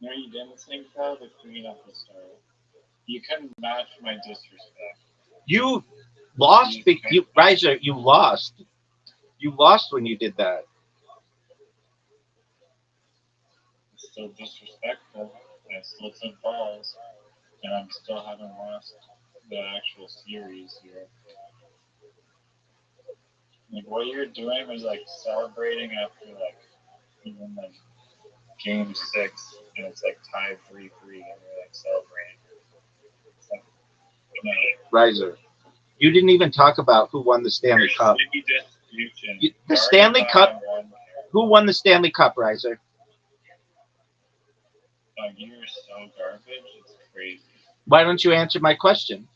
No, you didn't sink though. The queen up the star. You couldn't match my disrespect. You lost. You Riser, you lost. You lost when you did that. It's still disrespectful. I still took balls, and I'm still haven't lost the actual series here. Like what you're doing is like celebrating after like even like game 6, and it's like tied 3-3, and you're like celebrating. It's like, no. Riser, you didn't even talk about who won the Stanley Cup. The Stanley Cup. Who won the Stanley Cup, Riser? You're so garbage. It's crazy. Why don't you answer my question?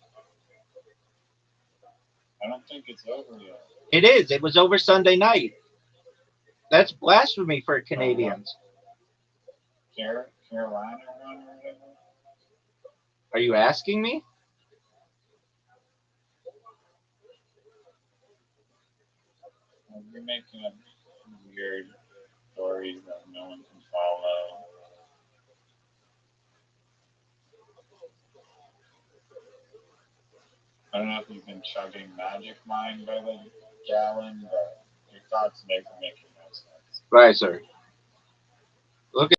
I don't think it's over yet. It is. It was over Sunday night. That's blasphemy for Canadians. Carolina won or whatever? Are you asking me? You're making up weird stories that no one can follow. I don't know if you've been chugging Magic Mind by the gallon, but your thoughts making no sense. Riser, look at.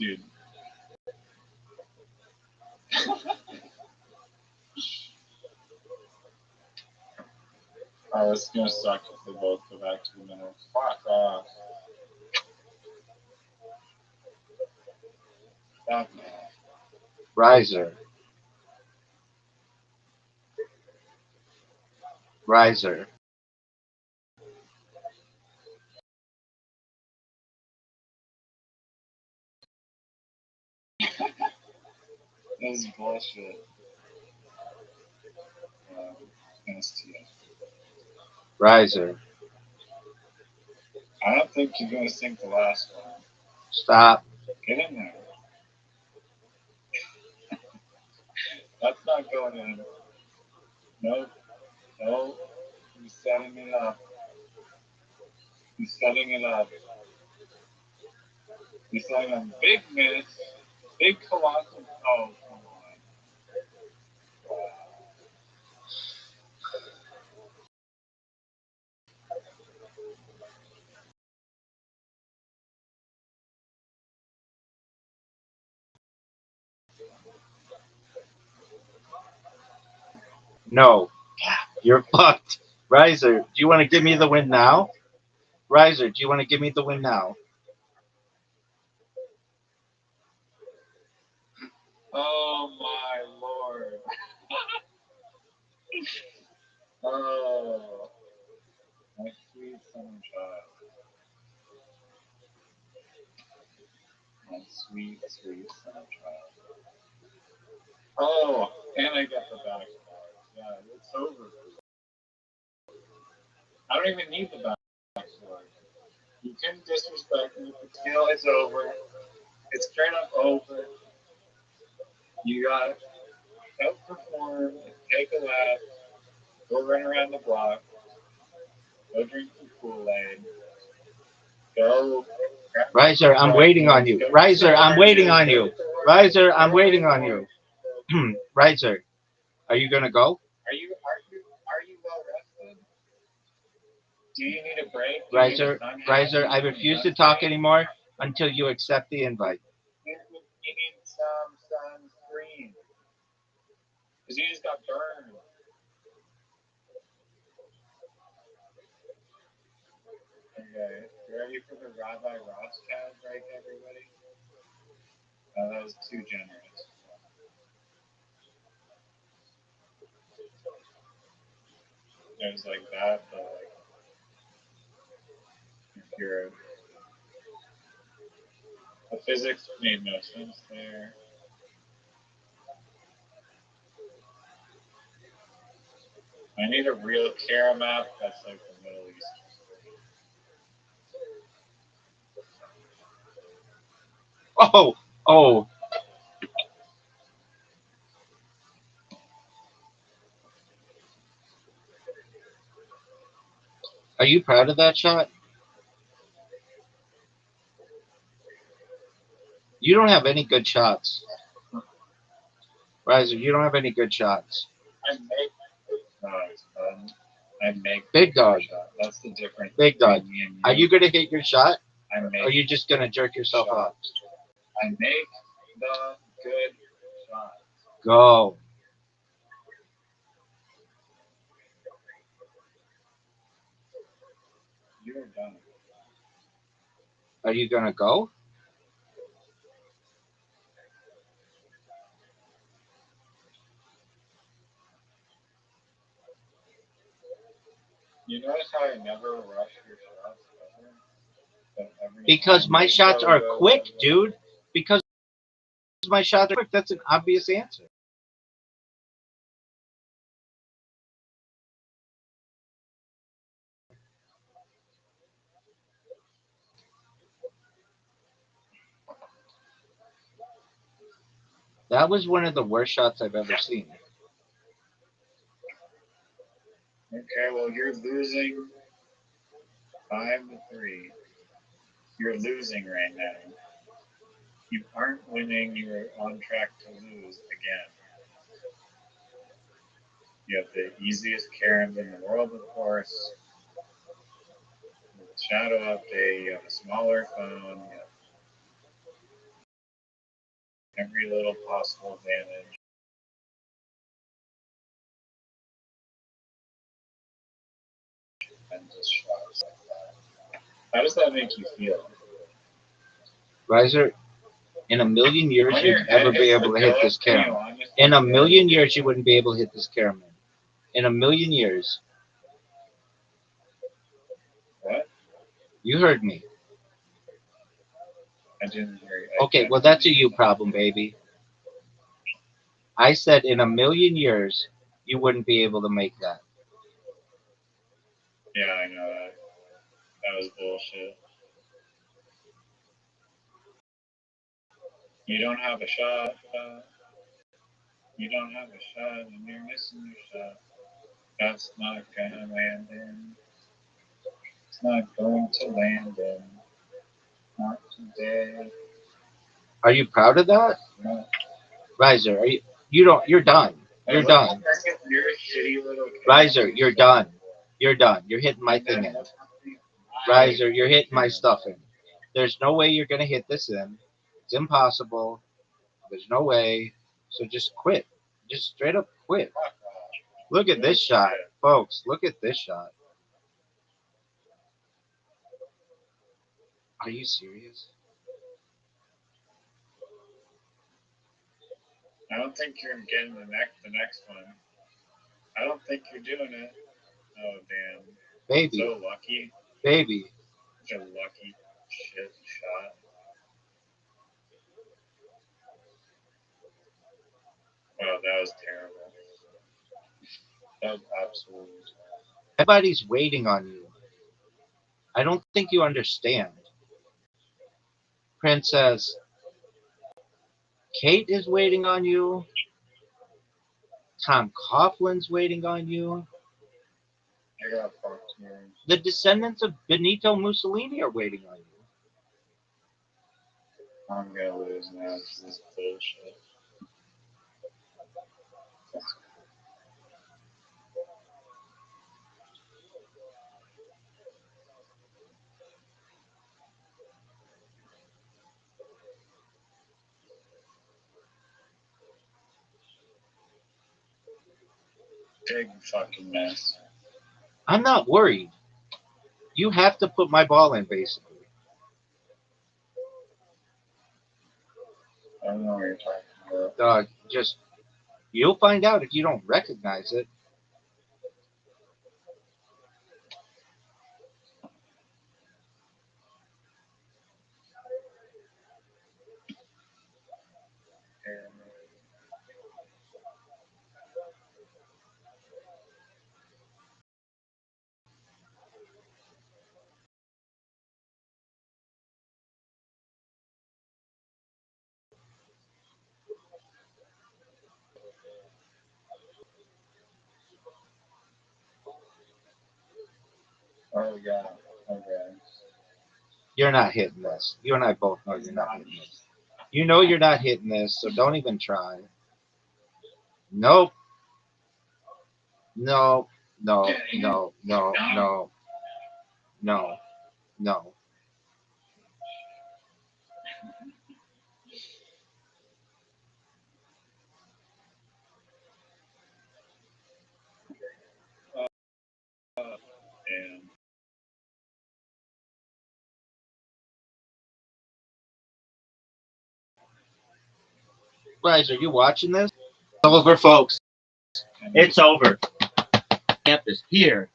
Dude. Oh, it's gonna suck if they both go back to the middle. Fuck off. Fuck off. Riser. Riser. This is bullshit. STF. Riser. I don't think you're gonna sink the last one. Stop. Get in there. That's not going in. Nope. No. He's setting it up. He's setting it up. He's setting a big miss. Big colossal. Oh, come on. No. You're fucked. Riser, do you want to give me the win now? Riser, do you want to give me the win now? Oh my lord. Oh. My sweet summer child. My sweet, sweet summer child. Oh, and I got the back. Yeah, it's over. I don't even need the backstory. You can disrespect me, but still, it's over. It's straight up over. You got outperform, take a lap, go run around the block, go drink some Kool-Aid. Go. Riser, I'm waiting on you. Riser, I'm waiting on you. Riser, I'm waiting on you. Riser, are you gonna go? Are you well rested? Do you need a break? Riser, I refuse to talk anymore until you accept the invite. You need some sunscreen. Because you just got burned. Okay. You ready for the Rabbi Rothschild break, everybody? Oh, that was too generous. It was like that, but like if you're the physics made no sense there. I need a real care map that's like the Middle East. Oh. Are you proud of that shot? You don't have any good shots. Riser, you don't have any good shots. I make big dog. Shot. That's the difference. Big dog. Me and you. Are you gonna hit your shot? Or are you just gonna jerk yourself shot. off? I make the good shot. Go. You're done. Are you gonna go? You notice how I never rush your shots ever? Because my shots are quick, dude. Because my shots are quick. That's an obvious answer. That was one of the worst shots I've ever seen. Okay, well, you're losing 5-3. You're losing right now. You aren't winning. You're on track to lose again. You have the easiest Karens in the world, of course. With shadow update, you have a smaller phone. You have every little possible advantage. And just shots like that. How does that make you feel? Riser, in a million years you'd never be able to hit this camera. In a million years you wouldn't be able to hit this camera. In a million years. What? You heard me. I didn't hear you. Okay, well that's a you problem, baby. I said in a million years you wouldn't be able to make that. Yeah, I know that. That was bullshit. You don't have a shot. You don't have a shot, and you're missing your shot. That's not gonna land in. It's not going to land in. Not today. Are you proud of that? No. Riser, are you? You're done. You're done. You're a shitty little kid. Riser, you're done. You're done. You're hitting my thing in. Riser, you're hitting my stuff in. There's no way you're gonna hit this in. It's impossible. There's no way. So just quit. Just straight up quit. Look at this shot, folks. Look at this shot. Are you serious? I don't think you're getting the next one. I don't think you're doing it. Oh damn. Baby. So lucky. Baby. Such a lucky shit shot. Wow, that was terrible. That was absolutely terrible. Everybody's waiting on you. I don't think you understand. Princess Kate is waiting on you. Tom Coughlin's waiting on you. I got fucked here. The descendants of Benito Mussolini are waiting on you. I'm gonna lose now. This is bullshit. Big fucking mess. I'm not worried. You have to put my ball in, basically. I don't know what you're talking about. Just you'll find out if you don't recognize it. Oh yeah. Okay. You're not hitting this. You and I both know you're not hitting this. You know you're not hitting this, so don't even try. Nope. No. No. No. No. No. No. No. And Guys, are you watching this? It's over, folks. It's over. Campus here.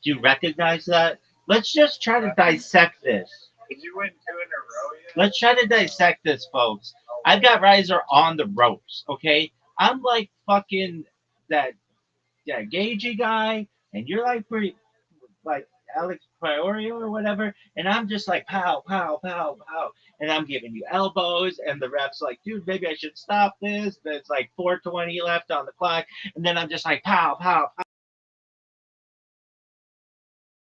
Do you recognize that? Let's just try to dissect this. did you win 2 in a row yet? Let's try to dissect this, folks. I've got Riser on the ropes, okay? I'm like fucking that Gagey guy, and you're like pretty like Alex Priorio or whatever, and I'm just like pow, pow, pow, pow, and I'm giving you elbows, and the ref's like, dude, maybe I should stop this. There's like 4:20 left on the clock, and then I'm just like pow, pow, pow,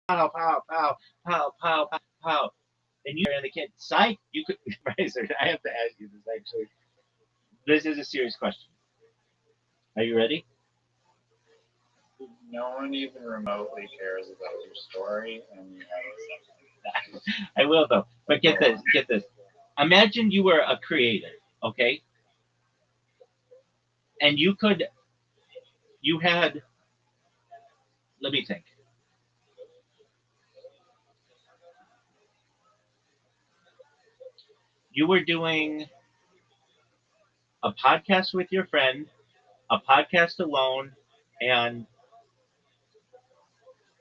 pow, pow, pow, pow, pow, pow, pow. And you're the kid, psych, you could, Riser, I have to ask you this actually. This is a serious question. Are you ready? No one even remotely cares about your story, and you have something. I will though. But get this, get this. Imagine you were a creator, okay? And you had, let me think. You were doing a podcast with your friend, a podcast alone, and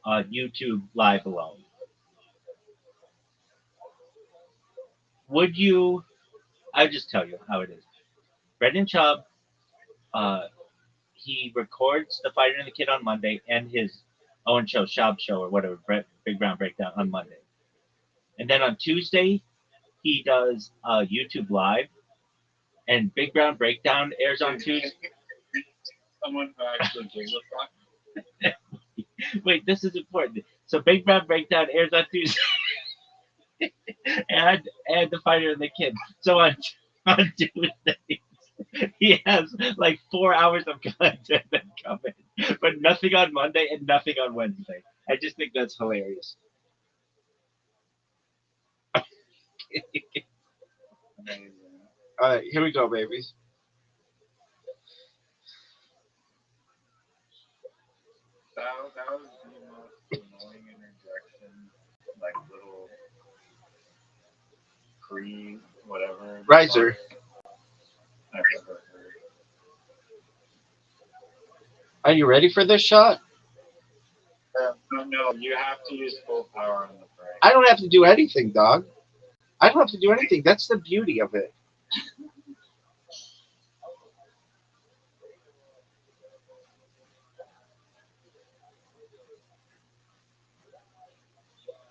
YouTube live alone. Would you? I'll just tell you how it is. Brendan Chubb, uh, he records the Fighter and the Kid on Monday and his own show, Shab Show or whatever, Big Brown Breakdown on Monday, and then on Tuesday he does YouTube live, and Big Brown Breakdown airs on Tuesday. Someone who actually gives a fuck. Wait, this is important. So Big Brown Breakdown airs on Tuesday. and the Fighter and the Kid. So on Tuesdays, he has like 4 hours of content that come in, but nothing on Monday and nothing on Wednesday. I just think that's hilarious. Amazing. All right, here we go, babies. That was the most annoying interjection, like little pre whatever. Riser. I've ever heard. Are you ready for this shot? No, you have to use full power on the break. I don't have to do anything, dog. I don't have to do anything. That's the beauty of it.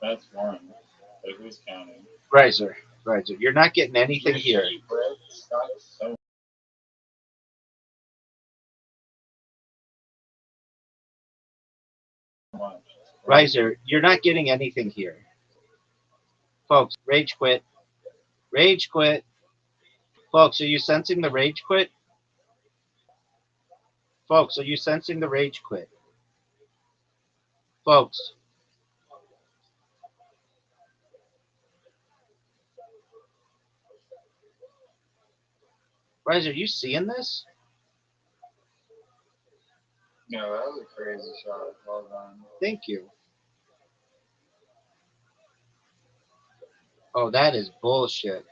That's one. But who's counting? Riser. You're not getting anything here. Bread sucks so much. It's Riser, you're not getting anything here. Folks, rage quit. Rage quit. Folks, are you sensing the rage quit? Folks, are you sensing the rage quit? Folks. Riser, are you seeing this? No, that was a crazy shot. Well done. Thank you. Oh, that is bullshit.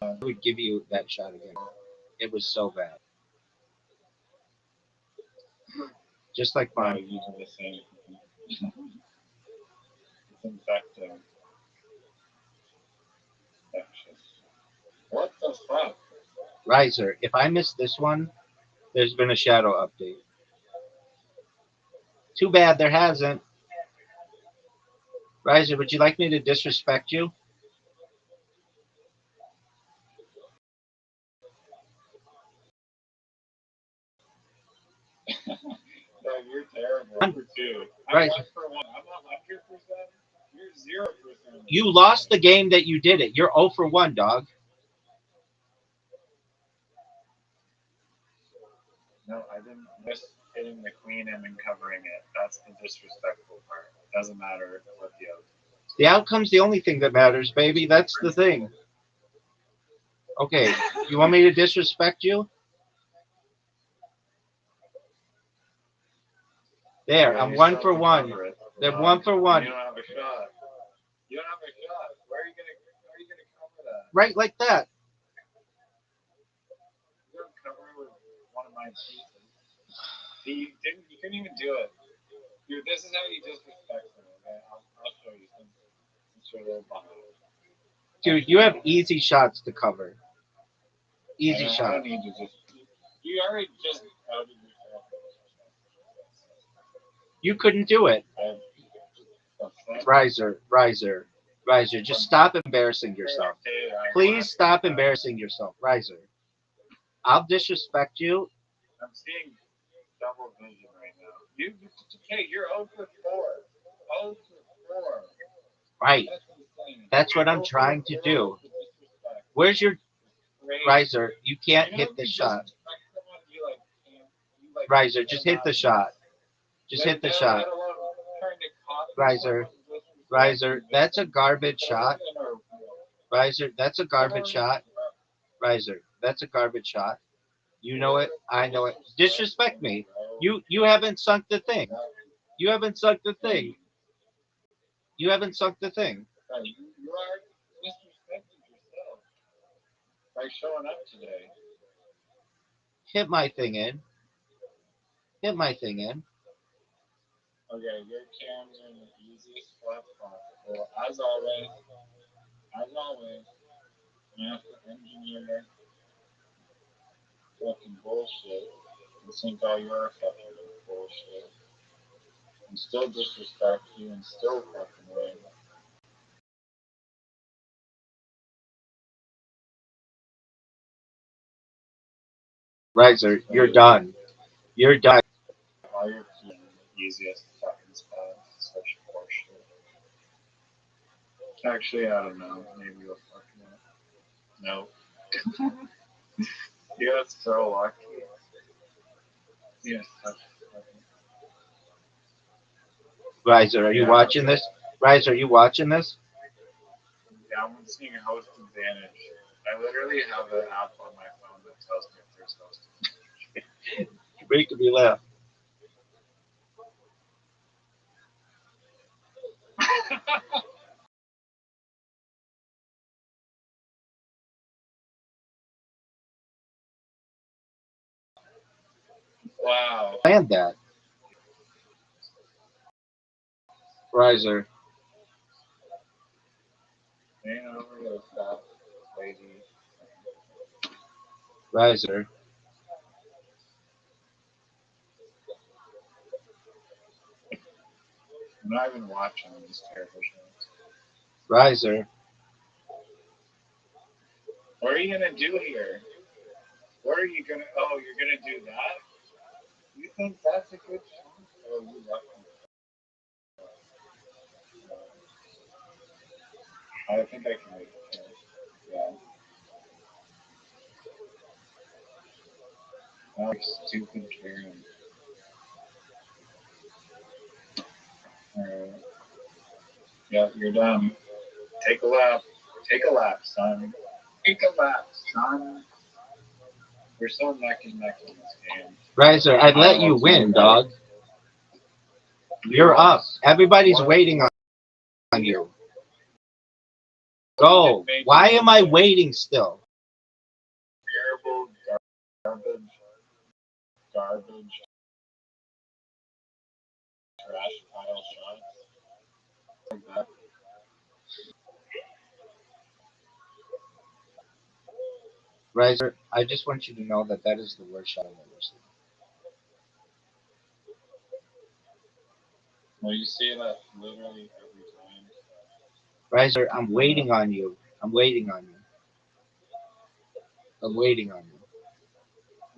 I would give you that shot again. It was so bad. Just like No, mine. you do the same. It's infecting. Infectious. What the fuck? Riser, if I miss this one, there's been a shadow update. Too bad there hasn't. Riser, would you like me to disrespect you? No, you're terrible. Number two. Right. I'm 1 for 1. I'm 100%. You're 0%. You lost the game that you did it. You're 0 for 1, dog. No, I didn't miss hitting the queen and then covering it. That's the disrespectful part. Doesn't matter what the outcome. The outcome's the only thing that matters, baby. That's the thing. Okay, you want me to disrespect you? There, I'm 1 for 1. They're 1 for 1. You don't have a shot. You don't have a shot. Where are you gonna cover that? Right like that. You're gonna cover it with one of my pieces. See, you couldn't even do it. Dude, this is how you disrespect them, okay? I'll show you since you're a little behind. Dude, you have easy shots to cover. Easy I shot. don't need to just. You already just outed yourself. You couldn't do it. Riser. Just stop embarrassing yourself. Please stop embarrassing yourself. Riser. I'll disrespect you. I'm seeing double vision right now. Hey, you're 0 for 4. 0 for 4. Right. That's what I'm trying to do. Where's your Riser? You can't hit the shot. Riser, just hit the shot. Just hit the shot. Riser, that's a garbage shot. Riser, that's a garbage shot. Riser, that's a garbage shot. You know it. I know it. Disrespect me. You haven't sunk the thing. You haven't sunk the thing. You haven't sunk the thing. You are disrespecting yourself by showing up today. Hit my thing in. Hit my thing in. Okay, your cams are in the easiest spot possible. As always, you have to engineer fucking bullshit and think all your fucking bullshit and still disrespect you and still fucking win. Riser, you're done. You're done. All your keys in the easiest fucking spot. Such bullshit. Actually, I don't know. Maybe you'll fucking win. Nope. You got so lucky. Yes, that's fucking. Riser, are you watching this? Riser, are you watching this? Yeah, I'm seeing host advantage. I literally have an app on my phone that tells me if there's host advantage. You're making me laugh. Wow. Planned that. Riser. Ain't over the fat lady. Riser. I'm not even watching these terrible shows. Riser. What are you gonna do here? What are you gonna? Oh, you're gonna do that? You think that's a good shot? Oh, you lucky. I think I can make it. Yeah. Oh, stupid Karen. Alright. Yeah, you're done. Take a lap. Take a lap, son. Take a lap, son. We're so neck and neck in this game. Riser, I'd let you win, dog. You're up. Everybody's waiting on you. Go. Why am I waiting still? Terrible garbage, trash pile shots. Like that. Riser, I just want you to know that that is the worst shot I've ever seen. Well, you say that literally every time. Riser, I'm waiting on you. I'm waiting on you. I'm waiting on you.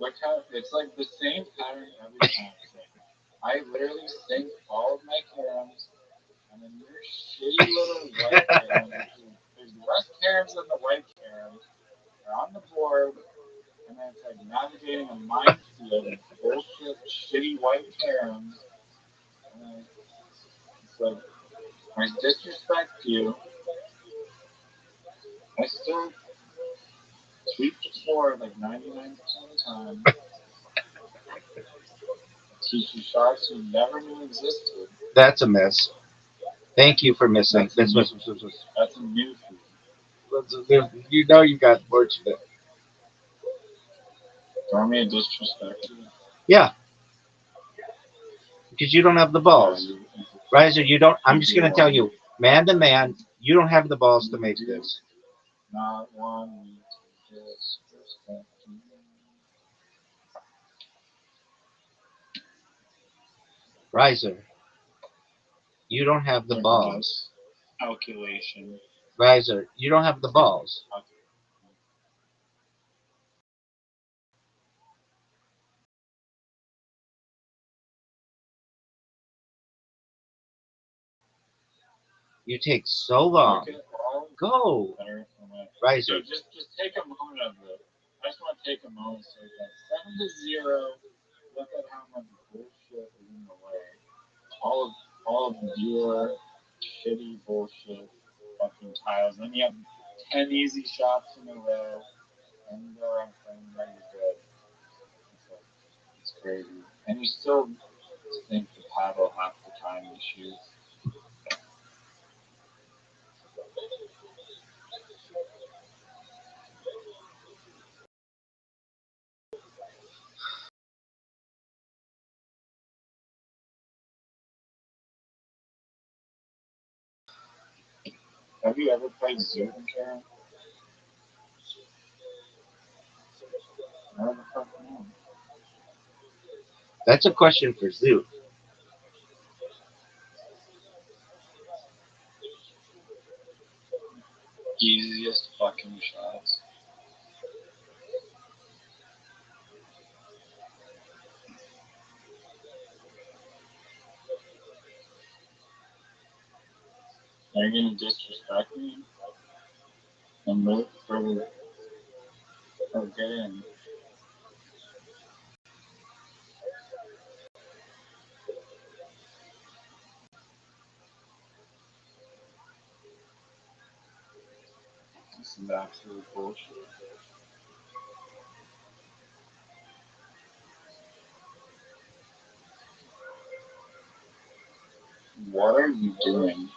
Look how it's like the same pattern every time. I literally sink all of my caroms, and then your shitty little white caroms. There's less caroms than the white caroms. They're on the board, and then it's like navigating a minefield of bullshit, shitty white caroms. And then it's like, I disrespect you. I still sweep the floor like 99% of the time. Teach you shots you never knew existed. That's a miss. Thank you for missing. That's a new food. You know you got words of it. Do you want me to disrespect you? Yeah. Because you don't have the balls. Riser, you don't. I'm just going to tell you, man to man, you don't have the balls to make this. Not one to disrespect you. Riser, you don't have the balls. Calculation. Riser, you don't have the balls. You take so long. Go. Riser. So just take a moment of it. I just want to take a moment to say that 7-0. Look at how much bullshit is in the way. All of your shitty bullshit fucking tiles. Then you have 10 easy shots in a row. And you go around playing like you're good. It's crazy. And you still think the paddle half the time you shoot. Have you ever played Zoot and Karen? No, the fuck no. That's a question for Zoot. Easiest fucking shots. Are you gonna disrespect me? And look for the get in. This is absolute bullshit. What are you doing?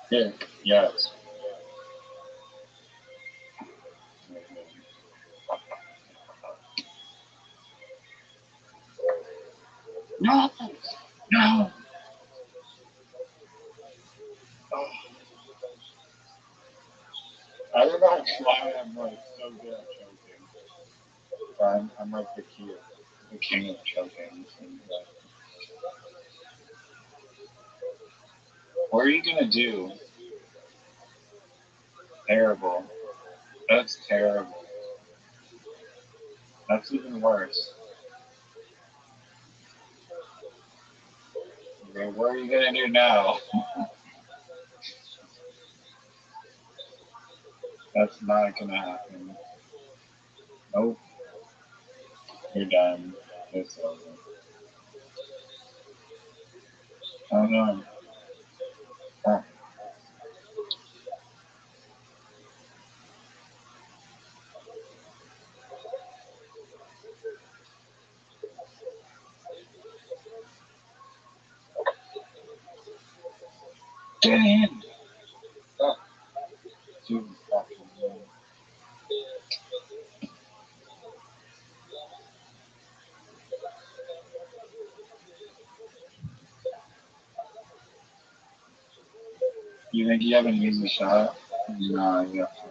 Here, yes. No! No! Oh. I don't know why I'm like so good at choking. But I'm like the kid. the king of choking. What are you gonna do? Terrible. That's terrible. That's even worse. Okay, what are you gonna do now? That's not gonna happen. Nope. You're done. It's over. Oh no. Oh. Get in! Oh. You fucking man. You think you have an easy shot? No, you have to.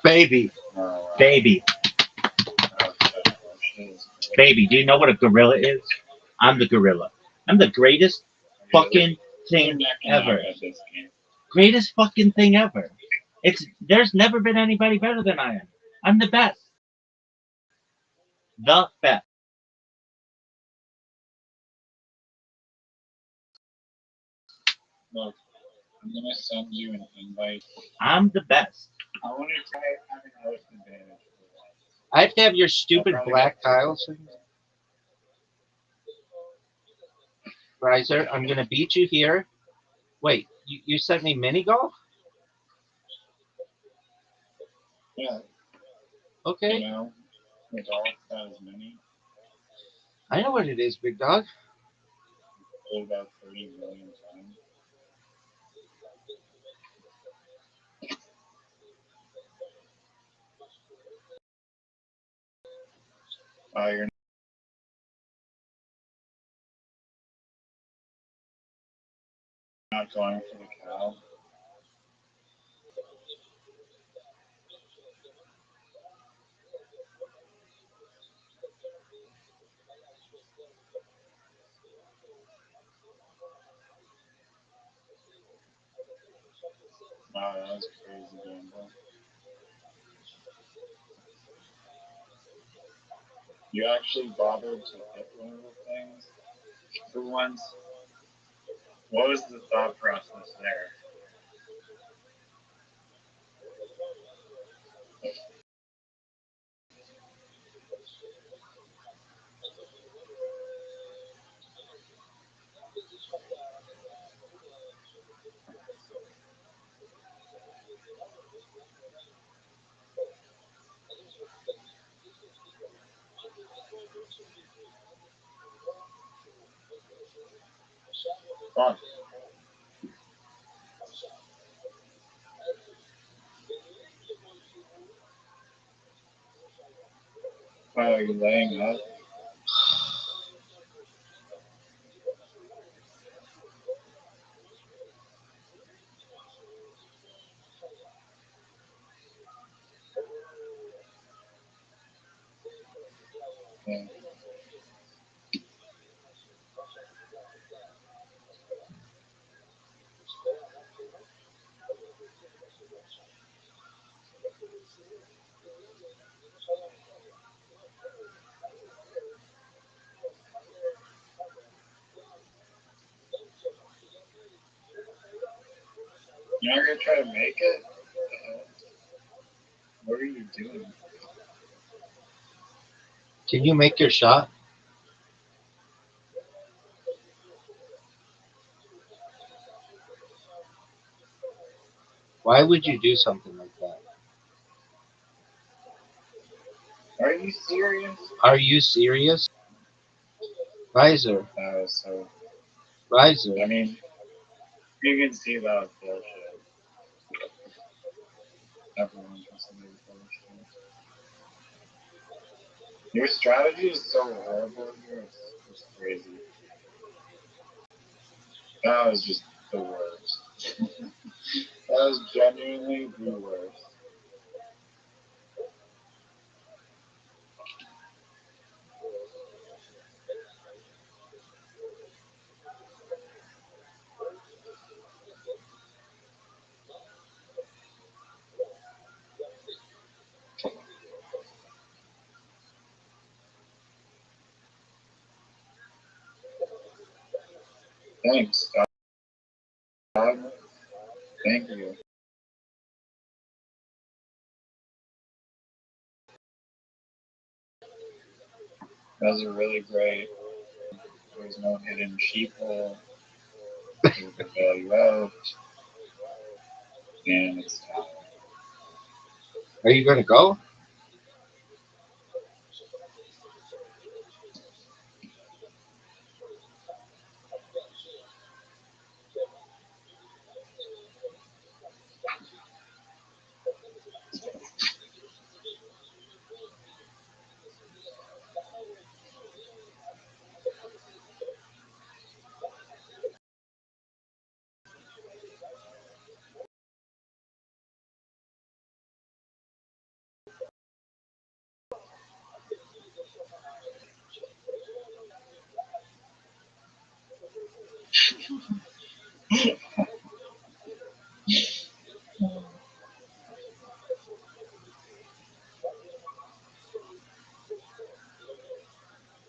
Baby, Oh, wow. baby, Oh, shit. baby. Do you know what a gorilla is? I'm the gorilla. I'm the greatest fucking thing ever. At this game. Greatest fucking thing ever. There's never been anybody better than I am. I'm the best. The best. Look, I'm gonna send you an invite. I'm the best. I want to try having host advantage. I have to have your stupid black tiles. Riser, I'm gonna beat you here. Wait, you sent me mini golf? Yeah. Okay. You know, the golf has many. I know what it is, big dog. About 30 million times. You're not going for the cow. Wow, that was crazy gamble. You actually bothered to hit one of the things for once. What was the thought process there? Fuck. Oh, you're laying up? Yeah. You're not gonna try to make it? What are you doing? Can you make your shot? Why would you do something like that? Are you serious? Are you serious? Riser. That was so. Riser. I mean, you can see that bullshit. Everyone can see that bullshit. Your strategy is so horrible here. It's crazy. That was just the worst. That was genuinely the worst. Thanks, God. Thank you. Those are really great. There's no hidden sheeple. You can bail you out. And it's time. Are you gonna go?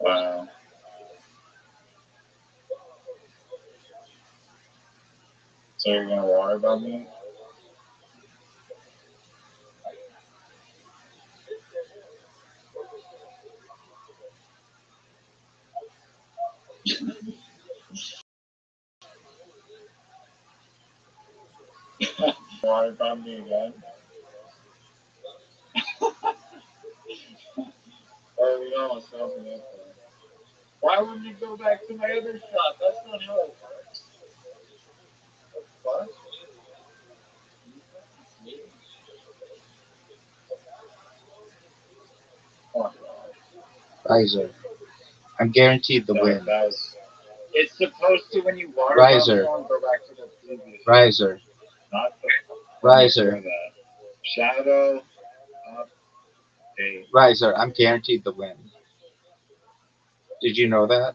Wow. So you're gonna worry about me? Worry about me again? Oh, we almost fell for that. Why wouldn't you go back to my other shot? That's not how it works. What? Oh, Riser. I'm guaranteed the no, win. that was. It's supposed to when you water Riser. bomb go back to the previous. Riser. Not the Riser. that. Shadow update. Riser. I'm guaranteed the win. Did you know that?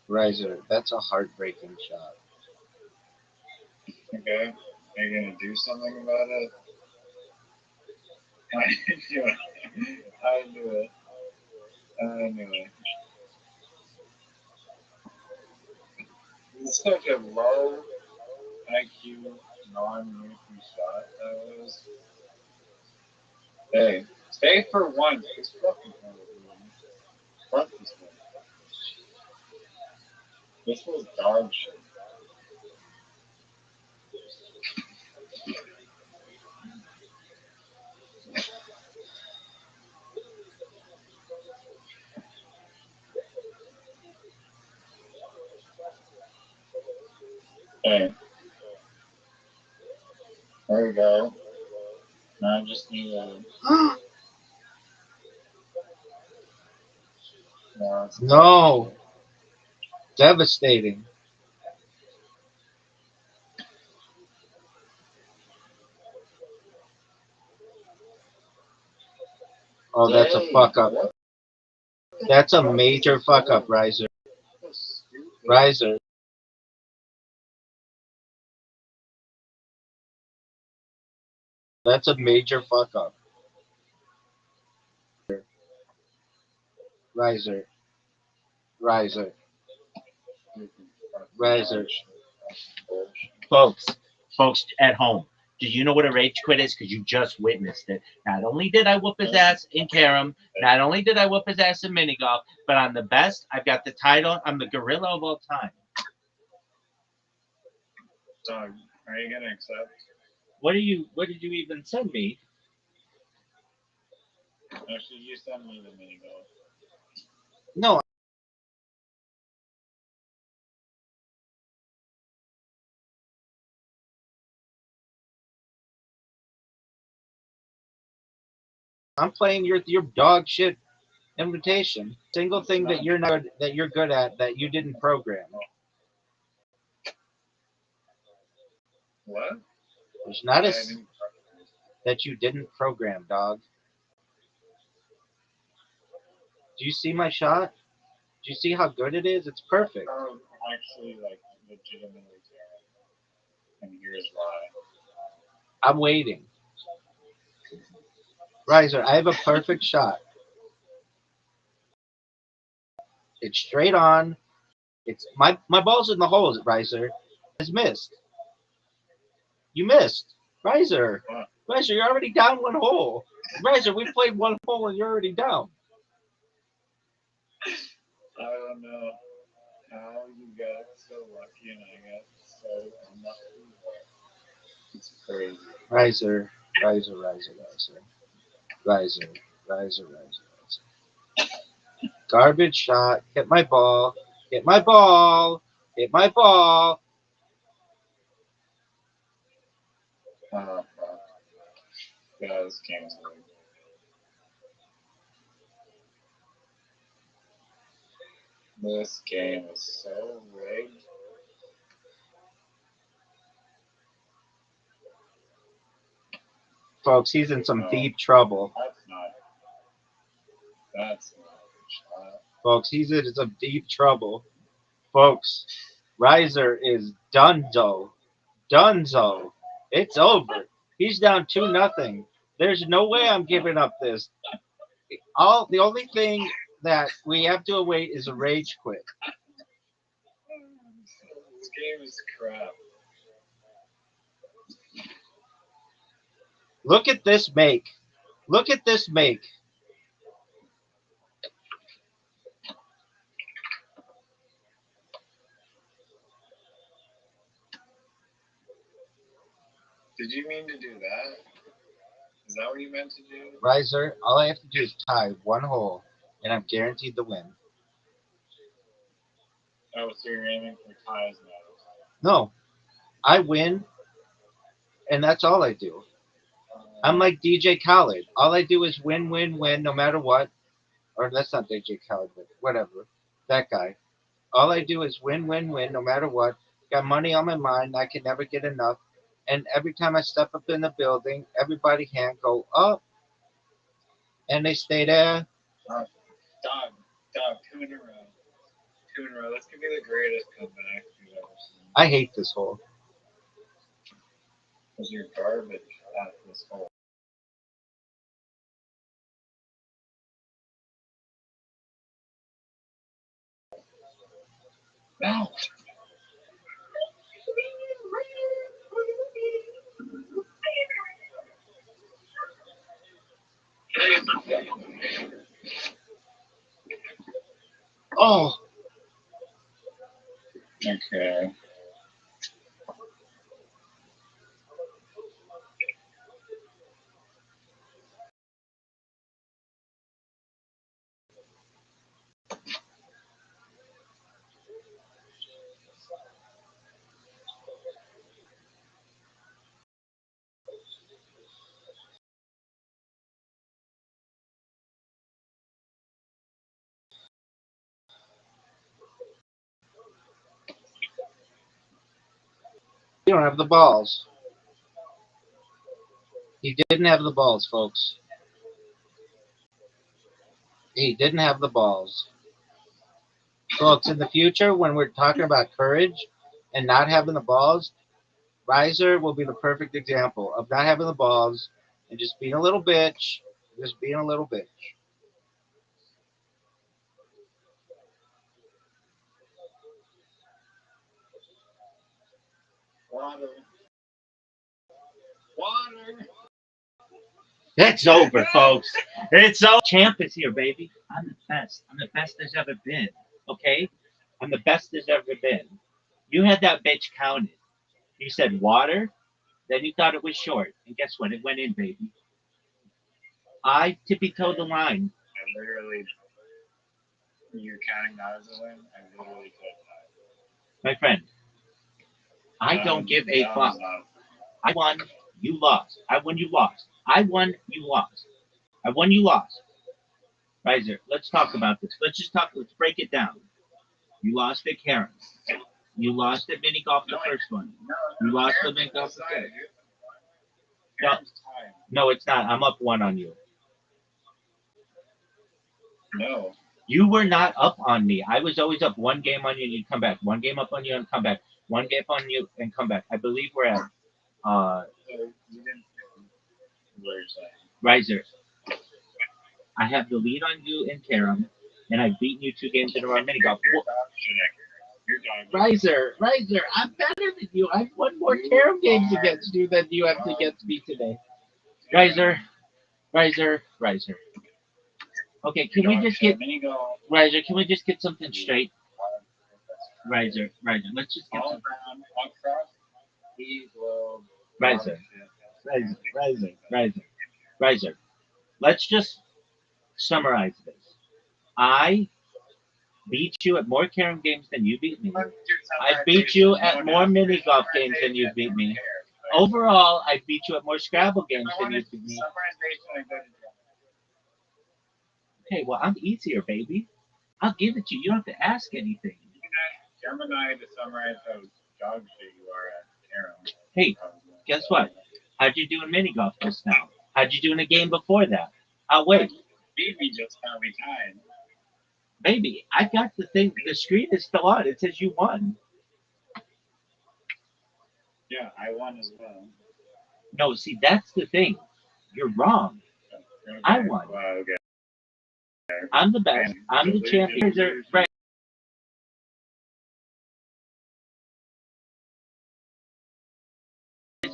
Riser. That's a heartbreaking shot. Okay. Are you gonna do something about it? I knew it. I knew it. I knew it. It's such a low IQ, non-Yankee shot that was. Hey, stay for once. This fucking thing was wrong. Fuck this one. This was dog shit. Hey, there we go. Now I just need a. No. Devastating. Oh, that's a fuck up. That's a major fuck up, Riser. Riser. That's a major fuck up. Riser. Riser. Riser. Folks at home, do you know what a rage quit is? Because you just witnessed it. Not only did I whoop his ass in carom, not only did I whoop his ass in mini golf, but I'm the best. I've got the title. I'm the gorilla of all time. So, are you gonna accept? What did you even send me? Actually, you send me the mini golf. No. I'm playing your dog shit invitation. Single thing that you're good at that you didn't program. What? There's not a I didn't- that you didn't program, dog. Do you see my shot? Do you see how good it is? It's perfect. actually like legitimately terrible. And here's why. I'm waiting. Riser, I have a perfect shot. It's straight on. It's my ball's in the hole, Riser. Has missed. You missed. Riser. What? Riser, you're already down one hole. Riser, we played one hole and you're already down. I don't know how you got so lucky and I got so unlucky. It's crazy. Riser. Garbage shot. Hit my ball. Hit my ball. Hit my ball. Oh, fuck. Yeah, this game's rigged. This game is so rigged. Folks, he's in some No. deep trouble. That's not a good shot. Folks, he's in some deep trouble. Folks, Riser is donezo. Dunzo. It's over. He's down 2-0. There's no way I'm giving up this. The only thing that we have to await is a rage quit. This game is crap. Look at this make. Look at this make. Did you mean to do that? Is that what you meant to do? Riser, all I have to do is tie one hole, and I'm guaranteed the win. Oh, so you're aiming for ties now. No, I win, and that's all I do. I'm like DJ Khaled. All I do is win, win, win, no matter what. Or that's not DJ Khaled, but whatever. That guy. All I do is win, win, win, no matter what. Got money on my mind. I can never get enough. And every time I step up in the building, everybody hand go up, and they stay there. Dog, 2 in a row. 2 in a row. This could be the greatest comeback we've ever seen. I hate this hole. Because you're garbage at this hole. No. Oh, Okay. you don't have the balls. He didn't have the balls, folks. He didn't have the balls. Folks, in the future, when we're talking about courage and not having the balls, Riser will be the perfect example of not having the balls and just being a little bitch. Just being a little bitch. Water. Water. It's over, folks. It's over. Champ is here, baby. I'm the best. I'm the best there's ever been. Okay? I'm the best there's ever been. You had that bitch counted. You said water, then you thought it was short. And guess what? It went in, baby. I tippy-toed the line. I literally. You're counting that as a win? I literally could. My friend, I don't give a fuck. I won, you lost. I won, you lost. I won, you lost. I won, you lost. Riser, let's talk about this. Let's break it down. You lost at Karen. You lost at mini golf the first one. You lost the mini golf the third. No, Karen's time. no, it's not. I'm up 1 on you. No. You were not up on me. I was always up 1 game on you and you'd come back. 1 game up on you and come back. 1 game on you and come back. I believe we're at So you didn't what you're saying. Riser. I have the lead on you in Carom, and I've beaten you 2 games in a row in mini golf. You're dog shit at Karen. You're dog Riser, I'm better than you. I've won more Carom games against you than you have against me today. Riser. Okay, can we just get Riser? Can we just get something straight? Riser. Let's just get all something. around, all across, we will. Riser. Let's just summarize this. I beat you at more Carom games than you beat me. I beat you at more mini golf games than you beat me. Overall, I beat you at more Scrabble games than you beat me. Okay, well, I'm easier, baby. I'll give it to you. You don't have to ask anything. Gemini to summarize how dog shit you are at Carom. Hey, guess what? How'd you do in mini golf just now? How'd you do in a game before that? I'll wait. Baby just now we tied. Baby, I got the thing. The screen is still on. It says you won. Yeah, I won as well. No, see, that's the thing. You're wrong. Okay. I won. Well, okay. I'm the best. I'm the champion. Right.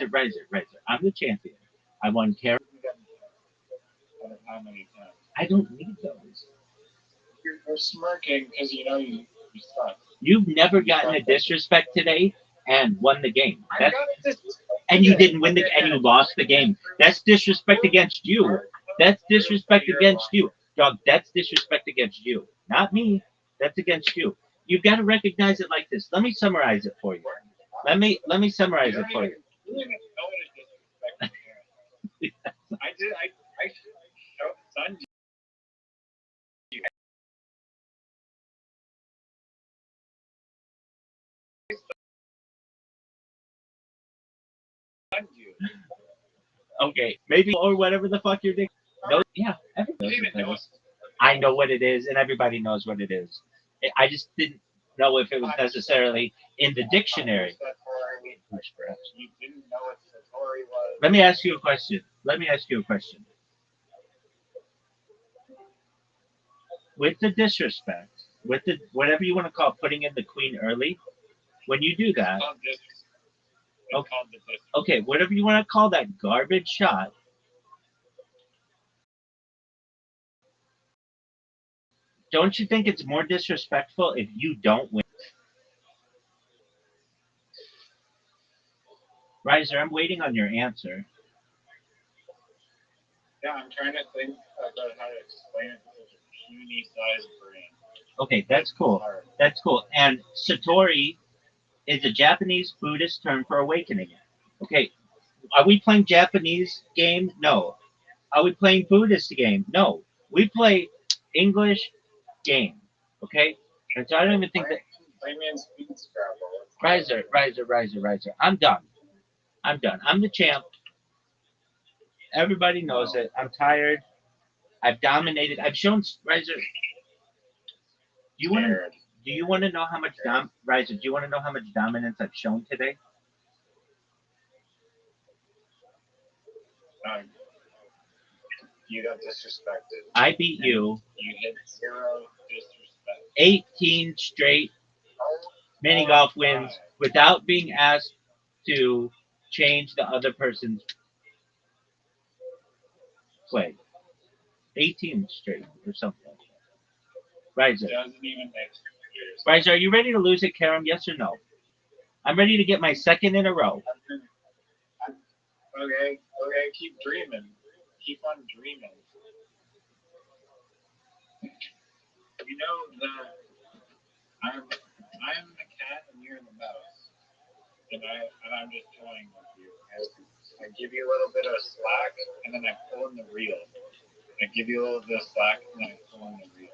Riser. I'm the champion. I won Carom. How many times? I don't need those. You're smirking because you know you suck. You've never gotten a disrespect today and won the game. And you didn't win and you lost the game. That's disrespect against you. That's disrespect against you. Dog, that's disrespect against you. Not me. That's against you. You've got to recognize it like this. Let me summarize it for you. Let me summarize it for you. You don't even know what a disrespect is. I showed the sun to you. Okay, maybe or whatever the fuck you're doing. No, yeah, everybody knows what it is. I know what it is, and everybody knows what it is. I just didn't know if it was necessarily in the dictionary. You didn't know what Satori was. Let me ask you a question. With the disrespect, with the whatever you want to call putting in the queen early, when you do that, okay, whatever you want to call that garbage shot, don't you think it's more disrespectful if you don't win? Riser, I'm waiting on your answer. Yeah, I'm trying to think about how to explain it to such a puny sized brain. Okay, that's cool. That's cool. And Satori is a Japanese Buddhist term for awakening. Okay, are we playing Japanese game? No. Are we playing Buddhist game? No. We play English game. Okay? And so I don't even think that. Play me in speed Scrabble. Riser. I'm done. I'm the champ. Everybody knows it. I'm tired. I've dominated. I've shown Riser. Do you want to know how much Riser? Do you want to know how much dominance I've shown today? You got disrespected. I beat you. You hit 0 disrespect. 18 straight mini golf wins without being asked to change the other person's play. 18 straight or something like that. Riser. Doesn't even make sense. Riser, are you ready to lose at Carom? Yes or no? I'm ready to get my second in a row. Okay, keep dreaming. Keep on dreaming. You know that I'm the cat and you're the mouse, and I'm just toying with you. I give you a little bit of slack, and then I pull in the reel. I give you a little bit of slack, and then I pull in the reel.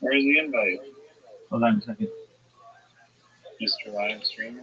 Where's the invite? Hold on a second. Mr. Live Streamer?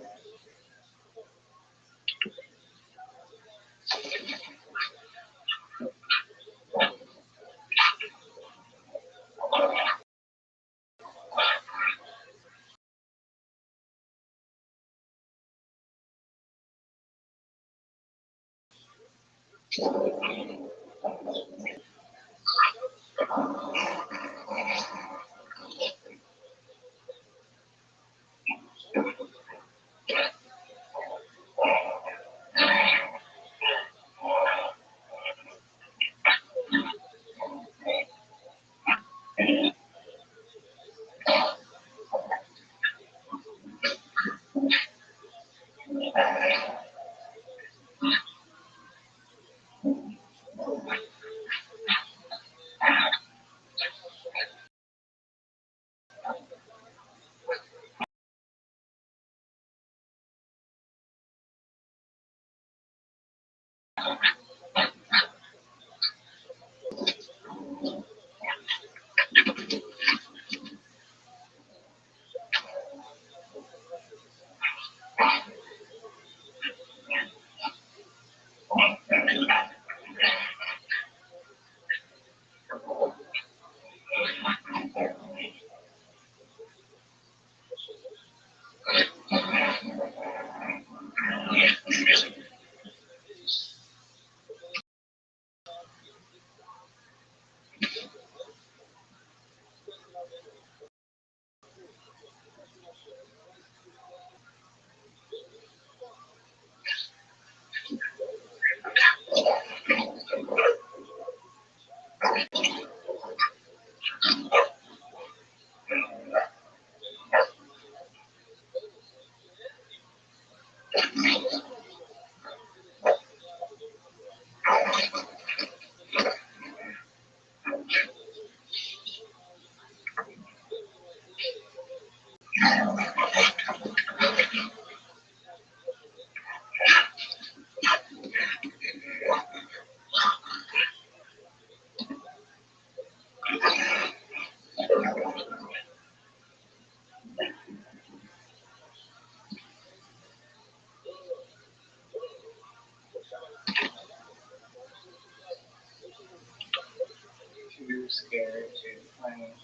Too scared to play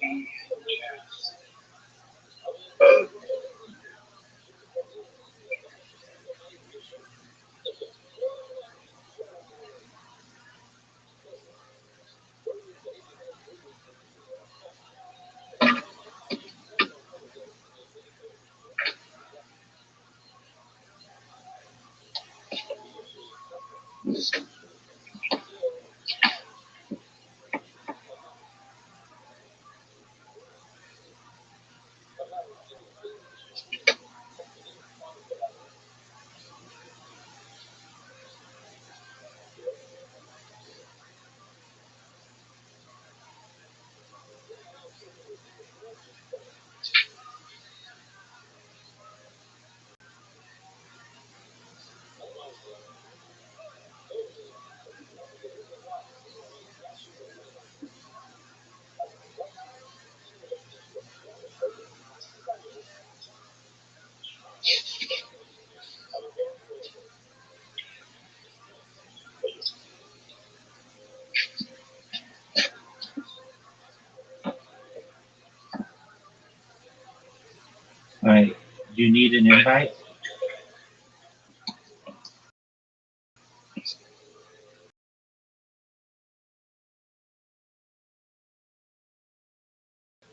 chess. All right. Do you need an invite?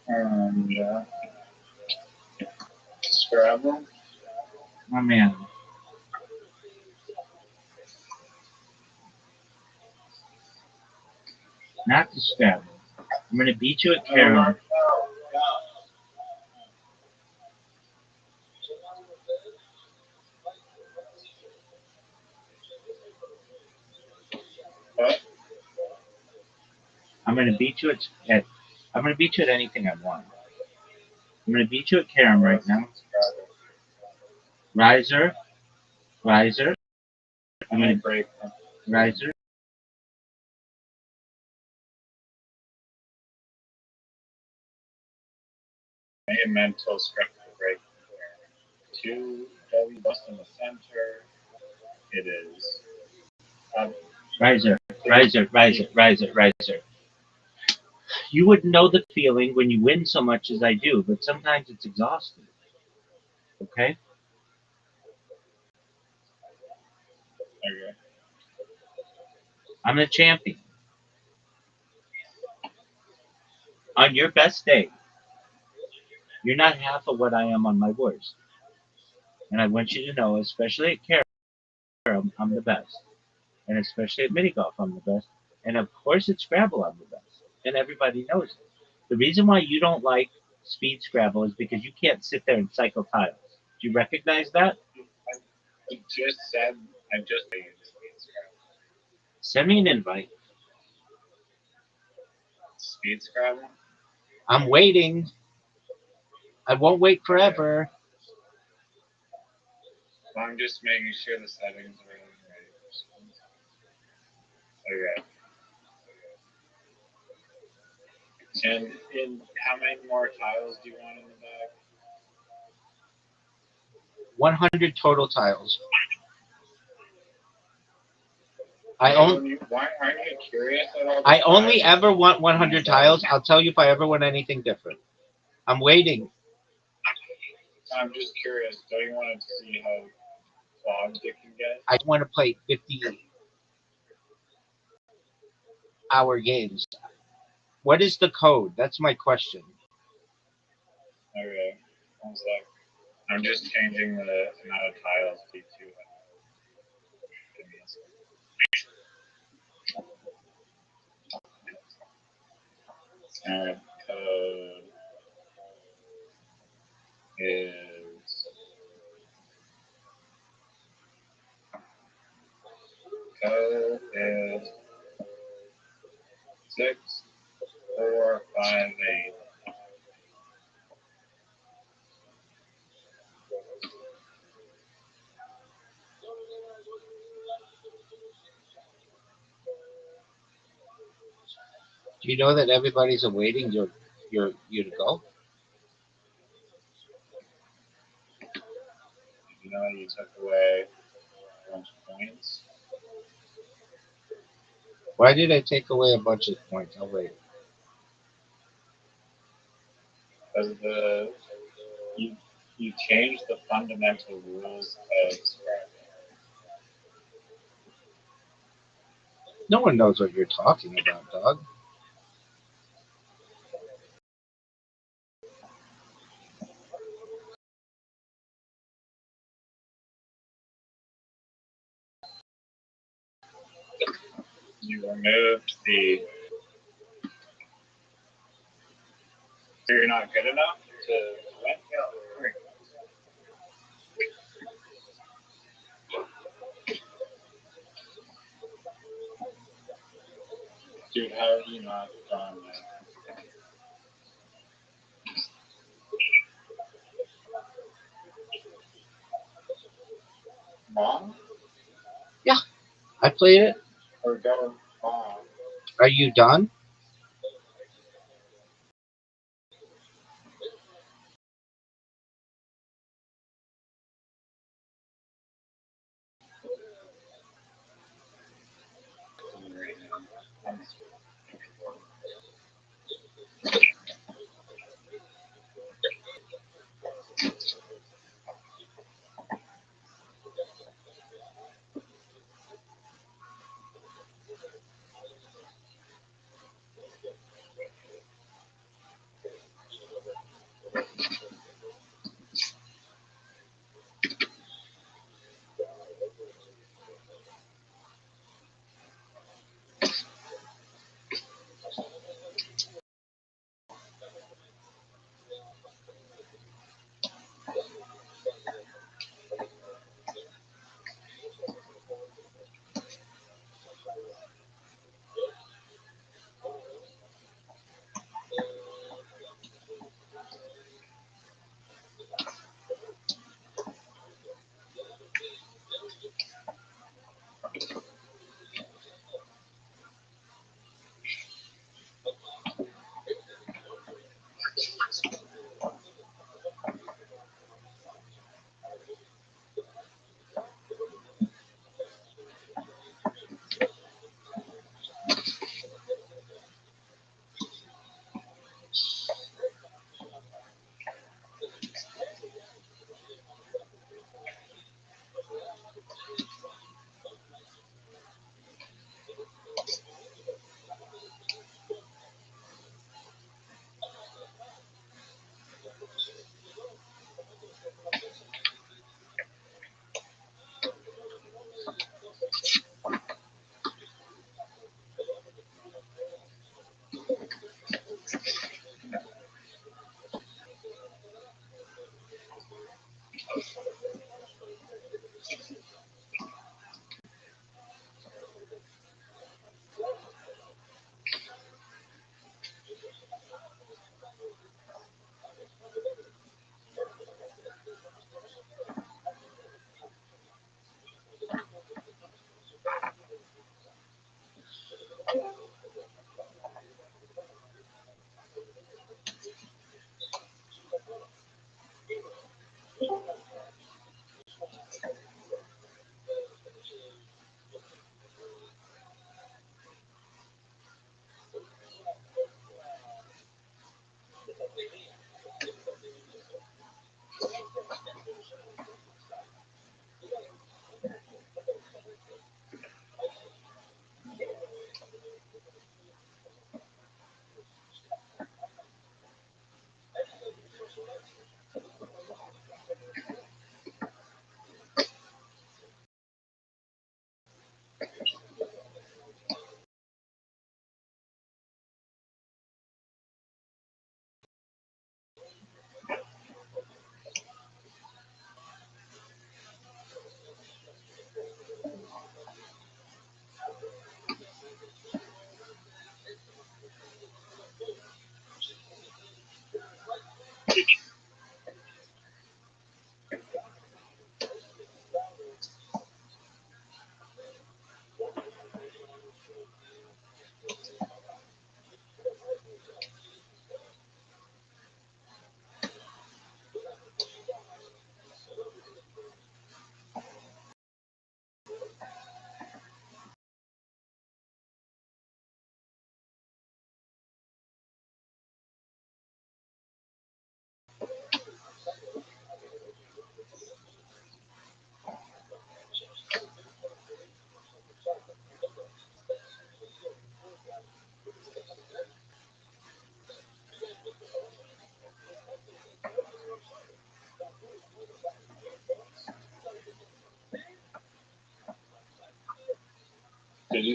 And Scrabble. My man. Not the Scrabble. I'm going to beat you at Carom. What? I'm going to beat you at I'm going to beat you at anything I want. I'm going to beat you at Carom right now. Riser. Riser. I'm going to break. Riser. a mental script to break here. 2W bust in the center. It is up. Riser. You wouldn't know the feeling when you win so much as I do, but sometimes it's exhausting. Okay? Okay. I'm the champion. On your best day, you're not half of what I am on my worst. And I want you to know, especially at Carom, I'm the best. And especially at mini golf, I'm the best. And of course at Scrabble, I'm the best. And everybody knows it. The reason why you don't like speed Scrabble is because you can't sit there and cycle tiles. Do you recognize that? I just said I just made Send me an invite. speed Scrabble. I'm waiting. I won't wait forever. Well, I'm just making sure the settings are right. Okay. And in how many more tiles do you want in the bag? 100 total tiles. Why aren't you curious at all? I only ever want 100 tiles. I'll tell you if I ever want anything different. I'm waiting. I'm just curious. Don't you want to see how clogged it can get? I want to play 50-hour games. What is the code? That's my question. Okay. One sec. I'm just changing the amount of tiles to 200. Give me a second. And code is code is 6458. Do you know that everybody's awaiting you to go? You know you took away a bunch of points. Why did I take away a bunch of points? I'll wait. Because you changed the fundamental rules of Scrabble. No one knows what you're talking about, dog. You removed the. You're not good enough to win? Dude, how are you not done that? Mom? I played it. Or go mom? Are you done?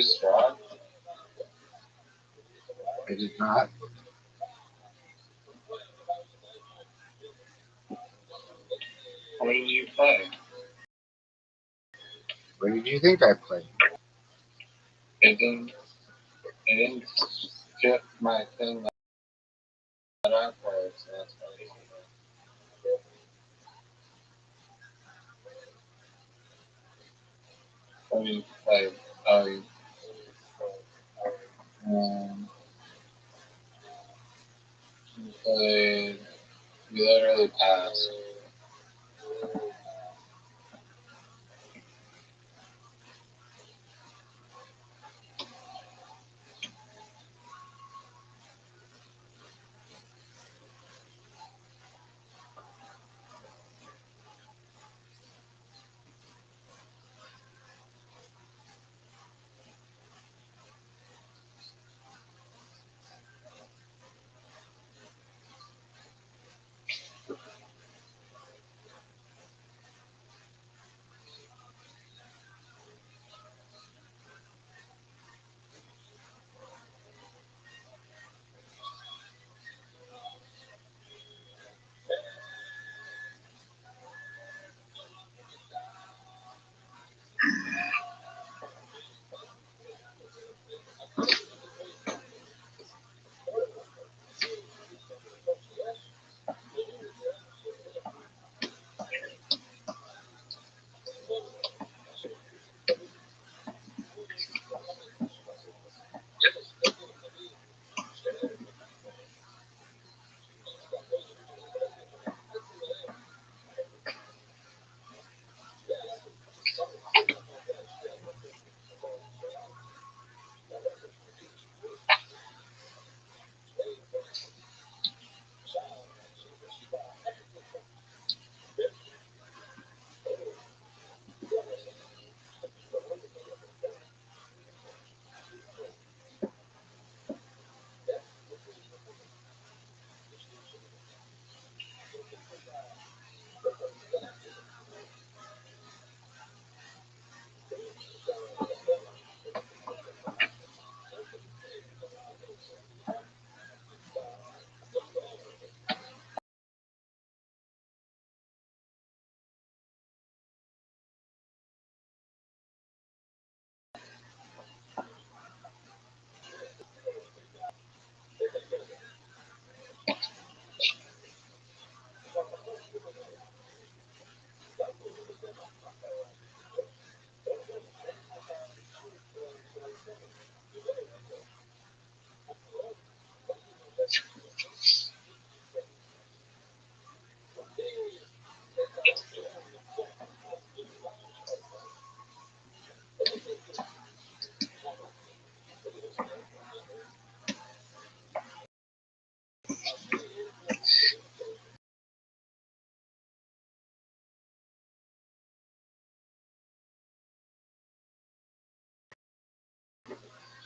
use straw? I did not. What did you play? What did you think I played? It didn't fit my thing that I played, so that's why I didn't play. What did you play? Oh, you played. You literally passed.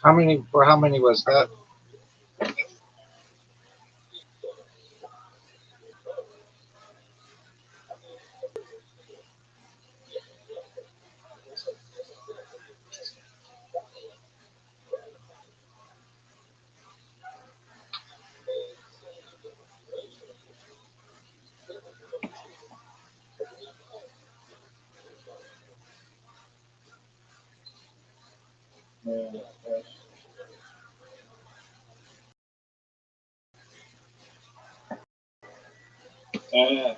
How many was that? Yeah.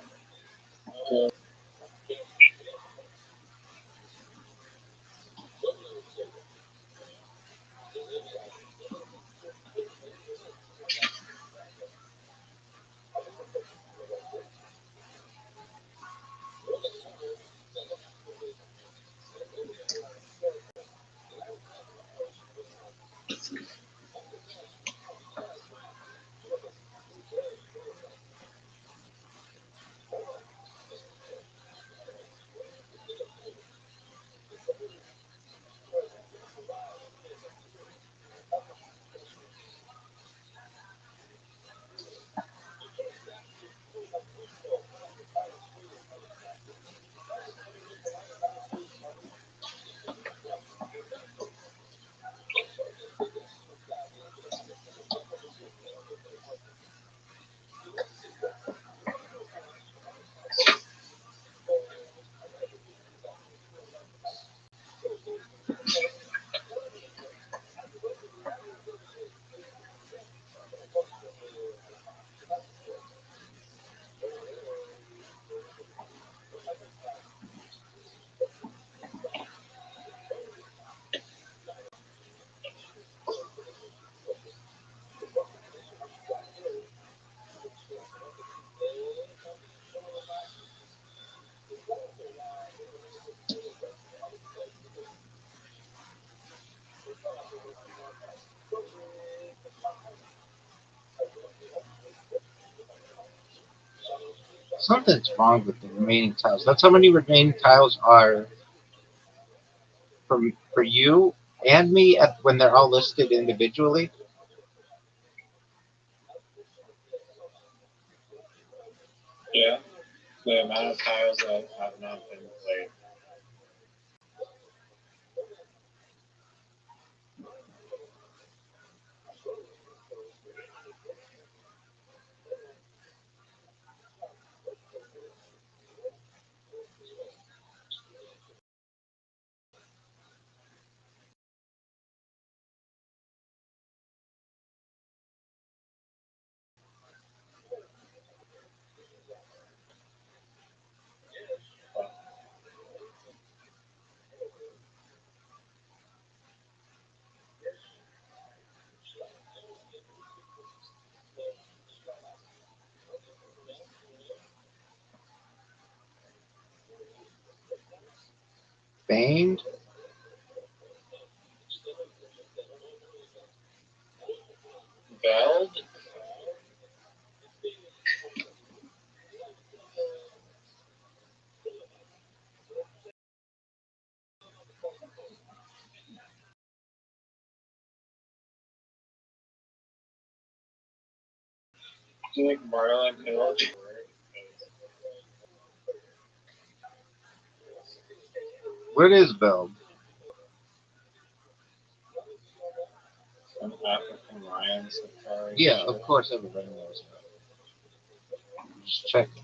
Something's wrong with the remaining tiles. That's how many remaining tiles are for you and me when they're all listed individually. Yeah, the amount of tiles that have not been played. Banged. Belled? Do you think Marlon Hill? What is Belled? An African lion safari? Yeah, of course everybody knows that. Just checking.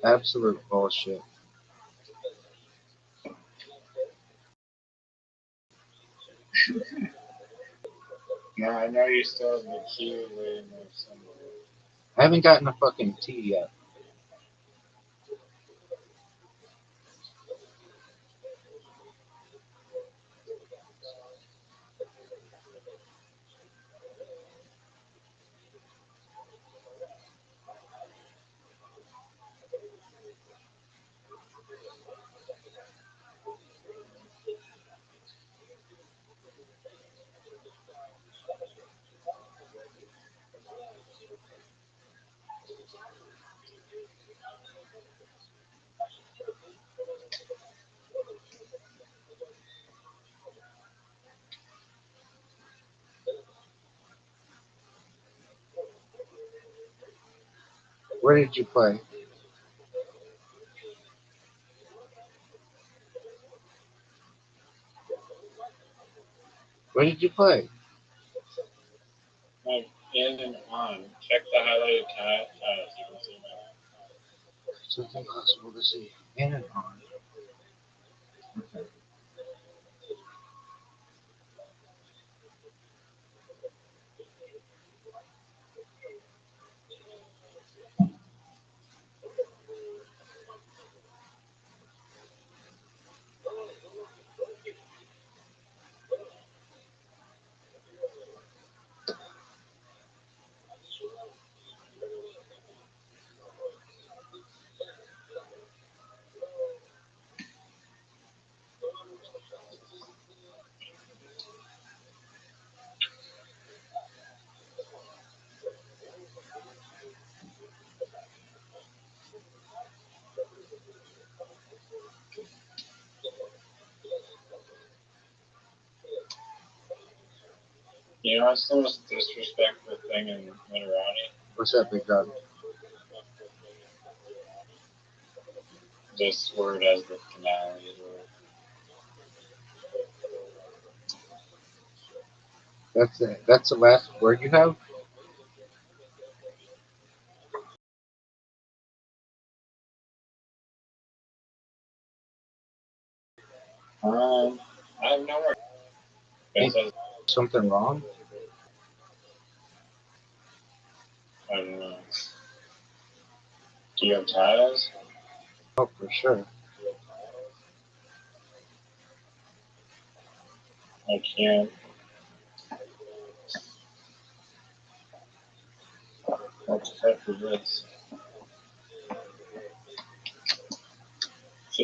Absolute bullshit. No, I know you still have the key waiting there somewhere. I haven't gotten a fucking tea yet. Where did you play? Where did you play? Like, in and on. Check the highlighted tiles. You can see that. It's impossible to see. In and on. Okay. You know what's the most disrespectful thing in Literati? What's that, big dog? This word as the finale word. That's it. That's the last word you have? I have no word. It says, Something wrong? I don't know. Do you have tiles? Oh, for sure. I can't. What the heck is this?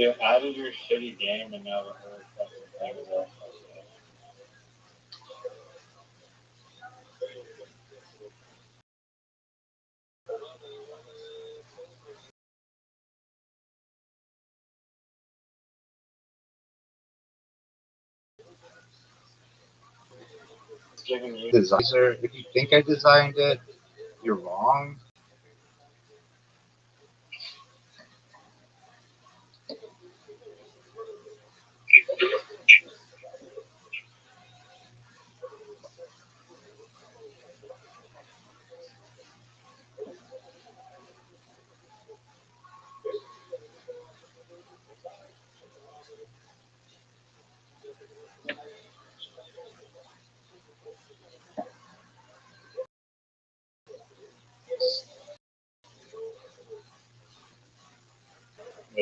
you added your shitty game and now the whole fucking thing is all fucked up. It's giving you Designer, if you think I designed it, you're wrong.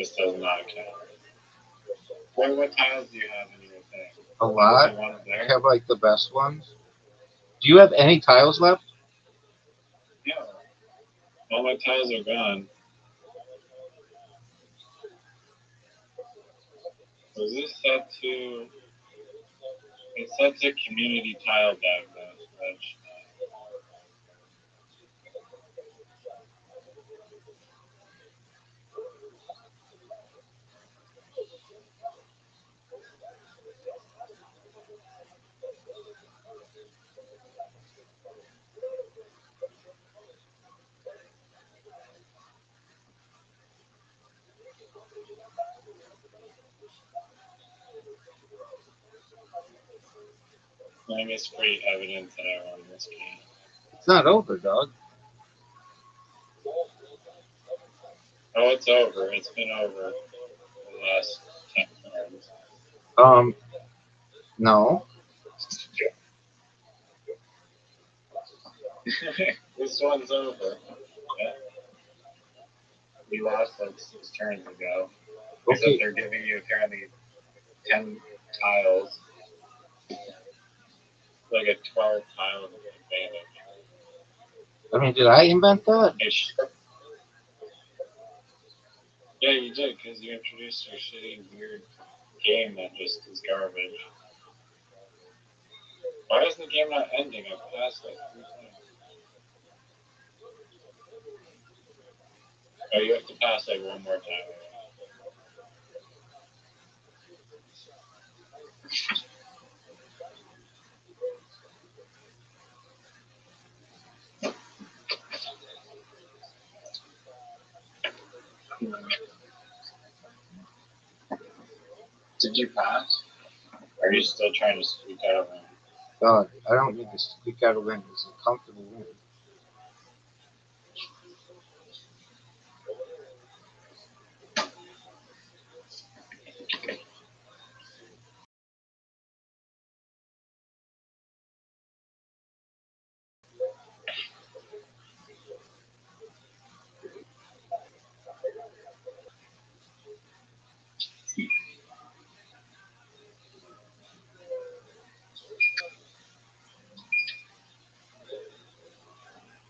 this does not count. What tiles do you have in your thing? A lot. One I there? have like the best ones. Do you have any tiles left? Yeah. All my tiles are gone. Was this set to? It's set to community tile deck though, which I think it's pretty evident that I won this game. It's not over, dog. Oh, it's over. It's been over the last 10 times. No. This one's over. Yeah. We lost like 6 turns ago. Except Okay. they're giving you apparently 10 tiles. Like a 12 tile advantage. I mean, did I invent that? Yeah, you did, because you introduced your shitty, weird game that just is garbage. Why is the game not ending? I've passed like 3 times. Oh, you have to pass like one more time. Did you pass? Or are you still trying to squeak out of it? God, I don't need to squeak out a win. It's a comfortable win.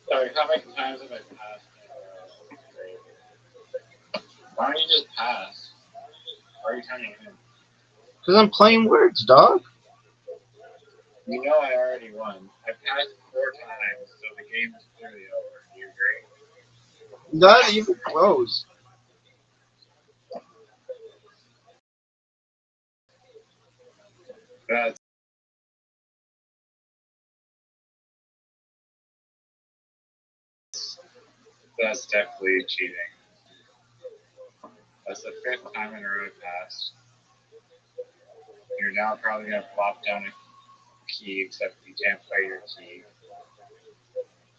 Sorry, how many times have I passed? Why don't you just pass? Why are you turning in? Because I'm playing words, dog. You know I already won. I passed 4 times, so the game is clearly over. Do you agree? Not even close. That's definitely cheating. That's the 5th time in a row I passed. You're now probably going to flop down a key, except you can't play your key.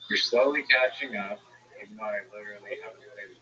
You're slowly catching up, even though I literally haven't played a